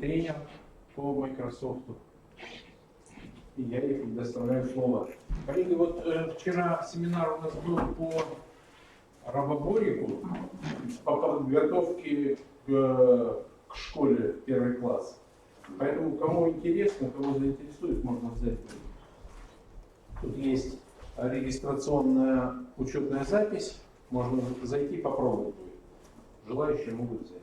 тренер по Microsoft. И я ей предоставляю слово. Коллеги, вот вчера семинар у нас был по Робоборику, по подготовке к школе первый класс. Поэтому, кому интересно, кого заинтересует, можно взять. Тут есть регистрационная учетная запись, можно зайти попробовать. Желающие могут взять.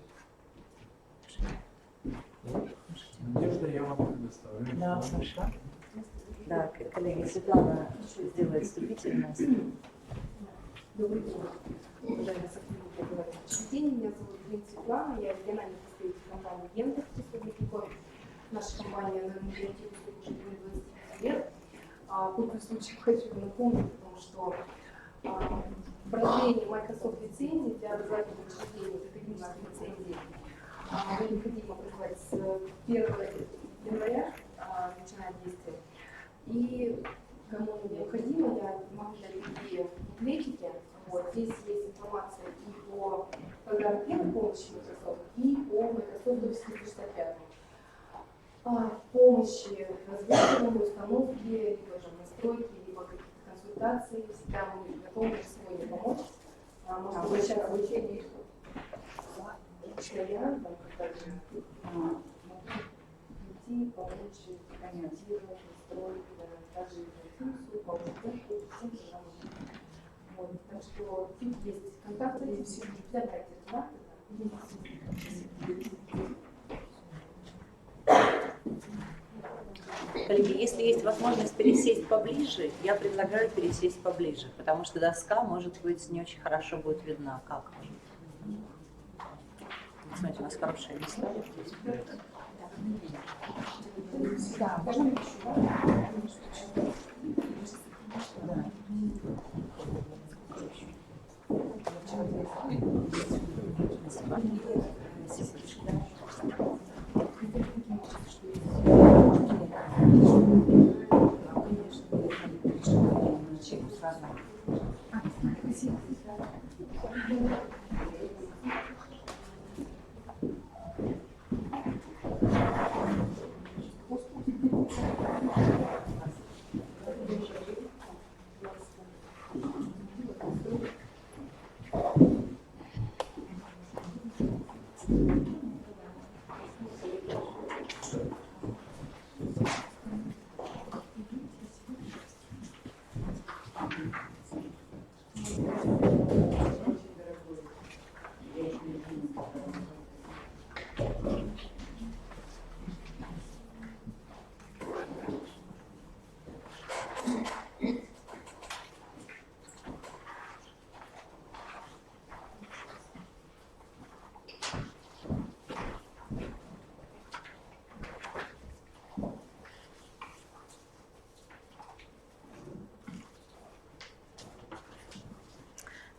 Надежда, я вам предоставляю. Да, хорошо. Да, коллеги, Светлана сделает вступительное. Добрый день. Уважаемые сотрудники, меня зовут Светлана, я региональный представитель компании Гендер Республики Коми. Наша компания на рынке уже 25 лет. В этом случае хочу напомнить о том, что продление Microsoft лицензии для образовательных учреждений академических лицензий необходимо призывать с 1 января, начиная действие. И кому необходимо, я могу дать такие буклетики. Вот, здесь есть информация и по программе первой помощи Microsoft, и по Microsoft 365. Помощи развитию, установки, либо же настройки, либо каких-то консультаций. Всегда мы готовы сегодня помочь. Можно обучать обучение и вариантам, также прийти, помочь, комментировать, настроить, также функцию, помочь, всем пожалуйста. Вот, так что тут есть контакты, здесь все координаты. Коллеги, если есть возможность пересесть поближе, я предлагаю пересесть поближе, потому что доска, может быть, не очень хорошо будет видна. Как? Смотрите, у нас хорошее место. Да, можно еще, да?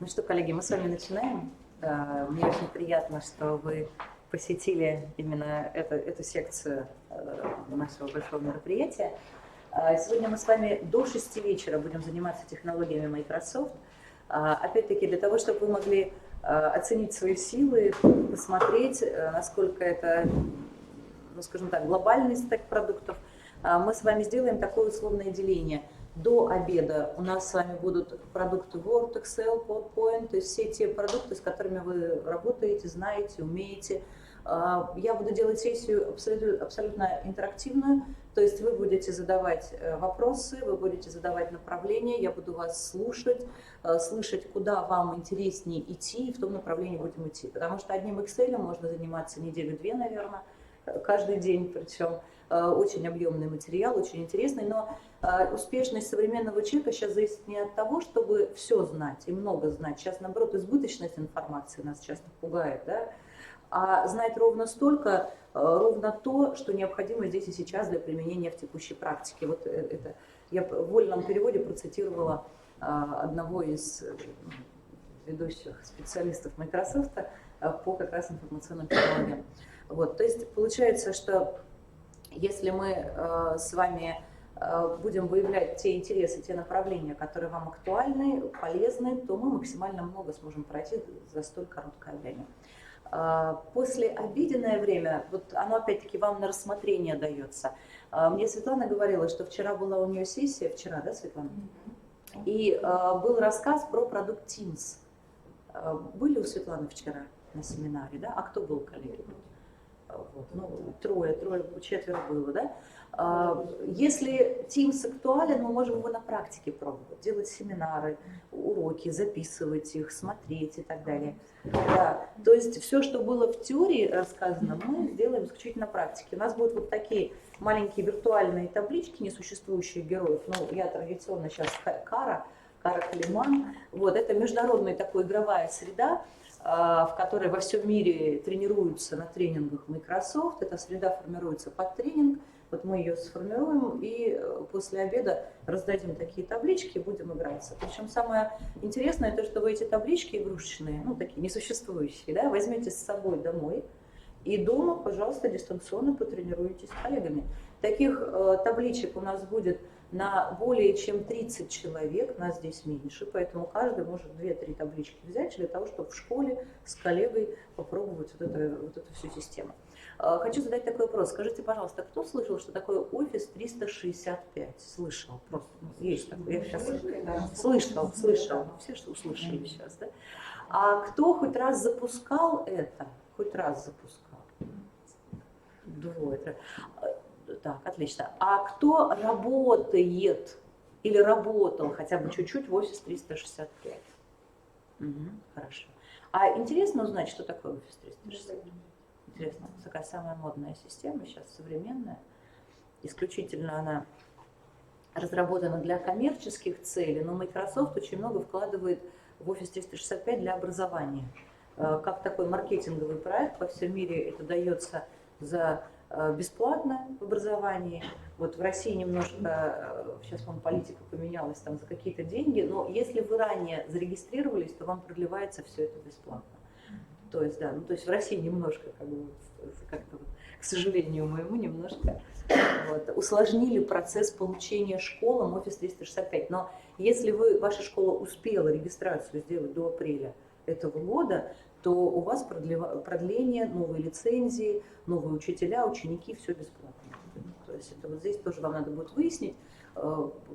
Ну что, коллеги, мы с вами начинаем. Мне очень приятно, что вы посетили именно эту секцию нашего большого мероприятия. Сегодня мы с вами до 6 вечера будем заниматься технологиями Microsoft. Опять-таки для того, чтобы вы могли оценить свои силы, посмотреть, насколько это, ну, скажем так, глобальный стек продуктов, мы с вами сделаем такое условное деление. До обеда у нас с вами будут продукты Word, Excel, PowerPoint, то есть все те продукты, с которыми вы работаете, знаете, умеете. Я буду делать сессию абсолютно интерактивную, то есть вы будете задавать вопросы, вы будете задавать направления, я буду вас слушать, слышать, куда вам интереснее идти, и в том направлении будем идти. Потому что одним Excel можно заниматься неделю-две, наверное, каждый день, причем очень объемный материал, очень интересный, но успешность современного человека сейчас зависит не от того, чтобы все знать и много знать. Сейчас, наоборот, избыточность информации нас часто пугает, да? А знать ровно столько, ровно то, что необходимо здесь и сейчас для применения в текущей практике. Вот это я в вольном переводе процитировала одного из ведущих специалистов Microsoft по как раз информационным технологиям. Вот, то есть получается, что если мы с вами будем выявлять те интересы, те направления, которые вам актуальны, полезны, то мы максимально много сможем пройти за столь короткое время. Послеобеденное время, вот оно опять-таки вам на рассмотрение дается. Мне Светлана говорила, что вчера была у нее сессия, вчера, да, Светлана? И был рассказ про продукт Teams. Были у Светланы вчера на семинаре, да? А кто был, коллеги? Вот, ну, трое, четверо было, да? Если Teams актуален, мы можем его на практике пробовать, делать семинары, уроки, записывать их, смотреть и так далее. Да. То есть все, что было в теории рассказано, мы сделаем исключительно на практике. У нас будут вот такие маленькие виртуальные таблички несуществующих героев. Ну, я традиционно сейчас Кара Калиман. Вот, это международная такая игровая среда, в которой во всем мире тренируются на тренингах Microsoft. Эта среда формируется под тренинг. Вот мы ее сформируем и после обеда раздадим такие таблички и будем играться. Причем самое интересное то, что вы эти таблички игрушечные, ну такие несуществующие, да, возьмете с собой домой и дома, пожалуйста, дистанционно потренируйтесь с коллегами. Таких табличек у нас будет на более чем 30 человек, нас здесь меньше, поэтому каждый может 2-3 таблички взять для того, чтобы в школе с коллегой попробовать вот эту всю систему. Хочу задать такой вопрос. Скажите, пожалуйста, кто слышал, что такое Office 365? Слышал? Просто есть такое. Я сейчас слышал. Все что услышали сейчас, да? А кто хоть раз запускал это? Хоть раз запускал? Двое. Так, отлично. А кто работает или работал хотя бы чуть-чуть в Office 365? Угу, хорошо. А интересно узнать, что такое Office 365? Интересно, такая самая модная система, сейчас современная. Исключительно она разработана для коммерческих целей, но Microsoft очень много вкладывает в Office 365 для образования. Как такой маркетинговый проект по всему мире это дается за бесплатно в образовании. Вот в России немножко, сейчас, по-моему, политика поменялась там за какие-то деньги, но если вы ранее зарегистрировались, то вам продлевается все это бесплатно. То есть, да, ну, то есть в России немножко, как-то, к сожалению моему, немножко усложнили процесс получения школам Office 365. Но если ваша школа успела регистрацию сделать до апреля этого года, то у вас продление, новые лицензии, новые учителя, ученики, все бесплатно. То есть это вот здесь тоже вам надо будет выяснить,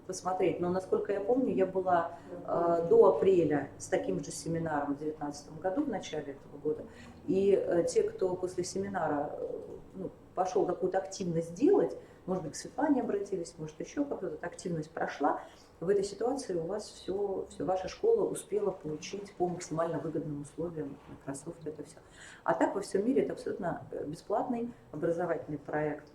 посмотреть. Но насколько я помню, я была до апреля с таким же семинаром в 2019 году, в начале этого года. И те, кто после семинара пошел какую-то активность делать, может быть, к Светлане обратились, может, еще как-то эта активность прошла, в этой ситуации у вас все ваша школа успела получить по максимально выгодным условиям Microsoft это все. А так во всем мире это абсолютно бесплатный образовательный проект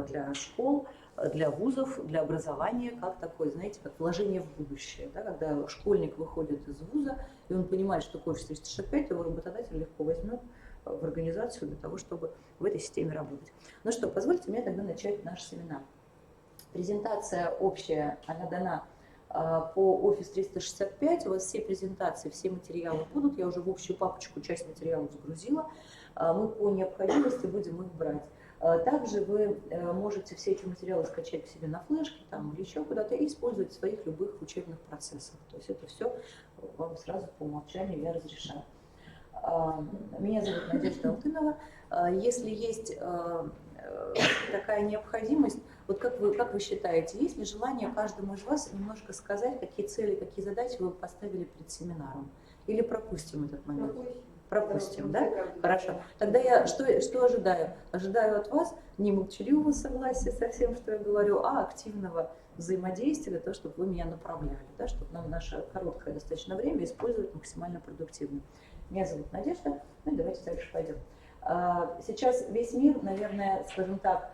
для школ, для вузов, для образования, как такое, знаете, как вложение в будущее. Да? Когда школьник выходит из вуза, и он понимает, что такое Office 365, его работодатель легко возьмет в организацию для того, чтобы в этой системе работать. Ну что, позвольте мне тогда начать наш семинар. Презентация общая, она дана по Office 365. У вас все презентации, все материалы будут. Я уже в общую папочку часть материалов загрузила. Мы по необходимости будем их брать. Также вы можете все эти материалы скачать к себе на флешке там, или еще куда-то и использовать в своих любых учебных процессах. То есть это все вам сразу по умолчанию я разрешаю. Меня зовут Надежда Алтынова. Если есть такая необходимость, вот как вы считаете, есть ли желание каждому из вас немножко сказать, какие цели, какие задачи вы поставили перед семинаром? Или пропустим этот момент? Пропустим, да? Хорошо. Тогда я что ожидаю? Ожидаю от вас не молчаливого согласия со всем, что я говорю, а активного взаимодействия для того, чтобы вы меня направляли, да, чтобы нам наше короткое достаточно время использовать максимально продуктивно. Меня зовут Надежда, ну и давайте дальше пойдем. Сейчас весь мир, наверное, скажем так,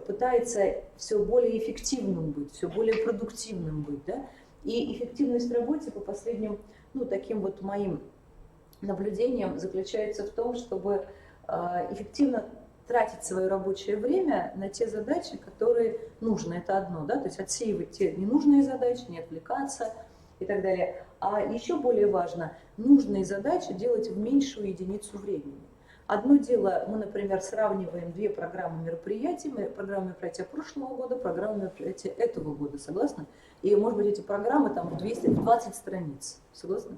пытается все более эффективным быть, все более продуктивным быть, да? И эффективность в работе по последним, таким вот моим наблюдением заключается в том, чтобы эффективно тратить свое рабочее время на те задачи, которые нужны. Это одно, да, то есть отсеивать те ненужные задачи, не отвлекаться и так далее. А еще более важно, нужные задачи делать в меньшую единицу времени. Одно дело, мы, например, сравниваем две программы мероприятий, программу мероприятия прошлого года, программу мероприятия этого года, согласны? И, может быть, эти программы там в 20 страниц, согласны?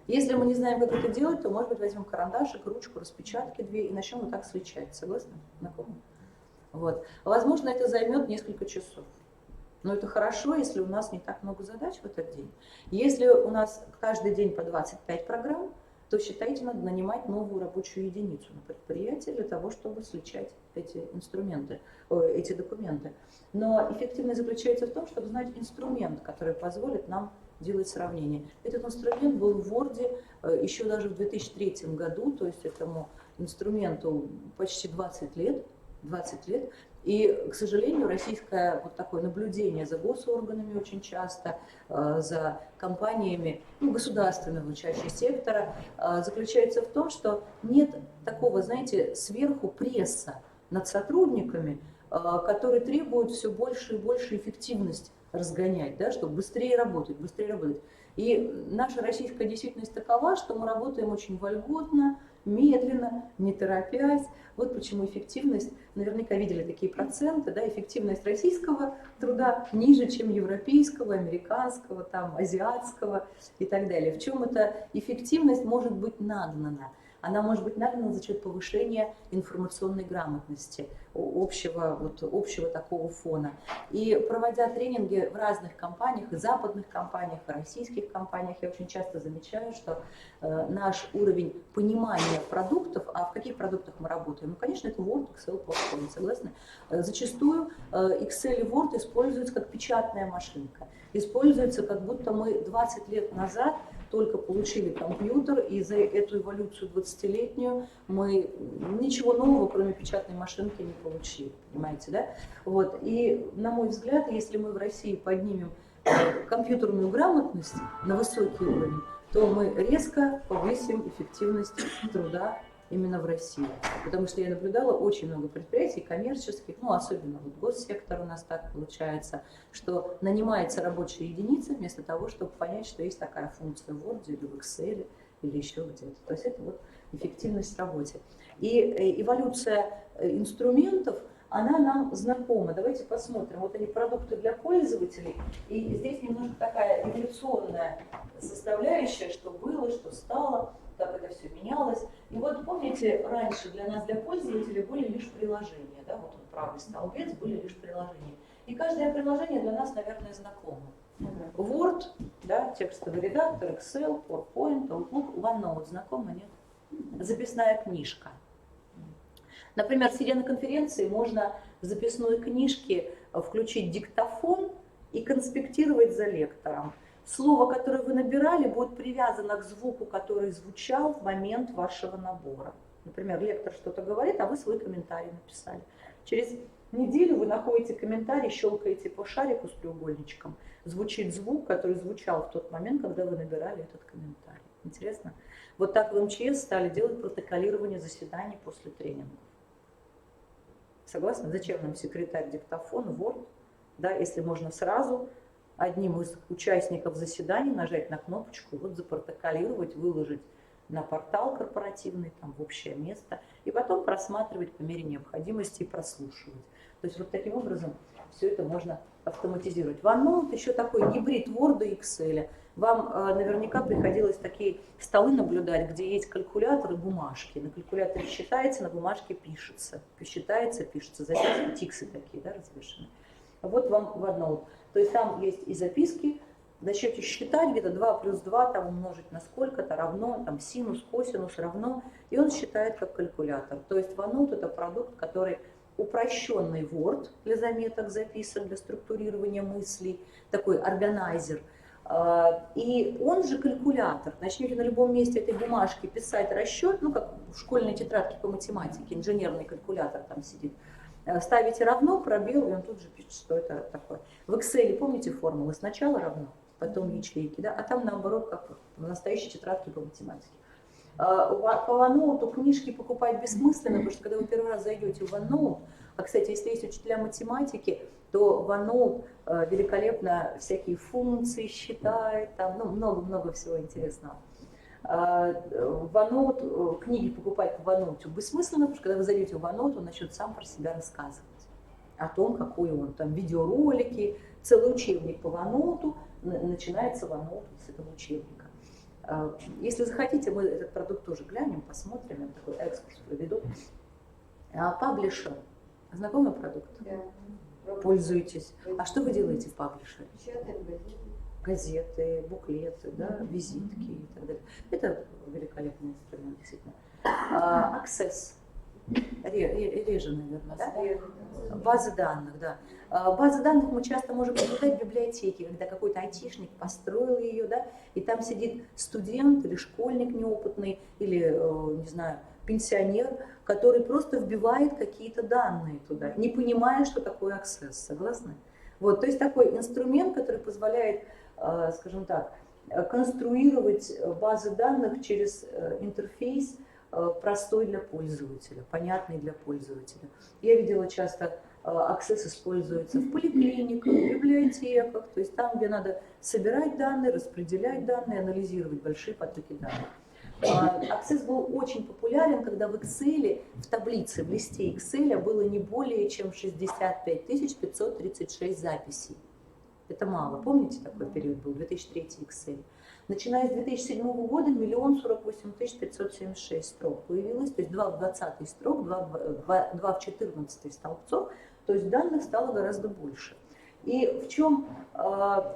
Если мы не знаем, как это делать, то, может быть, возьмем карандашик, ручку, распечатки 2 и начнем вот так сличать. Согласны? Знакомы? Вот. Возможно, это займет несколько часов. Но это хорошо, если у нас не так много задач в этот день. Если у нас каждый день по 25 программ, то, считайте, надо нанимать новую рабочую единицу на предприятии для того, чтобы сличать эти инструменты, эти документы. Но эффективность заключается в том, чтобы знать инструмент, который позволит нам делать сравнение. Этот инструмент был в Word еще даже в 2003 году, то есть этому инструменту почти 20 лет. 20 лет. И, к сожалению, российское вот такое наблюдение за госорганами очень часто, за компаниями государственного чаще сектора, заключается в том, что нет такого, знаете, сверху пресса над сотрудниками, который требует все больше и больше эффективность разгонять, да, чтобы быстрее работать, быстрее работать. И наша российская действительность такова, что мы работаем очень вольготно, медленно, не торопясь. Вот почему эффективность, наверняка видели такие проценты, да, эффективность российского труда ниже, чем европейского, американского, там, азиатского и так далее. В чем эта эффективность может быть нагнана? Она может быть нагнана за счет повышения информационной грамотности, общего такого фона. И проводя тренинги в разных компаниях, и западных компаниях, и российских компаниях, я очень часто замечаю, что наш уровень понимания продуктов, а в каких продуктах мы работаем? Ну, конечно, это Word, Excel, PowerPoint, согласны? Зачастую Excel и Word используются как печатная машинка. Используются, как будто мы 20 лет назад только получили компьютер, и за эту эволюцию 20-летнюю мы ничего нового, кроме печатной машинки, не получили, понимаете, да? Вот. И, на мой взгляд, если мы в России поднимем компьютерную грамотность на высокий уровень, то мы резко повысим эффективность труда именно в России. Потому что я наблюдала очень много предприятий коммерческих, ну особенно вот госсектор у нас так получается, что нанимается рабочая единица вместо того, чтобы понять, что есть такая функция в Word или в Excel или еще где-то. То есть это вот эффективность в работе. И эволюция инструментов, она нам знакома. Давайте посмотрим. Вот они продукты для пользователей. И здесь немножко такая эволюционная составляющая, что было, что стало, как это все менялось. И вот помните, раньше для нас, для пользователей, были лишь приложения. Да? Вот он, правый столбец, были лишь приложения. И каждое приложение для нас, наверное, знакомо. Word, да, текстовый редактор, Excel, PowerPoint, Outlook, OneNote. Знакомо, нет? Записная книжка. Например, сидя на конференции, можно в записной книжке включить диктофон и конспектировать за лектором. Слово, которое вы набирали, будет привязано к звуку, который звучал в момент вашего набора. Например, лектор что-то говорит, а вы свой комментарий написали. Через неделю вы находите комментарий, щелкаете по шарику с треугольничком. Звучит звук, который звучал в тот момент, когда вы набирали этот комментарий. Интересно? Вот так в МЧС стали делать протоколирование заседаний после тренингов. Согласны? Зачем нам секретарь, диктофон, Word, да, если можно сразу одним из участников заседания нажать на кнопочку, вот запротоколировать, выложить на портал корпоративный, там, в общее место, и потом просматривать по мере необходимости и прослушивать. То есть вот таким образом все это можно автоматизировать. OneNote еще такой гибрид Word и Excel. Вам наверняка приходилось такие столы наблюдать, где есть калькулятор и бумажки. На калькуляторе считается, на бумажке пишется. Считается, пишется, записки, тиксы такие, да, развешаны. Вот вам OneNote. То есть там есть и записки, начнете считать, где-то 2 плюс 2 там умножить на сколько-то равно, там синус, косинус равно, и он считает как калькулятор. То есть OneNote это продукт, который упрощенный Word для заметок, записок, для структурирования мыслей, такой органайзер. И он же калькулятор. Начнете на любом месте этой бумажки писать расчет, ну как в школьной тетрадке по математике, инженерный калькулятор там сидит. Ставите равно, пробел, и он тут же пишет, что это такое. В Excel, помните формулы? Сначала равно, потом ячейки, да? А там наоборот, как в настоящей тетрадке по математике. По OneNote книжки покупать бессмысленно, потому что когда вы первый раз зайдете в OneNote, а, кстати, если есть учителя математики, то OneNote великолепно всякие функции считает, там много-много всего интересного. В OneNote, книги покупать по OneNote бессмысленно, потому что когда вы зайдете в OneNote, он начнет сам про себя рассказывать о том, какой он, там видеоролики, целый учебник по OneNote, начинается OneNote с этого учебника. Если захотите, мы этот продукт тоже глянем, посмотрим, я такой экскурс проведу. Паблишер. Знакомый продукт? Да. Пользуетесь. А что вы делаете в паблишере? Печатаем газеты. Газеты, буклеты, да, визитки и так далее. Это великолепный инструмент, действительно. Access. Реже, наверное, да? Базы данных, да. Базы данных мы часто можем наблюдать в библиотеке, когда какой-то айтишник построил ее, да, и там сидит студент или школьник неопытный, или, не знаю, пенсионер, который просто вбивает какие-то данные туда, не понимая, что такое Access, согласны? Вот, то есть такой инструмент, который позволяет, скажем так, конструировать базы данных через интерфейс, простой для пользователя, понятный для пользователя. Я видела часто, Access используется в поликлиниках, в библиотеках, то есть там, где надо собирать данные, распределять данные, анализировать большие потоки данных. Access был очень популярен, когда в Excel, в таблице, в листе Excel было не более чем 65 536 записей. Это мало. Помните, такой период был, 2003 Excel? Начиная с 2007 года 1 048 576 строк появилось, то есть 2 в 20 строк, 2 в 14 столбцов, то есть данных стало гораздо больше. И в чем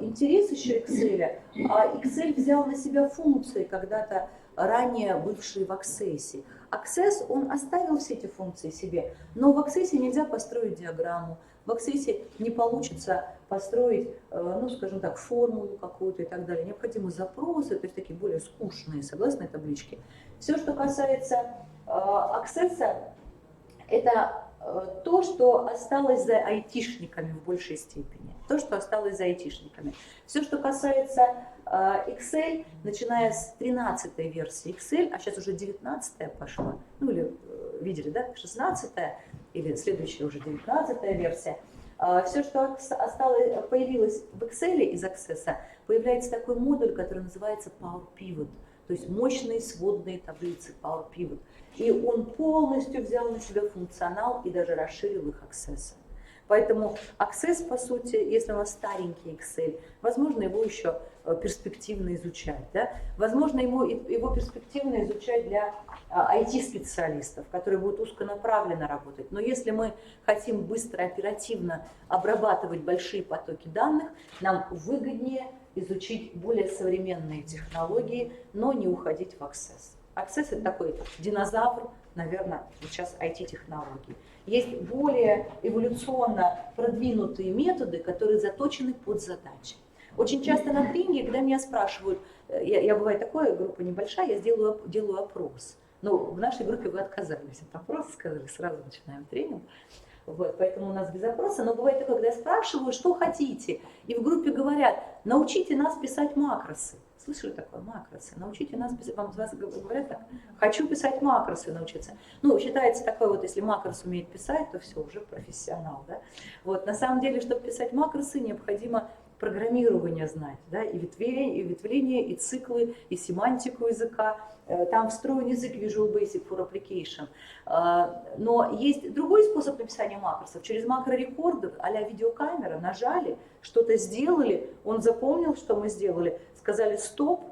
интерес еще Excel? Excel взял на себя функции, когда-то ранее бывшие в Access. Access, он оставил все эти функции себе, но в Access нельзя построить диаграмму, в Access не получится построить, ну, скажем так, формулу какую-то и так далее. Необходимы запросы, то есть такие более скучные, согласные таблички. Все, что касается Access, это то, что осталось за айтишниками в большей степени. То, что осталось за айтишниками. Все, что касается Excel, начиная с 13-й версии Excel, а сейчас уже 19-я пошла, ну или видели, да, 16-я, или следующая уже 19-я версия, все, что осталось, появилось в Excel из Access, появляется такой модуль, который называется Power Pivot, то есть мощные сводные таблицы Power Pivot. И он полностью взял на себя функционал и даже расширил их Access. Поэтому Access, по сути, если у нас старенький Excel, возможно, его еще перспективно изучать. Да? Возможно, его перспективно изучать для IT-специалистов, которые будут узконаправленно работать. Но если мы хотим быстро, оперативно обрабатывать большие потоки данных, нам выгоднее изучить более современные технологии, но не уходить в Access. Access – это такой динозавр, наверное, сейчас IT-технологий. Есть более эволюционно продвинутые методы, которые заточены под задачи. Очень часто на тренинге, когда меня спрашивают, я бывает такое, группа небольшая, я делаю опрос. Но в нашей группе вы отказались от опроса, сказали, сразу начинаем тренинг. Вот, поэтому у нас без опроса. Но бывает такое, когда я спрашиваю, что хотите, и в группе говорят, научите нас писать макросы. Слышали такое? Макросы. Научите нас писать. Вам вас говорят так? Хочу писать макросы научиться. Ну, считается такое вот, если макрос умеет писать, то все, уже профессионал. Да? Вот, на самом деле, чтобы писать макросы, необходимо программирование знать, да, и ветвление, и циклы, и семантику языка. Там встроен язык Visual Basic for Application. Но есть другой способ написания макросов. Через макрорекордер а-ля видеокамера нажали, что-то сделали, он запомнил, что мы сделали, сказали стоп,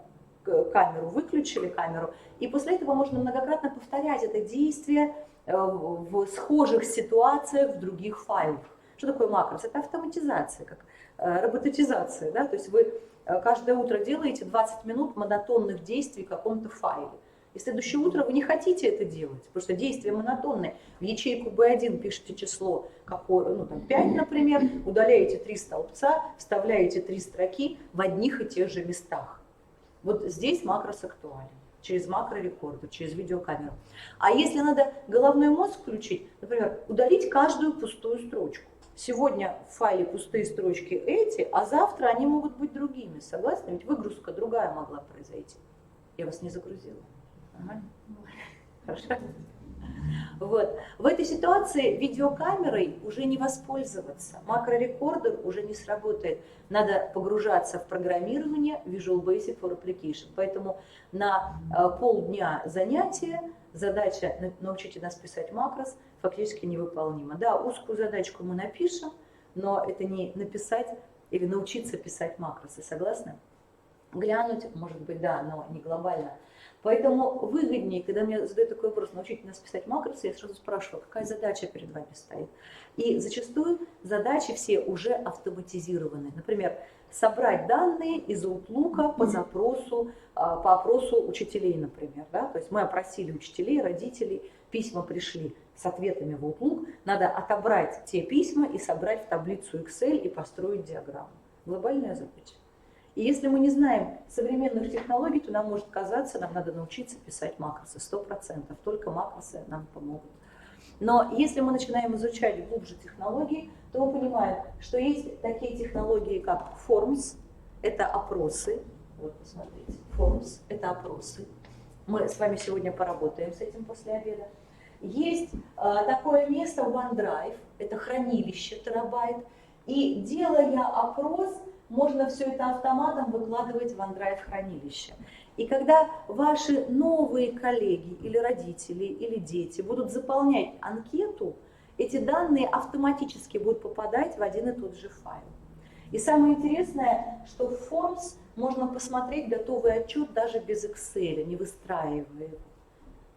камеру, выключили камеру, и после этого можно многократно повторять это действие в схожих ситуациях в других файлах. Что такое макрос? Это автоматизация, как роботизация, да? То есть вы каждое утро делаете 20 минут монотонных действий в каком-то файле. И следующее утро вы не хотите это делать, потому что действия монотонные. В ячейку B1 пишете число, какое, ну, там, 5, например, удаляете 3 столбца, вставляете 3 строки в одних и тех же местах. Вот здесь макрос актуален. Через макрорекордер, через видеокамеру. А если надо головной мозг включить, например, удалить каждую пустую строчку. Сегодня в файле пустые строчки эти, а завтра они могут быть другими. Согласны? Ведь выгрузка другая могла произойти. Я вас не загрузила. Нормально? Хорошо. Вот. В этой ситуации видеокамерой уже не воспользоваться. Макрорекордер уже не сработает. Надо погружаться в программирование Visual Basic for Application. Поэтому на полдня занятия задача «научите нас писать макрос» фактически невыполнима. Да, узкую задачку мы напишем, но это не написать или научиться писать макросы. Согласны? глянуть, может быть, да, но не глобально. Поэтому выгоднее, когда мне задают такой вопрос, научите нас писать макросы, я сразу спрашиваю, какая задача перед вами стоит. И зачастую задачи все уже автоматизированы. Например, собрать данные из Outlook по запросу, по опросу учителей, например. Да? То есть мы опросили учителей, родителей, письма пришли с ответами в Outlook, надо отобрать те письма и собрать в таблицу Excel и построить диаграмму. Глобальная задача. И если мы не знаем современных технологий, то нам может казаться, нам надо научиться писать макросы, 100%, только макросы нам помогут. Но если мы начинаем изучать глубже технологии, то мы понимаем, что есть такие технологии, как Forms, это опросы. Вот посмотрите, Forms, это опросы. Мы с вами сегодня поработаем с этим после обеда. Есть такое место OneDrive, это хранилище терабайт. И делая опрос, можно все это автоматом выкладывать в OneDrive хранилище. И когда ваши новые коллеги или родители или дети будут заполнять анкету, эти данные автоматически будут попадать в один и тот же файл. И самое интересное, что в Forms можно посмотреть готовый отчет даже без Excel, не выстраивая его.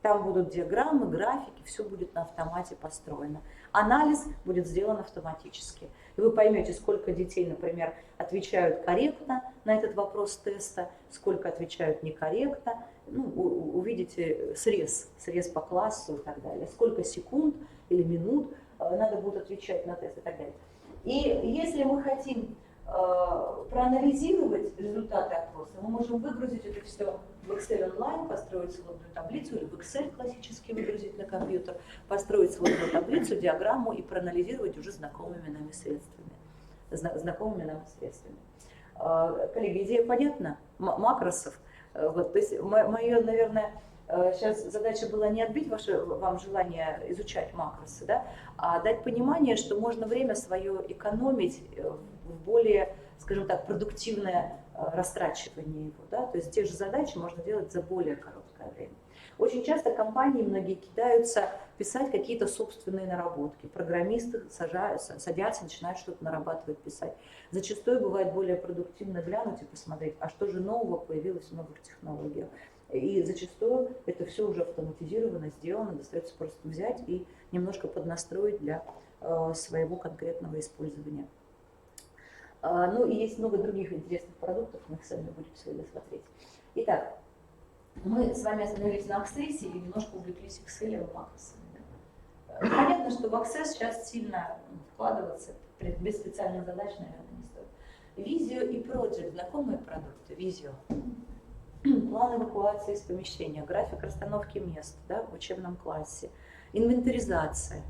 Там будут диаграммы, графики, все будет на автомате построено. Анализ будет сделан автоматически. И вы поймете, сколько детей, например, отвечают корректно на этот вопрос теста, сколько отвечают некорректно. Ну, увидите срез по классу и так далее. Сколько секунд или минут надо будет отвечать на тест и так далее. И если мы хотим проанализировать результаты опроса, мы можем выгрузить это все в Excel онлайн, построить сводную таблицу, или в Excel классически выгрузить на компьютер, построить сводную таблицу, диаграмму и проанализировать уже знакомыми нам средствами. Коллеги, идея понятна? Макросов. Вот, то есть мое, наверное, сейчас задача была не отбить вам желание изучать макросы, да, а дать понимание, что можно время свое экономить в более, скажем так, продуктивное растрачивание его. Да? То есть те же задачи можно делать за более короткое время. Очень часто компании многие кидаются писать какие-то собственные наработки. Программисты садятся, начинают что-то нарабатывать, писать. Зачастую бывает более продуктивно глянуть и посмотреть, а что же нового появилось в новых технологиях. И зачастую это все уже автоматизировано, сделано, достается просто взять и немножко поднастроить для своего конкретного использования. Ну и есть много других интересных продуктов, мы их сами будем сегодня смотреть. Итак, мы с вами остановились на Access и немножко увлеклись Excel и макросами. Понятно, что в Access сейчас сильно вкладываться без специальных задач, наверное, не стоит. Visio и Project, знакомые продукты. Visio. План эвакуации из помещения, график расстановки мест, да, в учебном классе, инвентаризация,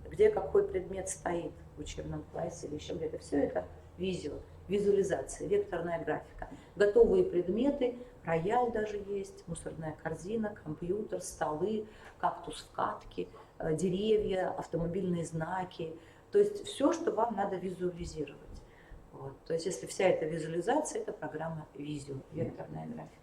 где какой предмет стоит в учебном классе или еще где-то. Все это Visio, визуализация, векторная графика. Готовые предметы, рояль даже есть, мусорная корзина, компьютер, столы, кактус в катке, деревья, автомобильные знаки. То есть все, что вам надо визуализировать. Вот. То есть если вся эта визуализация, это программа Visio, векторная графика.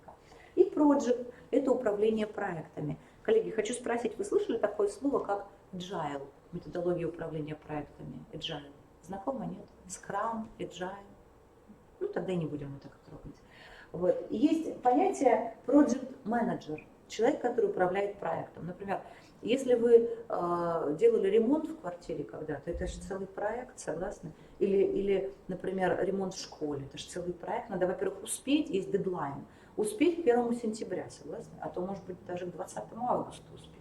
И Project – это управление проектами. Коллеги, хочу спросить, вы слышали такое слово, как Agile, методология управления проектами? Agile. Знакомо, нет? Scrum, Agile. Ну, тогда и не будем это трогать. Вот. И есть понятие Project Manager, человек, который управляет проектом. Например, если вы делали ремонт в квартире когда-то, это же целый проект, согласны? Или, например, ремонт в школе, это же целый проект. Надо, во-первых, успеть, есть дедлайн. Успеть к 1 сентября, согласны? А то, может быть, даже к 20 августа успеть.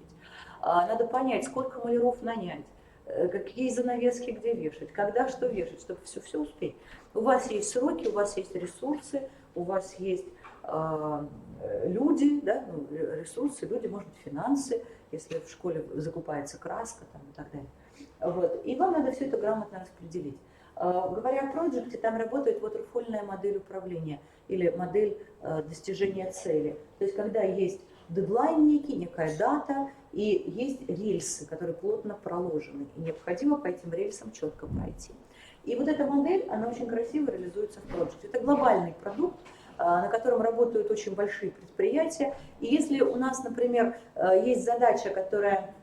Надо понять, сколько маляров нанять, какие занавески где вешать, когда что вешать, чтобы все успеть. У вас есть сроки, у вас есть ресурсы, у вас есть люди, да, ну, ресурсы, люди, может быть, финансы, если в школе закупается краска там, и так далее. Вот. И вам надо все это грамотно распределить. Говоря о проекте, там работает waterfallная модель управления или модель достижения цели. То есть когда есть дедлайн некий, некая дата, и есть рельсы, которые плотно проложены, и необходимо по этим рельсам четко пройти. И вот эта модель, она очень красиво реализуется в проекте. Это глобальный продукт, на котором работают очень большие предприятия. И если у нас, например, есть задача, которая,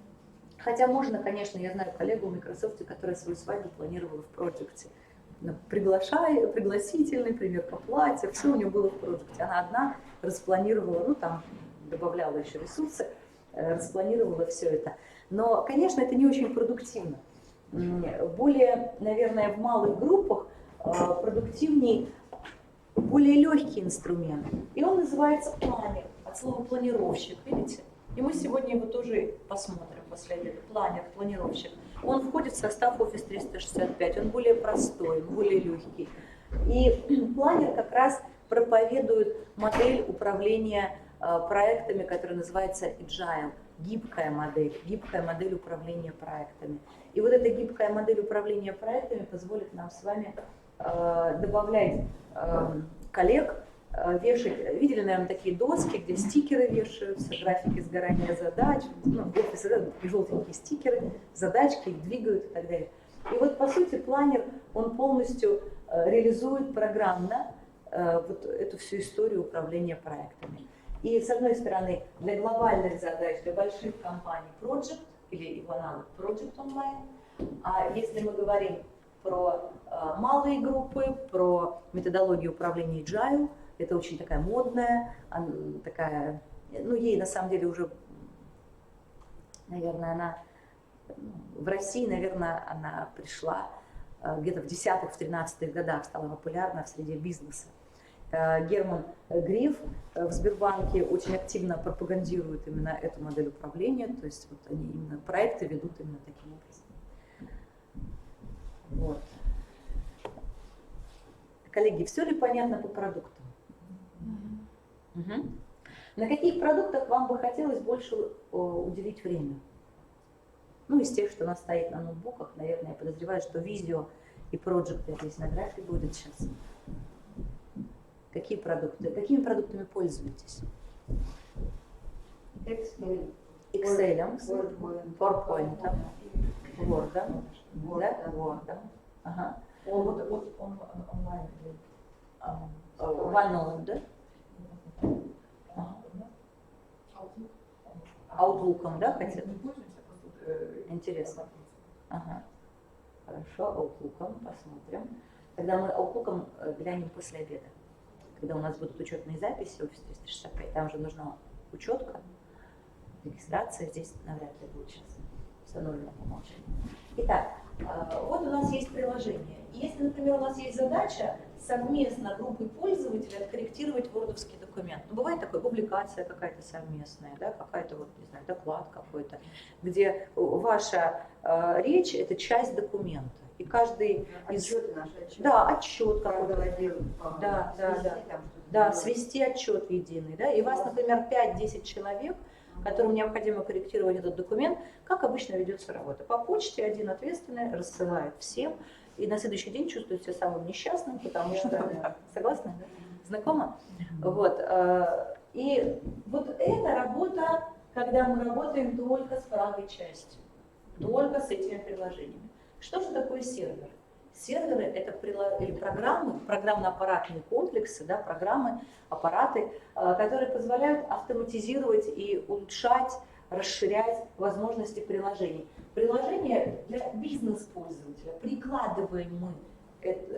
хотя можно, конечно, я знаю коллегу в Microsoft, которая свою свадьбу планировала в проекте. пригласительный, примерка платья, все у нее было в проекте. Она одна распланировала, ну там добавляла еще ресурсы, распланировала все это. Но, конечно, это не очень продуктивно. Более, наверное, в малых группах продуктивнее более легкий инструмент. И он называется планер, от слова планировщик, видите? И мы сегодня его тоже посмотрим после обеда. Планер, планировщик. Он входит в состав Office 365, он более простой, он более легкий. И планер как раз проповедует модель управления проектами, которая называется Agile, гибкая модель управления проектами. И вот эта гибкая модель управления проектами позволит нам с вами добавлять коллег, вешать. Видели, наверное, такие доски, где стикеры вешаются, графики сгорания задач, ну, в офисе желтенькие стикеры, задачки, их двигают и так далее. И вот, по сути, планер, он полностью реализует программно вот эту всю историю управления проектами. И, с одной стороны, для глобальных задач, для больших компаний Project, или его аналог Project Online, а если мы говорим про малые группы, про методологию управления Agile, это очень такая модная, такая, ну, ей на самом деле уже, наверное, она в России, наверное, она пришла где-то в 10-х, в 13-х годах, стала популярна в среде бизнеса. Герман Греф в Сбербанке очень активно пропагандирует именно эту модель управления, то есть вот они именно проекты ведут именно таким образом. Вот. Коллеги, все ли понятно по продуктам? Угу. На каких продуктах вам бы хотелось больше уделить время? Ну, из тех, что у нас стоит на ноутбуках, наверное, я подозреваю, что видео и проекты здесь на графике будет сейчас. Какие продукты? Какими продуктами пользуетесь? Excel, PowerPoint, Word, да? Word. Ага. Вот онлайн. OneNote, да? Outlook'ом, да, хотят? Интересно. Ага. Хорошо, Outlook'ом посмотрим. Тогда мы Outlook'ом глянем после обеда. Когда у нас будут учетные записи Office 365, там же нужна учетка, регистрация, здесь навряд ли будет сейчас установлена по умолчанию. Итак, вот у нас есть приложение. И если, например, у нас есть задача совместно группой пользователей откорректировать вордовский документ. Ну, бывает такое, публикация какая-то совместная, да, какая-то, вот, не знаю, доклад какой-то, где ваша речь – это часть документа. И каждый из... Да, отчет какой-то. Да, свести отчет в единый. Да? И вас, например, 5-10 человек, которым необходимо корректировать этот документ, как обычно ведется работа. По почте один ответственный рассылает всем, и на следующий день чувствует себя самым несчастным, потому что... Согласны? Знакомо? Вот. И вот эта работа, когда мы работаем только с правой частью, только с этими приложениями. Что же такое сервер? Серверы – это программы, программно-аппаратные комплексы, да, программы, аппараты, которые позволяют автоматизировать и улучшать, расширять возможности приложений. Приложение для бизнес-пользователя. Прикладываем мы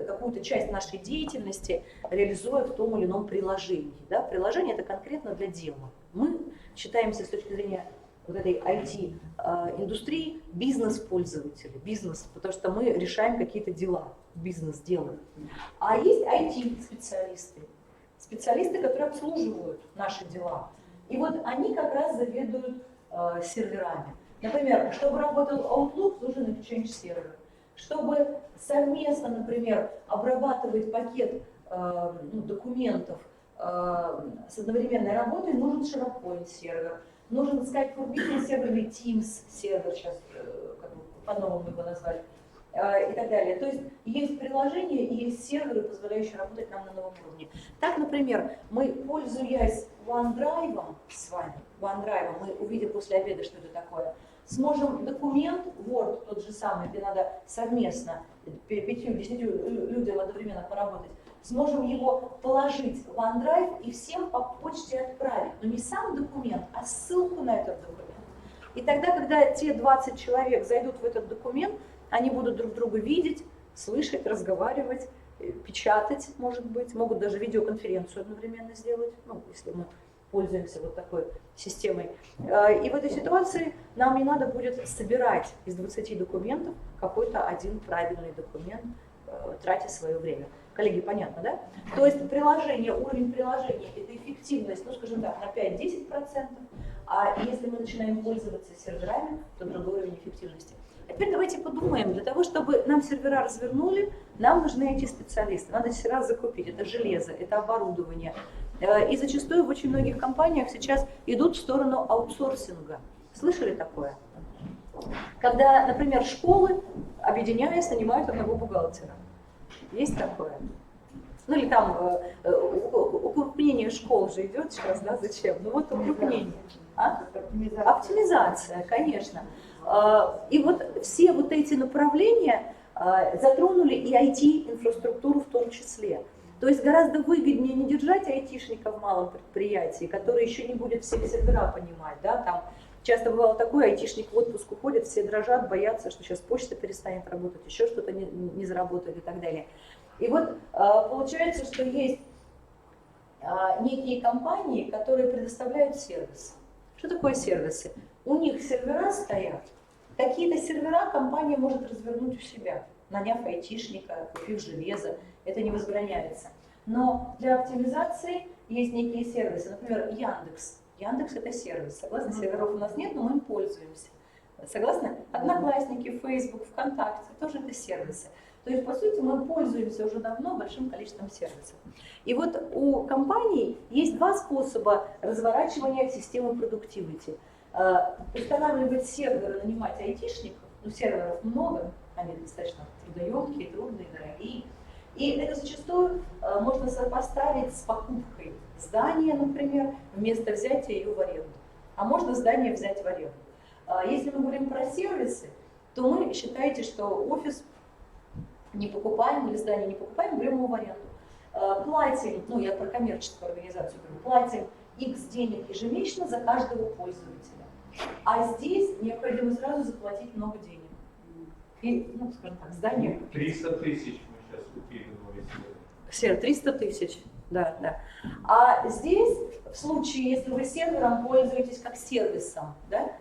какую-то часть нашей деятельности, реализуя в том или ином приложении. Да? Приложение – это конкретно для дела. Мы считаемся с точки зрения вот этой IT-индустрии бизнес-пользователи, бизнес, потому что мы решаем какие-то дела, бизнес делаем. А есть IT-специалисты, специалисты, которые обслуживают наши дела. И вот они как раз заведуют серверами. Например, чтобы работал Outlook, нужен Exchange сервер. Чтобы совместно, например, обрабатывать пакет документов с одновременной работой, нужен SharePoint сервер. Нужен Skype for Business сервер или Teams сервер, сейчас по-новому его назвали, и так далее. То есть есть приложения и есть серверы, позволяющие работать нам на новом уровне. Так, например, мы, пользуясь OneDrive с вами, мы увидим после обеда, что это такое, сможем документ, Word тот же самый, где надо совместно 5-10 людям одновременно поработать, сможем его положить в OneDrive и всем по почте отправить. Но не сам документ, а ссылку на этот документ. И тогда, когда те 20 человек зайдут в этот документ, они будут друг друга видеть, слышать, разговаривать, печатать, может быть, могут даже видеоконференцию одновременно сделать, ну, если мы пользуемся вот такой системой. И в этой ситуации нам не надо будет собирать из 20 документов какой-то один правильный документ, тратя свое время. Коллеги, понятно, да? То есть приложение, уровень приложения – это эффективность, ну, скажем так, на 5-10%, а если мы начинаем пользоваться серверами, то другой уровень эффективности. А теперь давайте подумаем, для того, чтобы нам сервера развернули, нам нужны IT-специалисты, надо сервера закупить, это железо, это оборудование. И зачастую в очень многих компаниях сейчас идут в сторону аутсорсинга. Слышали такое? Когда, например, школы, объединяясь, нанимают одного бухгалтера. Есть такое? Ну или там укрупнение школ же идет сейчас, да, зачем? Ну вот укрупнение. А? Оптимизация, конечно. И вот все вот эти направления затронули и IT-инфраструктуру в том числе. То есть гораздо выгоднее не держать айтишника в малом предприятии, который еще не будет все сервера понимать, да, там часто бывало такое, айтишник в отпуск уходит, все дрожат, боятся, что сейчас почта перестанет работать, еще что-то не заработает и так далее. И вот получается, что есть некие компании, которые предоставляют сервисы. Что такое сервисы? У них сервера стоят, какие-то сервера компания может развернуть у себя, наняв айтишника, купив железо, это не возбраняется. Но для оптимизации есть некие сервисы, например, Яндекс. Яндекс – это сервис. Согласны, серверов у нас нет, но мы им пользуемся. Согласны? Одноклассники, Facebook, ВКонтакте – тоже это сервисы. То есть, по сути, мы пользуемся уже давно большим количеством сервисов. И вот у компаний есть два способа разворачивания системы продуктивити. Устанавливать серверы, нанимать айтишников, ну, серверов много, они достаточно трудоемкие, трудные, дорогие. И это зачастую можно сопоставить с покупкой здания, например, вместо взятия ее в аренду. А можно здание взять в аренду. Если мы говорим про сервисы, то мы считаете, что офис не покупаем или здание не покупаем, берем его в аренду. Платим, ну я про коммерческую организацию говорю, платим X денег ежемесячно за каждого пользователя. А здесь необходимо сразу заплатить много денег. И, ну, скажем так, здание... 300 тысяч мы сейчас купили новый сервер. 300 тысяч, да, да. А здесь, в случае, если вы сервером пользуетесь как сервисом, да,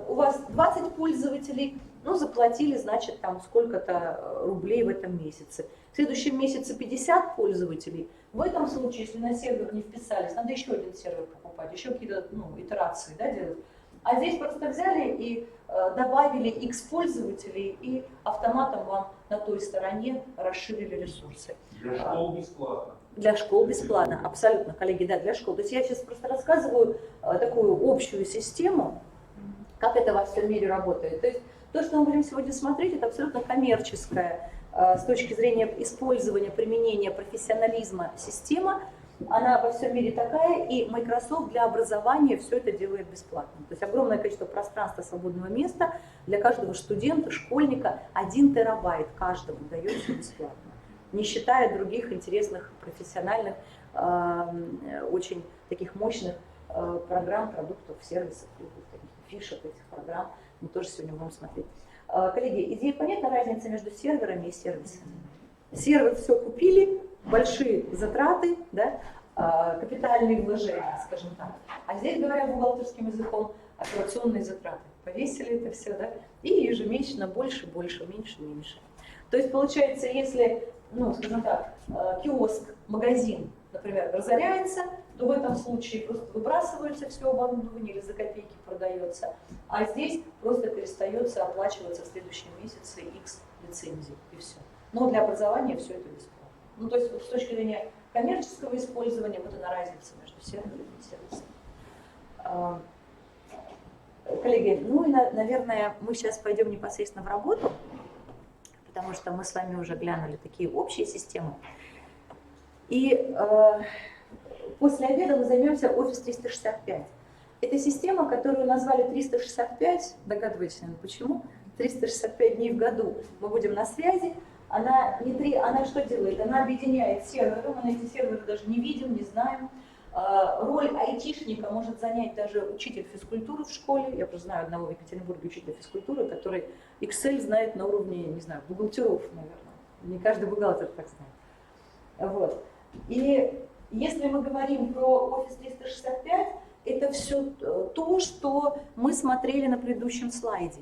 у вас 20 пользователей, ну, заплатили, значит, там сколько-то рублей в этом месяце. В следующем месяце 50 пользователей. В этом случае, если на сервер не вписались, надо еще один сервер покупать, еще какие-то, ну, итерации, да, делать. А здесь просто взяли и добавили X пользователей, и автоматом вам на той стороне расширили ресурсы. Для школ бесплатно. Для школ бесплатно, абсолютно, коллеги, да, для школ. То есть я сейчас просто рассказываю такую общую систему, как это во всем мире работает. То есть то, что мы будем сегодня смотреть, это абсолютно коммерческая с точки зрения использования, применения, профессионализма система. Она во всем мире такая, и Microsoft для образования все это делает бесплатно. То есть огромное количество пространства свободного места для каждого студента, школьника, 1 терабайт каждому дается бесплатно. Не считая других интересных, профессиональных, очень таких мощных программ, продуктов, сервисов, таких фишек этих программ. Мы тоже сегодня будем смотреть. Коллеги, идея понятна, разница между серверами и сервисами? Сервер все купили, большие затраты, да, капитальные вложения, скажем так. А здесь, говоря бухгалтерским языком, операционные затраты. Повесили это все, да, и ежемесячно больше, больше, меньше, меньше. То есть получается, если, ну, скажем так, киоск, магазин, например, разоряется, то в этом случае просто выбрасывается все оборудование или за копейки продается, а здесь просто перестается оплачиваться в следующем месяце X лицензий и все. Но для образования все это бесплатно. Ну, то есть вот, с точки зрения коммерческого использования, вот она разница между серверами и сервисом. Коллеги, ну и, наверное, мы сейчас пойдем непосредственно в работу, потому что мы с вами уже глянули такие общие системы. И после обеда мы займемся Office 365. Это система, которую назвали 365, догадываетесь, наверное, почему? 365 дней в году мы будем на связи. Она что делает? Она объединяет серверы, мы на эти серверы даже не видим, не знаем. Роль айтишника может занять даже учитель физкультуры в школе. Я просто знаю одного в Екатеринбурге учителя физкультуры, который Excel знает на уровне, не знаю, бухгалтеров, наверное. Не каждый бухгалтер так знает. Вот. И если мы говорим про Office 365, это все то, что мы смотрели на предыдущем слайде.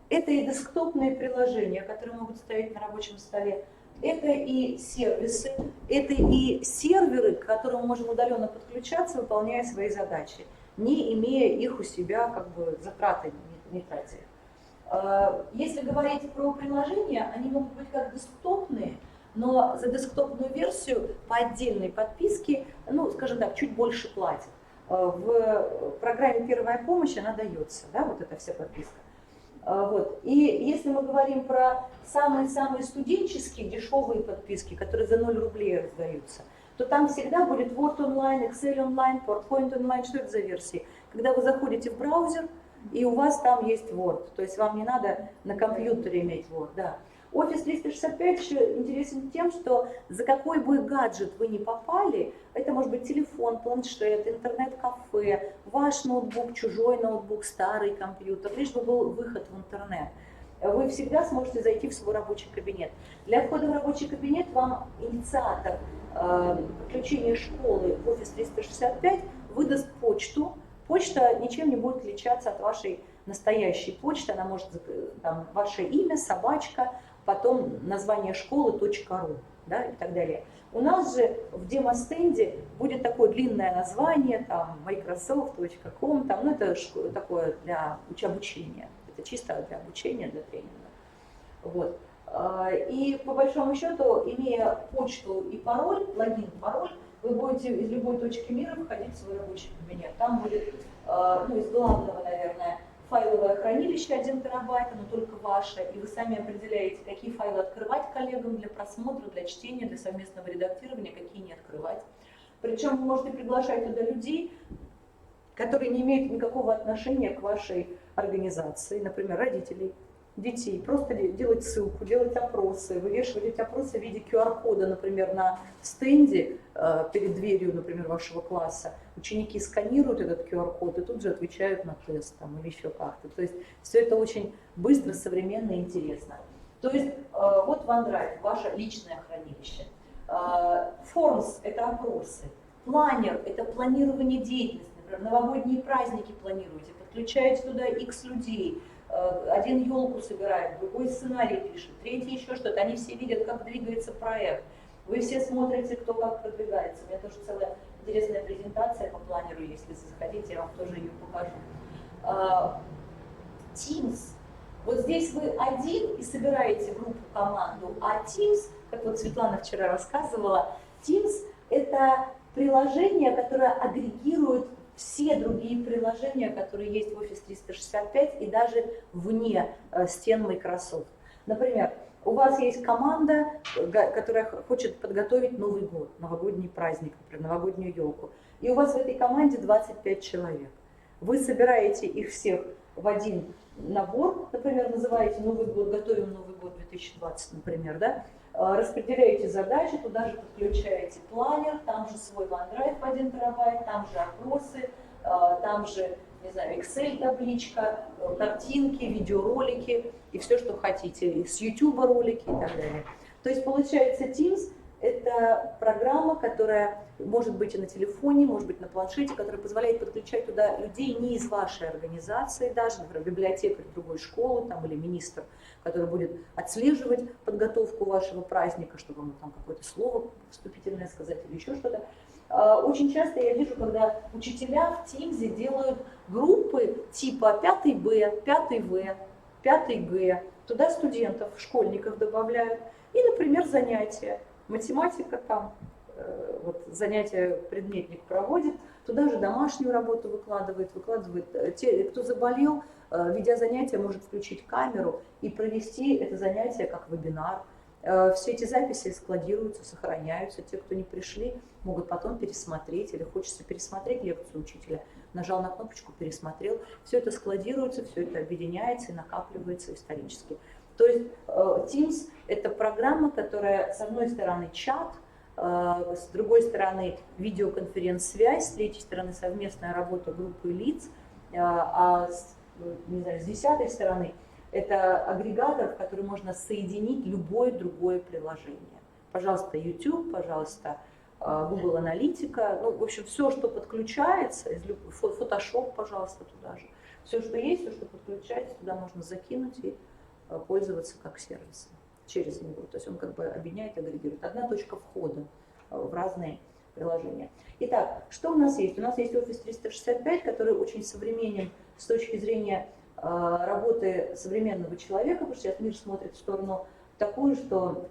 Это и десктопные приложения, которые могут стоять на рабочем столе, это и сервисы, это и серверы, к которым мы можем удаленно подключаться, выполняя свои задачи, не имея их у себя, как бы затраты не тратя. Если говорить про приложения, они могут быть как десктопные, но за десктопную версию по отдельной подписке, ну, скажем так, чуть больше платят. В программе «Первая помощь» она дается, да, вот эта вся подписка. Вот. И если мы говорим про самые-самые студенческие дешевые подписки, которые за 0 рублей раздаются, то там всегда будет Word Online, Excel Online, PowerPoint Online. Что это за версии? Когда вы заходите в браузер, и у вас там есть Word, то есть вам не надо на компьютере иметь Word. Да. Office 365 еще интересен тем, что за какой бы гаджет вы ни попали, это может быть телефон, планшет, интернет-кафе, ваш ноутбук, чужой ноутбук, старый компьютер, лишь бы был выход в интернет. Вы всегда сможете зайти в свой рабочий кабинет. Для входа в рабочий кабинет вам инициатор подключения школы в Office 365 выдаст почту. Почта ничем не будет отличаться от вашей настоящей почты. Она может, там, ваше имя, собачка, потом название школы .ru, да, и так далее. У нас же в демо-стенде будет такое длинное название, там, microsoft.com, там, ну, это такое для обучения. Это чисто для обучения, для тренинга. Вот. И по большому счету, имея почту и пароль, логин, пароль, вы будете из любой точки мира входить в свой рабочий кабинет. Там будет, ну, из главного, наверное, файловое хранилище 1 терабайт, но только ваше, и вы сами определяете, какие файлы открывать коллегам для просмотра, для чтения, для совместного редактирования, какие не открывать. Причем вы можете приглашать туда людей, которые не имеют никакого отношения к вашей организации, например, родителей, детей. Просто делать ссылку, делать опросы, вывешивать эти опросы в виде QR-кода, например, на стенде перед дверью, например, вашего класса. Ученики сканируют этот QR-код и тут же отвечают на тест там, или еще как-то. То есть все это очень быстро, современно и интересно. То есть вот OneDrive, ваше личное хранилище. Forms – это опросы. Планер – это планирование деятельности. Например, новогодние праздники планируете, подключаете туда X людей. Один елку собирает, другой сценарий пишет, третий еще что-то. Они все видят, как двигается проект. Вы все смотрите, кто как продвигается. У меня тоже целая интересная презентация по планеру, если заходите, я вам тоже ее покажу. Teams. Вот здесь вы один и собираете группу, команду, а Teams, как вот Светлана вчера рассказывала, Teams – это приложение, которое агрегирует все другие приложения, которые есть в Office 365 и даже вне стен Microsoft. Например, у вас есть команда, которая хочет подготовить Новый год, новогодний праздник, например, новогоднюю елку. И у вас в этой команде 25 человек. Вы собираете их всех в один набор, например, называете Новый год, готовим Новый год 2020, например, да? Распределяете задачи, туда же подключаете планер, там же свой OneDrive 1 терабайт, там же опросы, там же, не знаю, Excel табличка, картинки, видеоролики и все, что хотите, и с YouTube ролики и так далее. То есть получается Teams – это программа, которая может быть и на телефоне, может быть на планшете, которая позволяет подключать туда людей не из вашей организации, даже, например, библиотекарь другой школы там, или министр, который будет отслеживать подготовку вашего праздника, чтобы ему там какое-то слово вступительное сказать или еще что-то. Очень часто я вижу, когда учителя в Teams делают группы типа 5Б, 5В, 5Г, туда студентов, школьников добавляют, и, например, занятия. Математика там, вот занятия предметник проводит, туда же домашнюю работу выкладывает те, кто заболел, ведя занятия, может включить камеру и провести это занятие как вебинар. Все эти записи складируются, сохраняются. Те, кто не пришли, могут потом пересмотреть, или хочется пересмотреть лекцию учителя, нажал на кнопочку, пересмотрел. Все это складируется, все это объединяется и накапливается исторически. То есть Teams – это программа, которая, с одной стороны, чат, с другой стороны видеоконференц-связь, с третьей стороны совместная работа группы лиц, не знаю, с 10-й стороны это агрегатор, в который можно соединить любое другое приложение. Пожалуйста, YouTube, пожалуйста, Google Аналитика, ну, в общем, все, что подключается, Photoshop, пожалуйста, туда же. Все, что есть, все, что подключается, туда можно закинуть и пользоваться как сервисом через него. То есть он как бы объединяет, агрегирует. Одна точка входа в разные приложения. Итак, что у нас есть? У нас есть Office 365, который очень современен с точки зрения работы современного человека, потому что сейчас мир смотрит в сторону такую, что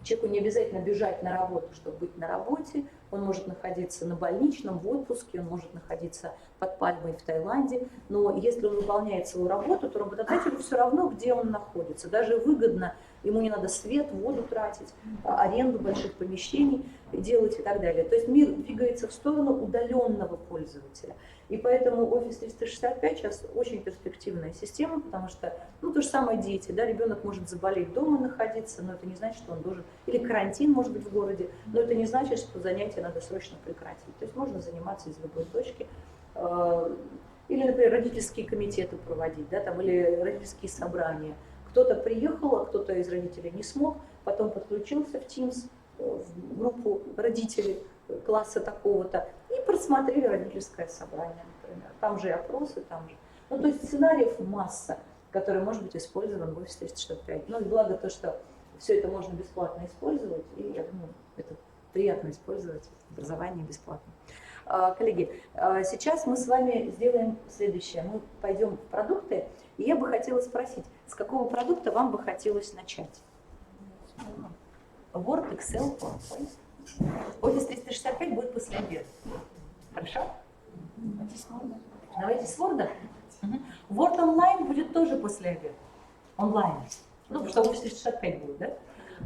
человеку не обязательно бежать на работу, чтобы быть на работе. Он может находиться на больничном, в отпуске, он может находиться под пальмой в Таиланде. Но если он выполняет свою работу, то работодателю все равно, где он находится. Даже выгодно, ему не надо свет, воду тратить, аренду больших помещений делать и так далее. То есть мир двигается в сторону удаленного пользователя. И поэтому Office 365 сейчас очень перспективная система, потому что, ну, то же самое дети, да, ребенок может заболеть дома находиться, но это не значит, что он должен, или карантин может быть в городе, но это не значит, что занятия надо срочно прекратить. То есть можно заниматься из любой точки. Или, например, родительские комитеты проводить, да, там, или родительские собрания. Кто-то приехал, а кто-то из родителей не смог, потом подключился в Teams, в группу родителей класса такого-то, и просмотрели родительское собрание, например. Там же и опросы, там же. Ну, то есть сценариев масса, который может быть использован в Office 365. Ну, и благо то, что все это можно бесплатно использовать, и я думаю, это приятно использовать, образование бесплатно. Коллеги, сейчас мы с вами сделаем следующее. Мы пойдем в продукты, и я бы хотела спросить, с какого продукта вам бы хотелось начать? Word, Excel, PowerPoint. Office 365 будет после обеда. Хорошо? Давайте с Word. Word онлайн будет тоже после обеда. Онлайн. Ну, потому что Office 365 будет, да?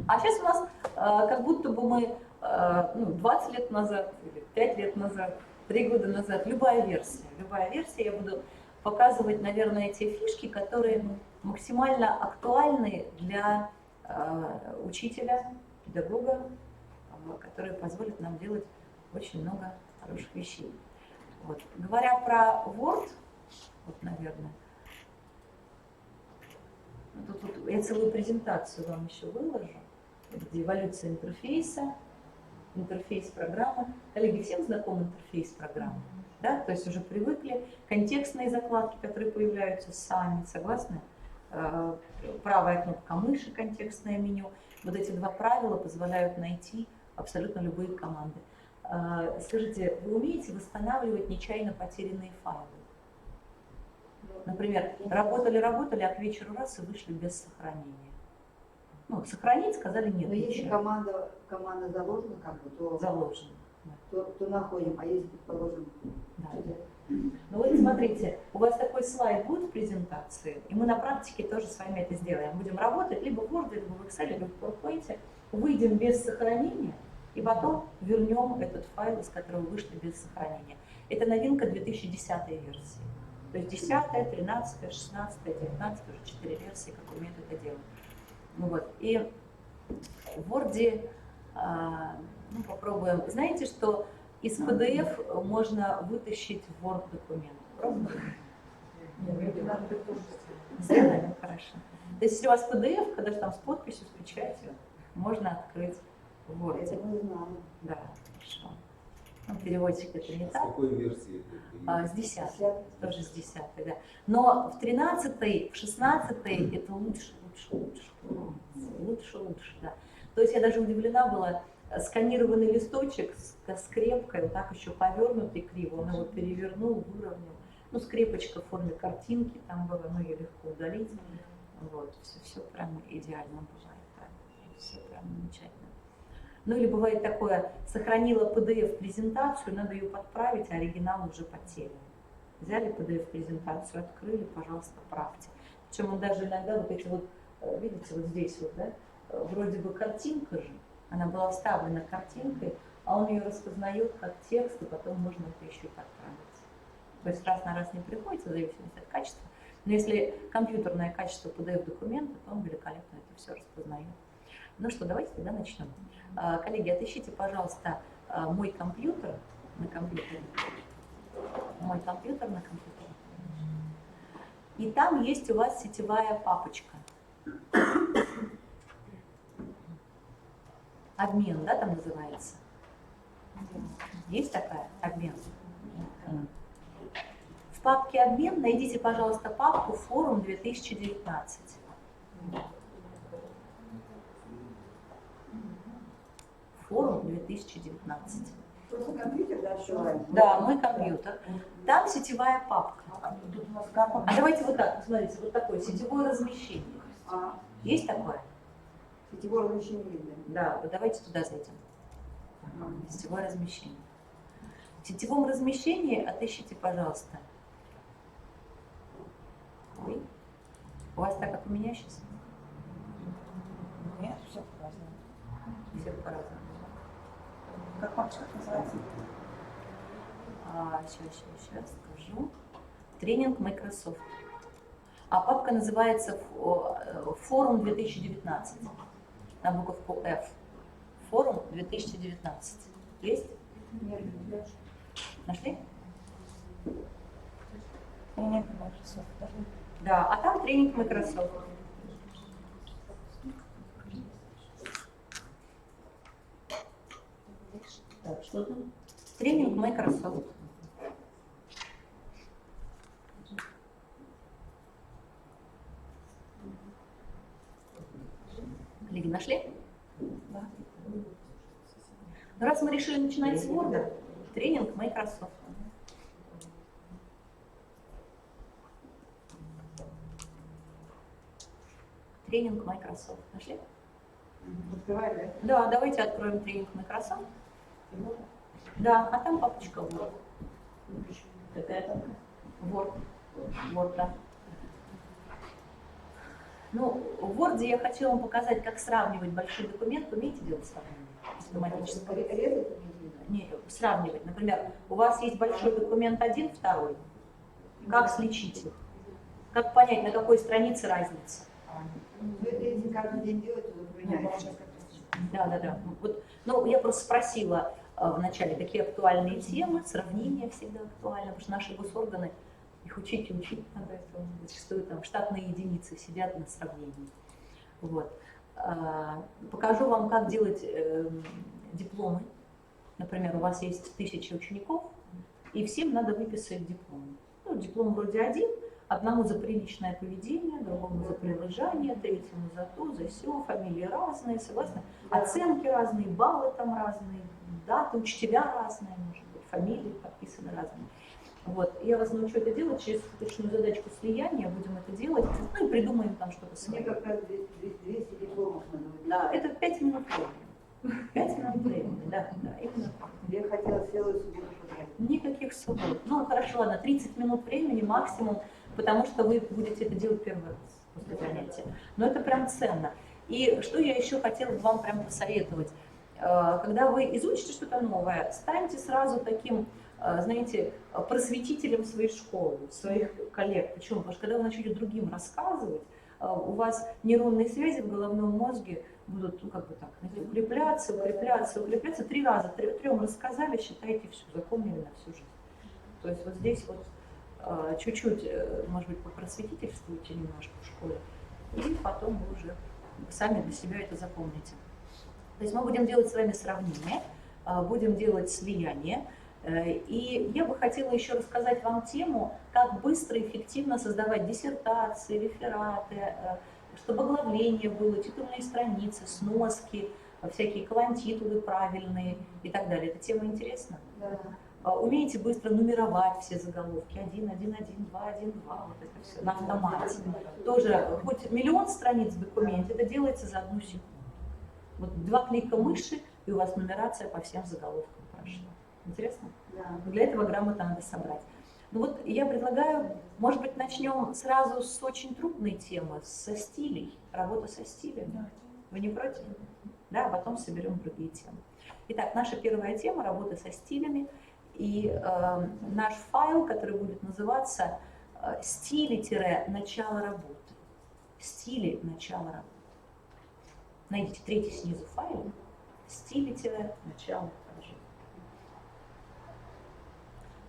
А сейчас у нас как будто бы мы 20 лет назад, или 5 лет назад, 3 года назад, любая версия, я буду показывать, наверное, те фишки, которые максимально актуальны для учителя, педагога, которые позволят нам делать очень много хороших вещей. Вот. Говоря про Word, вот, наверное, тут я целую презентацию вам еще выложу, где эволюция интерфейса, интерфейс программы. Коллеги, всем знаком интерфейс программы? Да? То есть уже привыкли. Контекстные закладки, которые появляются сами, согласны? Правая кнопка мыши, контекстное меню. Вот эти два правила позволяют найти абсолютно любые команды. Скажите, вы умеете восстанавливать нечаянно потерянные файлы? Например, работали, а к вечеру раз и вышли без сохранения. Ну, сохранить, сказали нет. Но если команда заложена, как бы, то заложена, да. то находим, а если, предположим, Да. Ну вот смотрите, у вас такой слайд будет в презентации, и мы на практике тоже с вами это сделаем. Будем работать либо в Word, либо в Excel, либо в PowerPoint, выйдем без сохранения, и потом вернем этот файл, из которого вышли без сохранения. Это новинка 2010 версии. То есть 10, 13, 16, 19, уже 4 версии, как умеют это делать. Ну вот. И в Word попробуем. Знаете, что из PDF можно вытащить Word документ? Пробуем? Сделаем, хорошо. То есть если у вас PDF, когда там с подписью, с печатью, можно открыть в Word. это мы знаем. Да, хорошо. Ну, переводчик это не С так. какой версии? С 10, тоже с 10, да. Но в 13, в 16 это лучше, да. То есть я даже удивлена была, сканированный листочек с скрепкой, вот так еще повернутый криво, он его перевернул, выровнял. Ну, скрепочка в форме картинки, там было, ну, ее легко удалить. Вот, все прям идеально бывает, да. Все прям замечательно. Ну или бывает такое, сохранила PDF-презентацию, надо ее подправить, а оригинал уже потерян. Взяли PDF-презентацию, открыли, пожалуйста, правьте. Причем он даже иногда вот эти вот, видите, вот здесь вот, да, вроде бы картинка же, она была вставлена картинкой, а он ее распознает как текст, и потом можно это еще и подправить. То есть раз на раз не приходится, в зависимости от качества. Но если компьютерное качество PDF-документа, то он великолепно это все распознает. Ну что, давайте тогда начнем. Коллеги, отыщите, пожалуйста, мой компьютер на компьютере. Мой компьютер на компьютере. И там есть у вас сетевая папочка. Обмен, да, там называется? Есть такая? Обмен. В папке «Обмен» найдите, пожалуйста, папку «Форум 2019». Форум 2019. Просто компьютер, да, открываем? Да, мой компьютер. Там сетевая папка. А давайте вот так, посмотрите, вот такое сетевое размещение. Есть такое? Сетевое размещение видно. Да, вот давайте туда зайдем. Сетевое размещение. В сетевом размещении отыщите, пожалуйста. Ой. У вас так, как у меня сейчас? Нет, все по-разному. Все по-разному. Как папочка называется? Сейчас скажу. Тренинг Microsoft. А папка называется Форум 2019. На буковку F. Форум 2019. Есть? Нет, Нашли? Нет, Microsoft. Да, а там тренинг Microsoft. Так, что там? Тренинг Microsoft. Коллеги, нашли? Да. Ну, раз мы решили начинать с Word, тренинг Microsoft. Тренинг Microsoft. Нашли? открывай, да? Да, давайте откроем тренинг Microsoft. Да, а там папочка Word. Какая там? Word. Word, да. Ну, в Word я хочу вам показать, как сравнивать большой документ. Умеете делать сравнение? Систематически. Резать? Не, сравнивать. Например, у вас есть большой документ один, второй. Как сличить их? Как понять, на какой странице разница? Ну, это если каждый день делать, то запоминаешь. Да. Вот, ну, я просто спросила вначале, какие актуальные темы, сравнение всегда актуально, потому что наши госорганы, их учить и учить надо, это зачастую там штатные единицы сидят на сравнении. Вот. Покажу вам, как делать дипломы. Например, у вас есть 1000 учеников, и всем надо выписать диплом. Ну, диплом вроде один, одному за приличное поведение, другому за прилежание, третьему за то, за сё, фамилии разные, согласны? Оценки разные, баллы там разные, даты, учителя разные, может быть, фамилии подписаны разные. Вот. Я вас научу это делать через точную задачку слияния, будем это делать, ну и придумаем там что-то Мне свое. как раз 200 дипломов надо. Да, это 5 минут времени. 5 минут времени, да, именно так. Я хотела целую субботу потратить. Никаких суббот. Ну, хорошо, ладно, 30 минут времени максимум, потому что вы будете это делать первый раз после занятия. Но это прям ценно. И что я еще хотела бы вам прям посоветовать. Когда вы изучите что-то новое, станьте сразу таким, знаете, просветителем своей школы, своих коллег. Почему? Потому что когда вы начнете другим рассказывать, у вас нейронные связи в головном мозге будут, ну, как бы так, знаете, укрепляться. 3 раза, 3 рассказали, считайте, все, запомнили на всю жизнь. То есть вот здесь вот чуть-чуть, может быть, попросветительствуйте немножко в школе, и потом вы уже сами для себя это запомните. То есть мы будем делать с вами сравнение, будем делать слияние. И я бы хотела еще рассказать вам тему, как быстро и эффективно создавать диссертации, рефераты, чтобы оглавление было, титульные страницы, сноски, всякие колонтитулы правильные и так далее. Эта тема интересна? Да. Умеете быстро нумеровать все заголовки, 1, 1, 1, 2, 1, 2, вот это все на автомате. Тоже хоть миллион страниц в документе, это делается за 1 секунду. Вот 2 клика мыши, и у вас нумерация по всем заголовкам прошла. Интересно? Да. Для этого грамотно надо собрать. Ну вот я предлагаю, может быть, начнем сразу с очень трудной темы, со стилей, работа со стилями. Вы не против? Да, а потом соберем другие темы. Итак, наша первая тема – работа со стилями. И наш файл, который будет называться «Стили-начало работы». Стили начала работы. найдите третий снизу файл, стилите начало. Хорошо.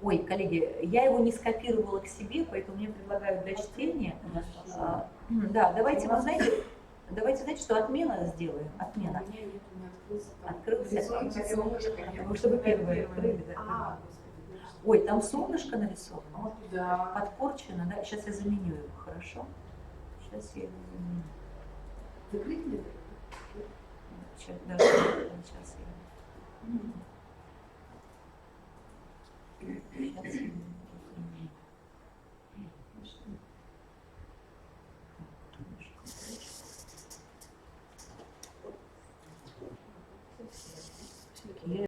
Ой, коллеги, я его не скопировала к себе, поэтому мне предлагают для чтения. Да, давайте, вы знаете, знаете, что отмена сделаем? Отмена. У меня нет, у меня Открылся. Рисуйте солнышко, я Ну, чтобы первое открыли, да. А, господи, да. Ой, там солнышко нарисовано. Вот Да. подпорчено, да? Сейчас я заменю его, хорошо? Сейчас я его заменю. Закрыть мне? Сейчас, да, сейчас я. Сейчас я. Я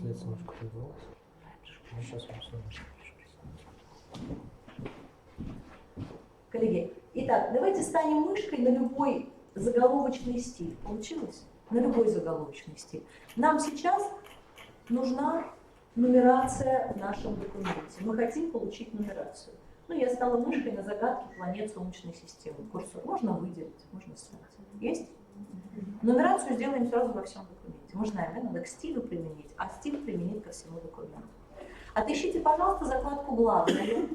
получается немножко подвалось. Ну, сейчас мы снова. Коллеги, итак, давайте станем мышкой на любой заголовочный стиль. Получилось? На любой заголовочный стиль. Нам сейчас нужна нумерация в нашем документе. Мы хотим получить нумерацию. Ну, я стала мышкой на загадке планет Солнечной системы. Курсор можно выделить, можно снять. Есть? Нумерацию сделаем сразу во всем документе. Мы знаем, да, надо к стилю применить, а стиль применить ко всему документу. Отыщите, пожалуйста, закладку «Главное».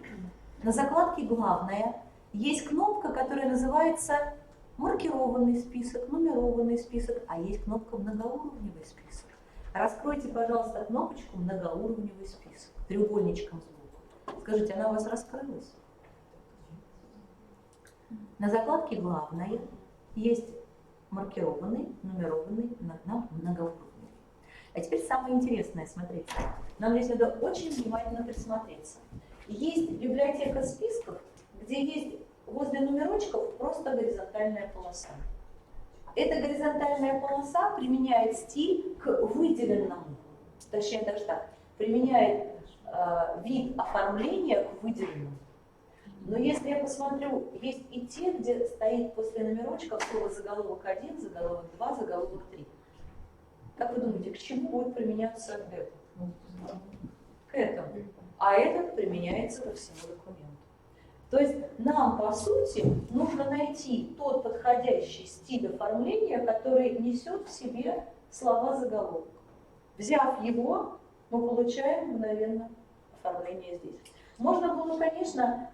На закладке «Главное» есть кнопка, которая называется маркированный список, нумерованный список, а есть кнопка «Многоуровневый список». Раскройте, пожалуйста, кнопочку «Многоуровневый список» треугольничком сбоку. Скажите, она у вас раскрылась? На закладке «Главное» есть маркированный, нумерованный, многоуровневый. А теперь самое интересное, смотрите. Нам здесь надо очень внимательно присмотреться. Есть библиотека списков, где есть возле номерочков просто горизонтальная полоса. Эта горизонтальная полоса применяет стиль к выделенному, точнее даже так, применяет вид оформления к выделенному. Но если я посмотрю, есть и те, где стоит после номерочка слово заголовок 1, заголовок 2, заголовок 3. Как вы думаете, к чему будет применяться это? К этому. А этот применяется ко всему документу. То есть нам, по сути, нужно найти тот подходящий стиль оформления, который несет в себе слова заголовок. Взяв его, мы получаем мгновенно оформление здесь. Можно было, конечно,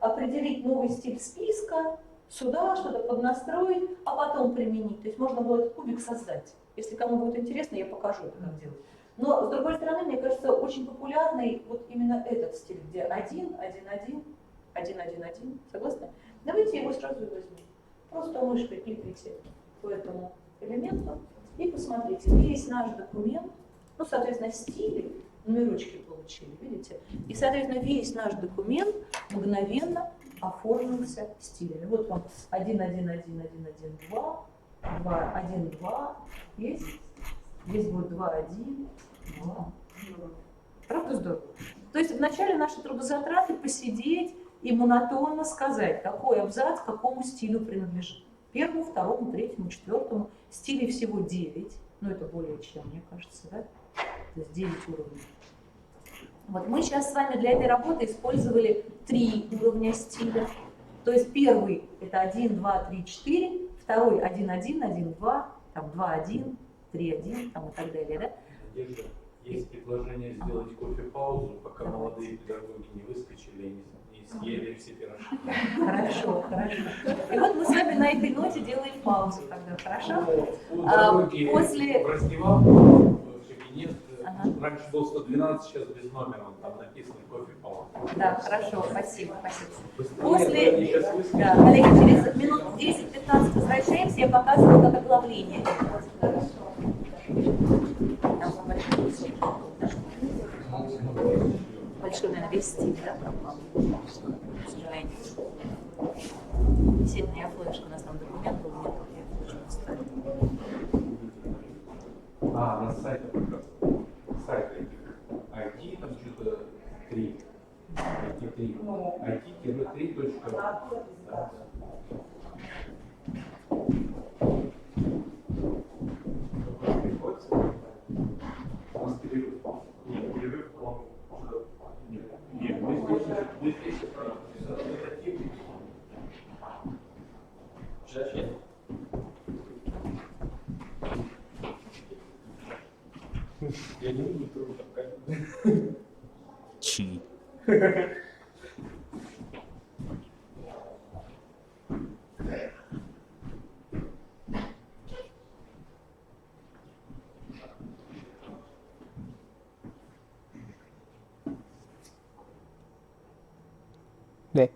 определить новый стиль списка, сюда что-то поднастроить, а потом применить. То есть можно было этот кубик создать. Если кому будет интересно, я покажу, как делать. Но, с другой стороны, мне кажется, очень популярный вот именно этот стиль, где 1, 1, 1, 1, 1, 1. Согласны? Давайте его сразу и возьмем. Просто мышкой кликайте по этому элементу и посмотрите. Весь наш документ, ну, соответственно, стили, номерочки получили, видите? И, соответственно, весь наш документ мгновенно оформился стилями. Вот вам 1, 1, 1, 1, 1, 2, 2, 1, 2, есть? Здесь будет 2, 1, 2. Правда здорово? То есть вначале наши трудозатраты посидеть и монотонно сказать, какой абзац какому стилю принадлежит. Первому, второму, третьему, четвертому. Стилей всего 9. Ну, это более чем, мне кажется, да? То есть 9 уровней. Вот мы сейчас с вами для этой работы использовали 3 уровня стиля. То есть первый это 1, 2, 3, 4. Второй 1, 1, 1, 2, там 2, 1, 3, 1, там и так далее, да? Надежда, есть предложение сделать кофе-паузу, пока молодые педагоги не выскочили и не съели все пирожки. Хорошо, хорошо. И вот мы с вами на этой ноте делаем паузу тогда, хорошо? У дороги После... в раздевалку, в кабинет, раньше был 112, сейчас без номера, там написано кофе-пауза. Да, хорошо, спасибо, спасибо. Быстрее, они сейчас выскочат. Да, коллеги, через минут 10-15 возвращаемся, я показываю, как оглавление. Там большой кусок, да? Большой, наверное, весь стиль, да, пропал? К сожалению. Действительно, я флешку, у нас там документ был, нет, я флешку оставила. А, на сайте как раз. Сайт IT, там что-то 3. IT3. IT-3. Да. Приходится. У нас перерыв. Нет, перерыв, он что-то... Нет, мы здесь результативный. Сейчас. Я не буду трогать там. Чи. 네.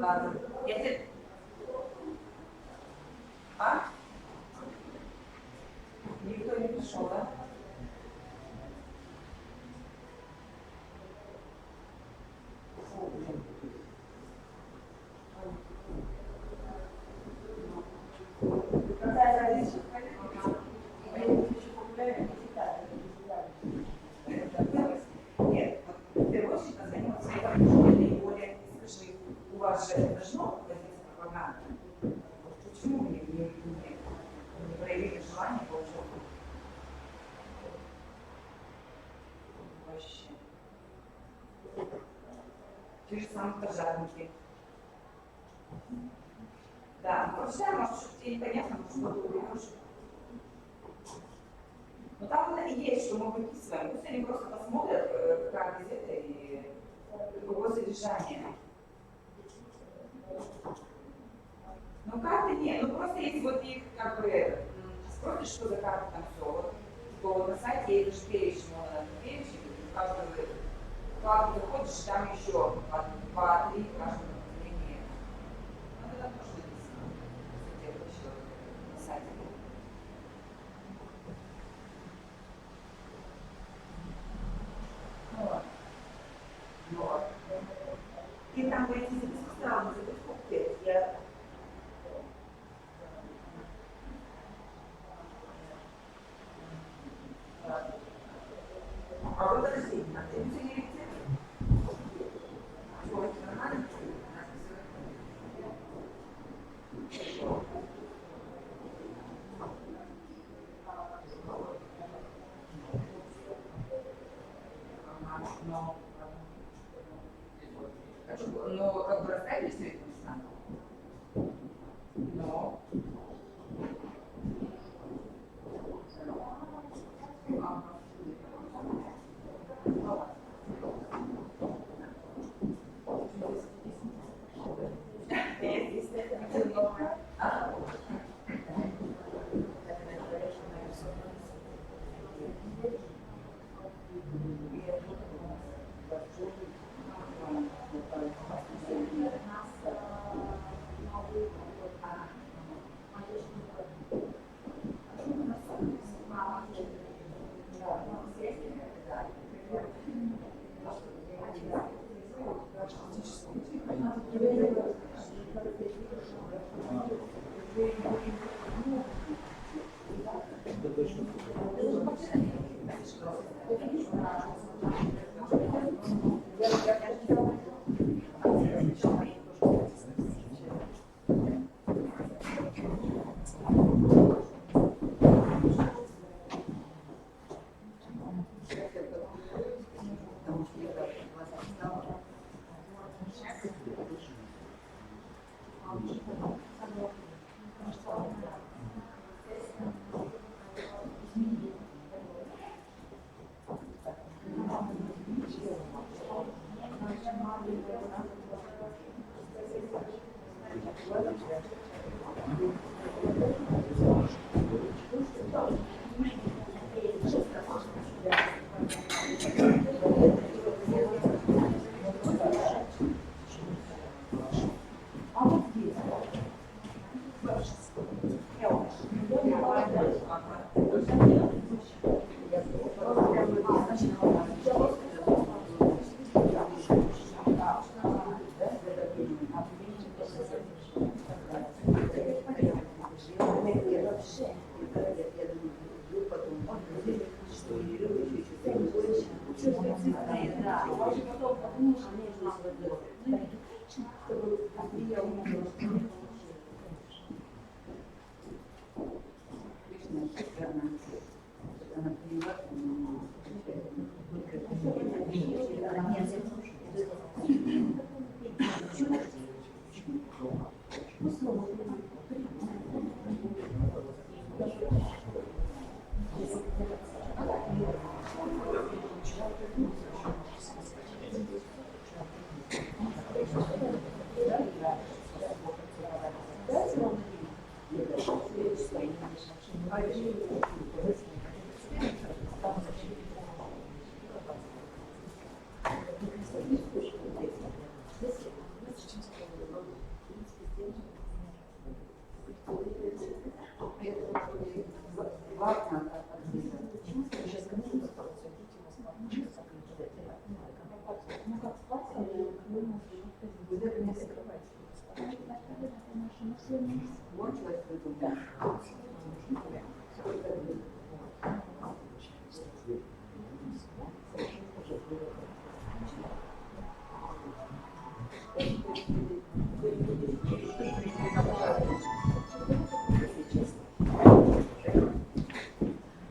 Да. Я тебе... А? Никто не пришел, да? Какая разница? Нет, вот в первую очередь надо заниматься своей профессиональной более, скажи, у вас же должно возиться пропаганда. Почему вы не проявили желание получать? Вообще. Те же самые пожарники. Да, просто может, что тебе непонятно, что ты уберешь. Но там есть, что мы выписываем. Пусть они просто посмотрят, какая газета и какое содержание. Ну карты нет, ну просто если вот их как бы спросишь, что за карты там все, вот, то на сайте есть даже перечень, перечень, каждого карту заходишь, там еще 2-3 каждого направления. Ну это тоже написано, где-то еще на сайте. Вот. И там эти записки странные, записки я... А вот это сильно. Ты не видите? Вот, нормально? Но как бы расставили все это места? Но...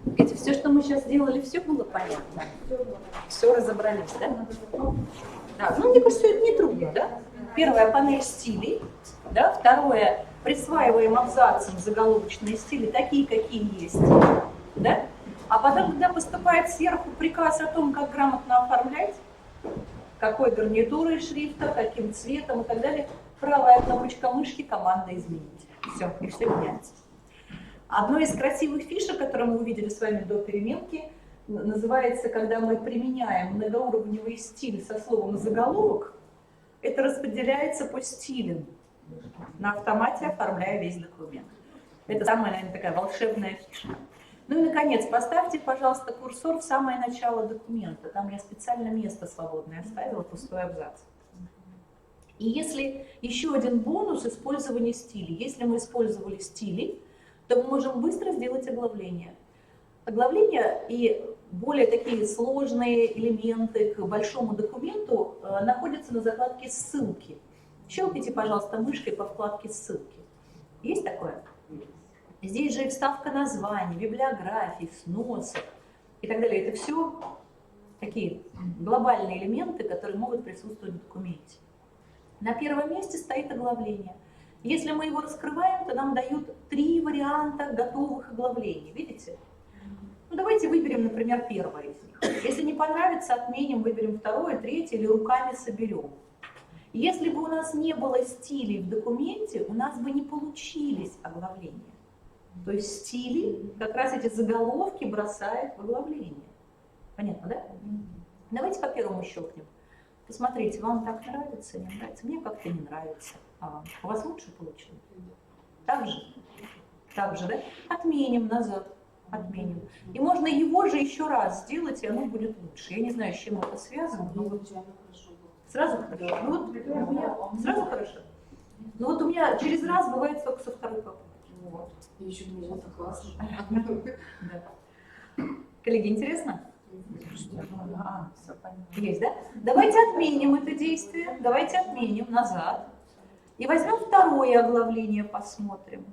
Видите, все, что мы сейчас сделали, все было понятно. Все разобрались, да? Да. Ну, мне кажется, это не трудно, да? Первая панель стилей, да? Второе, присваиваем абзацам заголовочные стили, такие, какие есть, да? А потом, когда поступает сверху приказ о том, как грамотно оформлять, какой гарнитурой шрифта, каким цветом и так далее, правая кнопочка мышки, команда изменить. Все, и все меняется. Одной из красивых фишек, которые мы увидели с вами до переменки, называется, когда мы применяем многоуровневый стиль со словом «заголовок», это распределяется по стилям, на автомате оформляя весь документ. Это самая, наверное, такая волшебная фишка. Ну и, наконец, поставьте, пожалуйста, курсор в самое начало документа. Там я специально место свободное оставила, пустой абзац. И если еще один бонус использования стилей. Если мы использовали стили, то мы можем быстро сделать оглавление. Оглавление и более такие сложные элементы к большому документу находятся на закладке «Ссылки». Щелкайте, пожалуйста, мышкой по вкладке «Ссылки». Есть такое? Здесь же и вставка названий, библиографий, сносок и так далее. Это все такие глобальные элементы, которые могут присутствовать в документе. На первом месте стоит оглавление. Если мы его раскрываем, то нам дают 3 варианта готовых оглавлений. Видите? Ну, давайте выберем, например, первое из них. Если не понравится, отменим, выберем второе, третье или руками соберем. Если бы у нас не было стилей в документе, у нас бы не получились оглавления. То есть стили, как раз эти заголовки бросают в оглавление. Понятно, да? Давайте по первому щелкнем. Посмотрите, вам так нравится, не нравится? Мне как-то не нравится. А вам? У вас лучше получилось? Так же? Так же, да? Отменим назад. Отменим. И можно его же еще раз сделать, и оно будет лучше. Я не знаю, с чем это связано. Но вот сразу хорошо. Ну, вот у меня сразу хорошо. Но вот у меня через раз бывает только со второй попытки. Вот. Еще не это классно. Да. Коллеги, интересно? Все понятно. Есть, да? Давайте отменим это действие. Давайте отменим назад. И возьмем второе оглавление, посмотрим.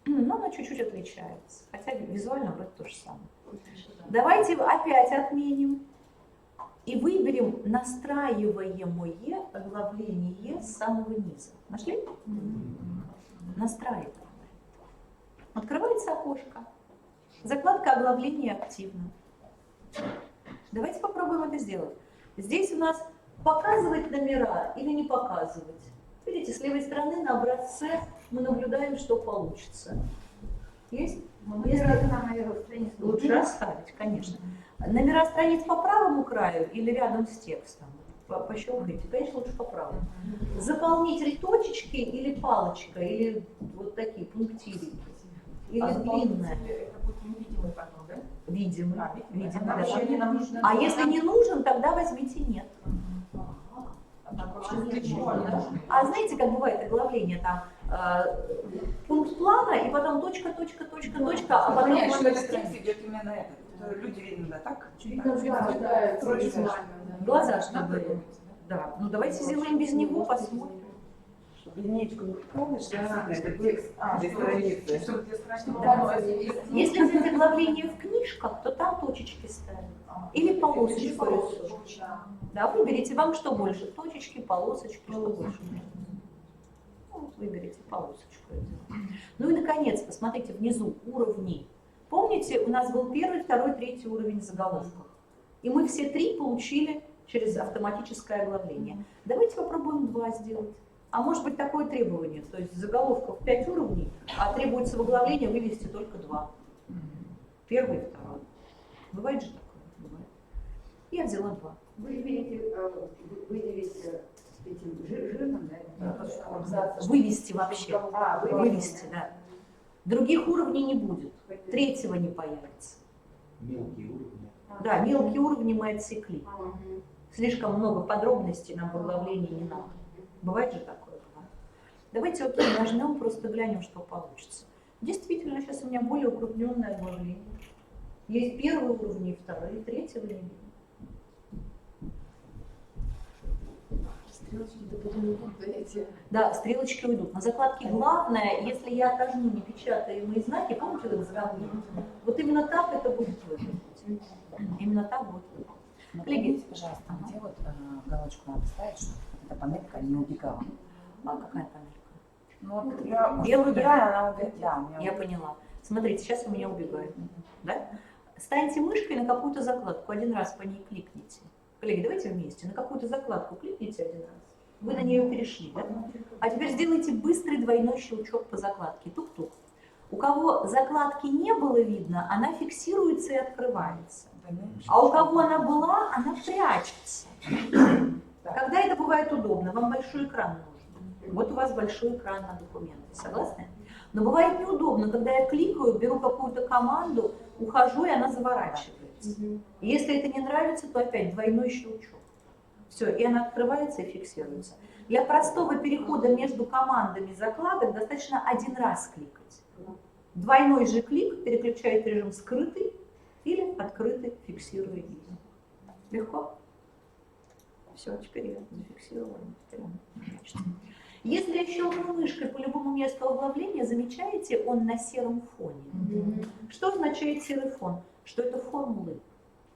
Но оно чуть-чуть отличается. Хотя визуально вроде то же самое. Давайте опять отменим. И выберем настраиваемое оглавление с самого низа. Нашли? Настраиваем. Открывается окошко. Закладка оглавления активна. Давайте попробуем это сделать. Здесь у нас показывать номера или не показывать. Видите, с левой стороны на образце мы наблюдаем, что получится. Есть? Лучше расставить, конечно. Номера страниц по правому краю или рядом с текстом? Пощелкайте, конечно, лучше по правому. Заполнитель точечки или палочка, или вот такие пунктирики. Или длинная. Это будет невидимый потом, да? Видимый. Видимый, да. Нам А если не нужен, тогда возьмите нет. А знаете, как бывает оглавление там? Пункт плана, и потом точка, точка, точка, точка, а потом понятно, что номер этот текст страницы. идет именно этот. Это люди видно, да, так? Глаза, чтобы... Да, ну давайте сделаем без него, посмотрим. Линейку помнишь, да, это текст, две страницы. Если взять оглавление в книжках, то там точечки ставят. Или полосочку рисуют. Да, выберите, вам что больше? Точечки, полосочки, что больше? Ну, выберите полосочку. Ну и, наконец, посмотрите внизу уровни. Помните, у нас был 1, 2, 3 уровень в заголовках. И мы все 3 получили через автоматическое оглавление. Давайте попробуем 2 сделать. А может быть такое требование, то есть заголовков 5 уровней, а требуется в оглавление вывести только 2. 1 и 2. Бывает же такое? Бывает. Я взяла 2. Вы видите, выделить этим жирным, да? Вывести вообще. Вывести. Вывести, да. Других уровней не будет. 3-го не появится. Мелкие уровни. Да, мелкие уровни мы отсекли. Слишком много подробностей нам в оглавлении не надо. Бывает же такое? Давайте окей, нажмем, просто глянем, что получится. Действительно, сейчас у меня более укрупненное оглавление. Есть первый уровень, и второй, и третий уровень. Стрелочки-то потом идут, да, эти. Да, стрелочки уйдут. На закладке главное, если я отожму непечатаемые знаки, помните, вот заравнение? Вот именно так это будет выглядеть. Именно так будет выглядеть. Коллеги, пожалуйста, где вот галочку надо ставить, чтобы эта пометка не убегала? А какая памятка? Ну вот я Я выбираю, она убегает. Да, у меня Я поняла. Смотрите, сейчас у меня убегает. Да? Станьте мышкой на какую-то закладку, один раз по ней кликните. Коллеги, давайте вместе. На какую-то закладку кликните один раз. Вы на нее перешли, да? А теперь сделайте быстрый двойной щелчок по закладке. Тук-тук. У кого закладки не было видно, она фиксируется и открывается. А у кого она была, она прячется. Когда это бывает удобно? Вам большой экран нужен. Вот у вас большой экран на документы. Согласны? Но бывает неудобно, когда я кликаю, беру какую-то команду, ухожу, и она заворачивается. Если это не нравится, то опять двойной щелчок. Все, и она открывается и фиксируется. Для простого перехода между командами закладок достаточно один раз кликать. Двойной же клик переключает режим скрытый или открытый, фиксируя видео. Легко? Все, теперь я зафиксировала. Если я щелкну мышкой по любому месту оглавления, замечаете, он на сером фоне. Что означает серый фон? Что это формулы.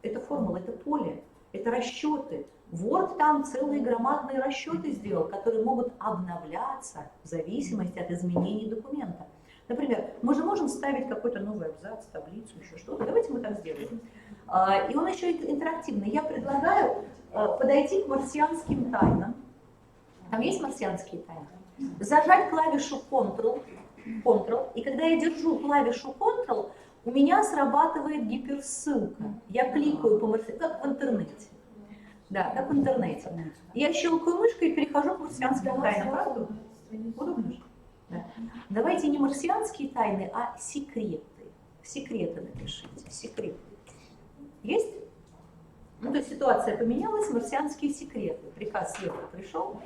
Это формулы, это поле, это расчеты. Word там целые громадные расчеты сделал, которые могут обновляться в зависимости от изменений документа. Например, мы же можем ставить какой-то новый абзац, таблицу, еще что-то. Давайте мы так сделаем. И он еще интерактивный. Я предлагаю подойти к марсианским тайнам. Там есть марсианские тайны? Зажать клавишу Ctrl, и когда я держу клавишу Ctrl, у меня срабатывает гиперссылка. Я кликаю по марсианским, как в интернете. Да, как в интернете. Я щелкаю мышкой и перехожу к марсианским тайнам. Правда? Удобно же? Да. Давайте не марсианские тайны, а секреты. Секреты напишите. Секреты. Есть? Ну, то есть ситуация поменялась, марсианские секреты. Приказ слева пришел.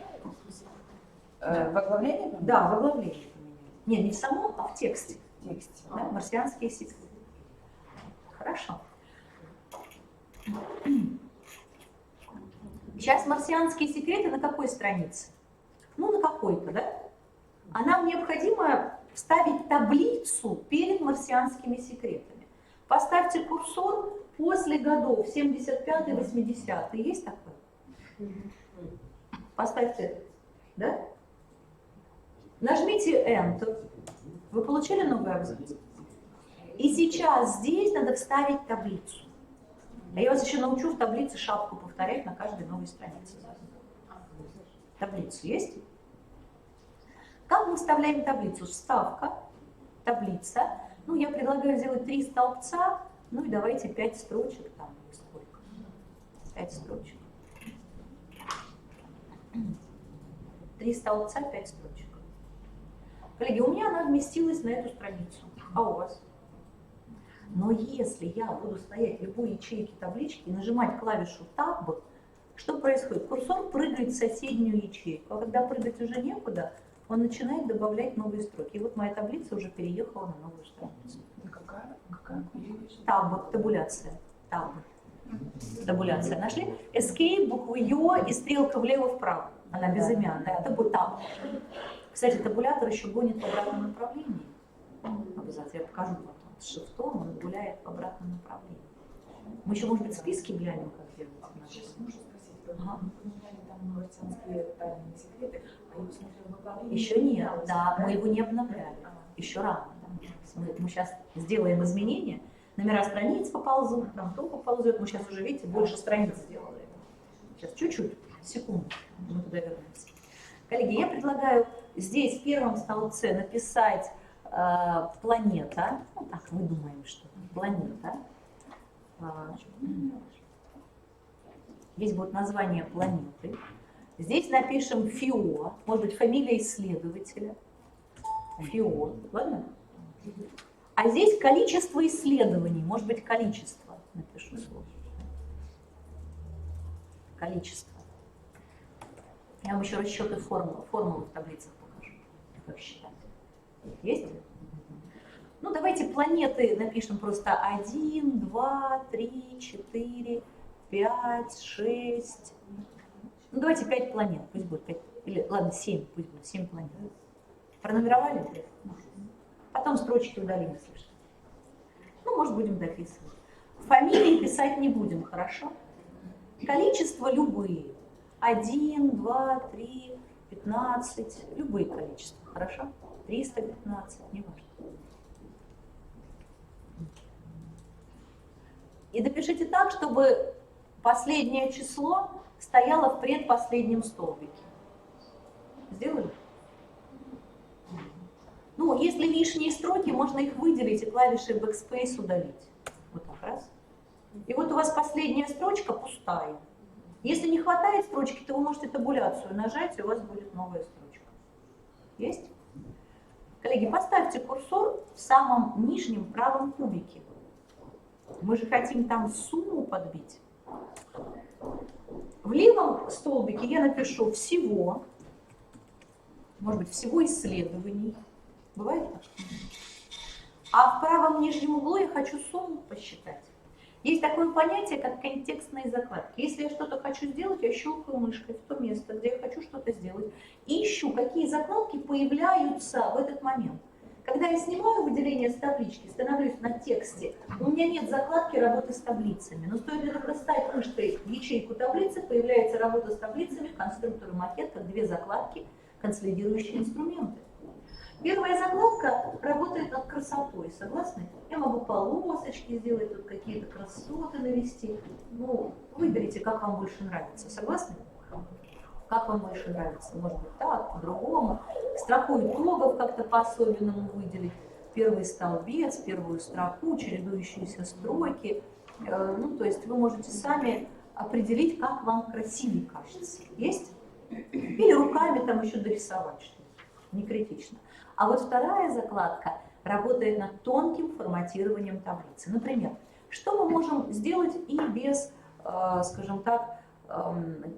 в оглавлении? Да, в оглавлении поменялось. Не в самом, а в тексте. В тексте. Да, марсианские секреты. Хорошо. Сейчас марсианские секреты на какой странице? Ну, на какой-то, да? А нам необходимо вставить таблицу перед марсианскими секретами. Поставьте курсор после годов 75-80. Есть такое? Поставьте, да? Нажмите Enter. Вы получили новый абзац? И сейчас здесь надо вставить таблицу. А я вас еще научу в таблице шапку повторять на каждой новой странице. Таблицу есть? Как мы вставляем таблицу? Вставка, таблица. Ну, я предлагаю сделать 3 столбца. Ну и давайте 5 строчек там. Сколько? 5 строчек. 3 столбца, 5 строчек. Коллеги, у меня она вместилась на эту страницу. А у вас? Но если я буду стоять в любой ячейке таблички и нажимать клавишу Tab, что происходит? Курсор прыгает в соседнюю ячейку, а когда прыгать уже некуда, он начинает добавлять новые строки. И вот моя таблица уже переехала на новую страницу. Какая? Tab, табуляция. Tab. Табуляция. Нашли? Escape, букву Ё и стрелка влево-вправо. Она безымянная. Tab. Кстати, табулятор еще гонит в обратном направлении. Обязательно я покажу потом. С шифтом он гуляет в обратном направлении. Мы еще, может быть, списки глянем, как делать. Сейчас можно спросить, Ага. там марсианские тайные секреты, а я посмотрела в оглавлении. Еще нет, да, мы его не обновляли. Еще рано. Да. Мы сейчас сделаем изменения, номера страниц поползут, там то поползет. Мы сейчас уже, видите, больше страниц сделали. Сейчас чуть-чуть, секунду, мы туда вернемся. Коллеги, я предлагаю здесь в первом столбце написать планета. Ну так, мы думаем, что планета. Здесь будет название планеты. Здесь напишем ФИО, может быть, фамилия исследователя. ФИО, ладно? А здесь количество исследований, может быть, количество. Напишу слово. Количество. Я вам еще расчеты формулы в таблицах покажу. посчитать? Есть? Ну, давайте планеты напишем просто 1, 2, 3, 4, 5, 6. Ну, давайте 5 планет, пусть будет 5. Или, ладно, 7, пусть будет 7 планет. Пронумеровали? Потом строчки удалим, если что. Ну, может, будем дописывать. Фамилии писать не будем, хорошо? Количества любые. 1, 2, 3, 15, любые количества, хорошо? 315, не важно. И допишите так, чтобы последнее число стояло в предпоследнем столбике. Сделали? Ну, если лишние строки, можно их выделить и клавишей Backspace удалить. Вот так, раз. И вот у вас последняя строчка пустая. Если не хватает строчки, то вы можете табуляцию нажать, и у вас будет новая строчка. Есть? Коллеги, поставьте курсор в самом нижнем правом кубике. Мы же хотим там сумму подбить. В левом столбике я напишу всего, может быть, всего исследований. Бывает так? А в правом нижнем углу я хочу сумму посчитать. Есть такое понятие, как контекстные закладки. Если я что-то хочу сделать, я щелкаю мышкой в то место, где я хочу что-то сделать, и ищу, какие закладки появляются в этот момент. Когда я снимаю выделение с таблички, становлюсь на тексте, у меня нет закладки работы с таблицами. Но стоит ли только ставить мышкой в ячейку таблицы, появляется работа с таблицами, конструктор и макет, как две закладки, консолидирующие инструменты. Первая закладка работает над красотой, согласны? Я могу полосочки сделать, тут какие-то красоты навести. Ну, выберите, как вам больше нравится, согласны? Как вам больше нравится? Может быть так, по-другому. Строку итогов как-то по-особенному выделить. Первый столбец, первую строку, чередующиеся строки. Ну, то есть вы можете сами определить, как вам красивее кажется. Есть? Или руками там еще дорисовать что-то. Не критично. А вот вторая закладка работает над тонким форматированием таблицы. Например, что мы можем сделать и без, скажем так,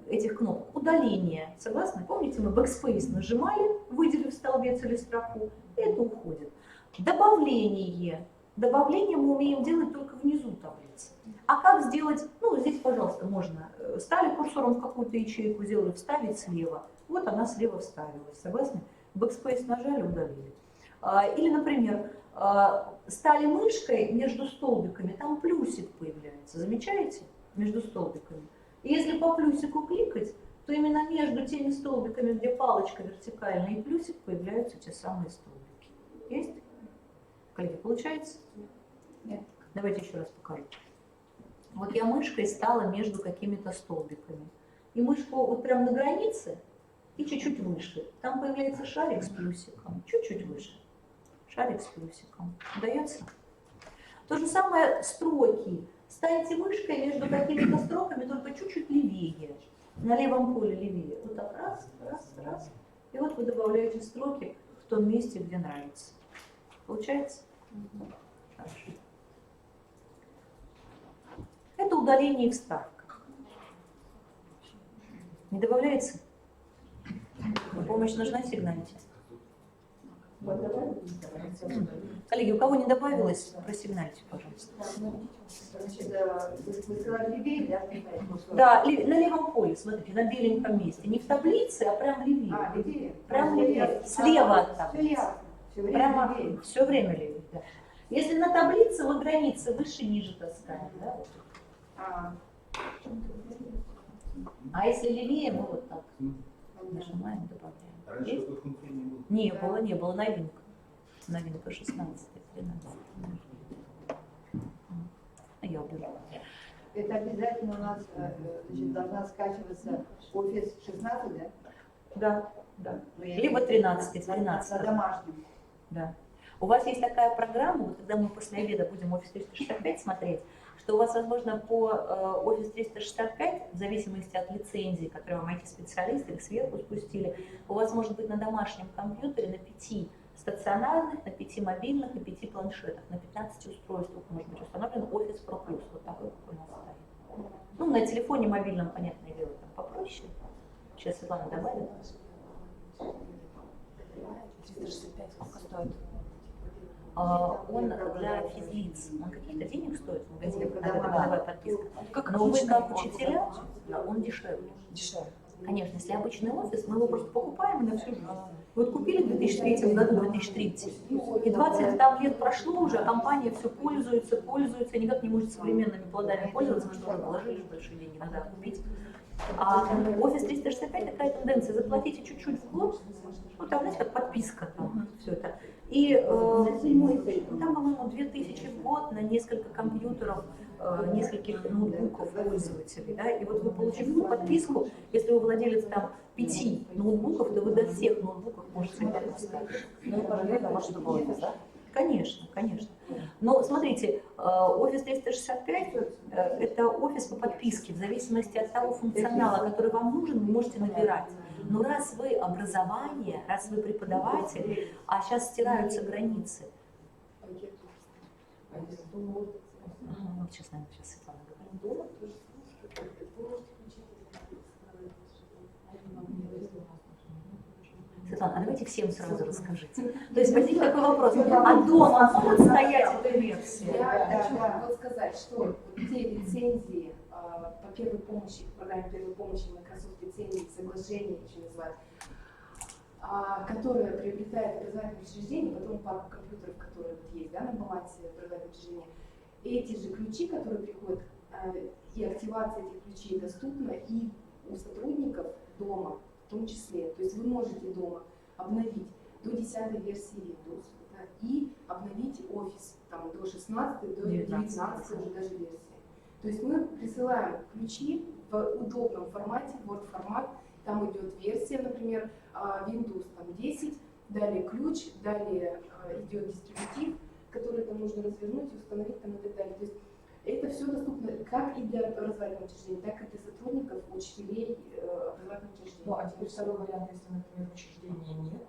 этих кнопок? Удаление. Согласны? Помните, мы Backspace нажимали, выделив столбец или строку, и это уходит. Добавление. Добавление мы умеем делать только внизу таблицы. А как сделать? Ну, здесь, пожалуйста, можно. Стали курсором в какую-то ячейку, сделали вставить слева. Вот она слева вставилась. Согласны? Backspace нажали, удалили. Или, например, стали мышкой между столбиками, там плюсик появляется. Замечаете? Между столбиками. И если по плюсику кликать, то именно между теми столбиками, где палочка вертикальная и плюсик, появляются те самые столбики. Есть? Коллеги, получается? Нет. Давайте еще раз покажу. Вот я мышкой стала между какими-то столбиками. И мышку вот прям на границе и чуть-чуть выше. Там появляется шарик с плюсиком. Чуть-чуть выше. Шарик с плюсиком. Удается? То же самое строки. Станьте мышкой между какими-то строками, только чуть-чуть левее. На левом поле левее. Вот так раз, раз, раз. И вот вы добавляете строки в том месте, где нравится. Получается? Хорошо. Это удаление и вставка. Не добавляется? Помощь нужна, сигнальте. Коллеги, у кого не добавилось, просигнальте, пожалуйста. Значит, вы сказали левее, да? Да, на левом поле, смотрите, на беленьком месте. Не в таблице, а прям левее. А, левее. Прям левее. Слева от Все таблицы. ясно. Все время Прямо левее. все время левее. Да. Если на таблице, вы границы выше, ниже таскаем. Да? А если левее, мы вот так нажимаем, добавляем. Раньше такой функции не было. Не было, новинка. Новинка 16, 13. Я уберу. Это обязательно у нас значит, должна скачиваться офис 16, да? Да, да. Но я Либо не- 13, на 13. домашнем. Да. У вас есть такая программа, вот когда мы после обеда будем Office 365 смотреть, что у вас, возможно, по Office 365, в зависимости от лицензии, которую вам IT-специалисты их сверху спустили, у вас может быть на домашнем компьютере на 5 стационарных, на 5 мобильных и 5 планшетах, на 15 устройствах может быть установлен Office Pro Plus, вот такой, как у нас стоит. Ну, на телефоне мобильном, понятное дело, там попроще. Сейчас Светлана добавит. стоит? Он для физлиц, он каких-то денег стоит в магазине, годовая подписка. Но вы как учителя, он дешевле. Дешевле. Конечно, если обычный офис, мы его просто покупаем и на всю жизнь. Вот купили в 2003 году, 2030, и 20 там лет прошло уже, а компания все пользуется, никак не может современными плодами пользоваться, потому что уже положили большие деньги, надо купить. А офис 365 такая тенденция, заплатите чуть-чуть в год, ну там, знаете, как подписка, там, все это. И там, по-моему, 2000 в год на несколько компьютеров, нескольких ноутбуков пользователей, да, и вот вы, получив эту подписку, если вы владелец там 5 ноутбуков, то вы до всех ноутбуков можете это поставить. Ну, параллельно может другой офис, да? Конечно, конечно. Но смотрите, офис 365 это офис по подписке, в зависимости от того функционала, который вам нужен, вы можете набирать. Но раз вы образование, раз вы преподаватель, а сейчас стираются границы. Вот сейчас, наверное, Светлана говорит. Светлана, а давайте всем сразу расскажите. То есть возник такой вопрос, а дома может стоять эта версия? Я хочу вот сказать, что вот те лицензии по первой помощи, по программе первой помощи Microsoft лицензии, соглашения еще называют, которые приобретает образовательное учреждение, потом парк компьютеров, которые вот есть, да, на балансе образовательного учреждения, эти же ключи, которые приходят, и активация этих ключей доступна и у сотрудников дома в том числе. То есть вы можете дома обновить до 10-й версии Windows, да, и обновить офис там, до 16-й, до 19-й уже даже версии. То есть мы присылаем ключи в удобном формате, Word формат, там идет версия, например, Windows там, 10, далее ключ, далее идет дистрибутив, который там нужно развернуть и установить там, и так далее. То есть это все доступно как и для образовательного учреждения, так и для сотрудников, учителей образовательного учреждения. Ну, а теперь второй вариант, если, например, учреждения нет,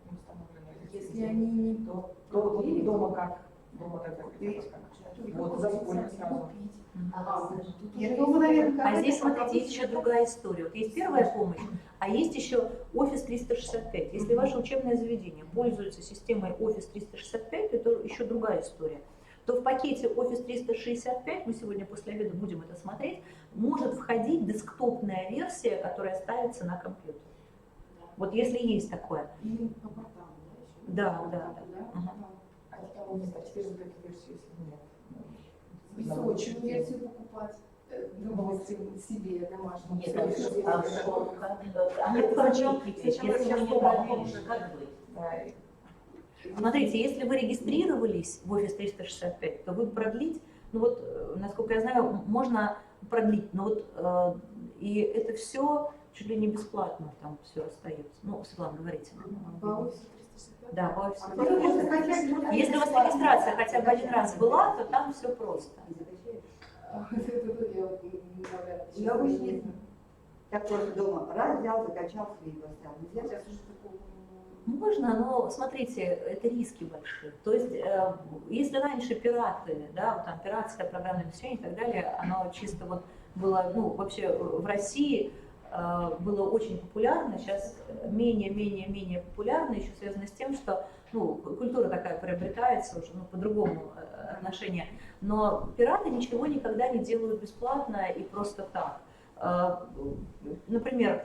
не установлены, если они не то вот дома как? Дома тогда вот заспорить сразу. А здесь, смотрите, есть еще другая история. Вот есть первая помощь, а есть еще Office 365. Если ваше учебное заведение пользуется системой Office 365, это еще другая история. То в пакете Office 365, мы сегодня после обеда будем это смотреть, может входить десктопная версия, которая ставится на компьютер. Вот если есть такое. или по порталу, Да. А теперь вот эту версию, если нет. Песочную версию покупать себе домашнюю. Нет, если вы не продолжите, как быть? Смотрите, если вы регистрировались в Office 365, то вы продлить, ну вот, насколько я знаю, можно продлить, но вот и это все чуть ли не бесплатно, там все остается. Ну, Светлана, говорите. По Office 365? Да, по Office 365. Если у вас регистрация хотя бы один раз была, то там все просто. Я обычно так просто дома раз взял, закачал свои поставил. Нельзя? Сейчас уже такого. Можно, но смотрите, это риски большие. То есть, если раньше пираты, да, вот там пиратское программное обеспечение и так далее, оно чисто вот было, ну, вообще в России было очень популярно, сейчас менее популярно, еще связано с тем, что, ну, культура такая приобретается уже, ну, по-другому отношение. Но пираты ничего никогда не делают бесплатно и просто так. Например,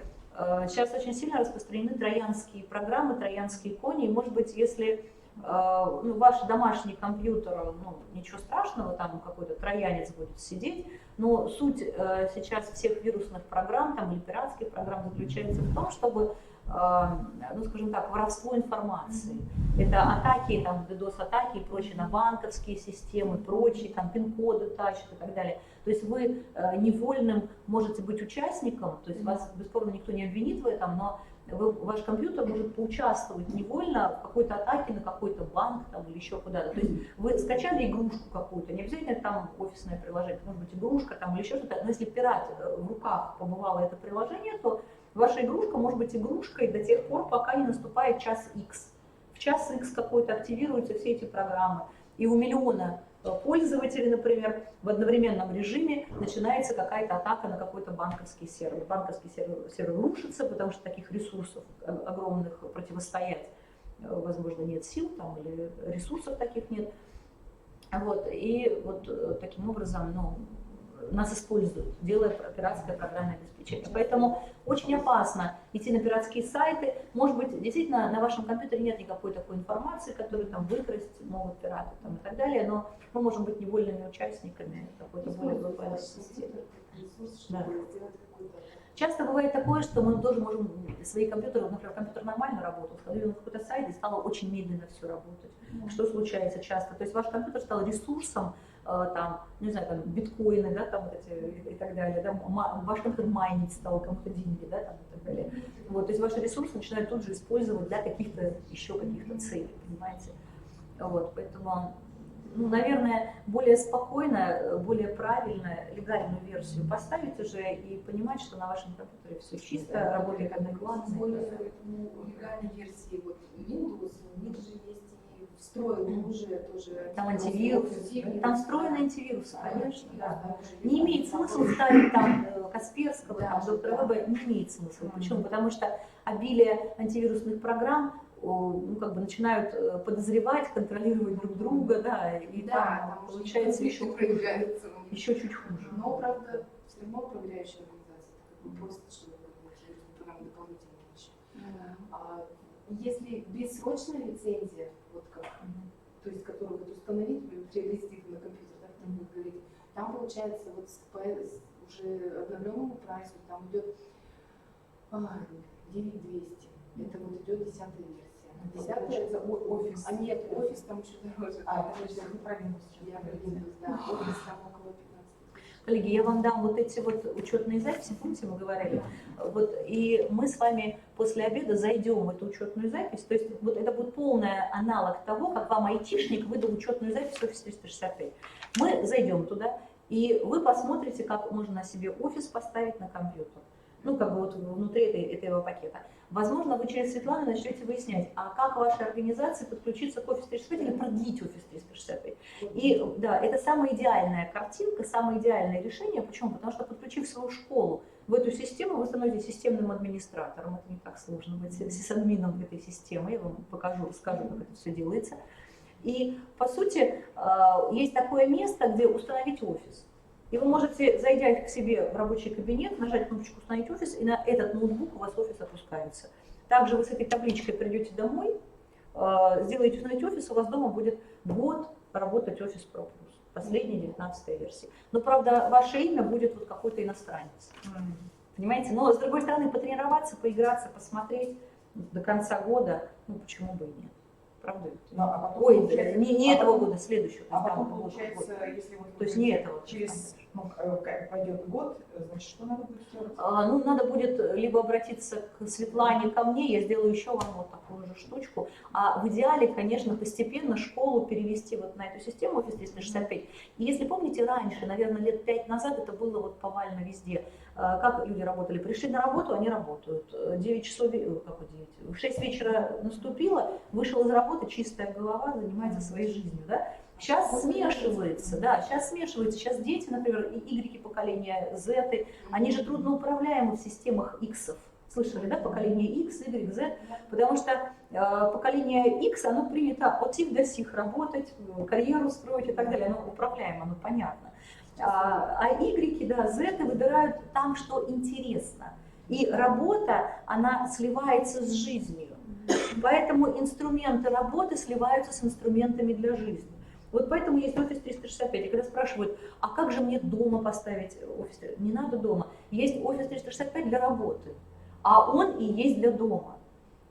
сейчас очень сильно распространены троянские программы, троянские кони. И, может быть, если ваш домашний компьютер, ну, ничего страшного, там какой-то троянец будет сидеть, но суть сейчас всех вирусных программ там, или пиратских программ заключается в том, чтобы, ну, скажем так, воровство информации. Это атаки, там, DDoS-атаки и прочее на банковские системы, прочие, там, пин-коды тащат и так далее. То есть вы невольным можете быть участником, то есть вас, бесспорно, никто не обвинит в этом, но ваш компьютер может поучаствовать невольно в какой-то атаке на какой-то банк там, или еще куда-то. То есть вы скачали игрушку какую-то, не обязательно там офисное приложение, может быть игрушка там, или еще что-то, но если пират в руках побывало это приложение, то ваша игрушка может быть игрушкой до тех пор, пока не наступает час X. В час X какой-то активируются все эти программы, и у миллиона пользователей, например, в одновременном режиме начинается какая-то атака на какой-то банковский сервер. Банковский сервер рушится, потому что таких ресурсов огромных противостоять возможно, нет сил там, или ресурсов таких нет. Вот, и вот таким образом, ну, нас используют, делая пиратское программное обеспечение. Поэтому очень опасно идти на пиратские сайты. Может быть, действительно, на вашем компьютере нет никакой такой информации, которую там выкрасть могут пираты там, и так далее, но мы можем быть невольными участниками какой-то более глобальной системы. Да. Часто бывает такое, что мы тоже можем свои компьютеры, например, компьютер нормально работал, входили на какой-то сайт и стало очень медленно все работать. Что случается часто? То есть ваш компьютер стал ресурсом, там, не знаю, там, биткоины, да, там, вот эти, и так далее, да, ваш компьютер майнить стал кому-то деньги, да, там, и так далее. Вот, то есть ваши ресурсы начинают тут же использовать для каких-то, еще каких-то целей, понимаете? Вот, поэтому, ну, наверное, более спокойно, более правильно легальную версию поставить уже и понимать, что на вашем компьютере все чисто, работает адекватно. Более у легальной версии вот Windows, у них же есть и встроенный уже тоже. Там антивирус, там встроенный антивирус, конечно, да. Да, Не имеет смысла ставить там Касперского, Да, там доктора да. Веба, не имеет смысла. Почему? Потому что обилие антивирусных программ, ну, как бы начинают подозревать, контролировать друг друга, да, и Да, там уже получается еще проявляется. чуть хуже. Но, правда, все равно проверяющая организация, это как бы просто, чтобы программа дополнительная еще. Если бессрочная лицензия, вот как, то есть которую вот установить, приобрести на компьютер, так там вы говорите, там получается вот по уже обновленному прайсу, там идет 9200. Это вот идет 10-я версия. 10-я это офис. А нет, офис там еще дороже. Это значит, неправильно. Я про Windows, да. Офис там около 15. Коллеги, я вам дам вот эти вот учетные записи, помните, мы говорили, вот, и мы с вами после обеда зайдем в эту учетную запись, то есть вот это будет полный аналог того, как вам айтишник выдал учетную запись Office 365. Мы зайдем туда, и вы посмотрите, как можно себе офис поставить на компьютер, ну, как бы вот внутри этого пакета. Возможно, вы через Светлану начнете выяснять, а как вашей организации подключиться к Office 365 или продлить Office 365. И да, это самая идеальная картинка, самое идеальное решение. Почему? Потому что, подключив свою школу в эту систему, вы становитесь системным администратором. Это не так сложно быть сисадмином этой системы. Я вам покажу, расскажу, как это все делается. И, по сути, есть такое место, где установить офис. И вы можете, зайдя к себе в рабочий кабинет, нажать кнопочку «Установить офис», и на этот ноутбук у вас офис опускается. Также вы с этой табличкой придете домой, сделаете «Установить офис», у вас дома будет год работать Office Pro Plus, последняя 19-я версия. Но, правда, ваше имя будет вот какой-то иностранец. Понимаете? Но, с другой стороны, потренироваться, поиграться, посмотреть до конца года, ну, почему бы и нет. Правда? Ну, а потом, ой, не этого года, следующего. А то есть потом, там получается, год. если вот То есть не этого. через, ну, пойдет год, значит, что надо будет сделать? Ну, надо будет либо обратиться к Светлане, ко мне, я сделаю еще вам вот такую же штучку. А в идеале, конечно, постепенно школу перевести вот на эту систему Office 365. И если помните, раньше, наверное, лет 5 назад это было вот повально везде. Как люди работали? Пришли на работу, они работают. 9 часов, как 9? 6 вечера наступило, вышел из работы, чистая голова, занимается своей жизнью, да? Сейчас смешивается, да, сейчас смешивается. Сейчас дети, например, и Y поколения Z, они же трудноуправляемы в системах X. Слышали, да, поколение X, Y, Z, потому что поколение X, оно принято от сих до сих работать, карьеру строить и так далее, оно управляемо, оно понятно. А Y, да, Z выбирают там, что интересно. И работа, она сливается с жизнью. Поэтому инструменты работы сливаются с инструментами для жизни. Вот поэтому есть Office 365. И когда спрашивают, а как же мне дома поставить офис? Не надо дома. Есть Office 365 для работы, а он и есть для дома.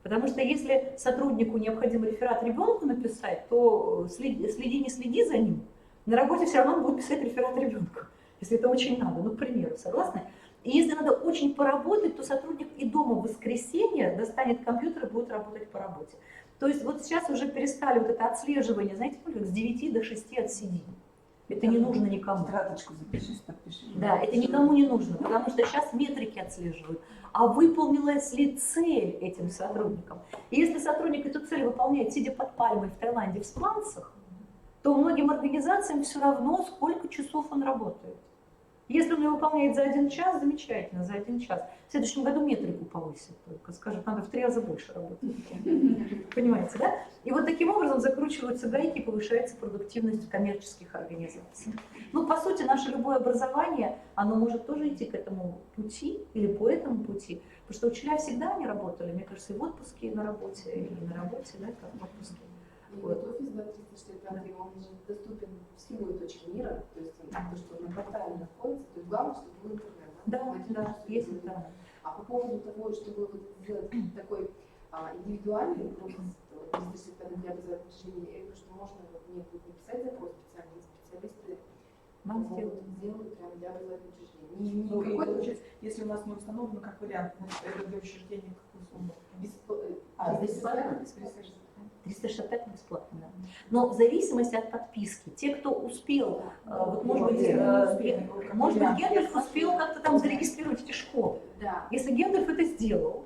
Потому что если сотруднику необходимо реферат ребенку написать, то следи, не следи за ним. На работе все равно он будет писать реферат ребенку, если это очень надо, ну, к примеру, согласны? И если надо очень поработать, то сотрудник и дома в воскресенье достанет компьютер и будет работать по работе. То есть вот сейчас уже перестали вот это отслеживание, знаете, с 9 до 6 отсиди. Это не нужно никому. Тетрадочку запишись, подпиши. Да, это никому не нужно, потому что сейчас метрики отслеживают. А выполнилась ли цель этим сотрудникам? И если сотрудник эту цель выполняет, сидя под пальмой в Таиланде в Спансах, то многим организациям все равно, сколько часов он работает. Если он ее выполняет за 1 час, замечательно, за 1 час. В следующем году метрику повысит только, скажут, надо в 3 раза больше работать. Понимаете, да? И вот таким образом закручиваются гайки и повышается продуктивность коммерческих организаций. Ну, по сути, наше любое образование, оно может тоже идти к этому пути или по этому пути. Потому что учителя всегда они работали, мне кажется, и в отпуске, и на работе, да, как в отпуске. И вот офис 365, он же доступен в любой точке мира, то есть то, что на портале находится, то есть главное, чтобы был интернет. Да, есть интернет. А по поводу того, чтобы вот сделать такой индивидуальный офис 365 для образовательных учреждений, я говорю, что можно мне будет написать запрос специально, специалисты Вам сделают. сделают прямо для образовательных учреждений. Ну, и Какой-то получается, если у нас не установлено как вариант, это для учреждения какую сумму? бесплатно? 365 бесплатно, да. Но в зависимости от подписки. Те, кто успел, вот может быть, Гендальф успел как-то там зарегистрировать эти школы. Да. Если Гендальф это сделал,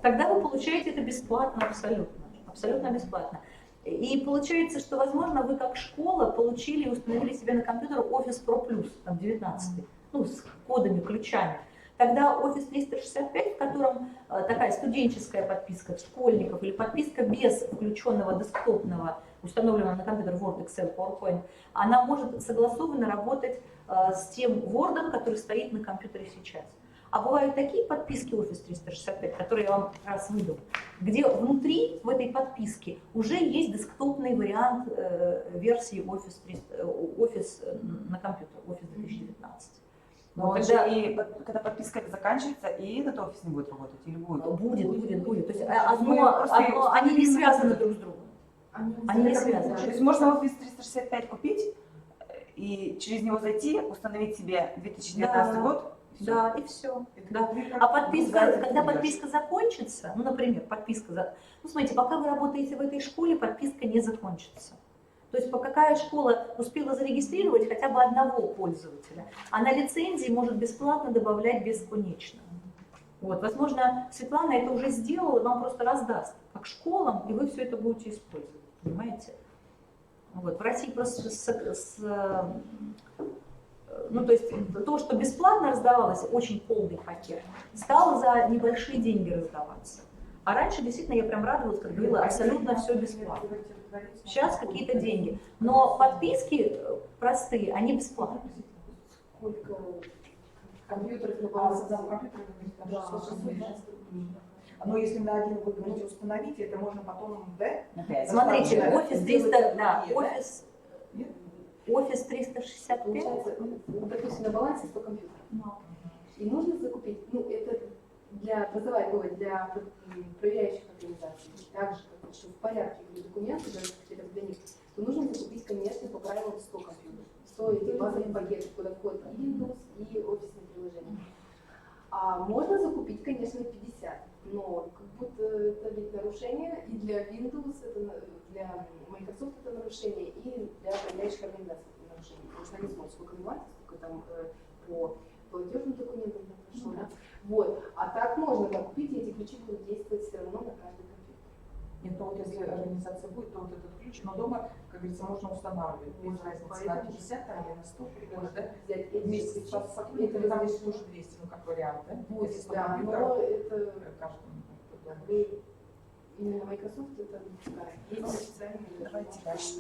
тогда вы получаете это бесплатно абсолютно. Абсолютно бесплатно. И получается, что, возможно, вы как школа получили и установили себе на компьютер Office Pro Plus, там 19, ну, с кодами, ключами. Тогда Office 365, в котором такая студенческая подписка школьников или подписка без включенного десктопного, установленного на компьютер Word, Excel, PowerPoint, она может согласованно работать с тем Word, который стоит на компьютере сейчас. А бывают такие подписки Office 365, которые я вам как раз выдал, где внутри, в этой подписке, уже есть десктопный вариант версии Office на компьютер, Office 2019. Но когда подписка заканчивается, и этот офис не будет работать или будет? Будет. То есть они не связаны друг с другом. Они не связаны. То есть можно Office 365 купить и через него зайти, установить себе 2019 год? Да, и все. Да. А подписка, когда подписка закончится, ну, например, ну, смотрите, пока вы работаете в этой школе, подписка не закончится. То есть какая школа успела зарегистрировать хотя бы одного пользователя, а на лицензии может бесплатно добавлять бесконечно. Вот, возможно, Светлана это уже сделала, вам просто раздаст как школам, и вы все это будете использовать, понимаете? Вот, в России просто ну, то есть то, что бесплатно раздавалось, очень полный пакет, стало за небольшие деньги раздаваться. А раньше действительно я прям радовалась, когда было абсолютно все бесплатно. Сейчас какие-то деньги. Но подписки простые, они бесплатные. Сколько компьютеров на балансе? Но если на один вы говорите установить, это можно потом, да? Смотрите, Office 300, да, Нет? Office 365. Получается, допустим, на балансе 100 компьютеров. И нужно закупить, ну, это для образовательного, для проверяющих организаций, также, что в порядке были документы, даже это для них, то нужно закупить, конечно, по правилам 100 компьютеров. 100 эти базовые пакеты, куда входят и Windows, и офисные приложения. А можно закупить, конечно, 50, но как будто это ведь нарушение и для Windows, это, для Microsoft это нарушение, и для проверяющих организаций это нарушение. Потому что они смотрят, сколько внимания, сколько там по платежным документам прошло. Да? Вот. А так можно купить, и эти ключи будут действовать все равно на каждый компьютер. Нет, то вот если организация будет, то вот этот ключ, но дома, как говорится, можно устанавливать. Без разницы на 50 или на 100, примерно, да? Взять эти Вместе с сотрудниками, там есть тоже 200, ну как вариант, да? будет, Если 100 да, компьютеров, но это каждому. именно Microsoft это такая. Есть официальные. Давайте дальше.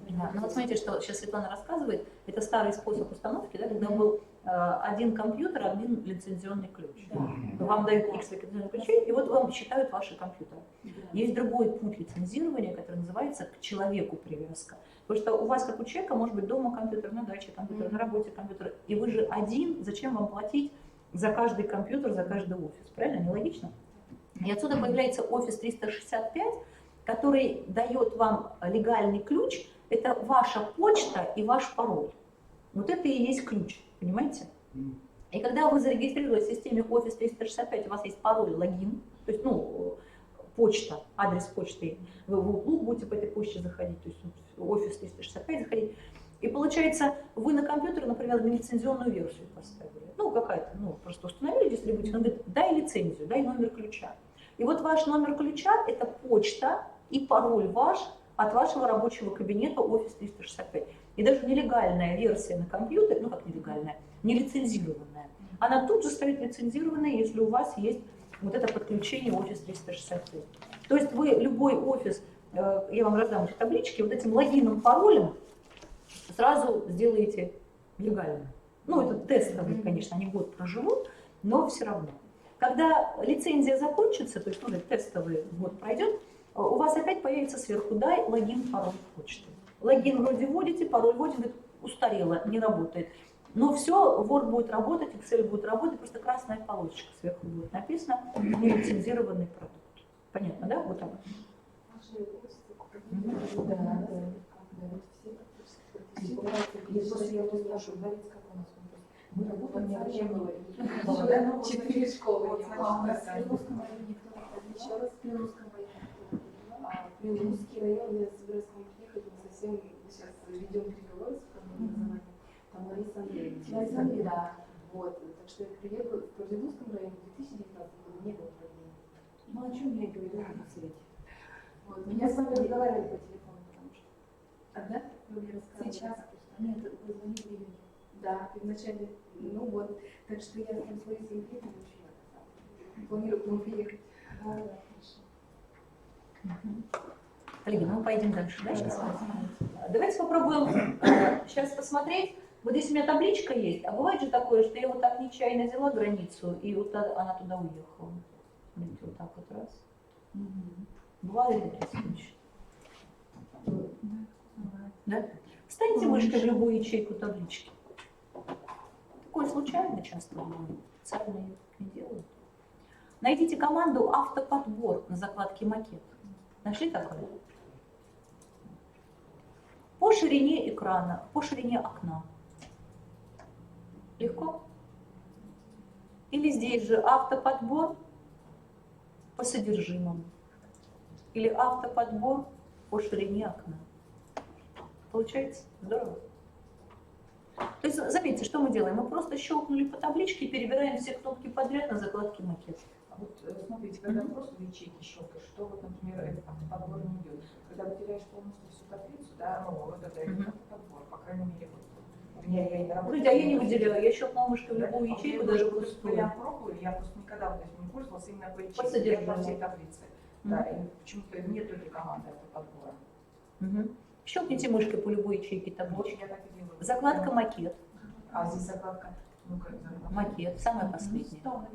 Да. Ну вот смотрите, что сейчас Светлана рассказывает, это старый способ установки, да, когда был один компьютер, один лицензионный ключ. Вам дают X лицензионных ключей, и вот вам считают ваши компьютеры. Есть другой путь лицензирования, который называется к человеку привязка. Потому что у вас, как у человека, может быть дома компьютер, на даче компьютер, на работе компьютер, и вы же один, зачем вам платить за каждый компьютер, за каждый офис? Правильно? Нелогично? И отсюда появляется Office 365, который дает вам легальный ключ, это ваша почта и ваш пароль. Вот это и есть ключ, понимаете? И когда вы зарегистрировались в системе Office 365, у вас есть пароль, логин, то есть, ну, почта, адрес почты, вы в углу будете по этой почте заходить, то есть Office 365 заходить, и получается, вы на компьютере, например, нелицензионную версию поставили, ну, какая-то, ну, просто установили дистрибутив, он говорит, дай лицензию, дай номер ключа. И вот ваш номер ключа – это почта и пароль ваш от вашего рабочего кабинета Office 365. И даже нелегальная версия на компьютере, ну как нелегальная, нелицензированная, она тут же станет лицензированной, если у вас есть вот это подключение Office 365. То есть вы любой офис, я вам раздам эти таблички, вот этим логином, паролем сразу сделаете легально. Ну, это тестовые, конечно, они год проживут, но все равно. Когда лицензия закончится, то есть уже тестовый год пройдет, у вас опять появится сверху «дай логин, пароль почты». Логин вроде вводите, пароль вводите, говорит, устарело, не работает. Но все, Word будет работать, Excel будет работать, просто красная полосочка сверху будет написано «нелицензированный продукт». Понятно, да? Вот так. Мы работаем не Четыре школы. Еще раз Прилузском районе. Прилузский район, я собираюсь к вам приехать, мы совсем сейчас ведем переговоры с образованием. Там Лариса Андреевна. Лариса Андреевна, да. Вот, так что я приеду в Прилузском районе в 2019 году, не было проблем. Ну, о чем я и говорила на совете. Вот, меня с вами разговаривали по телефону, потому что. А, да? Вы мне рассказали. Сейчас. Нет, вы звонили в июне. Да, вначале, ну вот, так что я там с Ларисой Андреевной очень рада. Планирую к вам приехать. Да, хорошо. Коллеги, ну мы поедем дальше, да, сейчас? Давайте попробуем сейчас посмотреть. Вот здесь у меня табличка есть, а бывает же такое, что я вот так нечаянно взяла границу, и вот она туда уехала. Смотрите, вот так вот раз. Бывало ли такие случаи? Да? Встаньте мышкой в любую ячейку таблички. Такое случайно часто бывает. Специально ее не делают. Найдите команду «Автоподбор» на закладке «Макет». Нашли такое? По ширине экрана, по ширине окна. Легко? Или здесь же автоподбор по содержимому. Или автоподбор по ширине окна. Получается? Здорово. То есть, заметьте, что мы делаем? Мы просто щелкнули по табличке и перебираем все кнопки подряд на закладке «Макет». А вот смотрите, когда просто в ячейке щелкаешь, что вот, например, это подбор не идет. Когда вы теряешь полностью всю таблицу, да, ну вот это идет подбор, по крайней мере, вот. У меня я не работаю. Подожди, а я не выделяю, я щелкнула мышкой в любую ячейку, даже вот пустую. я пробую, я просто никогда вот этим не пользовалась именно по ячейке, содержимому. по всей таблице. Да, и почему-то нет этой команды автоподбора. Щелкните мышкой по любой ячейке Вот таблички. я так и делаю. Закладка «Макет». А здесь закладка, ну-ка, закладка. «Макет», самая последняя. Самая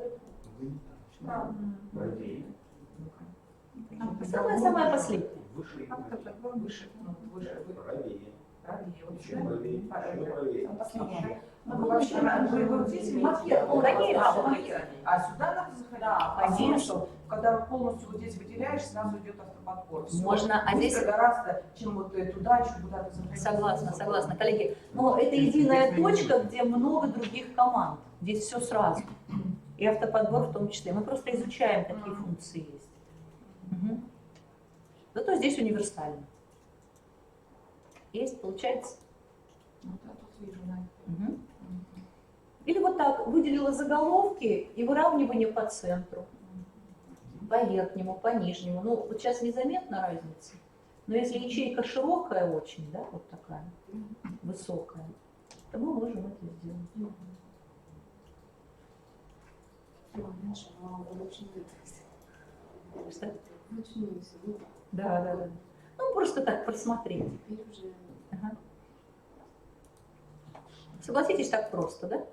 последняя. Автоподбор выше, ну, выше. Правее. Правее, вот Чем правее, чем правее. последняя. Ну, Вообще, вы здесь макет, Конечно. а сюда надо заходить. Да, А конечно. смысл, когда полностью вот здесь выделяешь, сразу идет автоподбор. Всё. Можно, а здесь- Быстро гораздо, чем вот туда, еще куда-то заходить. Согласна, согласна, коллеги. Но это единая точка, где много других команд. Здесь все сразу. И автоподбор в том числе. Мы просто изучаем, какие функции есть. Зато здесь универсально. Есть, получается? Вот я тут вижу, да. Или вот так, выделила заголовки и выравнивание по центру. По верхнему, по нижнему. Ну, вот сейчас незаметна разница. Но если ячейка широкая очень, да, вот такая, высокая, то мы можем это сделать. Что? Да, да, да. Ну, просто так просмотреть. Ага. Согласитесь, так просто, да?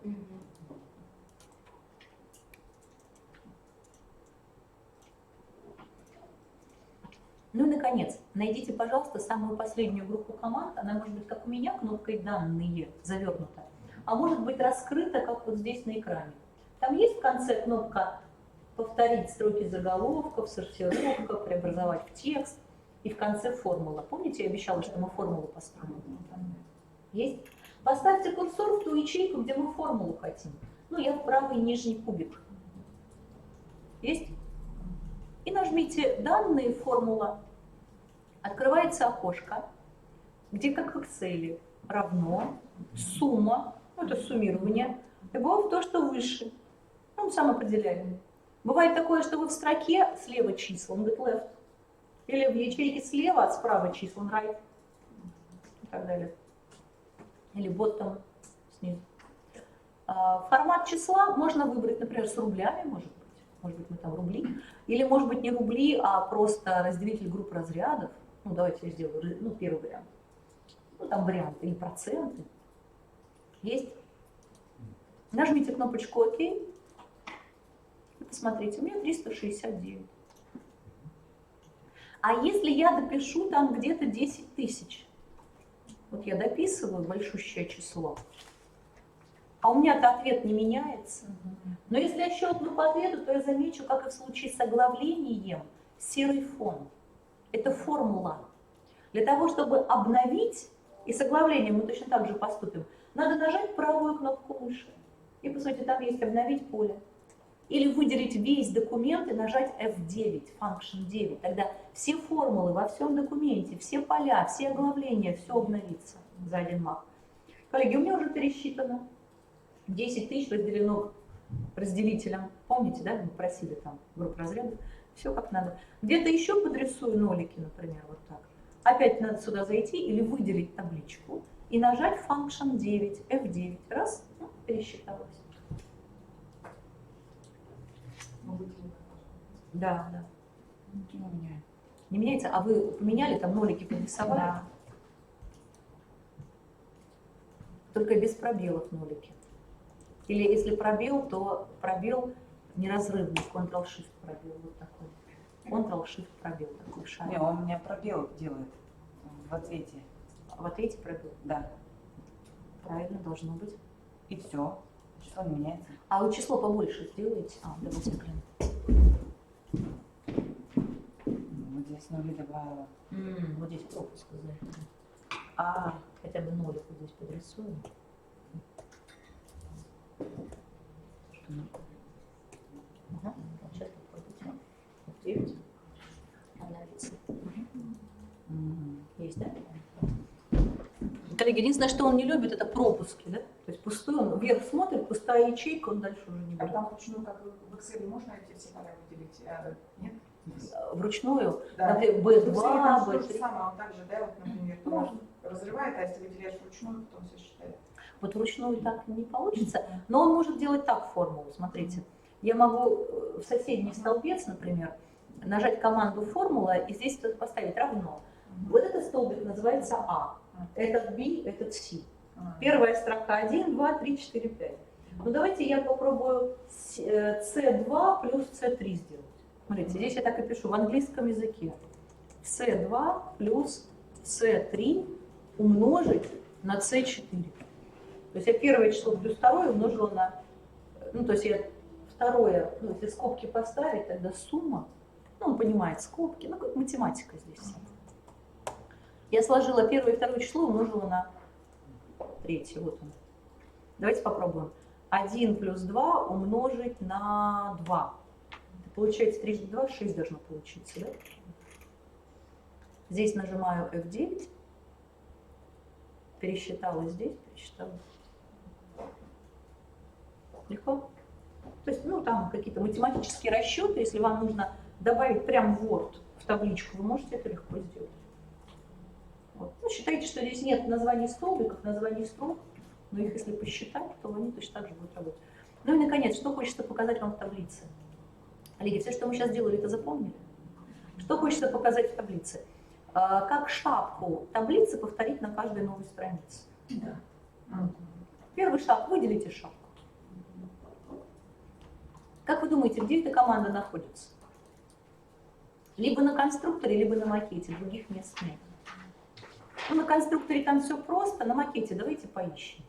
Ну и, наконец, найдите, пожалуйста, самую последнюю группу команд. Она может быть, как у меня, кнопкой «Данные» завернута, а может быть раскрыта, как вот здесь на экране. Там есть в конце кнопка «Повторить строки заголовков», «Сортировка», «Преобразовать в текст» и в конце формула. Помните, я обещала, что мы формулу построим? Есть? Поставьте курсор в ту ячейку, где мы формулу хотим. Ну, я в правый нижний кубик. Есть? И нажмите «Данные», «Формула». Открывается окошко, где, как в Excel, равно сумма, ну, это суммирование, любовь то, что выше. Ну, самоопределяемый. Бывает такое, что вы в строке слева числа, он говорит left. Или в ячейке слева, справа числа, он right. И так далее. Или bottom снизу. Формат числа можно выбрать, например, с рублями, может быть. может быть, мы там рубли, или, может быть, не рубли, а просто разделитель групп разрядов. Ну, давайте я сделаю, ну, первый вариант. Ну, там варианты или проценты. Есть? Нажмите кнопочку ОК. И посмотрите, у меня 369. А если я допишу там где-то 10 тысяч? Вот я дописываю большущее число, а у меня-то ответ не меняется. Но если я щелкну по ответу, то я замечу, как и в случае с оглавлением, серый фон. Это формула. Для того, чтобы обновить, и с оглавлением мы точно так же поступим, надо нажать правую кнопку мыши. И, по сути, там есть «Обновить поле». Или выделить весь документ и нажать F9, Function 9. Тогда все формулы во всем документе, все поля, все оглавления, все обновится за один мах. Коллеги, у меня уже пересчитано. 10 тысяч разделено разделителем. Помните, да, мы просили там группу разрядов. Все как надо. Где-то еще подрисую нолики, например, вот так. Опять надо сюда зайти или выделить табличку и нажать Function 9, F9. Раз, ну, пересчиталось. Да, да. Ничего не меняет. Не меняется? А вы поменяли, там нолики подрисовали? Да. Только без пробелов нолики. Или если пробел, то пробел неразрывный, Ctrl-Shift пробел, вот такой. Ctrl-Shift пробел такой шаг. Не, он у меня пробел делает в ответе. В ответе пробел? Да. Правильно, должно быть. И все. Число не меняется. А вы число побольше сделаете? А, давайте глянем. Вот здесь нули добавила. Вот здесь пропуск за это. А, Хотя бы нолик вот здесь подрисуем. Ага, вот сейчас попробуйте. Вот 9. Обновится. Есть, да? Коллеги, единственное, что он не любит, это пропуски, да? То есть пустой, он вверх смотрит, пустая ячейка, он дальше уже не А будет. там вручную, как в Excel, можно эти все поля выделить? Нет? Вручную, Да. например, В Excel B2, там то же B3. самое, он также, да, вот, например, Можно. разрывает, а если выделяешь вручную, потом все считает. Вот вручную так не получится, но он может делать так формулу, смотрите. Я могу в соседний столбец, например, нажать команду формула и здесь поставить равно. Вот этот столбик называется А, этот B, этот C. Первая строка 1, 2, 3, 4, 5. Ну давайте я попробую C2 плюс C3 сделать. Смотрите, здесь я так и пишу в английском языке. C2 плюс C3 умножить на C4. То есть я первое число плюс второе умножила на... Ну то есть я второе, ну если скобки поставить, тогда сумма, ну он понимает скобки, ну как математика здесь. Я сложила первое и второе число, умножила на третье, вот он. Давайте попробуем. 1 плюс 2 умножить на 2. Получается 3 на 2, 6 должно получиться, да? Здесь нажимаю F9. Пересчитала здесь, пересчитала. Легко? То есть, ну, там какие-то математические расчеты, если вам нужно добавить прям Word в табличку, вы можете это легко сделать. Вот. Ну, считайте, что здесь нет названий столбиков, названий строк, но их если посчитать, то они точно так же будут работать. Ну и, наконец, что хочется показать вам в таблице. Коллеги, все, что мы сейчас делали, это запомнили? Что хочется показать в таблице? Как шапку таблицы повторить на каждой новой странице. Да. Первый шаг – выделите шапку. Как вы думаете, где эта команда находится? Либо на конструкторе, либо на макете, других мест нет. Ну, на конструкторе там все просто, на макете давайте поищем.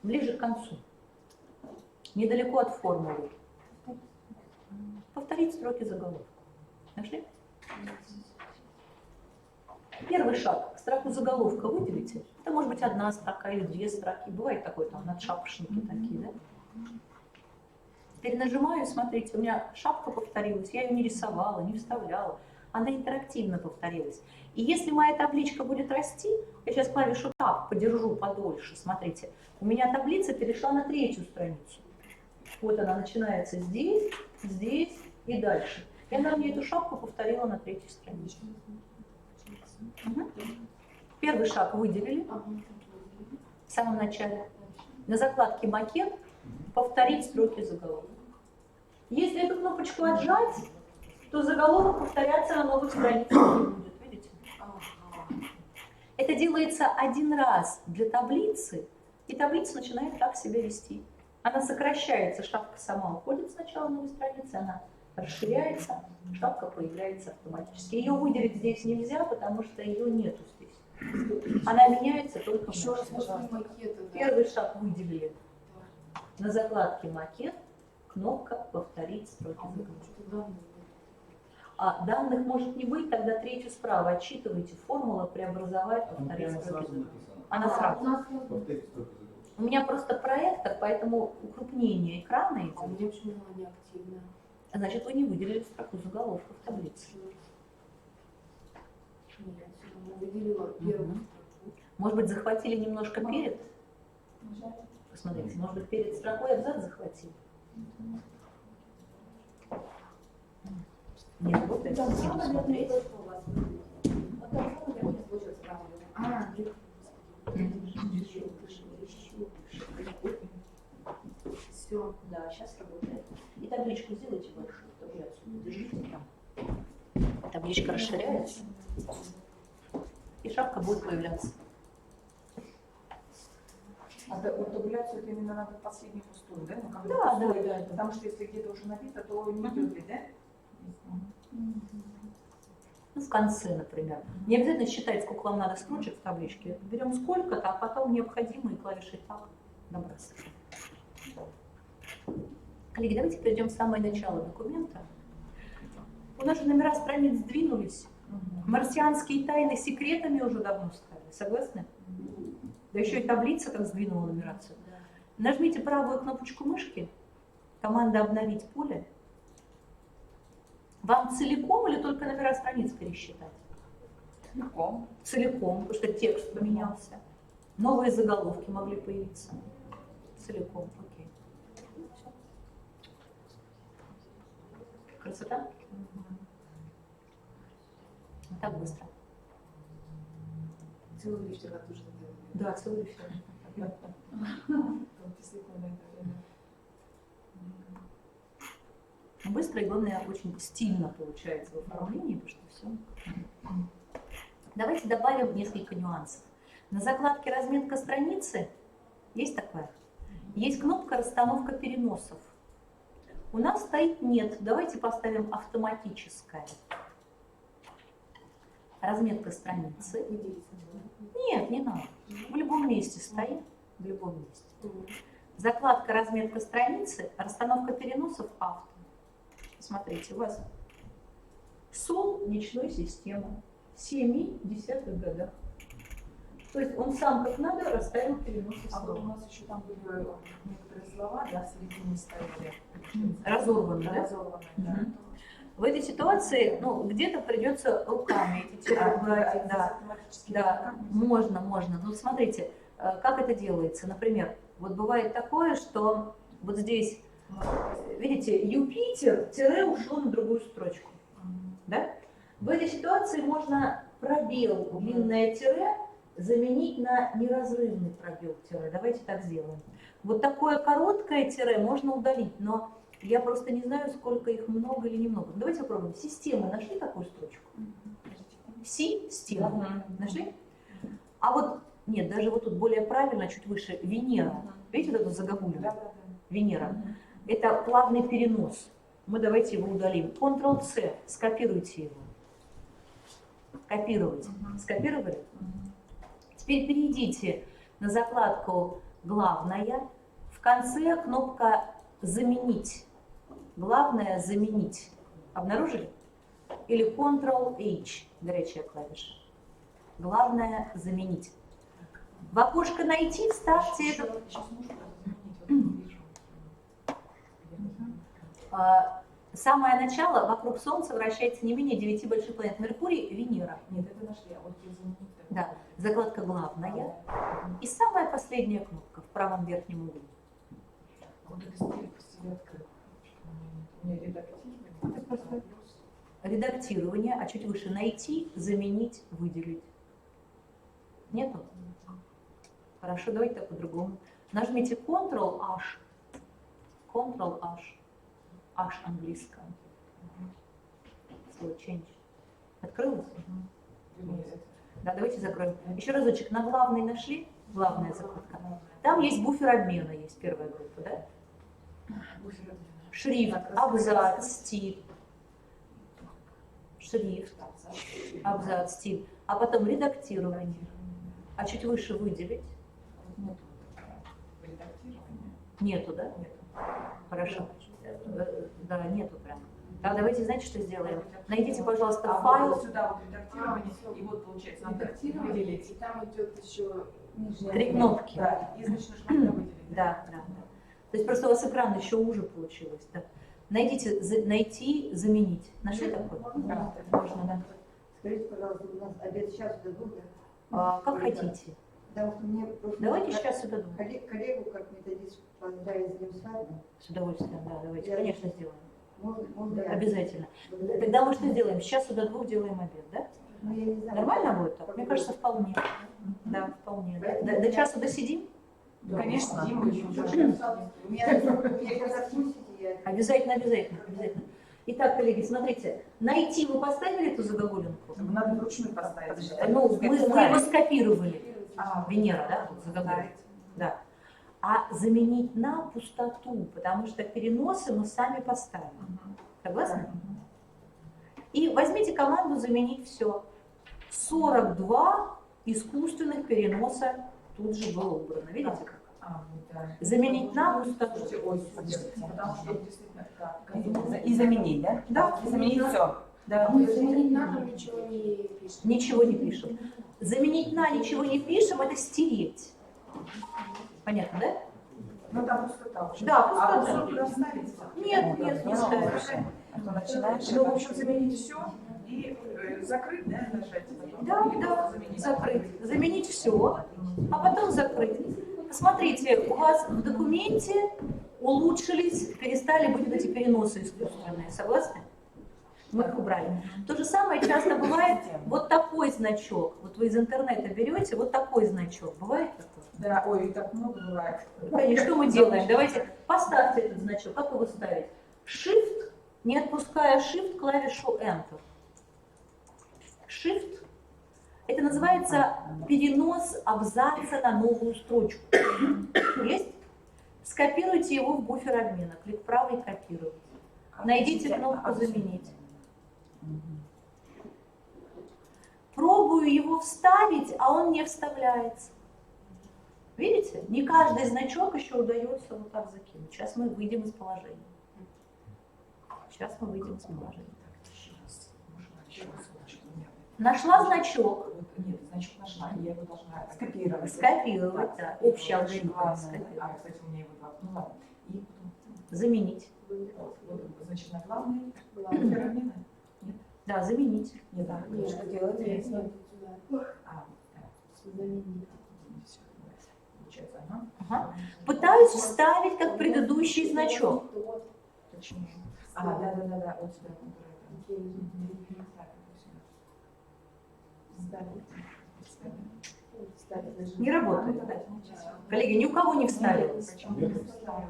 Ближе к концу. Недалеко от формулы. Повторить строки заголовка. Нашли? Первый шаг. Строку заголовка выделите. Это может быть одна строка или две строки. Бывает такое, там надшапошники такие, да? Теперь нажимаю, смотрите, у меня шапка повторилась. Я ее не рисовала, не вставляла. Она интерактивно повторилась. И если моя табличка будет расти, я сейчас клавишу Tab подержу подольше, смотрите, у меня таблица перешла на третью страницу. Вот она начинается здесь, здесь и дальше. И она мне эту шапку повторила на третьей странице. Угу. Первый шаг выделили в самом начале. На закладке макет повторить строки заголовка. Если эту кнопочку отжать, то заголовок повторяться на новых страницах не будет. Видите? Это делается один раз для таблицы, и таблица начинает так себя вести. Она сокращается, шапка сама уходит сначала на новой странице, она расширяется, шапка появляется автоматически. Ее выделить здесь нельзя, потому что ее нету здесь. Она меняется только в Еще раз начале. после макета, да. Первый шаг выделили. На закладке макет кнопка «Повторить строки заголовка». А данных может не быть, тогда третью справа отсчитываете, формула преобразовать, повторить строки заголовка. Она сразу. У меня просто проектор, поэтому укрупнение экрана идет. А у меня почему она не активная? Значит, вы не выделили строку заголовка в таблице. Нет, она выделила первую строку. Может быть, захватили немножко перед? Посмотрите, может быть, перед строкой абзац захватили? Не работает? Смотреть. Все. Да, сейчас работает. И табличку сделайте большую, тоже отсюда держите там. Табличка расширяется, и шапка будет появляться. А вот табуляцию это именно надо последний пустой, да? Ну, как бы Да, пустой, да. Потому что если где-то уже набито, то не идет ли, да? Ну, в конце, например. Не обязательно считать, сколько вам надо строчек в табличке. Берем сколько-то, а потом необходимые клавиши «Tab» набрасываем. Коллеги, давайте перейдем в самое начало документа. У нас же номера страниц сдвинулись. Марсианские тайны секретами уже давно стали. Согласны? Да еще и таблица как сдвинула нумерацию. Нажмите правую кнопочку мышки, команда «Обновить поле». Вам целиком или только номера страниц пересчитать? Целиком. Целиком, потому что текст поменялся. Новые заголовки могли появиться. Целиком, окей. Всё. Красота? Вот так быстро. Целый лифт тоже надо. Да, целый лифт. Быстро и, главное, очень стильно получается в оформлении, потому что все. Давайте добавим несколько нюансов. На закладке «Разметка страницы» есть такая. Есть кнопка «Расстановка переносов». У нас стоит «Нет». Давайте поставим «Автоматическая». Разметка страницы. Нет, не надо. В любом месте стоит. В любом месте. Закладка «Разметка страницы», «Расстановка переносов», «Авто». Смотрите, у вас Солнечной системы в 70-х годах. То есть он сам как надо расставил переносы А вот у слов. нас еще там были некоторые слова, да, в середине стояли. Разорваны, да? Разорванные, да. В этой ситуации, ну, где-то придется руками эти типы брать. Да, да, можно. Но смотрите, как это делается. Например, вот бывает такое, что вот здесь, видите, Юпитер, тире ушло на другую строчку. Да? В этой ситуации можно пробел, длинное тире, заменить на неразрывный пробел тире. Давайте так сделаем. Вот такое короткое тире можно удалить, но я просто не знаю, сколько их много или немного. Давайте попробуем. Системы нашли такую строчку? Система. Нашли? А вот, нет, даже вот тут более правильно, чуть выше, Венера. Видите вот эту загогулину? Венера. Это плавный перенос. Мы давайте его удалим. Ctrl-C, скопируйте его. Копировать. Скопировали? Теперь перейдите на закладку «Главная». В конце кнопка «Заменить». Главное «Заменить». Обнаружили? Или Ctrl-H, горячая клавиша. Главное «Заменить». В окошко «Найти» вставьте это. Самое начало, вокруг Солнца вращается не менее 9 больших планет. Меркурий, Венера. Нет, это нашли, а вот заменить. Да, закладка «Главная». И самая последняя кнопка в правом верхнем углу. Вот это стиль открыл. Не редактирование. Редактирование, а чуть выше «Найти», «Заменить», «Выделить». Нету? Хорошо, давайте так по-другому. Нажмите Ctrl-H Ctrl-H. H английское. Слово change. Открылось? Да, давайте закроем. Еще разочек. На главный нашли? Главная закладка. Там есть буфер обмена, есть первая группа, да? Шрифт, абзац, стиль. Шрифт, абзац, стиль. А потом редактирование. А чуть выше выделить. Нету, да? Хорошо. Да, нету прям. Да, давайте, знаете, что сделаем? Найдите, пожалуйста, файл. Вот сюда вот редактирование, и вот получается надо выделить. И там идет еще нижняя. 3 кнопки. Да, и значит нажимать на выделить. Да, да, да. То есть просто у вас экран еще уже получилось. Да. Найдите, найти, заменить. Нашли такое? Да. Можно, да. Скажите, пожалуйста, у нас обед сейчас до 2, да? Как хотите. Потому что мне просто... Давайте сейчас сюда думаем. Коллегу, как методист, поздравить с днем свадьбы. С удовольствием, да, давайте, конечно, сделаем. Можно я? Обязательно. Благодарю. Тогда мы что сделаем? Сейчас сюда 2 делаем обед, да? Ну, я не знаю. Нормально будет так? Мне кажется, вполне. Да, вполне. До часу досидим? Конечно, Дима еще. У меня сейчас отпустите, я... Обязательно, обязательно, обязательно. Итак, коллеги, смотрите, найти вы поставили эту загогулинку? Надо вручную поставить. Ну, мы его скопировали. А, Венера, да, вот загогулинка. Да. А заменить на пустоту, потому что переносы мы сами поставим. Согласны? И возьмите команду «Заменить все». 42 искусственных переноса тут же было убрано. Видите как? Заменить на пустоту. потому что действительно так. И заменить, да? Да. И заменить все. Да. Заменить на там ничего не пишет. Ничего не пишем. Заменить на ничего не пишем — это стереть. Понятно, да? Ну там пустота. Да, А пустота. вот туда вставить? Нет, нет, не ставишь. А то начинаешь. Ну, в общем, заменить все и закрыть, да, нажать. Да, Или да, просто заменить. закрыть. Заменить все, а потом закрыть. Посмотрите, у вас в документе улучшились, перестали быть вот эти переносы искусственные. Согласны? Мы их убрали. То же самое часто бывает вот такой значок. Вот вы из интернета берете вот такой значок. Бывает такое? Да, ой, так много бывает. И что мы делаем? Давайте поставьте этот значок. Как его ставить? Shift, не отпуская Shift, клавишу Enter. Shift. Это называется перенос абзаца на новую строчку. Есть? Скопируйте его в буфер обмена. Клик правый, копировать. Найдите кнопку «Заменить». Пробую его вставить, а он не вставляется. Видите? Не каждый значок еще удается вот так закинуть. Сейчас мы выйдем из положения. Сейчас мы выйдем из положения. Нашла значок. Нет, значок нашла, я его должна скопировать. Скопировать, да. Общий алгоритм. А, Скопировать. кстати, у меня его два. Ну ладно. И потом, Заменить. значит, на главный пирамида. Да, заменить. Нет, да. Нет, Что делать? нет, нет, сюда. А, Заменить. все, получается, ага. Ага. Пытаюсь вставить как предыдущий значок. Вот. Почему? А, да, вот сюда. Не работает, да? Коллеги, ни у кого не вставилось.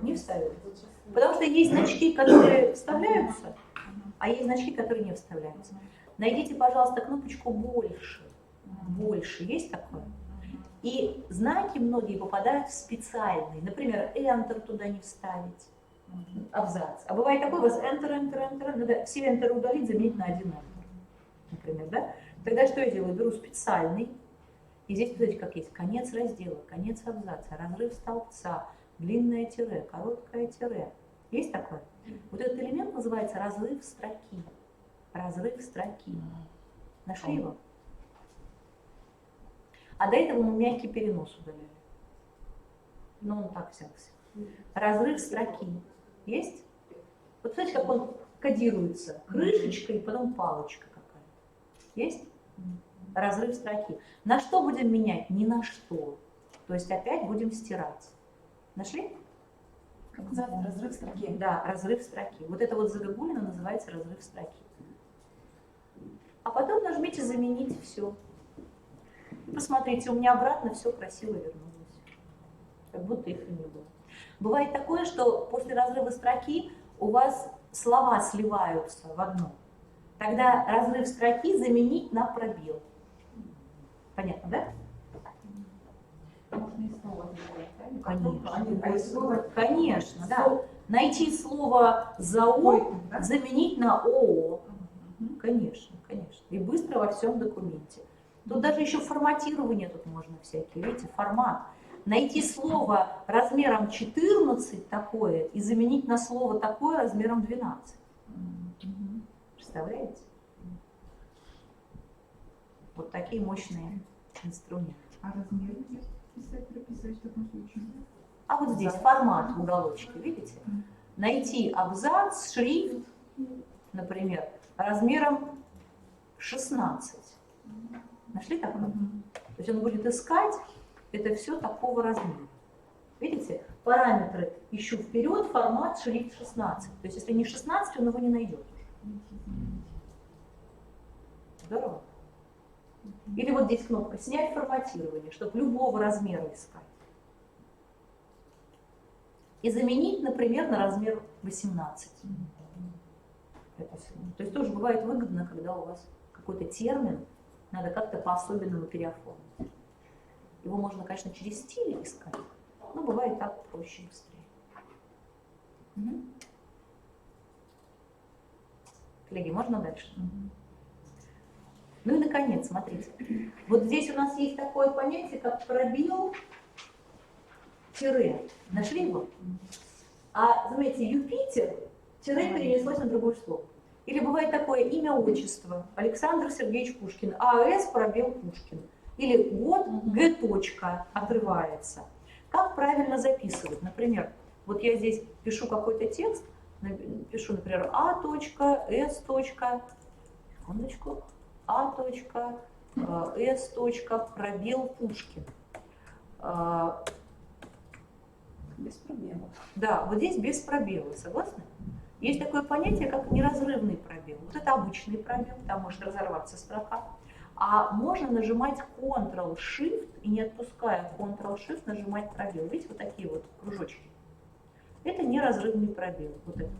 Не вставилось. Потому что есть значки, которые вставляются, а есть значки, которые не вставляются. Найдите, пожалуйста, кнопочку «Больше». Больше. Есть такое? И знаки многие попадают в специальные. Например, Enter туда не вставить. Абзац. А бывает такой у вас Enter. Надо все Enter удалить, заменить на один Enter. Например, да? Тогда что я делаю? Беру специальный. И здесь, посмотрите, как есть конец раздела, конец абзаца, разрыв столбца, длинное тире, короткое тире. Есть такое? Вот этот элемент называется разрыв строки. Разрыв строки. Нашли его? А до этого мы мягкий перенос удаляли. Но он так взялся. Разрыв строки. Есть? Вот смотрите, как он кодируется. Крышечка и потом палочка какая-то. Есть? Разрыв строки. На что будем менять? Ни на что. То есть опять будем стирать. Нашли? Как называется? Разрыв строки. Да, разрыв строки. Вот это вот загогулина называется разрыв строки. А потом нажмите «Заменить все». Посмотрите, у меня обратно все красиво вернулось. Как будто их и не было. Бывает такое, что после разрыва строки у вас слова сливаются в одно. Тогда разрыв строки заменить на пробел. Понятно, да? Можно и слово сделать, правильно? Конечно. А если слово Конечно, да. Найти слово ЗАО, да? заменить на ООО. Конечно, конечно. И быстро во всем документе. Тут даже еще форматирование тут можно всякие, видите, формат. Найти слово размером 14 такое и заменить на слово такое размером 12. Представляете? Вот такие мощные инструменты. А размер писать, прописывать в таком случае? А вот здесь формат в уголочке, видите? Найти абзац, шрифт, например, размером 16. Нашли такое? То есть он будет искать это все такого размера. Видите? Параметры ищу вперед, формат, шрифт 16. То есть если не 16, он его не найдет. Здорово. Или вот здесь кнопка «Снять форматирование», чтобы любого размера искать. И заменить, например, на размер 18. Это все. То есть тоже бывает выгодно, когда у вас какой-то термин надо как-то по-особенному переоформить. Его можно, конечно, через стиль искать, но бывает так проще и быстрее. Угу. Коллеги, можно дальше? Ну и наконец, смотрите. Вот здесь у нас есть такое понятие, как пробел, тире. Нашли его? А, заметьте, Юпитер, тире перенеслось на другое слово. Или бывает такое имя, отчество. Александр Сергеевич Пушкин. АС пробел Пушкин. Или год Г. точка отрывается. Как правильно записывать? Например, вот я здесь пишу какой-то текст, пишу, например, А. точка, С. точка, секундочку, А. точка, С. точка, пробел Пушкин. Без пробелов. Да, вот здесь без пробела, согласны? Есть такое понятие, как неразрывный пробел. Вот это обычный пробел, там может разорваться строка. А можно нажимать Ctrl-Shift и не отпуская Ctrl-Shift нажимать пробел. Видите, вот такие вот кружочки. Это неразрывный пробел. Вот этот.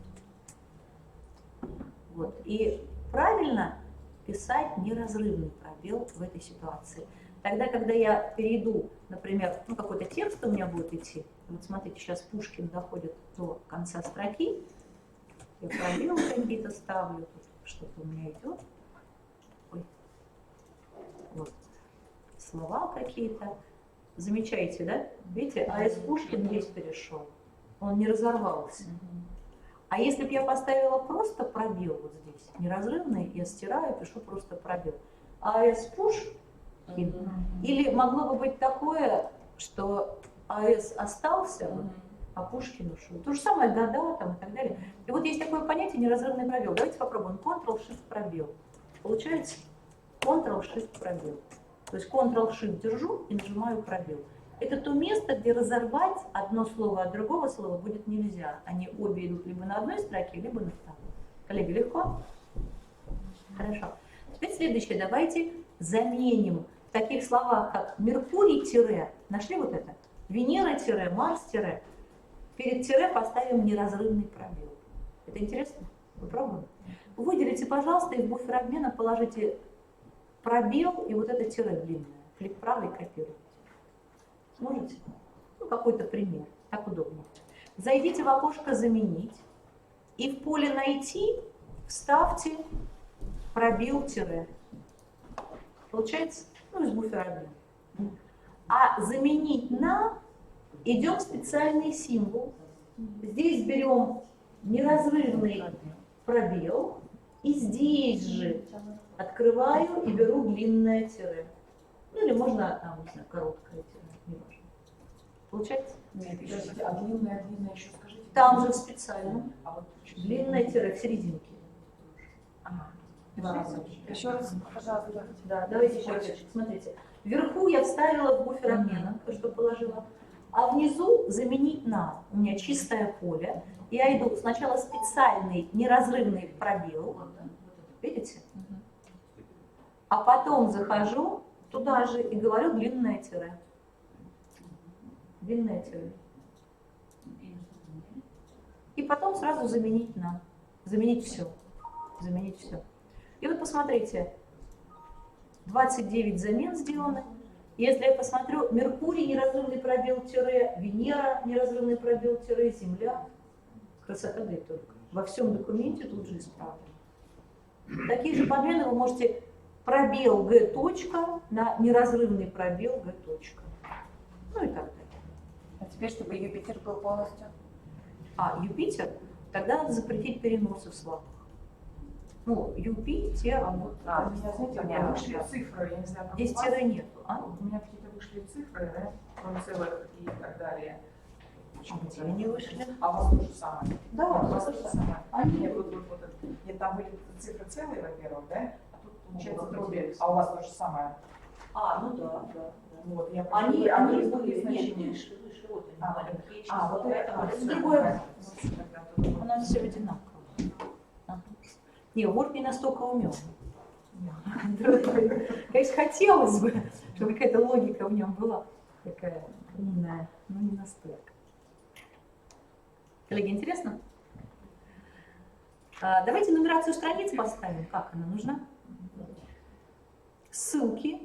Вот. И правильно писать неразрывный пробел в этой ситуации. Тогда, когда я перейду, например, ну какой-то текст у меня будет идти, вот смотрите, сейчас Пушкин доходит до конца строки, я пробелы какие-то ставлю, тут что-то у меня идет. Ой. Вот. Слова какие-то. Замечаете, да? Видите, А.С. Пушкин здесь перешел. Он не разорвался. А если бы я поставила просто пробел вот здесь, неразрывный, я стираю, пишу просто пробел. А.С. Пушкин. Или могло бы быть такое, что А.С. остался, а Пушкин ушел. То же самое года там и так далее. И вот есть такое понятие неразрывный пробел. Давайте попробуем. Ctrl-Shift пробел. Получается Ctrl-Shift пробел. То есть Ctrl-Shift держу и нажимаю пробел. Это то место, где разорвать одно слово от другого слова будет нельзя. Они обе идут либо на одной строке, либо на второй. Коллеги, легко? Хорошо. Теперь следующее. Давайте заменим в таких словах, как Меркурий-тире. Нашли вот это? Венера-тире, Марс-тире. Перед тире поставим неразрывный пробел. Это интересно? Попробуем? Выделите, пожалуйста, и в буфер обмена положите пробел и вот это тире длинное. Клик правый копируйте. Сможете? Ну, какой-то пример. Так удобно. Зайдите в окошко «Заменить» и в поле «Найти» вставьте пробел-тире. Получается? Ну, из буфера обмена. А заменить на идем в специальный символ. Здесь берем неразрывный пробел и здесь же открываю и беру длинное тире. Ну или можно там, не знаю, короткое тире, не важно. Получается? Подождите, а длинное еще скажите? Там же в специальном. А вот Длинное тире в серединке. два раза. Еще раз, пожалуйста. Да, давайте еще раз. Смотрите. Вверху я вставила в буфер обмена, то, что положила. А внизу заменить на. У меня чистое поле. Я иду сначала специальный неразрывный пробел. Видите? А потом захожу туда же и говорю длинное тире. Длинное тире. и потом сразу заменить на, заменить все. И вот посмотрите, 29 замен сделаны. Если я посмотрю, Меркурий, неразрывный пробел, тире, Венера, неразрывный пробел, тире, Земля. Красота, да и только. Во всем документе тут же исправлено. Такие же подмены вы можете пробел Г точка на неразрывный пробел Г точка. Ну и так далее. А теперь, чтобы Юпитер был полностью. А Юпитер, тогда надо запретить переносы в слабых. Ну, Юпитер, У меня, знаете, у меня вышли цифры, я не знаю, как здесь у вас. тире нету. А? У меня какие-то вышли цифры, да, целых и так далее. Где они вышли? А у вас то же самое? Да, у вас то же самое. Они- Нет, нет, там были цифры целые, во-первых, да? А тут получается дроби. А у вас то же самое. А, ну да. Вот, я Они были были, нет, значения. вышли, вот они, А, маленькие. вот это. Это другое. У нас все одинаково. Ага. Не, Word не настолько умен. Конечно, хотелось бы, чтобы какая-то логика в нем была такая умная, но не настолько. Коллеги, интересно? Давайте нумерацию страниц поставим. Как она нужна? Ссылки.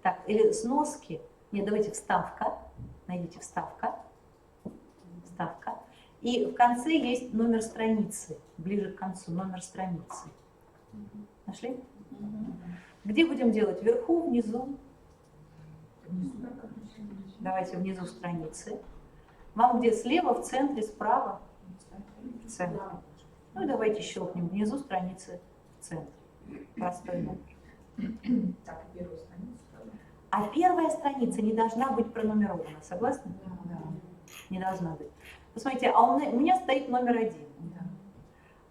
Так, или сноски. Нет, давайте вставка. Найдите вставка. Вставка. И в конце есть номер страницы. Ближе к концу номер страницы. Нашли? Где будем делать? Вверху, внизу? Давайте внизу страницы. Вам где? Слева, в центре, справа? В центре. Ну и давайте щелкнем внизу страницы в центре. Простой номер. Так, первую страницу. А первая страница не должна быть пронумерована. Согласны? Да. Не должна быть. Посмотрите, а у меня стоит номер 1.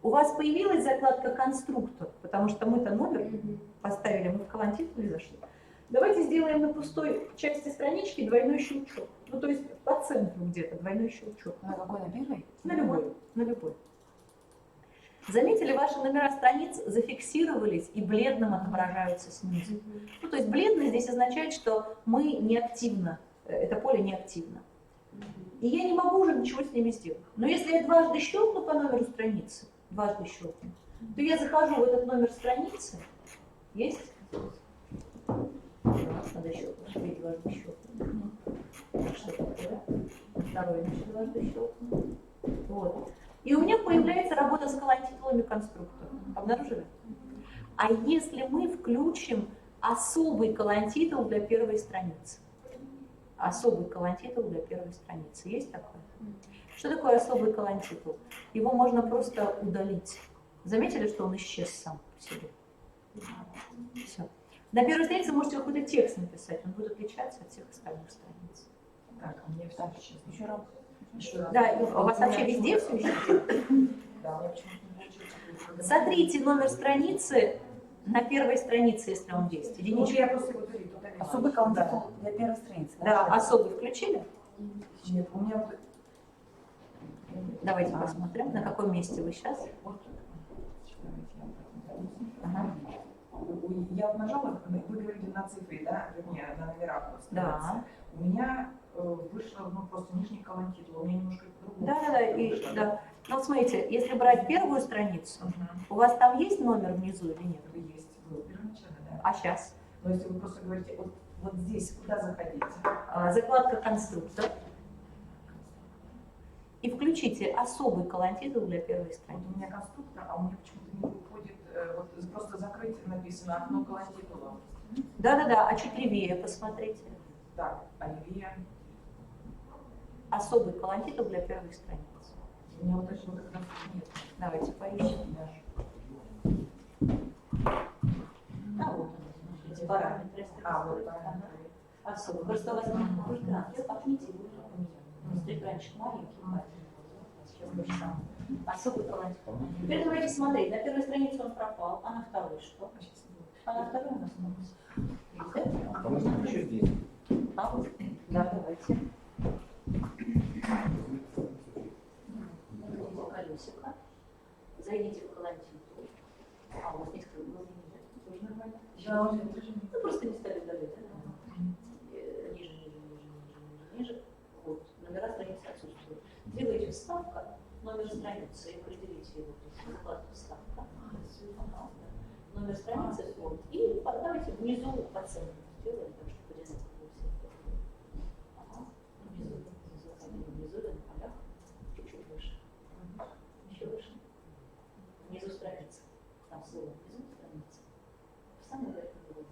У вас появилась закладка «Конструктор», потому что мы-то номер поставили, мы в колонтитуле зашли. Давайте сделаем на пустой части странички двойной щелчок. Ну, то есть по центру где-то двойной щелчок. На какой, на первой? На любой, на любой. Заметили, ваши номера страниц зафиксировались и бледным отображаются снизу. Ну, то есть бледно здесь означает, что мы неактивно, это поле неактивно. И я не могу уже ничего с ними сделать. Но если я дважды щелкну по номеру страницы, то я захожу в этот номер страницы. Есть? Надо щелкнуть, чтобы я дважды щелкну. Что такое? Второй еще дважды щелкну. Вот. И у меня появляется работа с колонтитулами конструктора. Обнаружили? А если мы включим особый колонтитул для первой страницы? Особый колонтитул для первой страницы. Есть такое? Что такое особый колонтитул? Его можно просто удалить. Заметили, что он исчез сам по себе? Все. На первой странице вы можете какой-то текст написать. Он будет отличаться от всех остальных страниц. Так, а мне все сейчас. Еще раз. Да, и у вас вообще везде все исчез? Да, у меня почему-то. Сотрите номер страницы на первой странице, если он есть. Ну, Единичка. я просто вот тут Особый колонтитул для первой страницы. Да, особый включили? Нет, у меня вот. Давайте посмотрим, на каком месте вы сейчас. Ага. Я вот нажала, вы говорите на цифре, да, вернее, на номерах. Да. У меня вышло, ну, просто нижний колонтитул, у меня немножко по-другому. Да. Ну, вот смотрите, если брать первую страницу, у вас там есть номер внизу или нет? Есть, было первоначально, да. А сейчас? Но если вы просто говорите, вот здесь, куда заходить? Закладка «Конструктор». И включите особый колонтитул для первой Вот страницы. у меня конструктор, а у меня почему-то не выходит, вот просто закрыть написано окно колонтитула. Да, а чуть левее посмотрите. Так, оливье. Особый колонтитул для первой страницы. У меня вот этого как раз нет. Давайте поищем. А вот он, смотрите, параметры. А, вот так. Особый. Просто у вас экран. Спахните его. Просто экранчик маленький. Сейчас то же самое. Особый колонтитул. Теперь давайте смотреть. На первой странице он пропал, а на второй что? А на второй у нас есть. А у нас еще здесь. А вот. Да, давайте. Колесико. Зайдите в колонтитул. А у вас не скрыл глаза нельзя. Тоже нормально? Ну просто не стали удалять. Ниже. Вот. Номера страницы отсутствуют. Делаете вставку. Ага, да. Номер страницы вот. И давайте внизу оценку сделаем, так что одинаково все. Ага, внизу на полях, чуть-чуть выше. Еще выше. Внизу страницы. Там слово внизу страницы. В самом верхнем углу.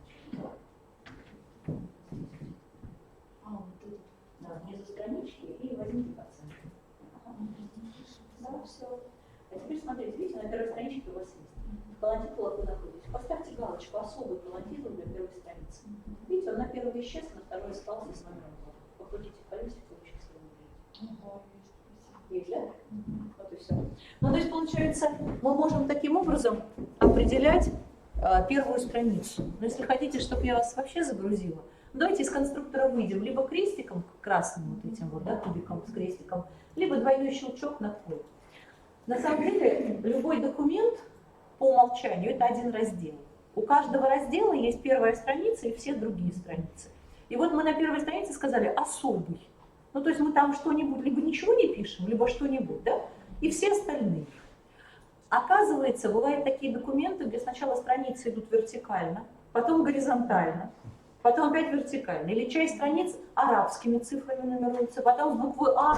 Вот тут. Да, внизу странички и возьмите оценку. Ага. Да, все. А теперь смотрите, видите, на первой страничке у вас есть. В колонтитулах вы находитесь. Поставьте галочку «Особый колонтитул для первой страницы». Видите, он на первой исчез, на второй остался с номером 2. Покрутите колесико, вы сейчас его увидите. Есть, да? Вот и все. Ну, то есть, получается, мы можем таким образом определять первую страницу. Но если хотите, чтобы я вас вообще загрузила, давайте из конструктора выйдем либо крестиком, красным вот этим вот, да, кубиком с крестиком, либо двойной щелчок на вход. На самом деле, любой документ по умолчанию – это один раздел. У каждого раздела есть первая страница и все другие страницы. И вот мы на первой странице сказали «особый». Ну, то есть мы там что-нибудь, либо ничего не пишем, либо что-нибудь, да, и все остальные. Оказывается, бывают такие документы, где сначала страницы идут вертикально, потом горизонтально, потом опять вертикально. Или часть страниц арабскими цифрами нумеруется, потом буквы А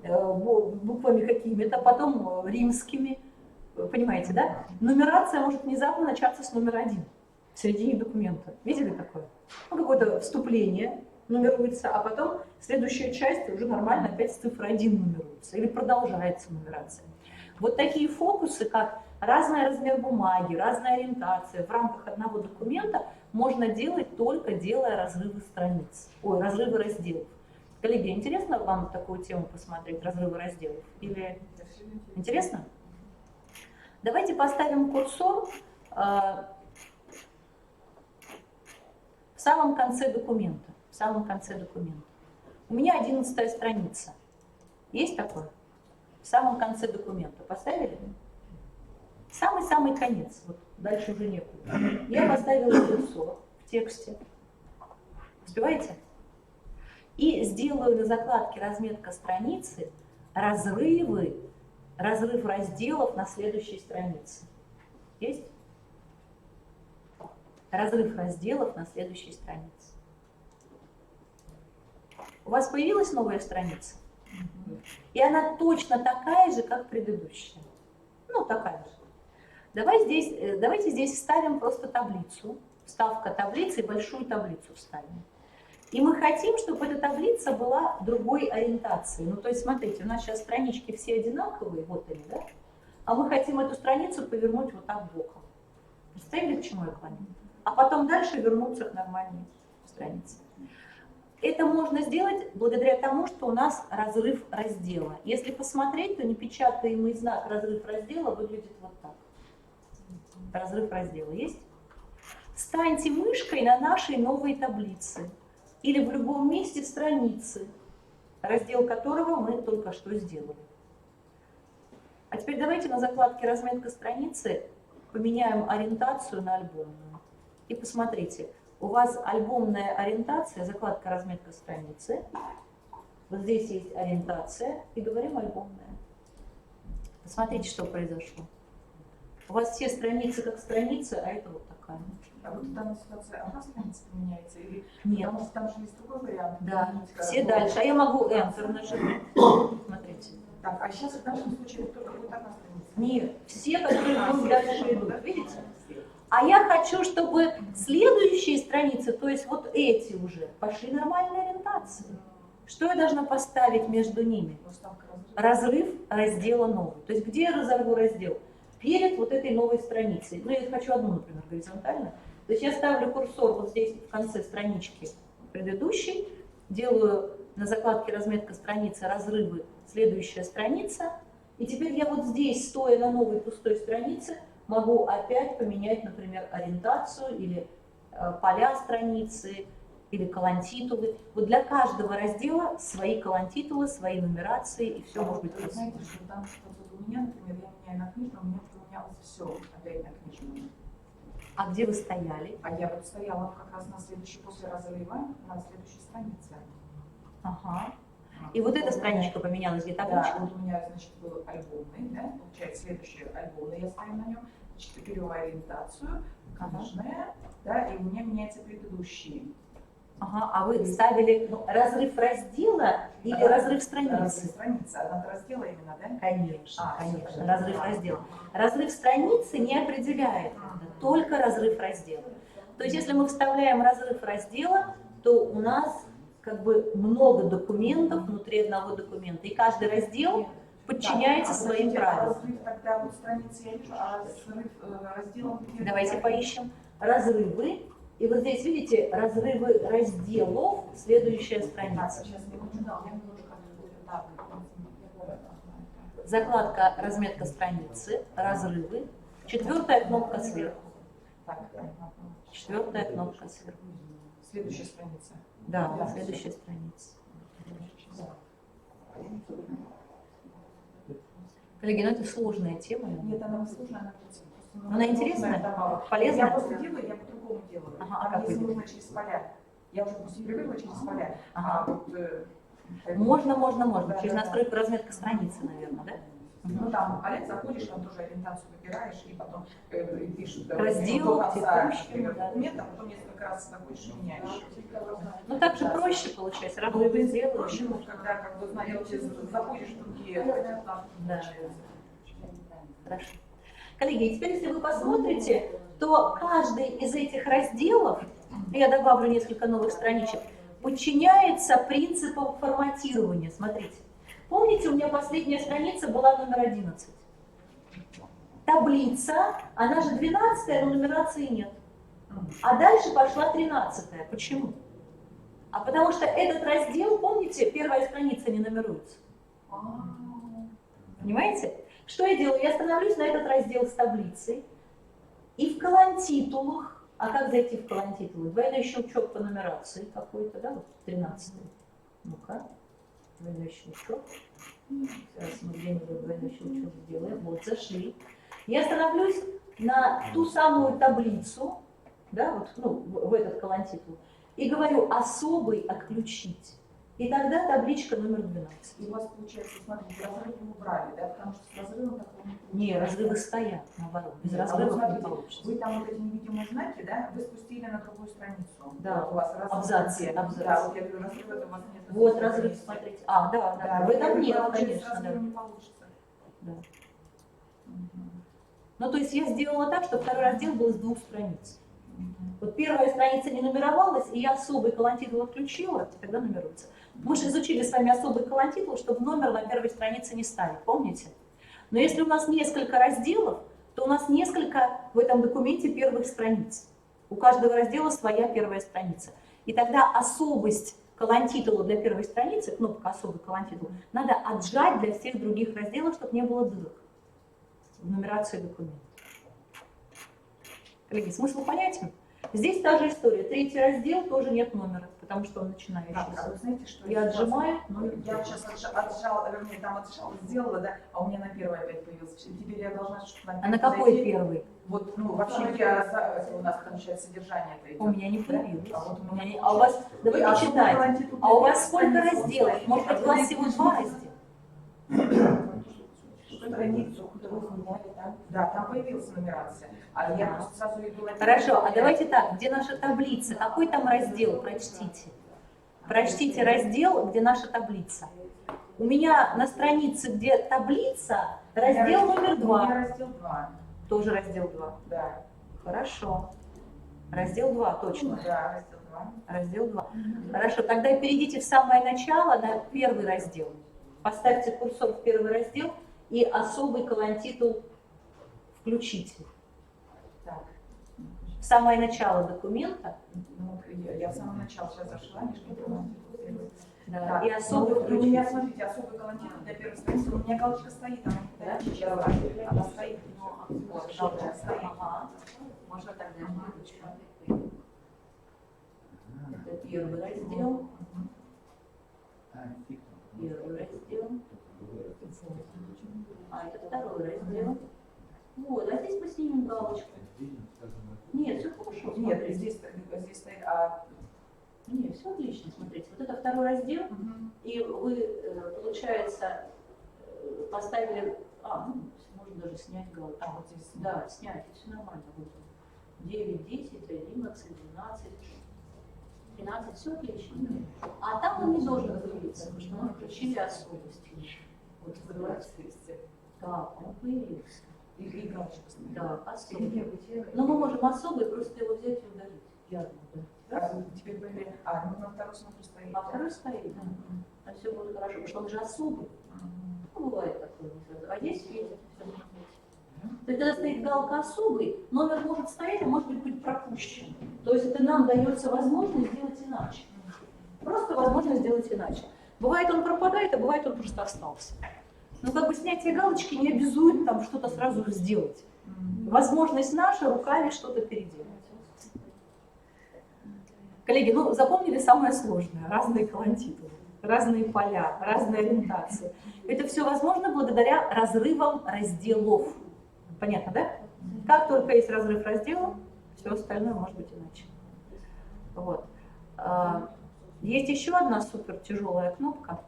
буквами какими-то, потом римскими. Понимаете, да? Нумерация может внезапно начаться с номера 1 в середине документа. Видели такое? Ну, какое-то вступление нумеруется, а потом следующая часть уже нормально опять с цифрой 1 нумеруется. Или продолжается нумерация. Вот такие фокусы, как разный размер бумаги, разная ориентация в рамках одного документа можно делать, только делая разрывы страниц, разрывы разделов. Коллеги, интересно вам такую тему посмотреть, разрывы разделов? Или интересно? Давайте поставим курсор в самом конце документа. В самом конце документа. У меня 11-я страница. Есть такое? В самом конце документа. Поставили? Самый-самый конец. Вот дальше уже некуда. Я поставила курсор в тексте. Успеваете? И сделаю на закладке разметка страницы разрыв разделов на следующей странице. Есть? Разрыв разделов на следующей странице. У вас появилась новая страница? И она точно такая же, как предыдущая. Ну, такая же. Давайте здесь вставим просто таблицу. Вставка таблицы и большую таблицу вставим. И мы хотим, чтобы эта таблица была другой ориентации. Ну, то есть, смотрите, у нас сейчас странички все одинаковые, вот они, да? А мы хотим эту страницу повернуть вот так боком. Представили, к чему я клоню? А потом дальше вернуться к нормальной странице. Это можно сделать благодаря тому, что у нас разрыв раздела. Если посмотреть, то непечатаемый знак разрыв раздела выглядит вот так. Разрыв раздела есть? Станьте мышкой на нашей новой таблице или в любом месте страницы, раздел которого мы только что сделали. А теперь давайте на закладке «Разметка страницы» поменяем ориентацию на альбомную. И посмотрите, у вас альбомная ориентация, закладка «Разметка страницы». Вот здесь есть ориентация, и говорим «альбомная». Посмотрите, что произошло. У вас все страницы как страницы, а это вот такая. А вот в данной ситуации одна страница поменяется? Или... Нет. Потому что там же есть другой вариант. Да, все дальше. А я могу Enter нажимать. Смотрите. Так, а сейчас в нашем случае только будет одна страница? Нет, все, которые будут дальше идут. Видите? А я хочу, чтобы следующие страницы, то есть вот эти уже, пошли нормальной ориентации. Что я должна поставить между ними? Разрыв раздела новый. То есть где я разорву раздел? Перед вот этой новой страницей. Ну, я хочу одну, например, горизонтально. То есть я ставлю курсор вот здесь в конце странички предыдущей, делаю на закладке «Разметка страницы» разрывы «Следующая страница». И теперь я вот здесь, стоя на новой пустой странице, могу опять поменять, например, ориентацию или поля страницы, или колонтитулы. Вот для каждого раздела свои колонтитулы, свои нумерации, и все может быть Вы знаете, что там вот у меня, например, я меняю на книжную, у меня поменялось все опять на книжную. А где вы стояли? А я вот стояла как раз на следующей, после разрыва, на следующей странице. Ага. И вот эта страничка поменялась, где табличка? Да, вот у меня, значит, был альбомный, да, получается, следующий альбомный я ставлю на нем. значит, переориентацию, книжная, да, и у меня меняется предыдущий. Ага, а вы ставили разрыв раздела или разрыв страницы? Разрыв страницы, надо раздела именно, да? Конечно, А, конечно, всё, разрыв да. раздела. Разрыв страницы не определяет это, только разрыв раздела. То есть если мы вставляем разрыв раздела, то у нас как бы много документов внутри одного документа, и каждый раздел подчиняется своим правилам. Разрыв тогда вот страницы я вижу, а разрыв разделом где? Давайте поищем разрывы. И вот здесь видите разрывы разделов, следующая страница. Сейчас минуту, да, я немножко так. Закладка разметка страницы, разрывы, 4-я кнопка сверху. Так, 4-я кнопка сверху. следующая страница. Да, Да. следующая страница. Коллеги, ну это сложная тема. Нет, она не сложная, она Она интересная? Я Полезная? просто делаю, я по-другому делаю. Ага, а Там, как вы если делаете? нужно через поля. Я уже просто привыкла через поля. Ага. А вот, Можно. Да, Через да, настройку разметка страницы, наверное, да? ну там поля заходишь, там тоже ориентацию выбираешь, и потом пишут Раздел, до конца, текущий, например, да. документа, а потом несколько раз заходишь и меняешь. Ну так же проще получается, Ну, разрывы проще, делаешь. вот, когда, как бы, знаете, заходишь в другие, Да. Хорошо. Коллеги, теперь если вы посмотрите, то каждый из этих разделов, я добавлю несколько новых страничек, подчиняется принципам форматирования. Смотрите. Помните, у меня последняя страница была номер 11. Таблица, она же 12-я, но нумерации нет. А дальше пошла 13-я. Почему? А потому что этот раздел, помните, первая страница не нумеруется. Понимаете? Что я делаю? Я становлюсь на этот раздел с таблицей, и в колонтитулах, а как зайти в колонтитулы? Двойной щелчок по нумерации какой-то, да, вот 13-й. Ну-ка, двойной щелчок. Сейчас мы где-нибудь двойной щелчок сделаем. Вот, зашли. Я становлюсь на ту самую таблицу, да, вот, ну, в этот колонтитул, и говорю «особый отключить». И тогда табличка номер 12. И у вас получается, смотрите, разрыв вы убрали, да, потому что с разрывом такого не получится. Не, разрывы стоят, наоборот. Без Нет, а вот разрывов не смотрите, получится. вы там вот эти невидимые знаки, да, вы спустили на другую страницу. Да, Вот у вас разрыв абзацы, где? абзацы. Да, вот я говорю, разрыв это у вас нет. Вот разрыв, смотрите. А, да, да, в этом нет, получается, конечно, с да. разрывом не получится. Да. Мгм. Ну, то есть я сделала так, что второй раздел был из 2 страниц. Вот первая страница не нумеровалась, и я особый колонтитул отключила, и тогда нумеруется. Мы же изучили с вами особый колонтитул, чтобы номер на первой странице не ставить, помните? Но если у нас несколько разделов, то у нас несколько в этом документе первых страниц. У каждого раздела своя первая страница. И тогда особость колонтитула для первой страницы, кнопка «Особый колонтитул», надо отжать для всех других разделов, чтобы не было дырок в нумерации документа. Коллеги, смысл понятен? Здесь та же история. 3-й раздел тоже нет номера, потому что он Так, а начинающийся. вы знаете, что Я отжимаю, я сейчас отжала, вернее, там отжала, сделала, да, а у меня на первой опять появился. Теперь я должна, чтобы а на какой первый? Вот, ну, вообще, у нас там сейчас содержание это идет. У меня не появилось. А вот у меня не А у вас, давайте А читать. колонтитул А у для вас сколько страниц? разделов? Может быть, у вас всего 2 раздела? Страницу, которую вы сняли, да, там появилась нумерация. А я просто сразу иду на Хорошо, а давайте так, где наша таблица? Какой там раздел? Прочтите. Прочтите раздел, где наша таблица. У меня на странице, где таблица, раздел номер У 2. меня раздел 2, Тоже раздел 2. да. Хорошо. Раздел 2, точно. Да, раздел 2. Раздел 2. Хорошо, тогда перейдите в самое начало на первый раздел. Поставьте курсор в первый раздел и особый колонтитул включите. Так. В самое начало документа, Ну, я в самом начале сейчас зашла, нижний колонтитул первый. да, Так, и особый ну, вот у меня, включите. смотрите, особый колонтитул для первой страницы. У меня галочка стоит, она никуда не исчезла. Она стоит. Вот, галочка стоит. Ага. Можно тогда это первый раздел. Первый раздел. А это второй раздел. Вот, а здесь мы снимем галочку. Нет, все хорошо. Нет, смотрите. здесь стоит, а... Нет, все отлично, смотрите. Вот это второй раздел, и вы, получается, поставили, ну, можно даже снять галочку. Вот здесь, да, снять, все нормально. Вот. 9, 10, 11, 12, 13, все отлично. А там он не должен появиться, потому что мы включили особости. Вот открывается. Так, он появился. И галочка. Да, особый. Но мы можем особый просто его взять и удалить. Явно, да. Теперь были. Ну на второй смотрю стоит. А второй стоит, да. А все будет хорошо, потому что он же особый. Ну, бывает такое. А есть видите, все может быть. То есть, когда стоит галка особый, номер может стоять, а может быть пропущен. То есть это нам дается возможность сделать иначе. Просто возможность сделать иначе. Бывает он пропадает, а бывает он просто остался. Но как бы снятие галочки не обязует там что-то сразу сделать. Возможность наша руками что-то переделать. Коллеги, ну запомнили самое сложное. Разные колонтитулы, разные поля, разные ориентации. Это все возможно благодаря разрывам разделов. Понятно, да? Как только есть разрыв разделов, все остальное может быть иначе. Вот. Есть еще одна супер тяжелая кнопка.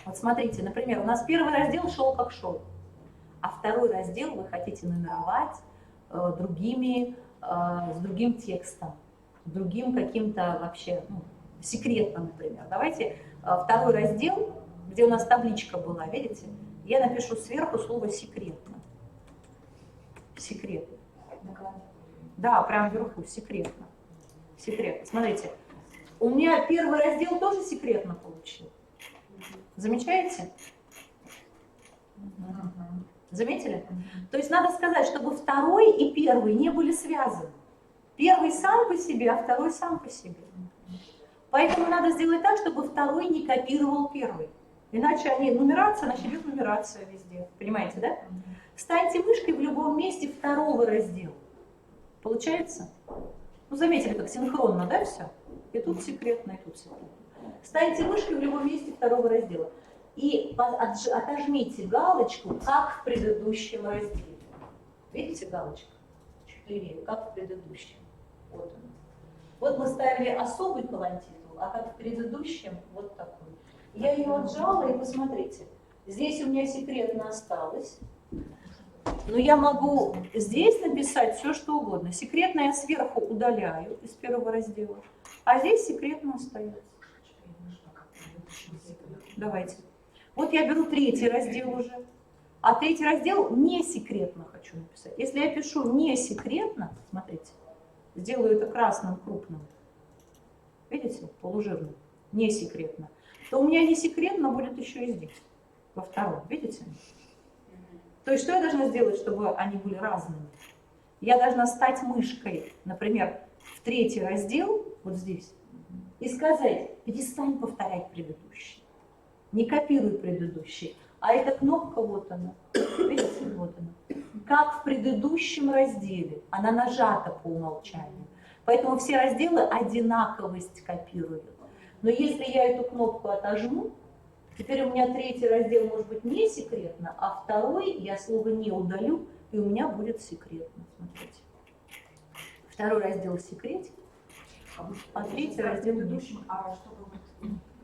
Вот смотрите, например, у нас первый раздел шел как шел, а второй раздел вы хотите нумеровать с другим текстом, другим каким-то вообще секретным, например. Давайте второй раздел, где у нас табличка была, видите, я напишу сверху слово секретно. Секретно. Да, прямо вверху, секретно. Секретно. Смотрите, у меня первый раздел тоже секретно получил. Замечаете? Заметили? То есть надо сказать, чтобы второй и первый не были связаны. Первый сам по себе, а второй сам по себе. Поэтому надо сделать так, чтобы второй не копировал первый. Иначе нумерация, значит идет нумерация везде. Понимаете, да? Станьте мышкой в любом месте второго раздела. Получается? Ну, заметили, как синхронно, да, все? И тут секретно, и тут секретно. Станьте мышкой в любом месте второго раздела. И отожмите галочку, как в предыдущем разделе. Видите галочку? Чуть левее, как в предыдущем. Вот он. Вот мы ставили особый колонтитул, а как в предыдущем, вот такой. Я ее отжала, и посмотрите. Здесь у меня секретно осталось. Но я могу здесь написать все, что угодно. Секретно я сверху удаляю из первого раздела, а здесь секретно остается. Давайте. Вот я беру третий раздел уже, а третий раздел не секретно хочу написать. Если я пишу не секретно, смотрите, сделаю это красным крупным, видите, полужирным, не секретно, то у меня не секретно будет еще и здесь, во втором, видите? То есть что я должна сделать, чтобы они были разными? Я должна стать мышкой, например, в третий раздел, вот здесь, и сказать, перестань повторять предыдущий. Не копируй предыдущий. А эта кнопка, вот она, видите, вот она. Как в предыдущем разделе, она нажата по умолчанию. Поэтому все разделы одинаковость копируют. Но если я эту кнопку отожму, теперь у меня третий раздел может быть не секретно, а второй я слово не удалю, и у меня будет секретно. Смотрите. Второй раздел секрет, а третий раздел предыдущем. А чтобы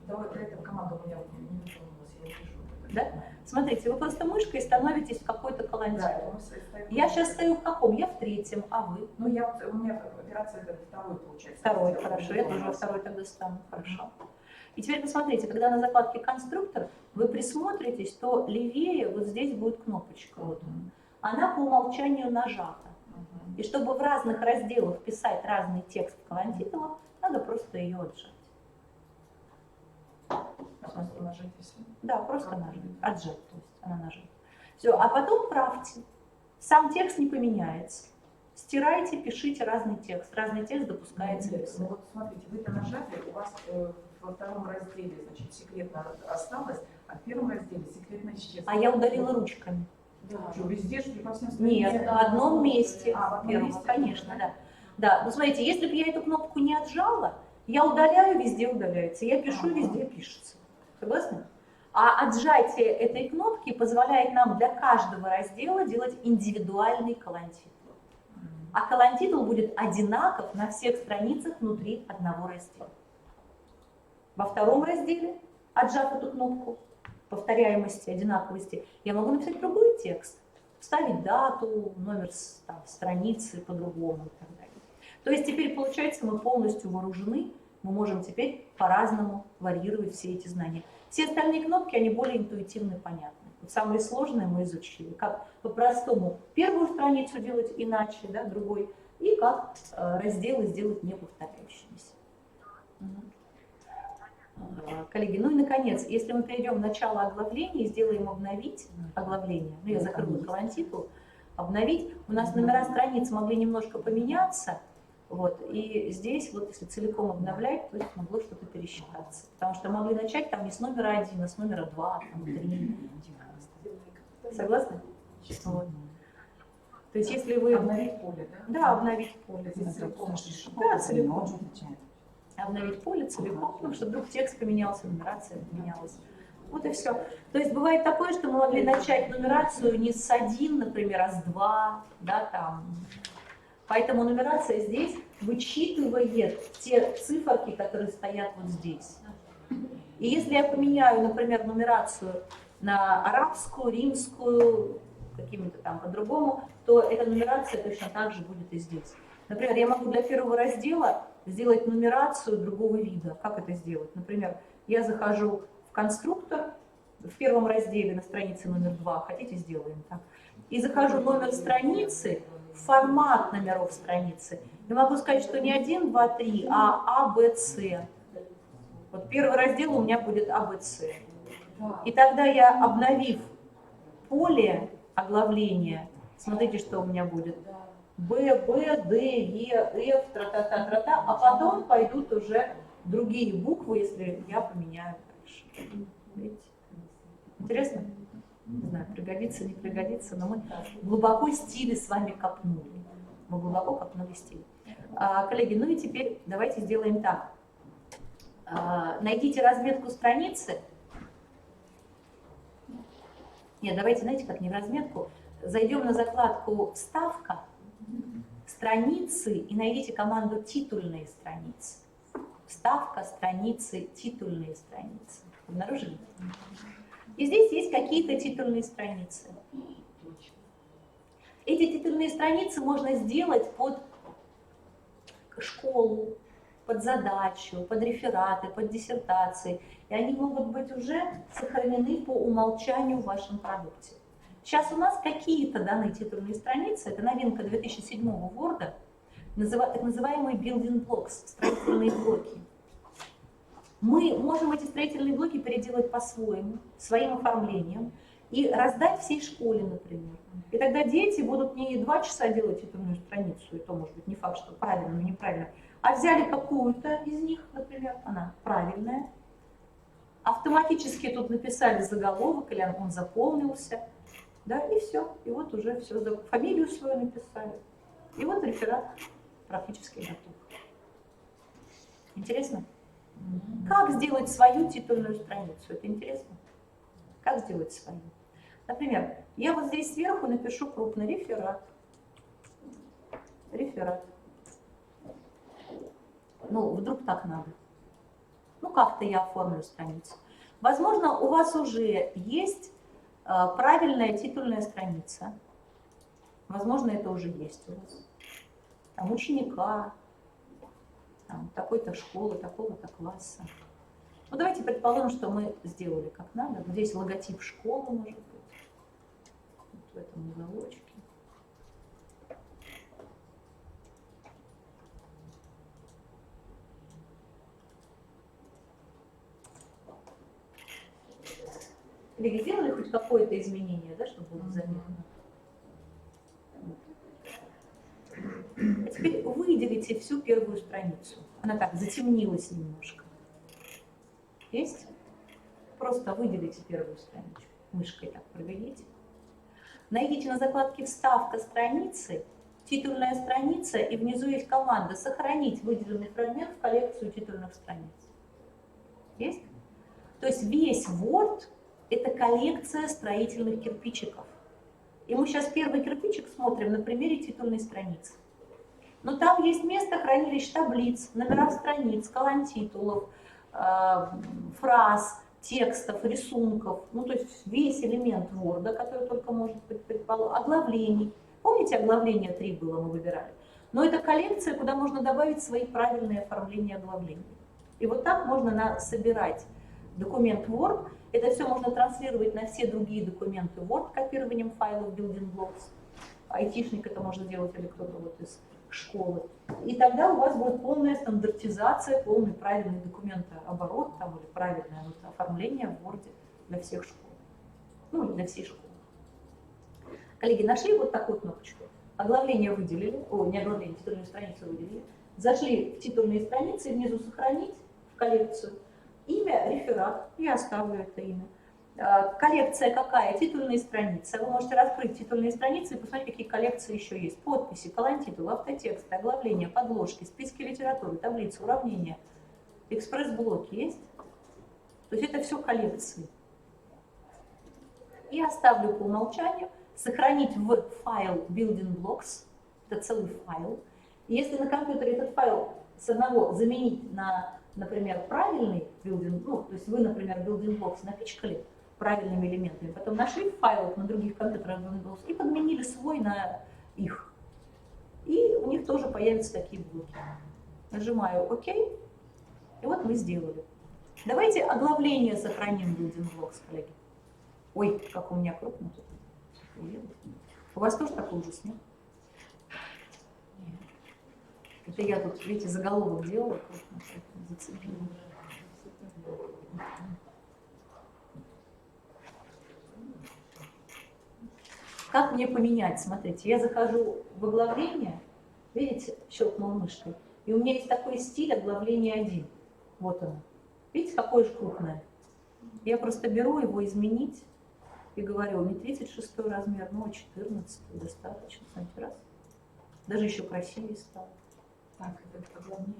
вот для этого команда у меня не выполнилась, я пишу. Да? Смотрите, вы просто мышкой становитесь в какой-то колонтитул. Да, я сейчас стою в каком? Я в третьем, а вы? Ну, у меня операция это второй получается. Второй, хорошо. Я тоже во второй тогда стану. Хорошо. И теперь посмотрите, когда на закладке конструктор вы присмотритесь, то левее вот здесь будет кнопочка. Вот. Она по умолчанию нажата. И чтобы в разных разделах писать разный текст в колонтитулах, надо просто ее отжать. Просто нажать и все. Да, просто нажать. Отжать, то есть она нажата. Все, а потом правьте. Сам текст не поменяется. Стирайте, пишите разный текст. Разный текст допускается. Ну, вот смотрите, вы-то нажали, у вас во втором разделе, значит, секретно осталось, а в первом разделе секретно исчезло. А я удалила ручками. Да. Что, везде, что ли, по всем Нет, в одном месте. А, в одном Первого, месте, конечно, да. Да, но смотрите, если бы я эту кнопку не отжала, я удаляю, везде удаляется. Я пишу, везде пишется. Согласны? А отжатие этой кнопки позволяет нам для каждого раздела делать индивидуальный колонтитул. А колонтитул будет одинаков на всех страницах внутри одного раздела. Во втором разделе, отжав эту кнопку повторяемости, одинаковости, я могу написать другой текст. вставить дату, номер там, страницы по-другому и так далее. То есть теперь получается, мы полностью вооружены, мы можем теперь по-разному варьировать все эти знания. Все остальные кнопки, они более интуитивно и понятны. Вот самые сложные мы изучили, как по-простому первую страницу делать иначе, да, другой, и как разделы сделать не повторяющимися. Коллеги, ну и наконец, если мы перейдем в начало оглавления и сделаем обновить оглавление, ну я закрыла колонтитул, обновить, у нас номера страниц могли немножко поменяться, вот, и здесь вот если целиком обновлять, то есть могло что-то пересчитаться, потому что могли начать там не с номера 1, а с номера 2, там, 3. Согласны? Вот. То есть если вы... Обновить поле, да? Да, обновить поле. Да, целиком. Обновить поле целиком, потому что вдруг текст поменялся, нумерация поменялась. Вот и все. То есть бывает такое, что мы могли начать нумерацию не с 1, например, а с 2, да, там. Поэтому нумерация здесь вычитывает те циферки, которые стоят вот здесь. И если я поменяю, например, нумерацию на арабскую, римскую, какими-то там по-другому, то эта нумерация точно так же будет и здесь. Например, я могу для первого раздела сделать нумерацию другого вида. Как это сделать? Например, я захожу в конструктор, в первом разделе на странице номер 2, хотите, сделаем так, и захожу в номер страницы, формат номеров страницы, и могу сказать, что не 1, 2, 3, а А, Б, С. Вот первый раздел у меня будет А, Б, С. И тогда я, обновив поле оглавления, смотрите, что у меня будет. Б, Б, Д, Е, Ф, тра-та-та-та-та, а потом пойдут уже другие буквы, если я поменяю дальше. Видите? Интересно? Не знаю, пригодится, не пригодится, но мы глубоко стили с вами копнули. Мы глубоко копнули стиль. Коллеги, ну и теперь давайте сделаем так. Найдите разметку страницы. Нет, давайте, знаете, как не в разметку. Зайдем на закладку «Вставка», «Страницы» и найдите команду «Титульные страницы». Вставка, страницы, титульные страницы. Обнаружили? И здесь есть какие-то титульные страницы. Эти титульные страницы можно сделать под школу, под задачу, под рефераты, под диссертации. И они могут быть уже сохранены по умолчанию в вашем продукте. Сейчас у нас какие-то данные титульные страницы, это новинка 2007 Word, так называемые building blocks, строительные блоки. Мы можем эти строительные блоки переделать по-своему, своим оформлением, и раздать всей школе, например. И тогда дети будут не 2 часа делать титульную страницу, и то, может быть, не факт, что правильно, неправильно, а взяли какую-то из них, например, она правильная, автоматически тут написали заголовок, или он заполнился, да, и все, и вот уже все, фамилию свою написали, и вот реферат практически готов. Интересно? Как сделать свою титульную страницу? Это интересно? Как сделать свою? Например, я вот здесь сверху напишу крупный реферат. Реферат. Ну, вдруг так надо. Ну, как-то я оформлю страницу. Возможно, у вас уже есть правильная титульная страница. Возможно, это уже есть у вас. Там ученика, там, такой-то школы, такого-то класса. Ну, давайте предположим, что мы сделали как надо. Вот здесь логотип школы, может быть. Вот в этом уголочке. Или сделали хоть какое-то изменение, да, чтобы было заметно? А теперь выделите всю первую страницу. Она так затемнилась немножко. Есть? Просто выделите первую страничку. Мышкой так проведите. Найдите на закладке «Вставка страницы», титульная страница, и внизу есть команда «Сохранить выделенный фрагмент в коллекцию титульных страниц». Есть? То есть весь Word – это коллекция строительных кирпичиков. И мы сейчас первый кирпичик смотрим на примере титульной страницы. Но там есть место хранилищ таблиц, номеров страниц, колонтитулов, фраз, текстов, рисунков, ну то есть весь элемент Word, который только может быть предположен, оглавлений. Помните, оглавление 3 было, мы выбирали? Но это коллекция, куда можно добавить свои правильные оформления оглавлений. И вот так можно собирать документ Word. Это все можно транслировать на все другие документы Word копированием файлов Building Blocks. Айтишник это может делать или кто-то вот из школы. И тогда у вас будет полная стандартизация, полный правильный документооборот там, или правильное вот оформление в Word для всех школ. Ну, для всей школы. Коллеги, нашли вот такую кнопочку. Оглавление выделили, не оглавление, титульную страницу выделили. Зашли в титульные страницы, внизу сохранить в коллекцию. Имя, реферат, я оставлю это имя. Коллекция какая? Титульные страницы. Вы можете раскрыть титульные страницы и посмотреть, какие коллекции еще есть. Подписи, колонтитул, автотексты, оглавления, подложки, списки литературы, таблицы, уравнения, экспресс-блоки есть. То есть это все коллекции. И оставлю по умолчанию. Сохранить в файл Building Blocks. Это целый файл. И если на компьютере этот файл с одного заменить на, например, правильный Building, ну, то есть вы, например, Building Blocks напичкали правильными элементами, потом нашли файлы на других компьютерах Building Blocks и подменили свой на их. И у них тоже появятся такие блоки. Нажимаю ОК, и вот мы сделали. Давайте оглавление сохраним Building Blocks, коллеги. Ой, как у меня крупно тут. У вас тоже такой ужас, нет? Нет. Это я тут, видите, заголовок делала, крупно зацепила. Как мне поменять? Смотрите, я захожу в оглавление, видите, щелкнул мышкой, и у меня есть такой стиль оглавления 1. Вот оно. Видите, какое же крупное? Я просто беру его изменить и говорю, не 36 размер, но 14 достаточно. Смотрите, раз. Даже еще красивее стало. Так, это оглавление.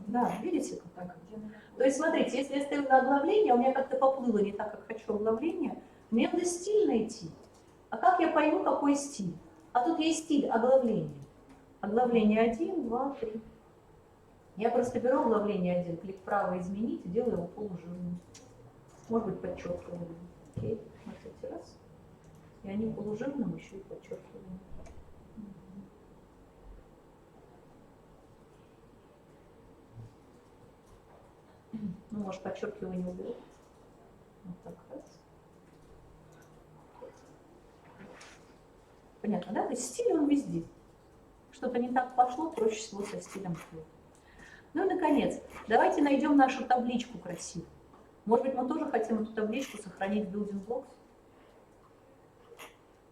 Да, видите? Так, где? То есть, смотрите, если я ставлю на оглавление, у меня как-то поплыло не так, как хочу оглавление, мне надо стиль найти. А как я пойму, какой стиль? А тут есть стиль оглавления. Оглавление 1, 2, 3. Я просто беру оглавление 1, клик вправо изменить и делаю его полужирным. Может быть, подчеркиваем. Окей, смотрите, раз. И они полужирным еще и подчеркиваем. Ну, может, подчеркивание уберу. Вот так раз. Понятно, да? То есть стиль он везде. Что-то не так пошло, проще всего со стилем. Ну и, наконец, давайте найдем нашу табличку красивую. Может быть, мы тоже хотим эту табличку сохранить в Building Blocks?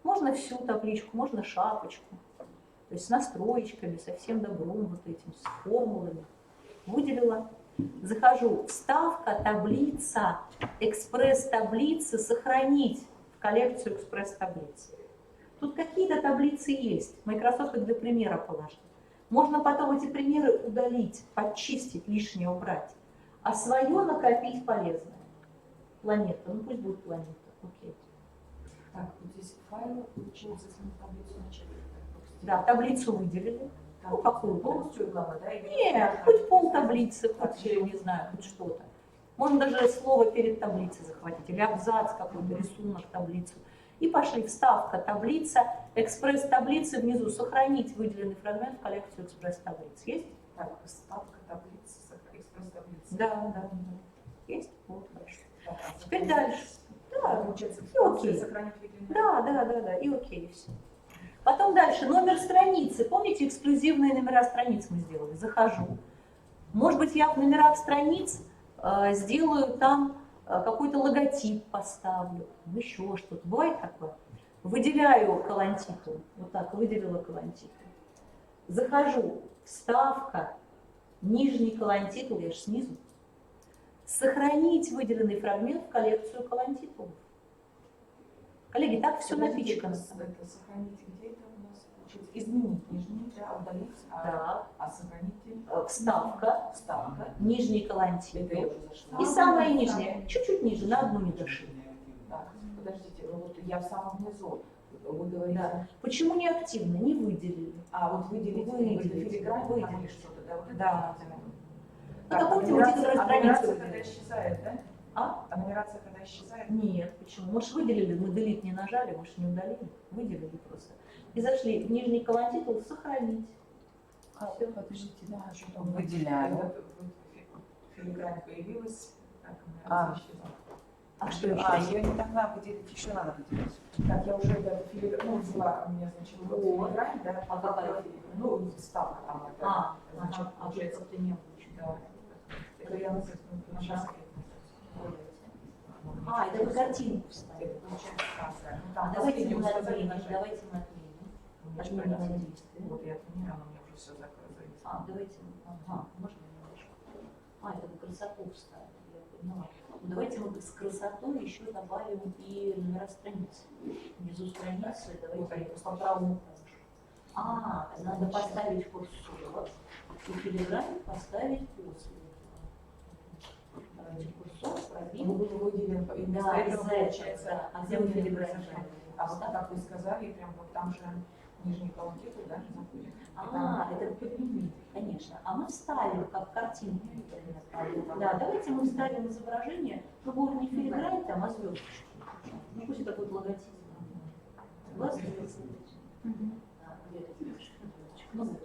Можно всю табличку, можно шапочку. То есть с настроечками, со всем добром вот этим, с формулами. Выделила. Захожу, вставка, таблица, экспресс-таблицы, сохранить в коллекцию экспресс-таблиц. Тут какие-то таблицы есть. Microsoft их для примера положил. Можно потом эти примеры удалить, подчистить, лишнее убрать. А свое накопить полезное. Планета, ну пусть будет планета. Окей. Так, вот здесь файл, получается, если мы таблицу начали. Да, таблицу выделили. Так, Ну, какую? полностью глава, да? Нет, хоть пол таблицы, хоть, не знаю, хоть что-то. Можно даже слово перед таблицей захватить, или абзац какой-то, рисунок, таблицу. И пошли вставка, таблица, экспресс-таблицы внизу, сохранить выделенный фрагмент в коллекцию экспресс-таблиц. Есть? Так, вставка таблицы, экспресс-таблица. Да. Есть? Вот, хорошо. Так, Теперь дальше. Да, получается, и окей. сохранить выделенное. Да, и окей, все. Потом дальше, номер страницы. Помните, эксклюзивные номера страниц мы сделали? Захожу. Может быть, я в номерах страниц сделаю там какой-то логотип поставлю, еще что-то. Бывает такое? Выделяю колонтитул. Вот так, выделила колонтитул. Захожу, вставка, нижний колонтитул, я же снизу. Сохранить выделенный фрагмент в коллекцию колонтитулов. Коллеги, так все напичкано. Это сохранить где это у нас получается? Изменить, нижний, да, удалить, Да. а сохранить Вставка, вставка. нижний Это колонтитул. я уже зашла. И самое нижнее, чуть-чуть ниже, на одну не дошли. Так, подождите, ну вот я в самом низу. Вы говорите, Да. Почему не активно? Не выделили. а вот выделить Выделить, филигрань там выделить. или что-то, да? Вот это Да. вот. Ну, помните, мы титульную страницу нумерация выделили. тогда исчезает, да? А? А нумерация когда исчезает? Нет, почему? Мы же выделили, мы delete не нажали, мы же не удалили, выделили просто. И зашли в нижний колонн-титул «Сохранить». Всё. Подождите, да, что там Выделяю. когда в филиграни появилась, так, А. нумерация исчезла. А что еще? Ее не тогда выделить, еще надо выделить. Так, я уже да, филигрань, взяла у меня, значит, вот филигрань, да. А какая? Ну, ставка там, это, значит, А получается, как-то не было. да. Это я на шаске. Это вы картинку вставили. Это получается станция. Ну, А там давайте последнюю мы сказали отменим, нажать. давайте мы отменим. У меня же Отменим понятно. на действие. Вот я отменила, у меня уже все зависло. Давайте, можно немножко. Это вы красоту вставили, я поняла. Ну, давайте мы с красотой еще добавим и номера страниц. Внизу страницы давайте по правому пункту. Надо поставить курсор и филигрань поставить после. Давайте курсор Мы пробил. выделим, и вместо Да, этого из-за получается, этого, да. А где вы филигрань? А вот как вы сказали, прям вот там же нижний колонн-титул, да, заходит. Это поднимите, конечно. А мы вставим как картинку. Да, давайте мы вставим изображение, но будет не филигрань там, а звездочки. Ну пусть это будет логотип. Согласны? Да, где эта звездочка? Ну,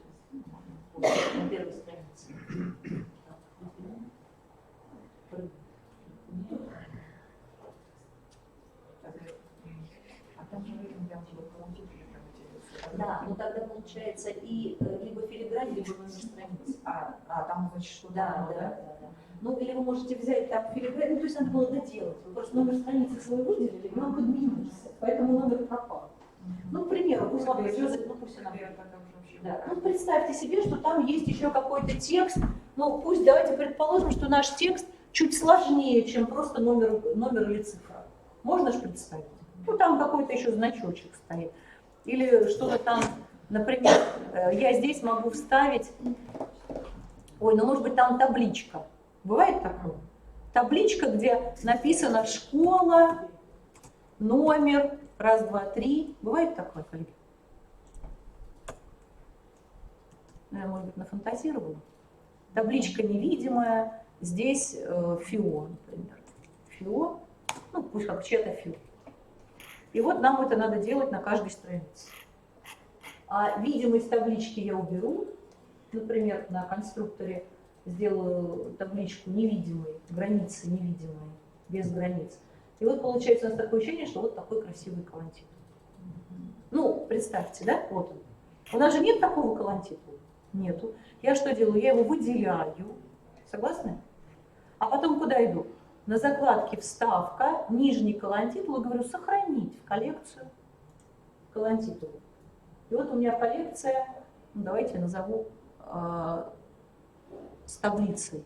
вот, на первой странице. А там же прям типа колонн-титул прям интересно. Да, ну тогда получается и либо филигрань, либо номер страницы. Там, значит, что Да. Ну, или вы можете взять там филигрань, то есть надо было доделать. Вы просто номер страницы свой выделили, и он подменился, поэтому номер пропал. Ну, к примеру, пусть вам звезды, ну пусть она. Да. Ну, представьте себе, что там есть еще какой-то текст. Ну, пусть давайте предположим, что наш текст чуть сложнее, чем просто номер или цифра. Можно же представить? Ну, там какой-то еще значочек стоит. Или что-то там, например, я здесь могу вставить, может быть, там табличка. Бывает такое? Табличка, где написано школа, номер, 1, 2, 3. Бывает такое, коллеги? Я, может быть, нафантазировала. Табличка невидимая, здесь ФИО, например. ФИО, пусть как чья-то ФИО. И вот нам это надо делать на каждой странице. А видимость таблички я уберу. Например, на конструкторе сделаю табличку невидимой, границы невидимые, без границ. И вот получается у нас такое ощущение, что вот такой красивый колонн-титул. Ну, представьте, да, вот он. У нас же нет такого колонн-титула. Нету. Я что делаю? Я его выделяю. Согласны? А потом куда иду? На закладке вставка, нижний колонн-титул, и говорю сохранить в коллекцию колонн-титул. И вот у меня коллекция, давайте я назову с таблицей.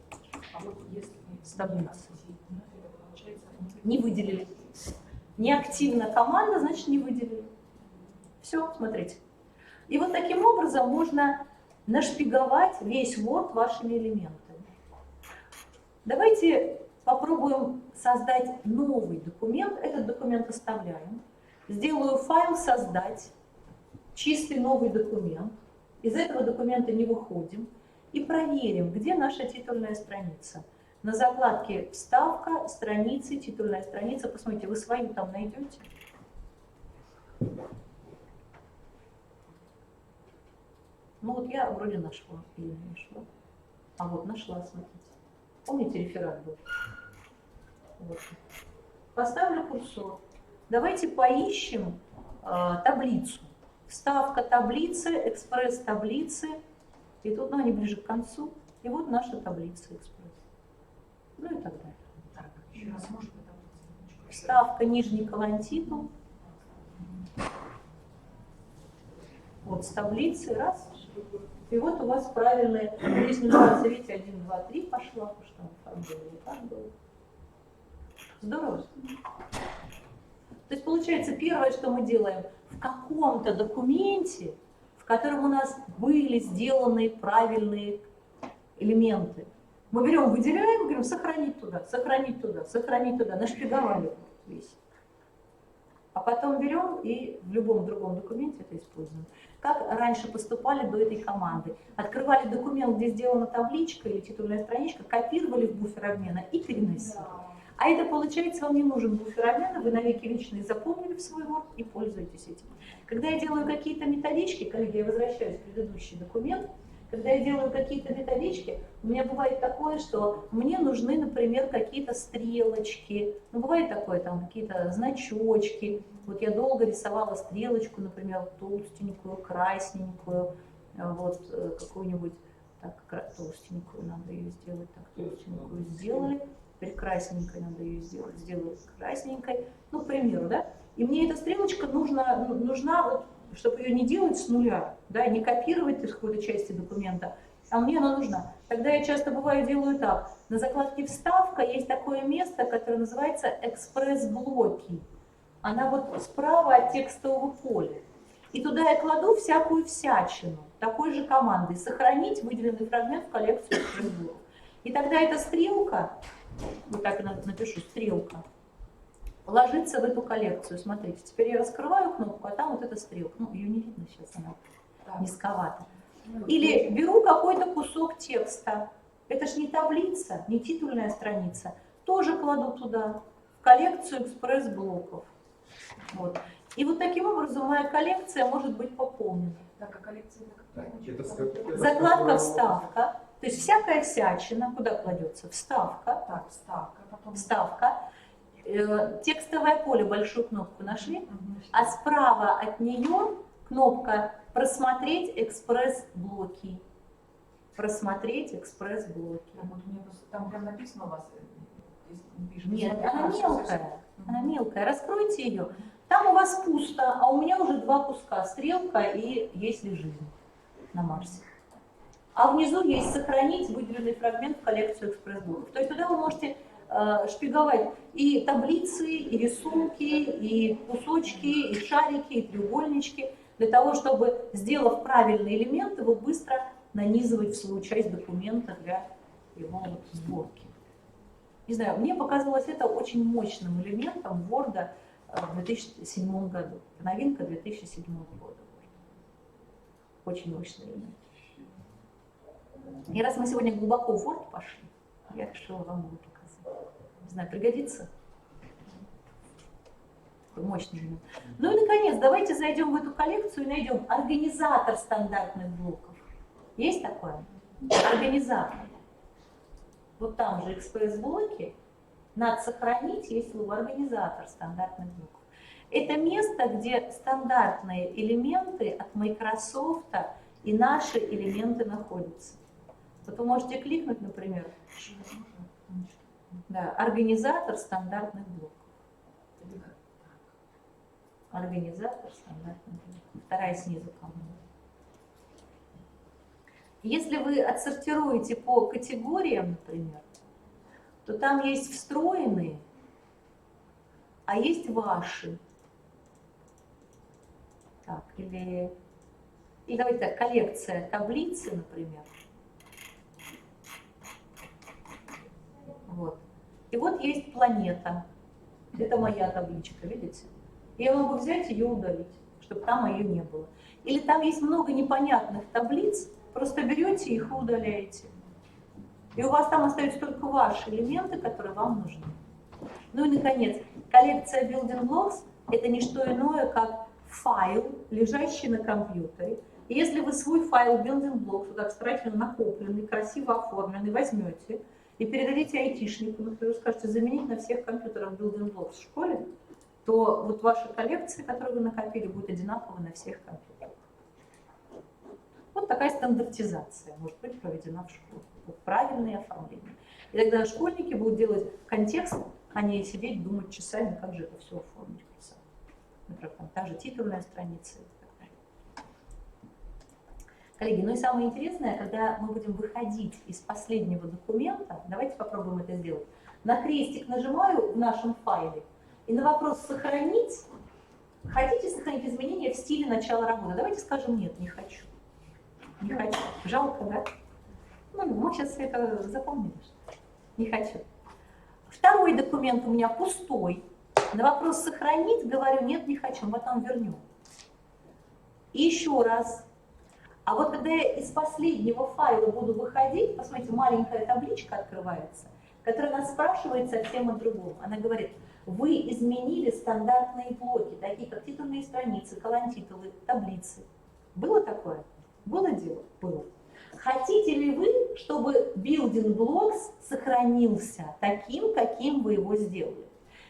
А вот если С таблицей. Не выделили. Неактивна команда, значит не выделили. Все, смотрите. И вот таким образом можно нашпиговать весь Word вашими элементами. Давайте попробуем создать новый документ. Этот документ оставляем. Сделаю файл «Создать», чистый новый документ. Из этого документа не выходим. И проверим, где наша титульная страница. На закладке «Вставка», «Страницы», «Титульная страница». Посмотрите, вы свою там найдете. Ну вот я вроде нашла или не нашла. А вот нашла, смотрите. Помните, реферат был? Вот. Поставлю курсор. Давайте поищем таблицу. Вставка таблицы, экспресс таблицы. И тут, они ближе к концу. И вот наша таблица экспресс. Ну и так далее. Так, еще раз можно Вставка нижний колонн-титул. Вот с таблицы раз. И вот у вас правильные. Здесь называется, видите, 1, 2, 3 пошла, потому что там было и так было. Здорово. То есть получается, первое, что мы делаем, в каком-то документе, в котором у нас были сделаны правильные элементы, мы берем, выделяем, говорим, сохранить туда, сохранить туда, сохранить туда, нашпиговали весь. А потом берем и в любом другом документе это используем. Как раньше поступали до этой команды? Открывали документ, где сделана табличка или титульная страничка, копировали в буфер обмена и переносили. А это, получается, вам не нужен буфер обмена, вы навеки вечные запомнили в свой Word и пользуетесь этим. Когда я делаю какие-то методички, коллеги, я возвращаюсь в предыдущий документ, когда я делаю какие-то методички, у меня бывает такое, что мне нужны, например, какие-то стрелочки, ну, бывает такое, там, какие-то значочки. Вот я долго рисовала стрелочку, например, толстенькую, красненькую, вот, какую-нибудь, так, толстенькую надо ее сделать, так, толстенькую сделали, теперь красненькой надо ее сделать красненькой, ну, к примеру, да? И мне эта стрелочка нужна вот, чтобы ее не делать с нуля, да, не копировать из какой-то части документа, а мне она нужна. Тогда я часто бываю делаю так. На закладке «Вставка» есть такое место, которое называется «Экспресс-блоки». Она вот справа от текстового поля. И туда я кладу всякую всячину такой же командой «Сохранить выделенный фрагмент в коллекцию экспресс-блоков». И тогда эта стрелка, вот так напишу, стрелка, ложится в эту коллекцию. Смотрите, теперь я раскрываю кнопку, а там вот эта стрелка. Ну, ее не видно сейчас, она низковата. Или беру какой-то кусок текста. Это ж не таблица, не титульная страница. Тоже кладу туда, в коллекцию экспресс-блоков. Вот. И вот таким образом моя коллекция может быть пополнена. Так, а коллекция Закладка «Вставка». То есть всякая всячина, куда кладется? Вставка. Так, вставка, потом... Вставка. Текстовое поле, большую кнопку нашли, а справа от нее кнопка «Просмотреть экспресс-блоки». Просмотреть экспресс-блоки. Вот у меня просто там прям написано у вас. Нет, она мелкая. Она мелкая. Раскройте ее. Там у вас пусто, а у меня уже два куска. Стрелка и «Есть ли жизнь» на Марсе. А внизу есть «Сохранить выделенный фрагмент в коллекцию экспресс-блоков». То есть туда вы можете шпиговать и таблицы, и рисунки, и кусочки, и шарики, и треугольнички, для того, чтобы, сделав правильные элементы, его быстро нанизывать в свою часть документа для его сборки. Не знаю, мне показалось это очень мощным элементом Word в 2007 году. Новинка 2007 года. Очень мощный элемент. И раз мы сегодня глубоко в Word пошли, я решила вам его показать. Не знаю, пригодится? Такой мощный элемент. Ну и, наконец, давайте зайдем в эту коллекцию и найдем организатор стандартных блоков. Есть такое? Организатор. Вот там же экспресс-блоки. Надо сохранить, есть слово «организатор стандартных блоков». Это место, где стандартные элементы от Microsoft и наши элементы находятся. Вот вы можете кликнуть, например, да, организатор стандартных блоков. Организатор стандартных блоков. Вторая снизу команда. Если вы отсортируете по категориям, например, то там есть встроенные, а есть ваши. Так, или давайте так, коллекция таблицы, например. Вот. И вот есть планета. Это моя табличка, видите? Я могу взять ее и удалить, чтобы там ее не было. Или там есть много непонятных таблиц, просто берете их и удаляете. И у вас там остаются только ваши элементы, которые вам нужны. Ну и, наконец, коллекция Building Blocks – это не что иное, как файл, лежащий на компьютере. И если вы свой файл Building Blocks, вот так старательно накопленный, красиво оформленный, возьмете и передадите айтишнику, например, скажете, заменить на всех компьютерах Building Blocks в школе, то вот ваша коллекция, которую вы накопили, будет одинакова на всех компьютерах. Вот такая стандартизация может быть проведена в школе. Вот правильное оформление. И тогда школьники будут делать контекст, а не сидеть, думать часами, как же это все оформить. Например, там та же титульная страница и так далее. Коллеги, ну и самое интересное, когда мы будем выходить из последнего документа, давайте попробуем это сделать. На крестик нажимаю в нашем файле, и на вопрос «Сохранить», хотите сохранить изменения в стиле начала работы? Давайте скажем «Нет, не хочу». Не хочу. Жалко, да? Ну, мы сейчас это запомнили. Не хочу. Второй документ у меня пустой. На вопрос «Сохранить» говорю «Нет, не хочу», потом вернем. И еще раз. А вот когда я из последнего файла буду выходить, посмотрите, маленькая табличка открывается. которая нас спрашивает совсем о другом. Она говорит, вы изменили стандартные блоки, такие как титульные страницы, колонтитулы, таблицы. Было такое? Было дело? Было. Хотите ли вы, чтобы building blocks сохранился таким, каким вы его сделали?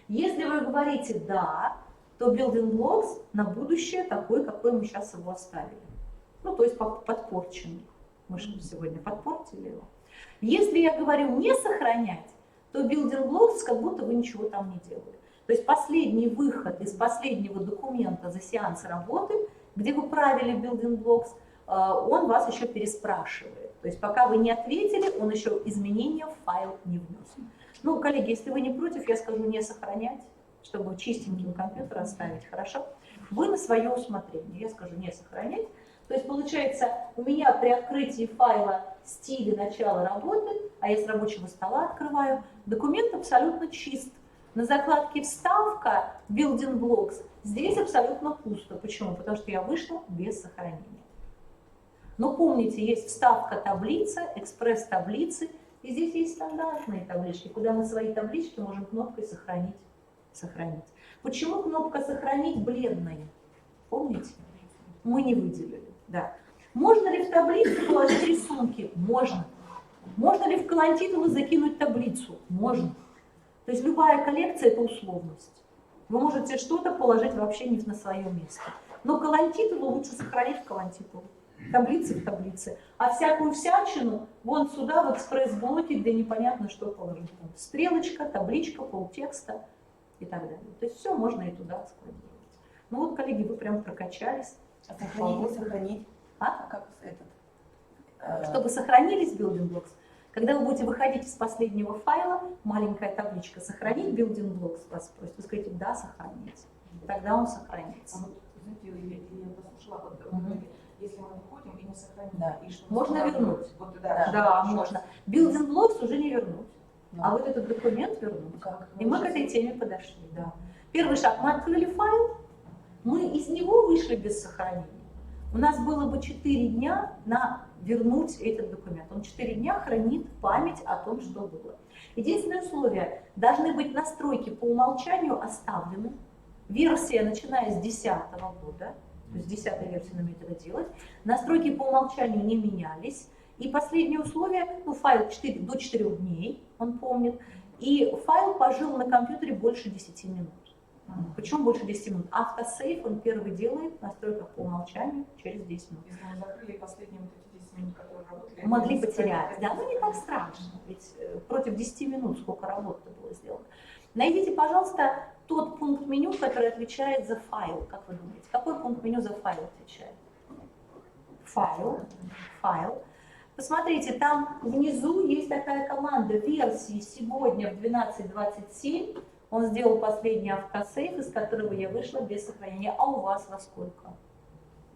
Если вы говорите «да», то building blocks на будущее такой, какой мы сейчас его оставили. Ну, то есть подпорченный. Мы же сегодня подпортили его. Если я говорю «не сохранять», то building blocks как будто вы ничего там не делали. То есть последний выход из последнего документа за сеанс работы, где вы правили building blocks, он вас еще переспрашивает. То есть пока вы не ответили, он еще изменения в файл не внес. Ну, коллеги, если вы не против, я скажу «не сохранять», чтобы чистеньким компьютер оставить, хорошо? Вы на свое усмотрение, я скажу «не сохранять». То есть получается, у меня при открытии файла стиля начала работы, а я с рабочего стола открываю, документ абсолютно чист. На закладке «Вставка» Building Blocks здесь абсолютно пусто. Почему? Потому что я вышла без сохранения. Но помните, есть вставка таблица, экспресс-таблицы, и здесь есть стандартные таблички, куда мы свои таблички можем кнопкой «Сохранить». Почему кнопка «Сохранить» бледная? Помните? Мы не выделили. Да. Можно ли в таблицу положить рисунки? Можно. Можно ли в колонтитулы закинуть таблицу? Можно. То есть любая коллекция – это условность. Вы можете что-то положить вообще не на свое место. Но колонтитулы лучше сохранить в колонтитулы. Таблицы в таблице. А всякую всячину вон сюда, в экспресс-блоке, где непонятно, что положить. Стрелочка, табличка, полтекста и так далее. То есть все можно и туда складировать. Ну вот, коллеги, вы прям прокачались. А сохранить, сохранить. А? Как этот? Чтобы сохранились building blocks, когда вы будете выходить из последнего файла, маленькая табличка «Сохранить building blocks» вас просит, вы скажете «Да, сохранить». Тогда он сохранится. А вот, знаете, я послушала, вот, вы говорите, если мы выходим и не сохраним, Да. и что Можно вернуть. Вот, Да, можно. Building blocks уже не вернуть. Ну. А вот этот документ вернуть. Как? И мы к этой теме подошли. Да. Первый шаг. Мы открыли файл, мы из него вышли без сохранения. У нас было бы 4 дня на вернуть этот документ. Он 4 дня хранит память о том, что было. Единственное условие. Должны быть настройки по умолчанию оставлены. Версия, начиная с 2010 года, то есть 10-я версия нам это делать. Настройки по умолчанию не менялись. И последнее условие, ну, файл до 4 дней, он помнит. И файл пожил на компьютере больше 10 минут. Почему больше 10 минут? Автосейв он первый делает в настройках по умолчанию через 10 минут. Если мы закрыли последние вот эти 10 минут, которые работали, Могли потерять. Да, ну не так страшно. Ведь против 10 минут сколько работы было сделано. Найдите, пожалуйста, тот пункт меню, который отвечает за файл. Как вы думаете, какой пункт меню за файл отвечает? Файл. Посмотрите, там внизу есть такая команда версии сегодня в 12:27. Он сделал последний автосейв, из которого я вышла без сохранения. А у вас во сколько?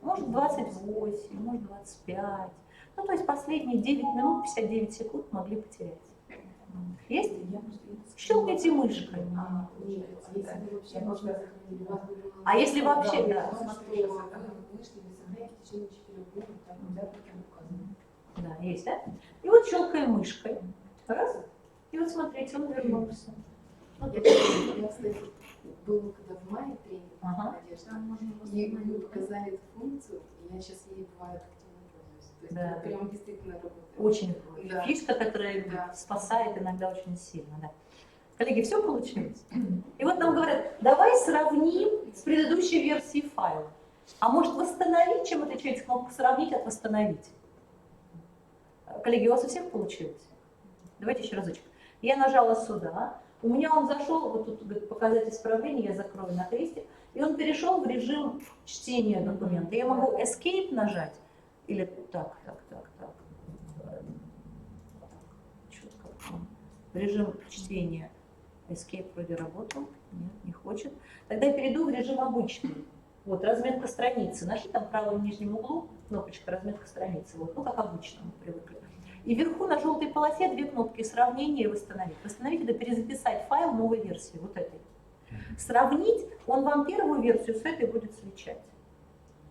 Может 28, может 25. Ну, то есть последние 9 минут 59 секунд могли потерять. Есть? Щелкните мышкой. А если вообще, да. Да, есть, да? И вот щелкаем мышкой. Раз. И вот смотрите, он вернулся. Я, кстати, была когда в мае тренинг, Ага. Надежда, и мы показали эту функцию, и я сейчас ей бывает активно пользуюсь. То есть Да. это прям действительно работает. Очень Да. фишка, которая Да. спасает иногда очень сильно. Да. Коллеги, все получилось? И вот нам говорят, давай сравним с предыдущей версией файла. А может восстановить, чем отличается кнопка «Сравнить» от «Восстановить»? Коллеги, у вас у всех получилось? Давайте еще разочек. Я нажала сюда, у меня он зашел, вот тут говорит, показать исправление, я закрою на крестик, и он перешел в режим чтения документа. Я могу Escape нажать, или так. Четко. В режим чтения. Escape вроде работал, нет, не хочет. Тогда я перейду в режим обычный. Вот, разметка страницы. Нашли там в правом нижнем углу кнопочка «Разметка страницы». Вот, ну, как обычно мы привыкли. И вверху на желтой полосе 2 кнопки «Сравнение» и «Восстановить». «Восстановить» — это перезаписать файл новой версии, вот этой. «Сравнить» — он вам первую версию с этой будет сличать.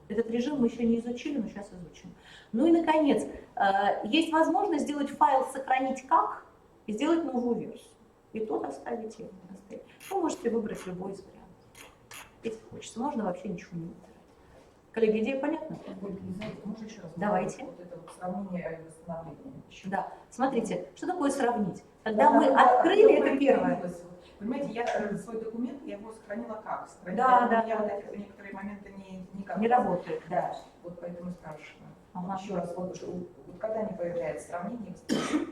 Этот режим мы еще не изучили, но сейчас изучим. Ну и, наконец, есть возможность сделать файл «Сохранить как», и сделать новую версию. И тот оставить его. Вы можете выбрать любой из вариантов. Если хочется, можно вообще ничего не выбирать. Коллеги, идея понятна? Знаете, можно еще раз? Давайте. Вот это вот сравнение и восстановление. Да. Смотрите, что такое сравнить? Когда мы открыли, это первое. Понимаете, я свой документ, я его сохранила как? Да, да. У меня вот эти некоторые моменты никак Не работает. Да, вот поэтому спрашиваю. Ага. Еще раз, вот когда не появляется сравнение?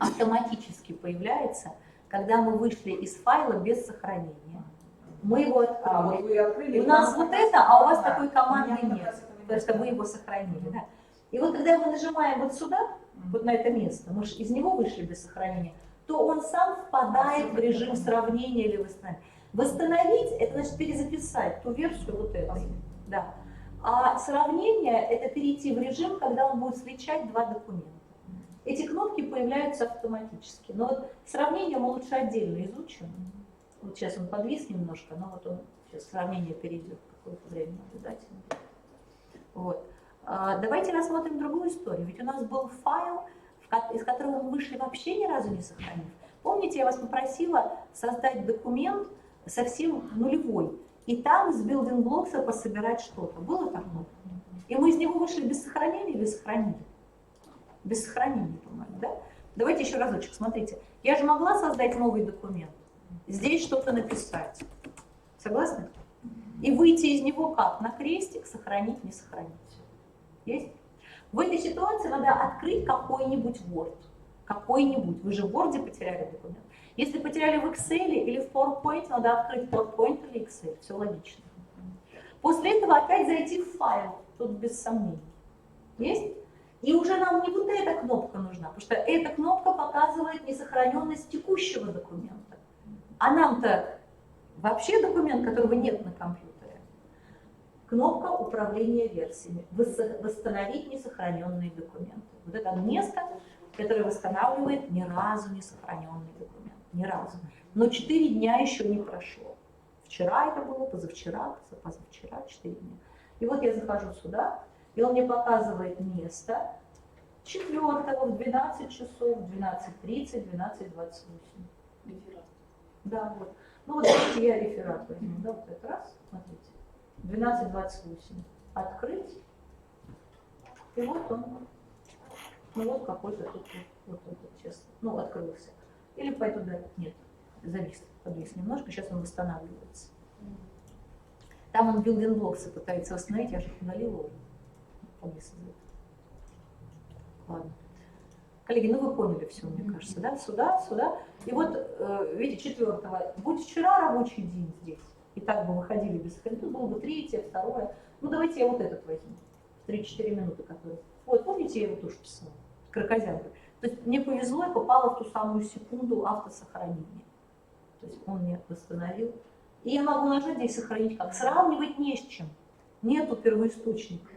Автоматически появляется, когда мы вышли из файла без сохранения. Мы его открыли. Вот вы открыли. У нас вот это, а у вас да, такой у команды меня как нет, раз этого не потому что было. вы его сохранили. Да? И вот когда мы нажимаем вот сюда, вот на это место, мы же из него вышли без сохранения, то он сам впадает в режим сравнения или восстановления. Восстановить — это значит перезаписать ту версию вот этой. Да. А сравнение — это перейти в режим, когда он будет сличать два документа. Эти кнопки появляются автоматически. Но вот сравнение мы лучше отдельно изучим. Вот сейчас он подвис немножко, но вот он сейчас сравнение перейдет какое-то время обязательно. Вот. Давайте рассмотрим другую историю. Ведь у нас был файл, из которого мы вышли вообще ни разу не сохранив. Помните, я вас попросила создать документ совсем нулевой, и там из building blocks пособирать что-то. Было такое? И мы из него вышли без сохранения или сохранили? Без сохранения, по-моему, да? Давайте еще разочек, смотрите. Я же могла создать новый документ, здесь что-то написать. Согласны? И выйти из него как? На крестик, сохранить, не сохранить. Есть? В этой ситуации надо открыть какой-нибудь Word. Какой-нибудь. Вы же в Word потеряли документ. Если потеряли в Excel или в PowerPoint, надо открыть PowerPoint или Excel. Все логично. После этого опять зайти в файл. Тут без сомнений. Есть? И уже нам не вот эта кнопка нужна, потому что эта кнопка показывает несохраненность текущего документа. А нам-то вообще документ, которого нет на компьютере. Кнопка управления версиями. Восстановить несохраненные документы. Вот это место, которое восстанавливает ни разу не сохраненный документ. Ни разу. Но 4 дня еще не прошло. Вчера это было, позавчера, позавчера, 4 дня. И вот я захожу сюда, и он мне показывает место 4-го в 12 часов, 12:30, 12:28. Да, вот. Ну вот давайте я реферат возьму. Да, вот этот раз, смотрите. 12:28. Открыть. И вот он. Ну вот какой-то тут вот этот сейчас. Ну, открылся. Или пойду туда. Нет, завис, подвис немножко. Сейчас он восстанавливается. Там он building blocks пытается восстановить, я же их удалила уже. Подвис. Ладно. Коллеги, ну вы поняли все, мне кажется, да? Сюда, сюда. И вот, видите, 4-го. Будь вчера рабочий день здесь, и так бы выходили без сохранения, тут было бы 3-е, 2-е. Ну давайте я вот этот возьму. 3-4 минуты который. Вот, помните, я его тоже писала? Крокозябры. То есть мне повезло, я попала в ту самую секунду автосохранения. То есть он мне восстановил. И я могу нажать здесь сохранить как? Сравнивать не с чем. Нету первоисточника.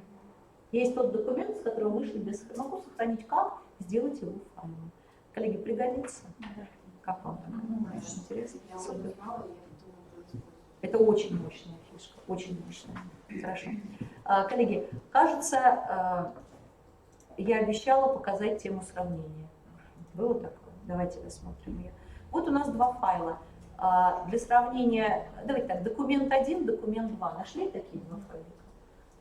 Есть тот документ, с которого вышли без сохранения. Могу сохранить как? Сделать его файлом. Коллеги, пригодится? Да. Как вам? Очень интересно. Супер. Это очень мощная фишка. Очень мощная. Хорошо. Коллеги, кажется, я обещала показать тему сравнения. Было такое? Давайте рассмотрим ее. Вот у нас 2 файла. Для сравнения, давайте так, документ 1, документ 2. Нашли такие 2 файлика?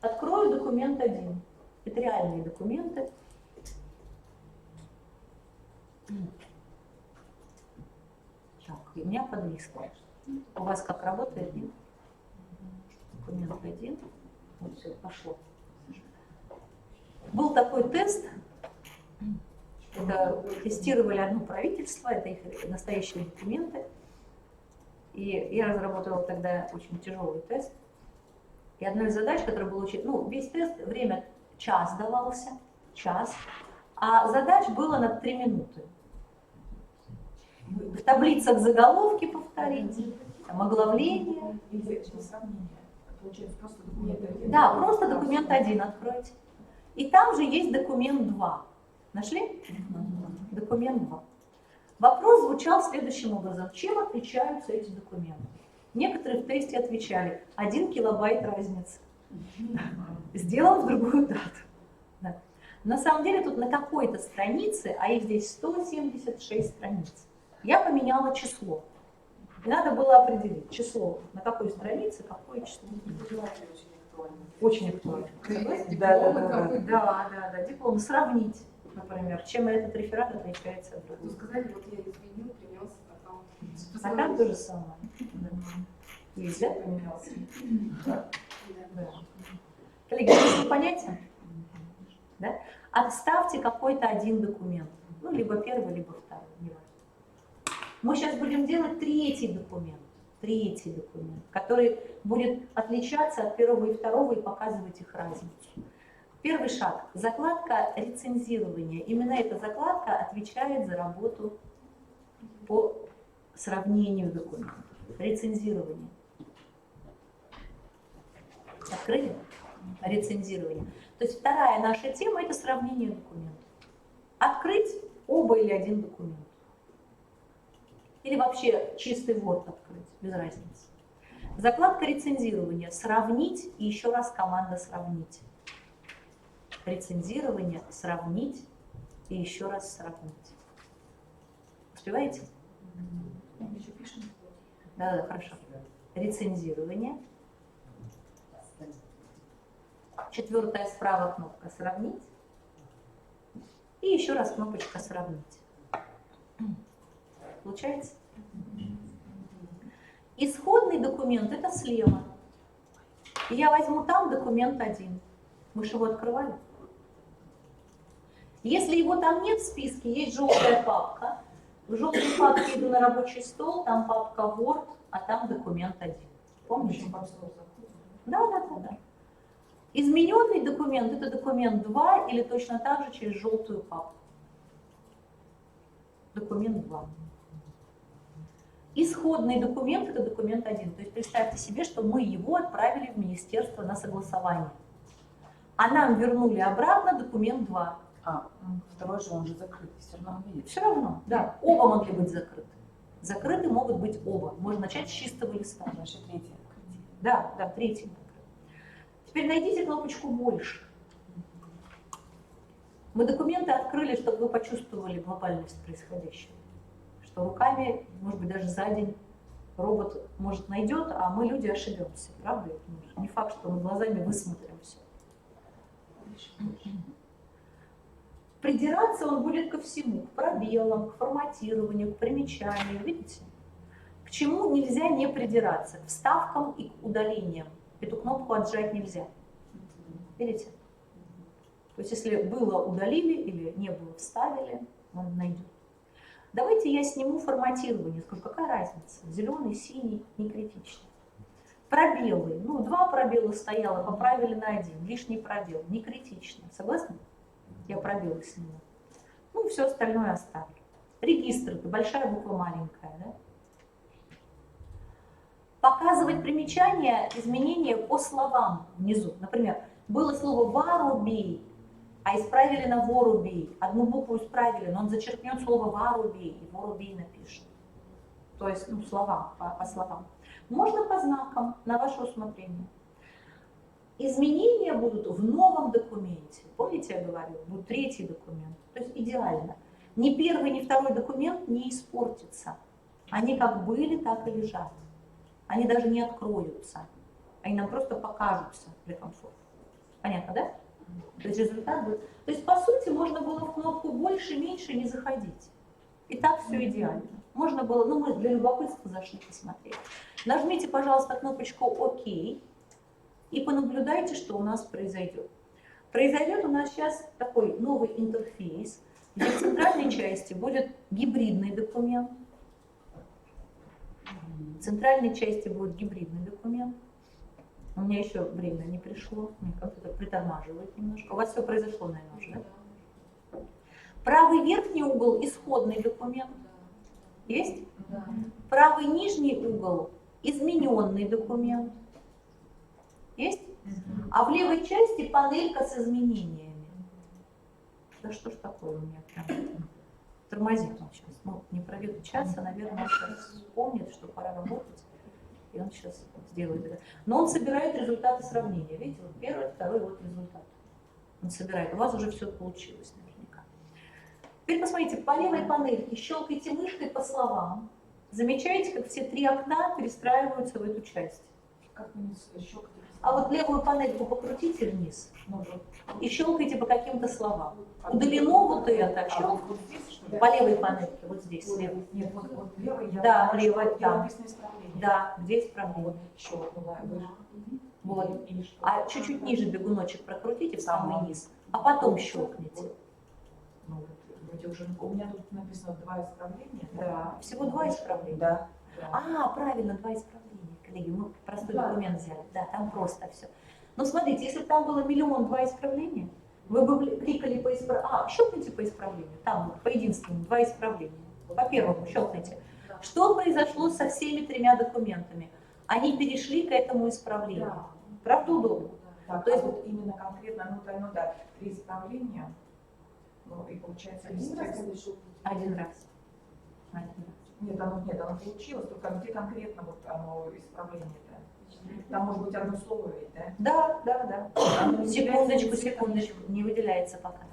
Открою документ 1. Это реальные документы. Так, у меня подвисло. У вас как работает? Нет? Документ 1. Вот все, пошло. Был такой тест. Это тестировали одно правительство, это их настоящие документы. И я разработала тогда очень тяжелый тест. И одной из задач, которая была очень... Ну, весь тест, время час давался, час. А задач было на 3 минуты. В таблицах заголовки повторить, там, оглавление. Получается просто документ 1. Да, просто документ 1 откройте. И там же есть документ 2. Нашли? Документ 2. Вопрос звучал следующим образом. Чем отличаются эти документы? Некоторые в тесте отвечали, 1 килобайт разницы. Сделан в другую дату. Да. На самом деле тут на какой-то странице, а их здесь 176 страниц, Я поменяла число. И надо было определить число, на какой странице, какое число. Очень актуально. Да, диплом. Сравнить, например, чем этот реферат отличается от другого. Сказали, вот я изменил, принес, А там то же самое. Есть, да? Да. Коллеги, есть понятие? Да? Отставьте какой-то один документ. Ну, либо первый, либо второй. Неважно. Мы сейчас будем делать третий документ, который будет отличаться от первого и второго и показывать их разницу. Первый шаг – закладка рецензирования. Именно эта закладка отвечает за работу по сравнению документов. Рецензирование. Открыли? Рецензирование. То есть вторая наша тема – это сравнение документов. Открыть оба или один документ. Или вообще чистый Word открыть, без разницы. Закладка рецензирования. Сравнить и еще раз команда сравнить. Рецензирование, сравнить и еще раз сравнить. Успеваете? Да, хорошо. Рецензирование. Четвертая справа кнопка «Сравнить». И еще раз кнопочка «Сравнить». Получается? Исходный документ – это слева. И я возьму там документ 1. Мы же его открывали. Если его там нет в списке, есть желтая папка. В желтой папке иду на рабочий стол, там папка Word, а там документ 1. Помните? Да. Измененный документ – это документ 2 или точно так же через желтую папку. Документ 2. Исходный документ – это документ 1. То есть представьте себе, что мы его отправили в министерство на согласование. А нам вернули обратно документ 2. Второй же он же закрыт, все равно он видит. Все равно, да. Оба могли быть закрыты. Закрыты могут быть оба. Можно начать с чистого листа. Значит, третий. Да, третий. Теперь найдите кнопочку «Больше». Мы документы открыли, чтобы вы почувствовали глобальность происходящего. Что руками, может быть, даже за день робот, может, найдет, а мы, люди, ошибемся. Правда? Не факт, что мы глазами высмотрим все. Придираться он будет ко всему. К пробелам, к форматированию, к примечанию. Видите? К чему нельзя не придираться? К вставкам и к удалениям. Эту кнопку отжать нельзя. Видите? То есть, если было удалили или не было вставили, он найдет. Давайте я сниму форматирование. Скажу, какая разница? Зеленый, синий, не критично. Пробелы. 2 пробела стояло, поправили на 1. Лишний пробел. Не критично. Согласны? Я пробелы сниму. Все остальное оставлю. Регистр. Это большая буква, маленькая. Да? Показывать примечания, изменения по словам внизу. Например, было слово «варубей», а исправили на «ворубей». Одну букву исправили, но он зачеркнет слово «варубей» и «ворубей» напишет. То есть, слова, по словам. Можно по знакам, на ваше усмотрение. Изменения будут в новом документе. Помните, я говорила, будет третий документ. То есть идеально. Ни первый, ни второй документ не испортится. Они как были, так и лежат. Они даже не откроются. Они нам просто покажутся для комфорта. Понятно, да? То есть результат будет. То есть, по сути, можно было в кнопку «больше», «меньше» не заходить. И так все идеально. Можно было, мы для любопытства зашли посмотреть. Нажмите, пожалуйста, кнопочку «Ок» и понаблюдайте, что у нас произойдет. Произойдет у нас сейчас такой новый интерфейс, где в центральной части будет гибридный документ. В центральной части будет гибридный документ. У меня еще время не пришло, мне компьютер притормаживает немножко. У вас все произошло, наверное, уже, да? Правый верхний угол – исходный документ. Есть? Да. Правый нижний угол – измененный документ. Есть? А в левой части панелька с изменениями. Да что ж такое у меня прям тормозит он сейчас. Не пройдет час, а, наверное, сейчас вспомнит, что пора работать. И он сейчас сделает это. Но он собирает результаты сравнения. Видите, вот первый, второй, вот результат. Он собирает. У вас уже все получилось наверняка. Теперь посмотрите, по левой панельке щелкайте мышкой по словам. Замечаете, как все 3 окна перестраиваются в эту часть. Как вы щелкаете? А вот левую панельку покрутите вниз и щелкайте по каким-то словам. Удалено вот это, щелк Вот здесь, что ли? по левой панельке, вот здесь, слева. Нет, вот левый я Да, знаю, левый, что да. написано исправление. Да, где исправление. Вот, щелкнула, выше. Вот. И что? А чуть-чуть ниже бегуночек прокрутите в самый низ, а потом щелкните. Ну, вот, вроде уже, у меня тут написано 2 исправления. Да. Всего 2 исправления. Да. А, правильно, 2 исправления. Коллеги, мы простой документ взяли. Да, там просто все. Но смотрите, если бы там было 1 000 000 2 исправления, вы бы кликали по исправлению. А, щелкните по исправлению. Там вот, по единственному 2 исправления. По первому щелкните. Что произошло со всеми 3 документами? Они перешли к этому исправлению. Правда удобно? Так, То есть- вот именно конкретно, ну да, 3 исправления. Ну и получается Один раз текст. или что? Один раз. Один раз. Нет, оно получилось, только где конкретно вот оно исправление-то? Там может быть одно слово ведь, да? Да. Секундочку, не выделяется пока.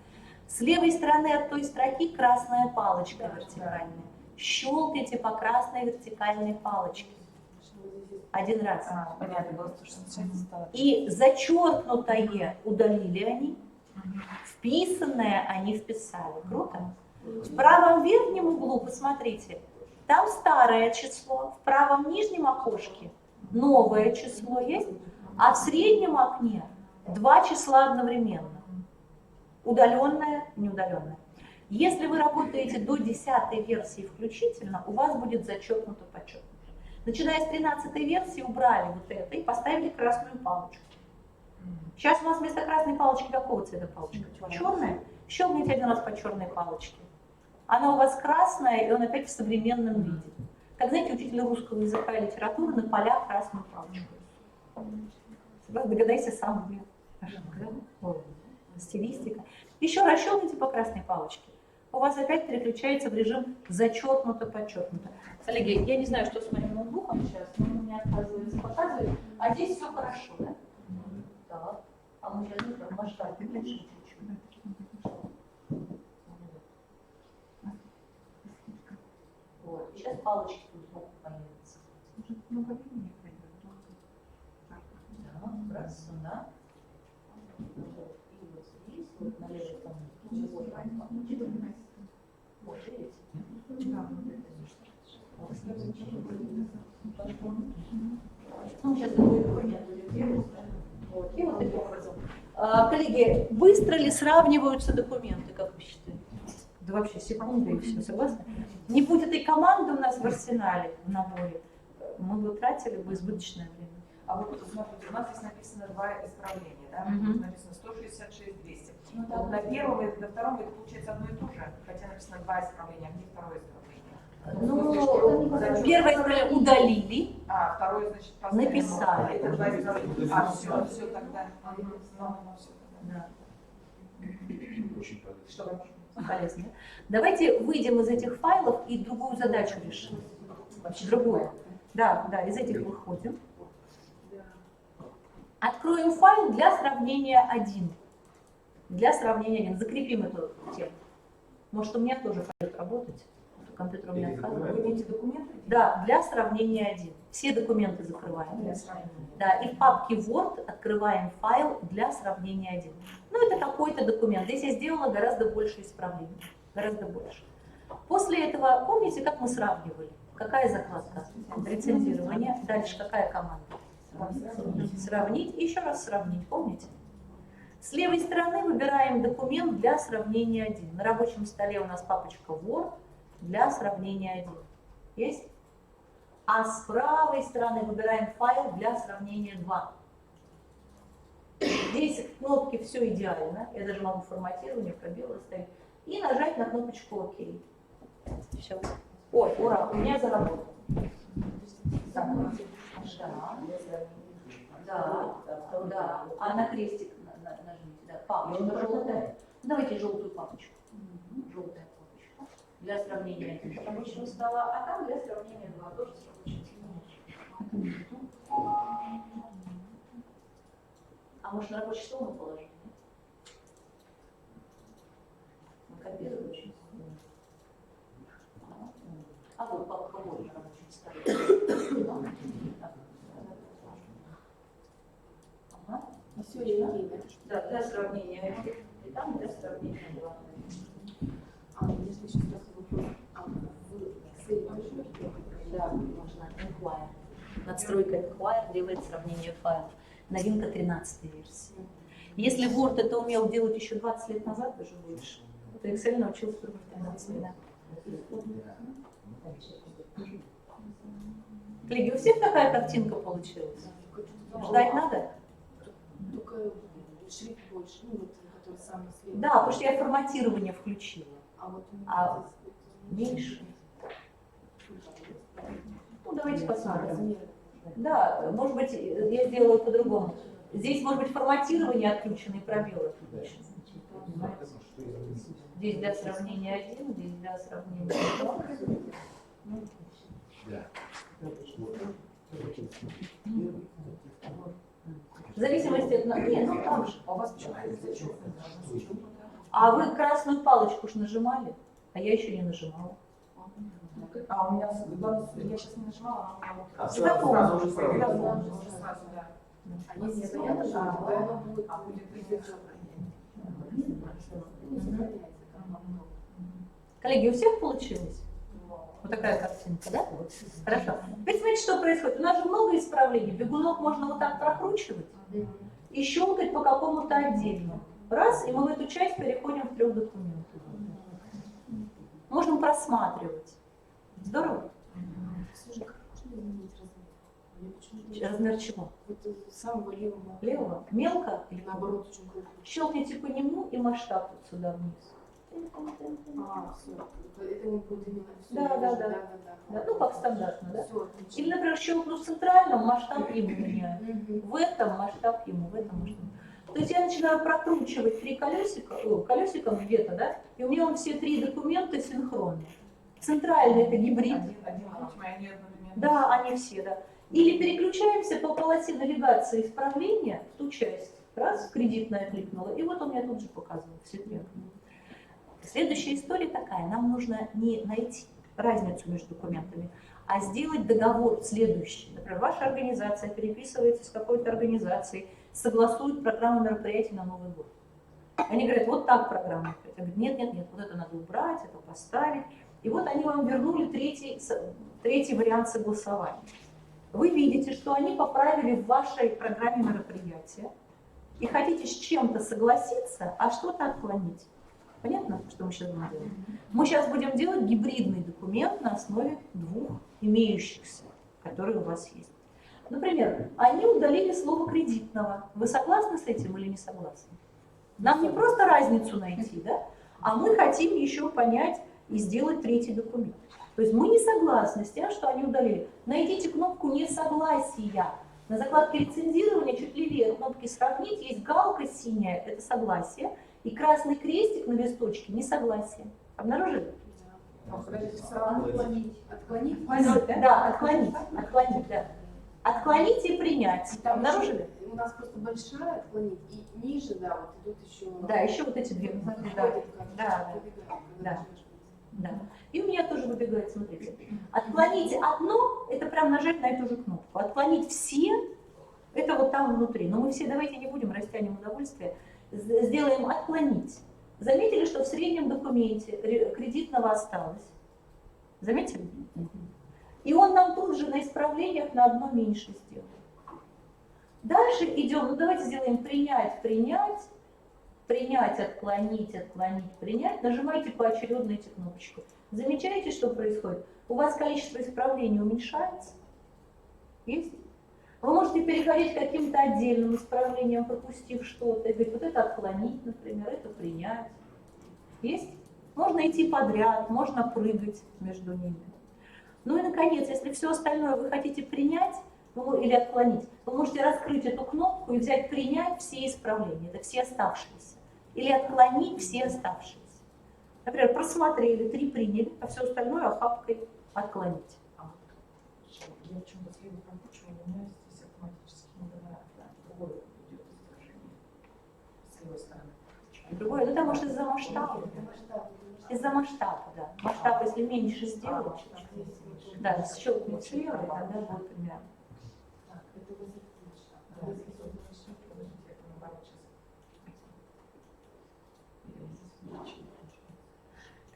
С левой стороны от той строки красная палочка вертикальная. Щелкайте по красной вертикальной палочке. Один раз. А, понятно, было 166 стало. И зачеркнутое удалили они, вписанное они вписали. Круто? В правом верхнем углу, посмотрите, там старое число, в правом нижнем окошке новое число есть, а в среднем окне 2 числа одновременно. Удаленное, неудаленное. Если вы работаете до 10-й версии включительно, у вас будет зачеркнуто, подчеркнуто. Начиная с 13-й версии убрали вот это и поставили красную палочку. Сейчас у нас вместо красной палочки какого цвета палочка? Черная? Щелкните 1 раз по черной палочке. Она у вас красная, и он опять в современном виде. Как знаете, учитель русского языка и литературы на полях красную палочку. Догадайся сам, блин. Стилистика. Еще раз щелкните по красной палочке. У вас опять переключается в режим зачеркнуто-подчеркнуто. Коллеги, я не знаю, что с моим ноутбуком сейчас, но он у меня отказывается показывать. А здесь все хорошо, да? Так. А мы сейчас в масштабе уменьшим чуть-чуть. Вот. И сейчас палочки тут сбоку появятся. Да, раз сюда. Вот. И вот здесь, вот на левой стороне. Вот, вот, видите? Ну, сейчас другой документ будет делать. Вот. И вот таким образом. Коллеги, быстро ли сравниваются документы, как вы считаете? Да вообще секунды и все, согласны? Не будь этой команды у нас в арсенале, в наборе, мы бы тратили бы избыточное время. А вот смотрите, у нас здесь написано 2 исправления, да? Мгм. Тут написано 166, 200. Вот на первом и на втором это получается одно и то же, хотя написано 2 исправления, а где второе исправление? Ну, первое исправление удалили, А, второе, значит, поставили. Написали. Это 2 исправления. А, все тогда. Все да, Очень полезно. Что полезно. Давайте выйдем из этих файлов и другую задачу решим. Вообще другую. Да, из этих выходим. Откроем файл для сравнения 1. Для сравнения 1. Закрепим эту тему. Может, у меня тоже пойдет работать. Компьютер у меня отказывает. Вы видите документы? Да, для сравнения 1. Все документы закрываем. Для сравнения. Да, и в папке Word открываем файл для сравнения 1. Ну, это какой-то документ. Здесь я сделала гораздо больше исправлений. Гораздо больше. После этого, помните, как мы сравнивали? Какая закладка? Рецензирование. Дальше какая команда? Сравнить. И еще раз сравнить. Помните? С левой стороны выбираем документ для сравнения 1. На рабочем столе у нас папочка Word для сравнения 1. Есть? А с правой стороны выбираем файл для сравнения 2. Здесь в кнопке все идеально. Я даже могу форматирование, пробел оставить. И нажать на кнопочку ОК. Все. Ой, ура, у меня заработало. Да. А на крестик нажмите. Да. Папочка желтая. Давайте желтую папочку. Желтая папочка. Для сравнения рабочего стола. А там для сравнения 2 тоже с рабочим столом. А может на рабочий стол мы положим? Мы копируем очень. Да, для сравнения. И там для сравнения главное. Если еще сразу вопрос, в среднем Да, можно Inquire. Надстройка Inquire делает сравнение файлов. Новинка 13 версии. Если Word это умел делать еще 20 лет назад, даже больше, то Excel научился только в 13 лет. Коллеги, у всех такая картинка получилась? Ждать надо? только шрифт больше, ну вот, который самый следующий. Да, потому что я форматирование включила. А вот у меня А меньше? Ну, давайте посмотрим. размеры. Да, может быть, я сделаю по-другому. Здесь, может быть, форматирование отключено и пробелы отключены. Здесь для сравнения 1, здесь для сравнения 2. В зависимости от... Не, ну там же. А у вас почему? А вы красную палочку ж нажимали, а я еще не нажимала. А у меня, я сейчас не нажимала, а у меня вот... А Сразу уже сразу, да. А если я нажала, то оно будет не сохраняется. Коллеги, у всех получилось? Вот такая картинка, да? Хорошо. Теперь смотрите, что происходит. У нас же много исправлений. Бегунок можно вот так прокручивать и щелкать по какому-то отдельному. Раз, и мы в эту часть переходим в 3 документов. Можем просматривать. Здорово? Слушай, как можно изменить размер? Мне почему-то Размер чего? вот самого левого. Левого? Мелко? Или наоборот очень крупно. Щелкните по нему и масштаб вот сюда вниз. А, все. Это он будет именно все. Да. Да, ну, как стандартно, да? Все, отлично. Или, например, щелкну в центральном, масштаб ему меняю. Мгм. В этом масштаб ему, в этом масштаб. То есть я начинаю прокручивать 3 колесика, колесиком где-то, да, и у меня он все 3 документа синхронны. Центральный это гибрид. Один путь, мои они одновременно. Да, они все, да. Или переключаемся по полосе навигации исправления в ту часть. Раз, кредитная кликнула, и вот он мне тут же показывает все 3. Следующая история такая. Нам нужно не найти разницу между документами, а сделать договор следующий. Например, ваша организация переписывается с какой-то организацией, согласует программу мероприятий на Новый год. Они говорят, вот так программа. Я говорю, нет, вот это надо убрать, это поставить. И вот они вам вернули третий вариант согласования. Вы видите, что они поправили в вашей программе мероприятия и хотите с чем-то согласиться, а что-то отклонить. Понятно, что мы сейчас будем делать? Мы сейчас будем делать гибридный документ на основе 2 имеющихся, которые у вас есть. Например, они удалили слово кредитного. Вы согласны с этим или не согласны? Нам не просто разницу найти, да? А мы хотим еще понять и сделать 3 документ. То есть мы не согласны с тем, что они удалили. Найдите кнопку «Несогласия». На закладке рецензирования чуть левее кнопки «Сравнить» есть галка синяя, это согласие, и красный крестик на листочке «Несогласие». Обнаружили? Отклонить. Отклонить. Да, отклонить, да. Отклонить и принять. Там Обнаружили? У нас просто большая отклонить, и ниже, да, вот идут еще. Да, еще вот эти 2 кнопки. Да, Выходит, как да, выбегает, да. когда да. И у меня тоже выбегает, смотрите. Отклонить одно, это прям нажать на эту же кнопку. Отклонить все, это вот там внутри. Но мы все давайте не будем, растянем удовольствие. Сделаем отклонить. Заметили, что в среднем документе кредитного осталось? Заметили? И он нам тут же на исправлениях на одно меньше сделал. Дальше идем, ну давайте сделаем принять, отклонить, принять. Нажимайте поочередно эти кнопочки. Замечаете, что происходит? У вас количество исправлений уменьшается. Есть? Вы можете переходить к каким-то отдельным исправлениям, пропустив что-то, и говорить, вот это отклонить, например, это принять. Есть? Можно идти подряд, можно прыгать между ними. Ну и, наконец, если все остальное вы хотите принять или отклонить, вы можете раскрыть эту кнопку и взять «Принять все исправления», это все оставшиеся, или «Отклонить все оставшиеся». Например, просмотрели, 3 приняли, а все остальное охапкой «Отклонить». Я почему-то слева прокручиваю, у меня здесь автоматически не говорят, да, другое идет изображение с левой стороны. Другое, ну там может из-за масштаба. Из-за масштаба, да. Масштаб, если меньше сделать, да, щелкнуть слева, тогда будет примерно. Так, это вот Да, подождите, я понимаю, сейчас.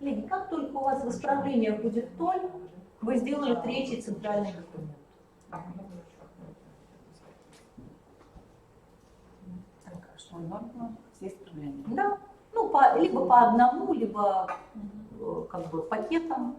Коллеги, как только у вас в исправлениях будет толь, вы сделали третий центральный документ. Что норма, все исправления. Да. Ну, либо по одному, либо как бы пакетом.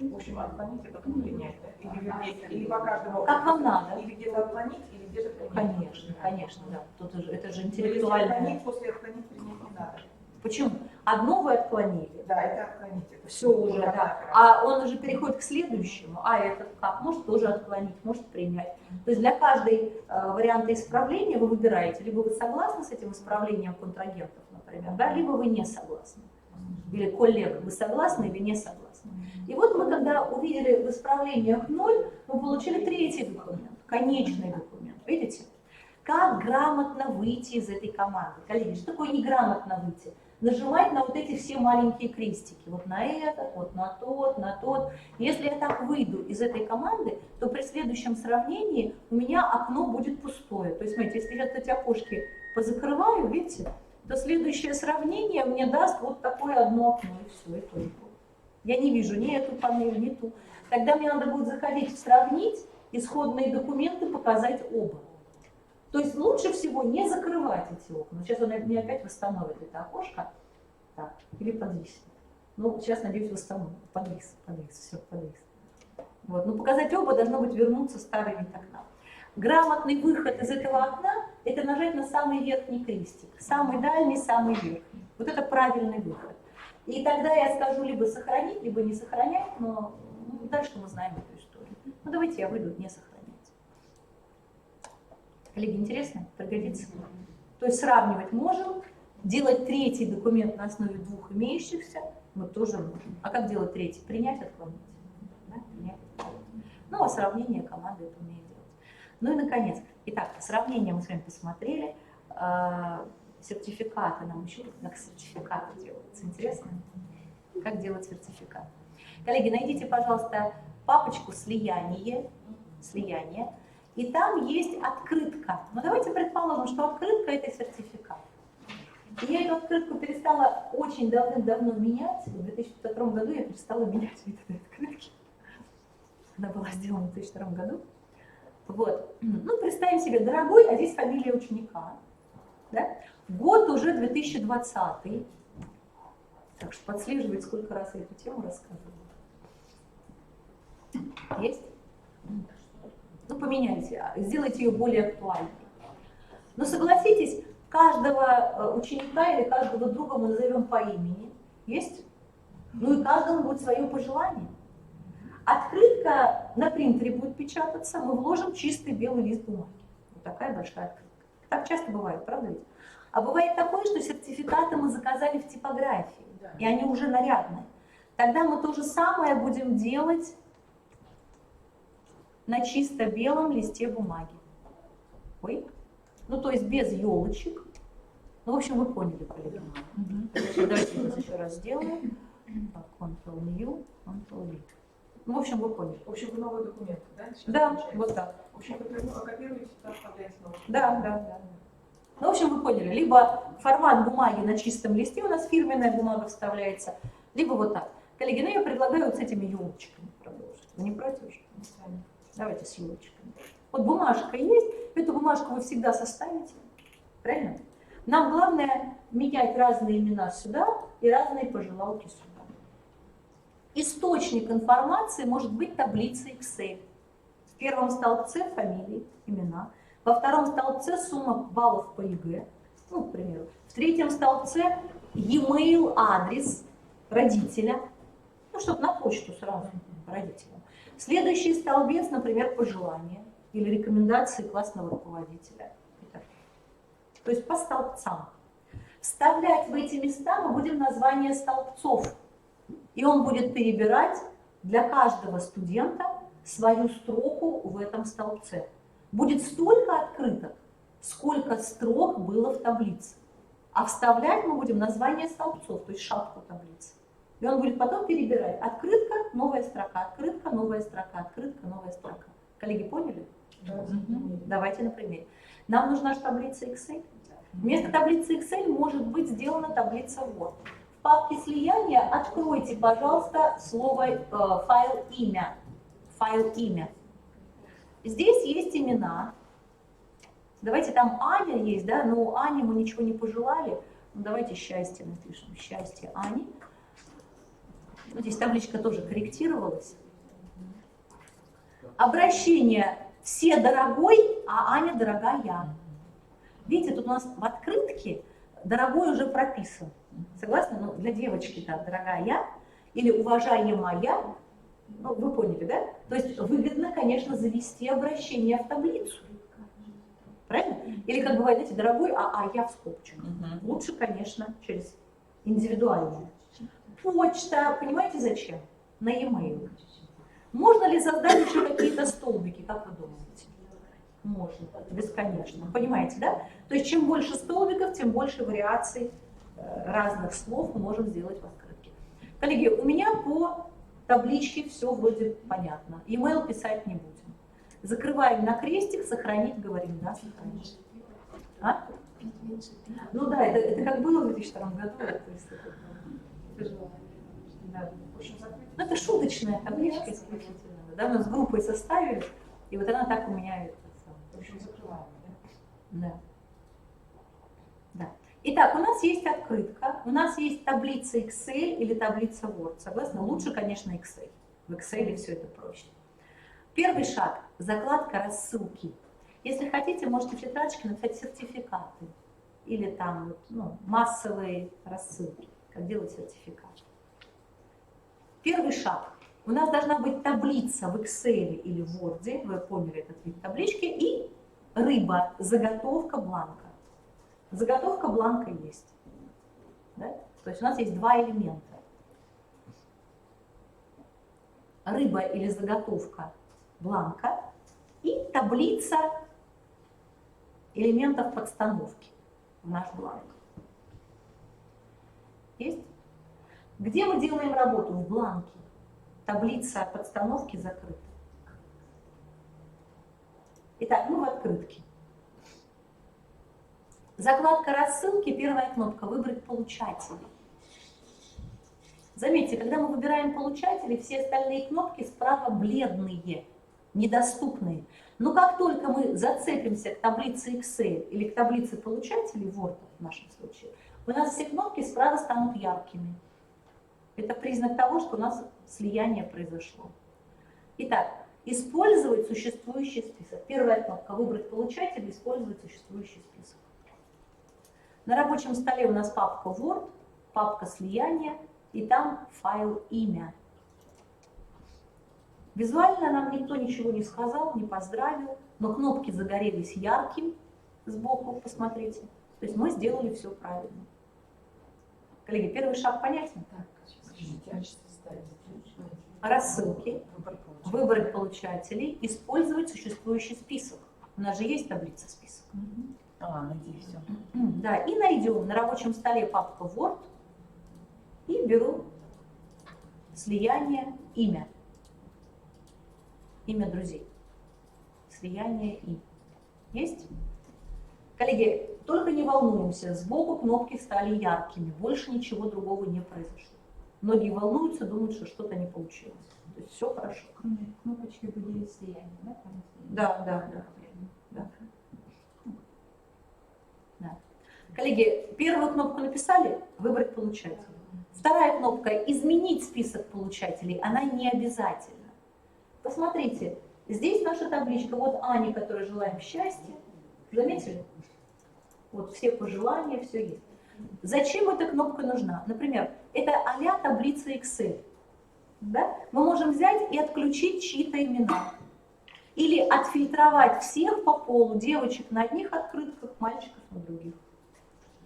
В общем, отклонить это принять, да? Или по каждому. Как вам надо. Или где-то отклонить, или где-то принять. Конечно, конечно, да. Тут это же Но если интеллектуально. отклонить, после отклонить принять не надо. Почему? Одно вы отклонили. Да, это отклонить. Это Все уже, да. А он уже переходит к следующему. А этот как? Может тоже отклонить, может принять. То есть для каждой варианта исправления вы выбираете, либо вы согласны с этим исправлением контрагентов, например, да, либо вы не согласны. Или коллег, вы согласны или не согласны. И вот мы, когда увидели в исправлениях 0, мы получили третий документ, конечный документ. Видите? Как грамотно выйти из этой команды? Коллеги, что такое неграмотно выйти? Нажимать на вот эти все маленькие крестики. Вот на этот, вот на тот, на тот. Если я так выйду из этой команды, то при следующем сравнении у меня окно будет пустое. То есть, смотрите, если я эти окошки позакрываю, видите, то следующее сравнение мне даст вот такое одно окно. И все, и только. Я не вижу ни эту панель, ни ту. Тогда мне надо будет заходить, сравнить, исходные документы, показать оба. То есть лучше всего не закрывать эти окна. Сейчас он мне опять восстановит это окошко. Так, или подвисит. Ну, сейчас, надеюсь, восстановит. Подвис, все, подвис. Вот. Но показать оба должно быть вернуться старый вид окна. Грамотный выход из этого окна – это нажать на самый верхний крестик. Самый дальний, самый верхний. Вот это правильный выход. И тогда я скажу либо сохранить, либо не сохранять, но дальше мы знаем эту историю. Ну, давайте я выйду не сохранять. Коллеги, интересно? Пригодится? То есть сравнивать можем, делать третий документ на основе двух имеющихся мы тоже можем. А как делать третий? Принять, отклонить. Да? Принять, отклонить. Ну, а сравнение команды это умеет делать. Ну и наконец. Итак, сравнение мы с вами посмотрели. Сертификаты нам еще, как сертификаты делаются. Интересно? Как делать сертификат? Коллеги, найдите, пожалуйста, папочку «Слияние». Слияние. И там есть открытка. Но давайте предположим, что открытка – это сертификат. И я эту открытку перестала очень давным-давно менять. В 2002 году я перестала менять вид этой открытки. Она была сделана в 2002 году. Вот. Ну, представим себе, дорогой, а здесь фамилия ученика. Да? Год уже 2020. Так что подслеживать, сколько раз я эту тему рассказывала. Есть? Ну, поменяйте, сделайте ее более актуальной. Но согласитесь, каждого ученика или каждого друга мы назовем по имени. Есть? Ну и каждому будет свое пожелание. Открытка на принтере будет печататься, мы вложим чистый белый лист бумаги. Вот такая большая открытка. Так часто бывает, правда ведь? А бывает такое, что сертификаты мы заказали в типографии, и они уже нарядные. Тогда мы то же самое будем делать на чисто белом листе бумаги. Ой. Ну, то есть без елочек. Ну, в общем, вы поняли, коллеги. Давайте это еще раз сделаем. Ctrl-U, Ctrl-V. Ну, в общем, вы поняли. В общем, вы новый документ, да? Да, получается? вот так. В общем, вы копируете, там вставляете новый. Да. Ну, в общем, вы поняли. Либо формат бумаги на чистом листе, у нас фирменная бумага вставляется, либо вот так. Коллеги, ну я предлагаю вот с этими елочками продолжить. Вы не против? Давайте с елочками. Вот бумажка есть, эту бумажку вы всегда составите. Правильно? Нам главное менять разные имена сюда и разные пожелалки сюда. Источник информации может быть таблица Excel. В первом столбце фамилии, имена. Во втором столбце сумма баллов по ЕГЭ, ну, к примеру. В третьем столбце e-mail адрес родителя, ну, чтобы на почту сразу родителям. Следующий столбец, например, пожелания или рекомендации классного руководителя. То есть по столбцам. Вставлять в эти места мы будем название столбцов. И он будет перебирать для каждого студента свою строку в этом столбце. Будет столько открыток, сколько строк было в таблице. А вставлять мы будем название столбцов, то есть шапку таблицы. И он будет потом перебирать открытка, новая строка, открытка, новая строка, открытка, новая строка. Коллеги, поняли? Да. Давайте на примере. Нам нужна же таблица Excel. Вместо таблицы Excel может быть сделана таблица Word. В папке слияния откройте, пожалуйста, слово файл имя. Файл имя. Здесь есть имена. Давайте там Аня есть, да, но Ане мы ничего не пожелали. Ну, давайте счастье напишем. Счастье Ани. Вот здесь табличка тоже корректировалась. Обращение «все дорогой», а Аня дорогая. Видите, тут у нас в открытке дорогой уже прописан. Согласны? Ну, для девочки так, дорогая или уважаемая. Ну, вы поняли, да? То есть выгодно, конечно, завести обращение в таблицу. Правильно? Или как бывает, знаете, дорогой, а я в скобочках. Лучше, конечно, через индивидуальную. Почта, понимаете, зачем? На e-mail. Можно ли создать еще какие-то столбики, как вы думаете? Можно, бесконечно. Понимаете, да? То есть чем больше столбиков, тем больше вариаций разных слов мы можем сделать в открытке. Коллеги, у меня по табличке все вроде понятно. E-mail писать не будем. Закрываем на крестик, сохранить, говорим, да, сохранить. А? Ну да, это как было в 2002 году. То есть да. Ну, это шуточная табличка исключительно. Да, мы с группой составили, и вот она так у меня... В общем, закрываем, да? Да. Итак, у нас есть открытка, у нас есть таблица Excel или таблица Word. Согласны? Лучше, конечно, Excel. В Excel все это проще. Первый шаг – закладка рассылки. Если хотите, можете в тетрадочке написать сертификаты или там массовые рассылки, как делать сертификат. Первый шаг. У нас должна быть таблица в Excel или в Word, вы поняли этот вид таблички, и рыба, заготовка бланка. Заготовка бланка есть. Да? То есть у нас есть два элемента. Рыба или заготовка бланка и таблица элементов подстановки в наш бланк. Есть? Где мы делаем работу? В бланке. Таблица подстановки закрыта. Итак, мы в открытке. Закладка рассылки, первая кнопка «Выбрать получателей». Заметьте, когда мы выбираем получателей, все остальные кнопки справа бледные, недоступные. Но как только мы зацепимся к таблице Excel или к таблице получателей, Word в нашем случае, у нас все кнопки справа станут яркими. Это признак того, что у нас слияние произошло. Итак, использовать существующий список. Первая кнопка «Выбрать получателя», использовать существующий список. На рабочем столе у нас папка Word, папка слияния, и там файл имя. Визуально нам никто ничего не сказал, не поздравил, но кнопки загорелись ярким сбоку, посмотрите. То есть мы сделали все правильно. Коллеги, первый шаг понятен? Рассылки, выбрать получателей, использовать существующий список. У нас же есть таблица список. найди все. Да, и найдем на рабочем столе папку Word и беру слияние имя. Имя друзей. Слияние и. Есть? Коллеги, только не волнуемся, сбоку кнопки стали яркими, больше ничего другого не произошло. Многие волнуются, думают, что что-то не получилось. То есть все хорошо. Кнопочки были слияния, да? Да. Коллеги, первую кнопку написали, выбрать получателя. Вторая кнопка изменить список получателей, она не обязательна. Посмотрите, здесь наша табличка, вот Аня, которой желаем счастья. Заметили? Вот все пожелания, все есть. Зачем эта кнопка нужна? Например, это а-ля таблица Excel. Да? Мы можем взять и отключить чьи-то имена. Или отфильтровать всех по полу, девочек на одних открытках, мальчиков на других.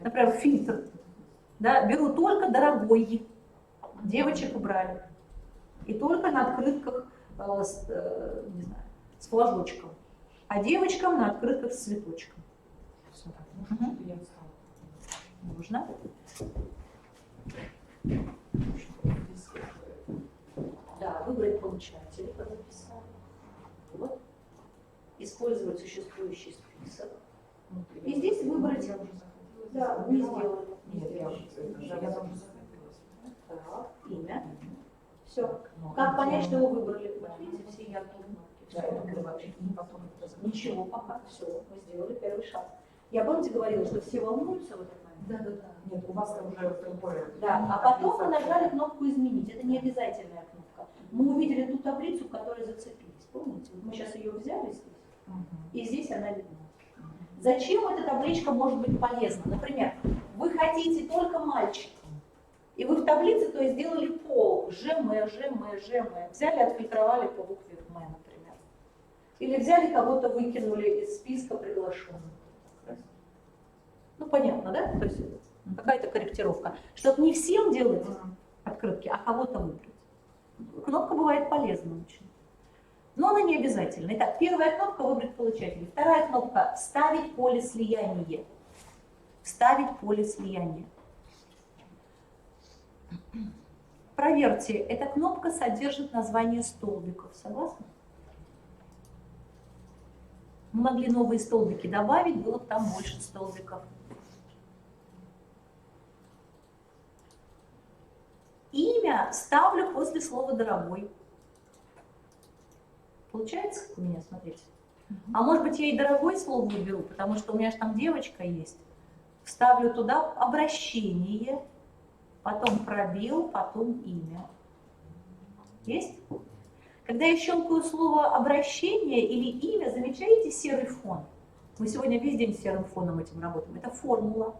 Например, фильтр. Да? Беру только дорогой. Девочек убрали. И только на открытках не знаю, с флажочком. А девочкам на открытках с цветочком. Нужно. Да, выбрать получателя, как написали. Вот. Использовать существующий список. И здесь выбрать. Да, не сделали. Нет, я там уже Так, имя. Все. Как понять, что его выбрали? Вот видите, все яркие кнопки. Да, Все. это мы вообще не потом это закончим. Ничего пока. Все, мы сделали первый шаг. Я, помните, говорила, что все волнуются в этот момент? Да. Нет, у вас там уже другое. Да, а потом мы нажали кнопку «Изменить». Это не обязательная кнопка. Мы увидели ту таблицу, в которой зацепились. Помните? Вот мы сейчас ее взяли здесь, и здесь она видна. Зачем эта табличка может быть полезна? Например, вы хотите только мальчика, и вы в таблице, то есть, сделали пол, ЖМ. Взяли, отфильтровали по букве М, например. Или взяли, кого-то выкинули из списка приглашенных. Ну, понятно, да? То есть какая-то корректировка. Чтобы не всем делать открытки, а кого-то выбрать. Кнопка бывает полезна очень. Но она не обязательна. Итак, первая кнопка «Выбрать получателя». Вторая кнопка «Вставить поле слияния». Вставить поле слияния. Проверьте, эта кнопка содержит название столбиков. Согласны? Мы могли новые столбики добавить, было бы там больше столбиков. Имя ставлю после слова «дорогой». Получается у меня, смотрите? А может быть, я и «дорогой» слово уберу, потому что у меня же там девочка есть. Вставлю туда обращение, потом пробел, потом имя. Есть? Когда я щелкаю слово «обращение» или «имя», замечаете серый фон? Мы сегодня весь день серым фоном этим работаем. Это формула.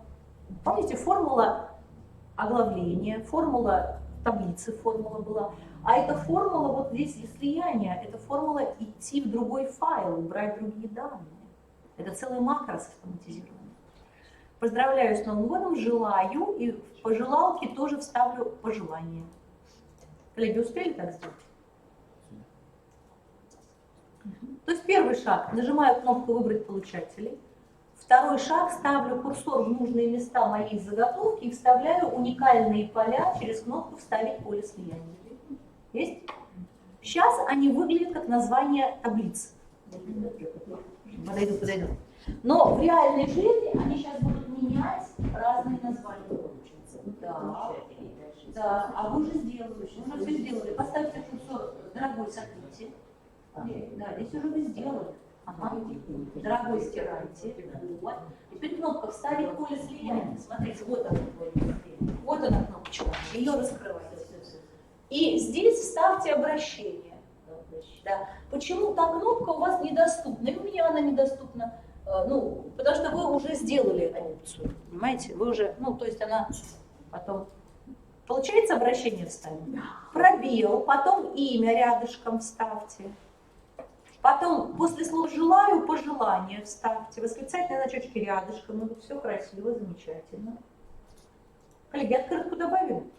Помните, формула оглавления, формула таблицы, формула была. А эта формула вот здесь слияния, это формула идти в другой файл, брать другие данные. Это целый макрос автоматизированный. Поздравляю с Новым годом, желаю, и в пожелалке тоже вставлю пожелание. Коллеги, успели так сделать? То есть первый шаг, нажимаю кнопку «Выбрать получателей». Второй шаг, ставлю курсор в нужные места моей заготовки и вставляю уникальные поля через кнопку «Вставить поле слияния». Есть? Сейчас они выглядят как название таблицы. Подойду. Но в реальной жизни они сейчас будут менять разные названия. Да, а вы уже сделали, вы уже все сделали. Поставьте курсор «Дорогой, сотрите». Да, здесь уже вы сделали. Ага. Дорогой, стирайте. Вот. Теперь кнопка «Вставить поле слияния». Смотрите, вот она. Вот она кнопочка. Ее раскрывайте. И здесь вставьте обращение. Да. Почему та кнопка у вас недоступна? И у меня она недоступна. Ну, потому что вы уже сделали опцию. Понимаете? Вы уже, ну, то есть она потом... Получается обращение вставить? Пробел, потом имя рядышком вставьте. Потом после слов «желаю» пожелание вставьте. Восклицательные значочки рядышком. Ну, все красиво, замечательно. Коллеги, открытку добавим?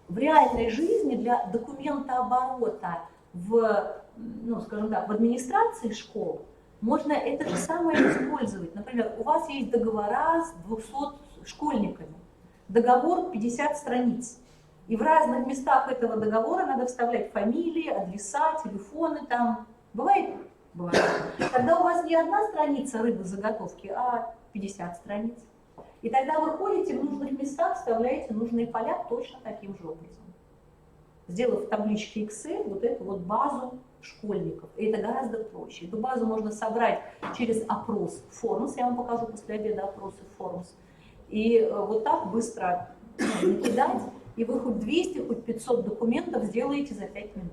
В реальной жизни для документооборота ну, скажем так, в администрации школ можно это же самое использовать. Например, у вас есть договора с 200 школьниками. Договор 50 страниц. И в разных местах этого договора надо вставлять фамилии, адреса, телефоны там. Бывает? Бывает. Тогда у вас не одна страница рыбы заготовки, а 50 страниц. И тогда вы ходите в нужных местах, вставляете нужные поля точно таким же образом. Сделав в табличке Excel вот эту вот базу школьников. И это гораздо проще. Эту базу можно собрать через опрос Forms. Я вам покажу после обеда опросы Forms. И вот так быстро накидать. И вы хоть 200, хоть 500 документов сделаете за 5 минут.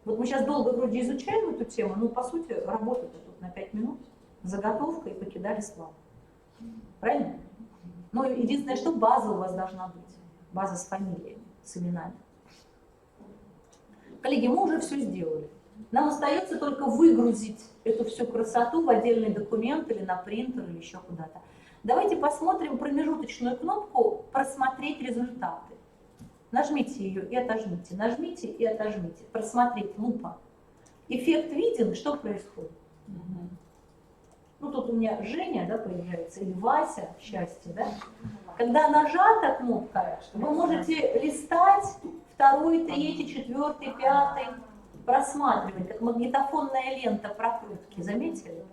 Вот мы сейчас долго вроде изучаем эту тему, но по сути работает тут на 5 минут. Заготовка и покидали слова. Правильно? Но единственное, что база у вас должна быть. База с фамилиями, с именами. Коллеги, мы уже все сделали. Нам остается только выгрузить эту всю красоту в отдельный документ или на принтер или еще куда-то. Давайте посмотрим промежуточную кнопку «Просмотреть результаты». Нажмите ее и отожмите, нажмите и отожмите. Просмотреть, лупа. Эффект виден, что происходит? Ну, тут у меня Женя, да, появляется, или Вася, счастье, да? Когда нажата кнопка, вы можете листать 2-й, 3-й, 4-й, 5-й, просматривать, как магнитофонная лента прокрутки, заметили?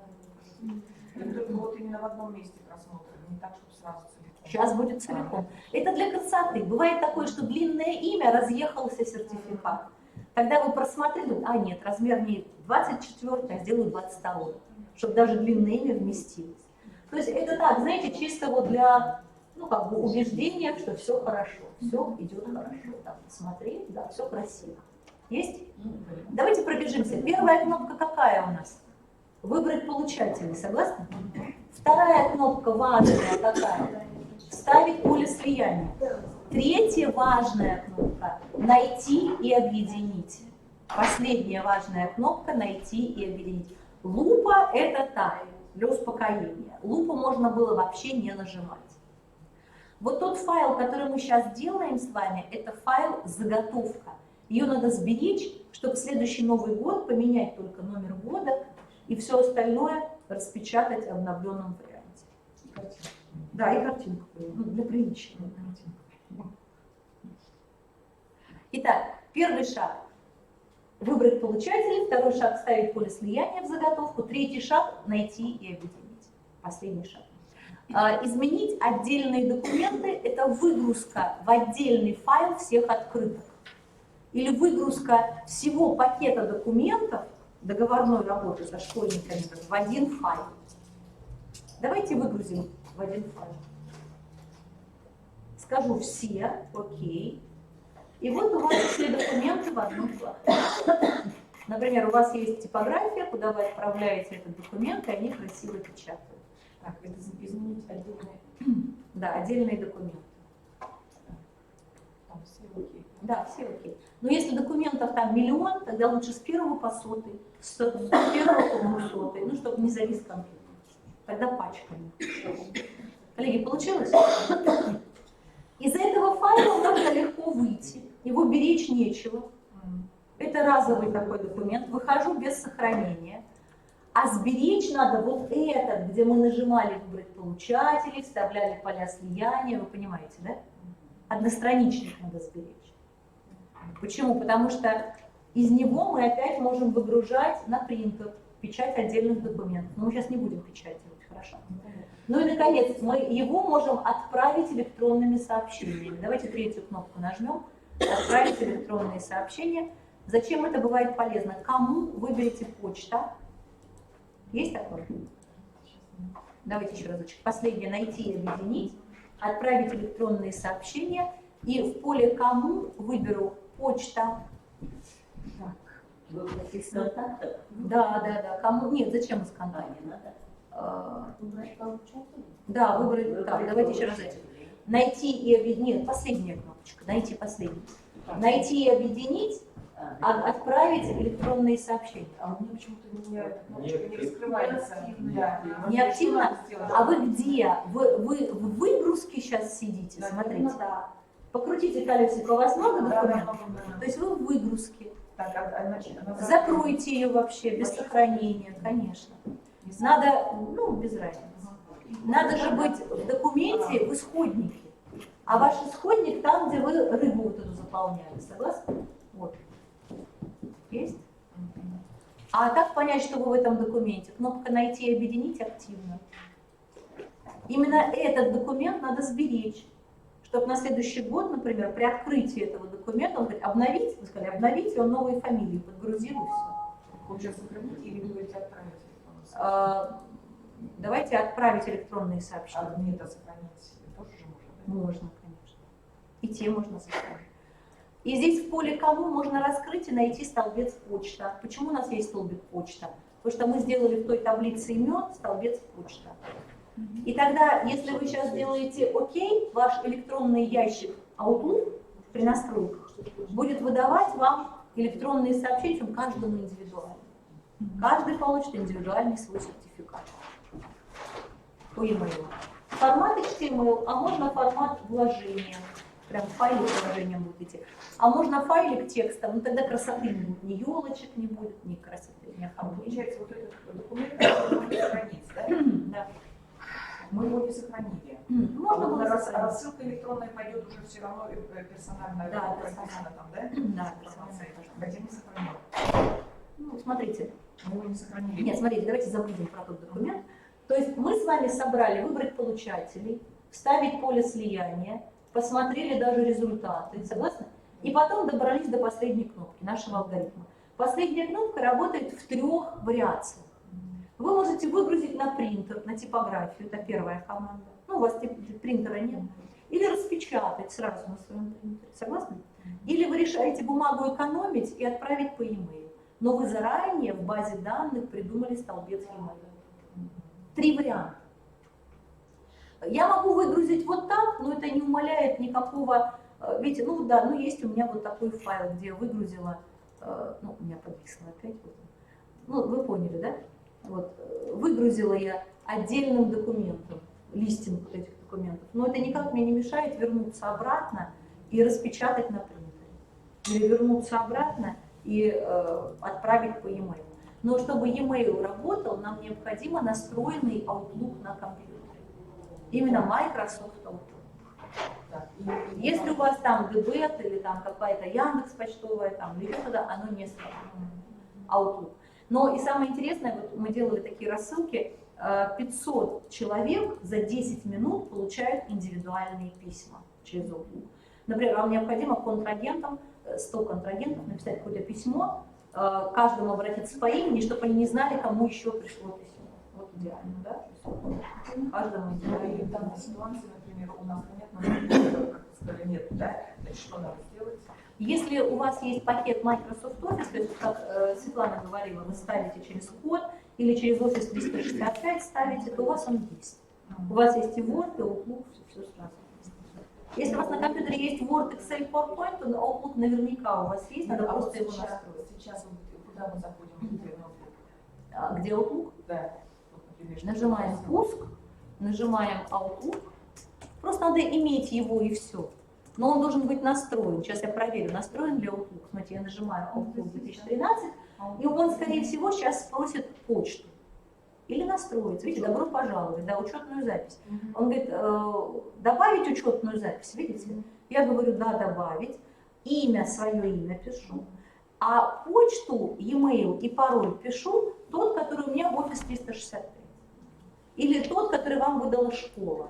Это только вот именно в одном месте просмотра, не так, чтобы сразу целиком. Сейчас будет целиком. Это для красоты. Бывает такое, что длинное имя, разъехался сертификат. Тогда вы просмотрели, а нет, размер не 24, а сделаю 22, чтобы даже длинное имя вместилось. То есть это так, знаете, чисто вот для, ну, как бы убеждения, что все хорошо, все идет хорошо. Так, смотри, да, все красиво. Есть? Давайте пробежимся. Первая кнопка какая у нас? Выбрать получателей, согласны? Вторая кнопка важная какая? Вставить поле слияния. Третья важная кнопка – найти и объединить. Последняя важная кнопка – найти и объединить. Лупа – это так, для успокоения. Лупу можно было вообще не нажимать. Вот тот файл, который мы сейчас делаем с вами, это файл «Заготовка». Ее надо сберечь, чтобы в следующий Новый год поменять только номер года и все остальное распечатать в обновленном варианте. Да, и картинку, ну, для приличия. Итак, первый шаг – выбрать получателя, второй шаг – вставить поле слияния в заготовку, третий шаг – найти и объединить. Последний шаг. Изменить отдельные документы – это выгрузка в отдельный файл всех открыток. Или выгрузка всего пакета документов договорной работы со школьниками в один файл. Давайте выгрузим в один файл. Скажу все, окей. И вот у вас все документы в одном файле. Например, у вас есть типография, куда вы отправляете этот документ, и они красиво печатают. Так, это изменить отдельные. Да, отдельные документы. Там все окей. Да, все окей. Но если документов там миллион, тогда лучше с первого по сотый, с первого по 200, ну, чтобы не завис компьютер. Тогда пачками. Коллеги, получилось? Из этого файла можно легко выйти. Его беречь нечего. Это разовый такой документ. Выхожу без сохранения. А сберечь надо вот этот, где мы нажимали «Выбрать получателей», вставляли поля слияния. Вы понимаете, да? Одностраничник надо сберечь. Почему? Потому что из него мы опять можем выгружать на принтер, печать отдельных документов. Но мы сейчас не будем печатать, хорошо? Ну и, наконец, мы его можем отправить электронными сообщениями. Давайте третью кнопку нажмем. Отправить электронные сообщения. Зачем это бывает полезно? Кому выберете почта? Есть такое? Давайте еще разочек. Последнее. Найти и объединить. Отправить электронные сообщения. И в поле «Кому» выберу почта. Выбрать из контактов? Да. Кому? Нет, зачем из контактов? Выбрать получателей? Да, выбрать. Так, давайте еще раз. Найти и объединить. Нет, последняя кнопочка. Найти последний. Найти и объединить. Отправить электронные сообщения. А у меня почему-то не раскрывается. Не активно? А вы где? Вы в выгрузке сейчас сидите? Смотрите. Покрутите колесико, у вас много документов? То есть вы в выгрузке. Закройте ее вообще без сохранения, конечно. Надо, ну, без разницы. Надо же быть в документе в исходнике. А ваш исходник там, где вы рыбу вот эту заполняли. Согласны? Вот. Есть? А как понять, что вы в этом документе? Кнопка «Найти и объединить» активна. Именно этот документ надо сберечь, чтобы на следующий год, например, при открытии этого документа, он говорит, обновить, вы сказали, обновить, и он новые фамилии подгрузил, и все. Лучше сохранить или вы говорите отправить? Давайте отправить электронные сообщения. А мне это сохранить тоже же можно? Можно, конечно. И те можно сохранить. И здесь в поле «Кому» можно раскрыть и найти столбец «Почта». Почему у нас есть столбик «Почта»? Потому что мы сделали в той таблице имен столбец «Почта». И тогда, если вы сейчас делаете «Ок», ваш электронный ящик Outlook при настройках будет выдавать вам электронные сообщения, причем каждому индивидуально. Каждый получит индивидуальный свой сертификат по e-mail. Формат HTML, а можно формат вложения. Прям файлик вложения будут идти. А можно файлик текстом, ну тогда красоты не будет, ни елочек не будет, ни красоты, ни оформления. Получается, вот этот документ можно сохранить, да? Да. Мы его не сохранили. Можно было Рассылка электронная пойдет уже все равно персонально. Да, прописано там, да? Да, Информация. Хотя не сохранили. ну, смотрите. Мы его не сохранили. Нет, смотрите, давайте забудем про тот документ. То есть мы с вами собрали выбрать получателей, вставить поле слияния, посмотрели даже результаты, согласны? И потом добрались до последней кнопки нашего алгоритма. Последняя кнопка работает в 3 вариациях. Вы можете выгрузить на принтер, на типографию, это первая команда. Ну, у вас принтера нет. Или распечатать сразу на своем принтере, согласны? Или вы решаете бумагу экономить и отправить по e-mail. Но вы заранее в базе данных придумали столбец e-mail. 3 варианта. Я могу выгрузить вот так, но это не умаляет никакого... Видите, ну да, ну есть у меня вот такой файл, где я выгрузила... Ну, у меня подвисло опять. Вот. Ну, вы поняли, да? Вот. Выгрузила я отдельным документом, листинг вот этих документов. Но это никак мне не мешает вернуться обратно и распечатать на принтере. Или вернуться обратно и отправить по e-mail. Но чтобы e-mail работал, нам необходимо настроенный Outlook на компьютере. Именно Microsoft Outlook. Если у вас там Дебет или там какая-то Яндекс почтовая, там, или что-то, оно не сработает. Outlook. Но и самое интересное, вот мы делали такие рассылки, 500 человек за 10 минут получают индивидуальные письма через Outlook. Например, вам необходимо контрагентам, 100 контрагентов написать какое-то письмо, каждому обратиться по имени, чтобы они не знали, кому еще пришло письмо. Вот идеально, да? Каждому идеально. И в данной ситуации, например, у нас понятно, как вы сказали, нет, да? Значит, что надо сделать? Если у вас есть пакет Microsoft Office, то есть, как Светлана говорила, вы ставите через код или через Office 365 ставите, то у вас он есть. У вас есть и Word, и Outlook, все сразу. Если у вас на компьютере есть Word, Excel, PowerPoint, то Outlook наверняка у вас есть, надо просто его настроить. Сейчас куда мы заходим? Где Outlook? Да. Вот, например, Нажимаем «Пуск», нажимаем Outlook. Просто надо иметь его и все. Но он должен быть настроен. Сейчас я проверю, настроен ли Outlook. Смотрите, я нажимаю Outlook 2013, и он, скорее всего, сейчас спросит почту. Или настроится. Видите, добро пожаловать, да, учетную запись. Он говорит, добавить учетную запись, видите? Я говорю, да, добавить. Имя, свое имя пишу. А почту, e-mail и пароль пишу тот, который у меня в Office 365. Или тот, который вам выдала школа.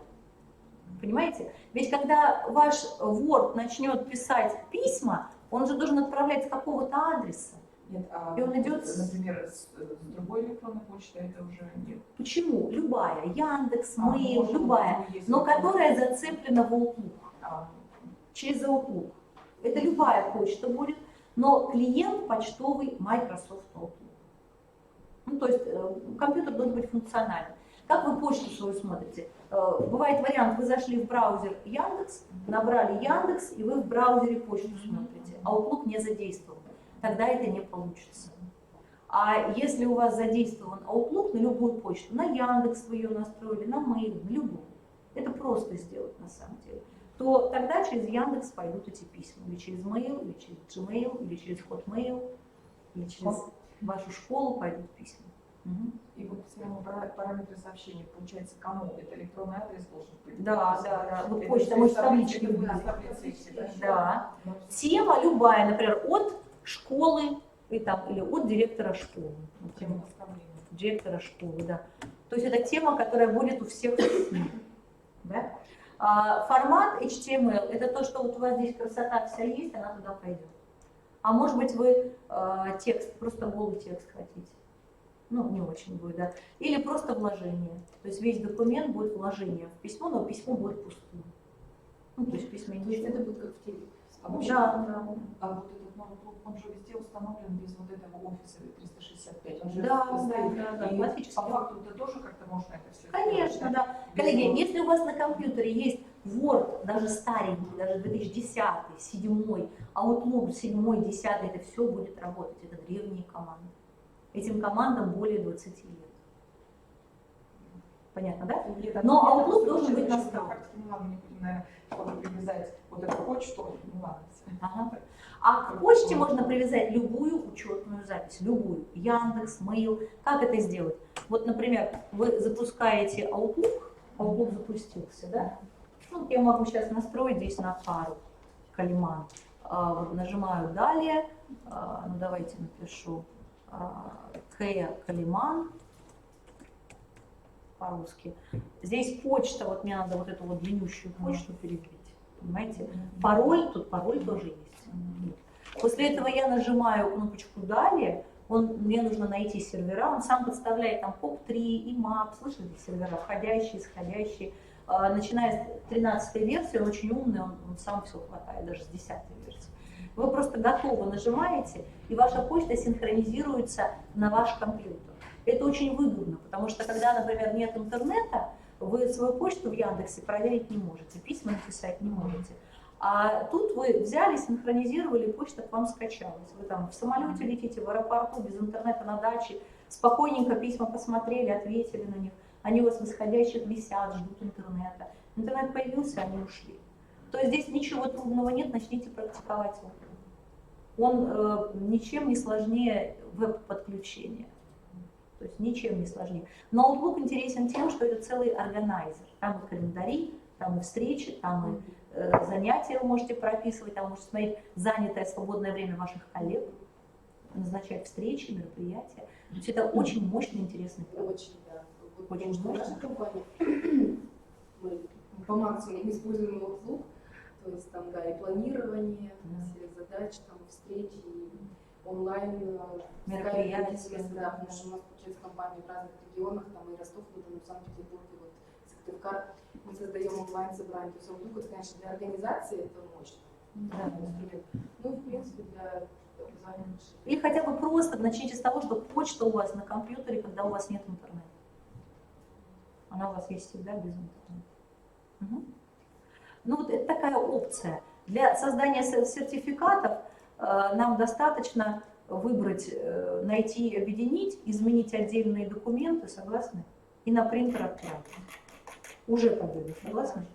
Понимаете? Ведь когда ваш Word начнет писать письма, он же должен отправлять с какого-то адреса. Нет, И он идет, например, с другой электронной почты это уже нет. Почему? Любая. Яндекс, Mail, может, любая. если Но это- которая зацеплена в Outlook. Через Outlook. Это любая почта будет, но клиент почтовый Microsoft Outlook. Ну, то есть компьютер должен быть функциональным. Как вы почту свою смотрите? Бывает вариант, вы зашли в браузер Яндекс, набрали Яндекс, и вы в браузере почту смотрите. Outlook не задействован. Тогда это не получится. А если у вас задействован Outlook на любую почту, на Яндекс вы ее настроили, на Mail, на любую, это просто сделать на самом деле, то тогда через Яндекс пойдут эти письма. Или через Mail, или через Gmail, или через Hotmail, или через вашу школу пойдут письма. И вот параметры сообщения, получается, кому? Это электронный адрес должен быть? Да. Вот Это почта, в может, табличке таблички будет, будет. в таблице все, Да. Тема любая, например, от школы и там, или от директора школы. Тема наставления. Директора школы, да. То есть это тема, которая будет у всех. Да? Формат HTML – это то, что вот у вас здесь красота вся есть, она туда пойдет. А может быть вы текст, просто голый текст хотите. Ну, не очень будет, да. Или просто вложение. То есть весь документ будет вложение в письмо, но письмо будет пустым. Ну, то есть письмо То есть это будет как в теле. А вообще, Да. А вот этот новый клуб, он же везде установлен без вот этого офиса 365. Он же Да, стоит. да, И классически. по факту это тоже как-то можно это все Конечно, да. Коллеги, если у вас на компьютере есть Word, даже старенький, даже 2010, 7, Outlook 7, 10, это все будет работать. Это древние команды. Этим командам более 20 лет. Понятно, да? Но Outlook должен быть настроен. Не надо, не будем, наверное, чтобы привязать вот эту почту. Ну ладно. Ага. А к почте можно привязать любую учетную запись, любую. Яндекс, Mail. Как это сделать? Вот, например, вы запускаете Outlook запустился, да? Ну, я могу сейчас настроить здесь на пару Калиман. Вот нажимаю «Далее». Ну, давайте напишу Калиман. по-русски. Здесь почта, вот мне надо вот эту вот длиннющую почту перебить, понимаете? Пароль, тут пароль тоже есть. После этого я нажимаю кнопочку «Далее», мне нужно найти сервера, он сам подставляет там POP3, IMAP, слышали сервера, входящие, исходящие. Начиная с 13-й версии, он очень умный, он сам все хватает, даже с 10-й версии. Вы просто готово нажимаете, и ваша почта синхронизируется на ваш компьютер. Это очень выгодно, потому что когда, например, нет интернета, вы свою почту в Яндексе проверить не можете, письма написать не можете. А тут вы взяли, синхронизировали, почта к вам скачалась. Вы там в самолете летите, в аэропорту, без интернета на даче, спокойненько письма посмотрели, ответили на них. Они у вас в исходящих висят, ждут интернета. Интернет появился, они ушли. То есть здесь ничего трудного нет, начните практиковать его. Он ничем не сложнее веб-подключения. То есть ничем не сложнее. Но Outlook интересен тем, что это целый органайзер. Там и календари, там и встречи, там и занятия вы можете прописывать, там вы можете смотреть занятое свободное время ваших коллег, назначать встречи, мероприятия. То есть это очень мощный, интересный проект. Очень, да. Вот Очень в нашей компании мы по максимуму используем Outlook, то есть там, да, и планирование всех задач, там, встречи, и онлайн мероприятия. Да, потому что у нас, получается, компании в разных регионах, там и Ростов-на-Дону, Санкт-Петербурге, вот Сыктывкар, мы создаем онлайн-собрание. То есть Outlook, это, конечно, для организации это мощно. Да. Инструмент. Ну, в принципе, для образования. Или хотя бы просто начните с того, что почта у вас на компьютере, когда у вас нет интернета. Она у вас есть всегда без интернета. Угу. Ну вот это такая опция. Для создания сертификатов нам достаточно выбрать, найти, объединить, изменить отдельные документы, согласны? И на принтер отправить. Уже победа, согласны?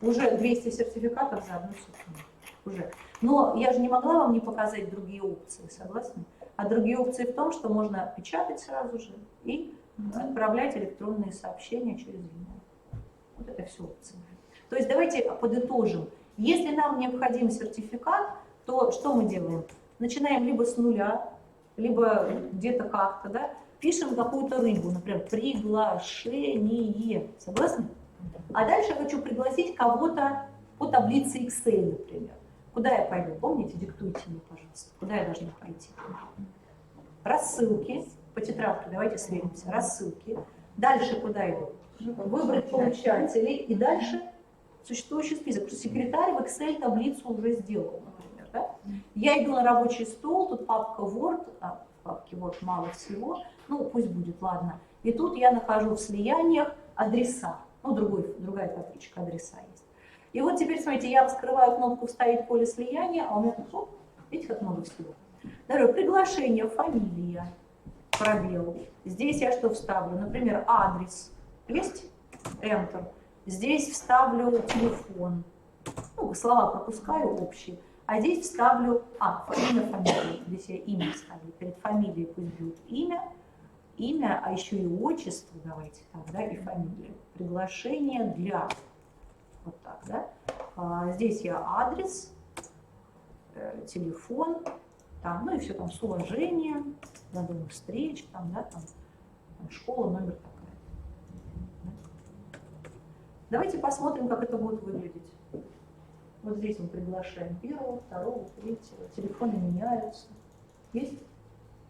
Уже 200 сертификатов за одну секунду. Уже. Но я же не могла вам не показать другие опции, согласны? А другие опции в том, что можно печатать сразу же и отправлять электронные сообщения через e-mail. Вот это все опции. То есть давайте подытожим. Если нам необходим сертификат, то что мы делаем? Начинаем либо с нуля, либо где-то как-то, да, пишем какую-то рыбу, например, приглашение. Согласны? А дальше я хочу пригласить кого-то по таблице Excel, например. Куда я пойду? Помните? Диктуйте мне, пожалуйста. Куда я должна пойти? Рассылки. По тетрадке давайте сверимся. Рассылки. Дальше куда иду? Выбрать получателей. И дальше существующий список. Потому что секретарь в Excel таблицу уже сделал, например. Да? Я иду на рабочий стол, тут папка Word, в папке Word мало всего, ну пусть будет, ладно. И тут я нахожу в слияниях адреса. Ну, другая табличка адреса есть. И вот теперь, смотрите, я вскрываю кнопку «Вставить поле слияния», а у меня тут, оп, видите, как много всего. Далее, приглашение, фамилия, пробел. Здесь я что вставлю? Например, адрес. Есть? Enter. Здесь вставлю телефон. Ну, слова пропускаю общие. А здесь вставлю, имя, фамилия. Здесь я имя вставлю. Перед фамилией пусть будет имя, а еще и отчество, давайте так, да, и фамилию. Приглашение для, вот так, да. Здесь я адрес, телефон, там, ну и все там с уважением, на дом встреч, там, да, там, школа, номер такая. Да. Давайте посмотрим, как это будет выглядеть. Вот здесь мы приглашаем первого, второго, третьего. Телефоны меняются. Есть?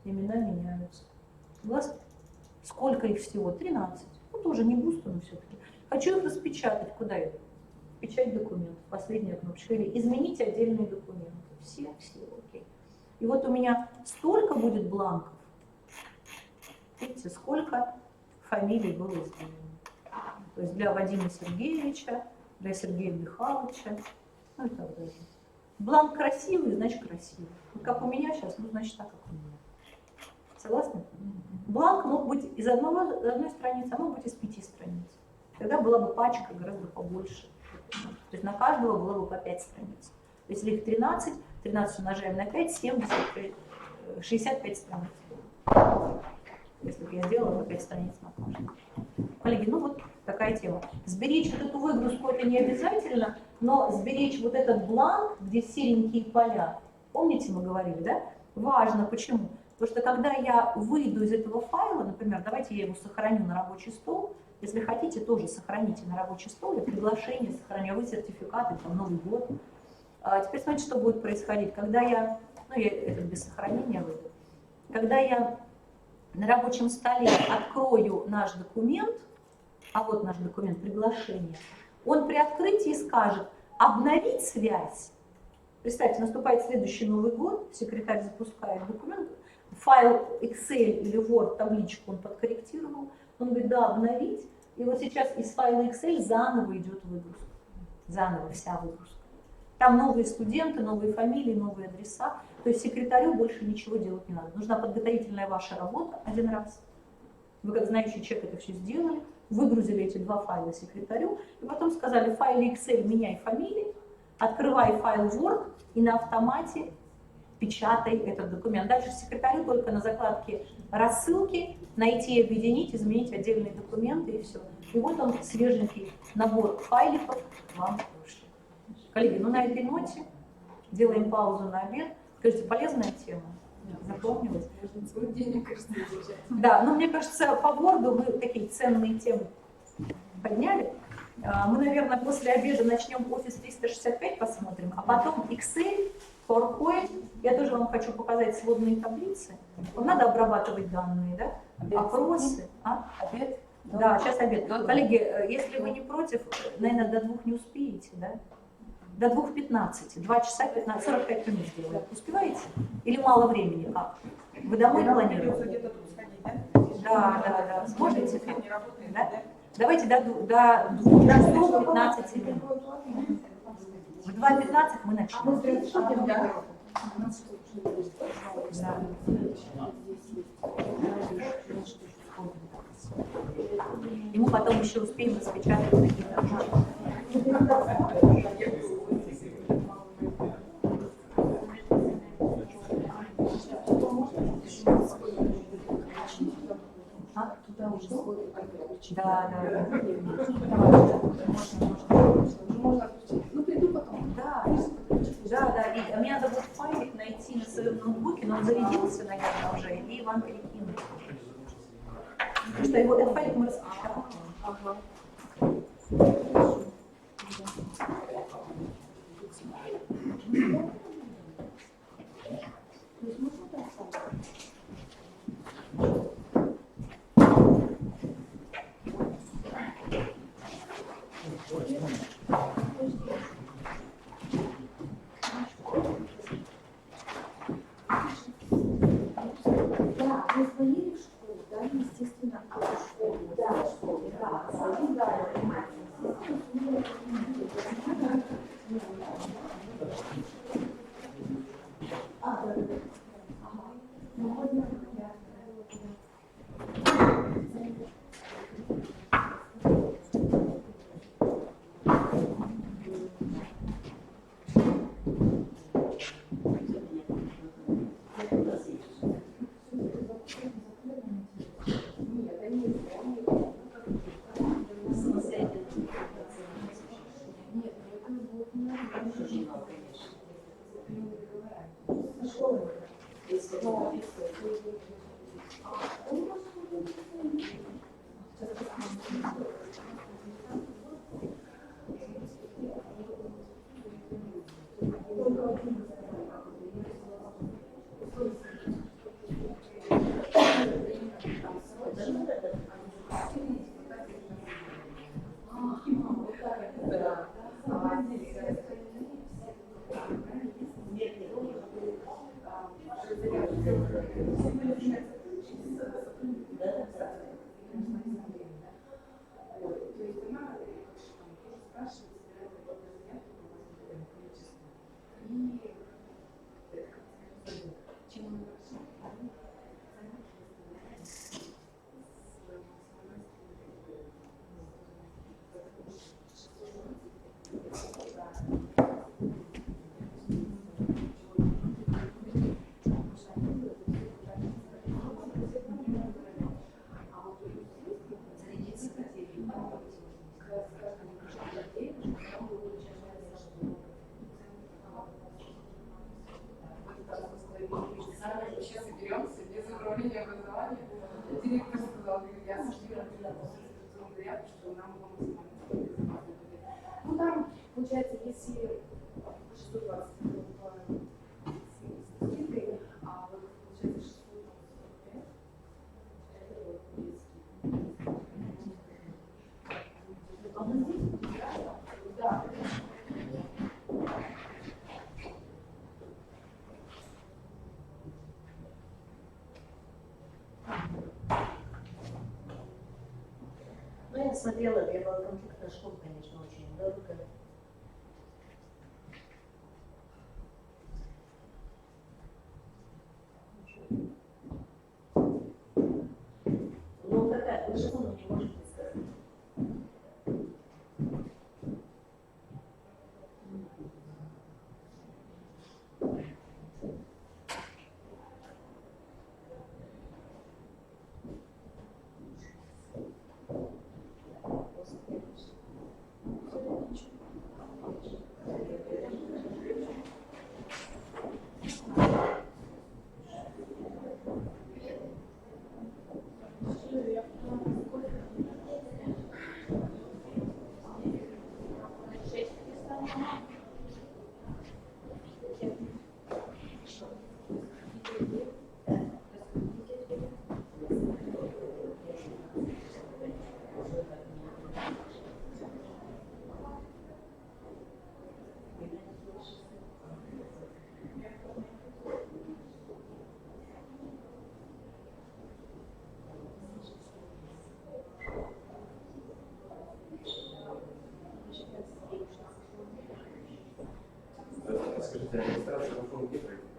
Имена меняются. Согласны? Сколько их всего? 13. Ну, тоже не густо, но все-таки. Хочу их распечатать. Куда иду? Печать документов. Последняя кнопочка. Или изменить отдельные документы. Все, окей. И вот у меня столько будет бланков. Видите, сколько фамилий было сделано. То есть для Вадима Сергеевича, для Сергея Михайловича, ну и так далее. Бланк красивый, значит красивый. Вот как у меня сейчас, ну значит так, как у меня. Согласны? Бланк мог быть из одной страницы, а мог быть из 5 страниц. Тогда была бы пачка гораздо побольше. То есть на каждого было бы по 5 страниц. Если их 13 умножаем на 5, 70, 65 страниц. Если бы я сделала по 5 страниц на каждую. Коллеги, ну вот такая тема. Сберечь вот эту выгрузку это не обязательно, но сберечь вот этот бланк, где серенькие поля, помните, мы говорили, да? Важно. Почему? Потому что когда я выйду из этого файла, например, давайте я его сохраню на рабочий стол, Если хотите, тоже сохраните на рабочей столе приглашение, сохраняю сертификаты, там, Новый год. Теперь смотрите, что будет происходить. Когда я, ну, я это без сохранения выйду. Когда я на рабочем столе открою наш документ, а вот наш документ, приглашение, он при открытии скажет «обновить связь». Представьте, наступает следующий Новый год, секретарь запускает документ, файл Excel или Word, табличку он подкорректировал, он говорит «да, обновить». И вот сейчас из файла Excel заново идет выгрузка. Заново вся выгрузка. Там новые студенты, новые фамилии, новые адреса. То есть секретарю больше ничего делать не надо. Нужна подготовительная ваша работа один раз. Вы как знающий человек это все сделали, выгрузили эти два файла секретарю, и потом сказали в файле Excel меняй фамилии, открывай файл Word и на автомате печатай этот документ. Дальше секретарю только на закладке рассылки найти, объединить, изменить отдельные документы и все. И вот он, свеженький набор файликов вам вышел. Коллеги, ну на этой ноте делаем паузу на обед. Скажите, полезная тема? Запомнилась? Да, но мне кажется, по Word мы такие ценные темы подняли. Мы, наверное, после обеда начнем Office 365 посмотрим, а потом Excel, PowerPoint. Я тоже вам хочу показать сводные таблицы. Вот надо обрабатывать данные, да? Обед. Опросы. А? Обед? Да, сейчас обед. Коллеги, если вы не против, наверное, до 2 не успеете, да? До 2:15, 2 часа 15, 45 минут сделаем. Успеваете? Или мало времени? Как? Вы домой планируете? Где-то тут сходить, да? Да. Сможете? Да? Давайте до 2 часов 15 минут. В 2:15 мы начнем. Да. И мы потом еще успеем распечатать какие-то. Да. Ну, приду потом. Да. И мне надо будет файлик найти на своем ноутбуке, но он зарядился, наверное, уже, и вам перекинуть. Потому что его, этот файлик мы распечатаем. Ага. Да, мы звонили в школу, да, естественно, в школу, да, в школу, да, Сейчас соберемся без управления образования. Директор сказал, говорит, я сошла. говорят, что нам его максимально безопасно. Ну там, получается, если 620 с скидкой, а вот получается 645, это вот без скидки. А вот здесь, да. Ну, я смотрела, для малокомплектных школ, конечно, очень дорого. Ну, какая? Вы же сумму не можете сказать. Скажите, регистрация на форуме где происходит?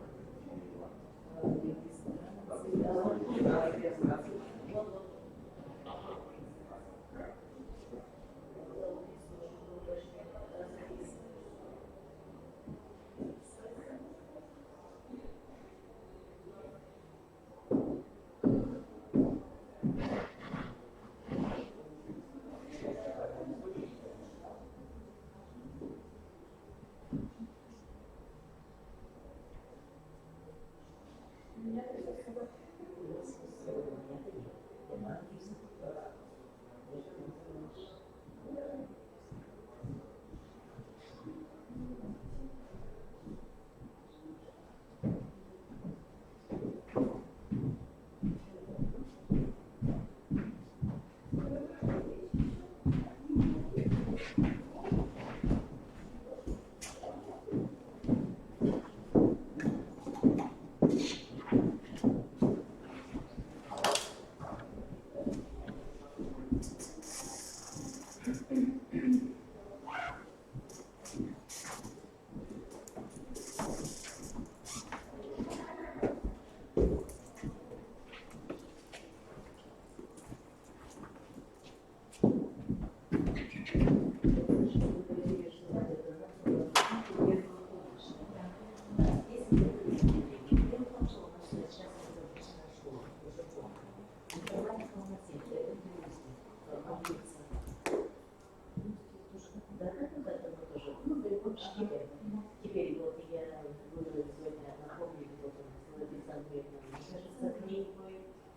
Теперь вот я буду сегодня напомнить, вот Александра Андреевна, кажется, к ней вы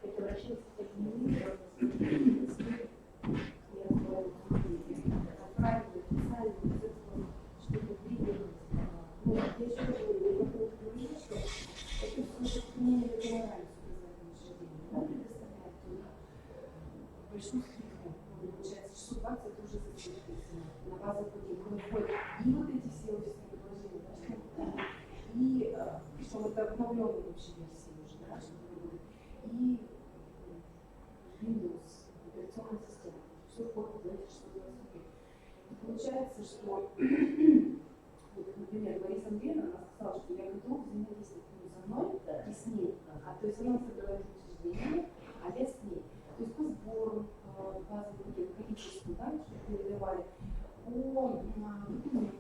как обращались к ней, Отправили, писали, что-то видели. Вот, я еще говорю, я говорю, что это все мне не нравится предоставлять туда большую скидку. Получается, 620 это уже за скидку на базовый пакет. И вот эти все офисные предложения, да, и что это обновленные вообще версии уже, да, что будет. И Windows, операционная система, все входит в эти 625. И получается, что, вот, например, Лариса Андреевна, она сказала, что я готова взаимодействовать со мной и с ней. То есть она собирает учреждение, а я с ней. То есть по сбору базовых пакетов, количеству, да, что передавали, по документам, например,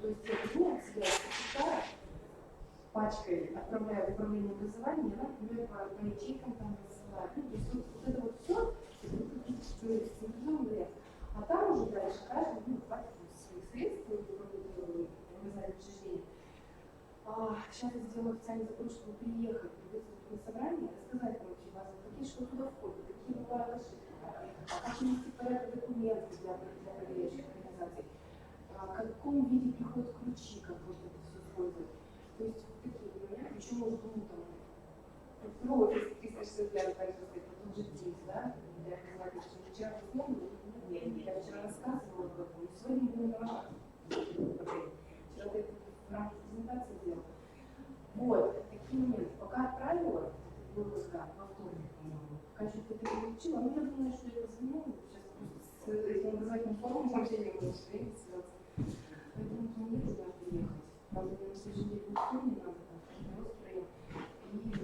то есть я беру от себя секретаря, пачкой отправляю в управление образования, она, например, по ячейкам там рассылает. Ну, то есть вот это вот все, что централизованно, а там уже дальше каждый платит свои средства, образовательные учреждения. Сейчас я сделаю официальный запрос, чтобы приехать, присутствовать на собрании, рассказать вам вообще базовые пакеты, что туда входит, какие бывают ошибки, как внести порядок какая-то документ для проверяющих организаций. В каком виде приходят ключи, как вот это все использовать. То есть вот такие моменты, еще может быть там, ну, офис 365, так сказать, тот же Teams, да, для организации, что вчера посмотрели, я вчера рассказывала об этом, и сегодня буду навожать. Вчера ты это в рамках презентации делал. Вот, такие моменты. Пока отправила, было, да, во вторник, по-моему, пока что-то это получила, ну, я думаю, что я позвоню, сейчас просто с этим образовательным форумом вообще не буду время связаться. Поэтому мне туда приехать. Правда, мне на следующий день в Уфе надо, там, Красноярский район, и, может, потом уже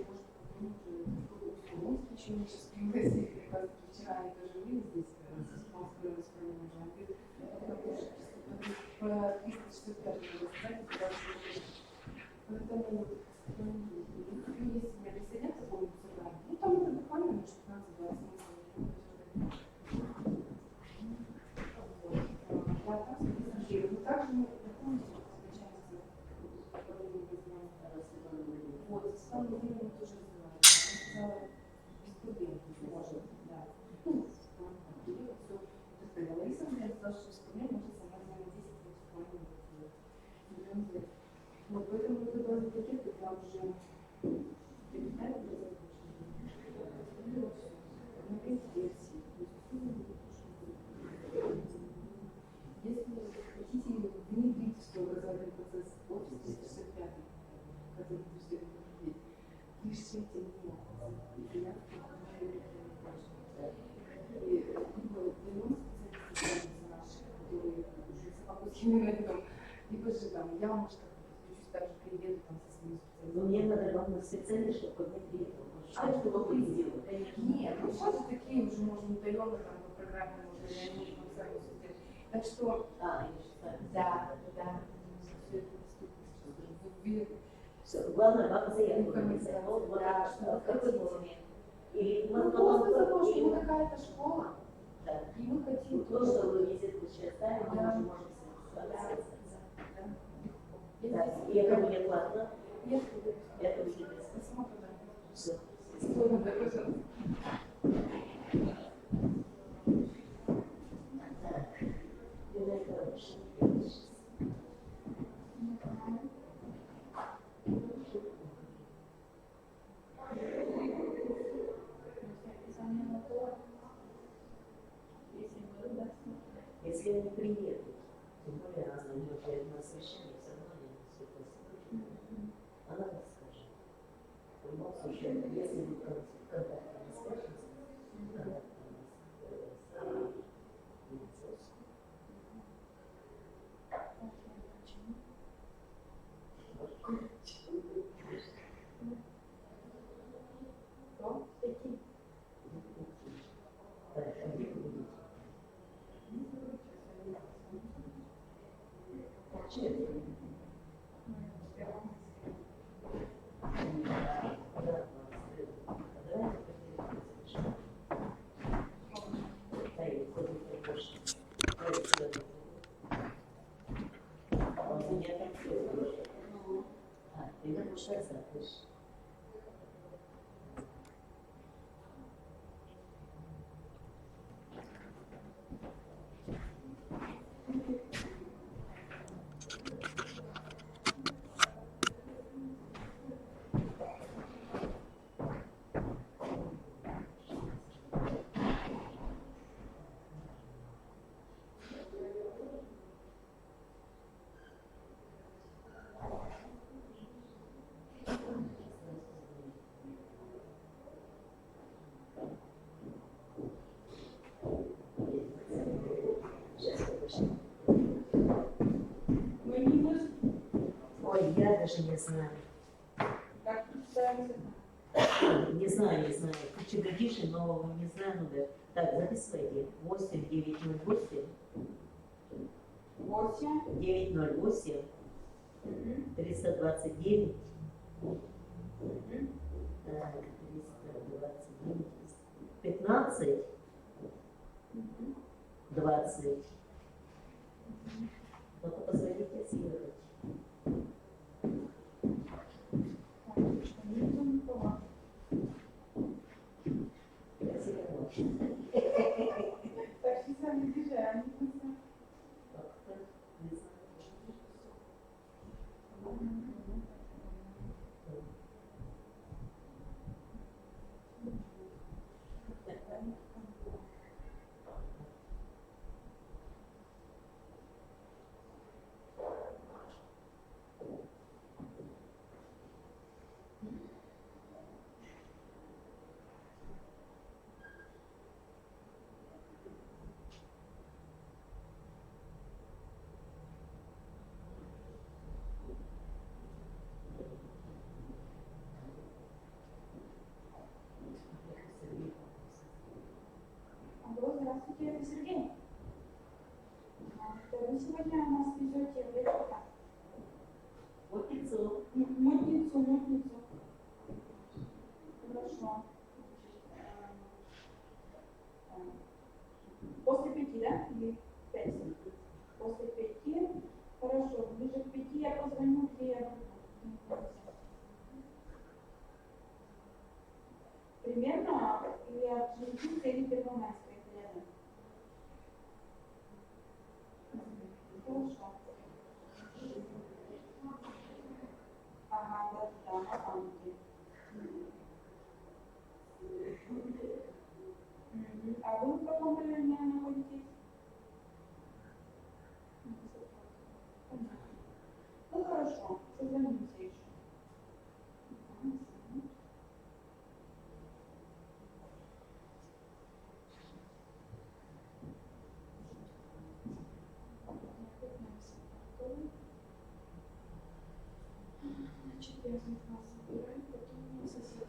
в Омске еще меня сейчас пригласили, как раз вчера они тоже были здесь, с Москвой распространены уже, потому что по 365 рассказать, поэтому, если меня присоединятся к какому-то собранию, ну, там это буквально на 15-20 минут. Ну, также мы помните, начальница управления образования. Вот, с вами мы тоже разговаривали. Она сказала, без проблем, может, да. Ну, все. Лариса мне сказала, что без проблем может сама взаимодействовать в плане. Вот, поэтому это базовый пакет, когда уже прилетает образование. На 5 версий. Если хотите внедрить в свой образовательный процесс офис 365, который вы все это пишите мне и приятно, и либо даем специалисты наши, которые уже сопокусили на этом, либо же там я, может, подключусь также к приеду там со своими специалистами. Но мне надо главное специально, чтобы не приехал. Что вы сделали? Конечно. Нет, ну сейчас такие уже можно удаленно там по программе можно реанимировать сами все сделать. Так что, да, все это доступно. Все, главное, вам заявку Информация, написать. да, что В какой форме? Или Ну, просто за то, что мы какая-то школа, да. и мы хотим То, что вы визит сейчас ставим, мы Да. уже можем с вами связаться. Да. Да. И это будет платно, Нет, это будет бесплатно. сама продам. Все. Спасибо, да, пожалуйста. Так. Юлия Николаевна, если они приедут, тем более она идет на совещание, все равно они все это слышат. Она расскажет. В любом случае, если вы контакт не скажете, контакт Ой, я даже не знаю. Как представить? Не знаю. Чудодиши, но не знаю, надо. Так, записывайте. 8908 908 329 так, 329 15 20. Ну-ка, позвоните, съехать. Спасибо. да? Или 5? После 5. Хорошо, ближе к 5 я позвоню, где я буду. Примерно или Орджоникидзе, или Первомайская, это рядом. Хорошо. Ага, да, на банке. А вы в каком районе находитесь? Ну хорошо, созвонимся еще. Значит, я из нас собираю, потом соседская.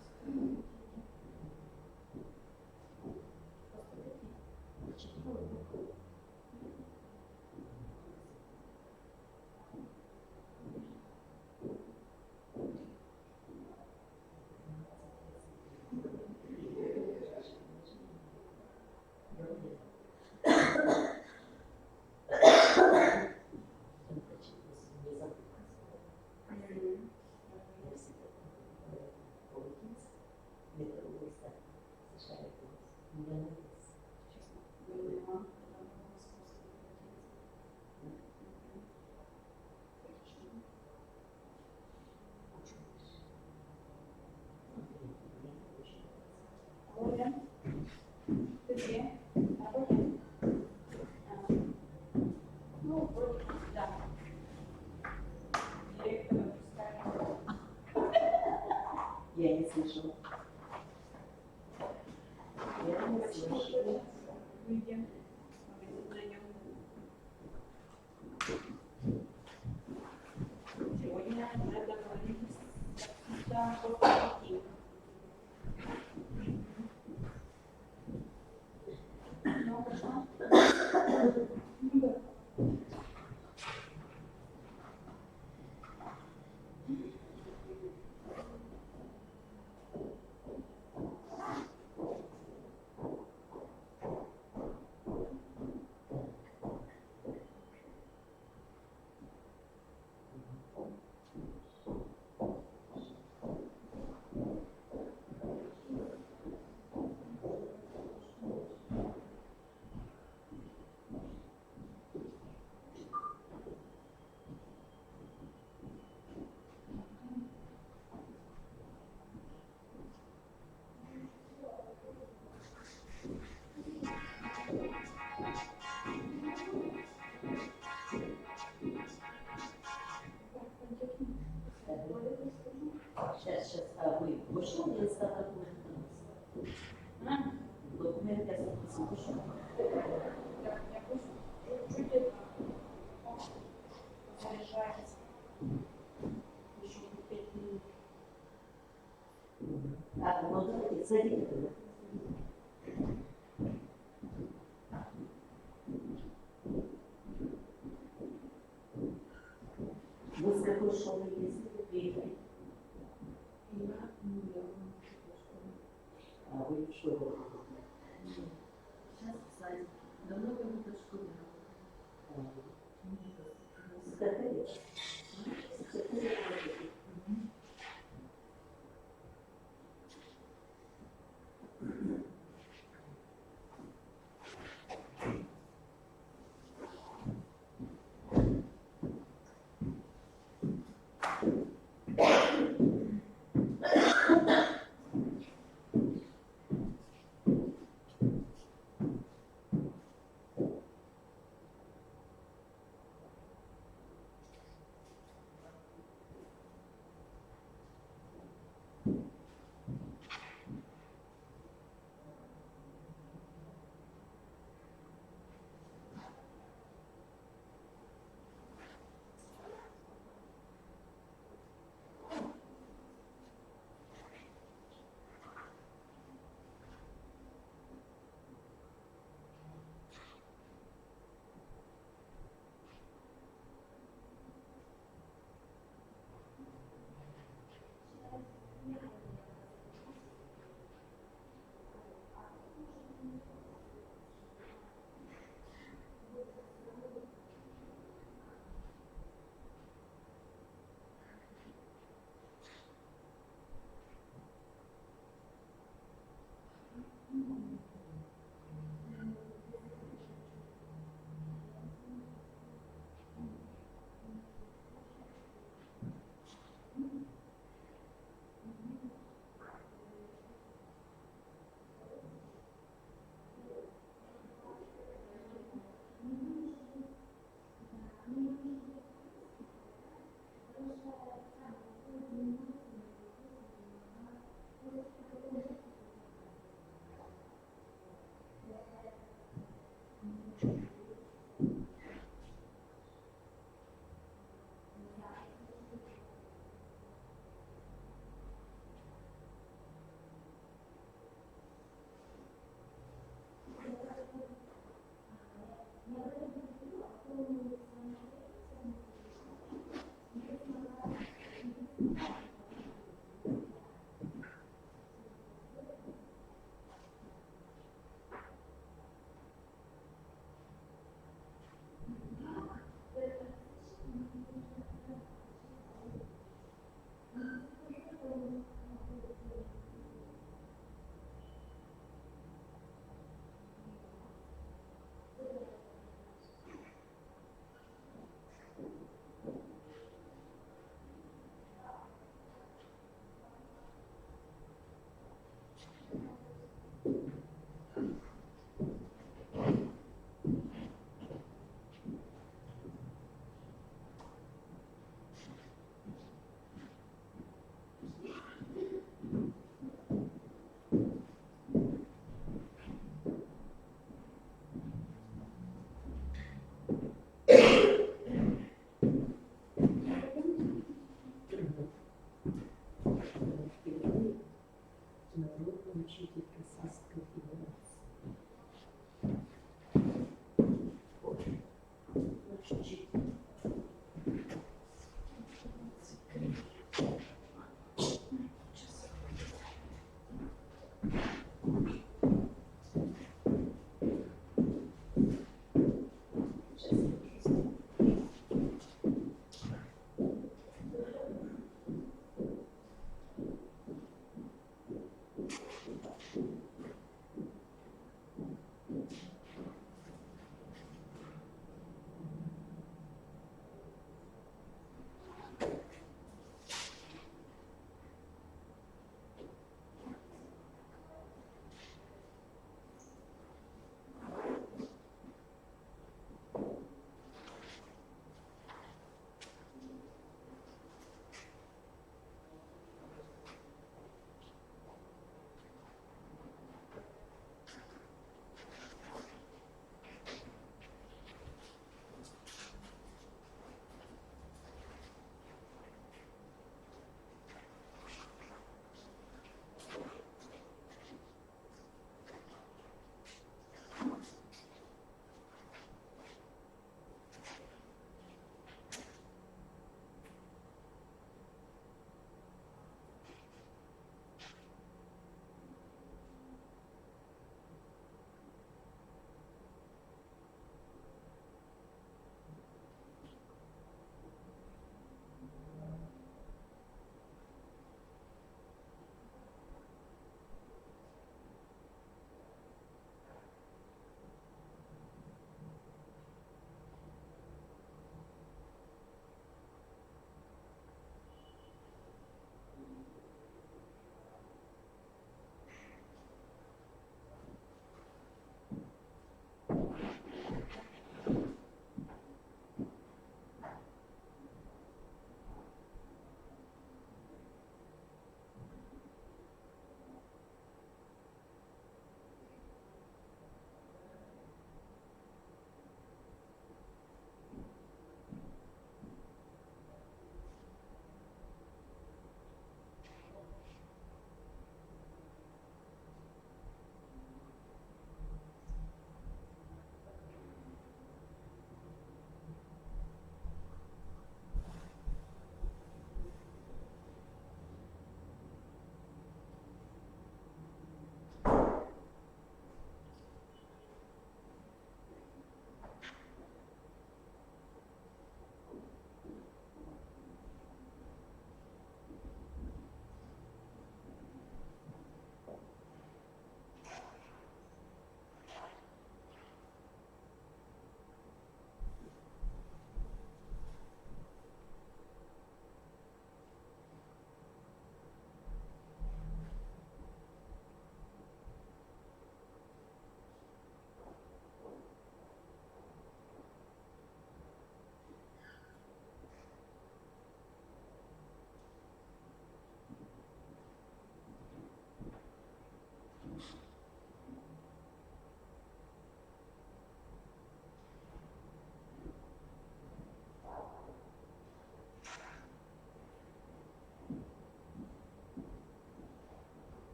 Оля, ты где? На работе? Ну, вроде, да. Директора пускай. Я не слышала. Я не слышала. Выйдем. Сегодня уже договорились. Да, после 5. Ну, хорошо. Да. Сейчас, вы вышел или остаток документ? Документ я вышел. Так, я пусть чуть это заряжается. Еще 5 минут. Ну давайте, садитесь туда. Вы с какой школы ездили? А вы в школе? Сейчас в садике. Давно как будто в школе. учитель Российской Федерации.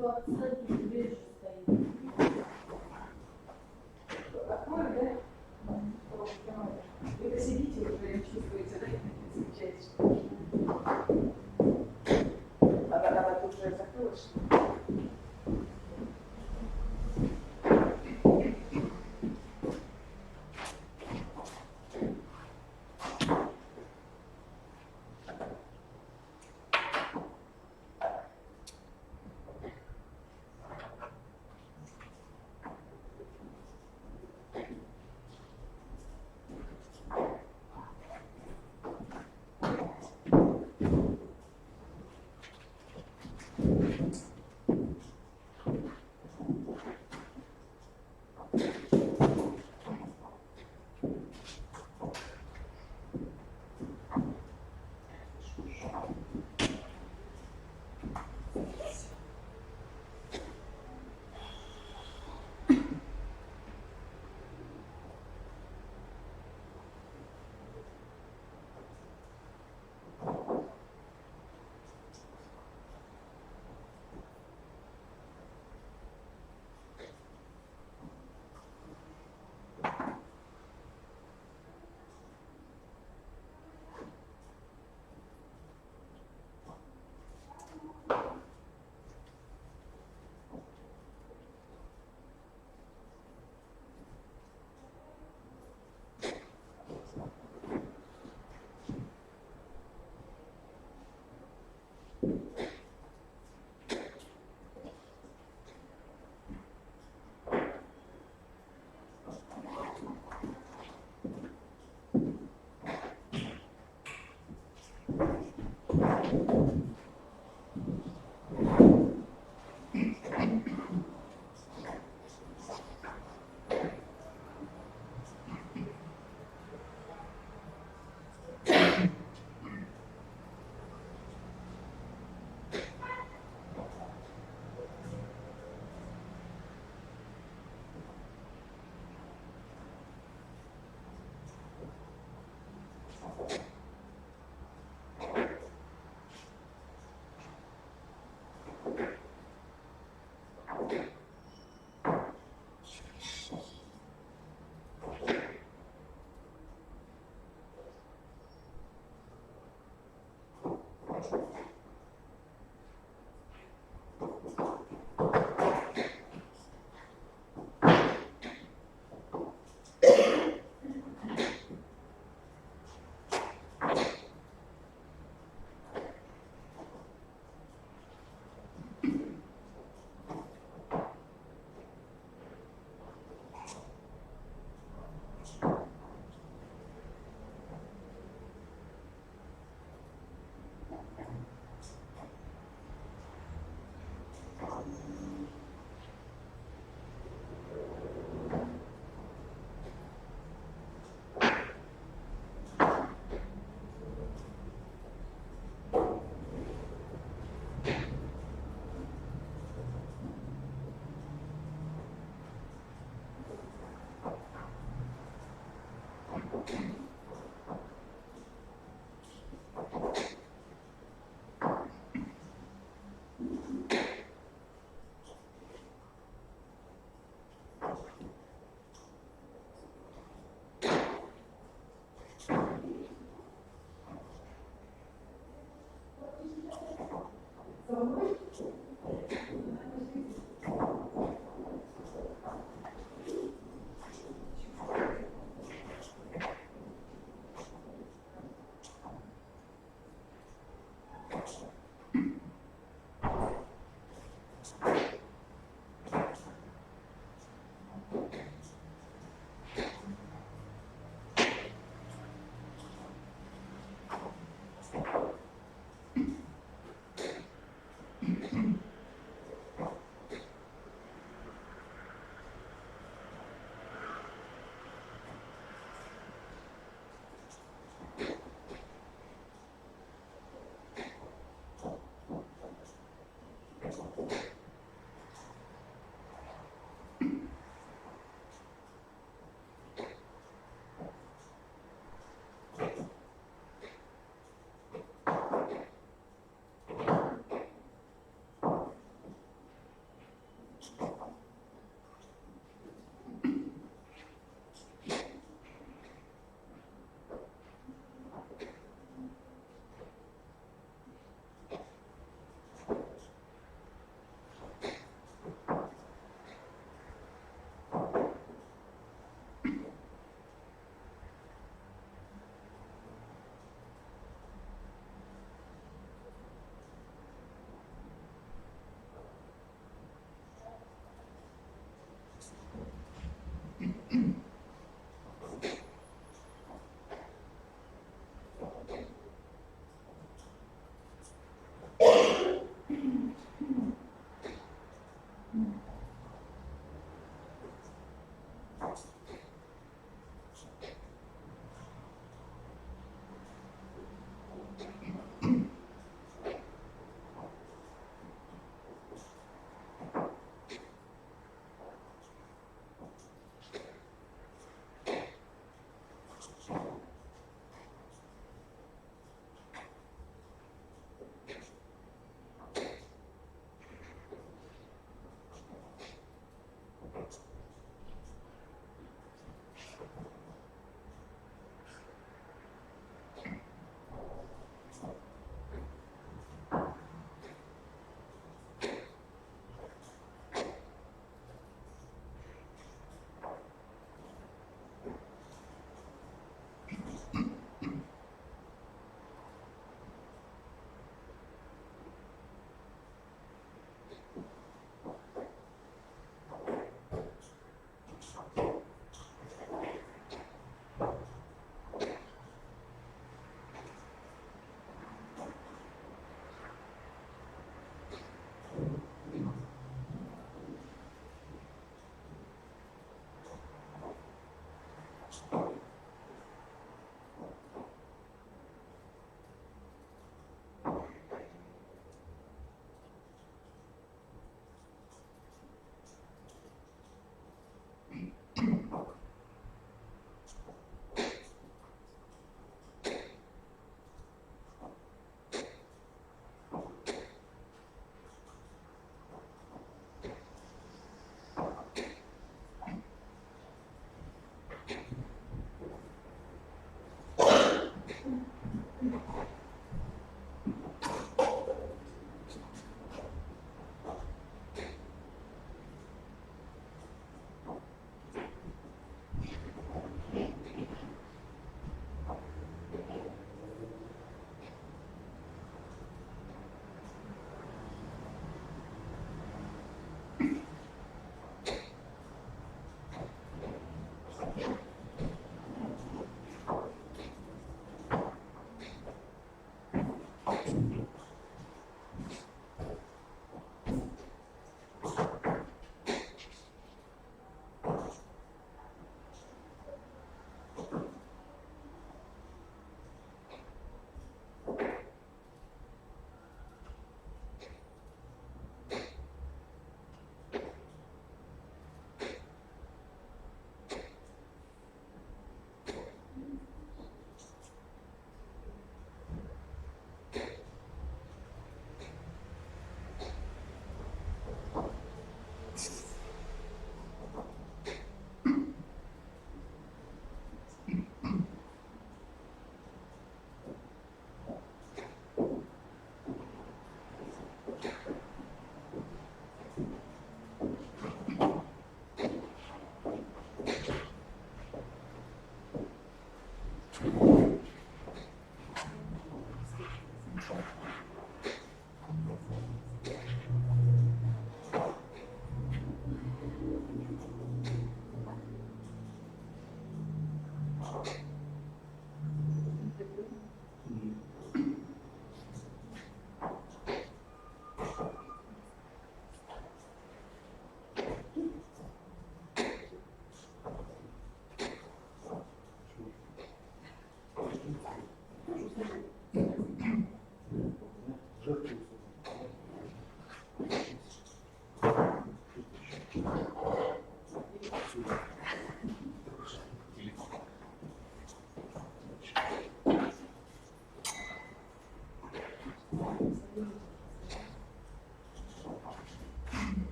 что акцент у дверь же стоит. Открою, да? Вы посидите уже и чувствуете, да? Замечаете, что она тут уже закрылась.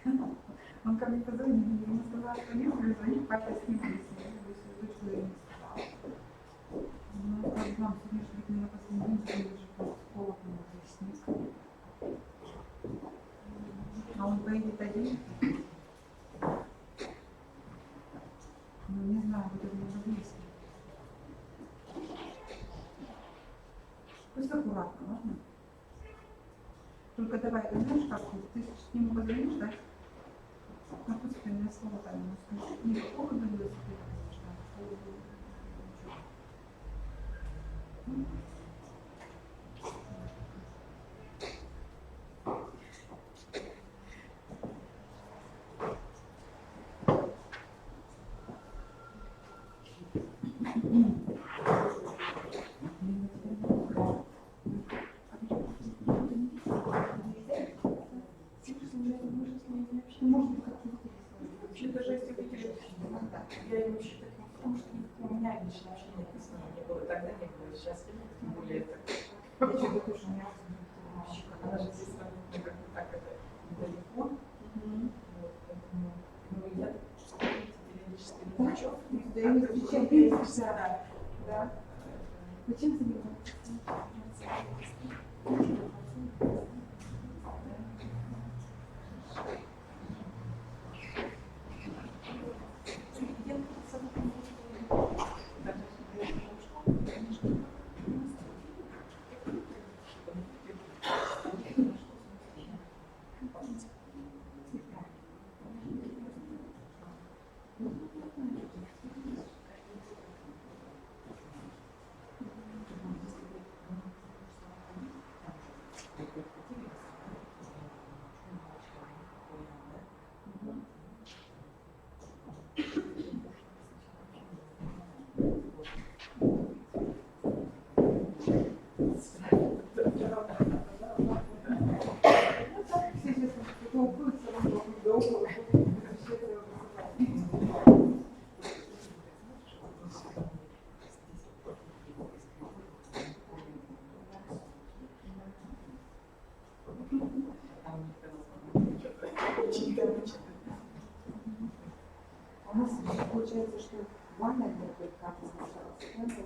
Он ко мне позвонил, ему сказал, что нет, звонит, папа с ним, если дочку я не сказала. Ну, как нам сегодня быть не на последний день, уже полок уже снег. А он поедет один? Ну, не знаю, вот это надо выяснить. Пусть аккуратно, ладно? Только давай, ты знаешь, как ты с ним позвонишь, да? Напутственное слово там ему скажи. Никакого до велосипеда, конечно. Вообще, даже если вы я и вообще так, потому что у меня лично общения с ней не было, тогда не было, сейчас тем более это. Я что-то тоже не вообще, она же здесь как бы так это недалеко. Вот, поэтому, ну, я периодически не хочу. Да, и не встречаемся. Да. Зачем заниматься? У нас получается, что ванная будет как называется,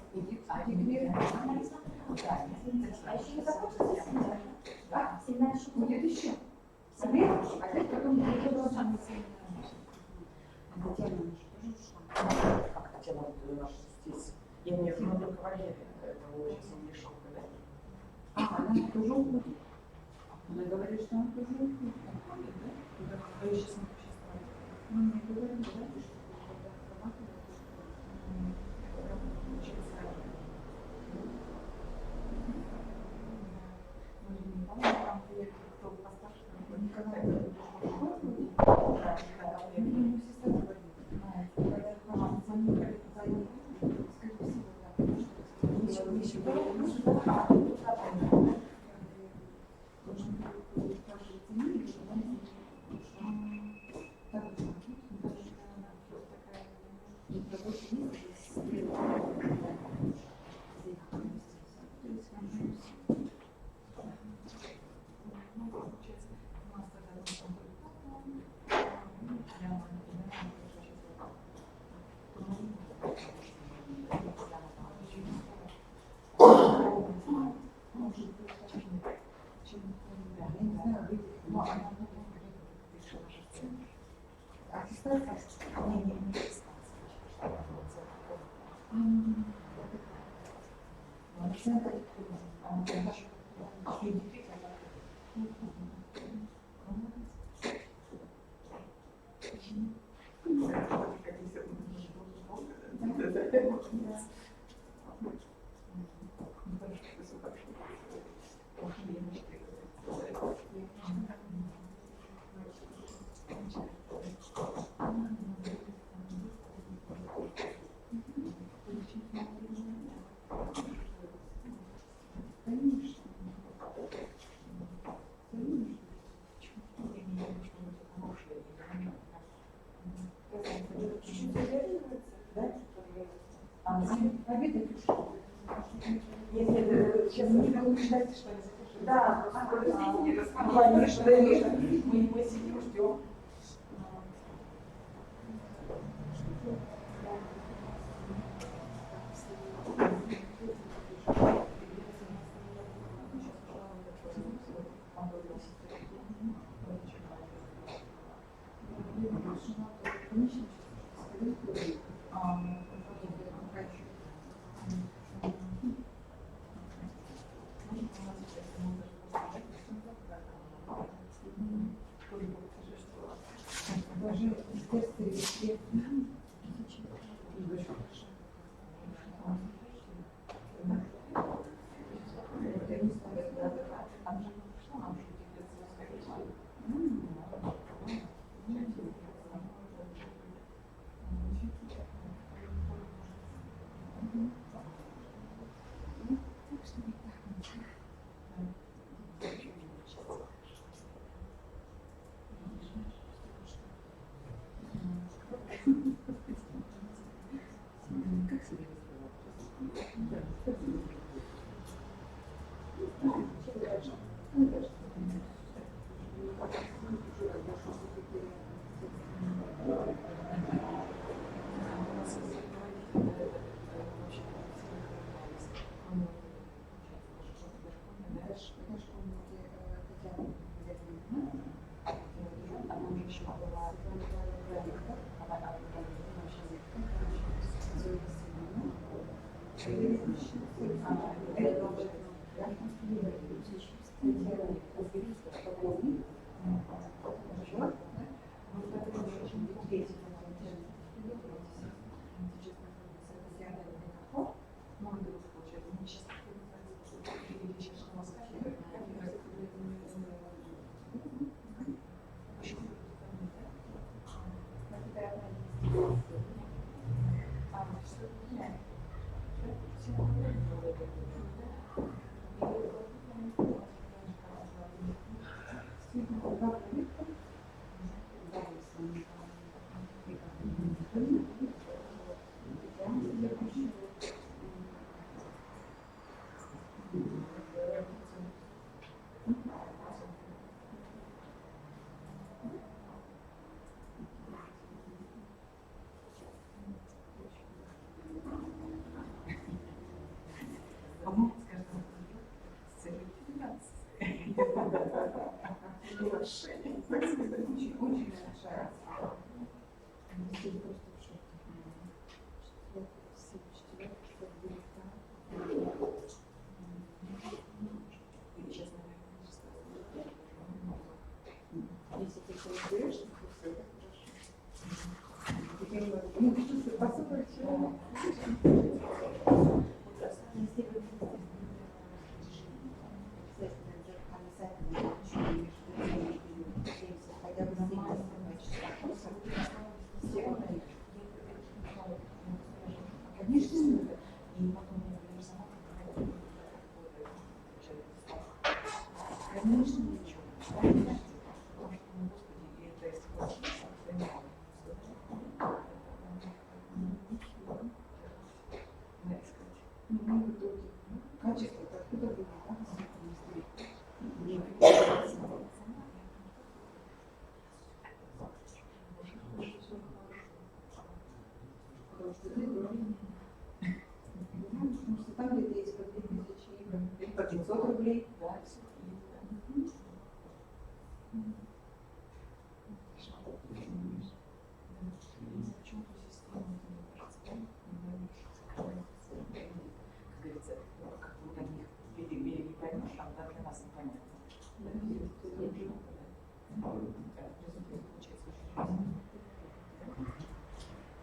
А еще не закончился семинар? Да, семинар еще будет еще. Совет, опять потом будет продолжение. Как Татьяна наша здесь? Я не знаю, руководитель этого офиса не шелка, да? А, она тоже уходит. Она говорит, что она тоже уходит. Да? Я сейчас не хочу сказать. Ну, мне говорили, да, что когда отрабатывает, Да, конечно, мы сидим, ждем.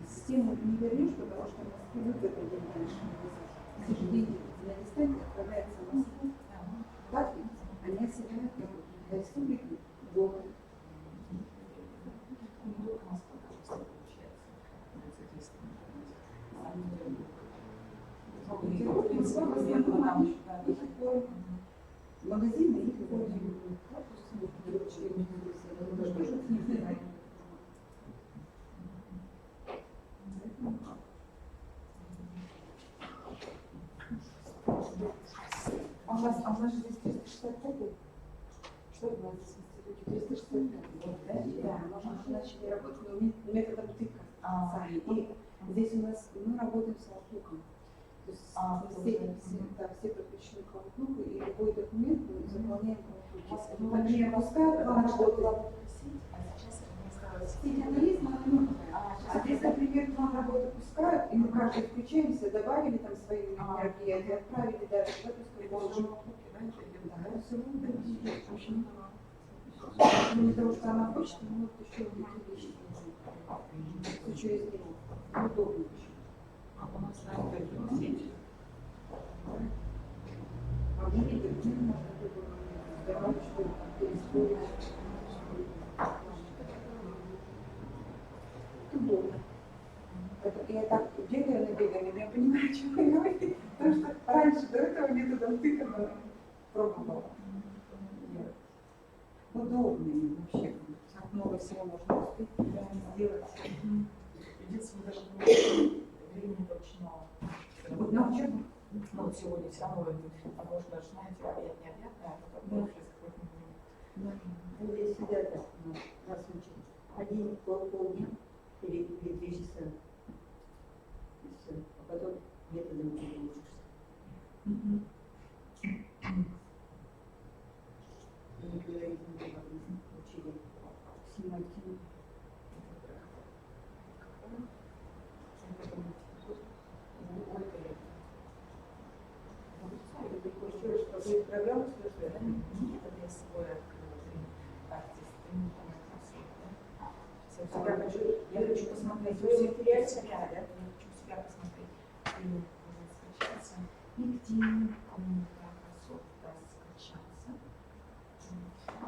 Систему не вернешь, потому что нас привыкли ходить дальше. Эти же деньги на дистанции отправляются в Москву. Так ведь? Они оседают на республике доллары. Магазины их А у нас же здесь 365? Что у нас здесь в институте? 365? Да, мы начали работать методом тыка сами. И здесь у нас мы работаем с Outlook. То есть все подключены к Outlook, и любой документ мы заполняем в Outlook. Они не опускают, вам работает. Сеть анализ, а здесь, например, к вам работу пускают, и мы каждый включаемся, добавили там свои мероприятия, отправили дальше, запускаем. Кроме того, что она хочет, она может еще какие-то вещи еще изменить. Удобно очень. А у нас на сеть. А в мире документ можно было сдавать, что там перестроить. Удобно. Я так бегаю набегами, я понимаю, о чем вы говорите. Потому что раньше до этого методом тыка пробовала делать. Удобно вообще. Так много всего можно успеть сделать. Единственное, даже времени очень мало. Вот на учебу. Ну вот сегодня все равно, потому что, знаете, объект необъятное, а потом через какой-то момент. Здесь сидят нас учат. Один полдня или 2 часа. И все. А потом методом учишься. И никогда не учили снимать кино. Ты хочешь какую-то программу слушать, да? Нет, это я свой открыл артист, я хочу посмотреть себя, да? Я хочу себя посмотреть. Фильм скачаться. И где красота скачаться?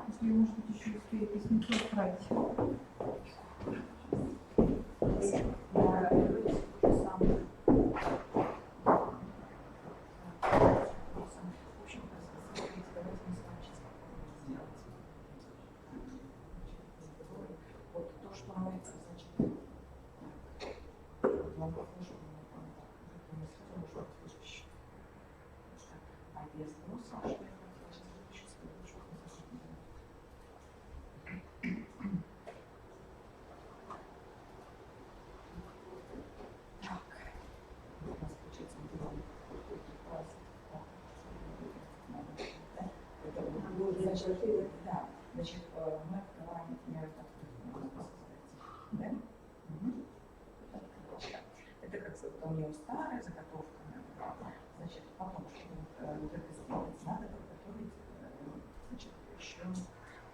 Если, может быть, еще успеет письмецо отправить. Да, значит, мы открываем, например, да? Это как у нее старая заготовка. Значит, потом, чтобы вот это сделать, надо подготовить, значит, еще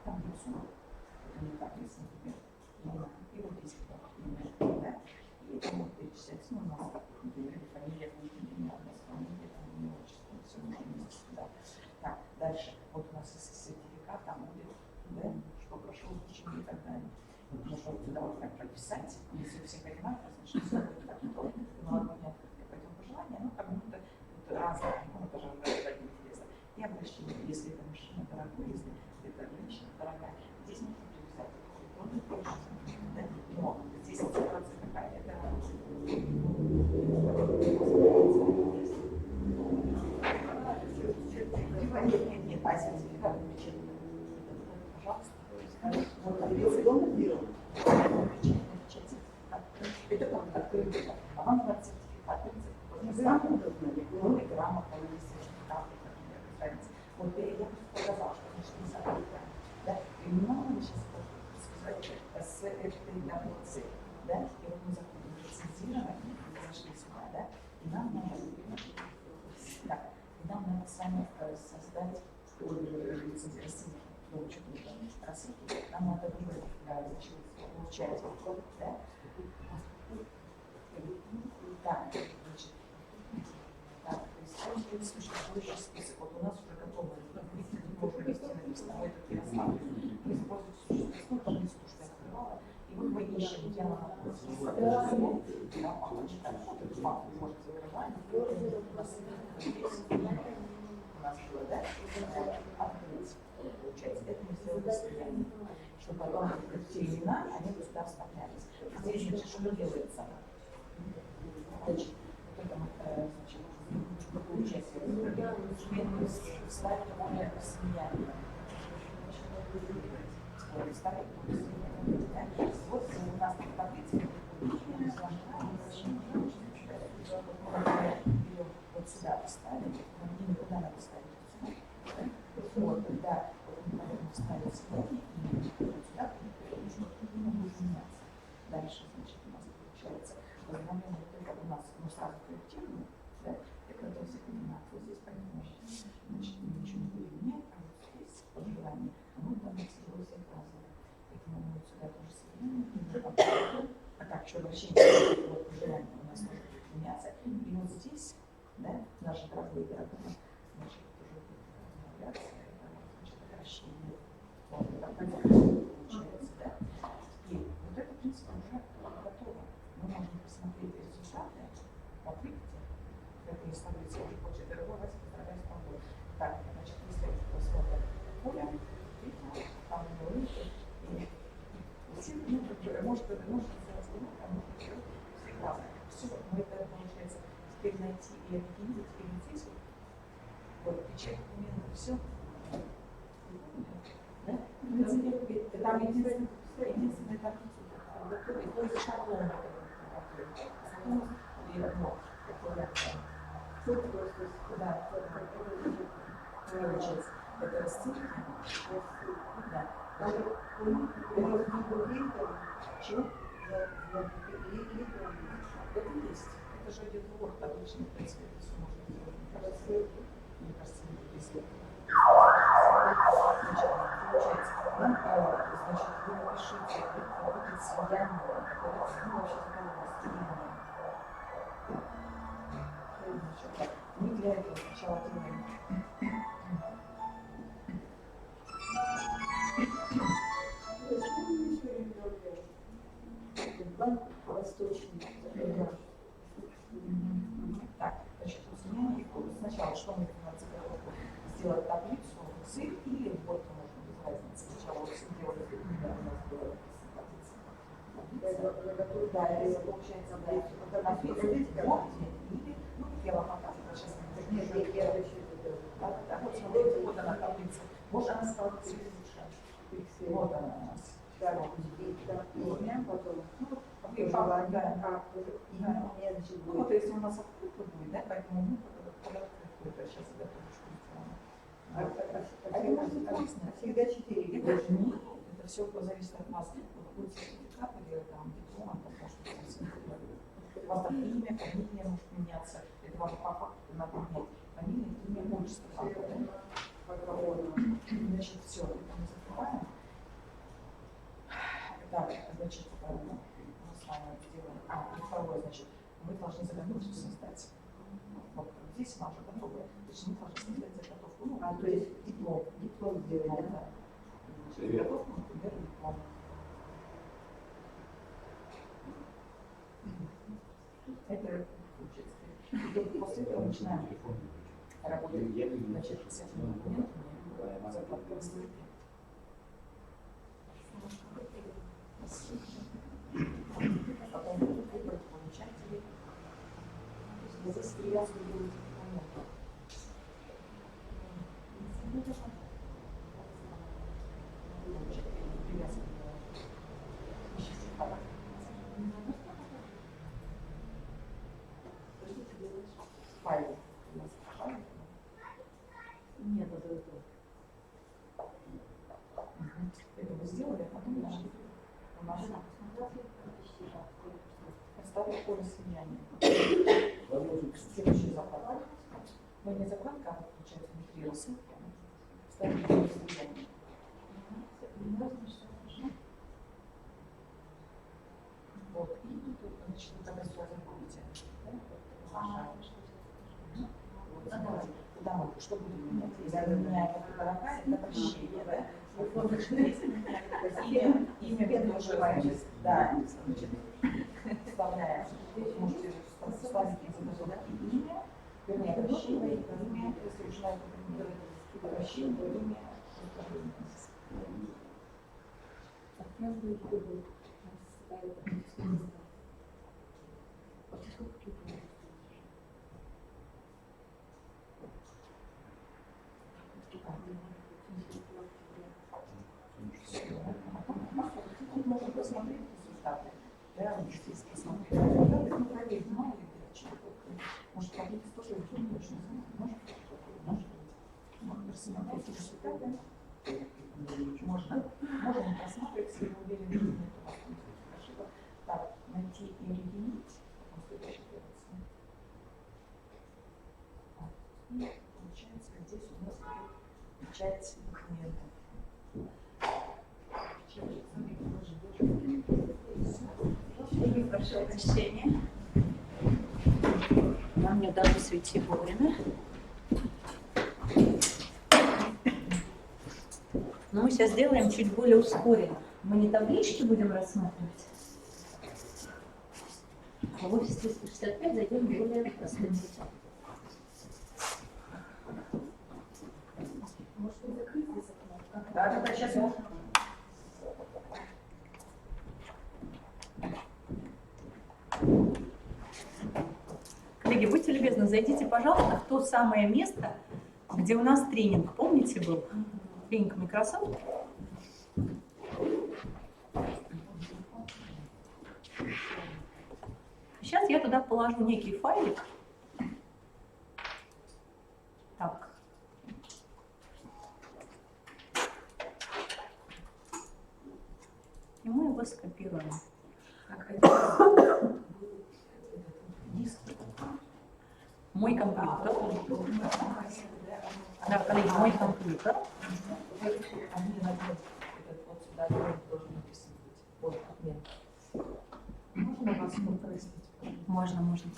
таблицу. Это не таблица, например, и вот здесь, да? И там вот перечислять, ну, у нас, например, фамилия, имя, у нас фамилия, там, имя, отчество, все нужно вместе сюда. Так, дальше, вот у нас сертификат, там будет, да, что прошел обучение и так далее. Потому что вот сюда вот так прописать, если все понимают, значит, все будет так, то новогодняя открытка, пойдем пожелания, ну, как будто это разное, ну, это же так интересно. И обращение, если это мужчина дорогой, если это женщина дорогая, здесь нужно привязать электронный почту, да, но здесь ситуация какая, это нет, а сертификат печатный, пожалуйста, вот таблица дома делал. Это как открытие, а вам надо сертификат. Грамотно, ну и грамотно, или сертификат, например, разница. Вот я просто показала, что значит не забыто, да, и не надо сейчас сказать с этой таблицей, да, и вот мы заходим в рецензирование, мы зашли сюда, да, и нам надо, так, и нам надо с вами создать рецензирование. Ну, что-то там рассыпать, нам надо выбрать, значит, получать, да? Так, значит, так, то есть существующий список. Вот у нас уже готовы, мы можем вести на лист, но этот я оставлю. Мы используем существующую таблицу, что я открывала, и вот мы ищем, где она находится. Да, почитаем, вот этот факт, может, закрываем, у нас было, да, открыть. Получается, это мы сделали состояние, чтобы потом те имена, они вот сюда вставлялись. Здесь, значит, что делается? Значит, вот это, значит, получается, ставить более слияние. Ставить более слияние. Вот у нас в таблице вот сюда поставим, нам никуда надо ставить. Вот, когда мы ставим слияние, и вот сюда нужно изменяться. Дальше, значит, у нас получается, возможно, у нас сразу коллективно, да, это до всех номинаций. Здесь поэтому, значит, мы ничего не будем менять, а вот здесь пожелание, оно там всего всех разных. что вращение вот, желания у нас может меняться. И вот здесь, да, наши дорогие диаграммы, значит, уже обновляться, значит, вращение. Вот, это получается, да. И вот это, в принципе, уже готово. Мы можем посмотреть результаты. Вот видите, это из таблицы уже получается. Дорогой вас поздравляю с тобой. Так, значит, если посмотрим поле, видите, там у него видите, и все, ну, может сделать там все разное. Все, мы это получается теперь найти и объединить, теперь здесь вот печать документа, все. Да? Там единственная таблица, то есть шаблон. Да, получается. Это рассылки. Да. Чего? Это есть. Это же идет в Word, обычно, в принципе, это все можно сделать. Мне кажется, если значит, получается, нам, значит, вы напишите, будет слияние, ну, вообще такое разделение. Мы для этого сначала делаем Банк восточный. так, значит, слияние. Сначала что мы надо сделать таблицу Excel или Word, можно без разницы. Сначала вот сделали, у нас была таблица. Да, это получается, да, на Word или, ну, я вам показывала, сейчас Нет, я еще так, вот смотрите, вот она таблица. Вот она стала лучше. Вот она у нас. Да, и там имя, потом И желание, да. имя у меня значит Ну, вот если у нас открыто будет, да, поэтому мы под открыто сейчас готовочку сделаем. всегда 4 или больше? Нет, это все зависит от вас. Будет сертификат или там диплом, там может быть совсем другое. У вас там имя, фамилия может меняться. Это вам по факту надо менять. Фамилия, имя, отчество. Значит, все, это мы закрываем. Так, значит, мы с вами сделаем. И второе, значит, мы должны заготовку создать. Вот здесь она уже готовая. Значит, мы должны создать заготовку. Ну, то есть диплом сделать, да? Значит, заготовку, например, диплом. Это получается. И только после этого начинаем работать. Значит, с этими документами закладка в ссылке. Потом выбрать получателей. Здесь привязку делать к документу. Привязку файл. Нет, это Это вы сделали, а потом нашли. У нас поставили поле слияния. Следующий заклад. Но не закладка, а получается внутри рассылки. Ставим поле слияния. Вот. И тут, значит, вы когда сюда заходите. Куда мы, что будем менять? Если мы меняем это дорогая, это прощение, да? Имя тоже, да, значит, вставляем. Можете вставить имя, вернее, прощение, имя, если уж на это прощение, имя, Тут можно посмотреть результаты. Да, здесь посмотреть результаты. Ну, проверить, мало ли перечень. Может, таблицы тоже не нужно знать. Можно рассмотреть результаты. Можно просматривать, если вы уверены, что нет у вас каких-то ошибок. Так, найти и объединить. Потом следующий делается. И получается, здесь у нас будет печать документа. Печать документа. Коллеги, прошу прощения. Нам не удалось уйти вовремя. Но мы сейчас сделаем чуть более ускоренно. Мы не таблички будем рассматривать, а в офис 365 зайдем более простым путем. Может быть, закрыть здесь окно? Да, сейчас можно. Коллеги, будьте любезны, зайдите, пожалуйста, в то самое место, где у нас тренинг. Помните, был тренинг Microsoft? Сейчас я туда положу некий файлик. Так. И мы его скопируем. Мой компьютер. Да, коллеги, мой компьютер. Можно, конечно.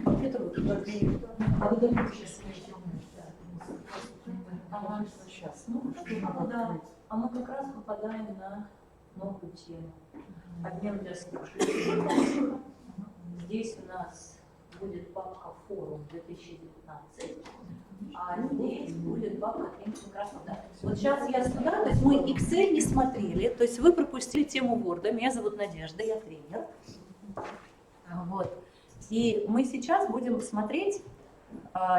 Компьютер. А вы думаете, сейчас? Да. А мы как раз попадаем на новую тему. Обмен для слушателей. Здесь у нас будет папка «Форум 2019», а здесь будет папка «Microsoft». Да? Вот сейчас я сюда, то есть мы Excel не смотрели, то есть вы пропустили тему Word. Меня зовут Надежда, я тренер. Вот. И мы сейчас будем смотреть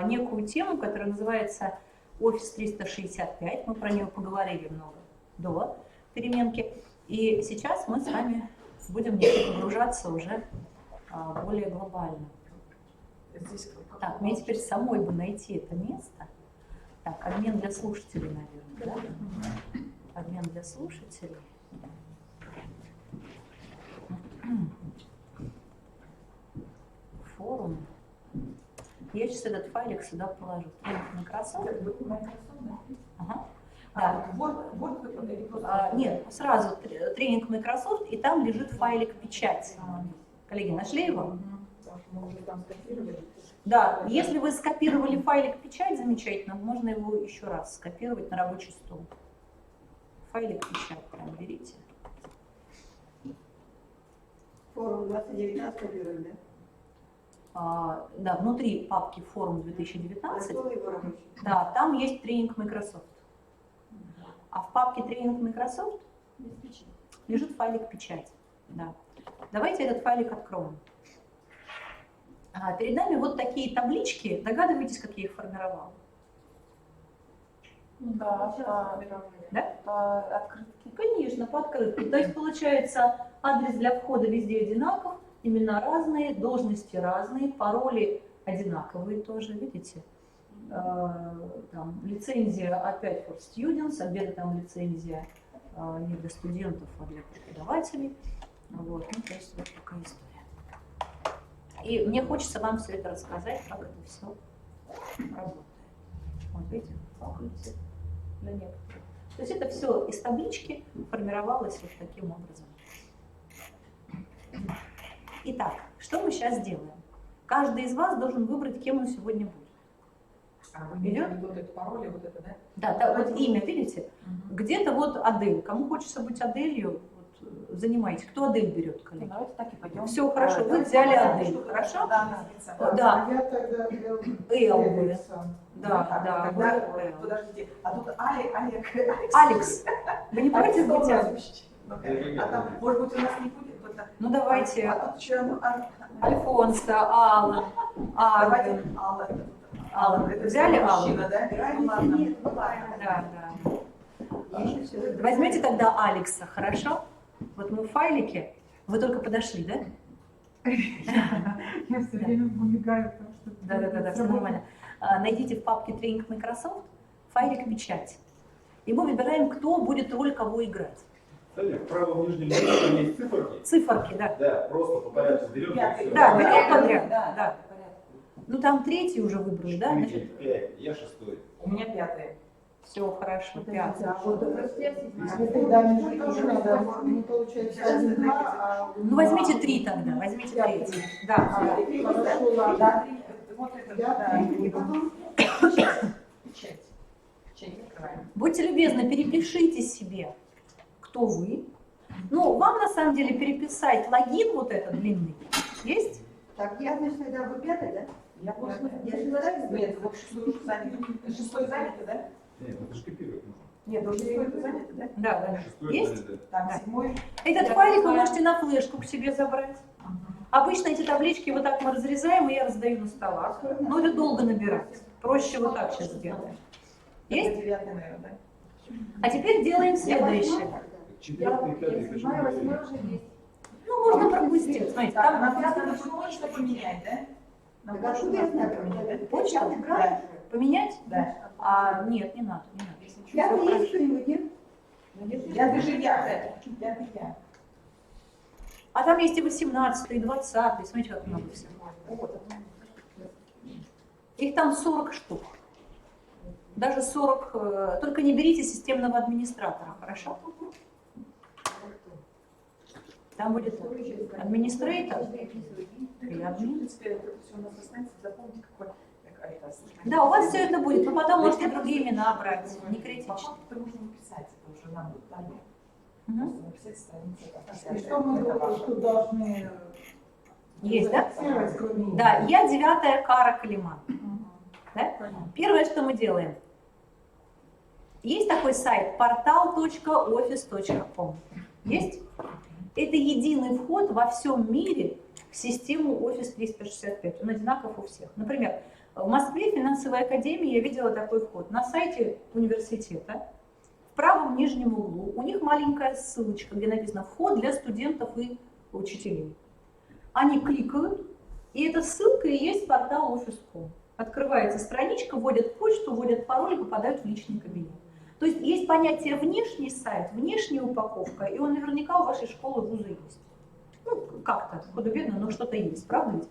некую тему, которая называется Office 365. Мы про нее поговорили много до переменки. И сейчас мы с вами будем погружаться уже более глобально. Так, мне теперь самой бы найти это место. Так, обмен для слушателей, наверное, да? Обмен для слушателей. Форум. Я сейчас этот файлик сюда положу. Microsoft. Ага. Да. Нет, сразу тренинг Microsoft, и там лежит файлик печать. Коллеги, нашли его? Мы уже там скопировали. Да, если вы скопировали файлик печать, замечательно, можно его еще раз скопировать на рабочий стол. Файлик печать прям берите. Форум 2019 скопировали, да? Да, внутри папки «Форум 2019», Его рабочий. да, там есть тренинг Microsoft. А в папке «Тренинг Microsoft» лежит файлик печать. Да. Давайте этот файлик откроем. Перед нами вот такие таблички. Догадываетесь, как я их формировала? Да, Да? открытки. Конечно, по открытке. То есть получается, адрес для входа везде одинаков, имена разные, должности разные, пароли одинаковые тоже, видите? Там, лицензия опять for students, обеда там лицензия не для студентов, а для преподавателей. Вот, ну, то есть вот такая история. И мне хочется вам все это рассказать, как это все работает. Вот видите, покрытие для некоторых. То есть это все из таблички формировалось вот таким образом. Итак, что мы сейчас делаем? Каждый из вас должен выбрать, кем он сегодня будет. Идет? Вот это пароли, вот это, да? Да, да, вот имя, видите? Где-то вот Адель. Кому хочется быть Аделью, вот, занимайтесь. Кто Адель берет, коллеги? Давайте так и пойдем. Все, хорошо, вы взяли Адель, хорошо? Да, Да. Я тогда Эл будет. Да, вы Эл. Подождите, а тут Алекс. Алекс, вы не против быть Алекс? А там, может быть, у нас не будет? Ну давайте. А тут еще Альфонсо, Алла, давайте Арвин. Алла. Взяли Аллу? Мужчина, да? Ну ладно. Да. Возьмете тогда Алекса, хорошо? Вот мы в файлике. Вы только подошли, да? Я все время выбегаю, потому что... Да, все нормально. Найдите в папке «Тренинг Microsoft» файлик «Печать». И мы выбираем, кто будет роль кого играть. Кстати, в правом нижнем углу там есть циферки. Циферки, да. Да, просто по порядку берем. Да, берем подряд. Да. Ну там третий уже выбрали, да? 4, 5, я 6. У меня 5. Все хорошо, пятый. А вот тогда между тоже надо, не получается 1-2, а... Ну возьмите 3 тогда, возьмите 3. Да, да. Хорошо, ладно. Вот это, Я да, три, и потом печать. Печать открываем. Будьте любезны, перепишите себе, кто вы. Ну, вам на самом деле переписать логин вот этот длинный есть? Так, я, значит, тогда вы пятый, да? Я просто... Я шестая? Нет, вот шестой уже занято. Шестой занято, да? Нет, это же копировать нужно. Нет, уже шестой занято, да? Да, да. Шестой Есть? занято. Так, Да. седьмой. Этот файлик вы можете на флешку к себе забрать. Обычно эти таблички вот так мы разрезаем, и я раздаю на столах. Но это долго набирать. Проще вот так сейчас сделаем. Есть? Девятый, наверное, да? А теперь делаем следующее. Четвертый и пятый, это же Восьмой мы уже есть. Ну, можно пропустить. Смотрите, Так, там на пятом нужно почту поменять, да? На Так, а что я знаю поменять? почту Да, поменять? да. А, нет, не надо, не надо. Если чуть Пятый попозже. есть кто-нибудь, нет? Пятый же я, да. Пятый я. А там есть и 18, и 20, смотрите, как много всего. Вот. Их там 40 штук. Даже 40, только не берите системного администратора, хорошо? Там будет администратор или В админ. принципе, это все у нас останется. Запомните, какой... Да, у вас все это будет, но потом можете другие имена брать, не По критично. факту можно написать, это уже нам дали. Мгм. Просто написать страницу. И что мы тут должны... Есть, да? зафиксировать, кроме имени? Да, я 9-я Кара Калиман. Да? Первое, что мы делаем. Есть такой сайт portal.office.com. Есть? Это единый вход во всем мире в систему Office 365. Он одинаков у всех. Например, в Москве в финансовой академии я видела такой вход. На сайте университета в правом нижнем углу у них маленькая ссылочка, где написано «Вход для студентов и учителей». Они кликают, и эта ссылка и есть портал Office.com. Открывается страничка, вводят почту, вводят пароль и попадают в личный кабинет. То есть есть понятие внешний сайт, внешняя упаковка, и он наверняка у вашей школы вуза есть. Ну, как-то, худо-бедно, но что-то есть, правда ведь?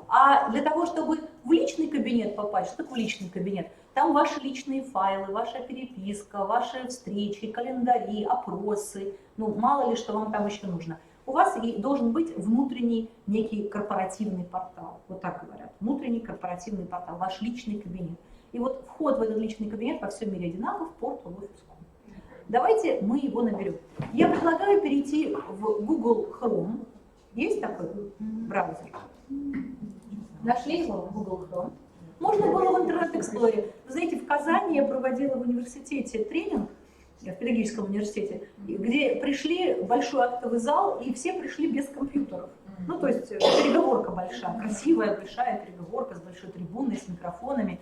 А для того, чтобы в личный кабинет попасть, что такое личный кабинет? Там ваши личные файлы, ваша переписка, ваши встречи, календари, опросы, ну, мало ли, что вам там еще нужно. У вас должен быть внутренний некий корпоративный портал, вот так говорят, внутренний корпоративный портал, ваш личный кабинет. И вот вход в этот личный кабинет во всем мире одинаков, portal.office.com. Давайте мы его наберем. Я предлагаю перейти в Google Chrome. Есть такой браузер? Нашли его в Google Chrome? Можно было в интернет-эксплоре. Вы знаете, в Казани я проводила в университете тренинг, в педагогическом университете, где пришли в большой актовый зал, и все пришли без компьютеров. Ну, то есть переговорка большая, красивая, большая переговорка с большой трибуной, с микрофонами.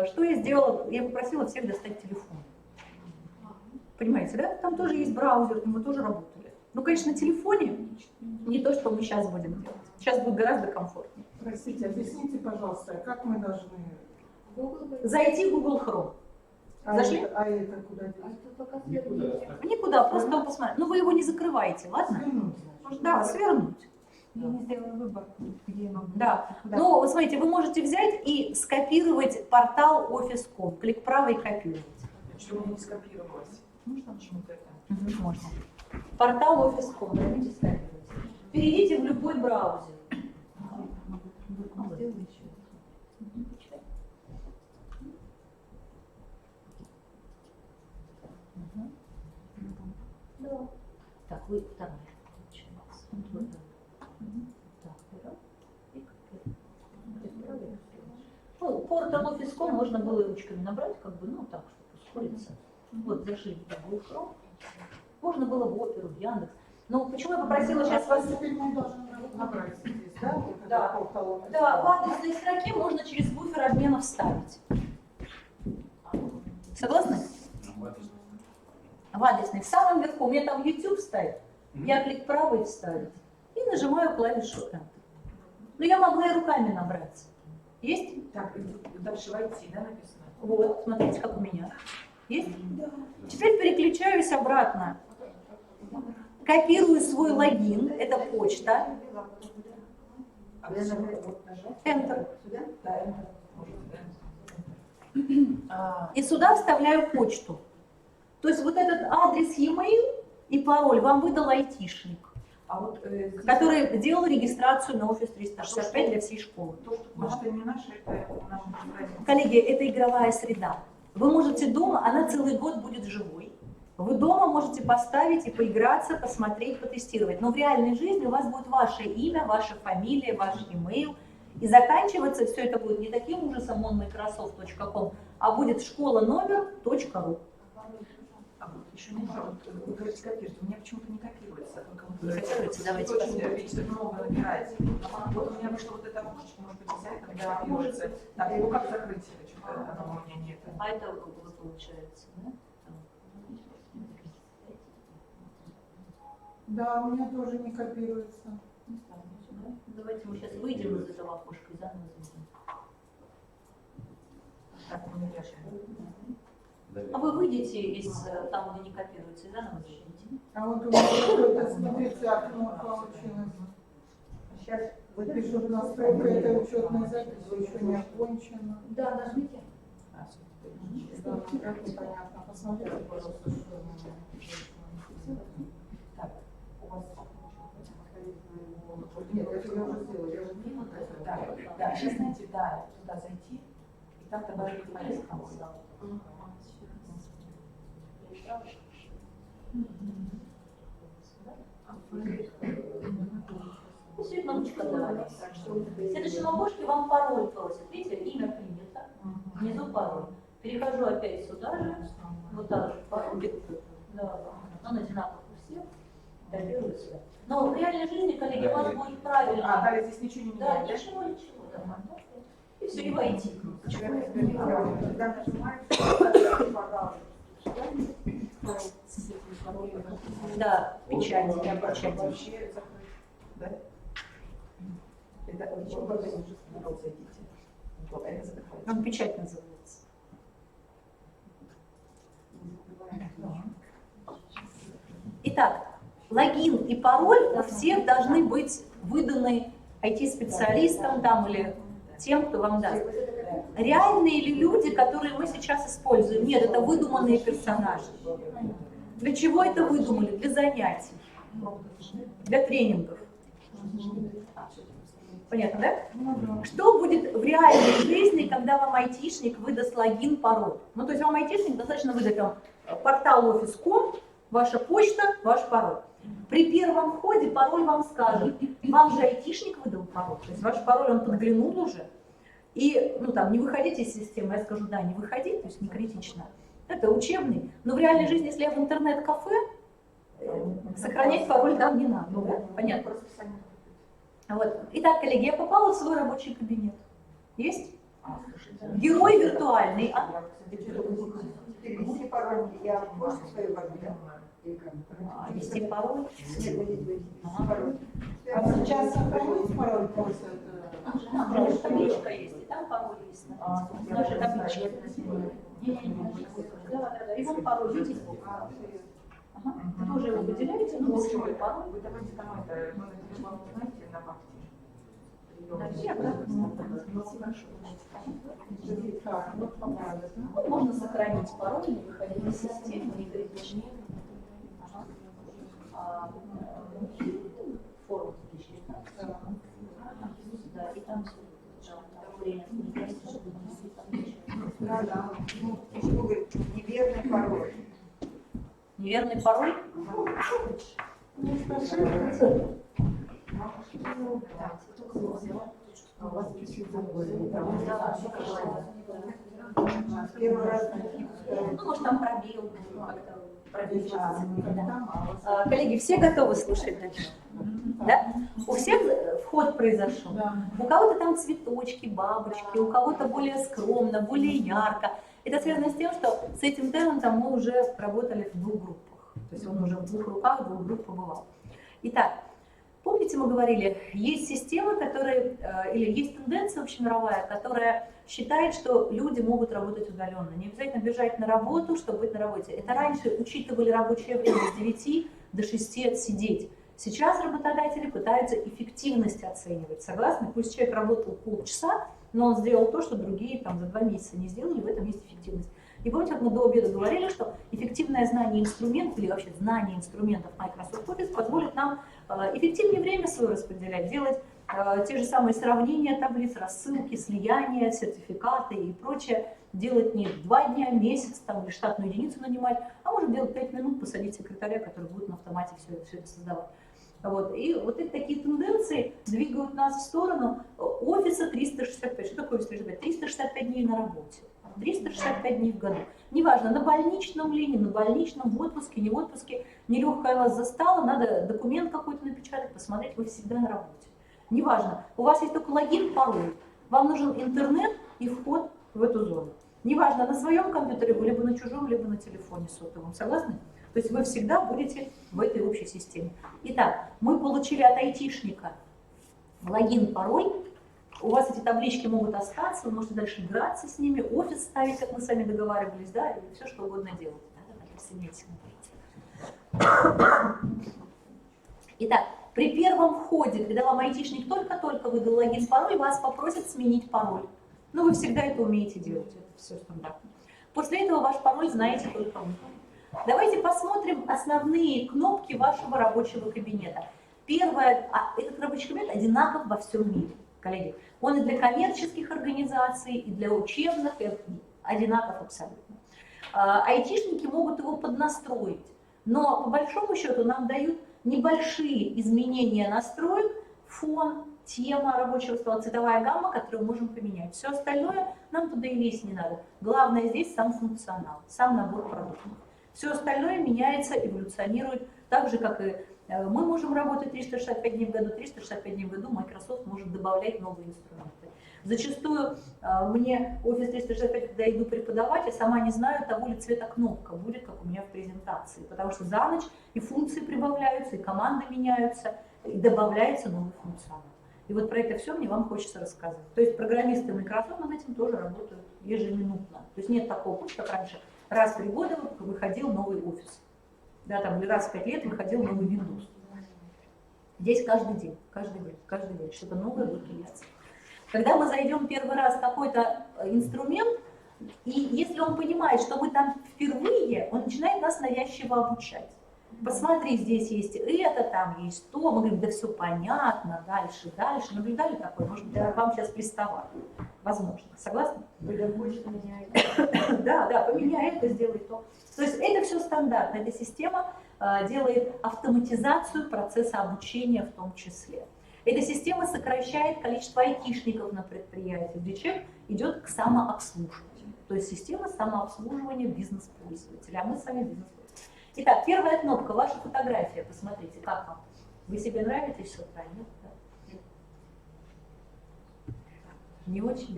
Что я сделала? Я попросила всех достать телефон. Понимаете, да? Там тоже есть браузер, мы тоже работали. Ну, конечно, на телефоне не то, что мы сейчас будем делать. Сейчас будет гораздо комфортнее. Простите, объясните, пожалуйста, как мы должны... Зайти в Google Chrome. Зашли? А это куда делать? Никуда. Никуда, просто там посмотреть. Ну, вы его не закрываете, ладно? Свернуть, значит. Да, свернуть. Я не сделала выбор, где я могу. Да. Да. Ну, вот смотрите, вы можете взять и скопировать портал Office.com. Клик правый копировать. Чтобы не скопировалось. Можно почему-то это? Можно. Портал Office.com. Давайте скопировать. Перейдите в любой браузер. Так, вы второй. Так, вперед. И копируем. Ну, портал Office.com можно было и ручками набрать, как бы, ну, так, чтобы ускориться. Вот, зашли в Google Chrome. Можно было в Оперу, в Яндекс. Но почему я попросила сейчас вас... Теперь мы должны набрать здесь, да? Вот этот Да. портал. Да, в адресной строке можно через буфер обмена вставить. Согласны? В адресной. В самом верху. У меня там YouTube стоит. Я клик правый вставить. И нажимаю клавишу Enter. Но я могла и руками набрать. Есть? Так, и дальше войти, да, написано? Вот, смотрите, как у меня. Есть? Да. Теперь переключаюсь обратно. Копирую свой логин. Это почта. А вот нажать? Enter. Сюда? Да, Enter. Может, да. И сюда вставляю почту. То есть вот этот адрес e-mail и пароль вам выдал айтишник, А вот который делал регистрацию на Office 365 для всей школы. то, что не наше, это нам не. Коллеги, это игровая среда. Вы можете дома, она целый год будет живой. Вы дома можете поставить и поиграться, посмотреть, потестировать. Но в реальной жизни у вас будет ваше имя, ваша фамилия, ваш email. И заканчиваться все это будет не таким ужасом onmicrosoft.com, а будет школа-номер.ру. А вот еще не знаю, вот вы говорите копировать, у меня почему-то не копируется. Только вот Не копируется, давайте очень посмотрим. видите, много набираете. Вот у меня вышло вот это окошечко, может быть, обязательно не копируется. Так, ну как закрыть? Что-то оно у меня нет. А это вот получается, да? Да, у меня тоже не копируется. Давайте мы сейчас выйдем из этого окошка и заново зайдем. Так, у меня А вы выйдете из там, где не копируется, и заново зайдете. А вот у меня какое-то, смотрите, окно получилось. Сейчас Вот пишут, насколько эта учетная запись еще не окончена. Да, нажмите. Да, как непонятно. Посмотрите, пожалуйста, что Так, у вас нет, это я уже сделала. Я уже да, сейчас, знаете, да, туда зайти, и там добавить файл. Все, кнопочка «Далее». В следующем окошке вам пароль просит. Видите, имя принято, внизу пароль. Перехожу опять сюда же, вот так же пароль. Да, он одинаковый у всех. Копирую сюда. Но в реальной жизни, коллеги, у вас будет правильно. А, далее здесь ничего не Да, меняется? ничего. Да. И все, и войти. Когда нажимаешь, Да, печать, да, печать. Вообще закрыть, да? Это очень много уже зайдите. Вот, а это закрывается. Он печать называется. Итак, логин и пароль у всех должны быть выданы IT-специалистам там, или тем, кто вам даст. Реальные ли люди, которые мы сейчас используем? Нет, это выдуманные персонажи. Для чего это выдумали? Для занятий, для тренингов. Понятно, да? Что будет в реальной жизни, когда вам айтишник выдаст логин, пароль? Ну, то есть вам айтишник достаточно выдать вам портал Office.com, ваша почта, ваш пароль. При первом входе пароль вам скажет, вам же айтишник выдал пароль, то есть ваш пароль он подглянул уже. И, ну там, не выходите из системы, я скажу, да, не выходи, то есть не критично. Это учебный. Но в реальной жизни, если я в интернет-кафе, сохранять пароль там не надо, да? Понятно. Вот. Итак, коллеги, я попала в свой рабочий кабинет. Есть? Герой виртуальный. А? Перевести пароль, я можно свою пароль, да? Ввести пароль? Нет, ввести пароль. А сейчас сохранить пароль просят? Наша табличка есть, и там пароль есть. Наша табличка. Да. И вам пароль, видите? Ага. Вы тоже его выделяете, но без свой пароль. Вы давайте там это, номер телефона знаете на карте. Да, все обратно. Можно сохранить пароль, не выходить из системы, не критично. Форум да, и там время. Да. Ну, что говорит, неверный пароль. Неверный пароль? Первый раз. Ну, может, там пробил, как-то пробил. Коллеги, все готовы слушать дальше? Да? У всех вход произошел. У кого-то там цветочки, бабочки, у кого-то более скромно, более ярко. Это связано с тем, что с этим талантом мы уже работали в двух группах. То есть он уже в двух руках, в двух группах побывал. Итак, помните, мы говорили, есть система, которая, или есть тенденция общемировая, которая считает, что люди могут работать удаленно. Не обязательно бежать на работу, чтобы быть на работе. Это раньше учитывали рабочее время с 9 до 6 отсидеть. Сейчас работодатели пытаются эффективность оценивать. Согласны? Пусть человек работал полчаса, но он сделал то, что другие там за 2 месяца не сделали, в этом есть эффективность. И помните, как мы до обеда говорили, что эффективное знание инструментов или вообще знание инструментов Microsoft Office позволит нам эффективнее время свое распределять, делать те же самые сравнения таблиц, рассылки, слияния, сертификаты и прочее, делать не 2 дня, месяц там, или штатную единицу нанимать, а можно делать 5 минут, посадить секретаря, который будет на автомате все это создавать. Вот. И вот эти такие тенденции двигают нас в сторону офиса 365. Что такое офис 365? 365 дней на работе, 365 дней в году. Неважно, на больничном ли, не на больничном, в отпуске, не в отпуске, нелегкая вас застала, надо документ какой-то напечатать, посмотреть, вы всегда на работе. Неважно, у вас есть только логин, пароль, вам нужен интернет и вход в эту зону. Неважно, на своем компьютере вы либо на чужом, либо на телефоне сотовом. Согласны? То есть вы всегда будете в этой общей системе. Итак, мы получили от айтишника логин, пароль. У вас эти таблички могут остаться, вы можете дальше играться с ними, офис ставить, как мы с вами договаривались, да, и все что угодно делать. Итак, при первом входе, когда вам айтишник только-только выдал логин, пароль, вас попросят сменить пароль. Ну, вы всегда это умеете делать, это все стандартно. После этого ваш пароль знаете только вы. Давайте посмотрим основные кнопки вашего рабочего кабинета. Первое, этот рабочий кабинет одинаков во всем мире, коллеги. Он и для коммерческих организаций, и для учебных, и одинаков абсолютно. Айтишники могут его поднастроить, но по большому счету нам дают небольшие изменения настроек, фон, тема рабочего стола, цветовая гамма, которую мы можем поменять. Все остальное нам туда и лезть не надо. Главное здесь сам функционал, сам набор продуктов. Все остальное меняется, эволюционирует, так же, как и мы можем работать 365 дней в году, 365 дней в году Microsoft может добавлять новые инструменты. Зачастую мне Office 365, когда иду преподавать, я сама не знаю, того ли цвета кнопка будет, как у меня в презентации, потому что за ночь и функции прибавляются, и команды меняются, и добавляется новый функционал. И вот про это все мне вам хочется рассказать. То есть программисты Microsoft над этим тоже работают ежеминутно. То есть нет такого пути, как раньше. Раз в 3 года выходил новый офис. Да, там, или раз в 5 лет выходил новый Windows. Здесь каждый день, что-то новое будет появляться. Когда мы зайдем первый раз в какой-то инструмент, и если он понимает, что мы там впервые, он начинает нас навязчиво обучать. Посмотри, здесь есть это, там есть то. Мы говорим, да все понятно, дальше. Наблюдали такое? Может быть, вам сейчас приставали. Возможно. Согласны? Почта меняет. Да, поменяй это, сделай то. То есть это все стандартно. Эта система делает автоматизацию процесса обучения в том числе. Эта система сокращает количество айтишников на предприятии, где человек идет к самообслуживанию. То есть система самообслуживания бизнес-пользователя. А мы с вами бизнес-пользователи. Итак, первая кнопка, ваша фотография. Посмотрите, как вам. Вы себе нравитесь с утра? Нет? Не очень?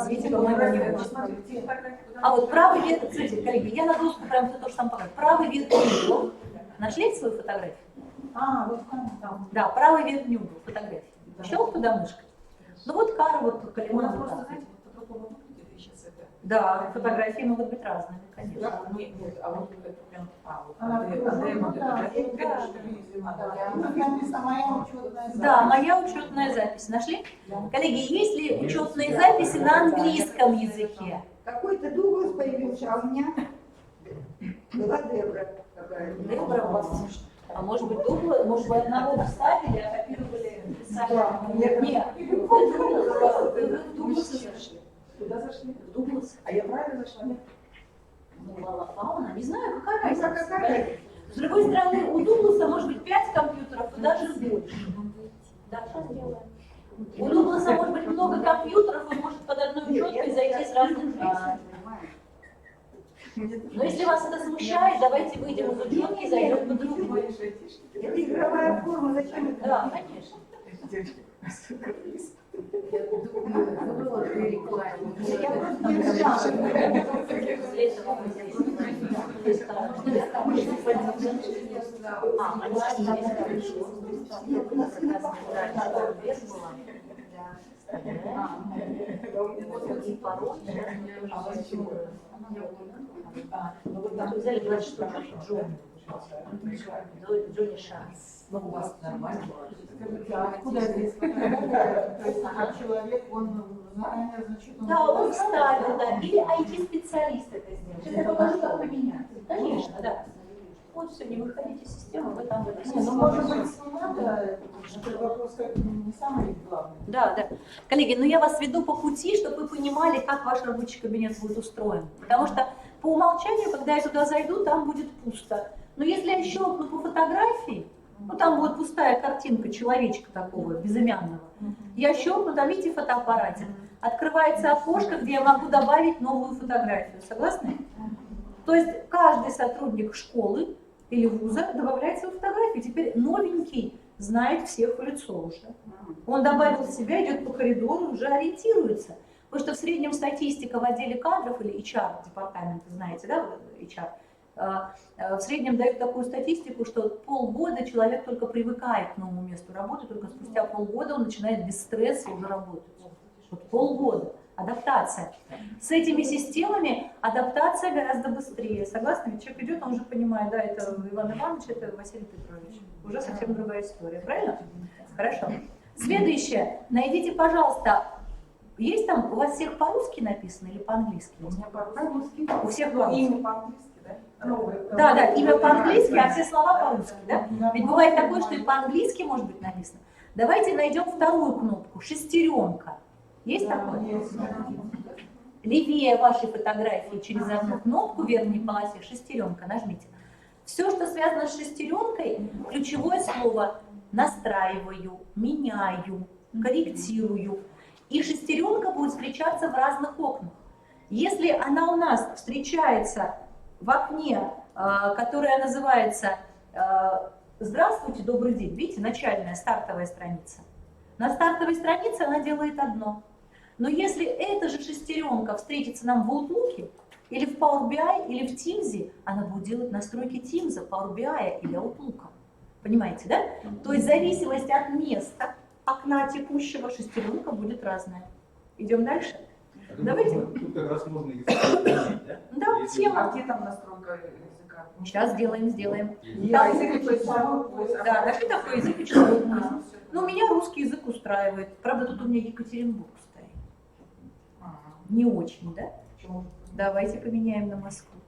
Видите, по-моему, не очень. А вот правый верх, смотрите, коллеги, я на доску прям все то же самое показываю. Правый верхний угол. Нашли свою фотографию? Вот там. Да, правый верхний угол фотографии. Щелк туда мышкой. Ну вот Кара, вот У нас просто, знаете, по-другому выглядит, и сейчас это... Да, фотографии могут быть разными, конечно. Нет, а вот это прям... Да, моя учетная запись. Нашли? Коллеги, есть ли учетные записи на английском языке? Какой-то Дуглас появился, а у меня была Дебра какая-то. Дебра у вас? А может быть Дуглас? Может быть одного вставили, а копировали, писали? Нет. В Дугласа зашли. Куда зашли? В Дуглас. А я правильно зашла? Нет? Ну, фауна, не знаю, какая разница. С другой стороны, у Дугласа может быть 5 компьютеров и даже больше. Да, сейчас делаем. У Дугласа может быть много компьютеров, он может под одной учеткой зайти с разных мест. Но если вас это смущает, давайте выйдем из учетки и зайдем по другой. Это игровая форма, зачем это? Да, конечно. Взяли 20 штук Джон. Джонни Шанс. Ну, у вас нормально. Скажите, а откуда здесь фотография? То есть человек, он заранее, значит, Да, он ставил, да. Или IT-специалист это сделал. Сейчас я покажу, как поменять. Конечно, да. Вот все, не выходите из системы, вы там в этой системе. Ну, может быть, надо, это вопрос как не самый главный. Да, да. Коллеги, ну я вас веду по пути, чтобы вы понимали, как ваш рабочий кабинет будет устроен. Потому что по умолчанию, когда я туда зайду, там будет пусто. Но если я щелкну по фотографии, ну там будет пустая картинка человечка такого, безымянного, я щелкну, там видите фотоаппаратик, открывается окошко, где я могу добавить новую фотографию. Согласны? То есть каждый сотрудник школы или вуза добавляет свою фотографию. Теперь новенький знает всех в лицо уже. Он добавил себя, идет по коридору, уже ориентируется. Потому что в среднем статистика в отделе кадров или HR, департамент, знаете, да, HR, в среднем дают такую статистику, что полгода человек только привыкает к новому месту работы, только спустя полгода он начинает без стресса уже работать. Вот полгода. Адаптация. С этими системами адаптация гораздо быстрее. Согласны? Ведь человек идет, он уже понимает, да, это Иван Иванович, это Василий Петрович. Уже совсем другая история, правильно? Хорошо. Следующее. Найдите, пожалуйста, есть там, у вас всех по-русски написано или по-английски? У меня по-русски. У всех Ну, по-русски. имя по-английски, да? Да, да, имя по-английски, а все слова по-русски, да? Ведь бывает такое, что и по-английски может быть написано. Давайте найдем вторую кнопку, шестеренка. Есть такое? Левее вашей фотографии через одну кнопку в верхней полосе шестеренка, нажмите. Все, что связано с шестеренкой, ключевое слово настраиваю, меняю, корректирую. И шестеренка будет встречаться в разных окнах. Если она у нас встречается в окне, которое называется «Здравствуйте, добрый день», видите, начальная стартовая страница. На стартовой странице она делает одно. Но если эта же шестеренка встретится нам в Outlook, или в Power BI, или в Teams, она будет делать настройки Teams, Power BI или Outlook. Понимаете, да? То есть в зависимости от места окна текущего шестеренка будет разная. Идем дальше? Давайте. Тут как раз можно язык изменить, да? Да, Если тема. А где там настройка языка? Сейчас сделаем. Да, язык и числовой поиск. Да, нашли такой язык и числовой поиск. Ну, меня русский язык устраивает. Правда, тут у меня Екатеринбург стоит. Не очень, да? Почему? Давайте поменяем на Москву.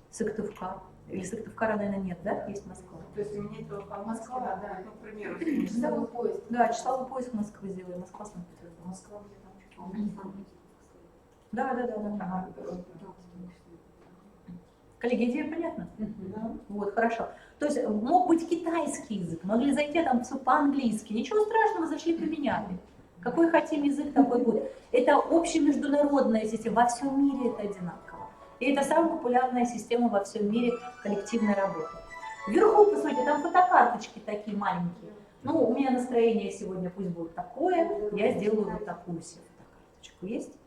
Сыктывкар. Или Сыктывкара, наверное, нет, да? Есть Москва. То есть мне это по Москве, Москва, да, ну, к примеру, Часовой поезд. Да, числовой поиск Москвы сделаем. Москва, Санкт-Петербург. Москва, где там? Да. Коллеги, идея понятна? Вот, хорошо. То есть мог быть китайский язык, могли зайти там все по-английски. Ничего страшного, зашли, поменяли. Какой хотим язык, такой будет. Это общемеждународная система. Во всем мире это одинаково. И это самая популярная система во всем мире коллективной работы. Вверху, посмотрите, там фотокарточки такие маленькие. Ну, у меня настроение сегодня пусть будет такое, я сделаю вот такую себе фотокарточку. Есть?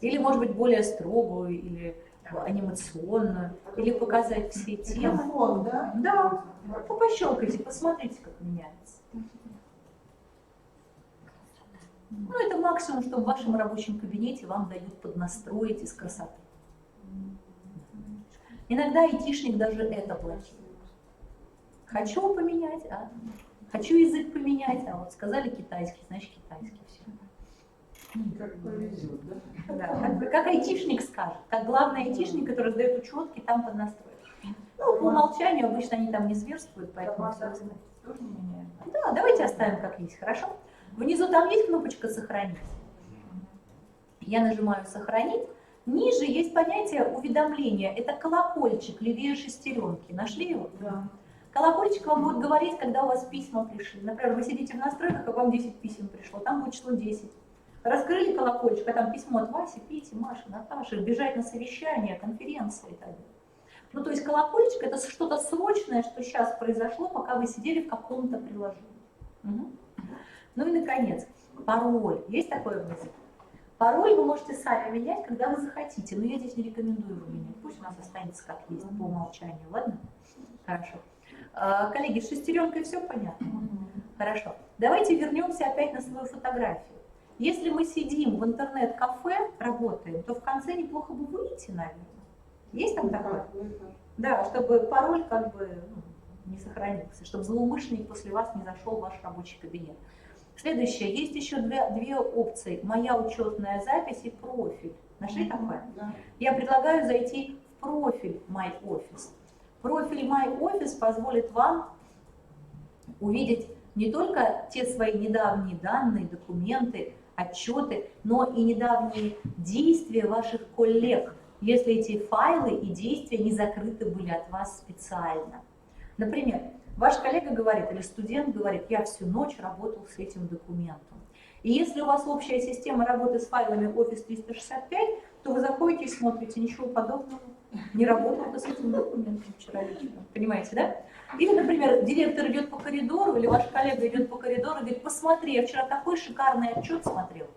Или, может быть, более строгую, или анимационную, или показать все темы. Фон, да? Да, пощелкайте, посмотрите, как меняется. Ну, это максимум, что в вашем рабочем кабинете вам дают поднастроить из красоты. Иногда айтишник даже это блокирует. Хочу поменять, а? Хочу язык поменять, а вот сказали китайский, значит китайский. Все. Как повезет, да? Да, как айтишник скажет, как главный айтишник, который сдает учетки, там поднастроишь. Ну, по умолчанию обычно они там не зверствуют, поэтому все остальное. Тоже не меняем. Да, давайте оставим как есть, хорошо? Внизу там есть кнопочка «Сохранить». Я нажимаю «Сохранить». Ниже есть понятие уведомления. Это колокольчик левее шестеренки. Нашли его? Да. Колокольчик вам будет говорить, когда у вас письма пришли. Например, вы сидите в настройках, а вам 10 писем пришло. Там будет число 10. Раскрыли колокольчик, а там письмо от Васи, Пети, Маши, Наташи, бежать на совещание, конференции и так далее. Ну, то есть колокольчик — это что-то срочное, что сейчас произошло, пока вы сидели в каком-то приложении. Угу. Ну и, наконец, пароль. Есть такое внизу? Пароль вы можете сами менять, когда вы захотите, но я здесь не рекомендую его менять. Пусть у нас останется как есть по умолчанию, ладно? Хорошо. Коллеги, с шестеренкой все понятно? Хорошо. Давайте вернемся опять на свою фотографию. Если мы сидим в интернет-кафе, работаем, то в конце неплохо бы выйти, наверное. Есть там такое? Да, чтобы пароль как бы не сохранился, чтобы злоумышленник после вас не зашел в ваш рабочий кабинет. Следующее. Есть еще две опции. Моя учетная запись и профиль. Нашли такое? Да. Я предлагаю зайти в профиль MyOffice. Профиль MyOffice позволит вам увидеть не только те свои недавние данные, документы, отчеты, но и недавние действия ваших коллег, если эти файлы и действия не закрыты были от вас специально. Например, ваш коллега говорит или студент говорит: я всю ночь работал с этим документом. И если у вас общая система работы с файлами Office 365, то вы заходите и смотрите: ничего подобного, не работал с этим документом вчера вечером. Понимаете, да? Или, например, директор идет по коридору, или ваш коллега идет по коридору и говорит: посмотри, я вчера такой шикарный отчет смотрел.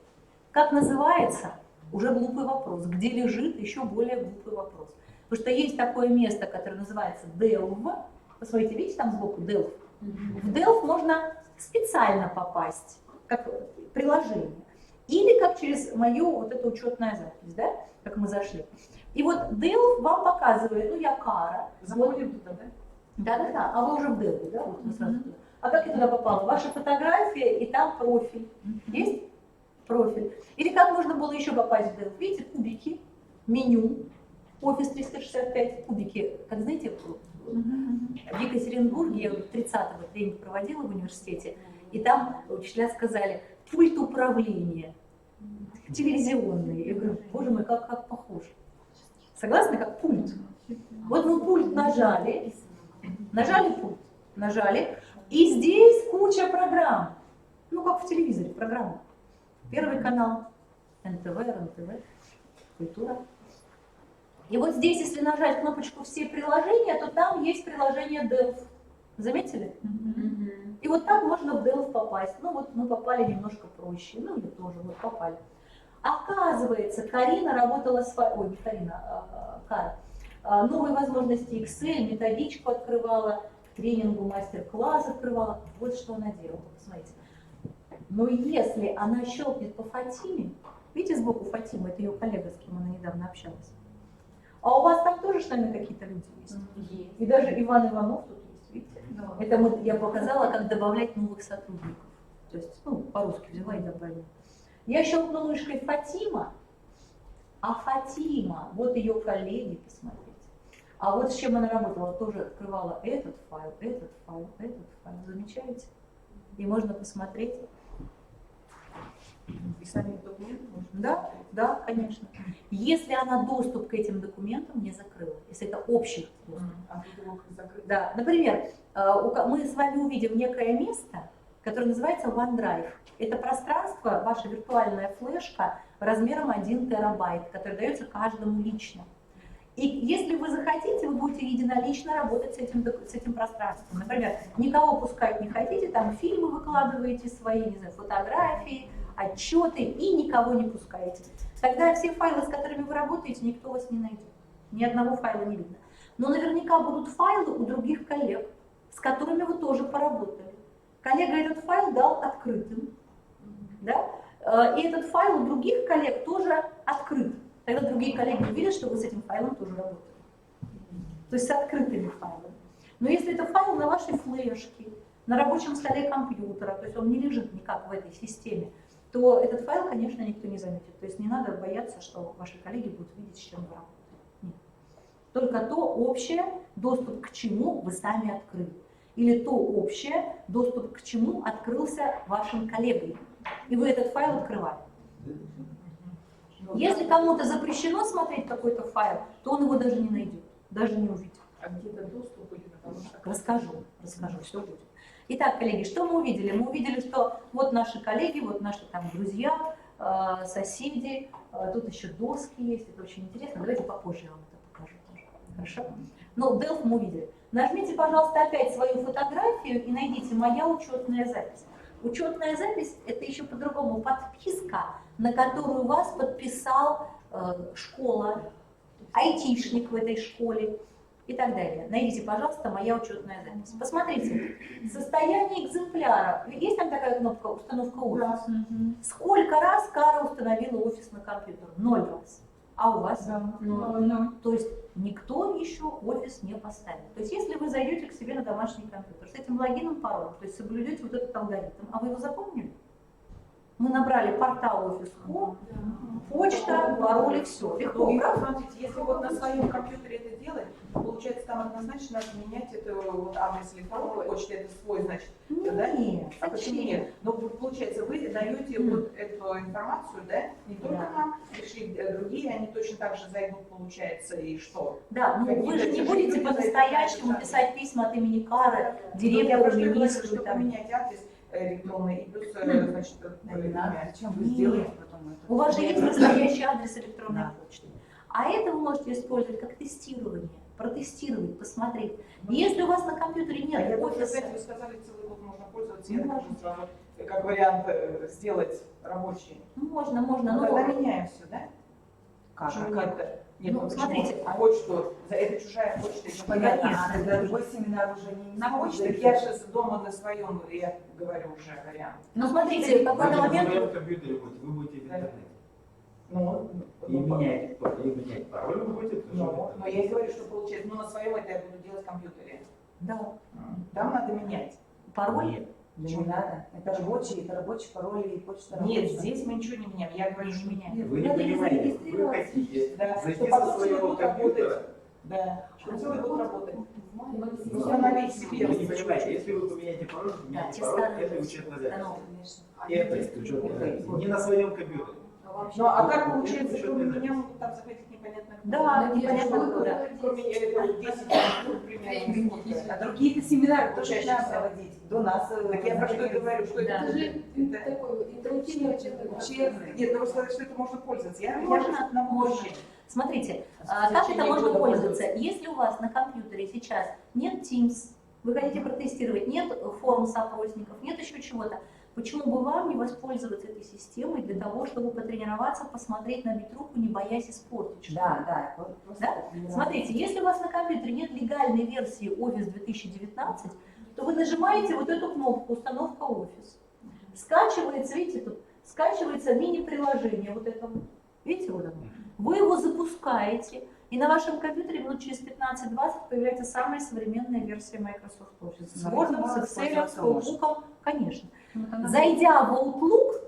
Как называется? Уже глупый вопрос. Где лежит? Еще более глупый вопрос. Потому что есть такое место, которое называется Delve. Посмотрите, видите, там сбоку Delve. В Delve можно специально попасть, как приложение. Или как через мою вот эту учетную запись, да, как мы зашли. И вот Delve вам показывает, ну я Кара. Заходим туда, да? Да, а вы уже в Delve, да? Вот мы сразу туда. А как я туда попала? Ваша фотография и там профиль. Есть? Профиль. Или как можно было еще попасть в Delve? Видите, кубики, меню, Office 365, кубики. Как знаете, в Екатеринбурге я 30-го тренинг проводила в университете, и там учителя сказали: пульт управления, телевизионный. Я говорю: боже мой, как похоже. Согласны, как пульт? Вот мы пульт нажали пульт, нажали, и здесь куча программ. Ну, как в телевизоре программы. Первый канал, НТВ, РНТВ, культура. И вот здесь, если нажать кнопочку «Все приложения», то там есть приложение Delve. Заметили? И вот так можно в Delve попасть. Ну вот мы попали немножко проще. Ну или тоже вот попали. Оказывается, Карина работала с... Ой, не Карина, Кара. Новые возможности Excel, методичку открывала, к тренингу мастер-класс открывала. Вот что она делала, посмотрите. Но если она щелкнет по Фатиме, видите сбоку Фатима, это ее коллега, с кем она недавно общалась. А у вас там тоже с нами какие-то люди есть? Есть. И даже Иван Иванов тут есть, видите? Да. Это я показала, как добавлять новых сотрудников. То есть, ну, по-русски взяла и добавила. Я щелкнула мышкой Фатима, а Фатима, вот ее коллеги, посмотрите. А вот с чем она работала, тоже открывала этот файл, этот файл, этот файл. Замечаете? И можно посмотреть. И сами документы можно? Да, да, конечно. Если она доступ к этим документам не закрыла, если это общий доступ. А тут его закрыть? Да, например, мы с вами увидим некое место, которое называется OneDrive. Это пространство, ваша виртуальная флешка размером 1 терабайт, который дается каждому лично. И если вы захотите, вы будете единолично работать с этим пространством. Например, никого пускать не хотите, там фильмы выкладываете свои, не знаю, фотографии, отчеты, и никого не пускаете. Тогда все файлы, с которыми вы работаете, никто вас не найдет. Ни одного файла не видно. Но наверняка будут файлы у других коллег, с которыми вы тоже поработали. Коллега этот файл дал открытым, да? И этот файл у других коллег тоже открыт. Тогда другие коллеги увидят, что вы с этим файлом тоже работали. То есть с открытыми файлами. Но если это файл на вашей флешке, на рабочем столе компьютера, то есть он не лежит никак в этой системе, то этот файл, конечно, никто не заметит. То есть не надо бояться, что ваши коллеги будут видеть, с чем вы работаете. Нет. Только то общее, доступ к чему вы сами открыли. Или то общее, доступ к чему открылся вашим коллегам. И вы этот файл открывали. Если кому-то запрещено смотреть какой-то файл, то он его даже не найдет, даже не увидит. А где-то доступ или потому что... Расскажу, все будет. Итак, коллеги, что мы увидели? Мы увидели, что вот наши коллеги, вот наши там друзья, соседи, тут еще доски есть, это очень интересно. Давайте попозже я вам это покажу тоже. Хорошо? Ну, Delve мы увидели. Нажмите, пожалуйста, опять свою фотографию и найдите «Моя учетная запись». Учетная запись – это еще по-другому подписка, на которую вас подписал школа, айтишник в этой школе и так далее. Найдите, пожалуйста, «Моя учетная запись». Посмотрите, состояние экземпляра. Есть там такая кнопка «Установка офиса»? Сколько раз Кара установила офис на компьютер? 0 раз. А у вас? Ну, То есть никто еще офис не поставил. То есть если вы зайдете к себе на домашний компьютер с этим логином, паролем, то есть соблюдете вот этот алгоритм, а вы его запомнили? Мы набрали портал офис.com, почта, пароль и все. Легко, Ну, правда? смотрите, если вот на своем компьютере это делать, получается, там однозначно надо менять это вот адрес электронной почты, это свой, значит, да? Нет, А почему нет? Ну, получается, вы даете вот эту информацию, да, не только нам, пришли другие, они точно так же зайдут, получается, и что? Да, ну вы же не Какие-то будете люди по-настоящему зайдут, писать письма от имени Кары, Я директору, просто говорю, министру и что так далее. поменять адрес электронный и плюс, значит, имя. Зачем вы сделаете потом это? У вас же есть настоящий адрес электронной почты. А это вы можете использовать как тестирование, протестировать, посмотреть. Если у вас на компьютере А нет я только, офиса, кстати, вы сказали, целый год можно пользоваться, я тоже сразу, как вариант, сделать рабочий. можно, Ну, но тогда меняем все, да? Как? Почему нет-то? Нет, Ну, почему? смотрите. А почту, это чужая почта. это Понятно, понятно. а тогда другой семинар уже не На почте, так я сейчас дома на своем, я говорю уже вариант. ну смотрите, в какой-то На момент своем компьютере будете, вы будете в интернете. Ну, И менять пароль вы будете тоже в но интернете. я и говорю, что получается, ну, на своем это я буду делать в компьютере. да, Там надо менять. пароль. Нет. Да не надо. Это рабочий пароль и почта Нет, рабочая. здесь мы ничего не меняем. Я говорю, что меняем. Вы не Надо понимаете, вы зарегистрироваться. хотите Да, зайти что со потом своего будут работать. компьютера. Да, что целый год работать. Ну, Установить себе. Вы не понимаете, если вы поменяете пароль, те пароль, старые это учетная запись. Ну, Это учетная запись. Не на своем компьютере. Ну, а как получается, кроме меня могут там заходить непонятно кто? да, непонятно куда. Кроме меня это 10 минут примерно. А другие-то семинары тоже надо проводить. До нас. Так я про что и говорю, что Да. это Это же такой интерактивный честно. Нет, ну вы сказали, что это можно пользоваться. Я Можно, просто на можно. будущее. Смотрите, В как это течение можно года пользоваться? Если у вас на компьютере сейчас нет Teams, вы хотите протестировать, нет форм с опросников, нет еще чего-то, почему бы вам не воспользоваться этой системой для того, чтобы потренироваться, посмотреть, набить руку, не боясь испортить что-то? Да, вот просто Да? тренироваться. Смотрите, если у вас на компьютере нет легальной версии Office 2019, то вы нажимаете вот эту кнопку «Установка Office». Скачивается, видите, тут скачивается мини-приложение, вот это вот. Видите, вот оно? Вы его запускаете, и на вашем компьютере минут через 15-20 появляется самая современная версия Microsoft Office. С Word, с Excel, с Outlook, конечно. Зайдя в Outlook,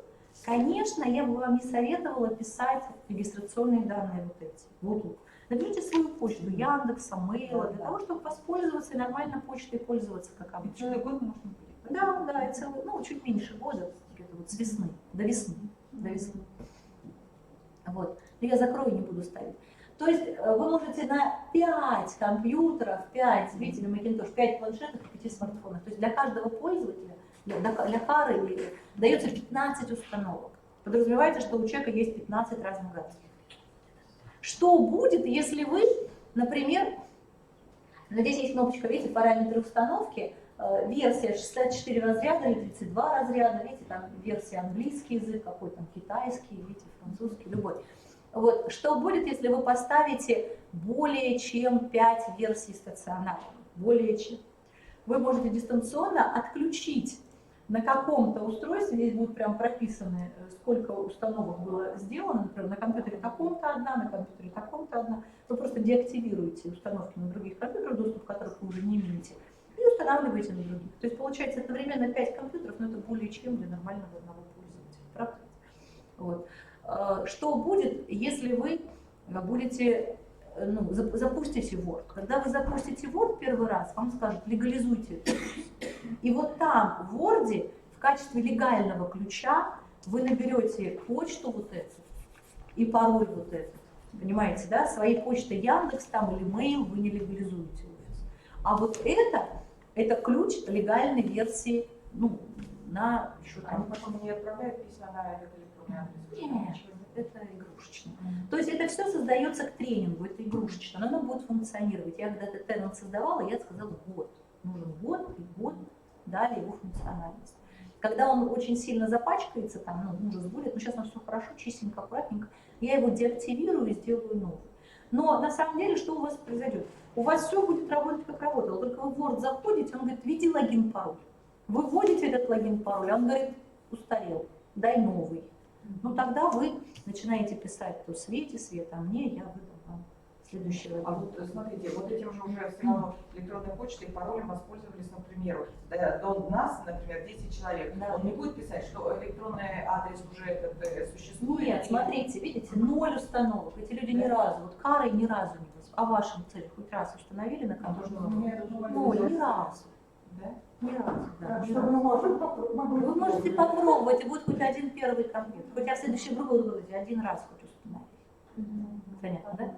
конечно, я бы вам не советовала писать регистрационные данные вот эти, в Outlook. Наберите свою почту Яндекса, Мейла, для того, чтобы воспользоваться и нормально почтой пользоваться, как обычно. целый год можно будет. Да, и целый, ну, чуть меньше года, где-то вот с весны, до весны. Вот. Но я закрою, не буду ставить. То есть вы можете на 5 компьютеров, 5, видите, на Macintosh, 5 планшетов и 5 смартфонов. То есть для каждого пользователя, для Кары дается 15 установок. Подразумевается, что у человека есть 15 разных гаджетов. Что будет, если вы, например, здесь есть кнопочка, видите, параметры установки, версия 64 разряда или 32 разряда, видите, там версия английский язык, какой там китайский, видите, французский, любой. Вот, что будет, если вы поставите более чем 5 версий стационарных? Более чем. Вы можете дистанционно отключить на каком-то устройстве, здесь будут прям прописаны, сколько установок было сделано, например, на компьютере таком-то одна, на компьютере таком-то одна. Вы просто деактивируете установки на других компьютерах, доступ к которым вы уже не имеете, и устанавливаете на других. То есть получается одновременно 5 компьютеров, но это более чем для нормального одного пользователя. Правда? Вот. Что будет, если вы будете, запустите Word? Когда вы запустите Word первый раз, вам скажут, легализуйте это. И вот там, в Word, в качестве легального ключа, вы наберете почту вот эту и пароль вот этот. Понимаете, да? Своей почтой Яндекс там или Mail вы не легализуете офис. А вот это ключ легальной версии, на еще Они потом не отправляют письма на этот электронный адрес? Нет, это игрушечно. То есть это все создается к тренингу, это игрушечно, но оно будет функционировать. Я когда этот тренинг создавала, я сказала год. Нужен год, и год дали его функциональность. Когда он очень сильно запачкается, там, ужас будет, но сейчас у нас все хорошо, чистенько, аккуратненько, я его деактивирую и сделаю новый. Но на самом деле, что у вас произойдет? У вас все будет работать, как работало, только вы в Word заходите, он говорит, введи логин-пароль. Вы вводите этот логин-пароль, он говорит, устарел, дай новый. Ну тогда вы начинаете писать то Свете, Света мне, я выдам вам следующий А вот смотрите, вот этим же уже все равно электронной почтой и паролем воспользовались, например, до нас, например, 10 человек. Да. Он не будет писать, что электронный адрес уже этот существует? Нет, смотрите, видите, 0 установок. Эти люди ни разу, вот Кары ни разу не воспользовались. А вашим целям хоть раз установили на компьютере? Ноль, ни разу. Да? Ни разу, да. Так ни что разу. мы можем попробовать. Вы можете попробовать, и будет хоть один первый компьютер. Хоть я в следующем году будете один раз хоть установить. Понятно, да?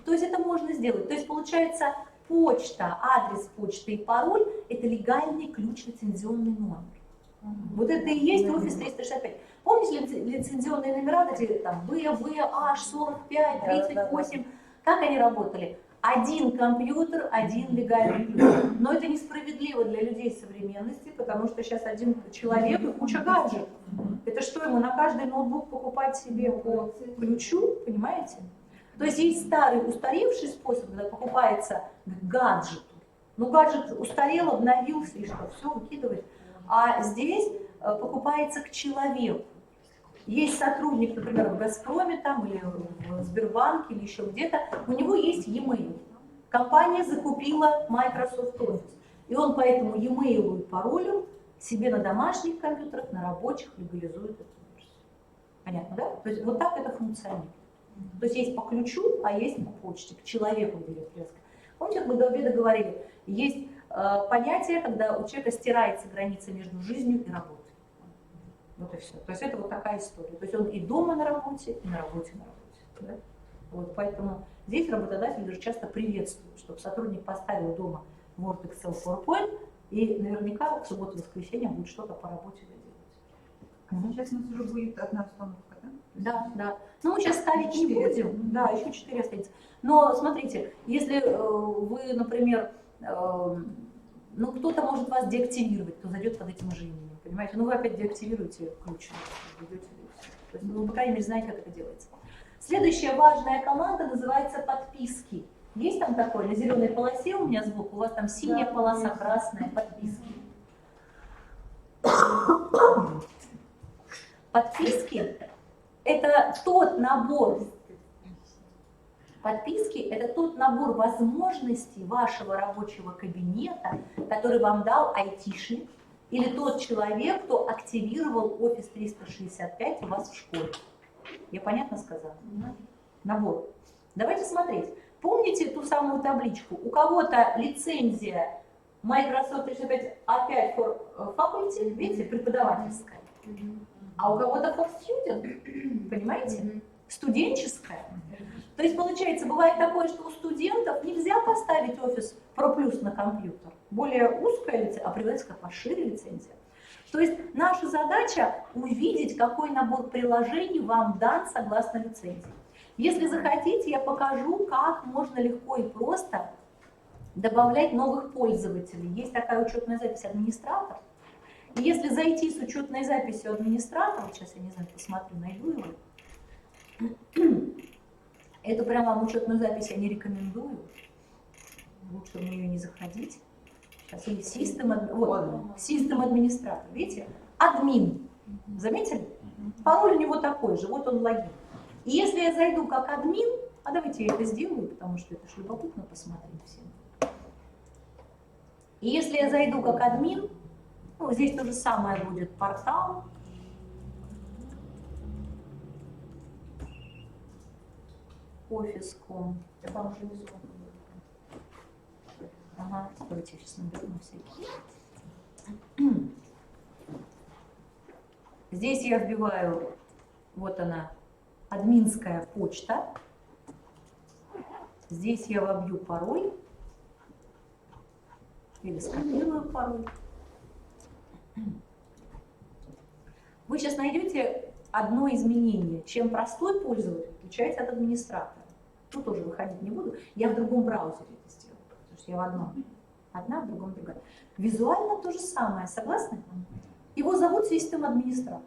То есть это можно сделать. То есть получается почта, адрес почты и пароль – это легальный ключ, лицензионный номер. Вот это и есть офис 365. Помните лицензионные номера, эти там B, H, 45, 38, как они работали? Один компьютер, один легальный ключ. Но это несправедливо для людей современности, потому что сейчас один человек и куча гаджетов. Это что, ему на каждый ноутбук покупать себе по ключу, понимаете? То есть есть старый, устаревший способ, когда покупается к гаджету. Ну, гаджет устарел, обновился, и что, все выкидывать. А здесь покупается к человеку. Есть сотрудник, например, в «Газпроме» там, или в Сбербанке, или еще где-то, у него есть e-mail. Компания закупила Microsoft Office. И он по этому e-mail и паролю себе на домашних компьютерах, на рабочих легализует эту версию. Понятно, да? То есть вот так это функционирует. То есть есть по ключу, а есть по почте, к человеку идет привязка. Помните, как мы до обеда говорили, есть понятие, когда у человека стирается граница между жизнью и работой. Вот и все. То есть это вот такая история. То есть он и дома на работе, и на работе на работе. Да? Вот, поэтому здесь работодатель даже часто приветствует, чтобы сотрудник поставил дома Word, Excel, PowerPoint, и наверняка в субботу-воскресенье будет что-то по работе делать. Сейчас у нас уже будет одна установка, да? Да, да. Ну, мы сейчас ставить не будем. Да, еще 4 остается. Но смотрите, если вы, например, ну, кто-то может вас деактивировать, кто зайдет под этим же именем, понимаете? Ну, вы опять деактивируете ключ, введете, то есть, ну, по крайней мере, знаете, как это делается. Следующая важная команда называется подписки. Есть там такое? На зеленой полосе у меня сбоку, у вас там синяя полоса, красная, подписки. Подписки – это тот набор. Подписки – это тот набор возможностей вашего рабочего кабинета, который вам дал айтишник или тот человек, кто активировал Office 365 у вас в школе. Я понятно сказала? Набор. Давайте смотреть. Помните ту самую табличку? У кого-то лицензия Microsoft 365 опять for faculty, видите, преподавательская. А у кого-то for student, понимаете? Студенческая. То есть, получается, бывает такое, что у студентов нельзя поставить Office Pro Plus на компьютер. Более узкая лицензия, а преподавательская пошире лицензия. То есть, наша задача увидеть, какой набор приложений вам дан согласно лицензии. Если захотите, я покажу, как можно легко и просто добавлять новых пользователей. Есть такая учетная запись администратор. И если зайти с учетной записью администратора, сейчас я не знаю, посмотрю, найду его. Эту прямо вам учетную запись я не рекомендую. Лучше в нее не заходить. Сейчас есть систем администратор. Видите? Админ. Заметили? Пароль у него такой же. Вот он логин. И если я зайду как админ, а давайте я это сделаю, потому что это же любопытно посмотреть всем. И если я зайду как админ, ну, здесь то же самое будет портал. Office.com. Я там уже внизу. Ага, давайте я сейчас наберу на всякий. Здесь я вбиваю, вот она, админская почта. Здесь я вобью пароль. Или скопирую пароль. Вы сейчас найдете одно изменение. Чем простой пользователь отличается от администратора. Тут тоже выходить не буду. Я в другом браузере это сделаю. Потому что я в одном. Одна, в другом другая. Визуально то же самое. Согласны? Его зовут систем администратор.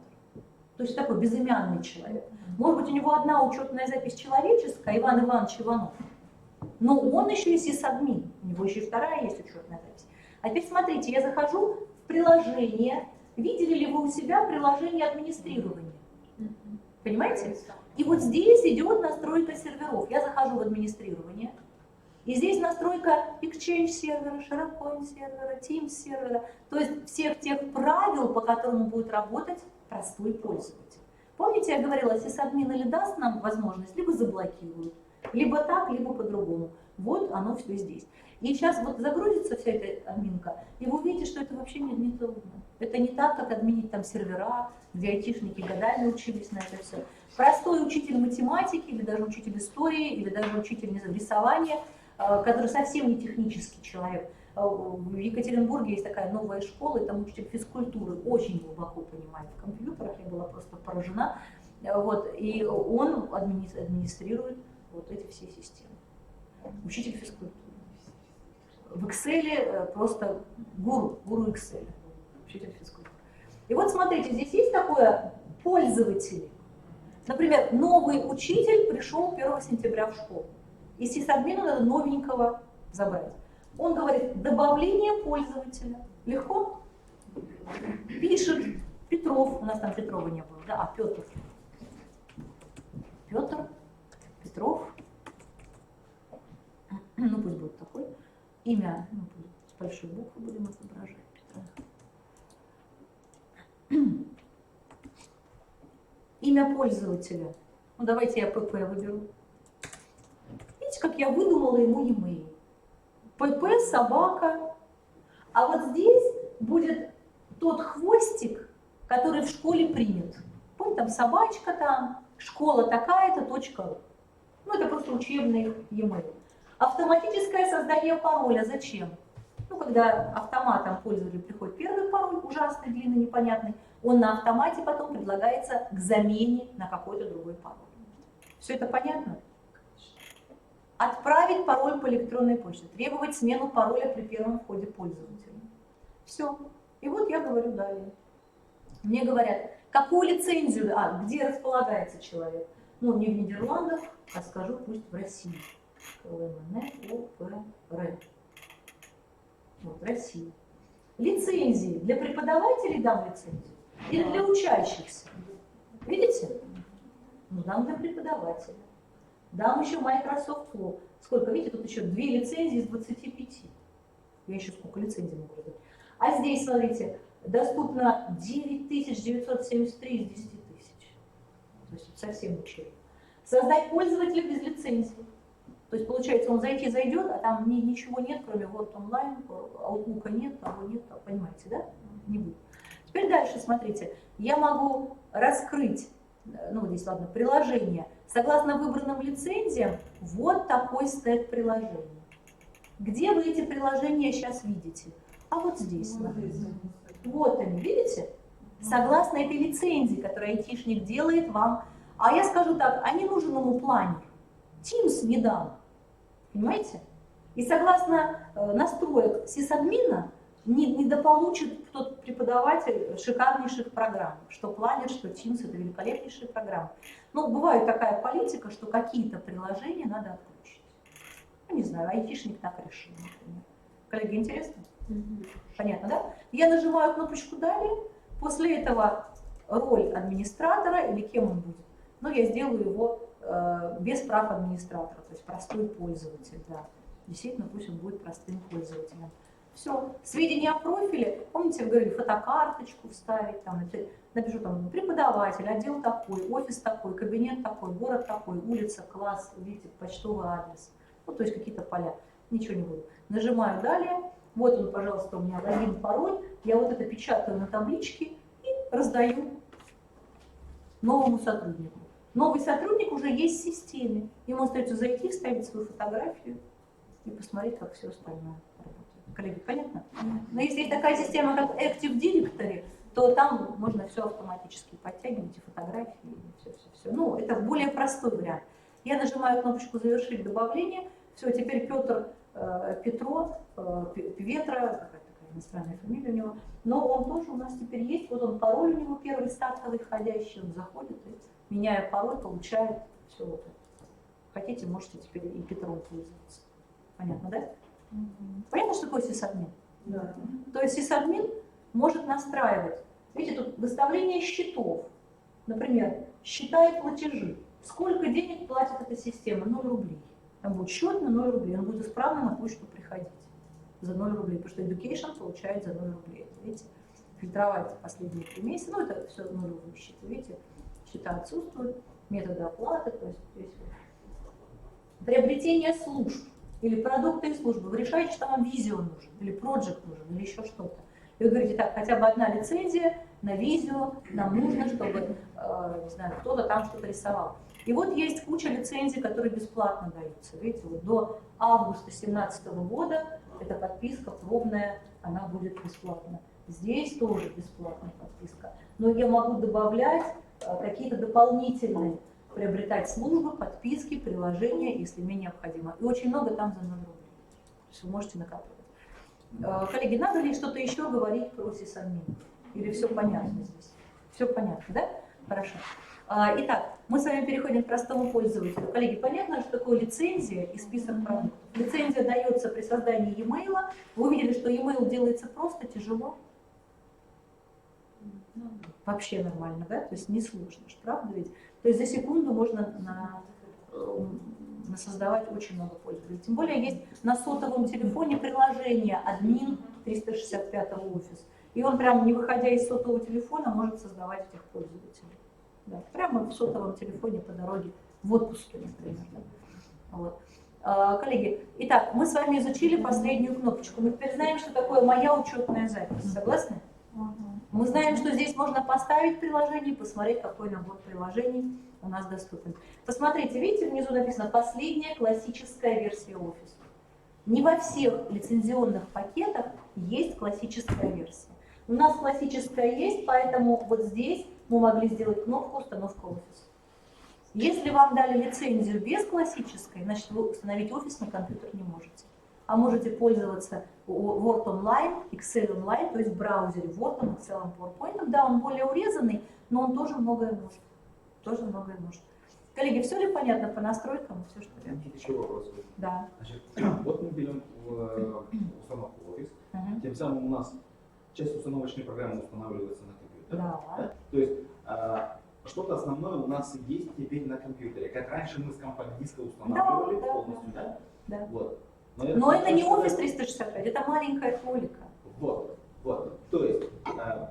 То есть такой безымянный человек. Может быть, у него одна учетная запись человеческая, Иван Иванович Иванов. Но он еще и сисадмин. У него еще и вторая есть учетная запись. А теперь смотрите, я захожу в приложение. Видели ли вы у себя приложение администрирования? Понимаете? И вот здесь идет настройка серверов. Я захожу в администрирование, и здесь настройка Exchange сервера, SharePoint сервера, Teams сервера, то есть всех тех правил, по которым будет работать простой пользователь. Помните, я говорила, сисадмин или даст нам возможность, либо заблокирует, либо так, либо по-другому. Вот оно все здесь. И сейчас вот загрузится вся эта админка, и вы увидите, что это вообще не трудно. Это не так, как админить там сервера, где айтишники годами учились на это все. Простой учитель математики, или даже учитель истории, или даже учитель, не знаю, рисования, который совсем не технический человек. В Екатеринбурге есть такая новая школа, и там учитель физкультуры очень глубоко понимает в компьютерах, я была просто поражена. Вот, и он администрирует вот эти все системы. Учитель физкультуры. В Excel просто гуру Excel. Учитель физкультуры. И вот смотрите, здесь есть такое пользователи. Например, новый учитель пришел 1 сентября в школу. И сисадмину надо новенького забрать. Он говорит, добавление пользователя. Легко? Пишет Петров. У нас там Петрова не было, да? А, Петр. Петр, Петров. Ну, пусть будет такой. Имя, ну, с большой буквы будем отображать. Петра. Имя пользователя. Ну, давайте я ПП выберу. Видите, как я выдумала ему e-mail. ПП, собака. А вот здесь будет тот хвостик, который в школе принят. Помните, там собачка там, школа такая-то, .ру. Ну, это просто учебный e-mail. Автоматическое создание пароля. Зачем? Ну, когда автоматом пользователю приходит первый пароль, ужасный, длинный, непонятный, он на автомате потом предлагается к замене на какой-то другой пароль. Все это понятно? Отправить пароль по электронной почте. Требовать смену пароля при первом входе пользователя. Все. И вот я говорю далее. Мне говорят, какую лицензию, где располагается человек? Ну, не в Нидерландах, а скажу, пусть в России. ЛМНОПР. Вот, Россия. Лицензии. Для преподавателей дам лицензию? Или для учащихся? Видите? Ну, дам для преподавателя. Дам еще Microsoft Flow. Сколько? Видите, тут еще 2 лицензии из 25. Я еще сколько лицензий могу дать. А здесь, смотрите, доступно 9973 из 10 тысяч. То есть совсем учебно. Создать пользователя без лицензии. То есть, получается, он зайдет, а там ничего нет, кроме Word Online, Outlook нет, того нет, понимаете, да? Не будет. Теперь дальше, смотрите, я могу раскрыть, ну, здесь, ладно, приложение. Согласно выбранным лицензиям, вот такой стек приложений. Где вы эти приложения сейчас видите? А вот здесь, смотрите. Вот они, видите? Согласно этой лицензии, которую айтишник делает вам. А я скажу так, а не нужен ему планер. Teams не дам. Понимаете? И согласно настроек сисадмина недополучит тот преподаватель шикарнейших программ. Что планер, что Teams — это великолепнейшие программы. Но бывает такая политика, что какие-то приложения надо отключить. Ну, не знаю, айтишник так решил, например. Коллеги, интересно? Понятно, да? Я нажимаю кнопочку «Далее». После этого роль администратора, или кем он будет, но я сделаю его без прав администратора, то есть простой пользователь, да. Действительно, пусть он будет простым пользователем. Все. Сведения о профиле, помните, вы говорили, фотокарточку вставить, там, напишу там преподаватель, отдел такой, офис такой, кабинет такой, город такой, улица, класс, видите, почтовый адрес. Ну, то есть какие-то поля. Ничего не буду. Нажимаю «Далее». Вот он, пожалуйста, у меня логин, пароль. Я вот это печатаю на табличке и раздаю новому сотруднику. Новый сотрудник уже есть в системе. Ему остается зайти, вставить свою фотографию и посмотреть, как все остальное работает. Коллеги, понятно? Но если есть такая система, как Active Directory, то там можно все автоматически подтягивать, и фотографии, и все. Ну, это более простой вариант. Я нажимаю кнопочку «Завершить добавление». Все, теперь Петро, Ветра, какая-то такая иностранная фамилия у него, но он тоже у нас теперь есть. Вот он, пароль у него первый стартовый входящий, он заходит и, меняя пароль, получает все вот это. Хотите, можете теперь и Петром пользоваться. Понятно, да? Понятно, что такое сисадмин? Да. То есть сисадмин может настраивать. Видите, тут выставление счетов. Например, считай платежи. Сколько денег платит эта система? 0 рублей. Там будет счет на 0 рублей, он будет исправно на почту приходить за 0 рублей, потому что Education получает за 0 рублей. Видите, фильтровать последние 3 месяца, ну это все нулевые счета, видите, счета отсутствуют, методы оплаты, то есть здесь вот. Приобретение служб или продукты и службы. Вы решаете, что вам Visio нужен, или Project нужен, или еще что-то. И вы говорите, так, хотя бы одна лицензия на Visio нам нужно, чтобы, не знаю, кто-то там что-то рисовал. И вот есть куча лицензий, которые бесплатно даются. Видите, вот до августа 2017 года эта подписка пробная, она будет бесплатна. Здесь тоже бесплатная подписка. Но я могу добавлять какие-то дополнительные, приобретать службы, подписки, приложения, если мне необходимо. И очень много там за 0 рублей. То есть вы можете накапливать. Коллеги, надо ли что-то еще говорить про сисадмин? Или все понятно здесь? Все понятно, да? Хорошо. Итак, мы с вами переходим к простому пользователю. Коллеги, понятно, что такое лицензия и список продуктов? Лицензия дается при создании e-mail. Вы увидели, что e-mail делается просто, тяжело? Вообще нормально, да? То есть несложно, правда ведь? То есть за секунду можно создавать очень много пользователей. Тем более есть на сотовом телефоне приложение админ 365 офис. И он прям, не выходя из сотового телефона, может создавать этих пользователей. Да, прямо в сотовом телефоне по дороге в отпуске, например. Да. Вот. Коллеги, итак, мы с вами изучили последнюю кнопочку. Мы теперь знаем, что такое моя учетная запись. Согласны? Мы знаем, что здесь можно поставить приложение и посмотреть, какой набор приложений у нас доступен. Посмотрите, видите, внизу написано «Последняя классическая версия Office». Не во всех лицензионных пакетах есть классическая версия. У нас классическая есть, поэтому вот здесь мы могли сделать кнопку «Установка Office». Если вам дали лицензию без классической, значит вы установить Office на компьютер не можете. А можете пользоваться Word Online, Excel Online, то есть в браузере Word, Excel, PowerPoint. Да, он более урезанный, но он тоже многое может. Тоже многое может. Коллеги, все ли понятно по настройкам? Все, что я... Еще вопрос. Да. Значит, вот мы берем установку Office, тем самым у нас часть установочной программы устанавливается на компьютер. Да. То есть что-то основное у нас есть теперь на компьютере. Как раньше мы с компакт-диска устанавливали полностью, да? Да. Вот. Но это не Office 365, это маленькая толика. Вот. То есть,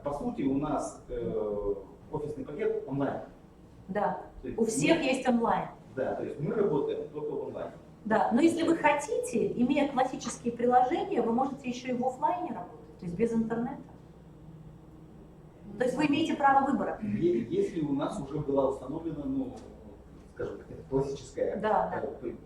по сути, у нас офисный пакет онлайн. Да. У всех есть онлайн. Да, то есть мы работаем только в онлайне. Да, но если вы хотите, имея классические приложения, вы можете еще и в офлайне работать, то есть без интернета. То есть вы имеете право выбора. Если у нас уже была установлена, ну, скажем так, классическая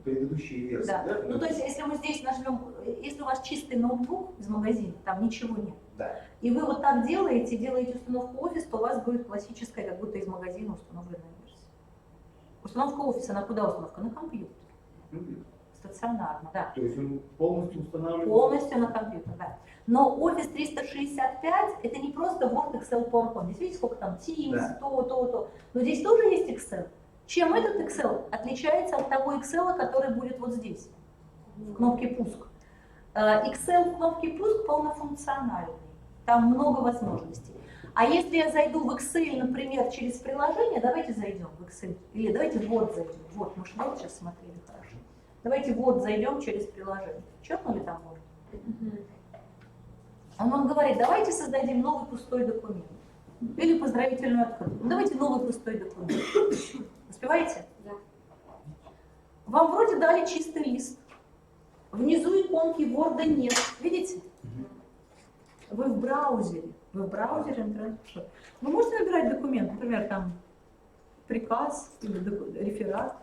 предыдущая версия. Да. Да? Ну, то есть, если мы здесь нажмем, если у вас чистый ноутбук из магазина, там ничего нет, да. И вы вот так делаете установку Office, то у вас будет классическая, как будто из магазина установленная версия. Установка Office, она куда установка? На компьютер. Стационарно, да. То есть он полностью устанавливается? Полностью на компьютер, да. Но Office 365 это не просто Word, Excel, PowerPoint. Здесь видите, сколько там Teams, да. то. Но здесь тоже есть Excel. Чем этот Excel отличается от того Excel, который будет вот здесь, в кнопке «Пуск»? Excel в кнопке «Пуск» полнофункциональный, там много возможностей. А если я зайду в Excel, например, через приложение, давайте зайдем в Excel, или давайте в Word зайдем. Вот, мы же Word сейчас смотрели хорошо. Давайте в Word зайдем через приложение. Чёркнули там Word? Он вам говорит, давайте создадим новый пустой документ. Или поздравительную открытку. Давайте новый пустой документ. Успеваете? Да. Вам вроде дали чистый лист. Внизу иконки Word нет. Видите? Вы в браузере. Вы в браузере интернет. Вы можете набирать документ, например, там приказ или реферат.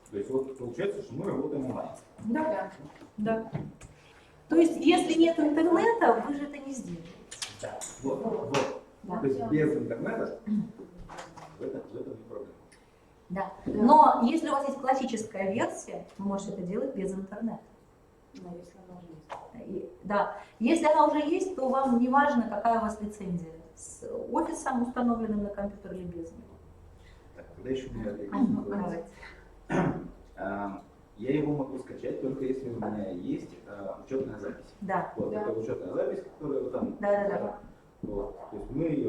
То есть вот получается, что мы работаем онлайн. Да. Да. То есть, если нет интернета, вы же это не сделаете. Да. Вот. Да. То есть без интернета в этом не проблема. Да. Но если у вас есть классическая версия, вы можете это делать без интернета. Да, если она уже есть. Да. Если она уже есть, то вам не важно, какая у вас лицензия. С офисом, установленным на компьютер или без него. Так, тогда еще у меня я его могу скачать только если у меня есть учетная запись. Да. Вот, это учетная запись, которая вот там. Да. Вот. То есть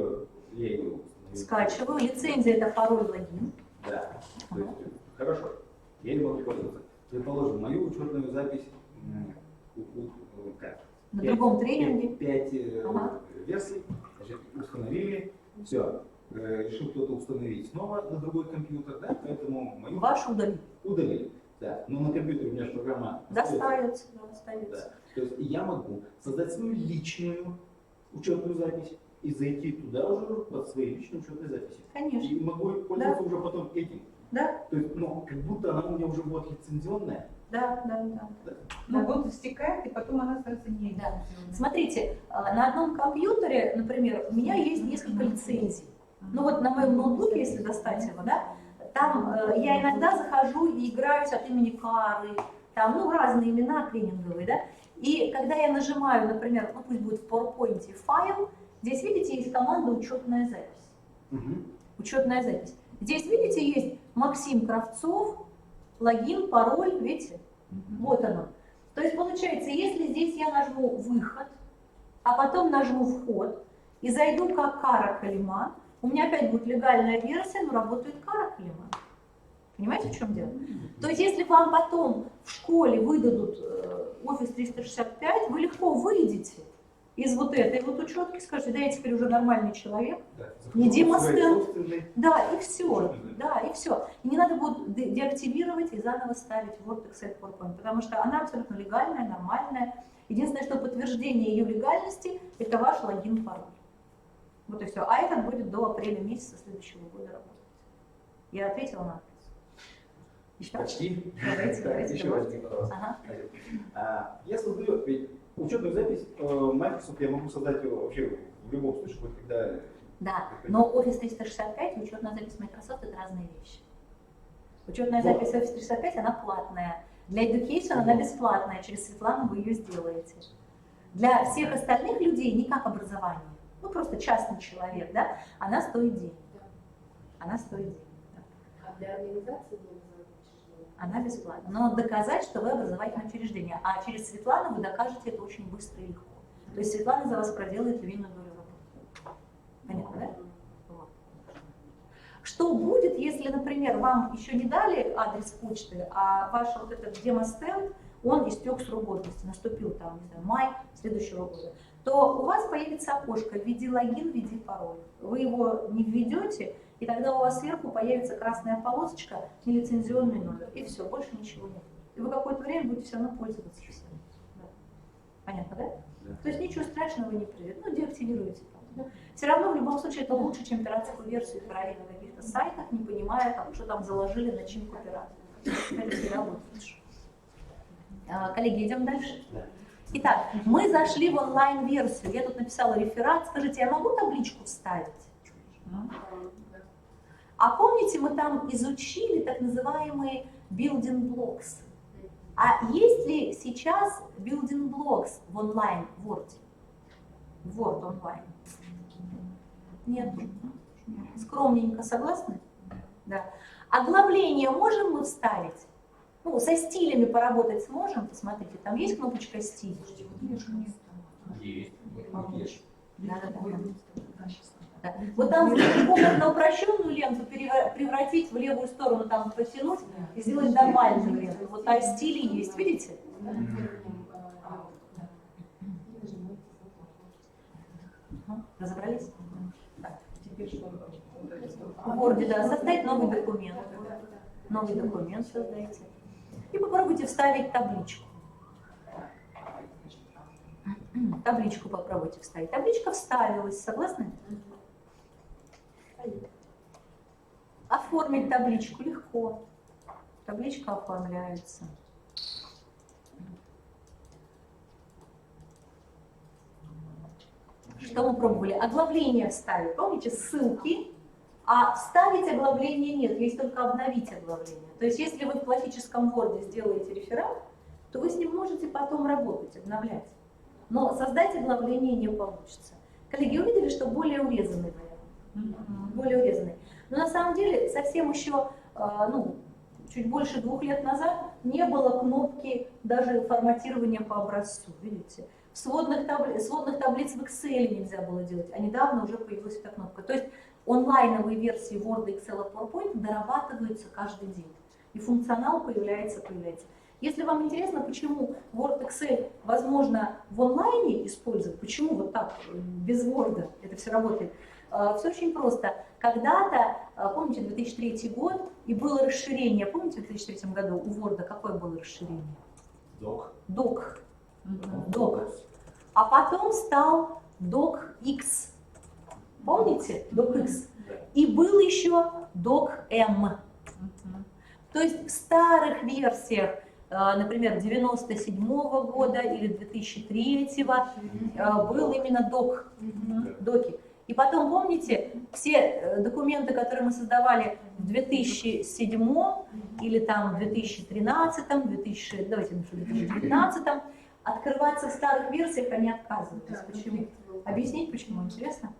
я ее установил. Скачиваю. Лицензия — это пароль, логин. Да. То есть, хорошо. Я не могу пользоваться. Предположим, мою учетную запись как? На другом тренинге. 5 версий, значит, установили, все. Решил кто-то установить снова на другой компьютер, да, поэтому мою... Вашу удалили. Удалили, да. Но на компьютере у меня же программа... Доставится. Да. То есть я могу создать свою личную учетную запись и зайти туда уже под свои личные учетные записи. Конечно. И могу пользоваться уже потом этим. Да. То есть, ну, как будто она у меня уже будет лицензионная. Да. Ну вот стекает, и потом она становится не. Да. Смотрите, на одном компьютере, например, у меня есть несколько лицензий. Ну вот на моем ноутбуке, если достать его, да, там я иногда захожу и играюсь от имени Кары, там, ну, разные имена тренинговые, да. И когда я нажимаю, например, ну пусть будет в PowerPoint файл, здесь, видите, есть команда «Учетная запись». Учетная запись. Здесь, видите, есть Максим Кравцов, логин, пароль, видите? Вот оно. То есть получается, если здесь я нажму «Выход», а потом нажму «Вход» и зайду как Кара Калиман, у меня опять будет легальная версия, но работает Кара Калиман. Понимаете, в чем дело? То есть если вам потом в школе выдадут Office 365, вы легко выйдете из вот этой вот учетки, скажете, да, я теперь уже нормальный человек, не Дима Стэн, да, и все, да, и все. И не надо будет деактивировать и заново ставить Word, Excel, PowerPoint, потому что она абсолютно легальная, нормальная. Единственное, что подтверждение ее легальности – это ваш логин, пароль. Вот и все. А это будет до апреля месяца следующего года работать. Я ответила на вопрос. Еще? Почти. Давайте. Еще раз, пожалуйста. Я создаю, ведь учетную запись Microsoft я могу создать вообще в любом случае, хоть когда... Да, но Office 365 и учетная запись Microsoft — это разные вещи. Учетная запись Office 365, она платная. Для Education она бесплатная, через Светлану вы ее сделаете. Для всех остальных людей не как образование, ну просто частный человек, да, она стоит денег. Она стоит денег. А для организации она бесплатна. Но надо доказать, что вы образовательное учреждение. А через Светлану вы докажете это очень быстро и легко. То есть Светлана за вас проделает львиную долю работы. Понятно, да? Вот. Что будет, если, например, вам еще не дали адрес почты, а ваш вот этот демо-стенд, он истек срок годности, наступил там, не знаю, май следующего года, то у вас появится окошко «Введи логин, введи пароль». Вы его не введете, и тогда у вас сверху появится красная полосочка «Нелицензионный номер», и все, больше ничего нет. И вы какое-то время будете все равно пользоваться всем. Да. Понятно, да? Да? То есть ничего страшного не придет. Ну, деактивируйте. Да? Все равно в любом случае это лучше, чем пиратскую версию проверить на каких-то сайтах, не понимая, там, что там заложили, начинку пирата. Это всегда будет лучше. Коллеги, идем дальше. Итак, мы зашли в онлайн-версию. Я тут написала реферат. Скажите, я могу табличку вставить? А помните, мы там изучили так называемые building blocks. А есть ли сейчас building blocks в онлайн Word? Word онлайн? Нет. Скромненько, согласны? Да. Оглавление можем мы вставить? Ну, со стилями поработать сможем? Посмотрите, там есть кнопочка «Стиль»? Есть. Да. Да. Вот там на упрощенную ленту превратить в левую сторону, там потянуть и сделать нормальную ленту. Вот а стили есть, видите? Разобрались? В Word, да, создать новый документ. Новый документ создайте. И попробуйте вставить табличку. Табличку попробуйте вставить. Табличка вставилась, согласны? Оформить табличку легко. Табличка оформляется. Что мы пробовали? Оглавление вставить. Помните, ссылки, а вставить оглавление нет, есть только обновить оглавление. То есть если вы в классическом Word сделаете реферат, то вы с ним можете потом работать, обновлять. Но создать оглавление не получится. Коллеги, увидели, что более урезанный вариант? Более урезанный. Но на самом деле совсем еще, чуть больше 2 лет назад не было кнопки даже форматирования по образцу, видите? Сводных таблиц в Excel нельзя было делать, а недавно уже появилась эта кнопка. То есть онлайновые версии Word, Excel и PowerPoint дорабатываются каждый день. И функционал появляется. Если вам интересно, почему Word, Excel возможно в онлайне использовать, почему вот так, без Word это все работает, все очень просто. Когда-то, помните, 2003 год, и было расширение, помните, в 2003 году у Word какое было расширение? Doc. А потом стал DocX. Помните? DocX. И был еще DocM. То есть в старых версиях, например, 97-го года или 2003-го был именно доки. И потом, помните, все документы, которые мы создавали в 2007 или там в 2013, давайте 2019, открываться в старых версиях они отказывались. Почему? Объяснить почему? Интересно?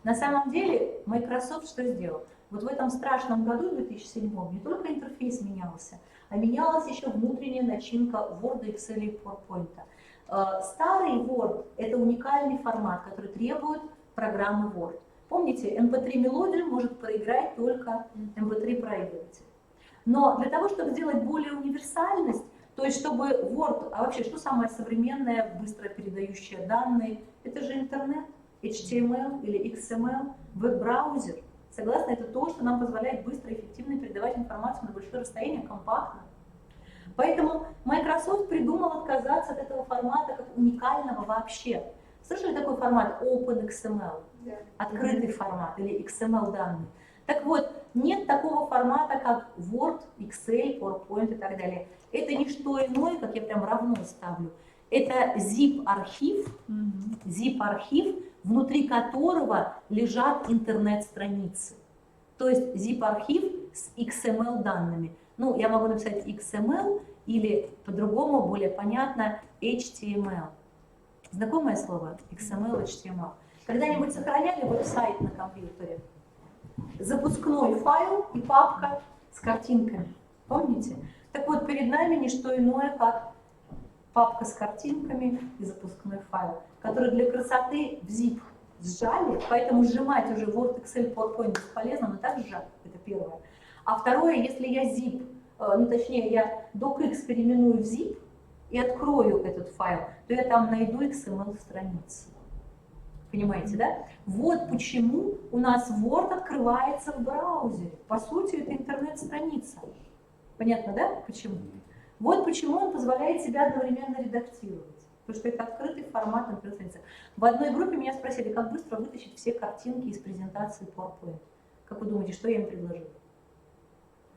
На самом деле Microsoft что сделал? Вот в этом страшном году, 2007, не только интерфейс менялся, а менялась еще внутренняя начинка Word, Excel и PowerPoint. Старый Word – это уникальный формат, который требует программы Word. Помните, MP3 мелодию может проиграть только MP3 проигрыватель. Но для того, чтобы сделать более универсальность, то есть чтобы Word, а вообще что самое современное, быстро передающее данные, это же интернет, HTML или XML, веб-браузер. Согласно, это то, что нам позволяет быстро и эффективно передавать информацию на большое расстояние, компактно. Поэтому Microsoft придумал отказаться от этого формата как уникального вообще. Слышали такой формат OpenXML? Открытый формат или XML данные. Так вот, нет такого формата, как Word, Excel, PowerPoint и так далее. Это не что иное, как я прям равно ставлю. Это zip-архив, внутри которого лежат интернет-страницы. То есть zip-архив с XML данными. Ну, я могу написать XML или по-другому, более понятно, HTML. Знакомое слово? XML, HTML. Когда-нибудь сохраняли веб-сайт на компьютере? Запускной файл и папка с картинками. Помните? Так вот, перед нами не что иное, как папка с картинками и запускной файл, который для красоты в zip сжали, поэтому сжимать уже Word, Excel, PowerPoint бесполезно, но так сжать, это первое. А второе, если я zip, точнее, я docx переименую в zip и открою этот файл, то я там найду XML-страницы. Понимаете, да? Вот почему у нас Word открывается в браузере. По сути, это интернет-страница. Понятно, да? Почему? Вот почему он позволяет себя одновременно редактировать. Потому что это открытый формат интернет-страницы. В одной группе меня спросили, как быстро вытащить все картинки из презентации PowerPoint. Как вы думаете, что я им предложила?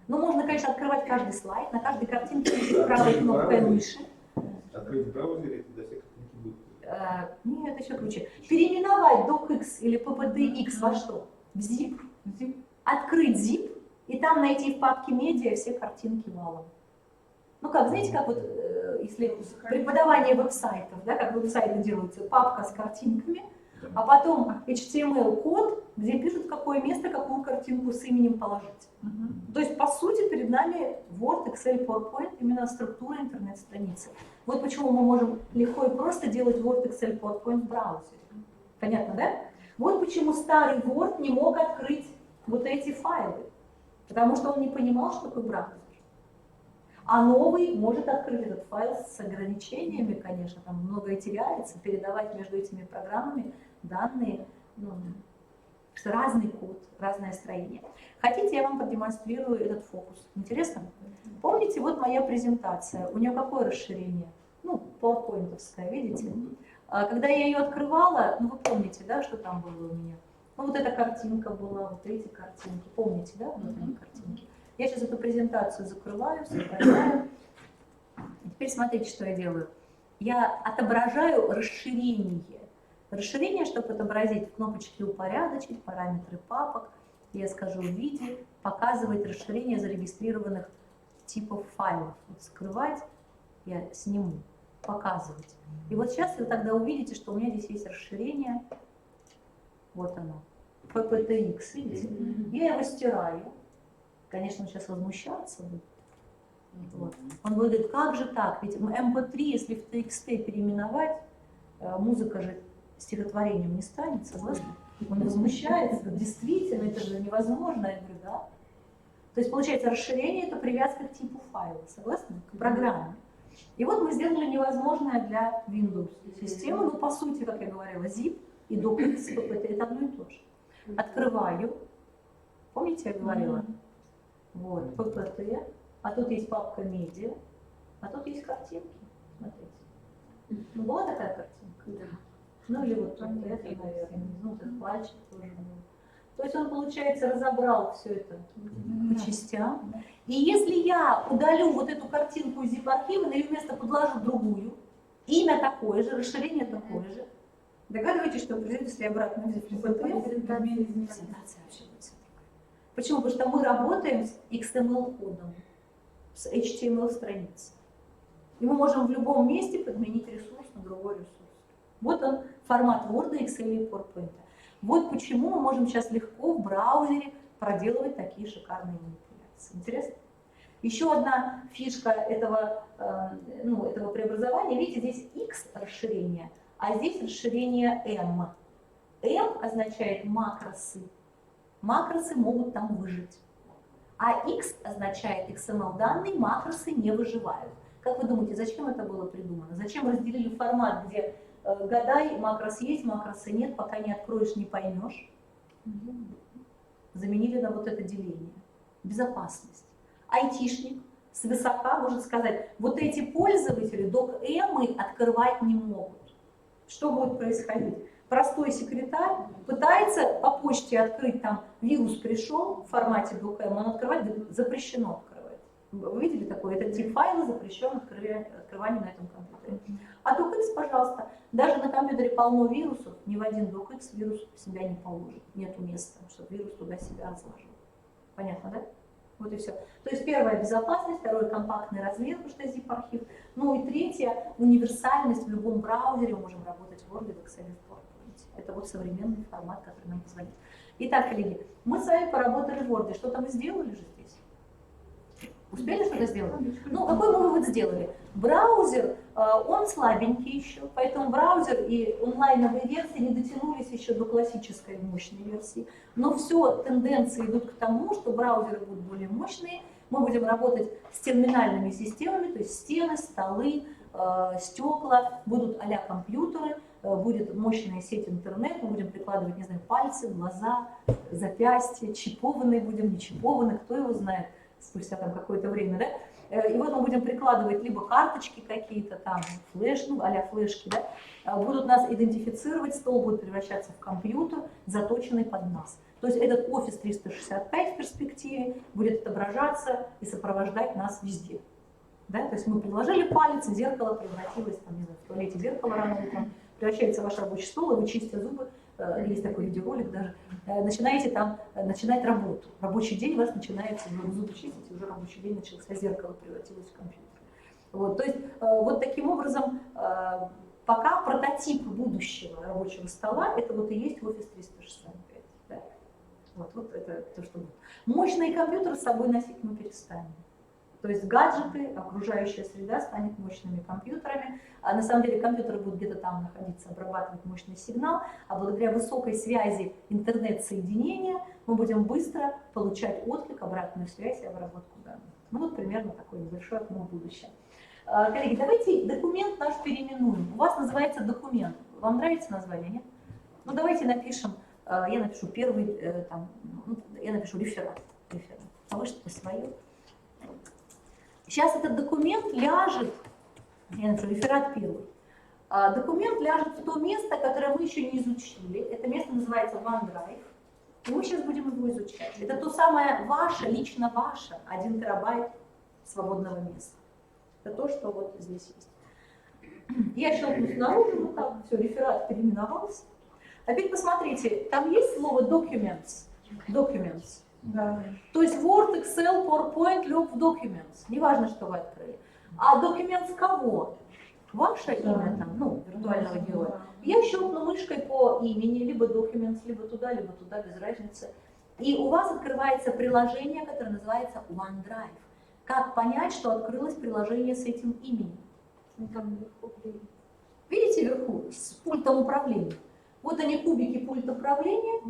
Ну, можно, конечно, открывать каждый слайд, на каждой картинке есть правой кнопкой мыши. Открыть в браузере, и тогда все картинки будут. Нет, еще круче. Переименовать docx или ppdx во что? В zip. Открыть zip и там найти в папке медиа все картинки валом. Ну как, знаете, как вот, если преподавание веб-сайтов, да, как веб-сайты делаются, папка с картинками, а потом HTML-код, где пишут, в какое место какую картинку с именем положить. То есть, по сути, перед нами Word, Excel, PowerPoint, именно структура интернет-страницы. Вот почему мы можем легко и просто делать Word, Excel, PowerPoint в браузере. Понятно, да? Вот почему старый Word не мог открыть вот эти файлы, потому что он не понимал, что такое браузер. А новый может открыть этот файл с ограничениями, конечно, там многое теряется, передавать между этими программами данные, ну, разный код, разное строение. Хотите, я вам продемонстрирую этот фокус? Интересно? Помните, вот моя презентация, у нее какое расширение? Ну, PowerPoint-овская, видите? Когда я ее открывала, ну вы помните, да, что там было у меня? Ну вот эта картинка была, вот эти картинки, помните, да, вот эти картинки? Я сейчас эту презентацию закрываю, сохраняю. Теперь смотрите, что я делаю. Я отображаю расширение. Расширение, чтобы отобразить в кнопочке «Упорядочить», параметры папок. Я скажу в виде, показывает расширение зарегистрированных типов файлов. Вот скрывать я сниму, показывать. И вот сейчас вы тогда увидите, что у меня здесь есть расширение. Вот оно. PPTX, видите? Я его стираю. Конечно, он сейчас возмущаться будет. Вот. Он будет говорить, как же так? Ведь MP3, если в TXT переименовать, музыка же стихотворением не станет, согласны? Он возмущается, действительно, это же невозможно. Я говорю, да. То есть, получается, расширение – это привязка к типу файла, согласны? К программе. И вот мы сделали невозможное для Windows системы, но по сути, как я говорила, zip и docx это одно и то же. Открываю, помните, я говорила? Вот, PPT, а тут есть папка медиа, а тут есть картинки, смотрите. Ну, была такая картинка? Да. Ну, или вот тут это, наверное, ну, этот пальчик тоже был. То есть он, получается, разобрал все это по частям. И если я удалю вот эту картинку из zip-архива, на ее место подложу другую, имя такое же, расширение такое же, догадываетесь, что придет, если обратно взять презентация вообще будет все такое. Почему? Потому что мы работаем с XML-кодом, с HTML-страницей. И мы можем в любом месте подменить ресурс на другой ресурс. Вот он, формат Word, Excel и PowerPoint. Вот почему мы можем сейчас легко в браузере проделывать такие шикарные манипуляции. Интересно? Еще одна фишка этого преобразования. Видите, здесь X расширение, а здесь расширение M. M означает макросы. Макросы могут там выжить. А X означает XML данные, макросы не выживают. Как вы думаете, зачем это было придумано? Зачем разделили формат, где гадай, макрос есть, макросы нет, пока не откроешь, не поймешь? Заменили на вот это деление. Безопасность. Айтишник свысока может сказать, вот эти пользователи doc-m открывать не могут. Что будет происходить? Простой секретарь пытается по почте открыть, там вирус пришел в формате doc-m, он открывать запрещено открывать. Вы видели такое? Это тип файла запрещен открывание на этом компьютере. А docx, пожалуйста, даже на компьютере полно вирусов, ни в один docx вирус себя не положит. Нету места, чтобы вирус туда себя разложил. Понятно, да? Вот и все. То есть первое — безопасность, второе — компактный размер, потому что zip-архив. Ну и третье — универсальность. В любом браузере мы можем работать в Word, в Excel, в PowerPoint. Это вот современный формат, который нам позволяет. Итак, коллеги, мы с вами поработали в Word. Что-то мы сделали же здесь? Успели что-то сделать? Ну, какой мы вывод сделали? Браузер, он слабенький еще, поэтому браузер и онлайновые версии не дотянулись еще до классической мощной версии. Но все тенденции идут к тому, что браузеры будут более мощные. Мы будем работать с терминальными системами, то есть стены, столы, стекла, будут а-ля компьютеры, будет мощная сеть интернет, мы будем прикладывать, не знаю, пальцы, глаза, запястья, чипованные будем, не чипованные, кто его знает. Спустя там какое-то время, да, и вот мы будем прикладывать либо карточки какие-то там, флеш, ну, а-ля флешки, да, будут нас идентифицировать, стол будет превращаться в компьютер, заточенный под нас. То есть этот Office 365 в перспективе будет отображаться и сопровождать нас везде. Да? То есть мы приложили палец, и зеркало превратилось, там, не знаю, в туалете зеркало рано утром, превращается в ваш рабочий стол, и вы, чистя зубы, есть такой видеоролик даже, начинаете там начинать работу. Рабочий день у вас начинается, вы зубы чистите, уже рабочий день начался, зеркало превратилось в компьютер. Вот, то есть вот таким образом пока прототип будущего рабочего стола это вот и есть Office 365. Да. Вот это то, что будет. Мощные компьютеры с собой носить мы перестанем. То есть гаджеты, окружающая среда станет мощными компьютерами. А на самом деле компьютеры будут где-то там находиться, обрабатывать мощный сигнал, а благодаря высокой связи интернет-соединения мы будем быстро получать отклик, обратную связь и обработку данных. Ну вот примерно такое небольшое окно в будущее. Коллеги, давайте документ наш переименуем. У вас называется документ. Вам нравится название, нет? Ну давайте напишем, я напишу первый, там, я напишу реферат. А вы что-то свое? Сейчас этот документ ляжет, я напишу реферат первый, документ ляжет в то место, которое мы еще не изучили. Это место называется OneDrive, и мы сейчас будем его изучать. Это то самое ваше, лично ваше, 1 терабайт свободного места. Это то, что вот здесь есть. Я щелкну снаружи, вот так, все, реферат переименовался. Опять посмотрите, там есть слово documents. Documents. Да. То есть Word, Excel, PowerPoint лег в Documents. Неважно, что вы открыли. А Documents кого? Ваше имя там, ну, виртуального героя. Я щелкну мышкой по имени, либо Documents, либо туда, без разницы. И у вас открывается приложение, которое называется OneDrive. Как понять, что открылось приложение с этим именем? Видите вверху, с пультом управления? Вот они, кубики пульта управления,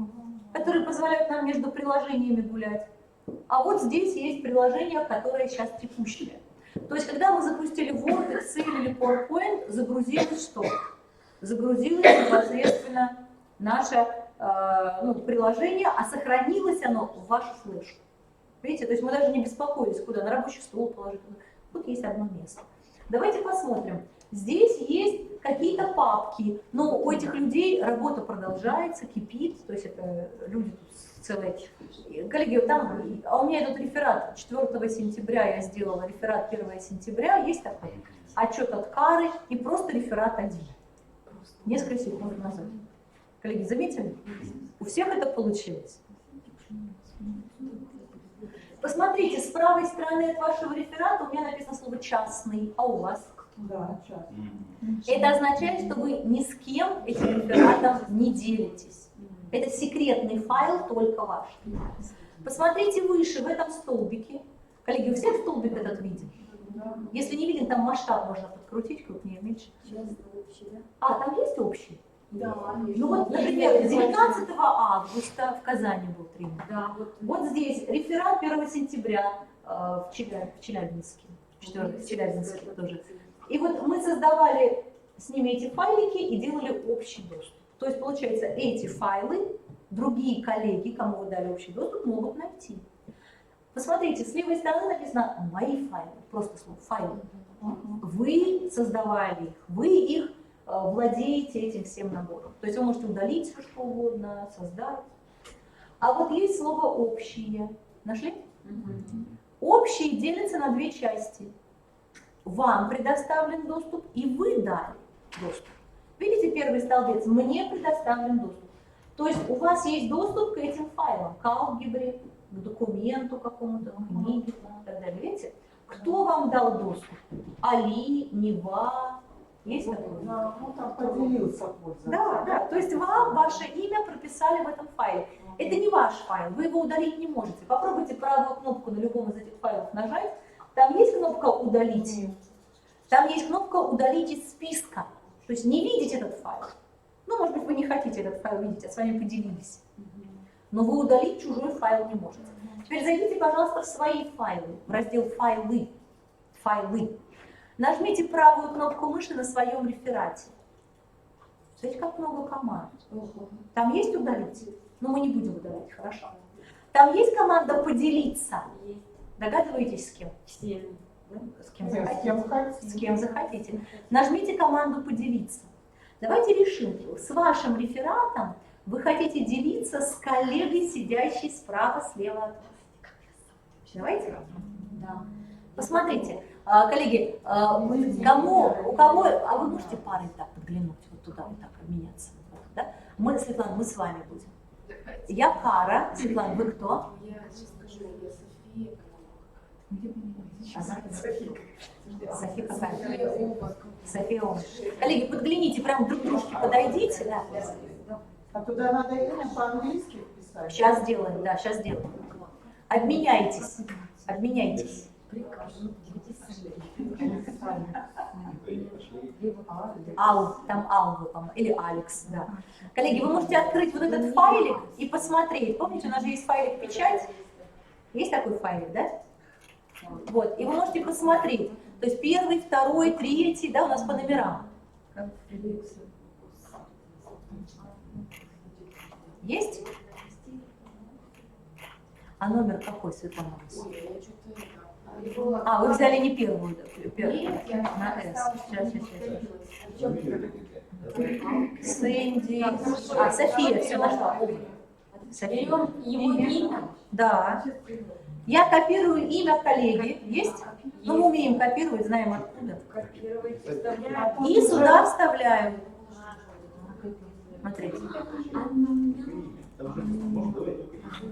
которые позволяют нам между приложениями гулять. А вот здесь есть приложение, которое сейчас текущее. То есть, когда мы запустили Word, Excel или PowerPoint, загрузилось что? Загрузилось непосредственно наше приложение, а сохранилось оно в вашу флешку. Видите, то есть мы даже не беспокоились, куда, на рабочий стол положить. Тут есть одно место. Давайте посмотрим. Здесь есть какие-то папки, но у этих людей работа продолжается, кипит, то есть это люди тут целые. Коллеги, там, у меня этот реферат 4 сентября, я сделала реферат 1 сентября, есть такой отчет от Кары и просто реферат 1. Несколько секунд назад. Коллеги, заметили? У всех это получилось. Посмотрите, с правой стороны от вашего реферата у меня написано слово «частный», а у вас? Да, частный. Это означает, что вы ни с кем этим рефератом не делитесь. Это секретный файл только ваш. Посмотрите выше, в этом столбике. Коллеги, у всех столбик этот виден? Если не виден, там масштаб можно подкрутить, крупнее, меньше. А, там есть общий? Да. Ну вот, например, 19 августа в Казани был тренинг. Да, Вот здесь реферат 1 сентября в Челябинске. В Челябинске тоже. И вот мы создавали с ними эти файлики и делали общий доступ. То есть, получается, эти файлы другие коллеги, кому вы дали общий доступ, могут найти. Посмотрите, с левой стороны написано «Мои файлы», просто слово «файлы». Вы создавали их, вы их владеете этим всем набором. То есть вы можете удалить все, что угодно, создать. А вот есть слово «общие». Нашли? Общие делятся на две части. Вам предоставлен доступ, и вы дали доступ. Видите, первый столбец «Мне предоставлен доступ». То есть у вас есть доступ к этим файлам, к алгебре, к документу какому-то, к книге и так далее. Видите? Кто вам дал доступ? Али, Нева, есть такое? Да, ну там поделился пользователь. Да. То есть вам ваше имя прописали в этом файле. Это не ваш файл, вы его удалить не можете. Попробуйте правую кнопку на любом из этих файлов нажать. Там есть кнопка «Удалить». Там есть кнопка «Удалить из списка». То есть не видеть этот файл. Ну, может быть, вы не хотите этот файл видеть, а с вами поделились. Но вы удалить чужой файл не можете. Теперь зайдите, пожалуйста, в свои файлы, в раздел «Файлы». «Файлы». Нажмите правую кнопку мыши на своем реферате. Смотрите, как много команд. Там есть «Удалить»? Но мы не будем удалять, хорошо. Там есть команда «Поделиться». Догадываетесь, с кем? С кем захотите. С кем захотите. Нажмите команду «Поделиться». Давайте решим, с вашим рефератом вы хотите делиться с коллегой, сидящей справа, слева от вас. Давайте? Да. Посмотрите, коллеги, у кого, а вы можете парой так подглянуть, вот туда вот так обменяться? Да? Мы, Светлана, мы с вами будем. Я Кара. Светлана, вы кто? Я сейчас скажу, я София. София какая? София Ома. Коллеги, подгляните, прям друг к дружке подойдите. Да. А туда надо имя по-английски вписать? Сейчас сделаем, да, сейчас сделаем. Обменяйтесь. Обменяйтесь. Ал, там Алва, по-моему, или Алекс, да. Коллеги, вы можете открыть вот этот файлик и посмотреть. Помните, у нас же есть файлик «Печать»? Есть такой файлик, да? Вот, и вы можете посмотреть. То есть первый, второй, третий, да, у нас по номерам. Есть? А номер какой, Светлана? А, вы взяли не первую, да? На «С». Сейчас. Сэнди. А, София, все нашла. София. Его имя? Да. Я копирую имя коллеги. Есть? Ну, мы умеем копировать, знаем откуда. И сюда вставляю. Смотрите.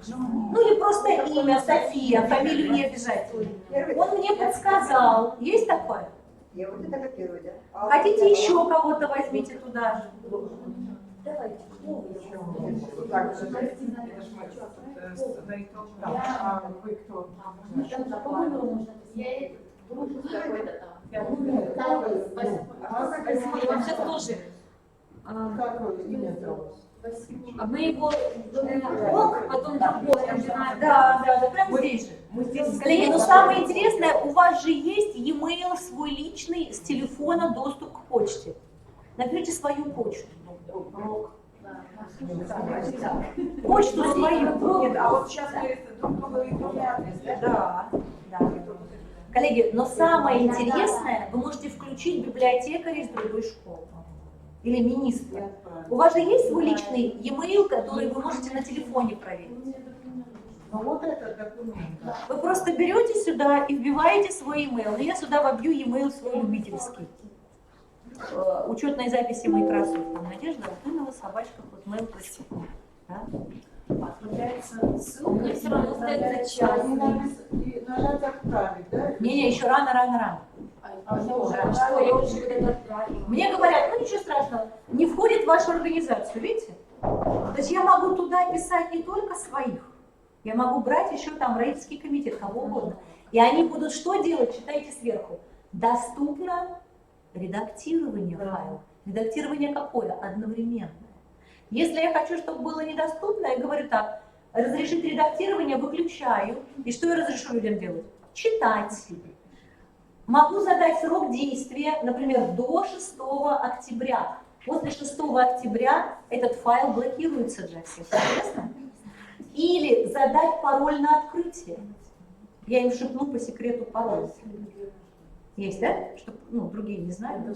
Ну или просто имя София, фамилию не обязательно. Он мне подсказал. Есть такое? Я вот это копирую, да? Хотите еще кого-то возьмите туда же? Давайте. А вы кто? Я дружу с какой-то там. Он сейчас тоже. Как имя зовут? Мы его ок, потом другой начинаем. Да, прям здесь же. Коллеги, но самое интересное, у вас же есть e-mail свой личный с телефона доступ к почте. Наберите свою почту. Почту свою. Нет, а вот сейчас мы друг друга электронный адрес, да? Да. Коллеги, но самое интересное, вы можете включить библиотекаря из другой школы. Или министра. У вас же есть свой личный e-mail, который вы можете на телефоне проверить? Ну вот этот документ. Вы просто берете сюда и вбиваете свой e-mail. И я сюда вобью e-mail свой любительский. Учетной записи Microsoft. Там Надежда Артынова, @hotmail.com. Да? Отправляется ссылка, мне все равно остается час. И нажать отправить, да? Не, еще рано. Мне говорят, ну ничего страшного, не входит в вашу организацию, видите? То есть я могу туда писать не только своих, я могу брать еще там родительский комитет, кого угодно. И они будут что делать? Читайте сверху. Доступно редактирование файла. Редактирование какое? Одновременное. Если я хочу, чтобы было недоступно, я говорю так, разрешить редактирование, выключаю. И что я разрешу людям делать? Читать. Могу задать срок действия, например, до 6 октября. После 6 октября этот файл блокируется для всех. Интересно? Или задать пароль на открытие. Я им шепну по секрету пароль. Есть, да? Чтобы другие не знали.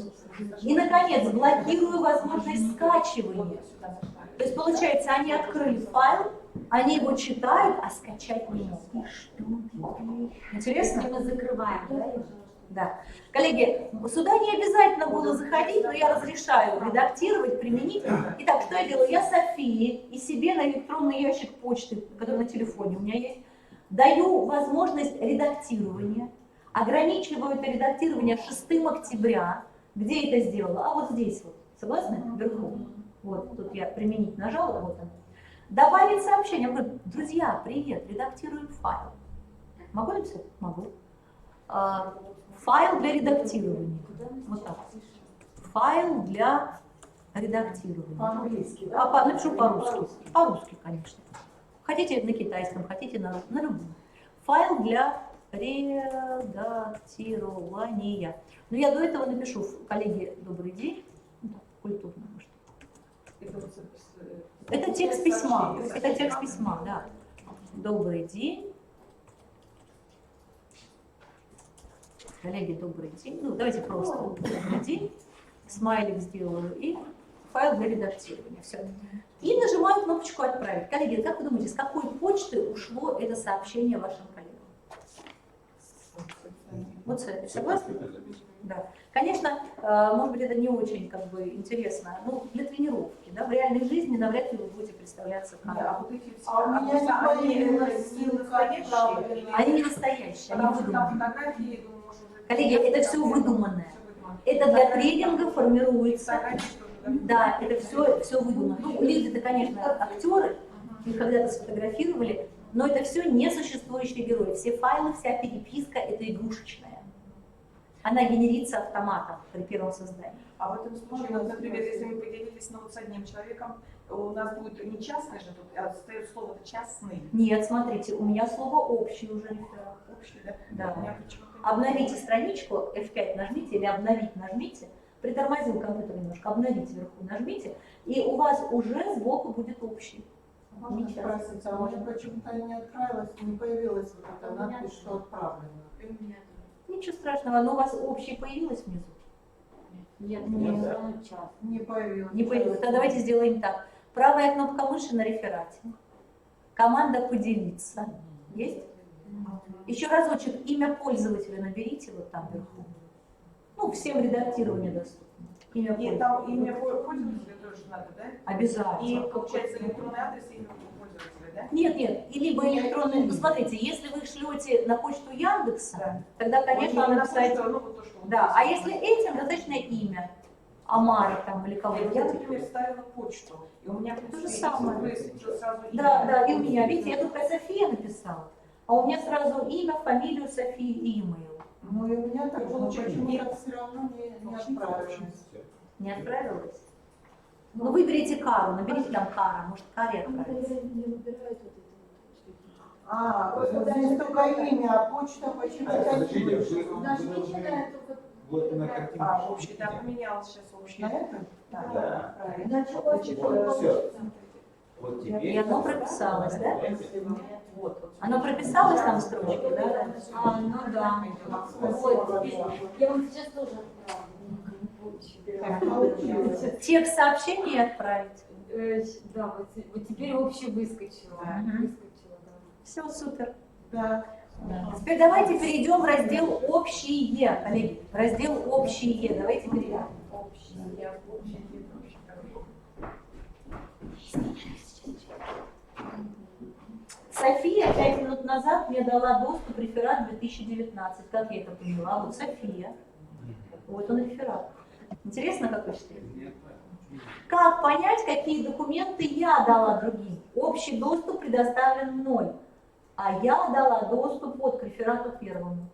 И, наконец, блокирую возможность скачивания. То есть, получается, они открыли файл, они его читают, а скачать не могут. Интересно? Мы закрываем, да? Да. Коллеги, сюда не обязательно было заходить, но я разрешаю редактировать, применить. Итак, что я делаю? Я Софии и себе на электронный ящик почты, который на телефоне у меня есть, даю возможность редактирования, ограничиваю это редактирование 6 октября. Где это сделала? А вот здесь вот. Согласны? Вверху. Вот, тут я применить нажала, вот он. Добавить сообщение. Я говорю, друзья, привет, редактируем файл. Могу написать? Могу. Файл для редактирования. Вот так. Файл для редактирования. По-английски, да? Напишу по-русски. По-русски, конечно. Хотите на китайском, хотите на любом. Файл для редактирования. Но я до этого напишу, коллеги, добрый день. Культурно, может. Это текст письма. Это текст письма, да. Добрый день. Коллеги, добрый день. Ну, давайте просто добрый день. Смайлик сделаю и файл для редактирования. Все. И нажимаю кнопочку «Отправить». Коллеги, как вы думаете, с какой почты ушло это сообщение вашим коллегам? Вот с этой. Согласны? Да. Конечно, может быть, это не очень интересно, но для тренировки. Да? В реальной жизни навряд ли вы будете представляться как. А у меня не появилась ссылка. Они не настоящие, они выдуманные. Фотографии, Коллеги, это все выдуманное. Это для тренинга формируется. Да, это все выдумано. Ну, люди-то, конечно, актеры, их когда-то сфотографировали, но это все несуществующие герои. Все файлы, вся переписка — это игрушечная. Она генерится автоматом при первом создании. А в этом случае, вот, например, если мы поделились с одним человеком, у нас будет не частный же, тут стоит слово частный. Нет, смотрите, у меня слово общий уже реферат. Общий, да? Да. Обновите страничку, F5 нажмите или обновить нажмите, притормозил компьютер немножко, обновить вверху нажмите, и у вас уже сбоку будет общий. Можно спросить, а у меня почему-то не отправилась, не появилась вот эта надпись, что отправлено? Ничего страшного, но у вас общий появилось внизу? Нет, не появилось. Не появилось. Тогда давайте сделаем так. Правая кнопка мыши на реферате. Команда «Поделиться». Есть? Еще разочек имя пользователя наберите вот там вверху. Ну, всем редактирование доступно. Имя И там имя пользователя тоже надо, да? Обязательно. И получается электронный адрес и имя пользователя, да? Нет, и либо электронный. Ну, смотрите, если вы шлете на почту Яндекса, Да. тогда, конечно, надо написать. Да, а если если этим, достаточно имя. Амара там или кого-то. я, например, ставила почту, и у меня То же самое. высветилось сразу имя. Да, и у меня, видите, я только София написала, а у меня сразу имя, фамилию Софии и имейл. Ну и у меня так было, почему-то все равно не отправилось. Не отправилась? Ну, выберите Кару, наберите там Кара, может, Каре отправить. Не выбирают вот это. Вот здесь только имя, а почта почему-то Подождите, Даже не читают только. вот на картинке. Общий, да, поменялось сейчас общий. на это? Да. Иначе Все. Вот теперь. И оно прописалось, да? Вот. Оно прописалось там в строчке, да? Ну да. Вот, я вам сейчас тоже отправлю. Текст сообщения отправить. Да, вот теперь общий выскочила. Выскочила, да. Все, супер. Да. Теперь давайте перейдем в раздел «Общие», коллеги. В раздел «Общие». Давайте перейдем. София 5 минут назад мне дала доступ реферат 2019. Как я это поняла? Вот София. Вот он реферат. Интересно, как вы считаете? Как понять, какие документы я дала другим? Общий доступ предоставлен мной, а я дала доступ вот к реферату первому.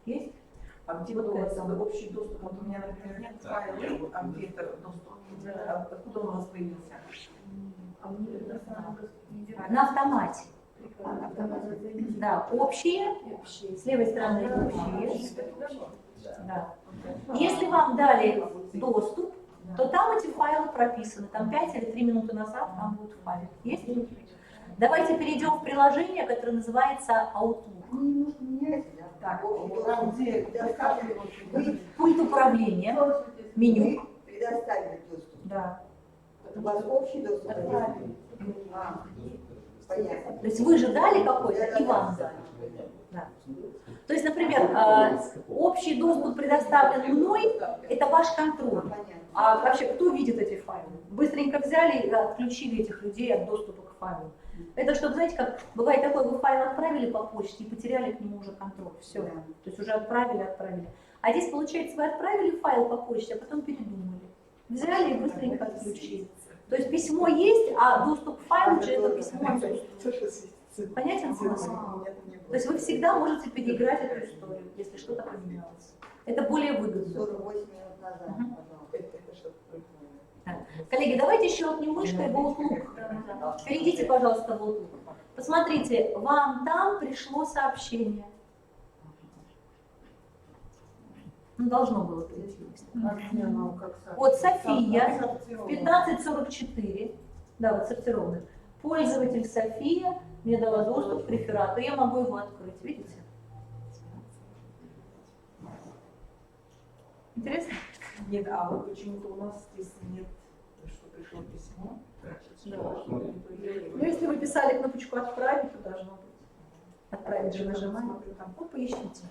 Есть? А где вот у вас общий доступ? Вот у меня, например, нет файла, а где это доступ? Откуда он у вас появился? А мне На автомате. Да, общие, с левой стороны общие. Да. Если вам дали доступ, то там эти файлы прописаны. Там 5 или 3 минуты назад там будут файлы. Есть? Давайте перейдем в приложение, которое называется Outlook. Немножко меняется. Так, Там, где Пульт управления, меню. предоставили доступ. Да. У вас общий доступ? Понятно. То есть вы же дали какой-то, и вам дали. Да. То есть, например, общий доступ предоставлен мной, это ваш контроль. А вообще, кто видит эти файлы? Быстренько взяли и отключили этих людей от доступа к файлу. Это чтобы, знаете, как бывает такое, вы файл отправили по почте и потеряли к нему уже контроль. Все. То есть уже отправили. А здесь, получается, вы отправили файл по почте, а потом передумали. Взяли и быстренько отключили. То есть письмо есть, а доступ к файлу через это письмо отсутствует. Понятен смысл? То есть вы всегда можете переиграть эту историю, если что-то поменялось. Это более выгодно. 48 минут назад, пожалуйста. Да. Коллеги, давайте щелкнем мышкой в Outlook. Перейдите, пожалуйста, в Outlook. Посмотрите, вам там пришло сообщение. Ну, должно было прийти. Вот София, 15:44. Да, вот сортированный. Пользователь София мне дала доступ к реферату. Я могу его открыть, видите? Интересно? Нет, а вот почему-то у нас здесь нет, что пришло письмо. Ну, если вы писали кнопочку «Отправить», то должно быть. «Отправить» же нажимаем. Ну, поищите.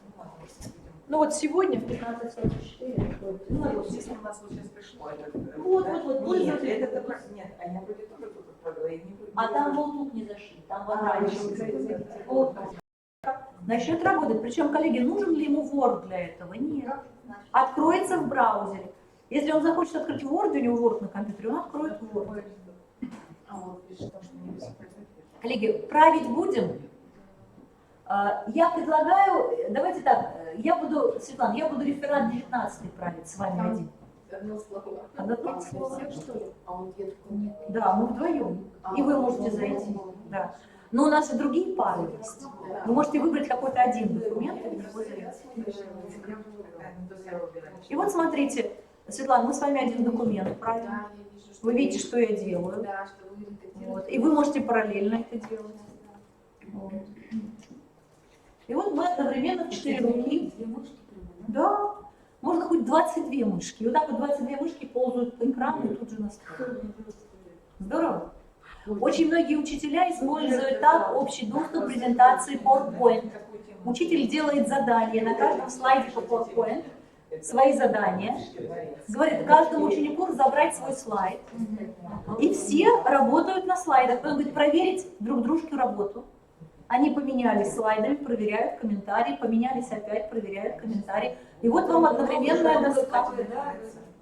Ну вот сегодня в 15:44. Ну, вот здесь у нас вот сейчас пришло. Вот. Нет, это только... Нет, а я вроде тоже тут отправила. А там в Outlook не зашли, там в Outlook. Вот. Начнет работать. Причем, коллеги, нужен ли ему Word для этого? Нет. Откроется в браузере. Если он захочет открыть Word, у него Word на компьютере, он откроет Word. А вот пишет, что не все. Коллеги, править будем? Я предлагаю, давайте так, Светлана, я буду реферат 19 править с вами один. Одно слово. Одно слово. Что ли? А он ветку нет. Да, мы вдвоем. И вы можете зайти. Да. Но у нас и другие пары есть. Вы можете выбрать какой-то один документ и другой зайти. И вот смотрите, Светлана, мы с вами один документ правим. Да, я вижу, что Вы видите, что я делаю. Да, что вы редактируете. Вот. И вы можете параллельно это делать. Вот. И вот мы одновременно в 4 руки. Да. Можно хоть 22 мышки. И вот так вот 22 мышки ползают по экрану и тут же настроят. Здорово. Очень многие учителя используют так общий доступ к презентации PowerPoint. Учитель делает задание на каждом слайде по PowerPoint, свои задания, говорит каждому ученику забрать свой слайд. И все работают на слайдах. Он говорит проверить друг дружке работу. Они поменялись слайдами, проверяют комментарии, поменялись опять, проверяют комментарии. И вот вам одновременная доска.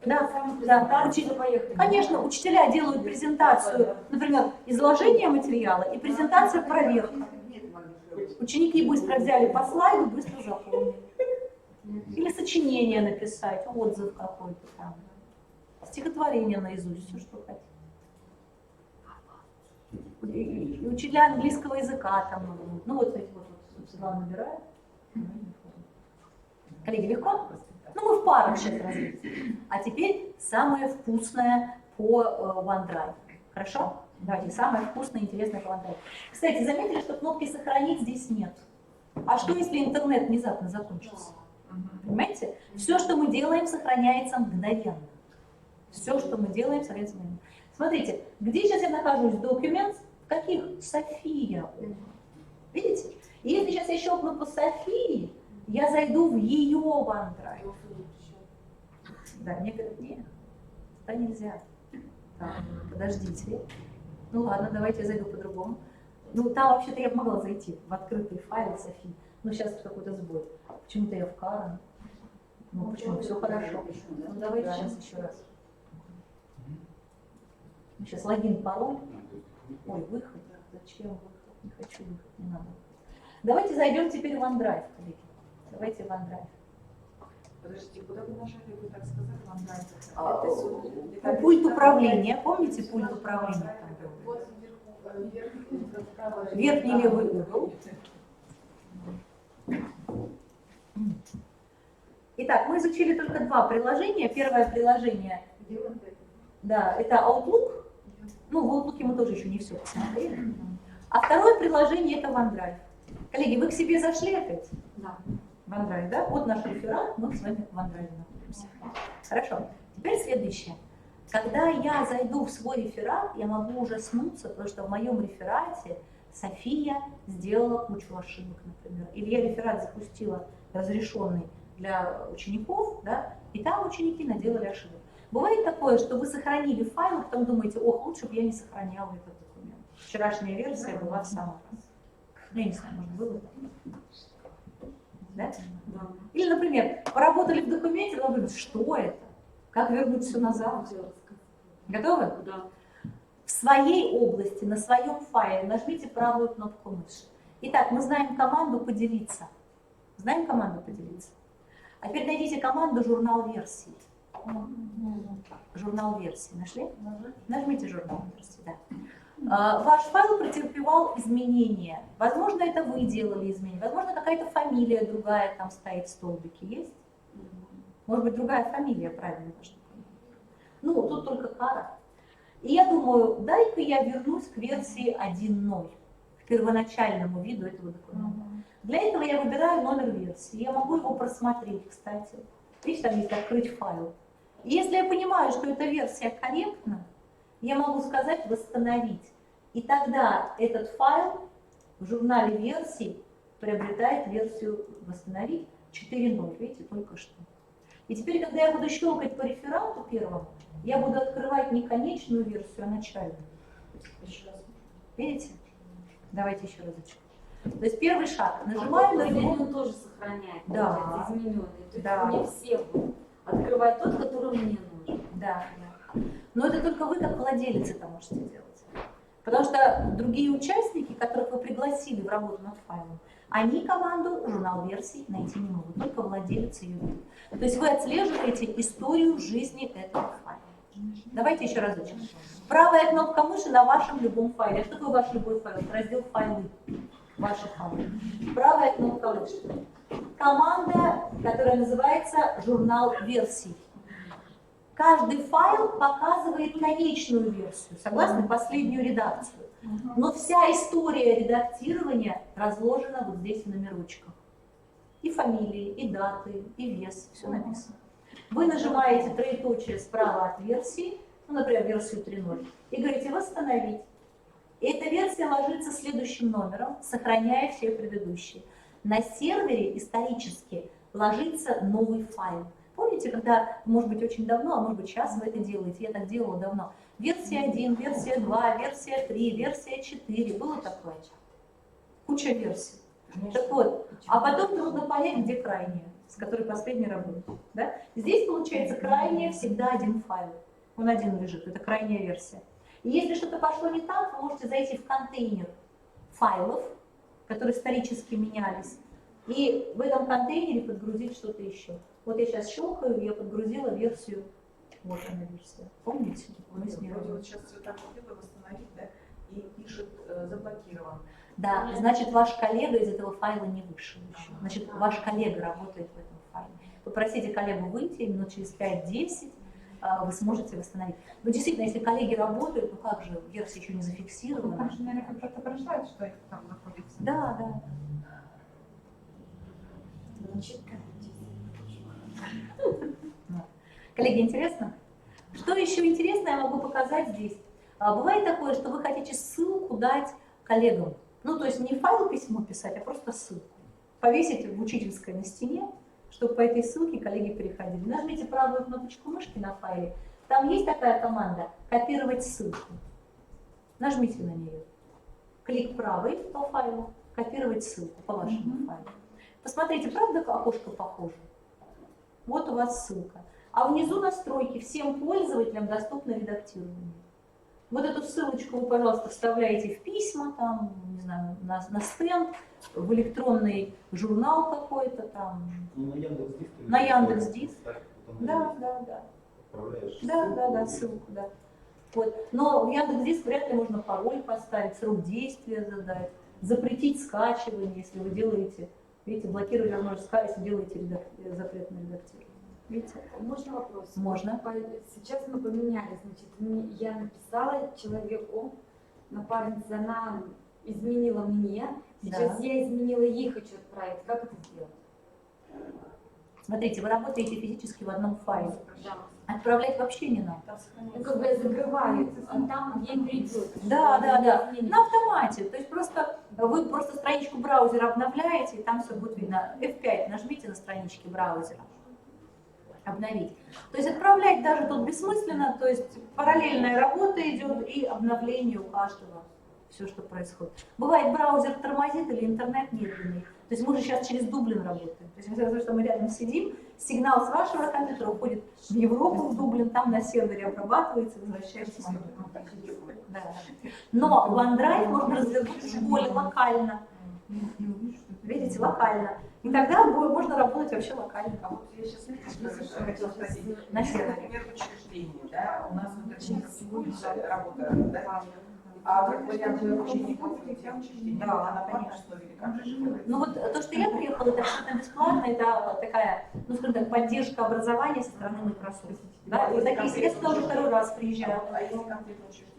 Да. Конечно, учителя делают презентацию, например, изложение материала и презентация проверка. Ученики быстро взяли по слайду, быстро запомнили. Или сочинение написать, отзыв какой-то там. стихотворение наизусть, все, что хотите. И учителя английского языка там, ну вот эти вот Светлана набирает. Коллеги, легко? Ну, мы в парах сейчас развились. А теперь самое вкусное по OneDrive. Хорошо? Давайте, самое вкусное и интересное по OneDrive. Кстати, заметили, что кнопки «Сохранить» здесь нет. А что, если интернет внезапно закончится? Понимаете? Все, что мы делаем, сохраняется мгновенно. Все, что мы делаем, сохраняется мгновенно. Смотрите, где сейчас я нахожусь? Documents? В каких? София. Видите? И если сейчас я щелкну по Софии, я зайду в ее OneDrive. Да, мне говорят, нет, это нельзя. Так, подождите. Ну ладно, давайте я зайду по-другому. Ну там вообще-то я могла зайти в открытый файл Софии. Но сейчас какой-то сбой. Почему-то я в Карен. Ну почему? Все хорошо. Ну давайте сейчас еще раз. Сейчас логин, пароль. Ой, выход. Зачем выход? Не хочу выход, не надо. Давайте зайдем теперь в OneDrive, коллеги. Давайте в OneDrive. Подождите, куда вы нажали, вы так сказали, OneDrive? Пульт управления, помните пульт управления? Вот вверху, вправо. Верхний левый угол. Итак, мы изучили только два приложения. Первое приложение, да, это Outlook. Ну, в Outlook мы тоже еще не все посмотрели. А второе приложение это OneDrive. Коллеги, вы к себе зашли опять? Да. OneDrive, да? Вот наш реферат, мы с вами в OneDrive находимся. Хорошо. Теперь следующее. Когда я зайду в свой реферат, я могу ужаснуться, потому что в моем реферате София сделала кучу ошибок, например. Или я реферат запустила разрешенный для учеников, да, и там ученики наделали ошибок. Бывает такое, что вы сохранили файл, а потом думаете, ох, лучше бы я не сохраняла этот документ. Вчерашняя версия была в самый раз. Ну, я не знаю, может, было так. Да? Да. Или, например, поработали в документе, но говорите, что это? Как вернуть все назад? Готовы? Да. В своей области, на своем файле нажмите правую кнопку мыши. Итак, мы знаем команду «Поделиться». Знаем команду «Поделиться»? А теперь найдите команду «Журнал версий». Журнал версий. Нашли? Нажмите «Журнал версий», да. Ваш файл претерпевал изменения. Возможно, это вы делали изменения. Возможно, какая-то фамилия другая там стоит в столбике. Есть? Может быть, другая фамилия, правильно. Ну, тут только Кара. И я думаю, дай-ка я вернусь к версии 1.0, к первоначальному виду этого документа. Для этого я выбираю номер версии. Я могу его просмотреть, кстати. Видите, там есть «Открыть файл». И если я понимаю, что эта версия корректна, я могу сказать «Восстановить». И тогда этот файл в журнале версий приобретает версию «Восстановить» 4.0. Видите, только что. И теперь, когда я буду щелкать по реферату первому, я буду открывать не конечную версию, а начальную. Еще раз. Видите? Давайте еще разочек. То есть первый шаг. Нажимаю на него. Он тоже сохраняет. Да. Измененный. То есть Да. у меня все будут. Открывать тот, который мне нужен. Да. Но это только вы, как владелец, это можете делать. Потому что другие участники, которых вы пригласили в работу над файлом, они команду «Журнал версий» найти не могут, только владелец ее видит. То есть вы отслеживаете историю жизни этого файла. Давайте еще разочек. Правая кнопка мыши на вашем любом файле. А что такое ваш любой файл? Раздел «Файлы». Ваши файлы. Правая кнопка мыши. Команда, которая называется «Журнал версий». Каждый файл показывает конечную версию, согласно последнюю редакцию. Но вся история редактирования разложена вот здесь в номерочках. И фамилии, и даты, и вес, все написано. Вы нажимаете троеточие справа от версии, ну, например, версию 3.0, и говорите «Восстановить». И эта версия ложится следующим номером, сохраняя все предыдущие. На сервере исторически ложится новый файл. Помните, когда, может быть, очень давно, а может быть, сейчас вы это делаете, я так делала давно. Версия 1, версия 2, версия 3, версия 4. Было такое? Куча версий. Так вот, а потом трудно понять, где крайняя, с которой последний работает. Да? Здесь, получается, крайняя всегда один файл. Он один лежит, это крайняя версия. И если что-то пошло не так, вы можете зайти в контейнер файлов, которые исторически менялись, и в этом контейнере подгрузить что-то еще. Вот я сейчас щелкаю, я подгрузила версию Вот она версия. Помните? Мы с ней Вроде работали. вот сейчас цвета купила, восстановить, да, и пишет заблокирован. Да, значит, ваш коллега из этого файла не вышел еще. Значит, ваш коллега работает в этом файле. Попросите коллегу выйти, и минут через 5-10 вы сможете восстановить. Но действительно, если коллеги работают, ну как же, версия еще не Ну, зафиксирована. там же, наверное, как-то отображает, что их там находится. Да, да. Коллеги, интересно? Что еще интересно я могу показать здесь? Бывает такое, что вы хотите ссылку дать коллегам. Ну, то есть не файл письмо писать, а просто ссылку. Повесить в учительской на стене, чтобы по этой ссылке коллеги переходили. Нажмите правую кнопочку мышки на файле. Там есть такая команда «Копировать ссылку». Нажмите на нее. Клик правый по файлу, копировать ссылку по вашему файлу. Посмотрите, правда окошко похоже? Вот у вас ссылка. А внизу настройки всем пользователям доступно редактирование. Вот эту ссылочку вы, пожалуйста, вставляете в письма, там, не знаю, на стенд, в электронный журнал какой-то там. Ну, на Яндекс.Диск. На Яндекс.Диск. Да. Да, ссылку, да. Вот. Но в Яндекс.Диск вряд ли можно пароль поставить, срок действия задать, запретить скачивание, если вы делаете, видите, блокировать возможность скачивать, если делаете запретное редактирование. Видите? Можно вопрос? Можно. Сейчас мы поменяли, значит, я написала человеку, напарница, она изменила мне, сейчас Да. я изменила ей, хочу отправить. Как это сделать? Смотрите, вы работаете физически в одном файле. Да. Отправлять вообще не надо. Ну, как бы я закрываю, а там ей придет. Да. На автомате. То есть вы просто страничку браузера обновляете, и там все будет видно. F5 нажмите на страничке браузера. Обновить. То есть отправлять даже тут бессмысленно, то есть параллельная работа идет и обновление у каждого, все, что происходит. Бывает, браузер тормозит или интернет медленный. То есть мы же сейчас через Дублин работаем. То есть несмотря на то, что мы рядом сидим, сигнал с вашего компьютера уходит в Европу, в Дублин, там на сервере обрабатывается, возвращается сюда. Да. Но OneDrive можно развернуть в школе локально. Видите, локально. И тогда можно работать вообще локально. А вот я сейчас хотела спросить. На сервере. Например, в учреждении, да, у нас внутренне практикуется работа, да? А как вариант обучения пользователей в учреждении? Да, на платной конечно. основе или как? Ну вот то, что я приехала, это абсолютно бесплатно, это такая, ну скажем так, поддержка образования со стороны Microsoft. Да? И такие средства уже второй раз приезжают. А если конкретно учреждение?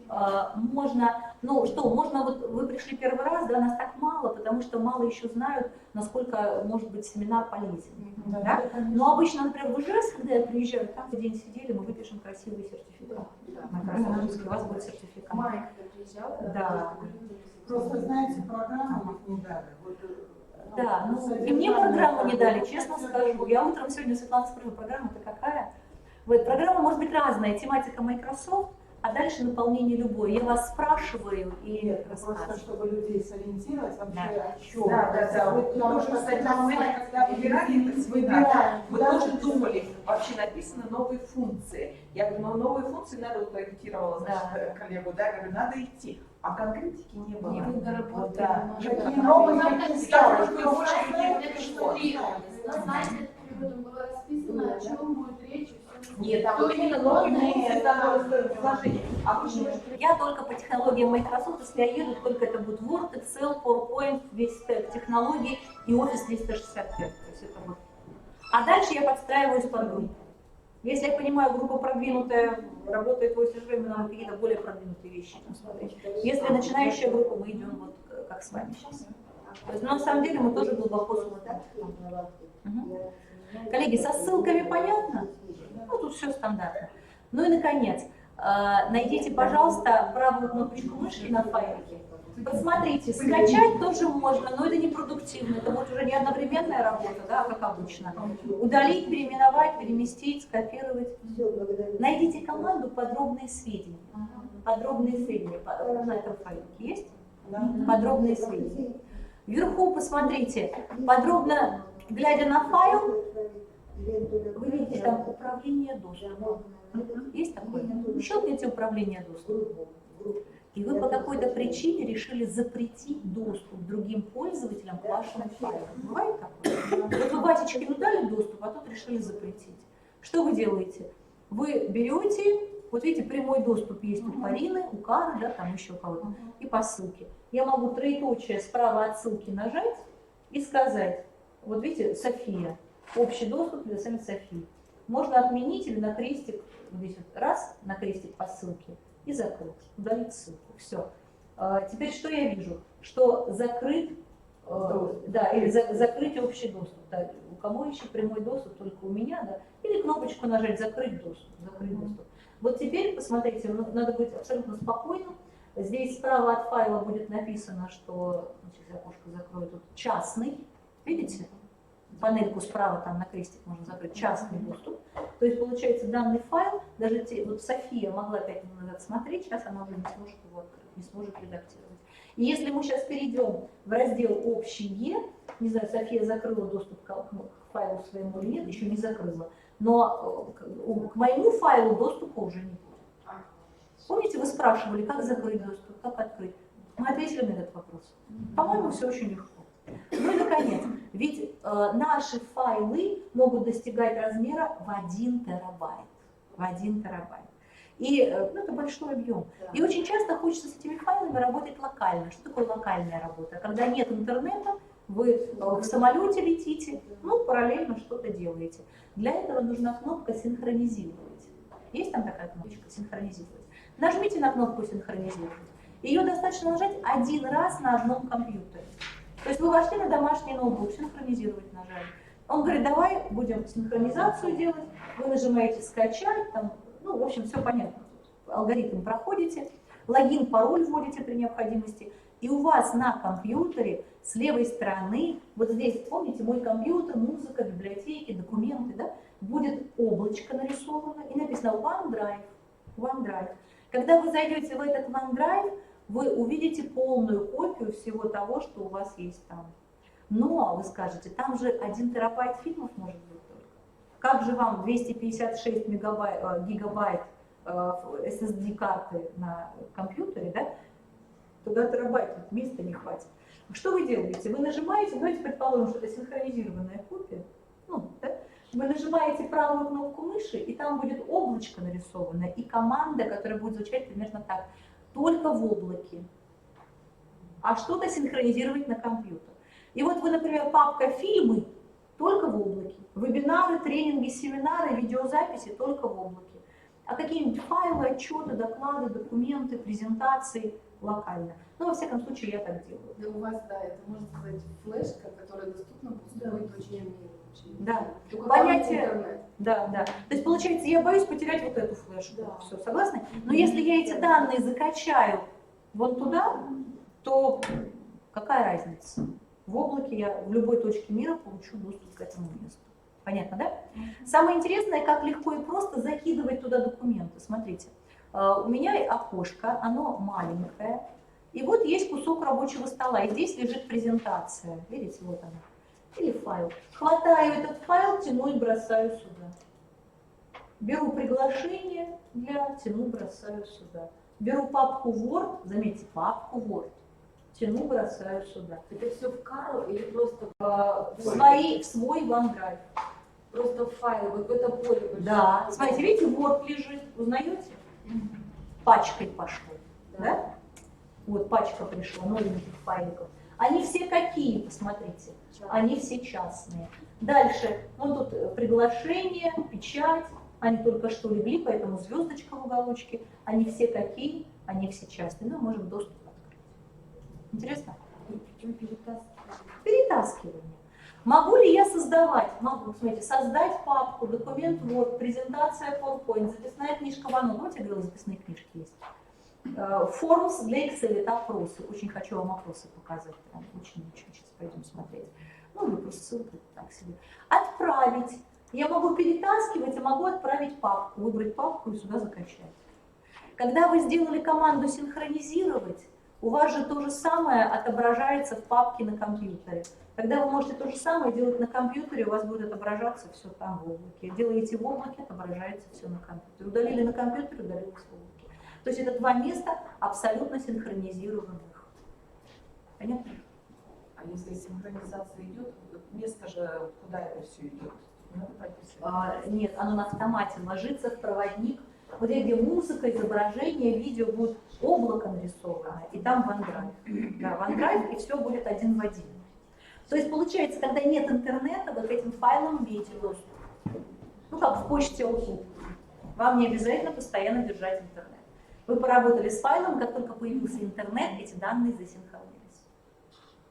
Можно, ну что, можно, вот вы пришли первый раз, да, нас так мало, потому что мало еще знают, насколько может быть семинар полезен. Да? Но обычно, например, в ИЖС, когда я приезжаю, там в день сидели, мы выпишем красивый сертификат. У вас будет сертификат. Майк приезжал. Да. Просто, знаете, программу их не дали. Да, ну и мне программу не дали, честно скажу. Я утром сегодня Светлана спросила, программа-то какая? Вот, программа может быть разная, тематика Microsoft, а дальше наполнение любое. Я вас спрашиваю и Нет, просто чтобы людей сориентировать вообще о чем. Да. Вы тоже, кстати, когда выбирали этот семинар, вы тоже думали, вообще написаны новые функции. Я говорю, ну новые функции надо, вот проектировала, значит, коллегу, да, говорю, надо идти. А конкретики не было. Доработали. Да. Какие новые, какие старые, Чтобы больше людей пришло. На сайте переводом было расписано, о чем будет речь. Нет, там вот именно новые функции, там предложения. Обычно я только по технологиям Microsoft, если я еду, только это будет Word, Excel, PowerPoint, весь стек технологий и Office 365. То есть это вот. А дальше я подстраиваюсь под группу. Если я понимаю, группа продвинутая, работает в офисе режиме, нам какие-то более продвинутые вещи там смотреть. Если начинающая группа, мы идем вот как с вами сейчас. То есть, на самом деле мы тоже глубоко смотрим. Коллеги, со ссылками понятно? Ну, тут все стандартно. Ну и, наконец, найдите, пожалуйста, правую кнопочку мышки на файлике. Посмотрите, скачать тоже можно, но это непродуктивно. Это будет уже не одновременная работа, да, как обычно. Удалить, переименовать, переместить, скопировать. Найдите команду «Подробные сведения». Подробные сведения на этом файлике есть? Подробные сведения. Вверху посмотрите, подробно глядя на файл, вы видите там управление доступом. Есть такое? Щелкните управление доступом. И вы по какой-то причине решили запретить доступ другим пользователям к вашему файлу. Бывает такое? Вот вы Васечке дали доступ, а тут решили запретить. Что вы делаете? Вы берете, вот видите, прямой доступ есть у Карины, у Кары, да, там еще у кого-то, и по ссылке. Я могу троеточие справа от ссылки нажать и сказать, вот видите, София, общий доступ для самой Софии. Можно отменить или на крестик, вот здесь вот раз, на крестик по ссылке и закрыть, удалить ссылку. Все. Теперь что я вижу? Что закрыт, да, или закрыть общий доступ. Да, у кого еще прямой доступ, только у меня, да, или кнопочку нажать «Закрыть доступ». Закрыть доступ. Вот теперь, посмотрите, надо быть абсолютно спокойным. Здесь справа от файла будет написано, что, сейчас окошко закрою, тут частный, видите? Панельку справа там на крестик можно закрыть, частный доступ. То есть получается данный файл, даже вот София могла 5 минут назад смотреть, сейчас она уже не сможет его открыть, не сможет редактировать. И если мы сейчас перейдем в раздел «Общие», не знаю, София закрыла доступ к файлу своему или нет, еще не закрыла, но к моему файлу доступа уже не будет. Помните, вы спрашивали, как закрыть доступ, как открыть? Мы ответили на этот вопрос. По-моему, все очень легко. Ну и наконец, ведь наши файлы могут достигать размера в 1 терабайт. В 1 терабайт. И ну, это большой объем. Да. И очень часто хочется с этими файлами работать локально. Что такое локальная работа? Когда нет интернета, вы в самолете летите, ну, параллельно что-то делаете. Для этого нужна кнопка «Синхронизировать». Есть там такая кнопочка «Синхронизировать»? Нажмите на кнопку «Синхронизировать». Ее достаточно нажать один раз на одном компьютере. То есть вы вошли на домашний ноутбук, синхронизировать нажали. Он говорит, давай будем синхронизацию делать. Вы нажимаете «Скачать», там, ну, в общем, все понятно. Алгоритм проходите, логин, пароль вводите при необходимости. И у вас на компьютере с левой стороны, вот здесь, помните, мой компьютер, музыка, библиотеки, документы, да, будет облачко нарисовано и написано OneDrive. OneDrive. Когда вы зайдете в этот OneDrive, вы увидите полную копию всего того, что у вас есть там. Но, вы скажете, там же 1 терабайт фильмов может быть только. Как же вам 256 гигабайт SSD-карты на компьютере, да? Туда терабайт, места не хватит. Что вы делаете? Вы нажимаете, давайте предположим, что это синхронизированная копия. Ну, да? Вы нажимаете правую кнопку мыши, и там будет облачко нарисовано, и команда, которая будет звучать примерно так. Только в облаке. А что-то синхронизировать на компьютер. И вот вы, например, папка «Фильмы» только в облаке. Вебинары, тренинги, семинары, видеозаписи только в облаке. А какие-нибудь файлы, отчеты, доклады, документы, презентации локально. Ну, во всяком случае, я так делаю. Да у вас, да, это можно сказать флешка, которая доступна в пустой точке мира. Да. Понятие. Да, да. То есть, получается, я боюсь потерять вот эту флешку. Да. Все, согласны? Но если я эти данные закачаю вон туда, то какая разница? В облаке я в любой точке мира получу доступ к этому месту. Понятно, да? Самое интересное, как легко и просто закидывать туда документы. Смотрите, у меня окошко, оно маленькое, и вот есть кусок рабочего стола, и здесь лежит презентация. Видите, вот она. Или файл. Хватаю этот файл, тяну и бросаю сюда. Беру приглашение тяну, бросаю сюда. Беру папку Word, заметьте, папку Word, тяну, бросаю сюда. Это все в Карл или просто в свой OneDrive. Просто файл, вот в это поле. Да, смотрите, видите, Word лежит, узнаете? Пачкой пошло, да? Вот пачка пришла, новеньких файликов. Они все какие, посмотрите? Они все частные. Дальше, ну тут приглашение, печать, они только что легли, поэтому звездочка в уголочке. Они все какие? Они все частные. Ну, можем доступ открыть. Интересно? Перетаскивание. Могу ли я создавать? Могу, смотрите, создать папку, документ Word, презентация PowerPoint, записная книжка OneNote. Вот я говорила, записные книжки есть. Формс для Excel, это опросы. Очень хочу вам опросы показать. Прям очень. Сейчас пойдем смотреть. Ну, или просто ссылку так себе. Отправить. Я могу перетаскивать, а могу отправить папку. Выбрать папку и сюда закачать. Когда вы сделали команду «Синхронизировать», у вас же то же самое отображается в папке на компьютере. Когда вы можете то же самое делать на компьютере, у вас будет отображаться все там в облаке. Делаете в облаке, отображается все на компьютере. Удалили на компьютере, удалилось в облаке. То есть это два места абсолютно синхронизированных. Понятно? А если синхронизация идет, место же, куда это все идет? Нет, оно на автомате ложится в проводник. Вот где музыка, изображение, видео будет облако нарисовано, и там OneDrive. Да, OneDrive, и все будет один в один. То есть получается, когда нет интернета, вот этим файлом имеете доступ. Ну, как в почте Outlook. Вам не обязательно постоянно держать интернет. Вы поработали с файлом, как только появился интернет, эти данные засинхронились.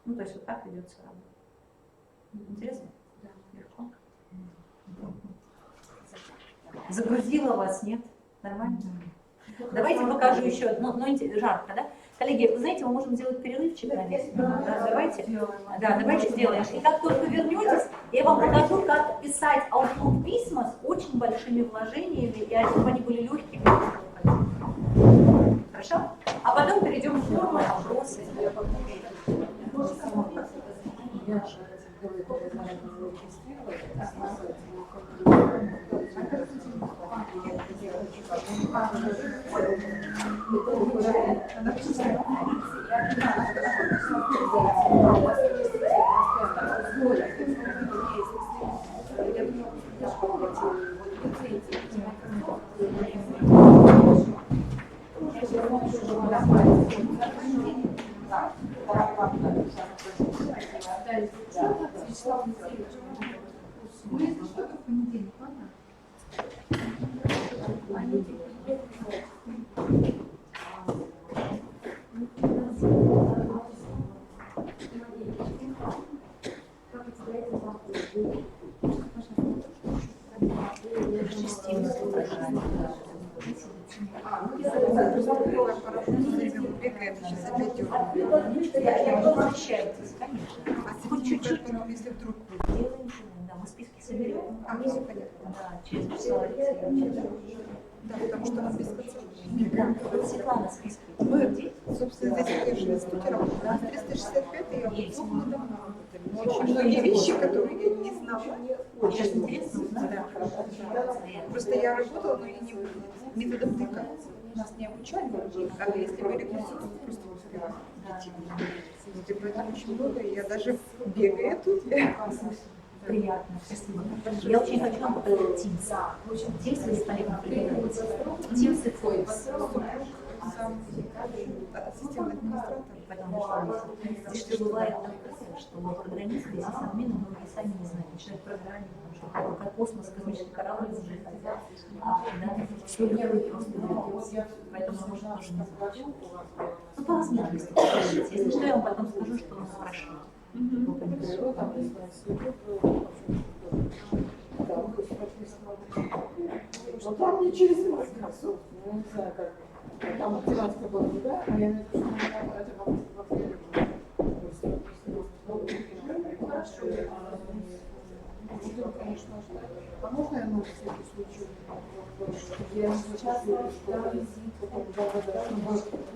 Ну, то есть вот так ведется работа. Интересно? Да. Легко. Загрузила вас, нет? Нормально? Давайте покажу еще. Ну, жарко, да? Коллеги, вы знаете, мы можем сделать перерывчик на 10 минут. Да, давайте. Да, давайте сделаем. И как только вернетесь, я вам покажу, как писать Outlook письма с очень большими вложениями, и чтобы они были легкими. Хорошо? А потом перейдем к форме, вопросы. Будет что-то в понедельник, ладно? Возвращайтесь, конечно. Хоть чуть-чуть. Если вдруг Делаем же, да, мы списки соберем. все понятно. Да, через Да, потому что у нас без конца. Да, вот Светлана списки. Мы, собственно, здесь, конечно, в институте работаем. У нас 365 и я давно работали. Но очень многие вещи, которые я не знала. Сейчас интересно узнать. Просто я работала, но я не методом тыка. Нас не обучали, а если были курсы, то мы просто успевали прийти. Вот, и поэтому очень много, и я даже бегаю тут. Приятно, спасибо. Я очень хочу вам показать Teams. Teams вы с Олегом придумываете. Teams и Teams. Системный администратор. Потому что здесь бывает такое, что программисты здесь админы, многие сами не знают, начинают программировать, что как космос, космический корабль взлетает, все легко и просто делать. Поэтому мы можем тоже не забыть. Ну, по возможности, если что, я вам потом скажу, что у нас прошло. Ну там мне через рассказывают, я не знаю как. Там активация была, да, а я напишу, что это в апреле было. Хорошо. Будем, конечно, ждать. А можно я на всякий случай? Я сейчас да,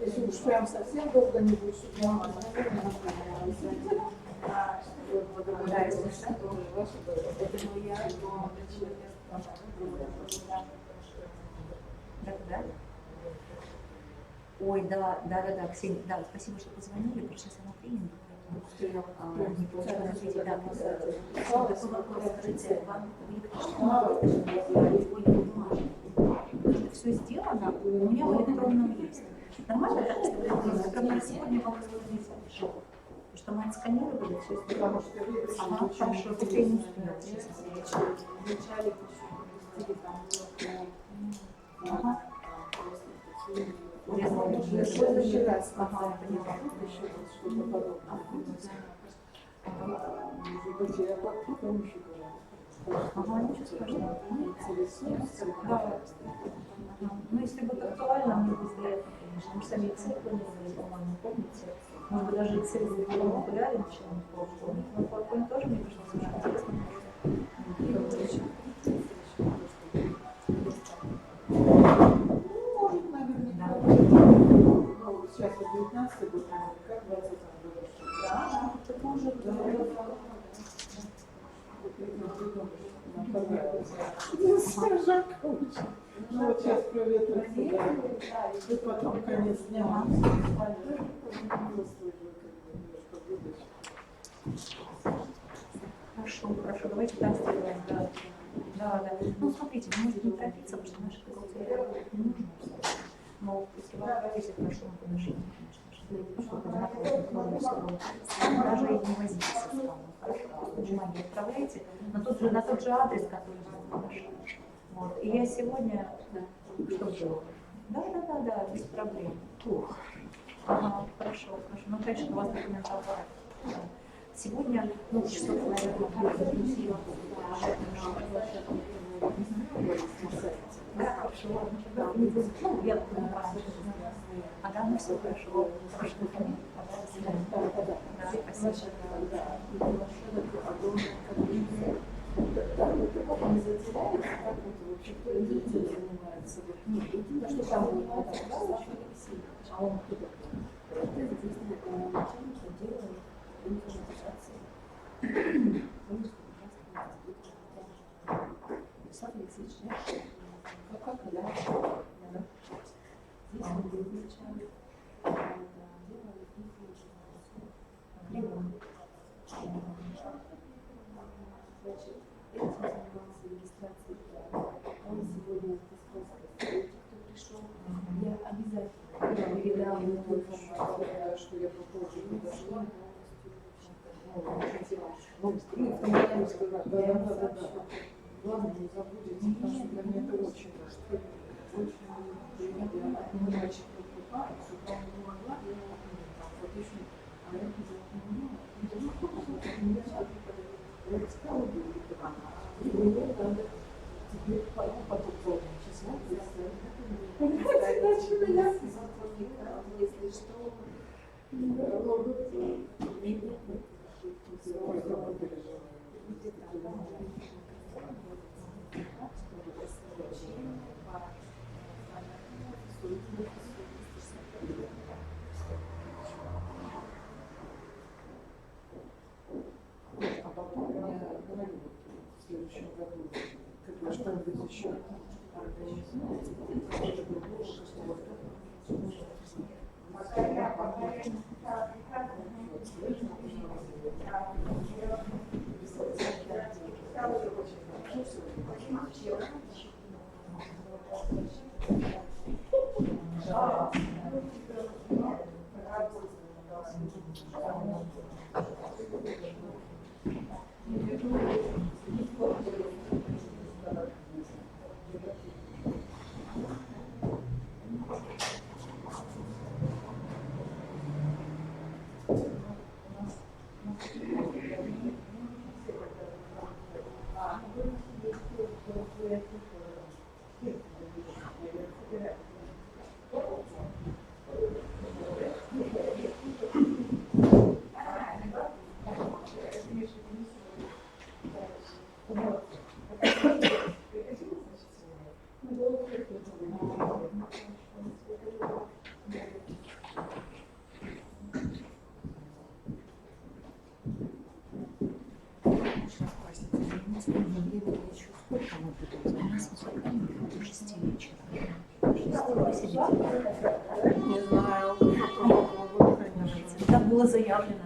если уж прям совсем долго не будет, чтобы я Да, если что, это я. Да. Ой, да, Ксения, да, спасибо, что позвонили, пришли на тренинг, поэтому не получилось ответить, да, такой вопрос, скажите, вам это все сделано, у меня в электронном есть. Нормально так сделать? Как сегодня вам разложить? Потому что мы отсканировали, все сделано. Ага, хорошо, теперь не успеваю. Ага. следующий раз. Ага, поняла. Еще что-то подобное. Может быть, я потом еще говорю. Ага, ничего страшного. Да. Ну, если будет актуально, мне бы сделать, конечно. Мы сами Excel планировали, по-моему, помните? Может быть, даже Excel был популярен, чем PowerPoint. Но PowerPoint тоже, мне кажется, очень интересно. Может, наверняка. Ну, сейчас вот 19 год, как 20 год. Да, это может, да. Жарко очень. Ну вот сейчас проветрится, да. И потом конец дня. Хорошо, давайте так сделаем. Да. Да, да. Ну, смотрите, вы можете не торопиться, потому что наши бухгалтеры не нужно. Но если вы отправите, хорошо, мы подождите, конечно же. Чтобы одинаково даже и не возиться с вами. Хорошо, бумаги отправляйте на тот же адрес, который вы нашли. Вот. И я сегодня, что было? Да, без проблем. Ага, хорошо. Ну, конечно, у вас документоаппарат. Сегодня, часов, наверное, будет. Да, хорошо. Ну, я ага, ну все хорошо. Он сегодня пришел, я обязательно передам ему информацию, что я попозже не дошла. Главное, не забудете, потому что для меня это очень важно. Очень приятно понимать, что покупать, что я не могла, я вот еще, а я не сказала, и мне надо теперь потом числа, если что, а потом я говорю, в следующем году, когда что-нибудь еще организуется, это другое, что Не знаю. Так было заявлено.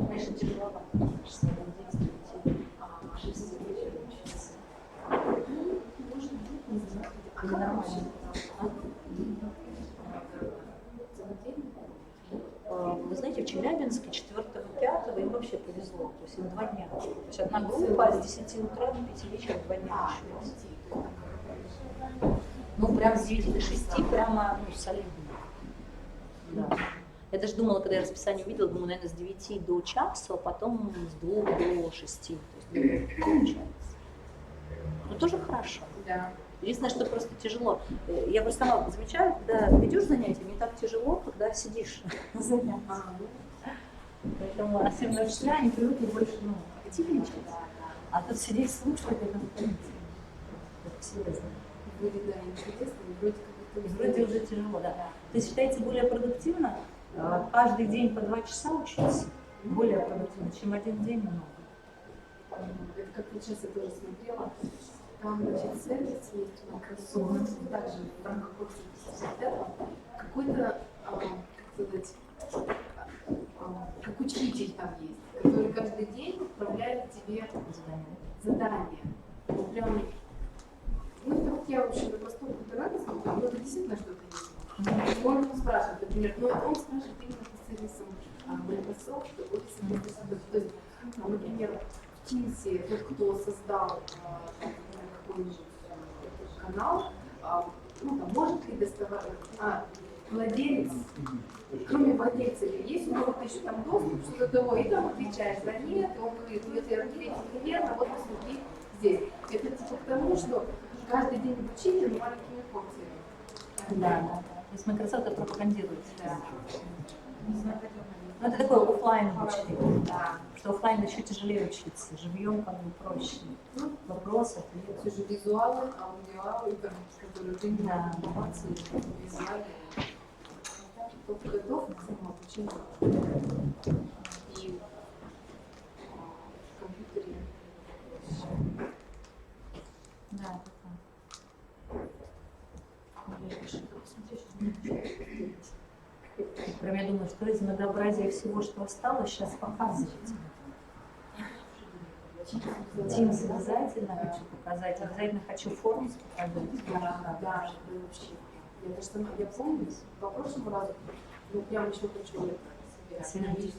Конечно, тяжеловато. Вы знаете, в Челябинске 4-5 им вообще повезло, то есть им 2 дня. То есть одна группа с 10 утра до 5 вечера 2 дня началась. Ну, прям с 9 до 6, прямо солидно. Да. Я даже думала, когда я расписание увидела, думаю, наверное, с 9 до часа, а потом с 2 до 6. То есть Получается. Ну, тоже хорошо. Да. Единственное, что просто тяжело. Я просто сама замечаю, когда ведешь занятия, не так тяжело, когда сидишь на занятиях. Поэтому особенно учителя, они привыкли больше активничать. А тут сидеть слушать, это дополнительно. Это серьезно. Вроде, да, интересно, и вроде как это Вроде уже тяжело, да. То есть считаете более продуктивно каждый день по 2 часа учиться? Более продуктивно, чем один день много. Это как вот сейчас я тоже смотрела, там, значит, сервис есть у Microsoft, также в рамках курса 55, какой-то, как сказать, как учитель там есть, который каждый день отправляет тебе задание. Вот прям, ну это вот я вообще на простом интернете смотрела, но это действительно что-то есть. Он спрашивает, например, ну он спрашивает именно по сервисам Microsoft, Office 365, то есть, например, в Teams тот, кто создал какой-нибудь канал, ну, там, может ли доставать, владелец, кроме владельца, есть у кого-то еще там доступ, что-то того, и там отвечаешь за нет, и он говорит, ну, если ответить неверно, вот посмотри здесь. Это типа к тому, что каждый день обучение, но маленькими функциями. Да, да. То есть Microsoft это пропагандирует. Да. Ну, это такое офлайн обучение, да. Что офлайн еще тяжелее учиться, живьем как бы проще. Вопрос, ответ. Все же визуалы, аудиалы, которые ты не информации, визуалы. Кто готов к самообучению и в компьютере. Да, прям я думаю, что из многообразия всего, что осталось, сейчас показывать. Teams обязательно хочу показать, обязательно хочу форму показать. Да, это вообще. Я даже сама, я помню, по прошлому разу, ну прям еще хочу это собирать.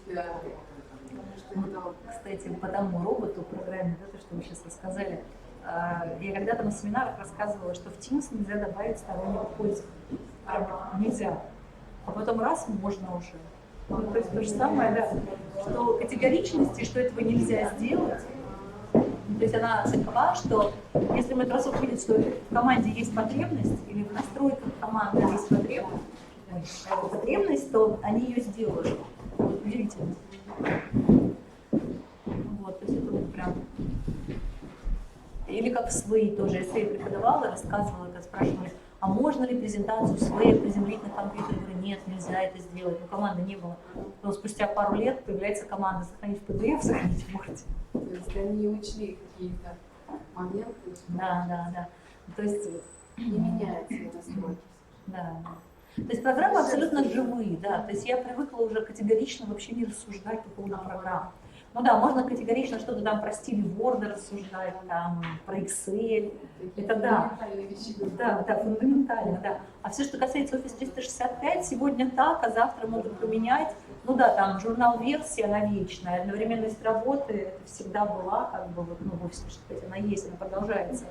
Кстати, по тому роботу, программе, да, то, что вы сейчас рассказали, я когда-то на семинарах рассказывала, что в Teams нельзя добавить стороннего пользователя. Нельзя. А потом раз можно уже. Ну, то есть то же самое, да, что категоричности, что этого нельзя сделать. То есть она такова, что если Microsoft видит, что в команде есть потребность, или в настройках команды есть потребность, то они ее сделают. Вот, удивительно. Вот, то есть это вот прям... Или как в свои тоже, если я преподавала, рассказывала, когда спрашивали, а можно ли презентацию своей приземлить на компьютер? Я говорю, нет, нельзя это сделать, но команды не было. Но спустя пару лет появляется команда сохранить в PDF, сохранить в Word. То есть они учли какие-то моменты. Да, да, да. То есть не меняется настройки. Да, да. То есть программы абсолютно живые, да. То есть я привыкла уже категорично вообще не рассуждать по поводу программ. Ну да, можно категорично что-то там про стиль Word рассуждать, там, про Excel. Это да. Да, да, фундаментально, да. А все, что касается Office 365, сегодня так, а завтра могут поменять. Ну да, там журнал версии, она вечная, одновременность работы, это всегда была, как бы, вот, ну, в Office 365 она есть, она продолжается.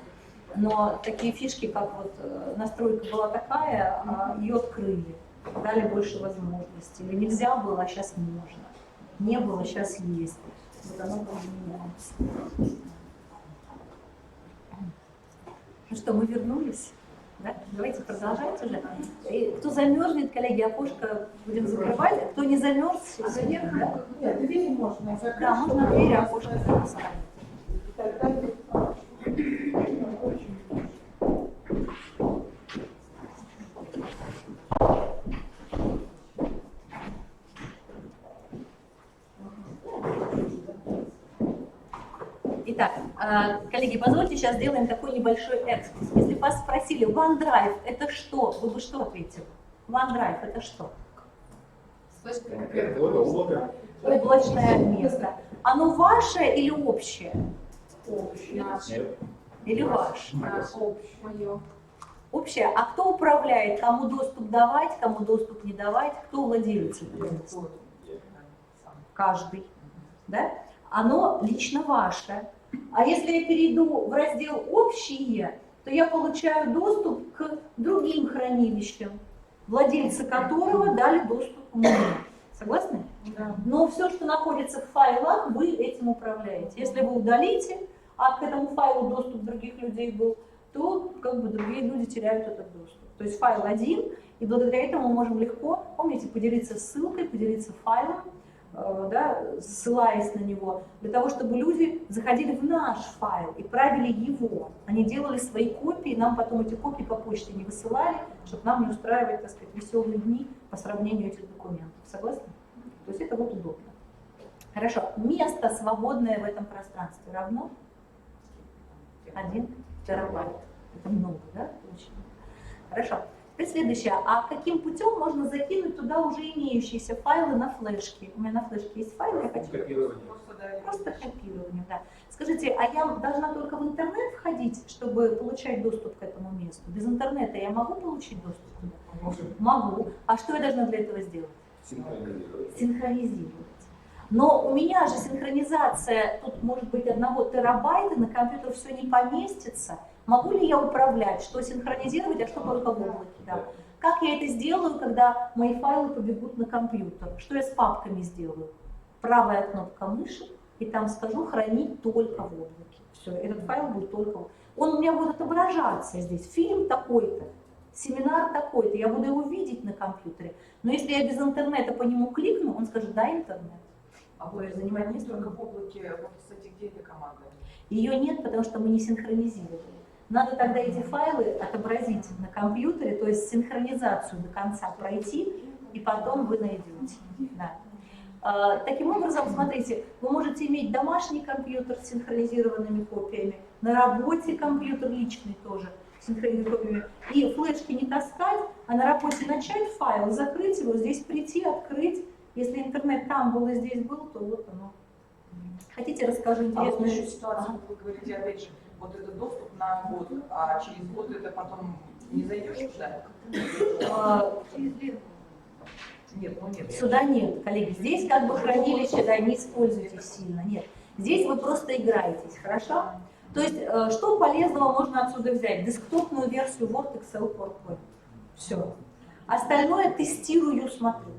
Но такие фишки, как вот настройка была такая, ее открыли, дали больше возможностей. Или нельзя было, а сейчас можно. Не было, сейчас есть. Вот оно тоже меняется. Ну что, мы вернулись? Да? Давайте продолжать уже. И кто замерзнет, коллеги, окошко будем закрывать. А кто не замерз, наверх, да? Дверь можно закрыть. Да, можно дверь, окошко поставить. Итак, коллеги, позвольте сейчас сделаем такой небольшой экскурс. Если вас спросили, OneDrive это что? Вы бы что ответили? OneDrive это что? Облачное место. Оно ваше или общее? Общее. Или ваше? Мое. Общее. А кто управляет? Кому доступ давать, кому доступ не давать? Кто владелец этого места? Каждый. Да? Оно лично ваше. А если я перейду в раздел «Общие», то я получаю доступ к другим хранилищам, владельцы которого дали доступ мне. Согласны? Да. Но все, что находится в файлах, вы этим управляете. Если вы удалите, а к этому файлу доступ других людей был, то как бы другие люди теряют этот доступ. То есть файл один, и благодаря этому мы можем легко, помните, поделиться ссылкой, поделиться файлом, да, ссылаясь на него, для того, чтобы люди заходили в наш файл и правили его. Они делали свои копии, нам потом эти копии по почте не высылали, чтобы нам не устраивать, так сказать, веселые дни по сравнению этих документов. Согласны? То есть это вот удобно. Хорошо. Место, свободное в этом пространстве, равно 1 терабайт. Это много, да? Очень. Хорошо. Теперь следующее. А каким путем можно закинуть туда уже имеющиеся файлы на флешке? У меня на флешке есть файлы, я хочу... Просто копирование, да. Скажите, а я должна только в интернет входить, чтобы получать доступ к этому месту? Без интернета я могу получить доступ туда? Могу. А что я должна для этого сделать? Синхронизировать. Но у меня же синхронизация, тут может быть 1 терабайта, на компьютер все не поместится. Могу ли я управлять, что синхронизировать, а что только в облаке? Да. Как я это сделаю, когда мои файлы побегут на компьютер? Что я с папками сделаю? Правая кнопка мыши, и там скажу «хранить только в облаке». Все, этот файл будет только... Он у меня будет отображаться здесь. Фильм такой-то, семинар такой-то, я буду его видеть на компьютере. Но если я без интернета по нему кликну, он скажет «да, интернет». А вы занимаетесь только в облаке, вот, кстати, где эта команда? Ее нет, потому что мы не синхронизировали. Надо тогда эти файлы отобразить на компьютере, то есть синхронизацию до конца пройти, и потом вы найдете. Да. Таким образом, смотрите, вы можете иметь домашний компьютер с синхронизированными копиями, на работе компьютер личный тоже с синхронизированными копиями, и флешки не таскать, а на работе начать файл, закрыть его, здесь прийти, открыть. Если интернет там был и здесь был, то вот оно. Хотите, расскажу интересную... А вот еще ситуацию, вы говорите, опять же, вот этот доступ на год, а через год это потом не зайдешь туда? Нет, ну нет. Сюда нет, коллеги. Здесь как бы хранилище, да, не используйте сильно. Нет. Здесь вы просто играетесь, хорошо? То есть, что полезного можно отсюда взять? Десктопную версию Word, Excel, PowerPoint. Все. Остальное тестирую, смотрю.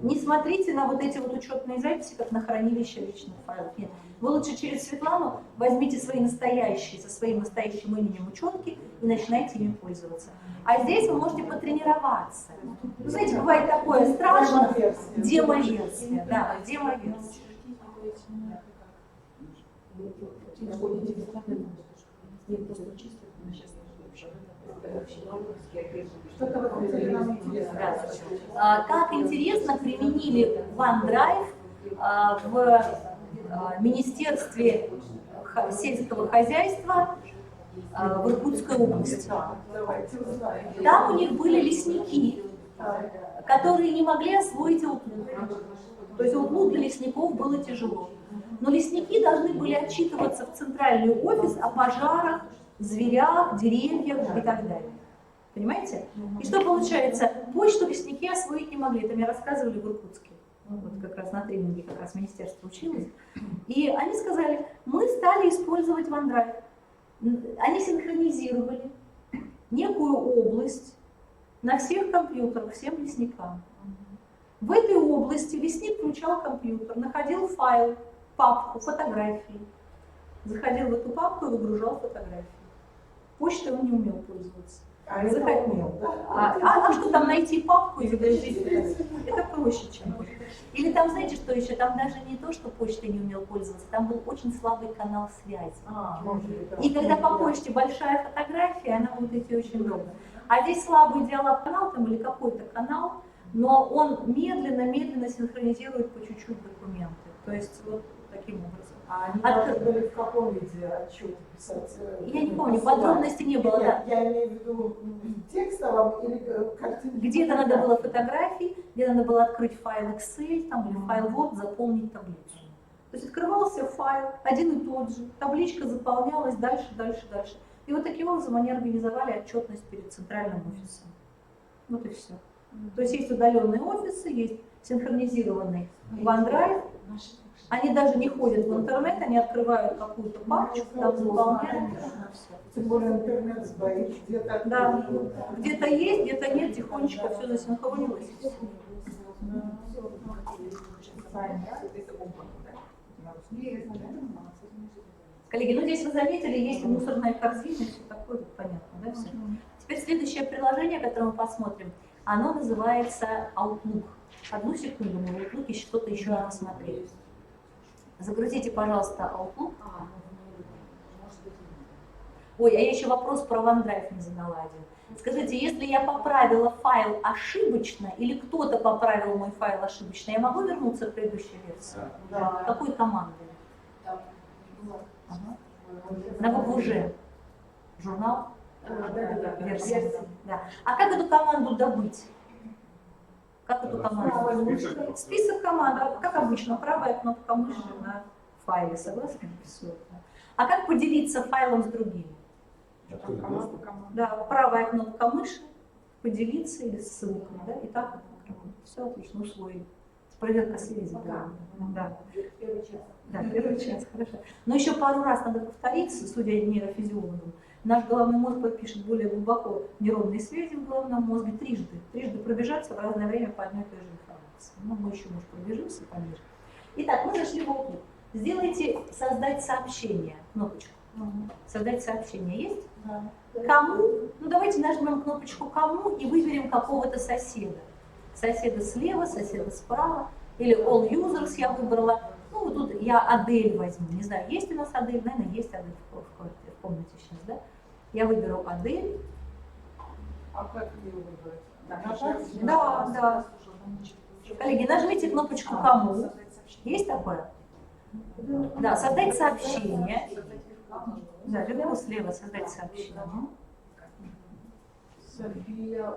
Не смотрите на вот эти вот учетные записи, как на хранилище личных файлов. Нет. Вы лучше через Светлану возьмите свои настоящие, со своим настоящим именем учетки и начинайте ими пользоваться. А здесь вы можете потренироваться. Вы знаете, бывает такое страшно. Демо-версия. Да, демо-версия. Как интересно применили OneDrive в Министерстве сельского хозяйства в Иркутской области. Там у них были лесники, которые не могли освоить Outlook. То есть Outlook для лесников было тяжело. Но лесники должны были отчитываться в центральный офис о пожарах, зверях, деревьях и так далее. Понимаете? И что получается? Почту лесники освоить не могли. Это мне рассказывали в Иркутске. Вот как раз на тренинге как раз министерство училось. И они сказали, мы стали использовать OneDrive. Они синхронизировали некую область на всех компьютерах, всем лесникам. В этой области лесник включал компьютер, находил файл, папку, фотографии. Заходил в эту папку и выгружал фотографии. Почтой он не умел пользоваться. А что там найти папку и загрузить? Это проще, чем почта. Или там, знаете, что еще? Там даже не то, что почтой не умел пользоваться, там был очень слабый канал связи. И когда по почте большая фотография, она будет идти очень долго. А здесь слабый диалог-канал там или какой-то канал, но он медленно синхронизирует по чуть-чуть документы. То есть вот таким образом. А они должны были в каком виде отчет писать? Я не помню, подробностей не было. Нет, я имею в виду текстовом или картинкой? Где-то надо было фотографии, где надо было открыть файл Excel там, или файл Word, заполнить таблицу. То есть открывался файл, один и тот же, табличка заполнялась дальше. И вот таким образом они организовали отчетность перед центральным офисом. Вот и все. То есть есть удаленные офисы, есть синхронизированный OneDrive. Они даже не ходят в интернет, они открывают какую-то папочку, там заполняют. Тем более интернет сбоит где-то. Да, где-то есть, где-то нет, тихонечко все засинхронилось. Коллеги, ну здесь вы заметили, есть мусорная корзина, все такое, понятно, да, все? Теперь следующее приложение, которое мы посмотрим, оно называется Outlook. Одну секунду, мы в Outlook что-то еще не посмотрели. Загрузите, пожалуйста, Outlook. Ой, а я еще вопрос про OneDrive не задала один. Скажите, если я поправила файл ошибочно, или кто-то поправил мой файл ошибочно, я могу вернуться к предыдущей версии? Да. Какой командой? Ага. На букву Ж. Журнал? Версия. Да. А как эту команду добыть? Как эту команду? Список команд. Как обычно, правая кнопка мыши на файле. Согласны? А как поделиться файлом с другими? Да, правая кнопка мыши, поделиться или ссылкой, да, и так все отлично усвоили. Проверка связи. Да. Первый час, хорошо. Но еще пару раз надо повториться, судя нейрофизиологам. Наш головной мозг пишет более глубоко нейронные связи в головном мозге трижды пробежаться в разное время по одной и той же информации. Ну, мы еще, может, пробежимся пониже. Итак, мы зашли в Outlook. Сделайте «Создать сообщение», кнопочку. Создать сообщение есть? Да. Кому? Ну давайте нажмем кнопочку «Кому» и выберем какого-то соседа. Соседа слева, соседа справа. Или All Users я выбрала. Ну вот тут я Адель возьму. Не знаю, есть у нас Адель? Наверное, есть Адель в комнате сейчас, да? Я выберу Адель. А как ее выбрать? Да. Коллеги, нажмите кнопочку «Кому». Есть такое? Да, создать сообщение. Да, либо слева создать сообщение. София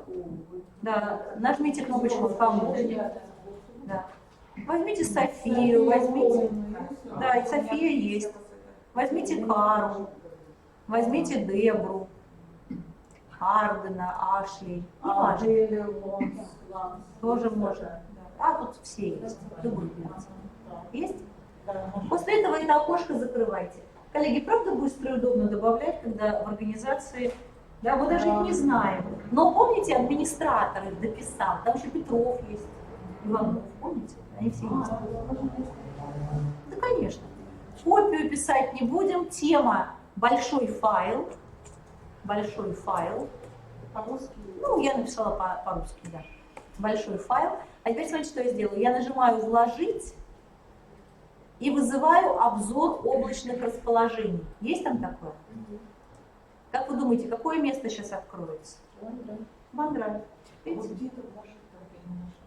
Да, нажмите кнопочку «Кому». Да. Возьмите Софию, возьмите. Да, и София есть. Возьмите Кару, возьмите Дебру, Хардена, Ашли. Тоже можно. А тут все есть. Любые есть? После этого это окошко закрывайте. Коллеги, правда быстро и удобно добавлять, когда в организации, да, мы даже их не знаем. Но помните, администратор их дописал, там еще Петров есть, Иванов, помните? Они все есть. Да, конечно. Копию писать не будем. Тема большой файл. Большой файл. По-русски? Ну, я написала по-русски, да. Большой файл. А теперь смотрите, что я сделаю. Я нажимаю «Вложить» и вызываю обзор облачных расположений. Есть там такое? Как вы думаете, какое место сейчас откроется? OneDrive. Видите?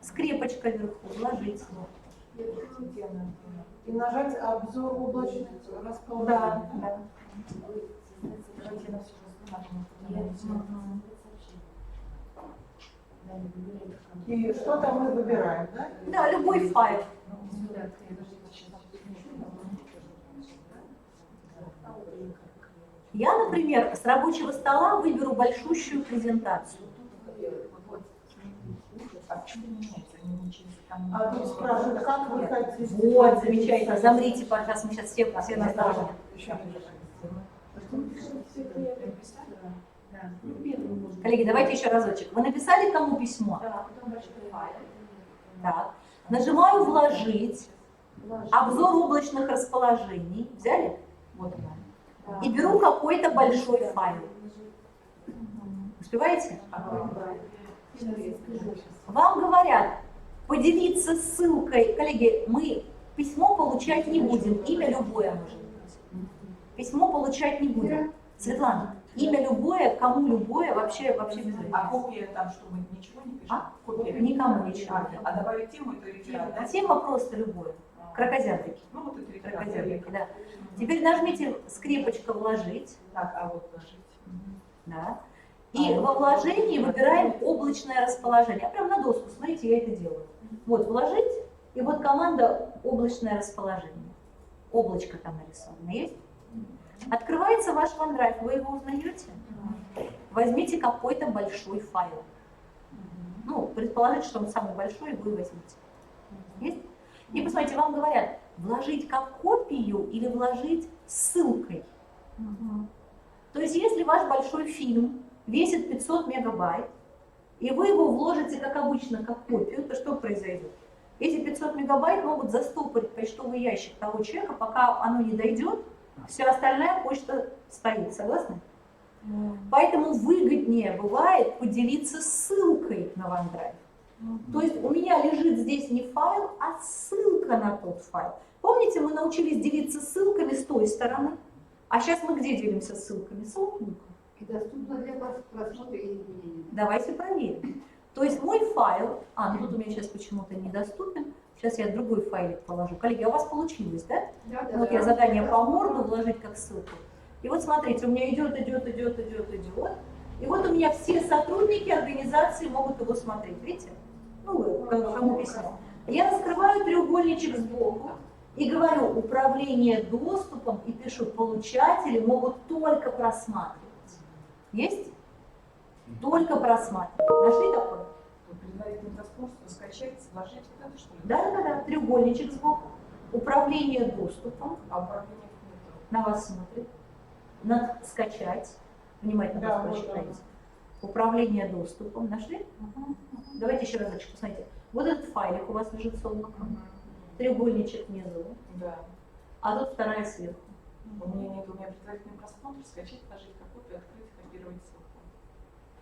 Скрепочка вверху, «Вложить». И нажать обзор облачных расположений. Да. И что там мы выбираем, да? Да, любой файл. Я, например, с рабочего стола выберу большущую презентацию. А тут спрашивают, как вы хотите? Вот, замечательно. Замрите, пожалуйста, мы сейчас все наставим. Коллеги, давайте еще разочек. Вы написали кому письмо? Да, потом большой файл. Так. Нажимаю «Вложить». Обзор облачных расположений. Взяли? Вот она. И беру какой-то большой файл. Успеваете? Вам говорят, поделиться ссылкой. Коллеги, мы письмо получать не будем. Имя любое может быть. Письмо получать не будем. Светлана, имя любое, кому любое, вообще без разницы. А копия там, что мы ничего не пишем? Копия. Никому ничего. А добавить тему, это реферат, да? Тема просто любое. Кракозябрики. Ну вот это реферат. Кракозябрики, да. Теперь нажмите скрепочка «Вложить». Так, а вот вложить. Да. И во вложении выбираем облачное расположение. Прям на доску, смотрите, я это делаю. Вот «Вложить», и вот команда «Облачное расположение». Облачко там нарисовано. Есть? Открывается ваш OneDrive, вы его узнаете? Возьмите какой-то большой файл. Ну, предположите, что он самый большой, вы возьмите. Есть? И посмотрите, вам говорят, вложить как копию или вложить ссылкой. То есть, если ваш большой фильм весит 500 мегабайт, и вы его вложите, как обычно, как копию, то что произойдет? Эти 500 мегабайт могут застопорить почтовый ящик того человека, пока оно не дойдет, вся остальная почта стоит. Согласны? Поэтому выгоднее бывает поделиться ссылкой на OneDrive. То есть у меня лежит здесь не файл, а ссылка на тот файл. Помните, мы научились делиться ссылками с той стороны, а сейчас мы где делимся ссылками? С Outlook. И доступно для просмотра и изменения. Давайте проверим. То есть мой файл, ну тут у меня сейчас почему-то недоступен, сейчас я другой файлик положу. Коллеги, а у вас получилось, да? Да, Вот я задание по Word вложить как ссылку. И вот смотрите, у меня идет. И вот у меня все сотрудники организации могут его смотреть, видите? Ну, кому письмо. Я раскрываю треугольничек сбоку и говорю управление доступом и пишу получатели могут только просматривать. Есть? Только просматривать. Нашли такое? Предварительный просмотр, скачать, сложить вот это что ли? Да, треугольничек сбоку. Управление доступом. А управление На вас смотрит. Надо скачать. Внимательно прочитайте. Управление доступом. Нашли? Давайте еще разочек посмотрите. Вот этот файлик у вас лежит с облаком. Треугольничек внизу. Да. А тут вторая сверху. У меня нет, у меня предварительный просмотр, скачать, положить как копию, открыть, копировать ссылку.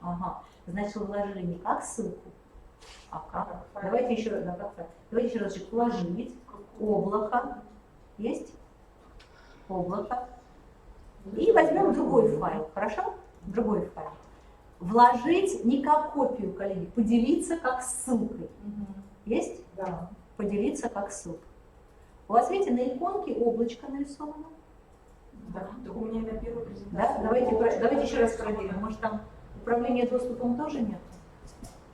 Ага. Значит, вы вложили не как ссылку, а как? Давайте еще раз, давайте еще разочек. Вложить. Облако. Есть? Облако. И возьмем другой файл. Хорошо? Другой файл. Вложить не как копию, коллеги, поделиться как ссылкой. Есть? Да. Поделиться как ссылка. У вас, видите, на иконке облачко нарисовано. Да, так у меня на первой презентации. Да? Давайте еще раз проверим. Может, там управления доступом тоже нет?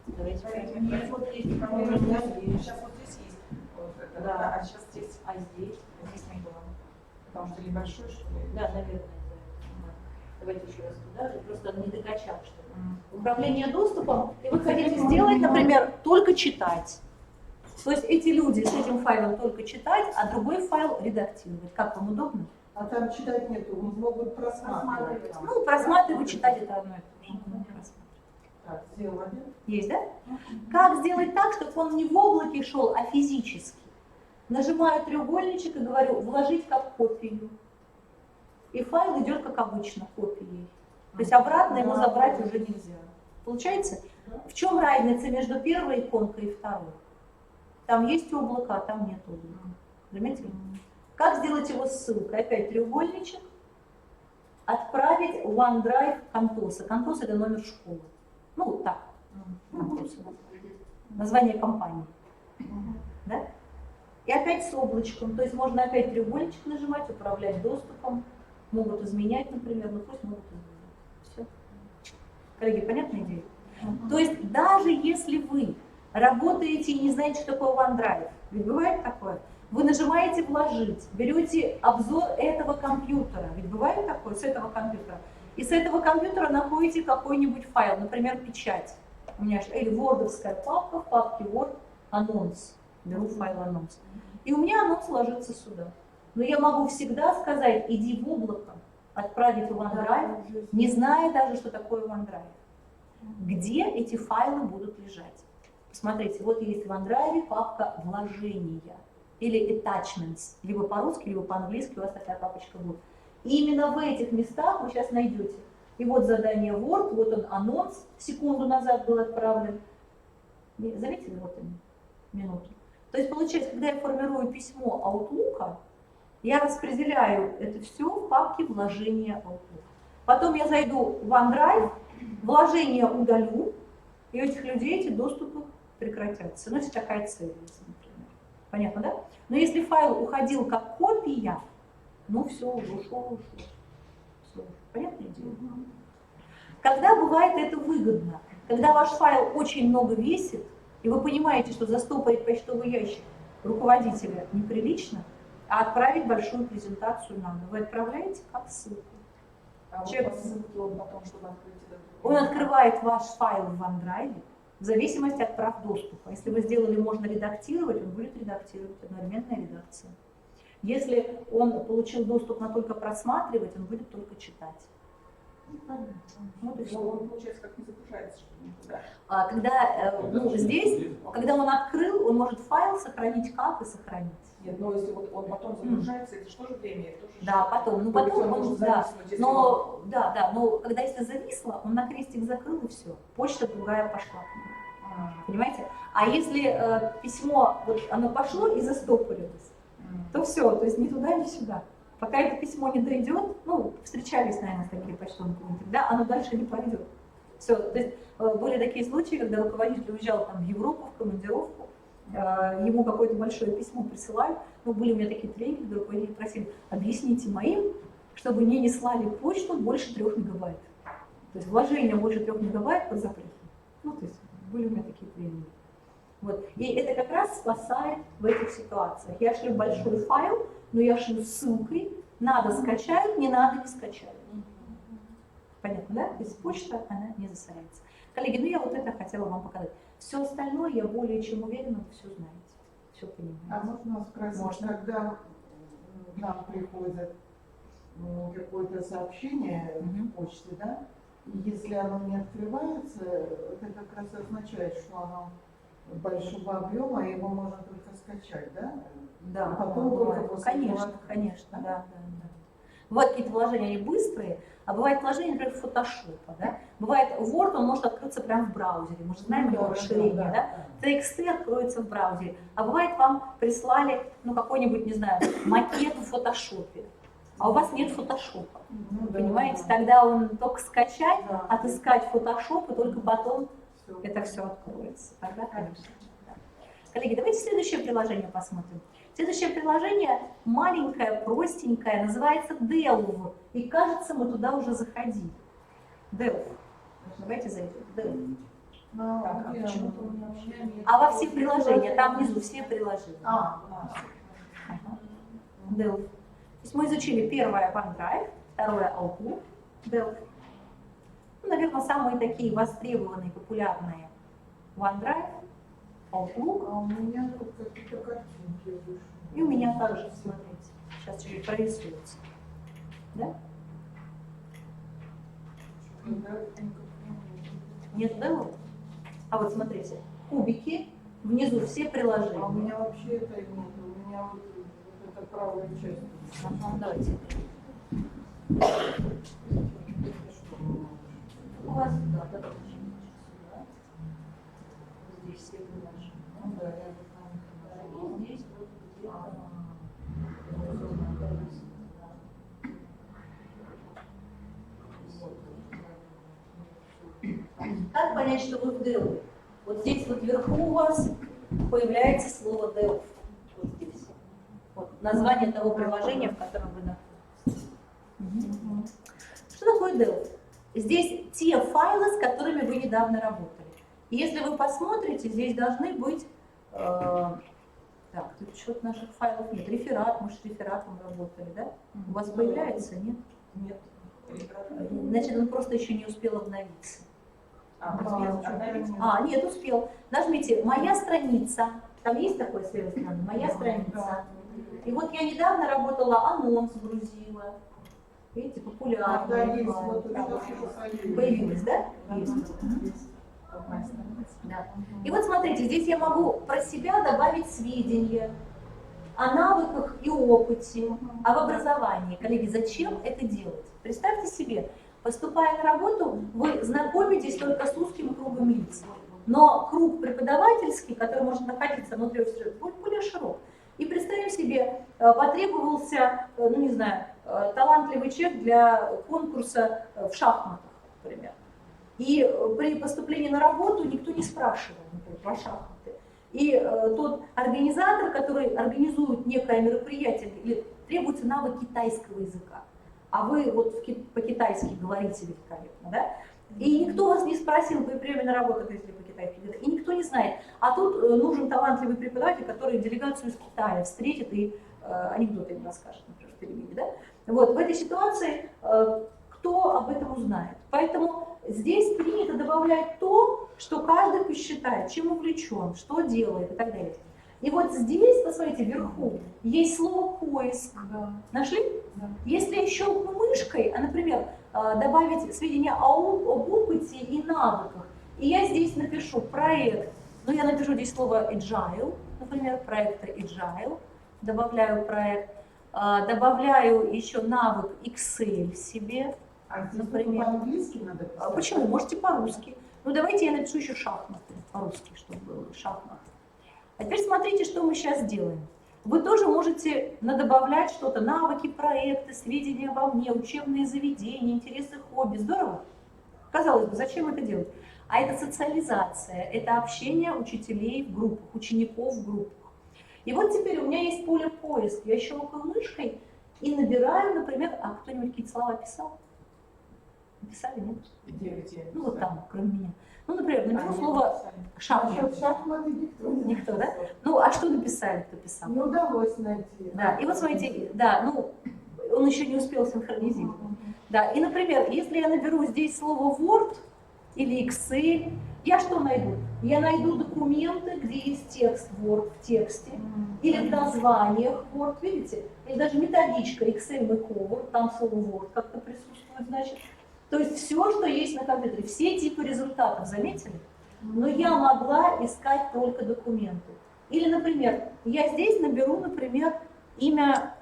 Давайте проверим. Нет, вот есть управление. Сейчас вот здесь есть. Вот это, Да. А сейчас здесь. А здесь? Здесь не было. Потому что небольшой, что ли? Да, наверное. Давайте еще раз туда же, просто не докачал, что ли. Управление доступом, и вы хотите сделать, например, только читать. То есть эти люди с этим файлом только читать, а другой файл редактировать. Как вам удобно? А там читать нету, могут просматривать. Ну, просматривать, читать это одно и то же. Так, сделал один. Есть, да? Как сделать так, чтобы он не в облаке шел, а физически? Нажимаю треугольничек и говорю вложить как копию. И файл идет как обычно, копией. То есть обратно ему забрать уже нельзя. Получается? В чем разница между первой иконкой и второй? Там есть облако, а там нет облака. Заметили? Как сделать его ссылкой? Опять треугольничек. Отправить в OneDrive Контоса. Контос — это номер школы. Ну, вот так. Контос. Название компании. Да? И опять с облачком. То есть можно опять треугольничек нажимать, управлять доступом. Могут изменять, например, но пусть могут изменять. Все. Коллеги, понятная идея? То есть даже если вы работаете и не знаете, что такое OneDrive, ведь бывает такое, вы нажимаете «Вложить», берете обзор этого компьютера, ведь бывает такое, с этого компьютера, и с этого компьютера находите какой-нибудь файл, например, печать. У меня или вордовская папка, в папке Word, анонс, беру файл анонс. И у меня анонс ложится сюда. Но я могу всегда сказать, иди в облако, отправить в OneDrive, не зная даже, что такое OneDrive. Где эти файлы будут лежать? Посмотрите, вот есть в OneDrive папка «Вложения» или «Attachments», либо по-русски, либо по-английски у вас такая папочка будет. И именно в этих местах вы сейчас найдете. И вот задание Word, вот он анонс, секунду назад был отправлен. Заметили, вот он, минуту. То есть получается, когда я формирую письмо Outlook, я распределяю это все в папке «Вложения Outlook». Потом я зайду в OneDrive, вложения удалю, и у этих людей эти доступы прекратятся. Ну, это такая цель, например. Понятно, да? Но если файл уходил как копия, ну все, ушел. Все. Понятная идея? Когда бывает это выгодно? Когда ваш файл очень много весит, и вы понимаете, что застопорить почтовый ящик руководителя неприлично, а отправить большую презентацию надо. Вы отправляете как ссылку. Человек потом, чтобы открыть этот... Он открывает ваш файл в OneDrive в зависимости от прав доступа. Если вы сделали «можно редактировать», он будет редактировать, одновременная редакция. Если он получил доступ на только просматривать, он будет только читать. Вот и Но все. он, получается, как не загружается, что ли, никуда. Здесь, когда он открыл, он может файл сохранить как и сохранить. Нет, но если вот он потом загружается, это же тоже время, это тоже... Да, потом. Ну, То есть потом он может да. зависнуть, если Но, но когда если зависло, он на крестик закрыл и все. Почта другая пошла. Понимаете? А если письмо, вот оно пошло и застопорилось, то все, то есть ни туда, ни сюда. Пока это письмо не дойдет, ну, встречались, наверное, такие почтовые пункты, да, оно дальше не пойдет. Все, то есть были такие случаи, когда руководитель уезжал там в Европу, в командировку, ему какое-то большое письмо присылают, ну, были у меня такие тренинги, где руководители просили, объясните моим, чтобы не слали почту больше 3 мегабайт. То есть вложение больше 3 мегабайт под запретом. Ну, то есть были у меня такие тренинги. Вот. И это как раз спасает в этих ситуациях. Я шлю большой файл, но я шлю ссылкой, надо скачают, не надо не скачают. Понятно, да? То есть почта, она не засоряется. Коллеги, ну я вот это хотела вам показать. Все остальное я более чем уверена, вы все знаете, все понимаете. А можно спросить, Можно. когда нам приходит какое-то сообщение в почте, да, и если оно не открывается, это как раз означает, что оно большого объема, и его можно только скачать, да? Да, А потом только после конечно, этого- конечно, да. Бывают какие-то вложения, они быстрые, а бывает вложение, например, в фотошопа, да? Бывает Word, он может открыться прямо в браузере, мы же знаем его расширение, да? TXT откроется в браузере, а бывает вам прислали, ну, какой-нибудь, не знаю, макет в фотошопе, а у вас нет фотошопа, понимаете? Тогда он только скачать, отыскать фотошоп, и только потом это все откроется. Тогда, конечно. Да. Коллеги, давайте следующее приложение посмотрим. Следующее приложение маленькое, простенькое, называется Delve. И кажется, мы туда уже заходили. Delve. Давайте зайдем. Delve. Так, почему-то у меня вообще нет. А во все приложения, там внизу все приложения. Ага. Delve. То есть мы изучили первое OneDrive, второе Outlook, Delve. Ну, наверное, самые такие востребованные, популярные OneDrive, Outlook. А у меня тут какие-то картинки вышли. И у меня также, смотрите, сейчас чуть-чуть прорисуется. Да? Нет Delve? А вот смотрите, кубики, внизу все приложения. А у меня вообще это нет, у меня вот это правая часть. Ага, давайте. У вас, да, здесь все приложения. Ну да, я вот там. И здесь вот где-то. Как понять, что вы в Delve? Вот здесь вот вверху у вас появляется слово Delve. Вот здесь. Вот название того приложения, в котором вы находитесь. Что такое Delve? Здесь те файлы, с которыми вы недавно работали. И если вы посмотрите, здесь должны быть... так, тут что-то наших файлов нет. Реферат, мы же с рефератом работали, да? У вас появляется, нет? Нет. Значит, он просто еще не успел обновиться. Успел. Нет, успел. Нажмите «Моя страница». Там есть такое с левой стороны? «Моя страница». И вот я недавно работала, анонс грузила. Видите, популярно. Да, есть, вот это Появилось, да? Есть. Да. И вот смотрите, здесь я могу про себя добавить сведения о навыках и опыте, об образовании. Коллеги, зачем это делать? Представьте себе, поступая на работу, вы знакомитесь только с узким кругом лиц. Но круг преподавательский, который может находиться внутри офиса, будет более широк. И представим себе, потребовался, ну не знаю, талантливый человек для конкурса в шахматах, например. И при поступлении на работу никто не спрашивал, например, про шахматы. И тот организатор, который организует некое мероприятие, требуется навык китайского языка. А вы вот по-китайски говорите великолепно, да? И никто вас не спросил при приеме на работу, если по-китайски, и никто не знает. А тут нужен талантливый преподаватель, который делегацию из Китая встретит и анекдоты им расскажет, например, в перемене, да? Вот, в этой ситуации кто об этом узнает? Поэтому здесь принято добавлять то, что каждый посчитает, чем увлечен, что делает и так далее. И вот здесь, посмотрите, вверху есть слово «поиск». Нашли? Если я щелкну мышкой, например, добавить сведения об опыте и навыках, и я здесь напишу проект, ну я напишу здесь слово agile, например, проекта agile, добавляю проект, добавляю еще навык Excel себе, например. По-английски надо писать? Почему? Можете по-русски. Ну давайте я напишу еще шахматы по-русски, чтобы было шахматы. А теперь смотрите, что мы сейчас делаем. Вы тоже можете надобавлять что-то, навыки, проекты, сведения обо мне, учебные заведения, интересы, хобби. Здорово? Казалось бы, зачем это делать? А это социализация, это общение учителей в группах, учеников в группах. И вот теперь у меня есть поле поиск. Я щелкаю мышкой и набираю, например, кто-нибудь какие-то слова писал? Написали, нет? Где? Ну вот там, кроме меня. Ну, например, напишу слово шахматы. Шахматы Никто, да? Ну, а что написали, кто писал? Не удалось найти. Да, и вот смотрите, да, ну, он еще не успел синхронизировать. Да, и, например, если я наберу здесь слово Word или Excel, я что найду? Я найду документы, где есть текст Word в тексте, или в названиях Word, видите? Или даже методичка Excel Makeover, там слово Word как-то присутствует, значит. То есть все, что есть на компьютере, все типы результатов, заметили? Но я могла искать только документы. Или, например, я здесь наберу, например, имя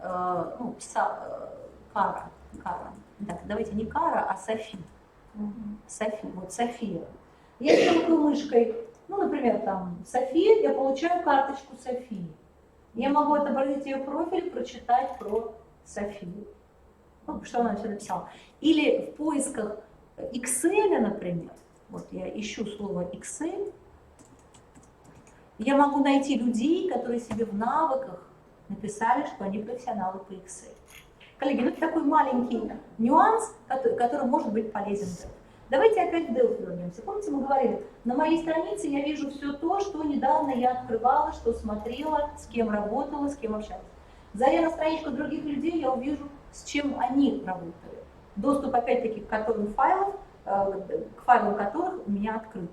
Кара. Так, давайте не Кара, а Софи. Софи, вот София. Я щелкаю мышкой, ну, например, там София, я получаю карточку Софии. Я могу отобразить ее профиль, прочитать про Софию. Ну, что она все написала. Или в поисках Excel, например, вот я ищу слово Excel, я могу найти людей, которые себе в навыках написали, что они профессионалы по Excel. Коллеги, ну это такой маленький нюанс, который может быть полезен. Давайте опять в Delphi вернемся. Помните, мы говорили, на моей странице я вижу все то, что недавно я открывала, что смотрела, с кем работала, с кем общалась. Зайдя на страничку других людей, я увижу, с чем они работали. Доступ, опять-таки, к файлам которых у меня открыт.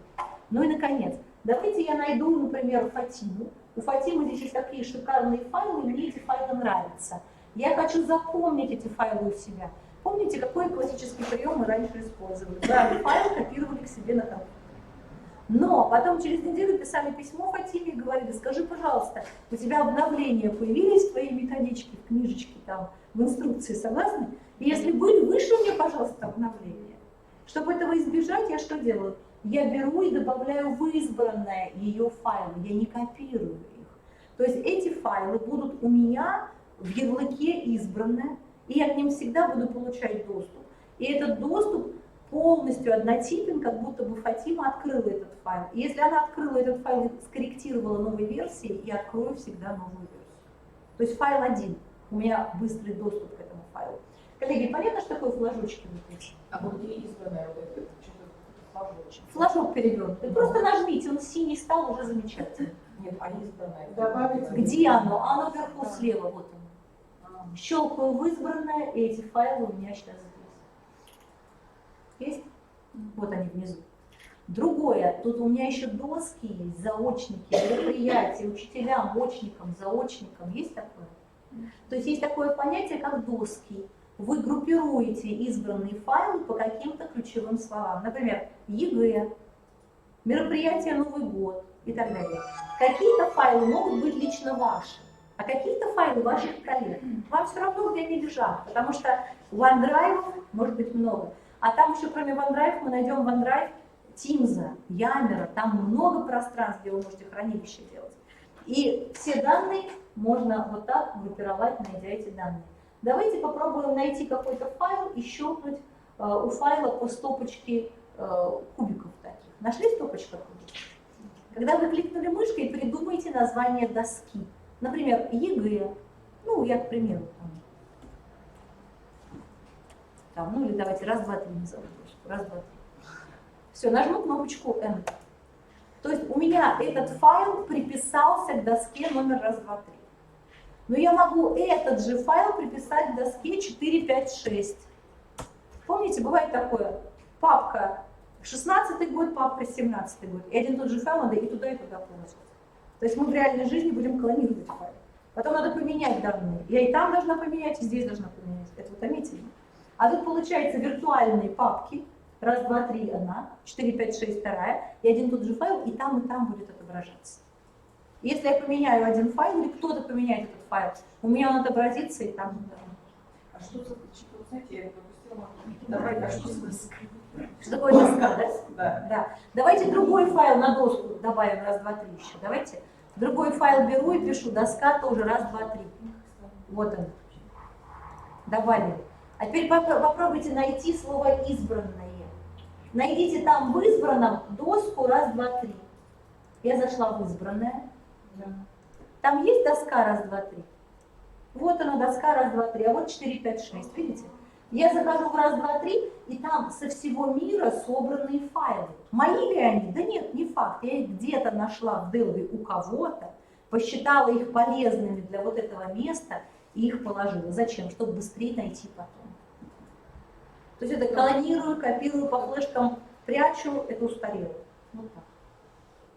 Ну и, наконец, давайте я найду, например, Фатиму. У Фатимы здесь есть такие шикарные файлы, и мне эти файлы нравятся. Я хочу запомнить эти файлы у себя. Помните, какой классический прием мы раньше использовали? Брали файл, копировали к себе на компьютер. Но потом через неделю писали письмо Фатиме и говорили: скажи, пожалуйста, у тебя обновления появились в твоей методичке, в книжечке, там, в инструкции, согласны? И если были, вышли мне, пожалуйста, обновления. Чтобы этого избежать, я что делаю? Я беру и добавляю в избранное ее файлы, я не копирую их. То есть эти файлы будут у меня в ярлыке избранное, и я к ним всегда буду получать доступ. И этот доступ полностью однотипен, как будто бы Фатима открыла этот файл. И если она открыла этот файл и скорректировала новой версией, я открою всегда новую версию. То есть файл один. У меня быстрый доступ к этому файлу. Коллеги, понятно, что такое флажочки? А вот где избранное вот это? Что-то флажочек. Флажок перевернутый. Просто нажмите, он синий стал, уже замечательно. Нет, а избранное? Добавить. Где оно? Оно вверху слева, вот оно. Щелкаю в избранное, и эти файлы у меня сейчас есть. Есть? Вот они внизу. Другое, тут у меня еще доски есть, заочники, мероприятия, учителям, очникам, заочникам. Есть такое? То есть есть такое понятие, как доски. Вы группируете избранные файлы по каким-то ключевым словам. Например, ЕГЭ, мероприятие Новый год и так далее. Какие-то файлы могут быть лично ваши, а какие-то файлы ваших коллег. Вам все равно, где они лежат, потому что OneDrive может быть много. А там еще кроме OneDrive мы найдем OneDrive Teams, Yammer, там много пространств, где вы можете хранилище делать. И все данные можно вот так группировать, найдя эти данные. Давайте попробуем найти какой-то файл и щелкнуть у файла по стопочке кубиков таких. Нашли стопочку кубиков? Когда вы кликнули мышкой, придумайте название доски. Например, ЕГЭ. Ну, я, к примеру, там, ну или давайте раз, два, три назову. Раз, два, три. Все, нажму кнопочку Enter. То есть у меня этот файл приписался к доске номер раз, два, три. Но я могу этот же файл приписать к доске 4, 5, 6. Помните, бывает такое, папка 16-й год, папка 17-й год. И один тот же файл надо и туда положить. То есть мы в реальной жизни будем клонировать файл. Потом надо поменять данные. Я и там должна поменять, и здесь должна поменять. Это утомительно. А тут получается виртуальные папки. Раз, два, три, одна, 4, 5, 6, вторая. И один тот же файл, и там будет отображаться. Если я поменяю один файл, или кто-то поменяет этот файл, у меня он отобразится и там. А что за, знаете, я пропустила. Давай, а что за доска? Что такое доска, да? Да. Да. Давайте другой файл на доску добавим, раз, два, три еще. Давайте. Другой файл беру и пишу, доска тоже, раз, два, три. Вот он. Добавили. А теперь попробуйте найти слово «избранное». Найдите там в избранном доску, раз, два, три. Я зашла в избранное. Там есть доска, раз, два, три. Вот она, доска, раз, два, три. А вот 4, 5, 6. Видите? Я захожу в раз, два, три, и там со всего мира собранные файлы. Мои ли они? Да нет, не факт. Я их где-то нашла в Делве у кого-то, посчитала их полезными для вот этого места и их положила. Зачем? Чтобы быстрее найти потом. То есть это колонирую, копирую, по флешкам прячу, это устарело. Вот так.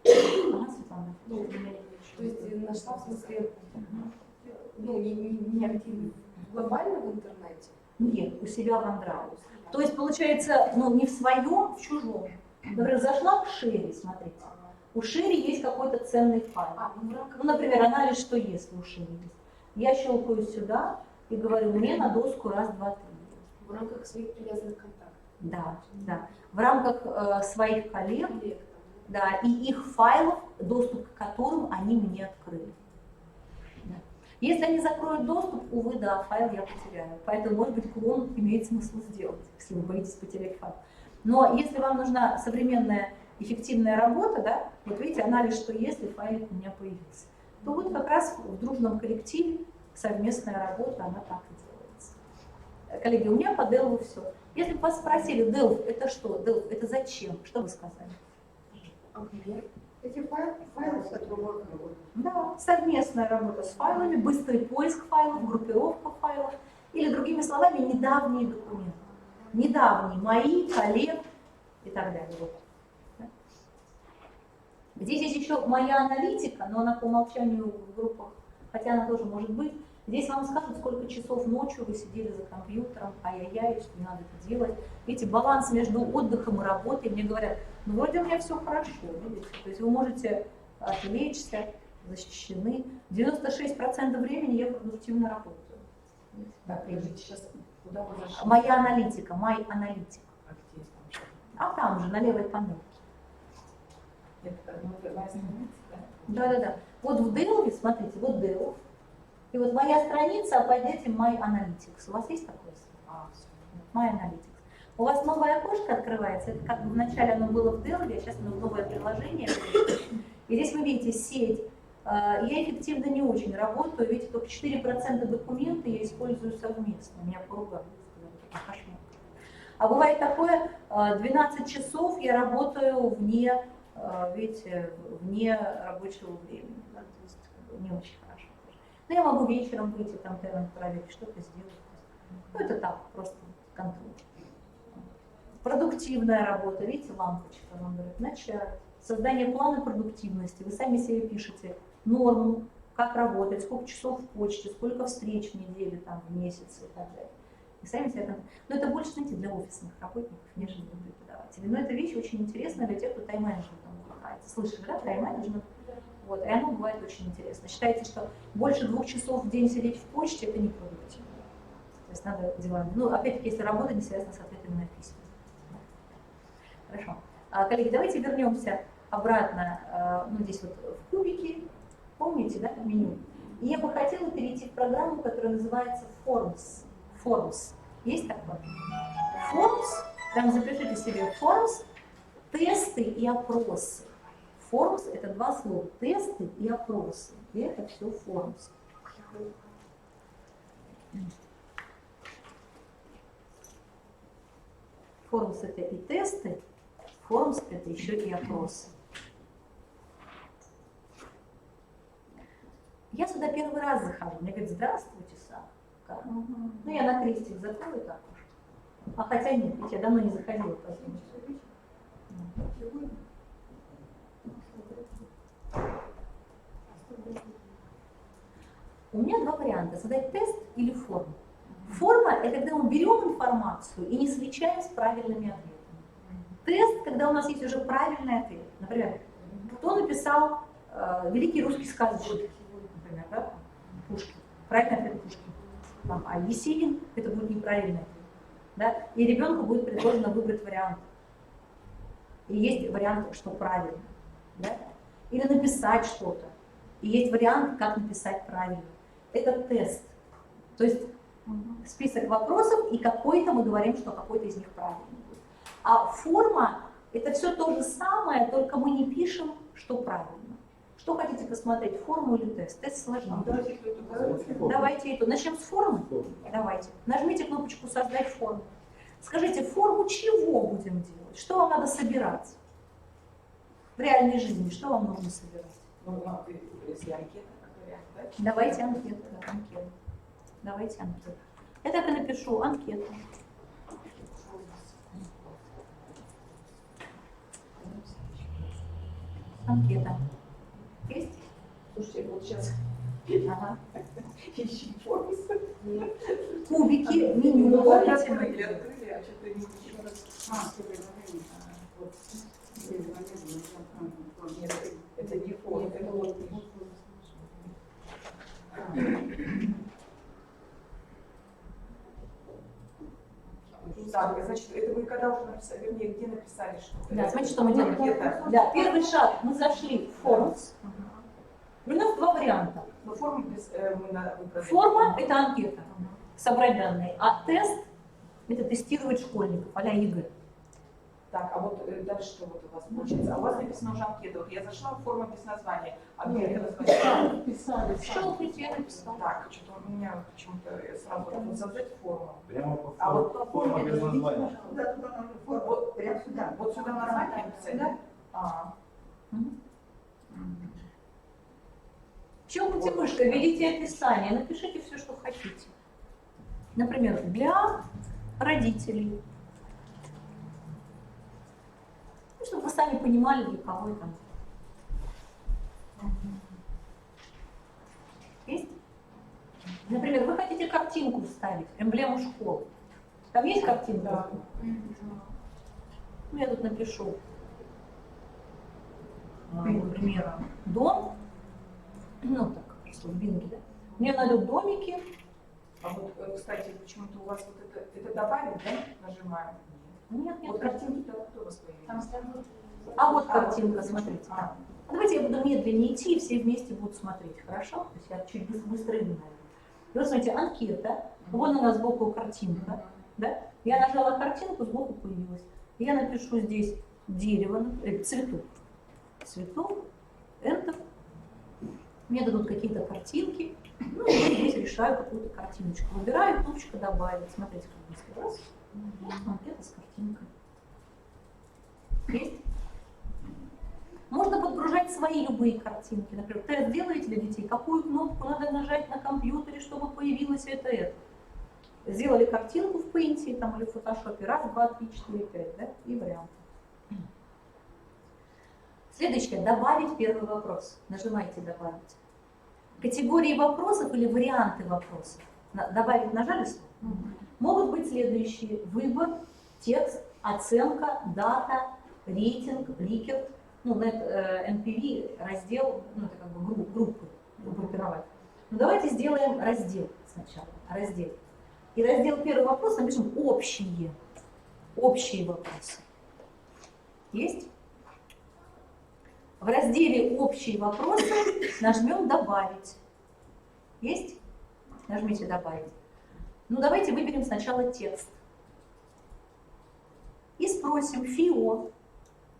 Ага, Светлана. То есть нашла, в смысле, ну, не глобально в интернете? Нет, у себя в OneDrive. То есть получается, ну, не в своем, в чужом. Например, зашла в Шире, смотрите. У Шире есть какой-то ценный файл. Ну, например, анализ «что если» у Шире есть. Я щелкаю сюда и говорю, мне на доску раз, два, три. В рамках своих привязанных контактов? Да, да. В рамках своих коллег, да, и их файлов, доступ к которым они мне открыли. Да. Если они закроют доступ, увы, да, файл я потеряю. Поэтому, может быть, клон имеет смысл сделать, если вы боитесь потерять файл. Но если вам нужна современная эффективная работа, да, вот видите, анализ «что если» файлик у меня появился, то вот как раз в дружном коллективе совместная работа, она так и делается. Коллеги, у меня по Delve все. Если бы вас спросили, Delve это что? Delve это зачем? Что вы сказали? Эти файлы с которыми Да, совместная работа с файлами, быстрый поиск файлов, группировка файлов, или другими словами, недавние документы. Недавние, мои, коллег и так далее. Вот. Да? Здесь есть еще моя аналитика, но она по умолчанию в группах, хотя она тоже может быть. Здесь вам скажут, сколько часов ночью вы сидели за компьютером, ай-яй-яй, что не надо это делать. Видите, баланс между отдыхом и работой. Мне говорят, ну вроде у меня все хорошо, видите. То есть вы можете отвлечься, защищены. 96% времени я продуктивно работаю. Да, сейчас куда вы зашли? Моя аналитика, мой аналитик. А там же, на левой панели. Это моя страница, да? Да-да-да. Вот в Delve, смотрите, вот Delve. И вот моя страница, а под этим My Analytics. У вас есть такое слово? My Analytics. У вас новое окошко открывается. Это как бы вначале оно было в Delve, а сейчас оно в новое приложение. И здесь вы видите сеть. Я эффективно не очень работаю. Видите, только 4% документов я использую совместно. Меня поругали. Кошмар. А бывает такое, 12 часов я работаю вне, видите, вне рабочего времени. Да? То есть не очень хорошо. Но я могу вечером выйти, там термин проверить, что-то сделать. Ну, это так, просто контроль. Продуктивная работа, видите, лампочка вам говорит, начать. Создание плана продуктивности. Вы сами себе пишете норму, как работать, сколько часов в почте, сколько встреч в неделю, там, в месяц и так далее. И сами себе там... Но это больше, знаете, для офисных работников, нежели для преподавателей. Но эта вещь очень интересная для тех, кто тайм-менеджментом увлекается. Слышали, да, тайм-менеджмент? Вот, и оно бывает очень интересно. Считается, что больше 2 часов в день сидеть в почте – это непродуктивно. То есть надо делать. Ну, опять-таки, если работа не связана с ответами на письма. Хорошо. Коллеги, давайте вернемся обратно, ну, здесь вот в кубике. Помните, да, меню? И я бы хотела перейти в программу, которая называется Forms. Forms. Есть такое? Forms, прям запишите себе Forms, тесты и опросы. Forms – это два слова. Тесты и опросы. И это все Forms. Forms – это и тесты, Forms – это еще и опросы. Я сюда первый раз захожу. Мне говорят, здравствуйте, Саша. Ну, я на крестик закрою так уж. А хотя нет, ведь я давно не заходила, поэтому. У меня два варианта: задать тест или форму. Форма – это когда мы берем информацию и не сличаем с правильными ответами. Тест, когда у нас есть уже правильный ответ. Например, кто написал великий русский сказочник, например, да? Пушкин. Правильный ответ Пушкин. Там, а Есенин – это будет неправильный ответ. Да? И ребенку будет предложено выбрать вариант. И есть вариант, что правильно. Да? Или написать что-то. И есть вариант, как написать правильно. Это тест. То есть список вопросов, и какой-то мы говорим, что какой-то из них правильный будет. А форма – это все то же самое, только мы не пишем, что правильно. Что хотите посмотреть, форму или тест? Тест сложнее. Давайте эту. Начнем с формы? Давайте. Нажмите кнопочку «Создать форму». Скажите, форму чего будем делать? Что вам надо собирать? В реальной жизни что вам нужно собирать? Ну, если анкета, как вариант, да? Давайте анкету. Давайте анкету. Я так и напишу анкету. Анкета. Есть? Слушайте, вот сейчас ага. ищи форму. Кубики, меню. Ну, открыли, а что-то не еще раз. Нет, это не форма, это вот. Так, значит, это вы когда уже написали, вернее, где написали что-то? Да, смотрите, что мы делаем. Да, первый шаг, мы зашли в Forms. У нас два варианта. Форма – это анкета, собрать данные, а тест – это тестировать школьников, а-ля ЕГЭ. Так, а вот дальше что вот у вас получается? А у вас написано уже анкета. Вот я зашла в форму без названия. А где это название? Писали. Щелкните, я написала. Так, что-то у меня почему-то сразу вот создать форму. Прямо по А вот по форма без названия. Да, туда надо форму. Вот прямо сюда. Вот сюда название написать, да? А. Щелкните мышкой, введите описание, напишите все, что хотите. Например, для родителей. Ну, чтобы вы сами понимали, для кого это. Есть? Например, вы хотите картинку вставить, эмблему школы. Там есть картинка? Да. Ну, я тут напишу, например, дом. Ну так, что в Бинге, да? Мне надо домики. А вот, кстати, почему-то у вас вот это добавить, да? Нажимаем. Нет, Вот картинки-то кто у вас появились? А вот картинка, смотрите. Давайте я буду медленнее идти, и все вместе будут смотреть, хорошо? То есть я чуть быстрее, наверное. И вот смотрите, анкета. Вон у нас сбоку картинка. Да? Я нажала картинку, сбоку появилась. Я напишу здесь дерево, цветок. Цветок, Enter. Мне дадут какие-то картинки. Ну, я здесь решаю какую-то картиночку. Выбираю, кнопочка добавить. Смотрите, как быстро. Раз. Анкета с картинкой. Есть? Можно подгружать свои любые картинки. Например, тест делаете для детей, какую кнопку надо нажать на компьютере, чтобы появилось это. Сделали картинку в Paint там, или в Photoshop. Раз, два, три, четыре, пять. Да? И варианты. Следующее. Добавить первый вопрос. Нажимаете «Добавить». Категории вопросов или варианты вопросов. Добавить нажали? Могут быть следующие. Выбор, текст, оценка, дата, рейтинг, Likert, ну, NPV, раздел, ну, это как бы группы группировать. Ну, давайте сделаем раздел сначала. Раздел. И раздел первый вопрос напишем общие. Общие вопросы. Есть? В разделе «Общие вопросы» нажмем «Добавить». Есть? Нажмите «Добавить». Ну, давайте выберем сначала текст. И спросим ФИО.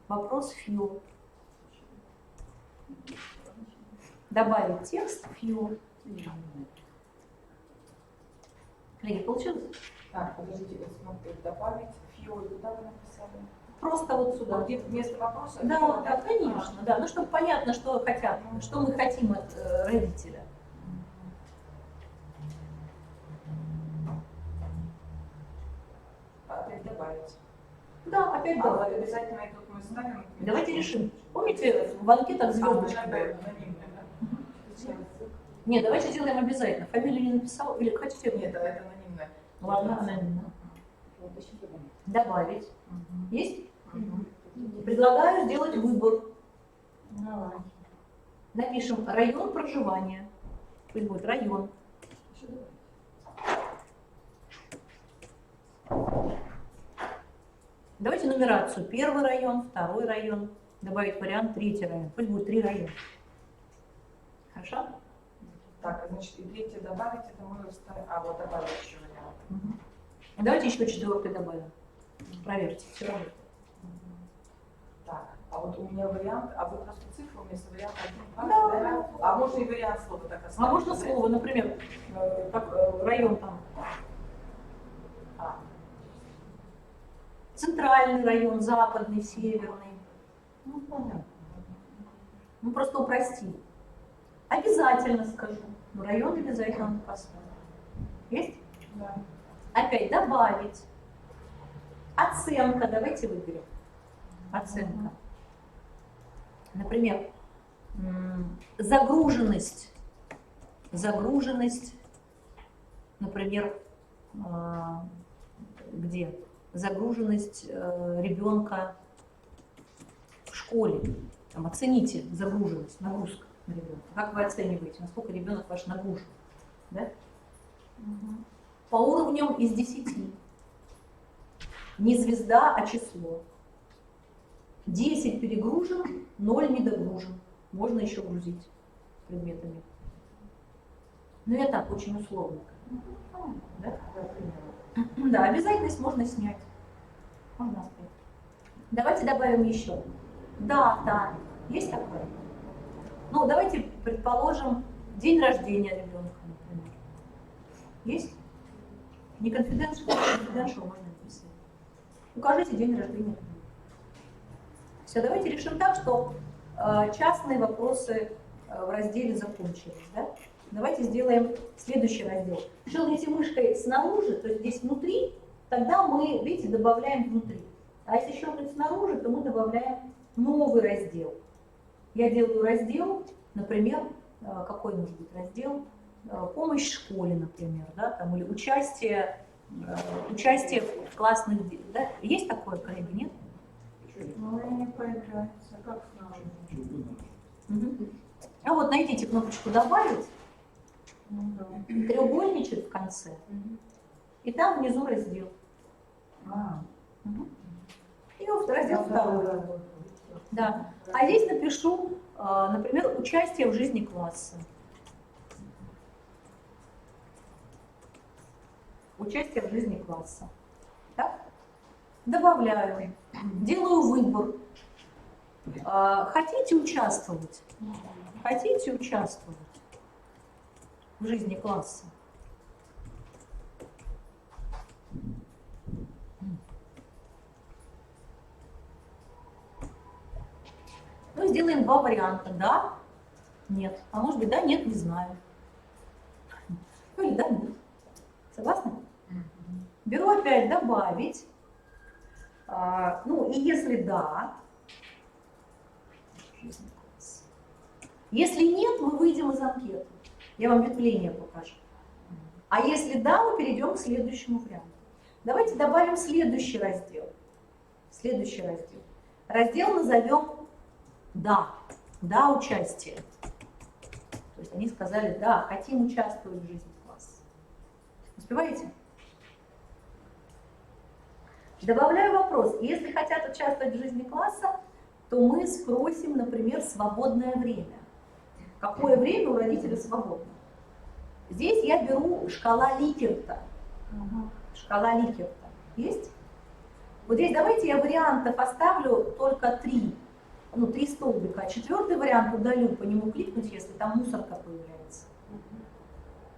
Вопрос ФИО. Добавить текст ФИО. Коллеги, получилось? Так, подождите, смотрите, добавить ФИО, куда вы написали? Просто вот сюда. Вот где-то вместо вопроса? Да, да, конечно, да. Ну, чтобы понятно, что хотят, что мы хотим от родителя. Опять добавить. Да, опять добавить. Обязательно это мы ставим. Давайте решим. Помните, в анкетах звездочки были? Нет, давайте сделаем обязательно. Фамилию не написал или хотите? Нет, это анонимно. Ладно, анонимно. Добавить. Есть? Предлагаю сделать выбор. Напишем район проживания. Пусть будет район. Давайте нумерацию. Первый район, второй район. Добавить вариант, третий район. Пусть будет 3 района. Хорошо? Так, значит, и третье добавить, это мы вставим. А, вот добавить еще вариант. Давайте еще 4 добавим. Проверьте, все работает. Так, а вот у меня вариант, а вы просто цифру вместо варианта один, Да. да? А можно и вариант слова так оставить? А можно слово, например, район там. Центральный район, западный, северный. Ну, понятно. Ну, просто упрости. Обязательно скажу. Но район обязательно поставим. Есть? Да. Опять добавить. Оценка. Давайте выберем. Оценка. Например, загруженность. Загруженность, например, где? Загруженность ребенка в школе. Там, оцените загруженность, нагрузка на ребенка. Как вы оцениваете, насколько ребенок ваш нагружен? Да? По уровням из 10. Не звезда, а число. 10 перегружен, 0 недогружен. Можно еще грузить предметами. Но я так, очень условно. Да? Да, обязательность можно снять. Можно оставить. Давайте добавим еще. Дата. Есть такое? Ну, давайте предположим день рождения ребенка, например. Есть? Не confidential, confidential можно написать. Укажите день рождения ребенка. Все, давайте решим так, что частные вопросы в разделе закончились. Да? Давайте сделаем следующий раздел. Щелкните мышкой снаружи, то есть здесь внутри, тогда мы, видите, добавляем внутри. А если щелкнуть снаружи, то мы добавляем новый раздел. Я делаю раздел, например, какой может быть раздел? Помощь в школе, например, да? Там, или участие в классных... Да? Есть такое, коллеги, нет? Ну, и не появляется. Как снаружи? А вот найдите кнопочку «Добавить», треугольничек в конце, и там внизу раздел. И вот раздел второй. Да. А здесь напишу, например, участие в жизни класса. Участие в жизни класса. Так? Добавляю. Делаю выбор. Хотите участвовать? Хотите участвовать в жизни класса? Ну, сделаем 2 варианта. Да, нет. А может быть, да, нет, не знаю. Ну или да, нет. Согласны? Беру опять добавить. Ну и если да, если нет, мы выйдем из анкеты. Я вам ветвление покажу. А если да, мы перейдем к следующему варианту. Давайте добавим следующий раздел. Следующий раздел. Раздел назовем «Да». «Да, участие». То есть они сказали «Да, хотим участвовать в жизни класса». Успеваете? Добавляю вопрос. Если хотят участвовать в жизни класса, то мы спросим, например, свободное время. Какое время у родителя свободно? Здесь я беру шкала Ликерта. Шкала Ликерта. Есть? Вот здесь давайте я вариантов оставлю только 3. Ну, 3 столбика. А 4-й вариант удалю, по нему кликнуть, если там мусорка появляется.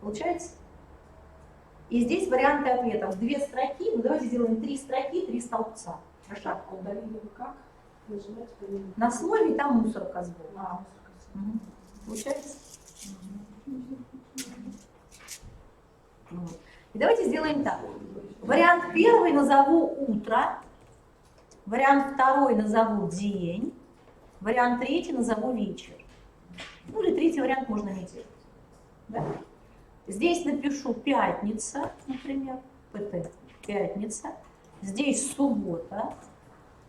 Получается? И здесь варианты ответов. 2 строки. Ну, давайте сделаем 3 строки, 3 столбца. Хорошо? Удалили вы как? Нажимать фамилию. На слове там мусорка сбоку. Получается? Вот. И давайте сделаем так. Вариант 1 назову утро. Вариант 2 назову день. Вариант 3 назову вечер. Ну или 3-й вариант можно не делать. Да? Здесь напишу пятница, например, ПТ, пятница. Здесь суббота.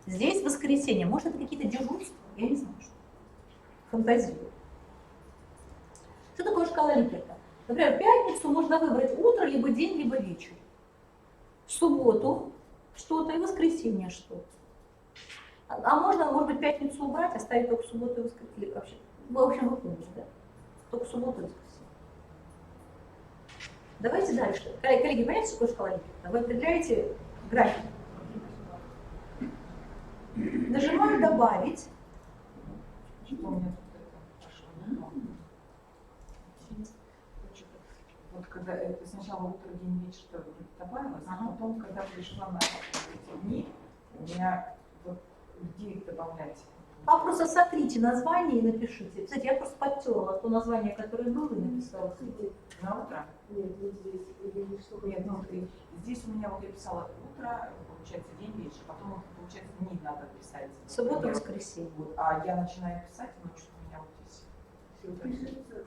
Здесь воскресенье. Может, это какие-то дежурства? Я не знаю, что. Фантазирую. Что такое шкала Ликерта? Например, в пятницу можно выбрать утро, либо день, либо вечер. В субботу что-то и в воскресенье что-то. А можно, может быть, пятницу убрать, оставить только субботу и воскресенье. Вообще, в общем, вы поняли, да? Только субботу и воскресенье. Давайте дальше. Коллеги, понимаете, что такое шкала Ликерта? Вы определяете график. Нажимаю «Добавить». Что у меня тут это пошло? Вот когда это сначала утро, день, вечер добавилось, а потом, когда пришла на эти дни, у меня вот где их добавлять? А просто сотрите название и напишите. Кстати, я просто подтерла то название, которое было, и написала. На утро? Нет, вот здесь. Или что? Нет, смотри, здесь у меня вот я писала утро, получается день, вечер, потом вот, получается дни надо писать. Суббота, воскресенье. Вот, а я начинаю писать, но что у меня вот здесь все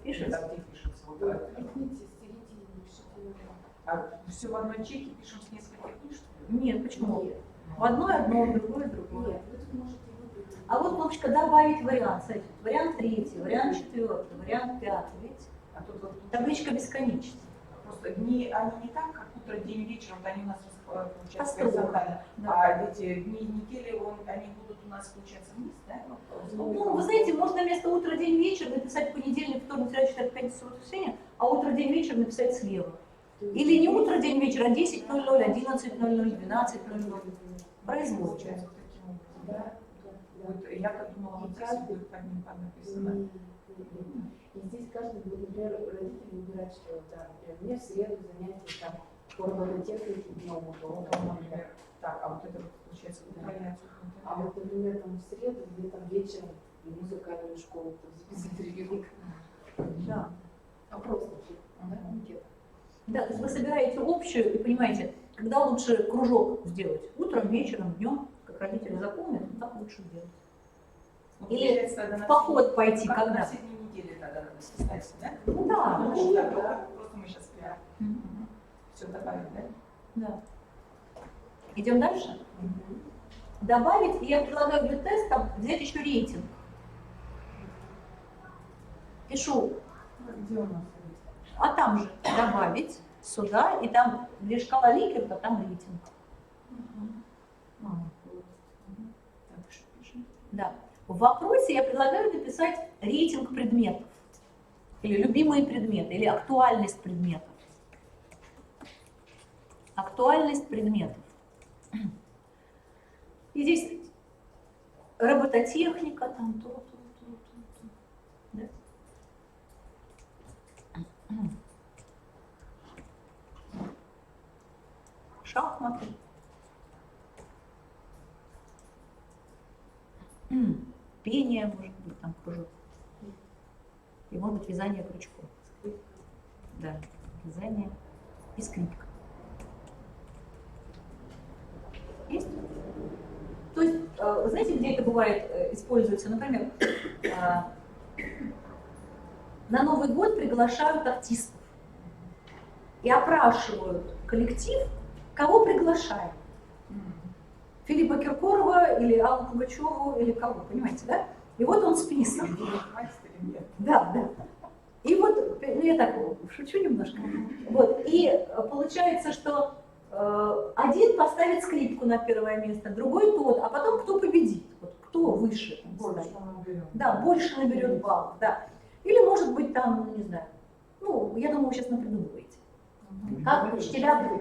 Пишется? Да, где пишется? Вот, Пикните, середине, пишите. а все в одной чеке пишем с нескольких дней, что ли? Нет, почему? Нет. В одной одно, в другое другое. Нет, вы тут можете выбрать. А вот кнопочка «Добавить вариант». Смотрите, вариант 3, вариант 4, вариант 5. Видите? А тут вот Табличка бесконечности. просто дни, они не так, как утро, день, вечер, вот они у нас получается Построены. горизонтально. Да. А эти дни недели, они будут у нас, получается, вниз, да? Ну, вы знаете, можно вместо утро, день, вечер написать понедельник, вторник, среда, четверг, пятница, воскресенье, а утро, день, вечер написать слева. Или не утро, день, вечер, а 10:00, 11:00, 12:00. Производите. Получается, вот таким образом, да? Вот я-то думала, вот здесь будет под ним написано. И здесь каждый будет, например, родители выбирать, что да, например, мне в среду занятия там по робототехнике днем Вот он, например, так, а вот это вот, получается, выполняется. А вот, например, там в среду или там вечером в музыкальную школу там, записать ребенка. Да. Вопрос вообще, да, анкета. Да, то есть вы собираете общую и понимаете, когда лучше кружок сделать? Утром, вечером, днем, как родители запомнят, так лучше делать. Или в поход пойти, как когда? на все дни недели тогда надо составить, да? Ну да. Ну, Ну, так, да. просто мы сейчас прям все добавим, да? Да. Идем дальше? Добавить, и я предлагаю для теста взять еще рейтинг. Пишу, Где у нас? а там же добавить сюда, и там, где шкала Ликерта, там рейтинг. Так, что пишем? Да. В вопросе я предлагаю написать рейтинг предметов, или любимые предметы, или актуальность предметов. Актуальность предметов. И здесь робототехника, там то. Да? Шахматы. Пение, может быть, там кружок. И может быть вязание крючком. Да, вязание и скрипка. Есть? То есть, вы знаете, где это бывает, используется? Например, на Новый год приглашают артистов и опрашивают коллектив, кого приглашаем. Филиппа Киркорова или Аллу Пугачеву или кого, понимаете, да? И вот он список. Да, да. И вот, ну я так шучу немножко. Вот, и получается, что один поставит скрипку на первое место, другой тот, а потом кто победит, вот, кто выше. Больше наберет. Да, больше наберет баллов, да. Или может быть там, ну, не знаю, ну, я думаю, вы сейчас напридумываете. Как учителя...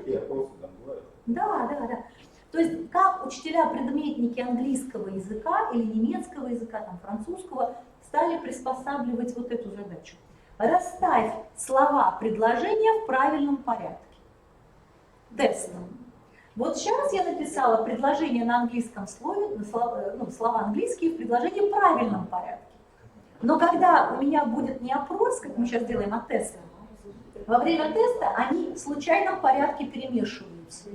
Да, да, да. То есть как учителя-предметники английского языка или немецкого языка, там, французского, стали приспосабливать вот эту задачу. Расставь слова предложения в правильном порядке. Тест. Вот сейчас я написала предложение на английском слове, слова английские в предложении в правильном порядке. Но когда у меня будет не опрос, как мы сейчас делаем, а тест, во время теста они в случайном порядке перемешиваются.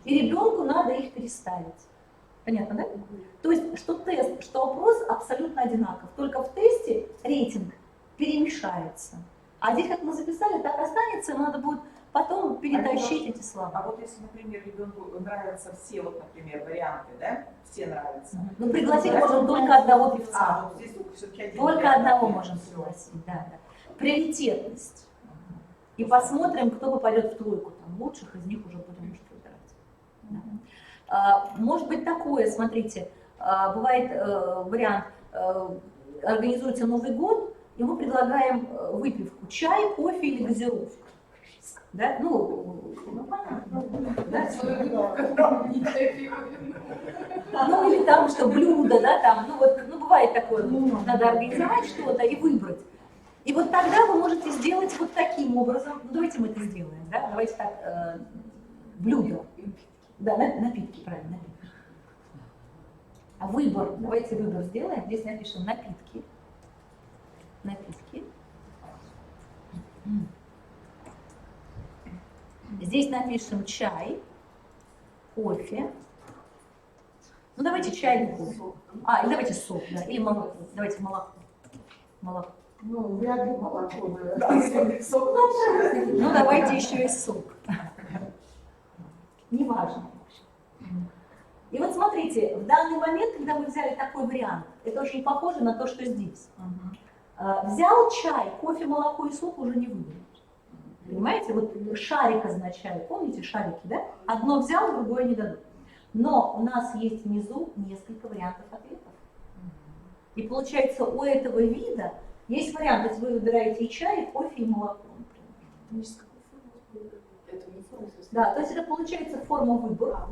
И ребенку надо их переставить. Понятно, да? То есть, что тест, что опрос абсолютно одинаков. Только в тесте рейтинг перемешается. А здесь, как мы записали, так останется, надо будет потом перетащить эти слова. А вот если, например, ребенку нравятся все, вот, например, варианты, да, все нравятся. Ну, пригласить можем только одного певца. Вот здесь все-таки один Только вариант. одного можем пригласить, да. Приоритетность. И посмотрим, кто попадет в тройку. Там лучших из них уже будем выбирать. Да. Может быть такое, смотрите, бывает вариант, организуется Новый год, и мы предлагаем выпивку, чай, кофе или газировку. Да? Ну понятно. Да? Ну или там, что блюдо, да, там, ну вот, ну бывает такое, надо организовать что-то и выбрать. И вот тогда вы можете сделать вот таким образом, ну давайте мы это сделаем, да, давайте так, блюдо, да, напитки, правильно, напитки. А выбор, давайте выбор сделаем, здесь напишем напитки, напитки. Здесь напишем чай, кофе. Ну давайте чай или кофе. Или давайте сок, да, или молоко. Давайте молоко. Молоко. Ну, вряд ли молоко. Ну давайте еще и сок. Неважно. И вот смотрите, в данный момент, когда мы взяли такой вариант, это очень похоже на то, что здесь. Взял чай, кофе, молоко и сок уже не выберешь. Понимаете, вот шарик означает, помните шарики, да? Одно взял, другое не дадут. Но у нас есть внизу несколько вариантов ответов. И получается, у этого вида есть вариант, если вы выбираете и чай, и кофе, и молоко, например. Да, то есть это получается форма выбора.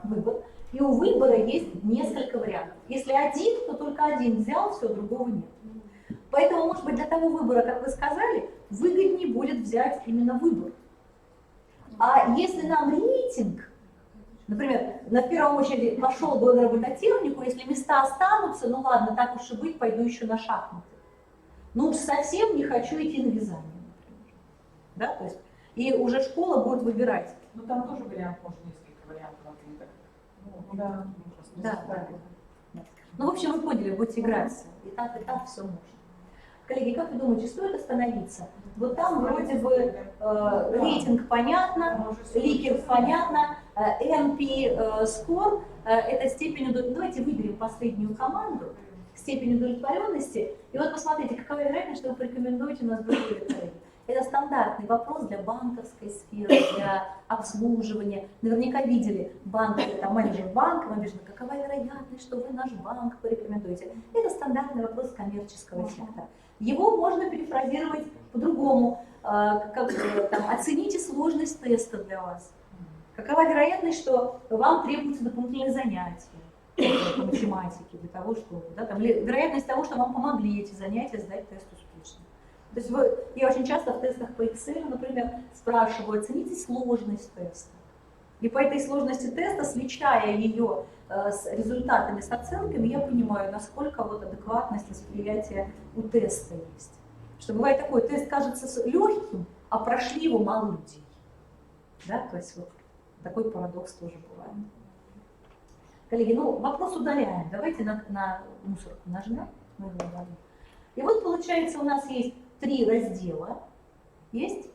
Выбор. И у выбора есть несколько вариантов. Если один, то только один взял, все, другого нет. Поэтому, может быть, для того выбора, как вы сказали, выгоднее будет взять именно выбор. А если нам рейтинг, например, на первом очереди пошел бы на робототехнику, если места останутся, ну ладно, так уж и быть, пойду еще на шахматы. Ну уж совсем не хочу идти на вязание, например. Да, то есть, и уже школа будет выбирать. Ну там тоже вариант, может, несколько вариантов ответов. Да. Да. Ну, в общем, вы поняли, будете играться. И так все можно. Коллеги, как вы думаете, стоит остановиться? Вот там вроде бы рейтинг понятно, ликер понятно, NP score это степень удовлетворенности. Давайте выберем последнюю команду, степень удовлетворенности. И вот посмотрите, какова вероятность, что вы порекомендуете у нас другой коллеги. Это стандартный вопрос для банковской сферы, для обслуживания. Наверняка видели банк, там менеджер банка, вам написано, какова вероятность, что вы наш банк порекомендуете. Это стандартный вопрос коммерческого сектора. Его можно перефразировать по-другому. Оцените сложность теста для вас. Какова вероятность, что вам требуются дополнительные занятия по математике для того, чтобы, да, там, вероятность того, что вам помогли эти занятия сдать тест успешно. То есть я очень часто в тестах по Excel, например, спрашиваю, оцените сложность теста. И по этой сложности теста, сличая ее с результатами, с оценками, я понимаю, насколько вот адекватность восприятия у теста есть. Что бывает такое, тест кажется легким, а прошли его мало людей. Да? То есть вот такой парадокс тоже бывает. Коллеги, ну вопрос удаляем. Давайте на мусорку нажмем. Мы его удалим. И вот получается у нас есть 3 раздела. Есть?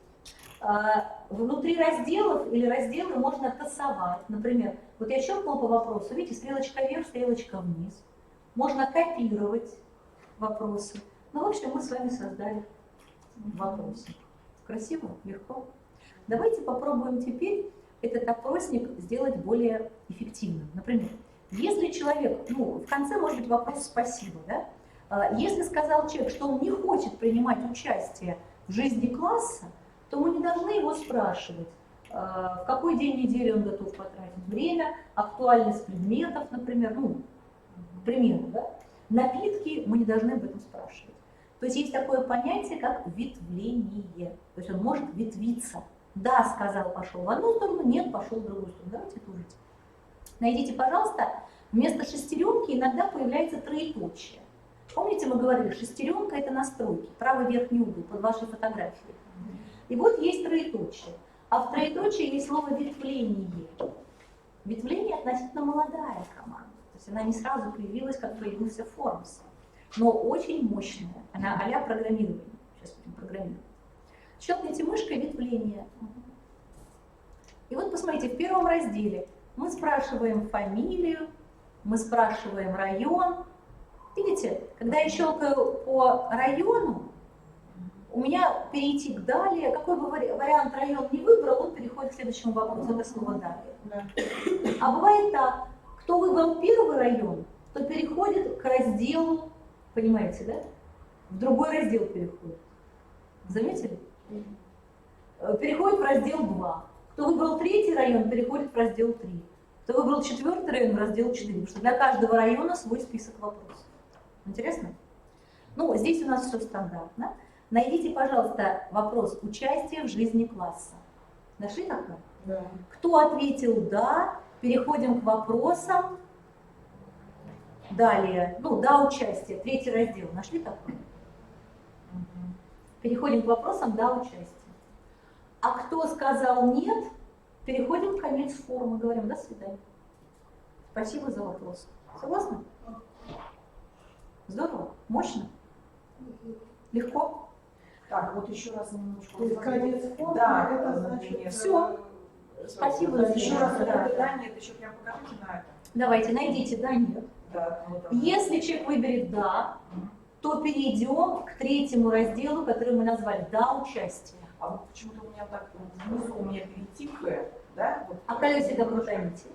Внутри разделов или разделы можно тасовать. Например, вот я щелкнула по вопросу, видите, стрелочка вверх, стрелочка вниз. Можно копировать вопросы. Ну, в общем, мы с вами создали вопросы. Красиво, легко. Давайте попробуем теперь этот опросник сделать более эффективным. Например, если человек, ну, в конце может быть вопрос «спасибо», да? Если сказал человек, что он не хочет принимать участие в жизни класса, то мы не должны его спрашивать, в какой день недели он готов потратить время, актуальность предметов, например, ну, к примеру, да? Напитки мы не должны об этом спрашивать. То есть есть такое понятие, как ветвление. То есть он может ветвиться. Да, сказал, пошел в одну сторону, нет, пошел в другую сторону. Давайте это увидим. Найдите, пожалуйста, вместо шестеренки иногда появляется троеточие. Помните, мы говорили, шестеренка – это настройки, правый верхний угол под вашей фотографией. И вот есть троеточие. А в троеточии есть слово «ветвление». Ветвление относительно молодая команда. То есть она не сразу появилась, как появился Формс. Но очень мощная. Она а-ля программирование. Сейчас будем программировать. Щелкните мышкой ветвление. И вот посмотрите, в первом разделе мы спрашиваем фамилию, мы спрашиваем район. Видите, когда я щелкаю по району, у меня перейти к далее, какой бы вариант район не выбрал, он переходит к следующему вопросу, это слово далее. А бывает так, кто выбрал первый район, то переходит к разделу, понимаете, да? В другой раздел переходит. Заметили? Переходит в раздел 2. Кто выбрал третий район, переходит в раздел 3. Кто выбрал четвертый район, в раздел 4. Потому что для каждого района свой список вопросов. Интересно? Ну, здесь у нас все стандартно. Найдите, пожалуйста, вопрос «Участие в жизни класса». Нашли такое? Да. Кто ответил «да», переходим к вопросам. Далее, ну, «да, участие», третий раздел. Нашли такое? Переходим к вопросам «да, участие». А кто сказал «нет», переходим к конец формы, говорим «до свидания». Спасибо за вопрос. Согласны? Здорово? Мощно? Легко? Так, вот еще раз немножко. То есть конец формы, да, это значит... Все. Спасибо за еще раз. да. Да, нет, еще прям покажите на это. Давайте, найдите «да», «нет». Да, вот так. Если человек выберет «да», то перейдем к третьему разделу, который мы назвали «да, участие». А вот почему-то у меня так внизу у меня перейти к, да? Вот. А колесико крутаните.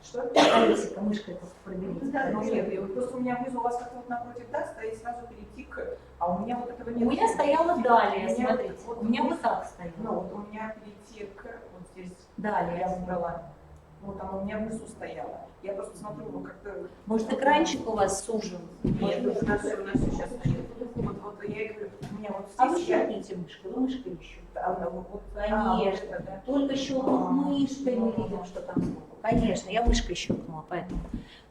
Что? Колесико, мышкой просто проберите. Ну нет, просто у меня внизу у вас как-то вот напротив «да» стоит сразу перейти к, а у меня вот этого нет. У меня стояло «далее», У меня смотрите. вот- У меня вот так стояло. Ну вот у меня перейти к, вот здесь. Далее. Я выбрала. Вот там у меня внизу стояло. Я просто смотрю, ну как-то... Может, экранчик у вас сужен? Нет, у нас все сейчас стоит. Вот я и говорю, у меня вот А вы здесь... я- щелкните мышкой, вы мышкой еще. вот, Конечно. вот это, да. Только щелкнув мышкой мы видим, что там сбоку. Конечно, я мышкой щелкнула, поэтому.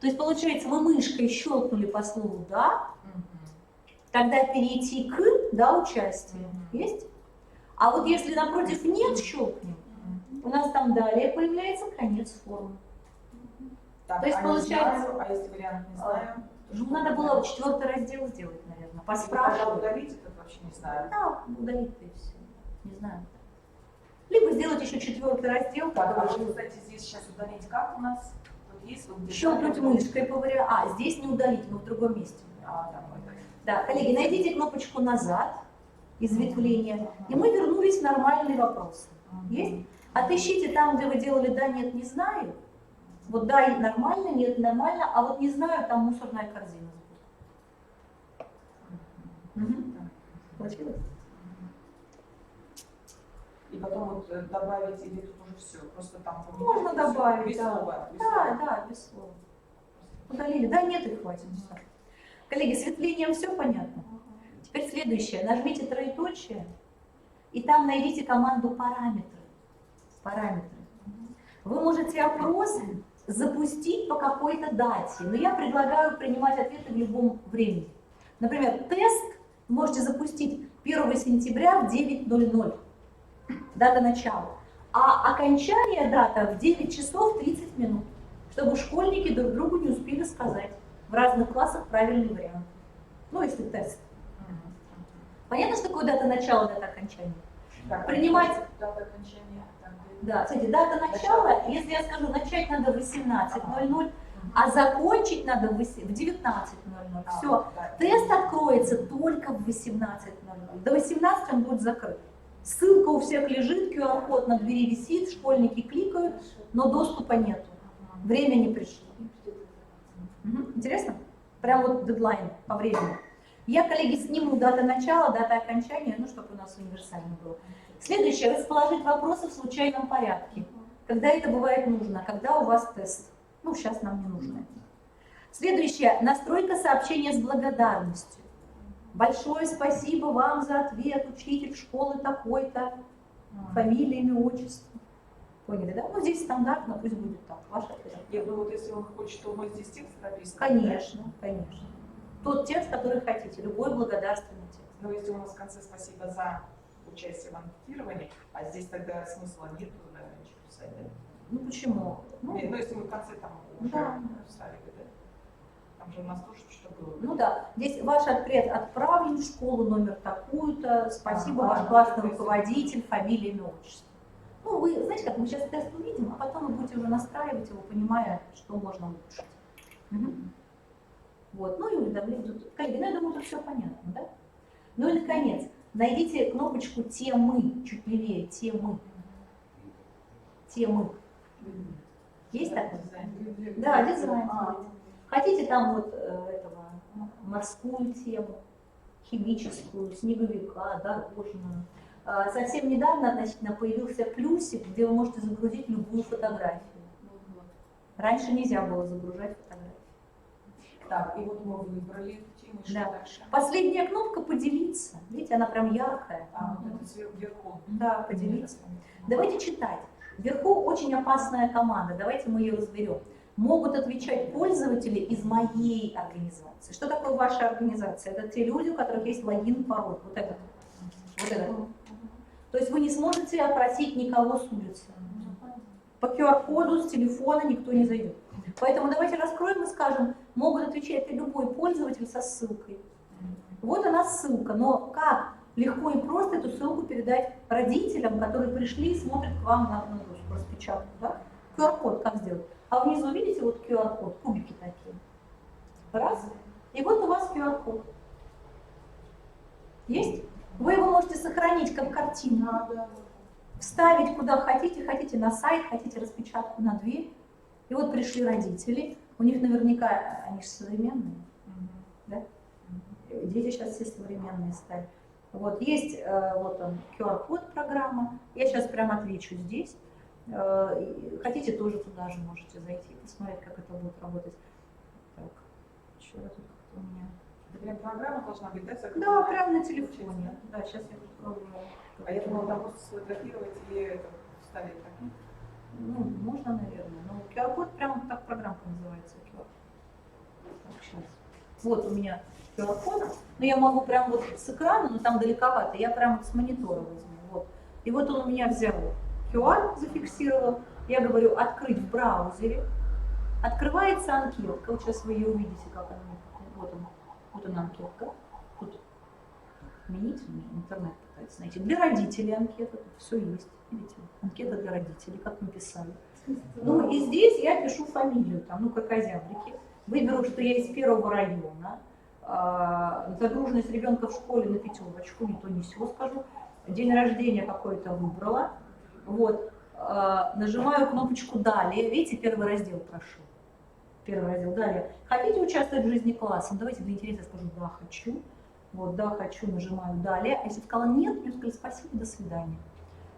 То есть, получается, мы мышкой щелкнули по слову «да», тогда перейти к «да, участие». Есть? А вот если напротив «нет» щелкнем, у нас там далее появляется конец формы. Так, То есть, а не получается, знаю, а если вариант не знаю? Ну, надо было четвертый раздел сделать, наверное, Тогда поспрашивать. удалить это вообще не знаю. Да, удалить-то и все. Не знаю. Либо сделать еще четвертый раздел, Так, а который вот, кстати, здесь сейчас удалить как у нас? Вот есть вот здесь. щелкнуть мышкой по варианту. А, здесь не удалить, но в другом месте. А, там вот. Да, коллеги, найдите кнопочку «Назад» из ветвления, и мы вернулись в нормальный вопрос. Есть? Отыщите там, где вы делали «да», «нет», «не знаю». Вот «да» и нормально, «нет» нормально, а вот «не знаю» там мусорная корзина. Получилось? И потом вот добавить или тут уже все, просто там... Можно всё, добавить, без да. слова, без Да, слова. да, без слова. Удалили. Да, нет, и хватит. Всё. Коллеги, с ветвлением все понятно? Теперь следующее. Нажмите троеточие, и там найдите команду «Параметры». Параметры. Вы можете опрос запустить по какой-то дате, но я предлагаю принимать ответы в любом времени. Например, тест вы можете запустить 1 сентября в 9:00. Дата начала. А окончание дата в 9 часов 30 минут, чтобы школьники друг другу не успели сказать в разных классах правильный вариант. Ну, если тест. Понятно, что такое дата начала, дата окончания? Так, Принимать... Дата окончания. Так, Да, кстати, дата начала, если я скажу, начать надо в 18:00, а закончить надо в 19:00. Все, тест откроется только в 18:00. До 18 он будет закрыт. Ссылка у всех лежит, QR-код на двери висит, школьники кликают, но доступа нету. Время не пришло. Интересно? Прям вот дедлайн по времени. Я, коллеги, сниму дата начала, дата окончания, ну, чтобы у нас универсально было. Следующее. Расположить вопросы в случайном порядке. Когда это бывает нужно, когда у вас тест. Ну, сейчас нам не нужно это. Следующее. Настройка сообщения с благодарностью. Большое спасибо вам за ответ, учитель школы такой-то, фамилия, имя, отчество. Поняли, да? Ну, здесь стандартно, пусть будет так. Ваш ответ. Я думаю, вот если он хочет, то мы здесь текст написан. Конечно, конечно. Тот текст, который хотите, любой благодарственный текст. Но если у нас в конце спасибо за участие в анкетировании, а здесь тогда смысла нет, наверное, ничего писать, да? Ну, почему? Ну, если мы в конце там уже Да. ставили, да? Там же у нас тоже что-то было. Ну да, здесь ваш ответ отправлен в школу номер такую-то, спасибо, ваш классный руководитель, фамилия, имя, отчество. Ну, вы знаете, как мы сейчас тест увидим, а потом вы будете уже настраивать его, понимая, что можно улучшить. Угу. Вот, ну и уведомление тут. Коллеги, ну я думаю, тут все понятно, да? Ну и наконец, найдите кнопочку «Темы», чуть левее, «Темы». Темы. Есть такое? Да, дизайн. Хотите там вот этого морскую тему, химическую, снеговика, дорожную. Совсем недавно относительно появился плюсик, где вы можете загрузить любую фотографию. Раньше нельзя было загружать фотографии. Так, и вот мы выбрали эту тему, и что дальше? Последняя кнопка «Поделиться». Видите, она прям яркая. Вот это вверху. Да, «Поделиться». Давайте читать. Вверху очень опасная команда. Давайте мы ее разберем. Могут отвечать пользователи из моей организации. Что такое ваша организация? Это те люди, у которых есть логин, пароль. Вот этот. Вот этот. То есть вы не сможете опросить никого с улицы. По QR-коду с телефона никто не зайдет. Поэтому давайте раскроем и скажем, могут отвечать любой пользователь со ссылкой. Вот она ссылка, но как легко и просто эту ссылку передать родителям, которые пришли и смотрят к вам на распечатку. Да? QR-код как сделать? А внизу видите вот QR-код, кубики такие. Раз. И вот у вас QR-код. Есть? Вы его можете сохранить как картину. Вставить куда хотите, хотите на сайт, хотите распечатку на дверь. И вот пришли родители, у них наверняка, они же современные, да? Дети сейчас все современные стали. Вот есть вот он, QR-код программа, я сейчас прямо отвечу здесь. Хотите, тоже туда же можете зайти, посмотреть, как это будет работать. Так, что тут как-то у меня... Прям программа должна быть, да? Да, прямо на телефоне. Да, сейчас я попробую. А я думала, там просто сфотографировать и это вставить так. Ну, можно, наверное. Но QR-код прямо так программка называется. QR. Так, сейчас. Вот у меня QR-код. Но я могу прямо вот с экрана, но там далековато. Я прямо с монитора возьму. Вот. И вот он у меня взял QR, зафиксировал. Я говорю открыть в браузере. Открывается анкетка. Вот сейчас вы ее увидите, как она. Вот она анкетка. Тут отменить, интернет пытается найти. Для родителей анкета, тут все есть. Видите, анкета для родителей, как написали. Ну и здесь я пишу фамилию, там, ну как Озябрики. Выберу, что я из первого района. Загруженность ребенка в школе на 5, не то не сё скажу. День рождения какой-то выбрала. Вот. Нажимаю кнопочку «Далее». Видите, первый раздел прошел. Первый раздел. Далее. Хотите участвовать в жизни класса? Давайте для интереса скажу «Да, хочу». Вот, «Да, хочу», нажимаю «Далее». А если сказала «Нет», мне сказали «Спасибо, до свидания».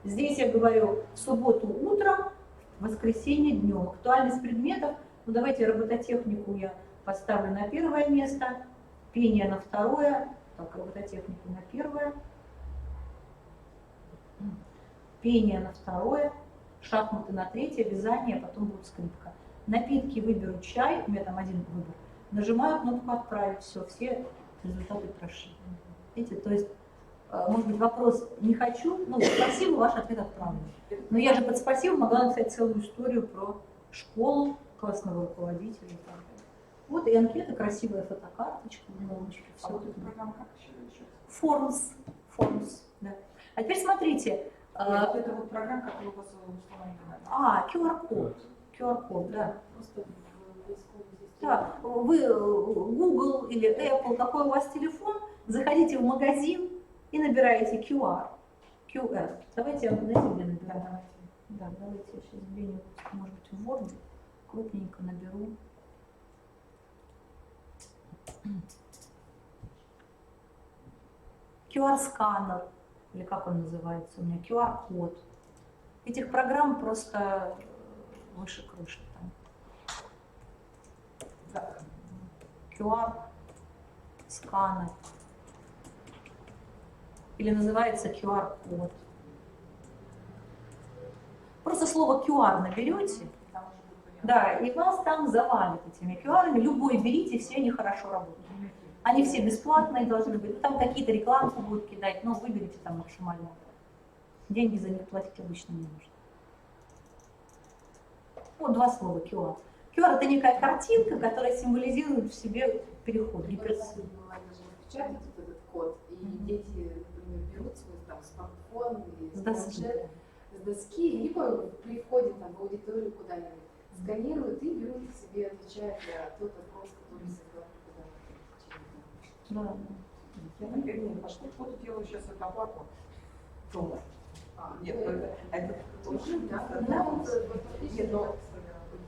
Здесь я говорю в субботу утром, в воскресенье днем. Актуальность предметов. Ну давайте робототехнику я поставлю на первое место. Пение на второе. Так, робототехнику на первое. Пение на второе. Шахматы на третье. Вязание, потом будет скрипка. Напитки выберу чай. У меня там один выбор. Нажимаю кнопку «Отправить». Все результаты прошли. Видите, то есть, может быть, вопрос «не хочу», ну, спасибо, ваш ответ отправлен. Но я же под спасибо могла написать целую историю про школу, классного руководителя и так далее. Вот и анкета, красивая фотокарточка, новочки. А вот эта программа как еще? Forms, да. А теперь смотрите. Вот это вот программа, которую у вас установили. QR-код, да. Просто в поисковой системе. Да, вы Google или Apple, какой у вас телефон, заходите в магазин и набираете QR. Давайте я, знаете, где набираю? Да, давайте я сейчас сбегаю, может быть, в Word, крупненько наберу. QR-сканер, или как он называется у меня, QR-код. Этих программ просто выше крыши там. QR-сканер. Или называется QR-код. Просто слово QR наберете, да, и вас там завалят этими QR-ами. Любой берите, все они хорошо работают. Они все бесплатные должны быть. Там какие-то рекламки будут кидать, но выберите там максимально. Деньги за них платить обычно не нужно. Вот два слова QR. QR это некая картинка, которая символизирует в себе переход. Бывает даже распечатать вот этот код, и дети, например, берут свой там смартфон или планшет с доски, либо при входе там, в аудиторию куда-нибудь сканируют и берут себе, отвечают на тот вопрос, который задал куда-то. Я, например, не пошла, фото делаю сейчас это оплату. Дома. Нет, это тоже, да? Нет, но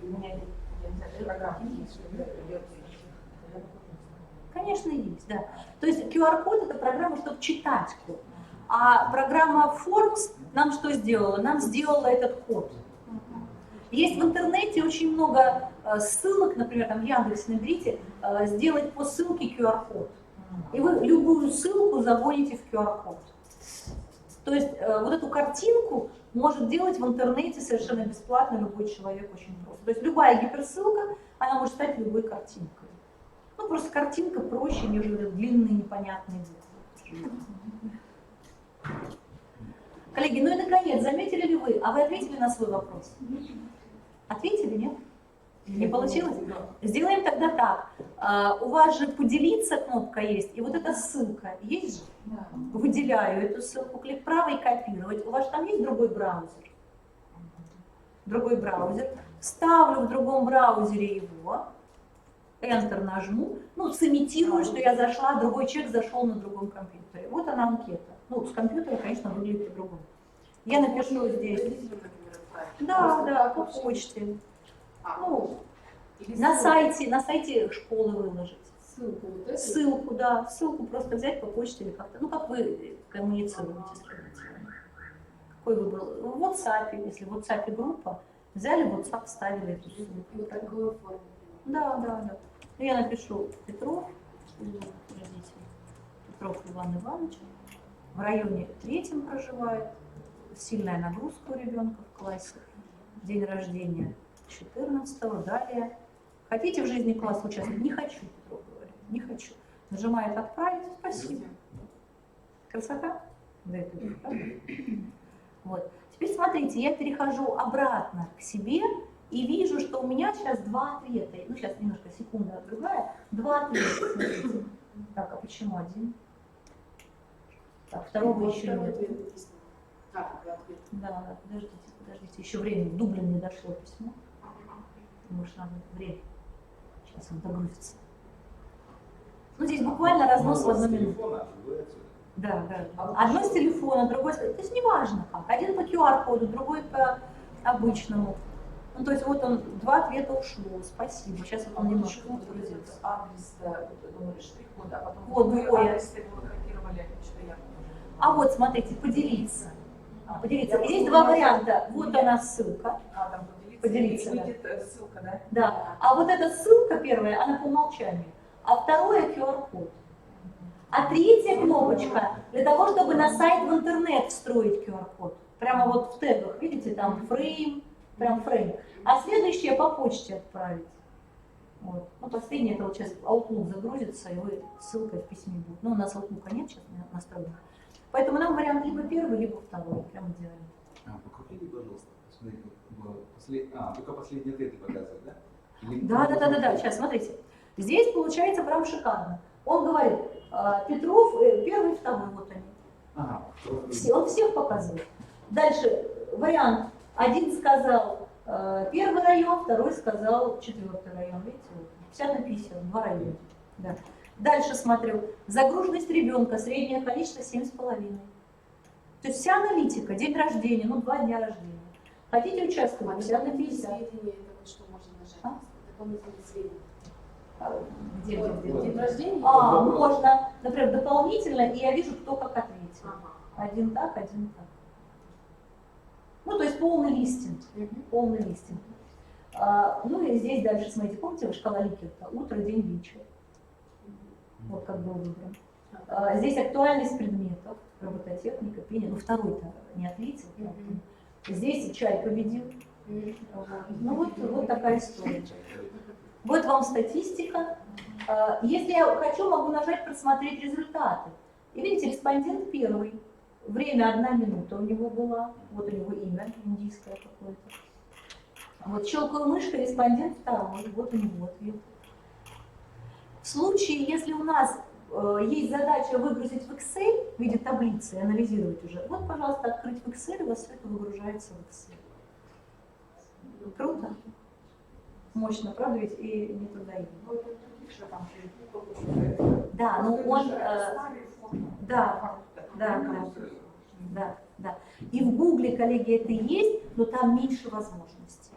у меня, я не знаю, программа есть, что делать. Конечно, есть, да. То есть QR-код это программа, чтобы читать код. А программа Forms нам что сделала? Нам сделала этот код. Есть в интернете очень много ссылок, например, там в Яндексе наберите, сделать по ссылке QR-код. И вы любую ссылку загоните в QR-код. То есть вот эту картинку может делать в интернете совершенно бесплатно любой человек, очень просто. То есть любая гиперссылка, она может стать любой картинкой. Ну, просто картинка проще, нежели длинные непонятные буквы. Коллеги, ну и наконец, заметили ли вы, а вы ответили на свой вопрос? Ответили, нет? Не получилось? Сделаем тогда так. У вас же поделиться кнопка есть, и вот эта ссылка есть же? Выделяю эту ссылку, клик правый, копировать. У вас там есть другой браузер? Другой браузер. Ставлю в другом браузере его. Enter нажму, ну, сымитирую, что я зашла, другой человек зашел на другом компьютере. Вот она анкета. Ну, с компьютера, конечно, выглядит по-другому. Я напишу здесь. Да, по почте. Ну, на сайте школы выложить. Ссылку, да. Ссылку просто взять по почте или как-то. Ну, как вы коммуницируете с родителями. Какой выбор? В WhatsApp, если в WhatsApp группа, взяли в WhatsApp, вставили эту ссылку. Вот такую форму. Да. Я напишу Петров, Петров Иван Иванович, в районе 3 проживает, сильная нагрузка у ребенка в классе, день рождения 14-го, далее. Хотите в жизни класса участвовать? Не хочу, Петров говорит, не хочу. Нажимает «Отправить», спасибо. Красота? Да, это правда. Вот. Теперь смотрите, я перехожу обратно к себе, и вижу, что у меня сейчас 2 ответа. Ну, сейчас немножко секунда другая. 2 ответа, смотрите. Так, а почему 1? Так, второго еще нет. Да, подождите. Еще время. В Дублин не дошло письмо. Может, надо время. Сейчас он догрузится. Ну, здесь буквально разнос в 1 минуту. Да. Одно с телефона, другой с... То есть неважно как. Один по QR-коду, другой по обычному. Ну, то есть вот он, 2 ответа ушло, спасибо. Сейчас вот он немножко подгрузился. Адрес, думали, штрих-код, а потом вот другой адрес блокировали, что я. А вот, смотрите, поделиться. Поделиться. Здесь 2 варианта. Вот она ссылка. Там поделиться. И выйдет ссылка, да? Да. А вот эта ссылка первая, она по умолчанию. А второе QR-код. А 3-я кнопочка для того, чтобы на сайт в интернет встроить QR-код. Прямо вот в тегах, видите, там фрейм, прям фрейм. А следующее по почте отправить. Вот. Ну, последнее, это вот сейчас Outlook загрузится, и вы ссылкой в письме будет. Ну, у нас Outlook нет сейчас настроен. Поэтому нам вариант либо первый, либо второй. Прям идеально. Покрути, пожалуйста. Посмотри, только последние ответы показывают, да? Да. Сейчас, смотрите. Здесь получается прям шикарно. Он говорит, Петров, первый, второй, вот они. Ага. Он всех показывает. Дальше вариант. Один сказал 1-й район, второй сказал 4-й район. Видите, вот, 50 на 50, 2 района. Да. Дальше смотрю. Загруженность ребенка, среднее количество 7,5. То есть вся аналитика, день рождения, 2 дня рождения. Хотите участвовать? 50 на 50. Сведения, это что можно нажать? Дополнительные сведения. Где? День рождения? Можно, например, дополнительно, и я вижу, кто как ответил. Один так, один так. Ну, то есть полный листинг. Полный листинг. Ну и здесь дальше, смотрите, помните, шкала Ликерта? Утро, день, вечер. Вот как был выбран. Здесь актуальность предметов, робототехника, пение. Ну, второй-то не ответил. Здесь чай победил. Ну, вот такая история. Вот вам статистика. Если я хочу, могу нажать «Просмотреть результаты». И видите, респондент первый. Время 1 минута у него была. Вот у него имя индийское какое-то. Вот щелкаю мышкой, респондент второй, вот у него ответ. В случае, если у нас есть задача выгрузить в Excel в виде таблицы и анализировать уже, вот, пожалуйста, открыть в Excel, и у вас все это выгружается в Excel. Круто? Мощно, правда ведь? И не туда и. Да, но он... Да. И в Гугле, коллеги, это есть, но там меньше возможностей.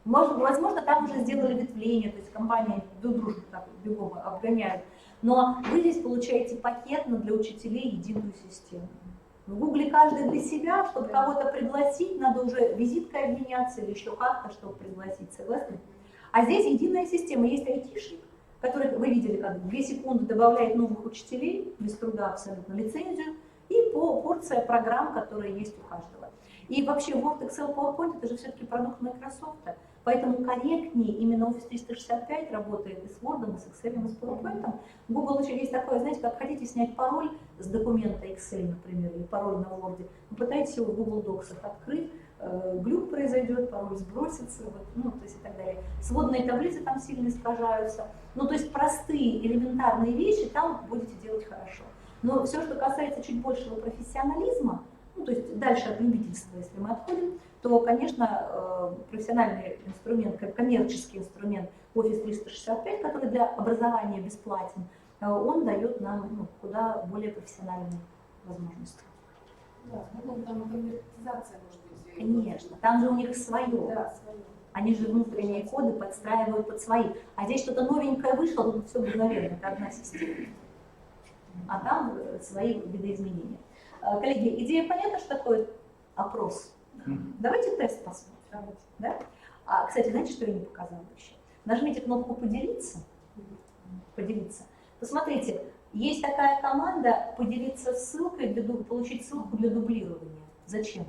Возможно, там уже сделали ветвление, то есть компания друг дружку так бегом обгоняют. Но вы здесь получаете пакетно для учителей единую систему. В Гугле каждый для себя, чтобы кого-то пригласить, надо уже визиткой обменяться или еще как-то, чтобы пригласить, согласны? А здесь единая система. Есть айтишник, который, вы видели, как 2 секунды добавляет новых учителей, без труда абсолютно, лицензию, и порция программ, которые есть у каждого. И вообще Word, Excel, PowerPoint — это же все-таки продукт Microsoft, поэтому корректнее именно Office 365 работает и с Word, и с Excel, и с PowerPoint. Google еще есть такое, знаете, как хотите снять пароль с документа Excel, например, или пароль на Word, вы пытаетесь его в Google Docs открыть, глюк произойдет, пароль сбросится, вот, то есть и так далее. Сводные таблицы там сильно искажаются. То есть простые, элементарные вещи там будете делать хорошо. Но все, что касается чуть большего профессионализма, то есть дальше от любительства, если мы отходим, то, конечно, профессиональный инструмент, коммерческий инструмент Office 365, который для образования бесплатен, он дает нам куда более профессиональные возможности. Да, там конвертизация может быть. Конечно, там же у них свое. Да, свое. Они же внутренние коды подстраивают под свои. А здесь что-то новенькое вышло, тут все мгновенно, это одна система. А там свои видоизменения. Коллеги, идея понятна, что такое опрос? Давайте тест посмотрим. Да? Кстати, знаете, что я не показала еще? Нажмите кнопку «Поделиться». Поделиться. Посмотрите, есть такая команда «Поделиться ссылкой», получить ссылку для дублирования. Зачем?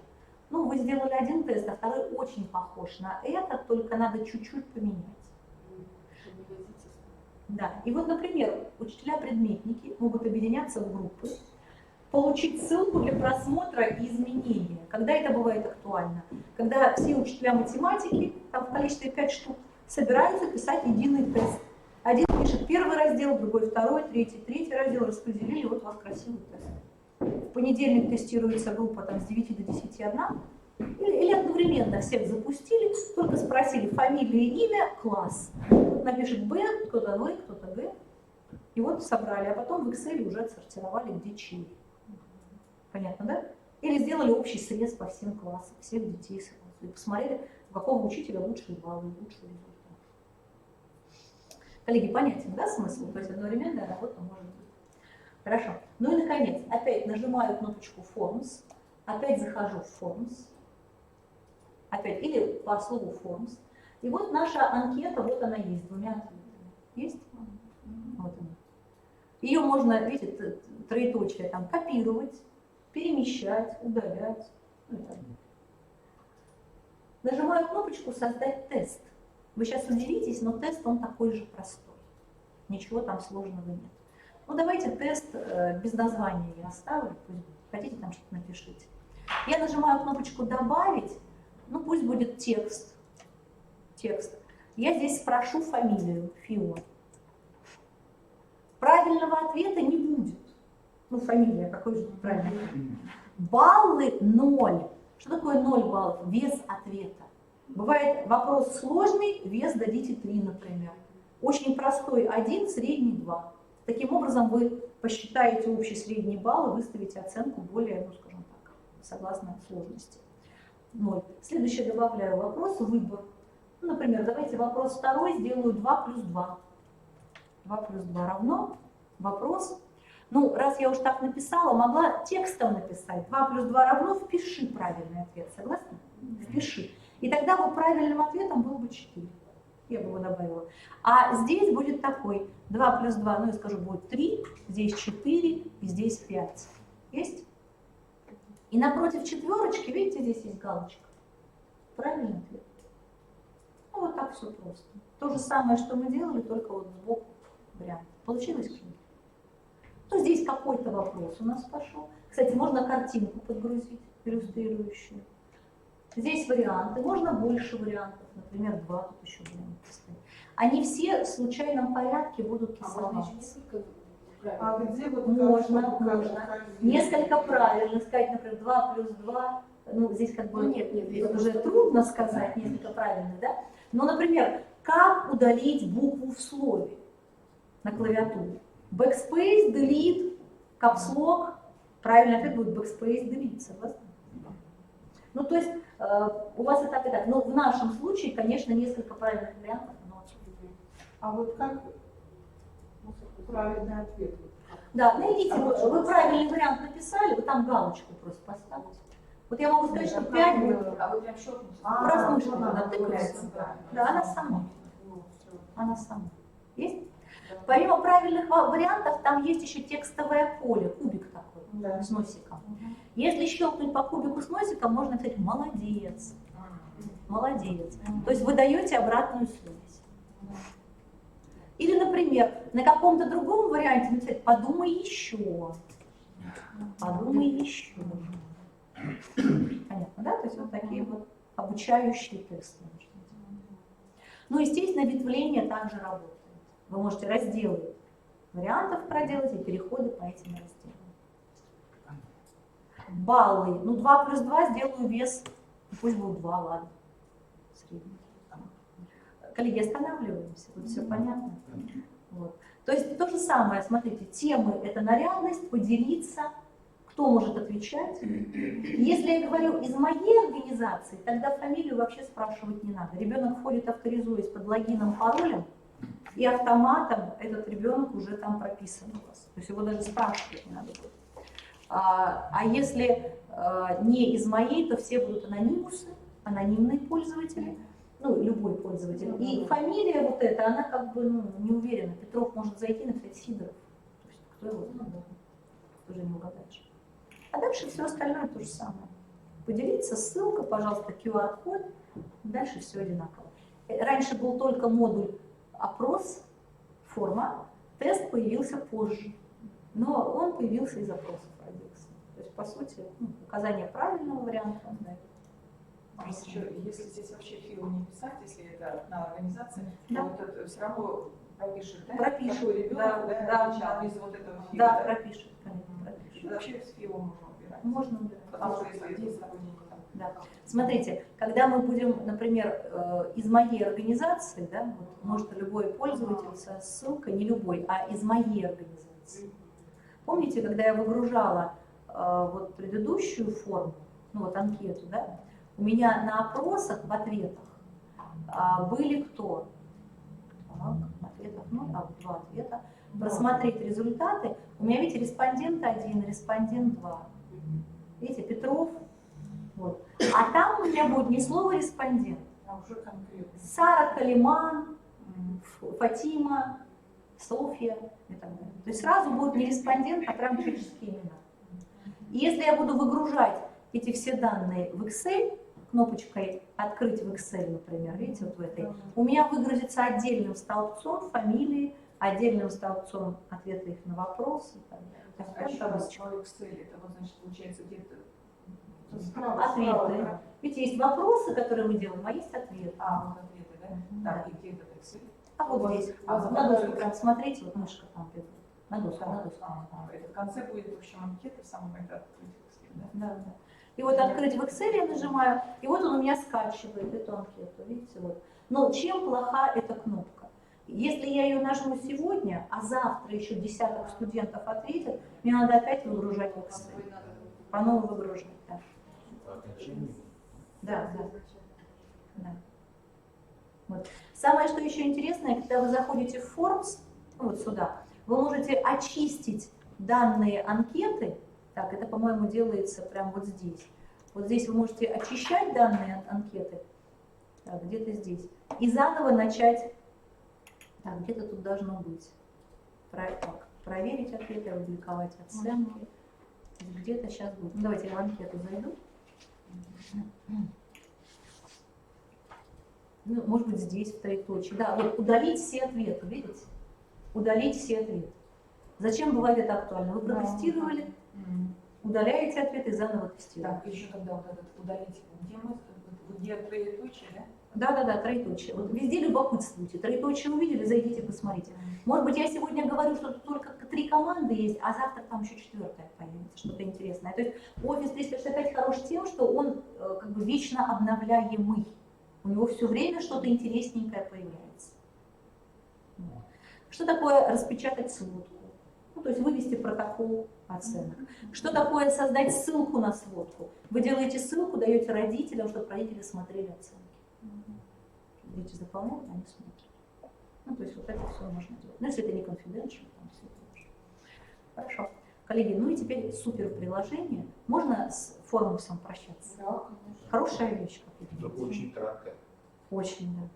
Вы сделали один тест, а второй очень похож на этот, только надо чуть-чуть поменять. Да, и вот, например, учителя-предметники могут объединяться в группы, получить ссылку для просмотра и изменения. Когда это бывает актуально? Когда все учителя математики, там в количестве 5 штук, собираются писать единый тест. Один пишет первый раздел, другой второй, третий раздел, распределили, вот у вас красивый тест. В понедельник тестируется группа там, с 9 до 10 одна, или одновременно всех запустили, только спросили фамилия, имя, класс. Вот напишет Б, кто-то В, кто-то Г, и вот собрали, а потом в Excel уже отсортировали, где чьи. Понятно, да? Или сделали общий срез по всем классам, всех детей сразу, и посмотрели, у какого учителя лучшие баллы, лучший результат. Коллеги, понятен, да, смысл? То есть одновременная работа может быть. Хорошо. И, наконец, опять нажимаю кнопочку Forms, опять захожу в Forms, опять, или по слову Forms. И вот наша анкета, вот она есть, 2 ответами. Есть? Вот она. Ее можно, видите, троеточие там копировать, перемещать, удалять. Нажимаю кнопочку «Создать тест». Вы сейчас удивитесь, но тест он такой же простой. Ничего там сложного нет. Давайте тест без названия я оставлю, пусть хотите там что-то напишите. Я нажимаю кнопочку «Добавить», пусть будет текст. Я здесь спрошу фамилию, Фион. Правильного ответа не будет. Фамилия, какой же правильный? Баллы 0. Что такое 0 баллов? Вес ответа. Бывает вопрос сложный, вес дадите 3, например. Очень простой 1, средний 2. Таким образом вы посчитаете общий средний балл и выставите оценку более, скажем так, согласно сложности. 0. Следующее добавляю вопрос «Выбор». Например, давайте вопрос второй сделаю 2 плюс 2. 2 плюс 2 равно вопрос. Раз я уж так написала, могла текстом написать. 2 плюс 2 равно, впиши правильный ответ. Согласны? Впиши. И тогда бы правильным ответом был бы 4. Я бы его добавила. А здесь будет такой. 2 плюс 2, я скажу, будет 3, здесь 4 и здесь 5. Есть? И напротив четверочки, видите, здесь есть галочка. Правильный ответ? Вот так все просто. То же самое, что мы делали, только вот сбоку вариант. Получилось? Здесь какой-то вопрос у нас пошел. Кстати, можно картинку подгрузить, иллюстрирующую. Здесь варианты, можно больше вариантов, например, 2 тут еще варианта стоит. Они все в случайном порядке будут рисоваться. А где вот Можно. Несколько правильно сказать, например, 2 плюс 2. Ну, здесь как бы это уже трудно сказать, несколько правильных, да? Но, например, как удалить букву в слове на клавиатуре? Backspace, delete, caps lock. Правильный ответ будет backspace, delete, согласны? Ну, то есть у вас и так, и так. Но в нашем случае, конечно, несколько правильных вариантов. Но... А вот как правильный ответ? Да, найдите, вы правильный вариант написали, вы там галочку просто поставите. Вот я могу сказать, что 5 будет. А вы прям щелкните? Раз мышкой туда тыкаете. Да, она сама. Она сама. Есть? Помимо правильных вариантов, там есть еще текстовое поле, кубик такой, с носиком. Если щелкнуть по кубику с носиком, можно написать «молодец». Молодец. То есть вы даете обратную связь. Или, например, на каком-то другом варианте написать «подумай еще». Подумай еще. Понятно, да? То есть вот такие вот обучающие тексты. Ну, естественно, ветвление также работает. Вы можете разделы вариантов проделать и переходы по этим разделам. Баллы. Ну, 2 плюс 2 сделаю вес, пусть будет 2, ладно. Средний. Коллеги, останавливаемся, тут все понятно. Вот. То есть то же самое, смотрите, темы — это нарядность, поделиться, кто может отвечать. Если я говорю из моей организации, тогда фамилию вообще спрашивать не надо. Ребенок входит, авторизуясь под логином, паролем, и автоматом этот ребенок уже там прописан у вас. То есть его даже спрашивать не надо будет. А если не из моей, то все будут анонимусы, анонимные пользователи, ну, любой пользователь. И фамилия вот эта, она как бы не уверена. Петров может зайти и написать Сидоров. То есть кто его знает, тоже не угадаешь. А дальше все остальное то же самое. Поделиться, ссылка, пожалуйста, QR-код, дальше все одинаково. Раньше был только модуль опрос, форма, тест появился позже, но он появился из опросов, родился. То есть, по сути, указание правильного варианта он дает. А еще, если здесь вообще фил не писать, если это одна организация, да, то вот это все равно пропишет, да? Пропишет, какой ребенок, да, без вот этого фила. Да, пропишет, конечно, пропишет. Вообще с филом можно убирать. Можно убирать. Потому что если здесь такой там. Да. Смотрите, когда мы будем, например, из моей организации, да, вот, может любой пользователь со ссылкой, не любой, а из моей организации. Помните, когда я выгружала вот предыдущую форму, ну вот анкету, да, у меня на опросах в ответах были кто? Так, в ответах, ну, там 2 ответа. Просмотреть результаты. У меня, видите, респондент 1, респондент 2. Видите, Петров. Вот. А там у меня будет не слово респондент, а уже конкретно. Сара Калиман, Фатима, Софья и так далее. То есть сразу будет не респондент, а прям человеческие имена. И если я буду выгружать эти все данные в Excel, кнопочкой «Открыть в Excel», например, видите, вот в этой, у меня выгрузится отдельным столбцом фамилии, отдельным столбцом ответы их на вопросы. А еще раз, человек с целью, это вот, значит, получается где-то ответы. Ведь есть вопросы, которые мы делаем, а есть ответы. А, вот ответы, да? Да, и где этот Excel? А вот здесь, на доску прям смотрите, вот мышка там бежит. На доску, на доску. Это в конце будет, в общем, анкета, в самом это открыть Excel, да? Да, да. И вот открыть в Excel я нажимаю, и вот он у меня скачивает эту анкету, видите, вот. Но чем плоха эта кнопка? Если я ее нажму сегодня, а завтра еще десяток студентов ответят, мне надо опять выгружать в Excel. По новому выгружать, да. Да, да. Да. Вот. Самое, что еще интересное, когда вы заходите в Forms, ну вот сюда, вы можете очистить данные анкеты. Так, это, по-моему, делается прямо вот здесь. Вот здесь вы можете очищать данные анкеты, так, где-то здесь, и заново начать, так, где-то тут должно быть, проверить ответы, опубликовать оценки, где-то сейчас будет. Ну, давайте я в анкету зайду. Ну, может быть, здесь, в троеточии. Да, вот удалить все ответы, видите? Удалить все ответы. Зачем бывает это актуально? Вы протестировали, удаляете ответы и заново тестируете. Так, еще когда вот этот удалить, где мы Где троеточие, да? Да, троеточие. Вот везде любопытствуйте. Троеточие увидели, зайдите, посмотрите. Может быть, я сегодня говорю, что тут только 3 команды есть, а завтра там еще 4-я появится, что-то интересное. То есть офис 365 хорош тем, что он как бы вечно обновляемый. У него все время что-то интересненькое появляется. Вот. Что такое распечатать сводку? Ну, то есть вывести протокол оценок. Что такое создать ссылку на сводку? Вы делаете ссылку, даете родителям, чтобы родители смотрели оценки. Дети заполняют, они смотрят. Ну, то есть вот это все можно делать. Ну, если это не confidential, там все это можно. Хорошо. Коллеги, ну и теперь супер приложение. Можно с Формусом прощаться? Да, конечно. Хорошая вещь, как вы Только видите. очень кратко. Очень, да.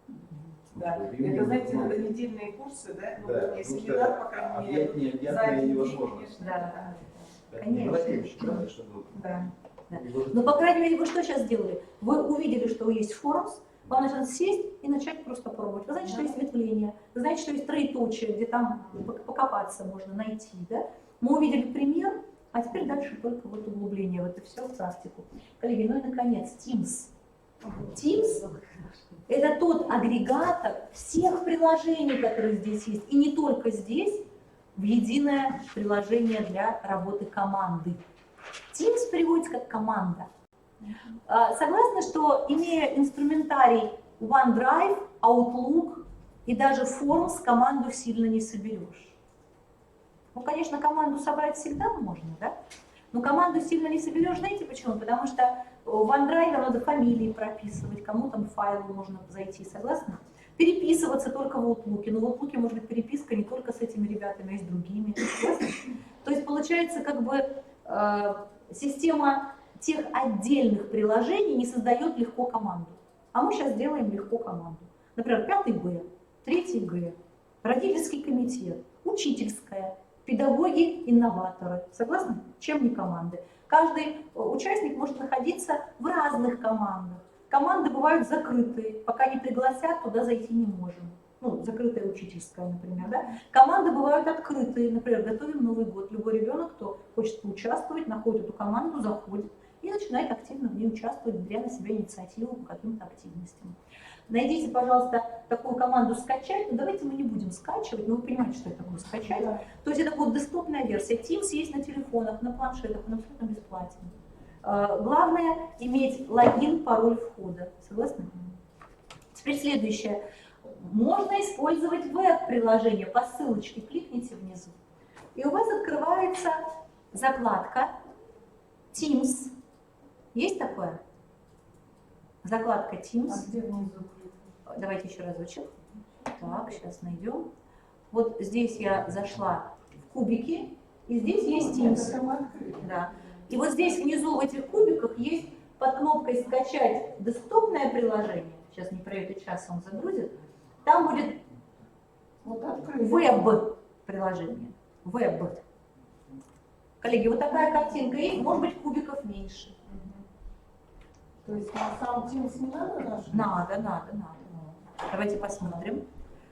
Да. Это, знаете, надо недельные курсы, да? Ну, Да, не потому семинар, что по крайней мере. объятнее за один день, невозможно. конечно. Да. Это Конечно. не владеющий, да, чтобы... Да. Но, по крайней мере, вы что сейчас сделали? Вы увидели, что есть Формус, вам нужно сесть и начать просто пробовать. Вы знаете, что есть ветвление, вы знаете, что есть троеточие, где там покопаться можно, найти. Да? Мы увидели пример, а теперь дальше только вот углубление, вот это все в практику. Коллеги, ну и наконец, Teams. Teams – это тот агрегатор всех приложений, которые здесь есть, и не только здесь, в единое приложение для работы команды. Teams переводится как команда. Согласны, что имея инструментарий OneDrive, Outlook и даже Forms, команду сильно не соберешь? Ну, конечно, команду собрать всегда можно, да? Но команду сильно не соберешь, знаете почему? Потому что в OneDrive надо фамилии прописывать, кому там файлы можно зайти, согласны? Переписываться только в Outlook. Но в Outlook может быть переписка не только с этими ребятами, а и с другими. Согласны? То есть получается как бы система тех отдельных приложений не создает легко команду. А мы сейчас делаем легко команду. Например, 5Б, 3Г, родительский комитет, учительская, педагоги-инноваторы. Согласны? Чем не команды? Каждый участник может находиться в разных командах. Команды бывают закрытые, пока не пригласят, туда зайти не можем. Ну, закрытая учительская, например, да? Команды бывают открытые, например, готовим Новый год. Любой ребенок, кто хочет поучаствовать, находит эту команду, заходит и начинает активно в ней участвовать, беря на себя инициативу по каким-то активностям. Найдите, пожалуйста, такую команду «Скачать». Ну, давайте мы не будем скачивать, но вы понимаете, что это такое «Скачать». Да. То есть это вот десктопная версия. Teams есть на телефонах, на планшетах, он абсолютно бесплатен. Главное – иметь логин, пароль входа. Согласны? Теперь следующее. Можно использовать веб-приложение. По ссылочке кликните внизу. И у вас открывается закладка Teams. Есть такое? Закладка Teams. А где внизу? Давайте еще разочек. Так, сейчас найдем. Вот здесь я зашла в кубики, и здесь есть Teams. Да. И вот здесь внизу в этих кубиках есть под кнопкой «Скачать десктопное приложение». Сейчас не пройдет час, он загрузит. Там будет веб-приложение. Веб. Коллеги, вот такая картинка есть, может быть, кубиков меньше. То есть на сам Teams не надо нажимать? Надо. Давайте посмотрим.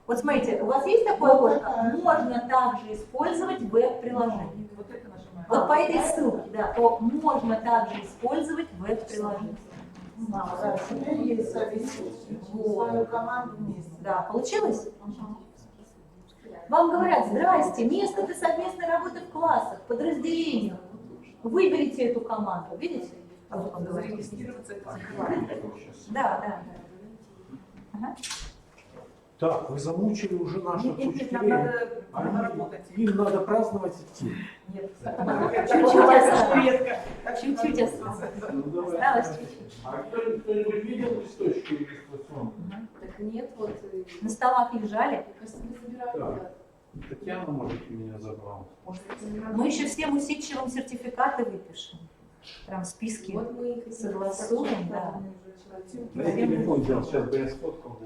Вот смотрите, у вас есть такое окошко? Можно также использовать веб-приложение. Вот это нажимаем. Вот по этой ссылке, да, то можно также использовать веб-приложение. Да, теперь есть совместить свою команду вместе. Да, получилось? Вам говорят: здрасте, место для совместной работы в классах, подразделениях. Выберите эту команду, видите? Зарегистрироваться это закрываем. Да. Ага. Так, вы замучили уже наших Нам учителей. надо работать. Им надо праздновать идти. Нет, Чуть-чуть осталось. Осталось чуть-чуть. А кто-нибудь видел листочки регистрационные? Так нет, вот. На столах лежали. Кажется, мы собираем. Так. Татьяна, может, меня забрала. Мы еще всем усидчивым сертификаты выпишем. Прям списки Вот мы их согласуем, да. На телефон взял, сейчас бы я сфоткал.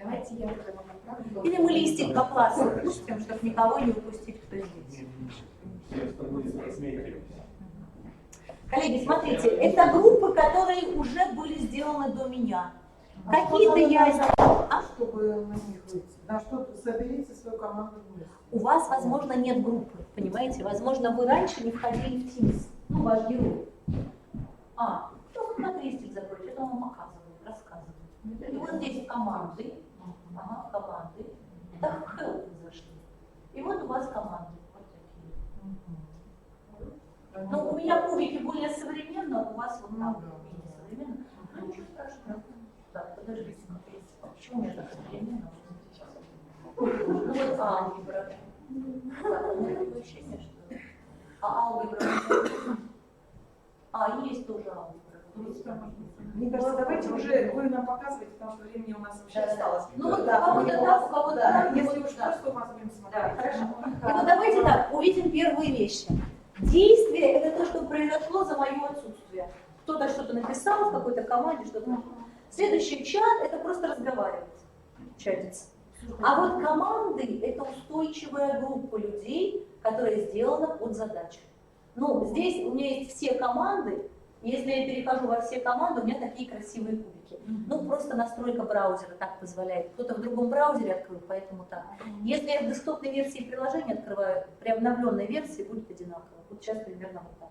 Давайте я тогда вам отправлю. Или мы листик по классу пустим, чтобы никого не упустить, кто здесь. Все остальные отметили. Коллеги, смотрите, это группы, которые уже были сделаны до меня. Какие-то я сделала. Чтобы на них выйти. На что соберите свою команду вместе. У вас, возможно, нет группы, понимаете? Возможно, вы раньше не входили в Teams. Ну, ваш герой. Кто хоть на крестик закроет, это вам показываю, рассказываю. команды. Ага, команды. Это в help зашли. И вот у вас команды. Вот такие. Ну, у меня кубики более современно, у вас вот так менее современно. Ну, ничего страшного. Так, подождите, смотрите. Почему у меня так современно? Ну, вот алгебра. Так, у меня такое ощущение, что... А алгебра? Есть тоже алгебра. Мне кажется, давайте уже вы нам показываете, потому что времени у нас вообще осталось. Ну вот у кого-то так, у кого-то так. Если уж просто у вас будем смотреть. Да, хорошо. И вот давайте так, увидим первые вещи. Действие – это то, что произошло за мое отсутствие. Кто-то что-то написал в какой-то команде, что-то. Следующий чат – это просто разговаривать, чатиться. А вот команды – это устойчивая группа людей, которая сделана под задачу. Ну, здесь у меня есть все команды. Если я перехожу во все команды, у меня такие красивые кубики. Ну, просто настройка браузера так позволяет. Кто-то в другом браузере открыл, поэтому так. Если я в десктопной версии приложения открываю, при обновленной версии будет одинаково. Вот сейчас примерно вот так.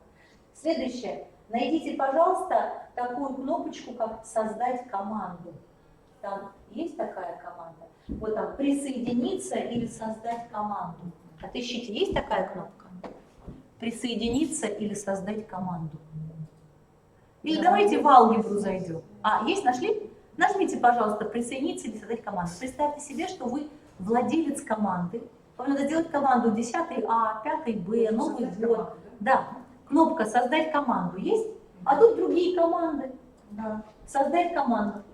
Следующее. Найдите, пожалуйста, такую кнопочку, как «Создать команду». Там есть такая команда? Вот там «Присоединиться» или «Создать команду». Отыщите, есть такая кнопка? «Присоединиться» или «Создать команду». Или давайте в алгебру зайдем. Есть, нашли? Нажмите, пожалуйста, «Присоединиться» или «Создать команду». Представьте себе, что вы владелец команды. Вам надо сделать команду 10А, 5Б, Новый год. Да. Кнопка «Создать команду» есть? А тут другие команды. Да. «Создать команду».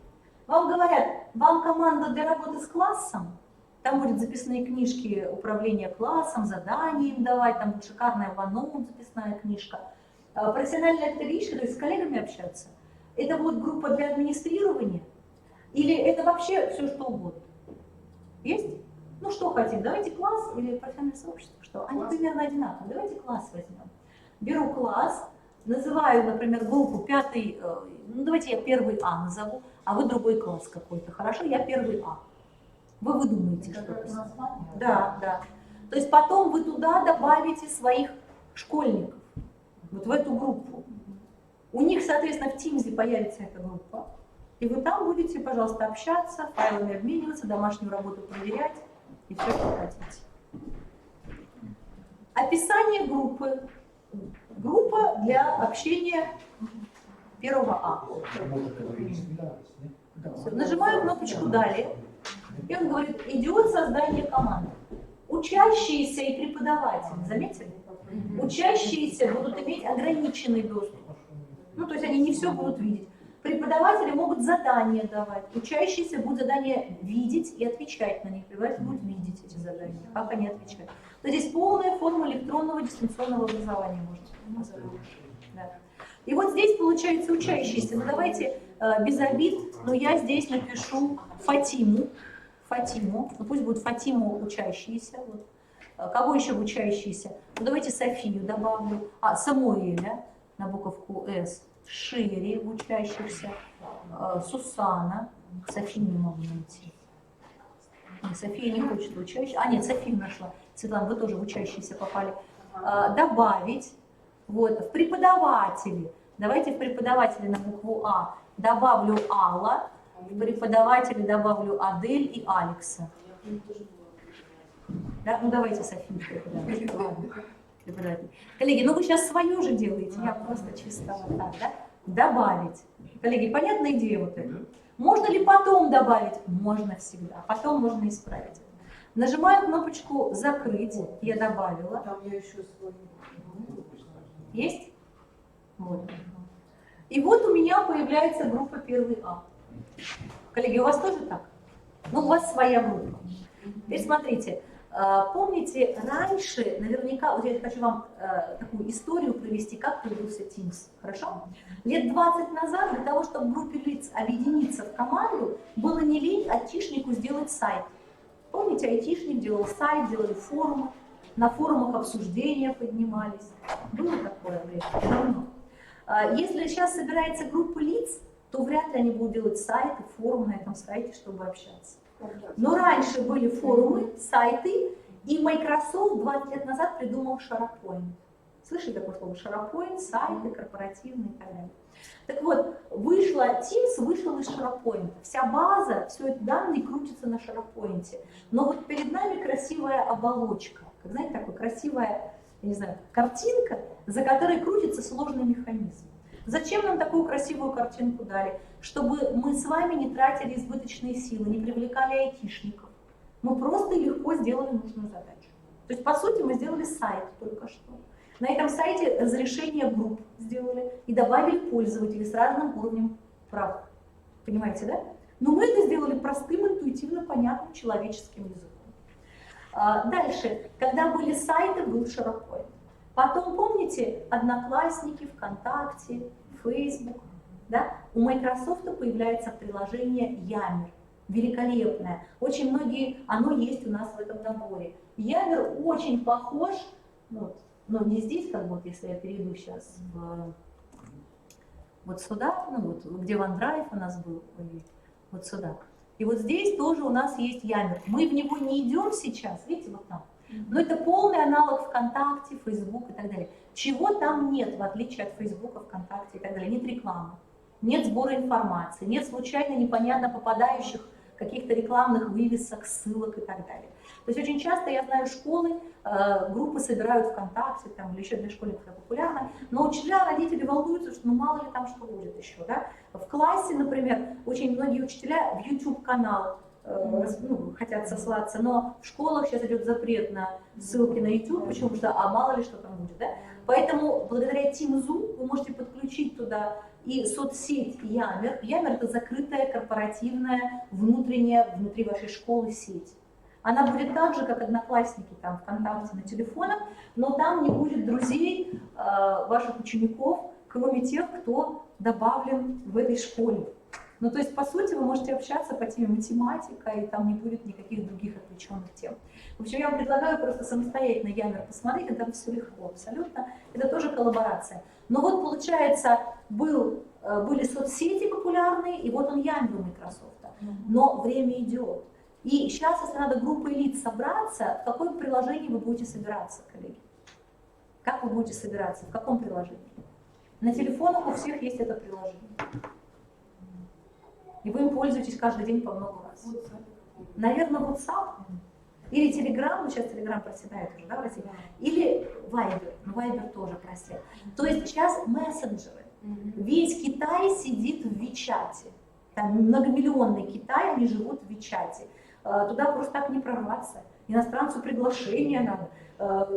Вам говорят, вам команда для работы с классом. Там будут записные книжки управления классом, задания им давать, там будет шикарная OneNote записная книжка. Профессиональная акторишка, то есть с коллегами общаться. Это будет группа для администрирования? Или это вообще все что угодно? Есть? Ну что хотим, давайте класс или профессиональное сообщество, что? Они примерно одинаковые. Давайте класс возьмем. Беру класс, называю, например, группу 5, ну давайте я 1А назову, а вы другой класс какой-то. Хорошо, я 1А. Вы выдумаете что-то. Да, да. То есть потом вы туда добавите своих школьников, вот в эту группу. У них, соответственно, в Teams появится эта группа, и вы там будете, пожалуйста, общаться, файлами обмениваться, домашнюю работу проверять и все, что хотите. Описание группы. Группа для общения 1А. Все, нажимаю кнопочку «Далее», и он говорит, идет создание команды. Учащиеся и преподаватели, заметили? Учащиеся будут иметь ограниченный доступ. Ну, то есть они не все будут видеть. Преподаватели могут задания давать. Учащиеся будут задания видеть и отвечать на них. Преподаватели будут видеть эти задания, как они отвечают. То есть здесь полная форма электронного дистанционного образования можно назвать. Да. И вот здесь получается учащиеся. Ну давайте без обид, но я здесь напишу Фатиму. Фатиму. Ну пусть будет Фатиму учащиеся. Вот. Кого еще в учащиеся? Ну давайте Софию добавлю. Самуэля на буковку С. Шире в учащихся. Сусана. Софию не могу найти. София не хочет в учащихся. Нет, Софию нашла. Светлана, вы тоже в учащиеся попали. Добавить. Вот, в преподаватели. Давайте в преподаватели на букву А добавлю Алла. В преподаватели добавлю Адель и Алекса. Да? Ну давайте Софию преподаватель. Коллеги, ну вы сейчас свое же делаете, я просто чисто вот так, да? Добавить. Коллеги, понятная идея вот эта? Можно ли потом добавить? Можно всегда. Потом можно исправить. Нажимаю кнопочку «Закрыть». Я добавила. Там я еще свой. Есть? Вот. И вот у меня появляется группа 1А. Коллеги, у вас тоже так? Ну, у вас своя группа. Теперь смотрите. Помните, раньше, наверняка, вот я хочу вам такую историю провести, как появился Teams. Хорошо? Лет 20 назад для того, чтобы группе лиц объединиться в команду, было не лень айтишнику сделать сайт. Помните, айтишник делал сайт, делали форумы, на форумах обсуждения поднимались. Было такое время? Давно. Если сейчас собирается группа лиц, то вряд ли они будут делать сайты, форумы на этом сайте, чтобы общаться. Но раньше были форумы, сайты, и Microsoft 20 лет назад придумал SharePoint. Слышали такое слово? SharePoint, сайты, корпоративные и так далее. Так вот, Teams вышел из SharePoint. Вся база, все эти данные крутятся на SharePoint. Но вот перед нами красивая оболочка. Как, знаете, такая красивая, я не знаю, картинка, за которой крутится сложный механизм. Зачем нам такую красивую картинку дали? Чтобы мы с вами не тратили избыточные силы, не привлекали айтишников. Мы просто и легко сделали нужную задачу. То есть, по сути, мы сделали сайт только что. На этом сайте разрешение групп сделали и добавили пользователей с разным уровнем прав. Понимаете, да? Но мы это сделали простым, интуитивно понятным человеческим языком. Дальше, когда были сайты, был SharePoint. Потом, помните, Одноклассники, ВКонтакте, Facebook. Да? У Microsoft появляется приложение Yammer. Великолепное. Очень многие, оно есть у нас в этом наборе. Yammer очень похож, вот, но не здесь, как вот, если я перейду сейчас вот сюда, ну вот, где OneDrive у нас был, вот сюда. И вот здесь тоже у нас есть Yammer. Мы в него не идем сейчас, видите, вот там. Но это полный аналог ВКонтакте, Facebook и так далее. Чего там нет, в отличие от Facebook, ВКонтакте и так далее? Нет рекламы, нет сбора информации, нет случайно непонятно попадающих каких-то рекламных вывесок, ссылок и так далее. То есть очень часто, я знаю, школы, группы собирают ВКонтакте там, или еще для школьников это популярно, но учителя, родители волнуются, что ну мало ли там что будет еще. Да? В классе, например, очень многие учителя в YouTube-канал хотят сослаться, но в школах сейчас идет запрет на ссылки на YouTube, почему? Что мало ли что там будет. Да? Поэтому благодаря Teams вы можете подключить туда и соцсеть Yammer. Yammer — это закрытая, корпоративная, внутренняя, внутри вашей школы сеть. Она будет так же, как Одноклассники, там, ВКонтакте, на телефонах, но там не будет друзей ваших учеников, кроме тех, кто добавлен в этой школе. Ну, то есть, по сути, вы можете общаться по теме математика, и там не будет никаких других отвлеченных тем. В общем, я вам предлагаю просто самостоятельно Yammer посмотреть, и там все легко, абсолютно. Это тоже коллаборация. Но вот, получается, были соцсети популярные, и вот он Yammer у Microsoft. Но время идет. И сейчас, если надо группой лиц собраться, в каком приложении вы будете собираться, коллеги? Как вы будете собираться? В каком приложении? На телефонах у всех есть это приложение. И вы им пользуетесь каждый день по много раз. Наверное, WhatsApp или Telegram, ну сейчас Telegram проседает уже, да, в России, или Viber, но Viber тоже просел. То есть сейчас мессенджеры. Весь Китай сидит в WeChat. Там многомиллионный Китай, они живут в WeChat. Туда просто так не прорваться. Иностранцу приглашение надо,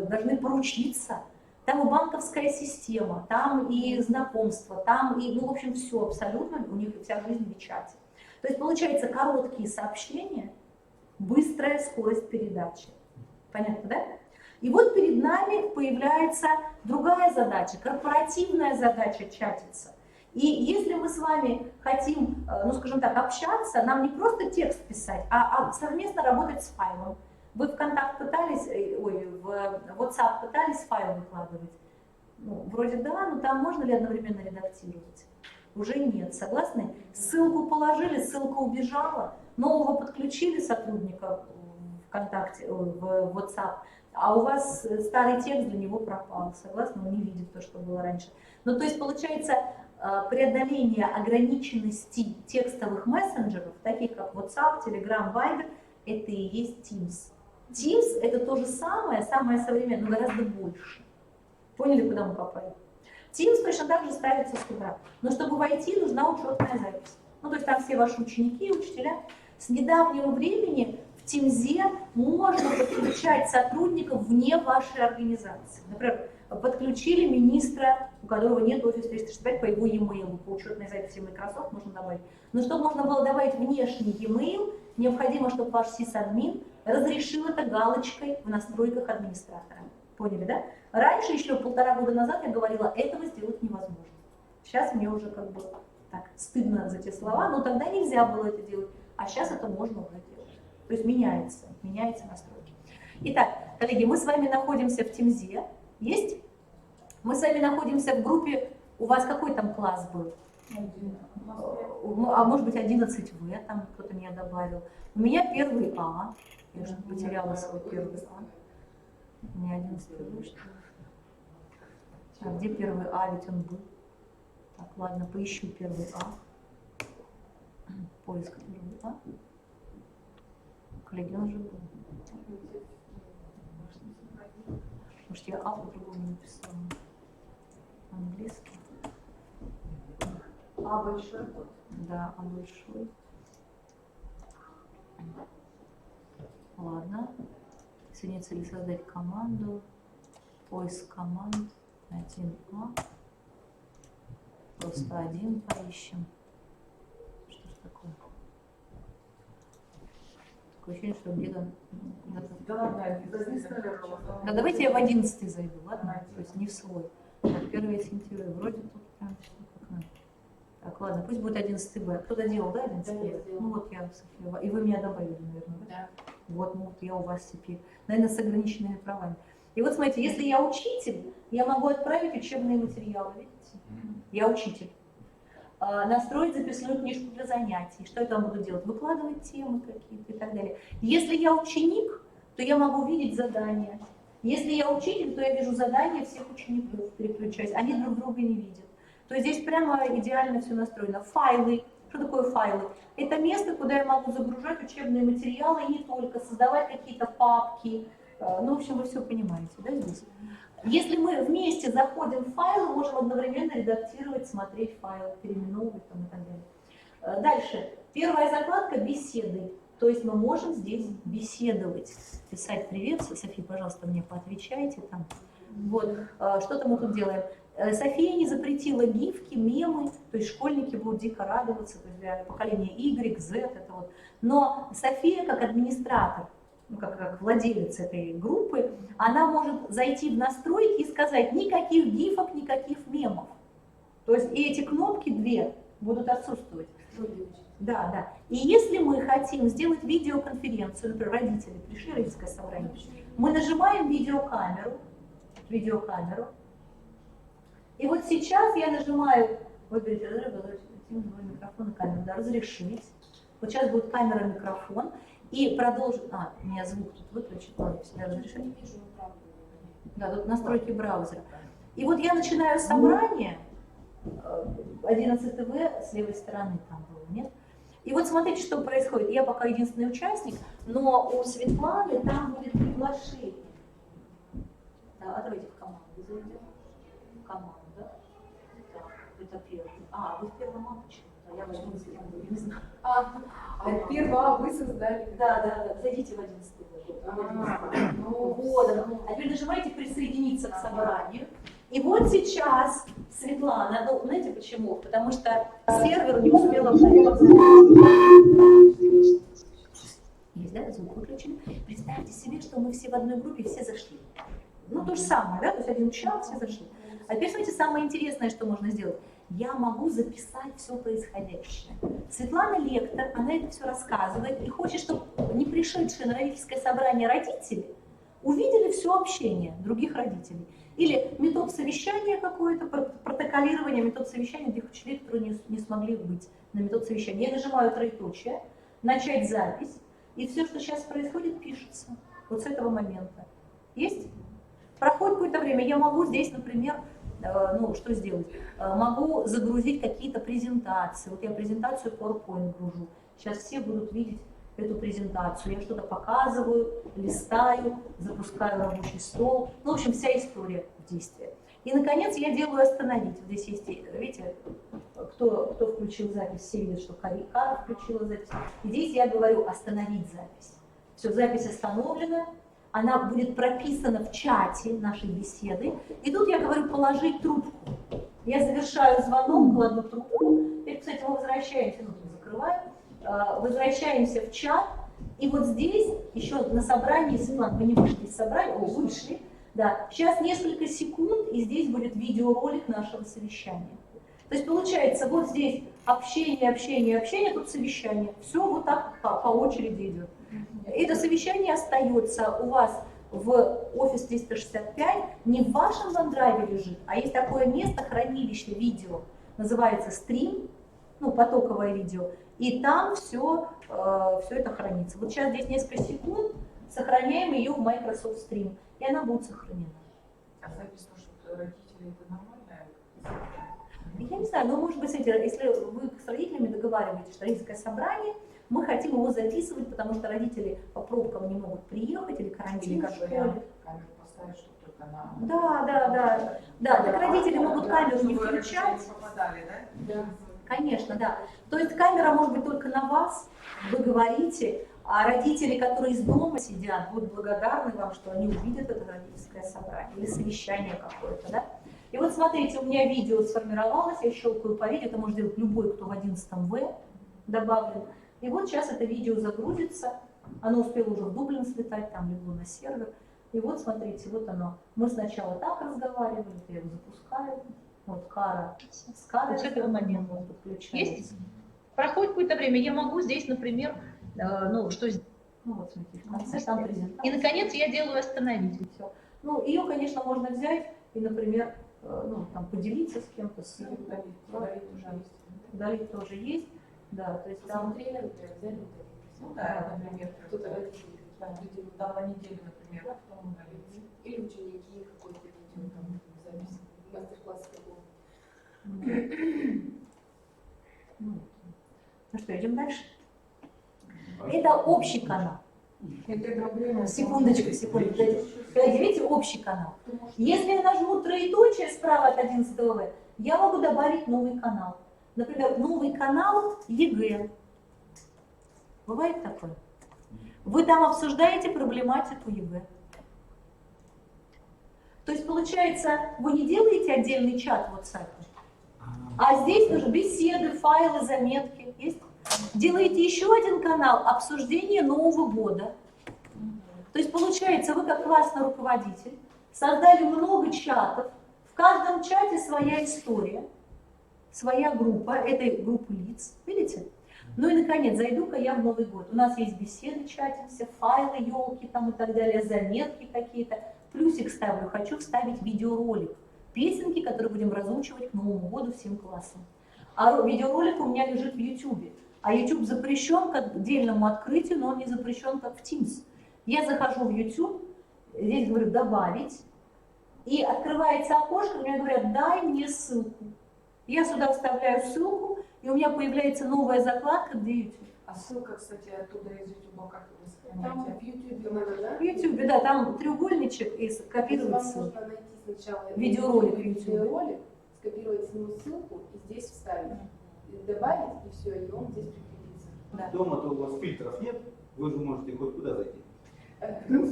должны поручиться. Там и банковская система, там и знакомства, там и, ну, в общем, все абсолютно, у них вся жизнь в WeChat. То есть, получается, короткие сообщения, быстрая скорость передачи. Понятно, да? И вот перед нами появляется другая задача, корпоративная задача чатиться. И если мы с вами хотим, ну, скажем так, общаться, нам не просто текст писать, а совместно работать с файлом. Вы в ВКонтакт пытались, в WhatsApp пытались файл выкладывать? Ну, вроде да, но там можно ли одновременно редактировать? Уже нет, согласны? Ссылку положили, ссылка убежала, нового подключили сотрудника ВКонтакте, в WhatsApp, а у вас старый текст для него пропал, согласны? Он не видит то, что было раньше. Ну, то есть, получается, преодоление ограниченности текстовых мессенджеров, таких как WhatsApp, Telegram, Viber, это и есть Teams. Teams — это то же самое современное, но гораздо больше. Поняли, куда мы попали? Teams точно так же ставится сюда. Но чтобы войти, нужна учетная запись. Ну, то есть там все ваши ученики и учителя. С недавнего времени в Teams можно подключать сотрудников вне вашей организации. Например, подключили министра, у которого нет Office 365, по его e-mail, по учетной записи Microsoft можно добавить. Но чтобы можно было добавить внешний e-mail, необходимо, чтобы ваш сисадмин разрешил это галочкой в настройках администратора. Поняли, да? Раньше, еще 1,5 года назад, я говорила, этого сделать невозможно. Сейчас мне уже как бы так стыдно за те слова, но тогда нельзя было это делать, а сейчас это можно уже делать. То есть меняются настройки. Итак, коллеги, мы с вами находимся в Teams. Есть? Мы с вами находимся в группе, у вас какой там класс был? А может быть 11В, там кто-то меня добавил. У меня 1 А, я же потеряла свой 1 А. У меня 11В, что ли? А где первый А? Ведь он был. Так, ладно, поищу первый А. Поиск первый А. Коллеги, он же был. Может, я А по-другому написала. Английский. А большой? Да, А большой. Ладно. Соединиться или создать команду. Поиск команд. 1А. Просто один поищем. Что ж такое? Такое ощущение, что где-то... Да, давайте я в 11 зайду, ладно? То есть не в свой. Так, 1 сентября. Вроде тут прям все как надо. Так, ладно, пусть будет 11 Б. Кто-то делал, да, 11 Б? Ну вот я, София. И вы меня добавили, наверное, да? Вот, ну вот я у вас теперь. Наверное, с ограниченными правами. И вот смотрите, если я учитель, я могу отправить учебные материалы, видите? Я учитель. Настроить записную книжку для занятий. Что я там буду делать? Выкладывать темы какие-то и так далее. Если я ученик, то я могу видеть задания. Если я учитель, то я вижу задания всех учеников, переключаюсь. Они друг друга не видят. То есть здесь прямо идеально все настроено. Файлы. Что такое файлы? Это место, куда я могу загружать учебные материалы и не только, создавать какие-то папки. Ну, в общем, вы все понимаете, да, здесь? Если мы вместе заходим в файл, мы можем одновременно редактировать, смотреть файл, переименовывать там и так далее. Дальше. Первая закладка — беседы. То есть мы можем здесь беседовать. Писать привет. София, пожалуйста, мне поотвечайте там. Вот. Что-то мы тут делаем. София не запретила гифки, мемы, то есть школьники будут дико радоваться, то есть для поколения Y, Z, это вот. Но София, как администратор, ну, как владелец этой группы, она может зайти в настройки и сказать: никаких гифок, никаких мемов. То есть и эти кнопки две будут отсутствовать. Да, да. И если мы хотим сделать видеоконференцию, например, родители пришли, родительское собрание, мы нажимаем видеокамеру, и вот сейчас я нажимаю, выберите микрофон и камеру, да, разрешить. Вот сейчас будет камера, микрофон. И продолжить. У меня звук тут выключит, ладно, всегда разрешить. Да, тут настройки браузера. И вот я начинаю собрание. 11 В с левой стороны там было, нет? И вот смотрите, что происходит. Я пока единственный участник, но у Светланы там будет приглашение. Да, а давайте в команду зайдем. В команду, да? Так, это первый. Вы в первом почему? Я возьму, не знаю. Первого вы создали? Да. Зайдите в 11 Вот. А теперь нажимаете «Присоединиться к собранию». И вот сейчас Светлана, ну, знаете почему? Потому что сервер не успел обновиться. Есть, да, звук выключен. Представьте себе, что мы все в одной группе, все зашли. Ну, то же самое, да, то есть один чат, все зашли. А теперь, смотрите, самое интересное, что можно сделать. Я могу записать все происходящее. Светлана лектор, она это все рассказывает и хочет, чтобы не пришедшие на родительское собрание родители увидели все общение других родителей. Или метод совещания какое-то, протоколирование, метод совещания тех учителей, которые не смогли быть на метод совещания. Я нажимаю троеточие, начать запись, и все, что сейчас происходит, пишется. Вот с этого момента. Есть? Проходит какое-то время, я могу здесь, например, ну, что сделать? Могу загрузить какие-то презентации. Вот я презентацию PowerPoint гружу. Сейчас все будут видеть эту презентацию. Я что-то показываю, листаю, запускаю рабочий стол. Ну, в общем, вся история действия. И, наконец, я делаю остановить. Здесь есть, видите, кто включил запись, все видят, что Кара включила запись. И здесь я говорю остановить запись. Все, запись остановлена. Она будет прописана в чате нашей беседы. И тут я говорю положить трубку. Я завершаю звонок, кладу трубку. Теперь, кстати, мы возвращаемся, ну, закрываем, возвращаемся в чат. И вот здесь еще на собрании, Светлана, вы не вышли из собрания, вышли. Да, сейчас несколько секунд, и здесь будет видеоролик нашего совещания. То есть получается, вот здесь общение, тут совещание. Все вот так по очереди идет. Это совещание остается у вас в Office 365, не в вашем OneDrive лежит, а есть такое место, хранилище видео, называется стрим, ну, потоковое видео, и там все это хранится. Вот сейчас здесь несколько секунд, сохраняем ее в Microsoft Stream, и она будет сохранена. А запись может родителям родителей это нормально? Я не знаю, но может быть, смотрите, если вы с родителями договариваетесь, что родительское собрание, мы хотим его записывать, потому что родители по пробкам не могут приехать или карантин в школе. Камеру поставить, чтобы только на... Да, так родители могут камеру не включать. Попадали, да? Да, конечно, да. То есть камера может быть только на вас, вы говорите, а родители, которые из дома сидят, будут благодарны вам, что они увидят это родительское собрание или совещание какое-то, да? И вот смотрите, у меня видео сформировалось, я щелкаю по видео, это может делать любой, кто в 11 В добавлен. И вот сейчас это видео загрузится, оно успело уже в Дублин слетать, там легло на сервер. И вот смотрите, вот оно. Мы сначала так разговаривали, я его запускаю. Вот Кара с Карой с этого момента подключается. Есть? Проходит какое-то время, я могу здесь, например, ну, что здесь? Ну вот смотрите, в конце там презентация. И, наконец, я делаю остановить. Все. Ну, ее, конечно, можно взять и, например, ну, там, поделиться с кем-то, удалить тоже есть. Да, то есть там... Посмотрели, например, взяли удалить. Ну да, например, Кто-то родители, люди там на неделю, например, а потом удалить. или ученики какой-то видео, там, запись, мастер-класс такого. Ну что, идем дальше? Это общий канал. Секундочку. Видите, общий канал. Если я нажму троеточие справа от 11 В, я могу добавить новый канал. Например, новый канал ЕГЭ. Бывает такое? Вы там обсуждаете проблематику ЕГЭ. То есть, получается, вы не делаете отдельный чат в WhatsApp, а здесь тоже беседы, файлы, заметки. Есть? Делаете еще один канал обсуждения Нового года. То есть, получается, вы как классный руководитель создали много чатов. В каждом чате своя история, своя группа, этой группы лиц. Видите? Ну и, наконец, зайду-ка я в Новый год. У нас есть беседы, чатимся, файлы, елки там и так далее, заметки какие-то. Плюсик ставлю, хочу вставить видеоролик. Песенки, которые будем разучивать к Новому году всем классам. А видеоролик у меня лежит в YouTube. А YouTube запрещен к отдельному открытию, но он не запрещен как в Teams. Я захожу в YouTube, здесь говорю «добавить», и открывается окошко, мне говорят «дай мне ссылку». Я сюда вставляю ссылку, и у меня появляется новая закладка, где YouTube. А ссылка, кстати, оттуда из YouTube, как вы сохраняете? Там в YouTube надо, да? В YouTube, да, там треугольничек и копировать Вам ссылку. нужно найти сначала Видеоролик, скопировать с него ссылку и здесь вставить. И добавить, и все, и он здесь прикрепится. Да. Дома-то у вас фильтров нет, вы же можете хоть куда зайти.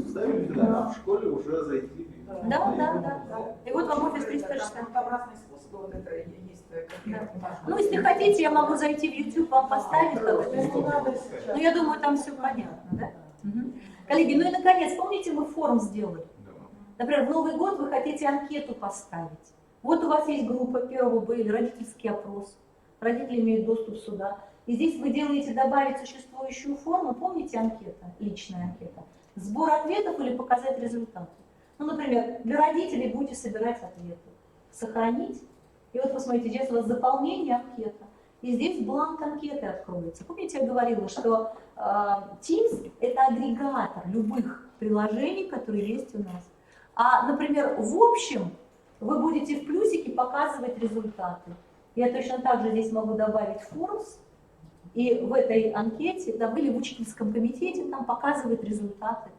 Вставили туда, а в школе уже зайти. Да. И вот вам офис 360. Там разные способы, вот это есть. Ну, если хотите, я могу зайти в YouTube, вам поставить как-то. Ну, я думаю, там все понятно, да? Угу. Коллеги, ну и наконец, помните, мы форум сделали? Например, в Новый год вы хотите анкету поставить. Вот у вас есть группа 1 Б или родительский опрос. Родители имеют доступ сюда. И здесь вы делаете добавить существующую форму. Помните анкета, личная анкета? Сбор ответов или показать результаты. Ну, например, для родителей будете собирать ответы. Сохранить. И вот посмотрите, здесь у вас заполнение анкета. И здесь бланк анкеты откроется. Помните, я говорила, что Teams – это агрегатор любых приложений, которые есть у нас. А, например, в общем, вы будете в плюсике показывать результаты. Я точно так же здесь могу добавить форс. И в этой анкете, да, или в учительском комитете, там показывать результаты.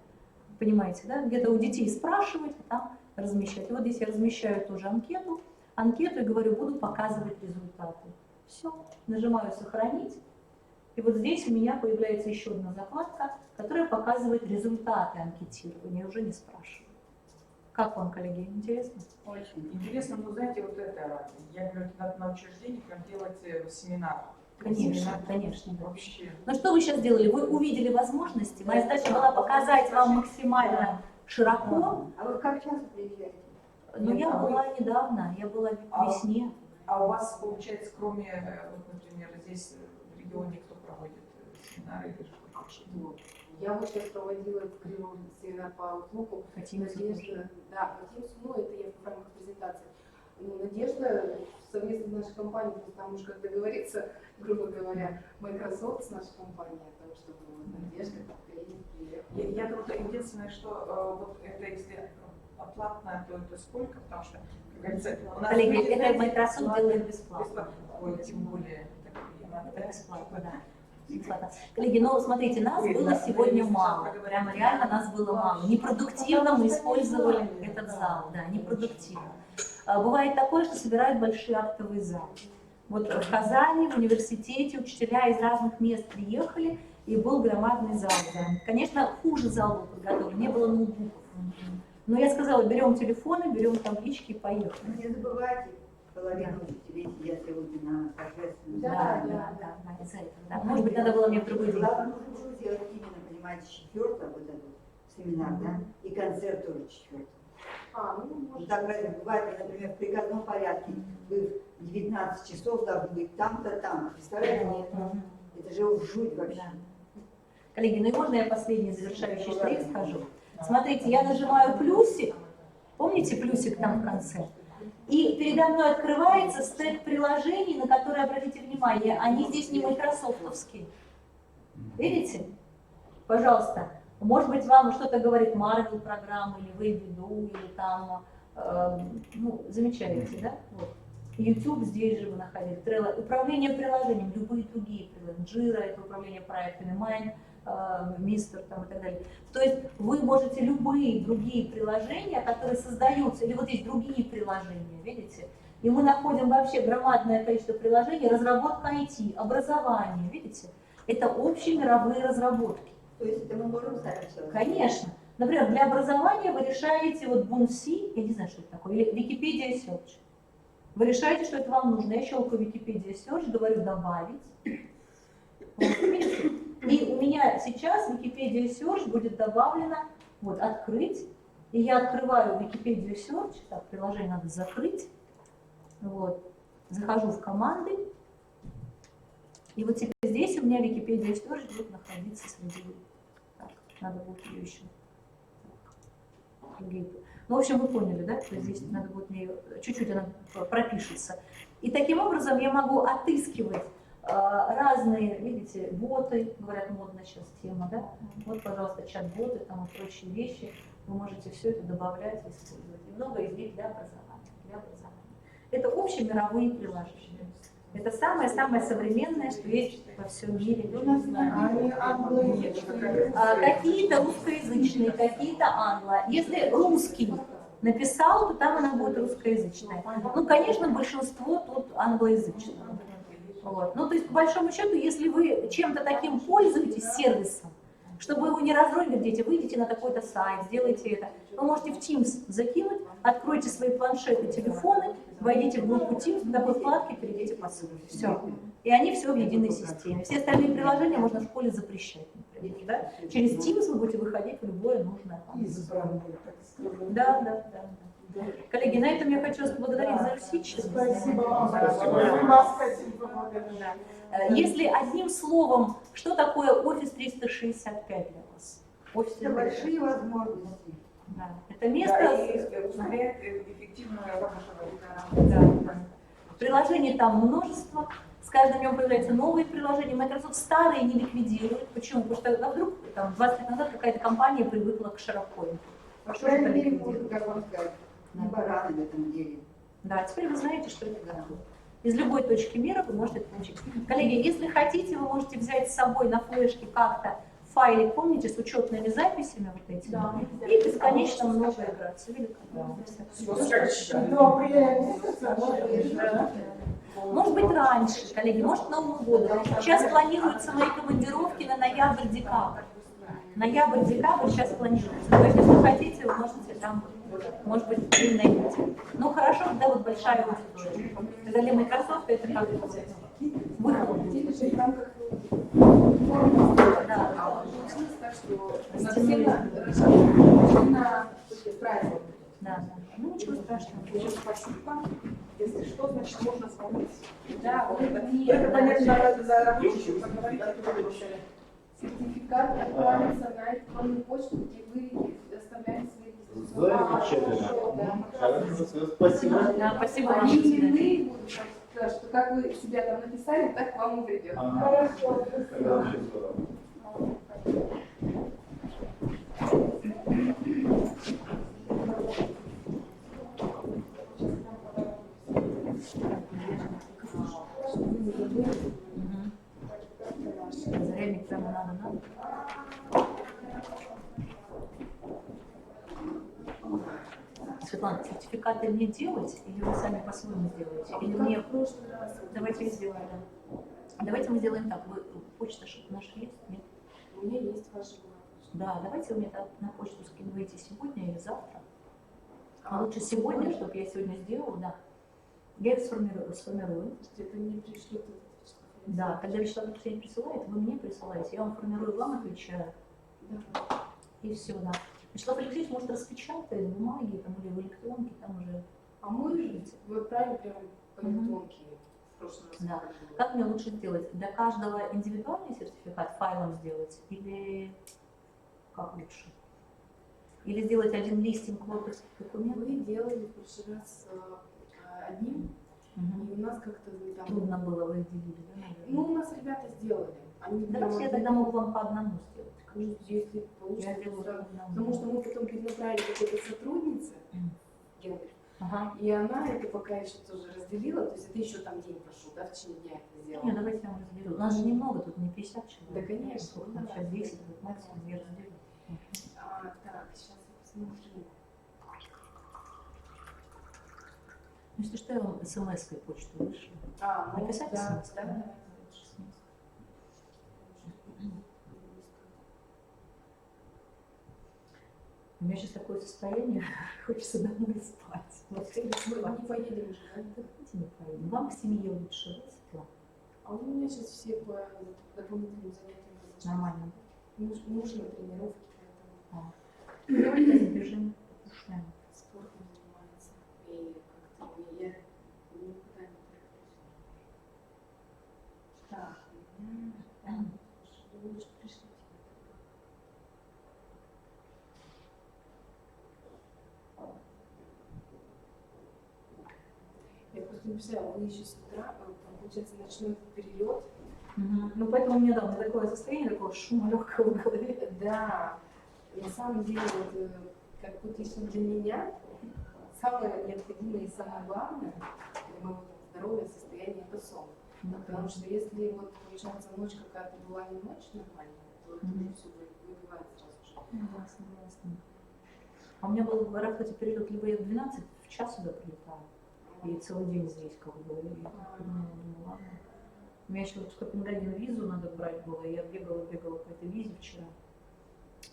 Понимаете, да? Где-то у детей спрашивать, а там размещать. И вот здесь я размещаю тоже анкету и говорю, буду показывать результаты. Все, нажимаю «Сохранить». И вот здесь у меня появляется еще одна закладка, которая показывает результаты анкетирования. Я уже не спрашиваю. Как вам, коллеги, интересно? Очень интересно, но знаете, вот это, я говорю, надо на учреждениях делать семинар. Конечно. Вообще. Ну что вы сейчас сделали? Вы увидели возможности. Моя задача была показать вам максимально широко. А вы как часто приезжаете? Ну, я была недавно, я была в весне. А у вас, получается, кроме, вот, например, здесь в регионе кто проводит семинары или что-то? Я вот сейчас проводила в Кривом семинар по Outlook. Надежда, да, по Teams, ну это я в рамках презентации. Ну, Надежда совместно с нашей компанией, потому уж как договориться, грубо говоря, Microsoft с нашей компанией, о том, чтобы Надежда приехала. Я думаю, единственное, что вот это если платное, то это сколько, потому что, как говорится, у нас... Коллеги, люди, это знаете, Microsoft делает бесплатно. Ой, тем более. Это бесплатно, да. Бесплатно. Коллеги, ну смотрите, нас было сегодня мало, прямо реально нас было мало. Непродуктивно мы использовали этот зал, да, непродуктивно. Бывает такое, что собирают большие актовые залы. Вот в Казани, в университете учителя из разных мест приехали, и был громадный зал. Конечно, хуже зал был подготовлен, не было ноутбуков. Но я сказала, берем телефоны, берем таблички и поехали. Не забывайте, половину учителей сидят сегодня на торжественном. Да, из-за этого, да. Может быть, надо было мне в другой день. Главное, нужно было сделать именно, понимаете, 4-го, вот этот семинар, да, и концерт тоже 4-го. Так разве бывает, например, в приказном порядке вы в 19 часов должны быть там-то, там. Представляете? Это же жуть вообще. Коллеги, ну и можно я последний завершающий штрих скажу? Смотрите, я нажимаю плюсик, помните плюсик там в конце? И передо мной открывается стек приложений, на которые, обратите внимание, они здесь не майкрософтовские. Видите? Пожалуйста. Может быть, вам что-то говорит Marvel программа, или Weibo, или там, ну, замечаете, да? Вот. YouTube здесь же вы находите, Trello, управление приложением, любые другие приложения, Jira, это управление проектами, Mind, Мистер там и так далее. То есть вы можете любые другие приложения, которые создаются, или вот здесь другие приложения, видите? И мы находим вообще громадное количество приложений, разработка IT, образование, видите? Это общие мировые разработки. То есть это мы можем сами все? Конечно. Например, для образования вы решаете вот Бунси, я не знаю, что это такое, или Wikipedia Search. Вы решаете, что это вам нужно. Я щелкаю Wikipedia Search, говорю добавить. И у меня сейчас Wikipedia Search будет добавлено, вот, открыть. И я открываю Wikipedia Search, так, приложение надо закрыть. Вот, захожу в команды. И вот теперь здесь у меня Wikipedia Search будет находиться среди. Так, надо будет ее еще. Ну, в общем, вы поняли, да? То есть здесь надо будет мне чуть-чуть она пропишется. И таким образом я могу отыскивать разные, видите, боты, говорят, модная сейчас тема, да? Вот, пожалуйста, чат-боты, там и прочие вещи. Вы можете все это добавлять, использовать. И много из них для образования. Это общемировые приложения. Это самое-самое современное, что есть во всем мире. Какие-то русскоязычные, какие-то англо. Если русский написал, то там она будет русскоязычная. Ну, конечно, большинство тут англоязычное. Вот. Ну, то есть, по большому счету, если вы чем-то таким пользуетесь, сервисом, чтобы его не разрознить, дети, выйдите на такой-то сайт, сделайте это. Вы можете в Teams закинуть, откройте свои планшеты, телефоны, войдите в группу Teams, в такой вкладке перейдите по ссылке. Все. И они все в единой системе. Все остальные приложения можно в школе запрещать, например. Да? Через Teams вы будете выходить в любое нужное. Да. Коллеги, на этом я хочу вас поблагодарить за усидчивость. Спасибо вам. Если одним словом, что такое Office 365 для вас? Это большие возможности. Да. Это место... Да, и ускоряет эффективную работу. Да. Приложений там множество. С каждым днем появляются новые приложения. Microsoft старые не ликвидирует. Почему? Потому что вдруг там, 20 лет назад какая-то компания привыкла к SharePoint. По крайней мере, можно, как вам сказать, не бараны в этом деле. Да, теперь вы знаете, что это такое. Из любой точки мира вы можете это получить. Коллеги, если хотите, вы можете взять с собой на флешке как-то файлик, помните, с учетными записями вот этими, да, и бесконечно много играть. Может быть раньше, коллеги, может Новому году. Сейчас планируются мои командировки на ноябрь-декабрь. Ноябрь-декабрь сейчас планируется. То есть, если хотите, вы можете там, может быть, вы найдете. Ну хорошо, когда вот большая аудитория. Когда для Microsoft это как выход. Да, получилось так, что у нас сильно правильно. Да. Ну ничего страшного. Спасибо. Если что, значит можно звонить. Да, вот это понятно, за рабочих поговорить, сертификат отправится на электронную почту, где вы оставляете свои Замечательно. Хорошо, спасибо. Да, спасибо. Они именные будут, что как вы себя там написали, так к вам и придет. Хорошо. Здорово. Пряник прямо надо. Светлана, сертификаты мне делать, или вы сами по-своему сделаете? Или мне... Давайте сделаем, да. Давайте мы сделаем так. Вы почта наша есть? Нет? У меня есть ваша почта. Да, давайте вы мне на почту скидываете сегодня или завтра. А лучше сегодня, чтобы я сегодня сделала, да. Я их сформирую. Это мне пришлют Да, когда Вячеслав Алексеевич присылает, вы мне присылаете, я вам формирую, вам отвечаю. Да. И все, да. Вячеслав Алексеевич может распечатать бумаги там, или в электронке, там уже. А мы вы отправили прямо по электронке в прошлом раз. Да. Как мне лучше сделать? Для каждого индивидуальный сертификат файлом сделать или как лучше? Или сделать один листинг логовских документов? Мы делали в прошлый раз одним, и у нас как-то там... Трудно было, вы делили, да, наверное? Ну, у нас ребята сделали. Они Давайте я тогда могу вам по одному сделать. Если получится, Я делаю сразу. по одному. Потому что мы потом перенаправили какой-то сотруднице, Генри, и она это пока еще тоже разделила, то есть это еще там день прошел, да, в течение дня это сделала. Нет, давайте я вам разделю. У нас же немного, тут не 50 человек. Да, конечно. Сколько там сейчас 10, вот максимум я разделю. Так, сейчас я посмотрю. Ну, если что, я вам смс-кой почту вышлю. Ну, Написать да, смс? да. У меня сейчас такое состояние, хочется домой спать. Вот, Мы не поедем уже, да? Давайте не поедем. Вам к семье лучше, да, Светлана? А у меня сейчас все по дополнительным занятиям. Нормально. Муж на тренировке, поэтому... Давайте забежим, покушаем. Спортом занимается. И как-то я никуда не тороплюсь. Так, у меня... Вы лучше пришлите. Я просто не представляю, вы еще с утра, получается, ночной перелет. Ну, поэтому у меня, да, такое состояние, такого шума легкого в голове. Да, на самом деле, вот, как вот лично для меня, самое необходимое и самое главное для моего здоровья, состояния – это сон. Потому что если вот, получается, ночь какая-то была не ночь нормальная, то это уже все выбивает сразу же. Да, согласна. А у меня был в Аэрофлоте перелет, либо я в 12 в час сюда прилетала, и целый день здесь как бы, и думала, ладно. У меня еще вот в Копенгаген визу надо брать было, и я бегала по этой визе вчера.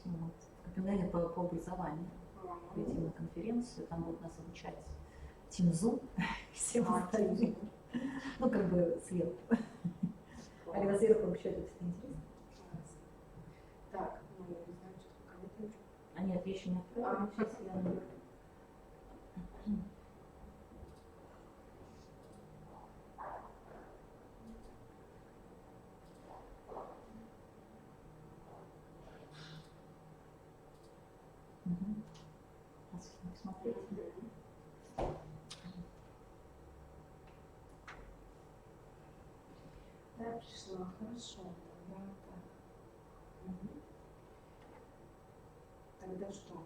Вот. В Копенгаген по образованию. Пойти на конференцию, там будут нас обучать Тимзу, всем остальным. Ну, как бы сверху. А когда сверху обучают, это интересно. Так, ну, не знаю, что пока не отвечу. А нет, я еще не отправила, сейчас я наберу. Посмотрите. Да, пришла, хорошо. Тогда так. Тогда что?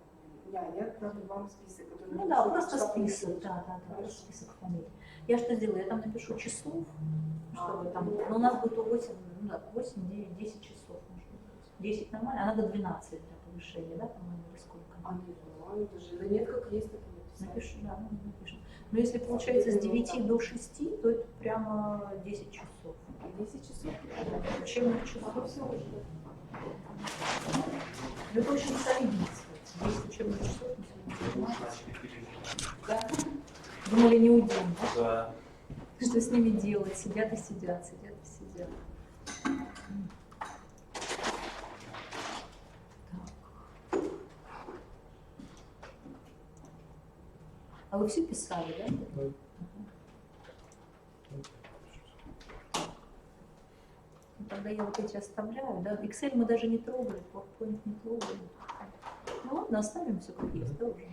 Я отправлю вам список, который... Ну да, просто список, да, список фамилий. Я что сделаю? Я там напишу часов, чтобы там, ну, у нас будет 8, 9, 10 часов, может быть. 10 нормально, а надо 12 для повышения, да, по-моему, или сколько? Нет, нормально даже. Да нет, как есть, так и написано. Напишу, да, напишем. Но если получается с 9 до 6, то это прямо 10 часов. 10 часов? Да, учебных часов. А все уже. Это очень солидно. 10 учебных часов мы сегодня Да? думали, не уйдем, да? Да. Что с ними делать? Сидят и сидят, сидят и сидят. А вы все писали, да? Ну, тогда я вот эти оставляю, да? Excel мы даже не трогали, PowerPoint не трогали. Ну ладно, оставим все как есть, да, уже?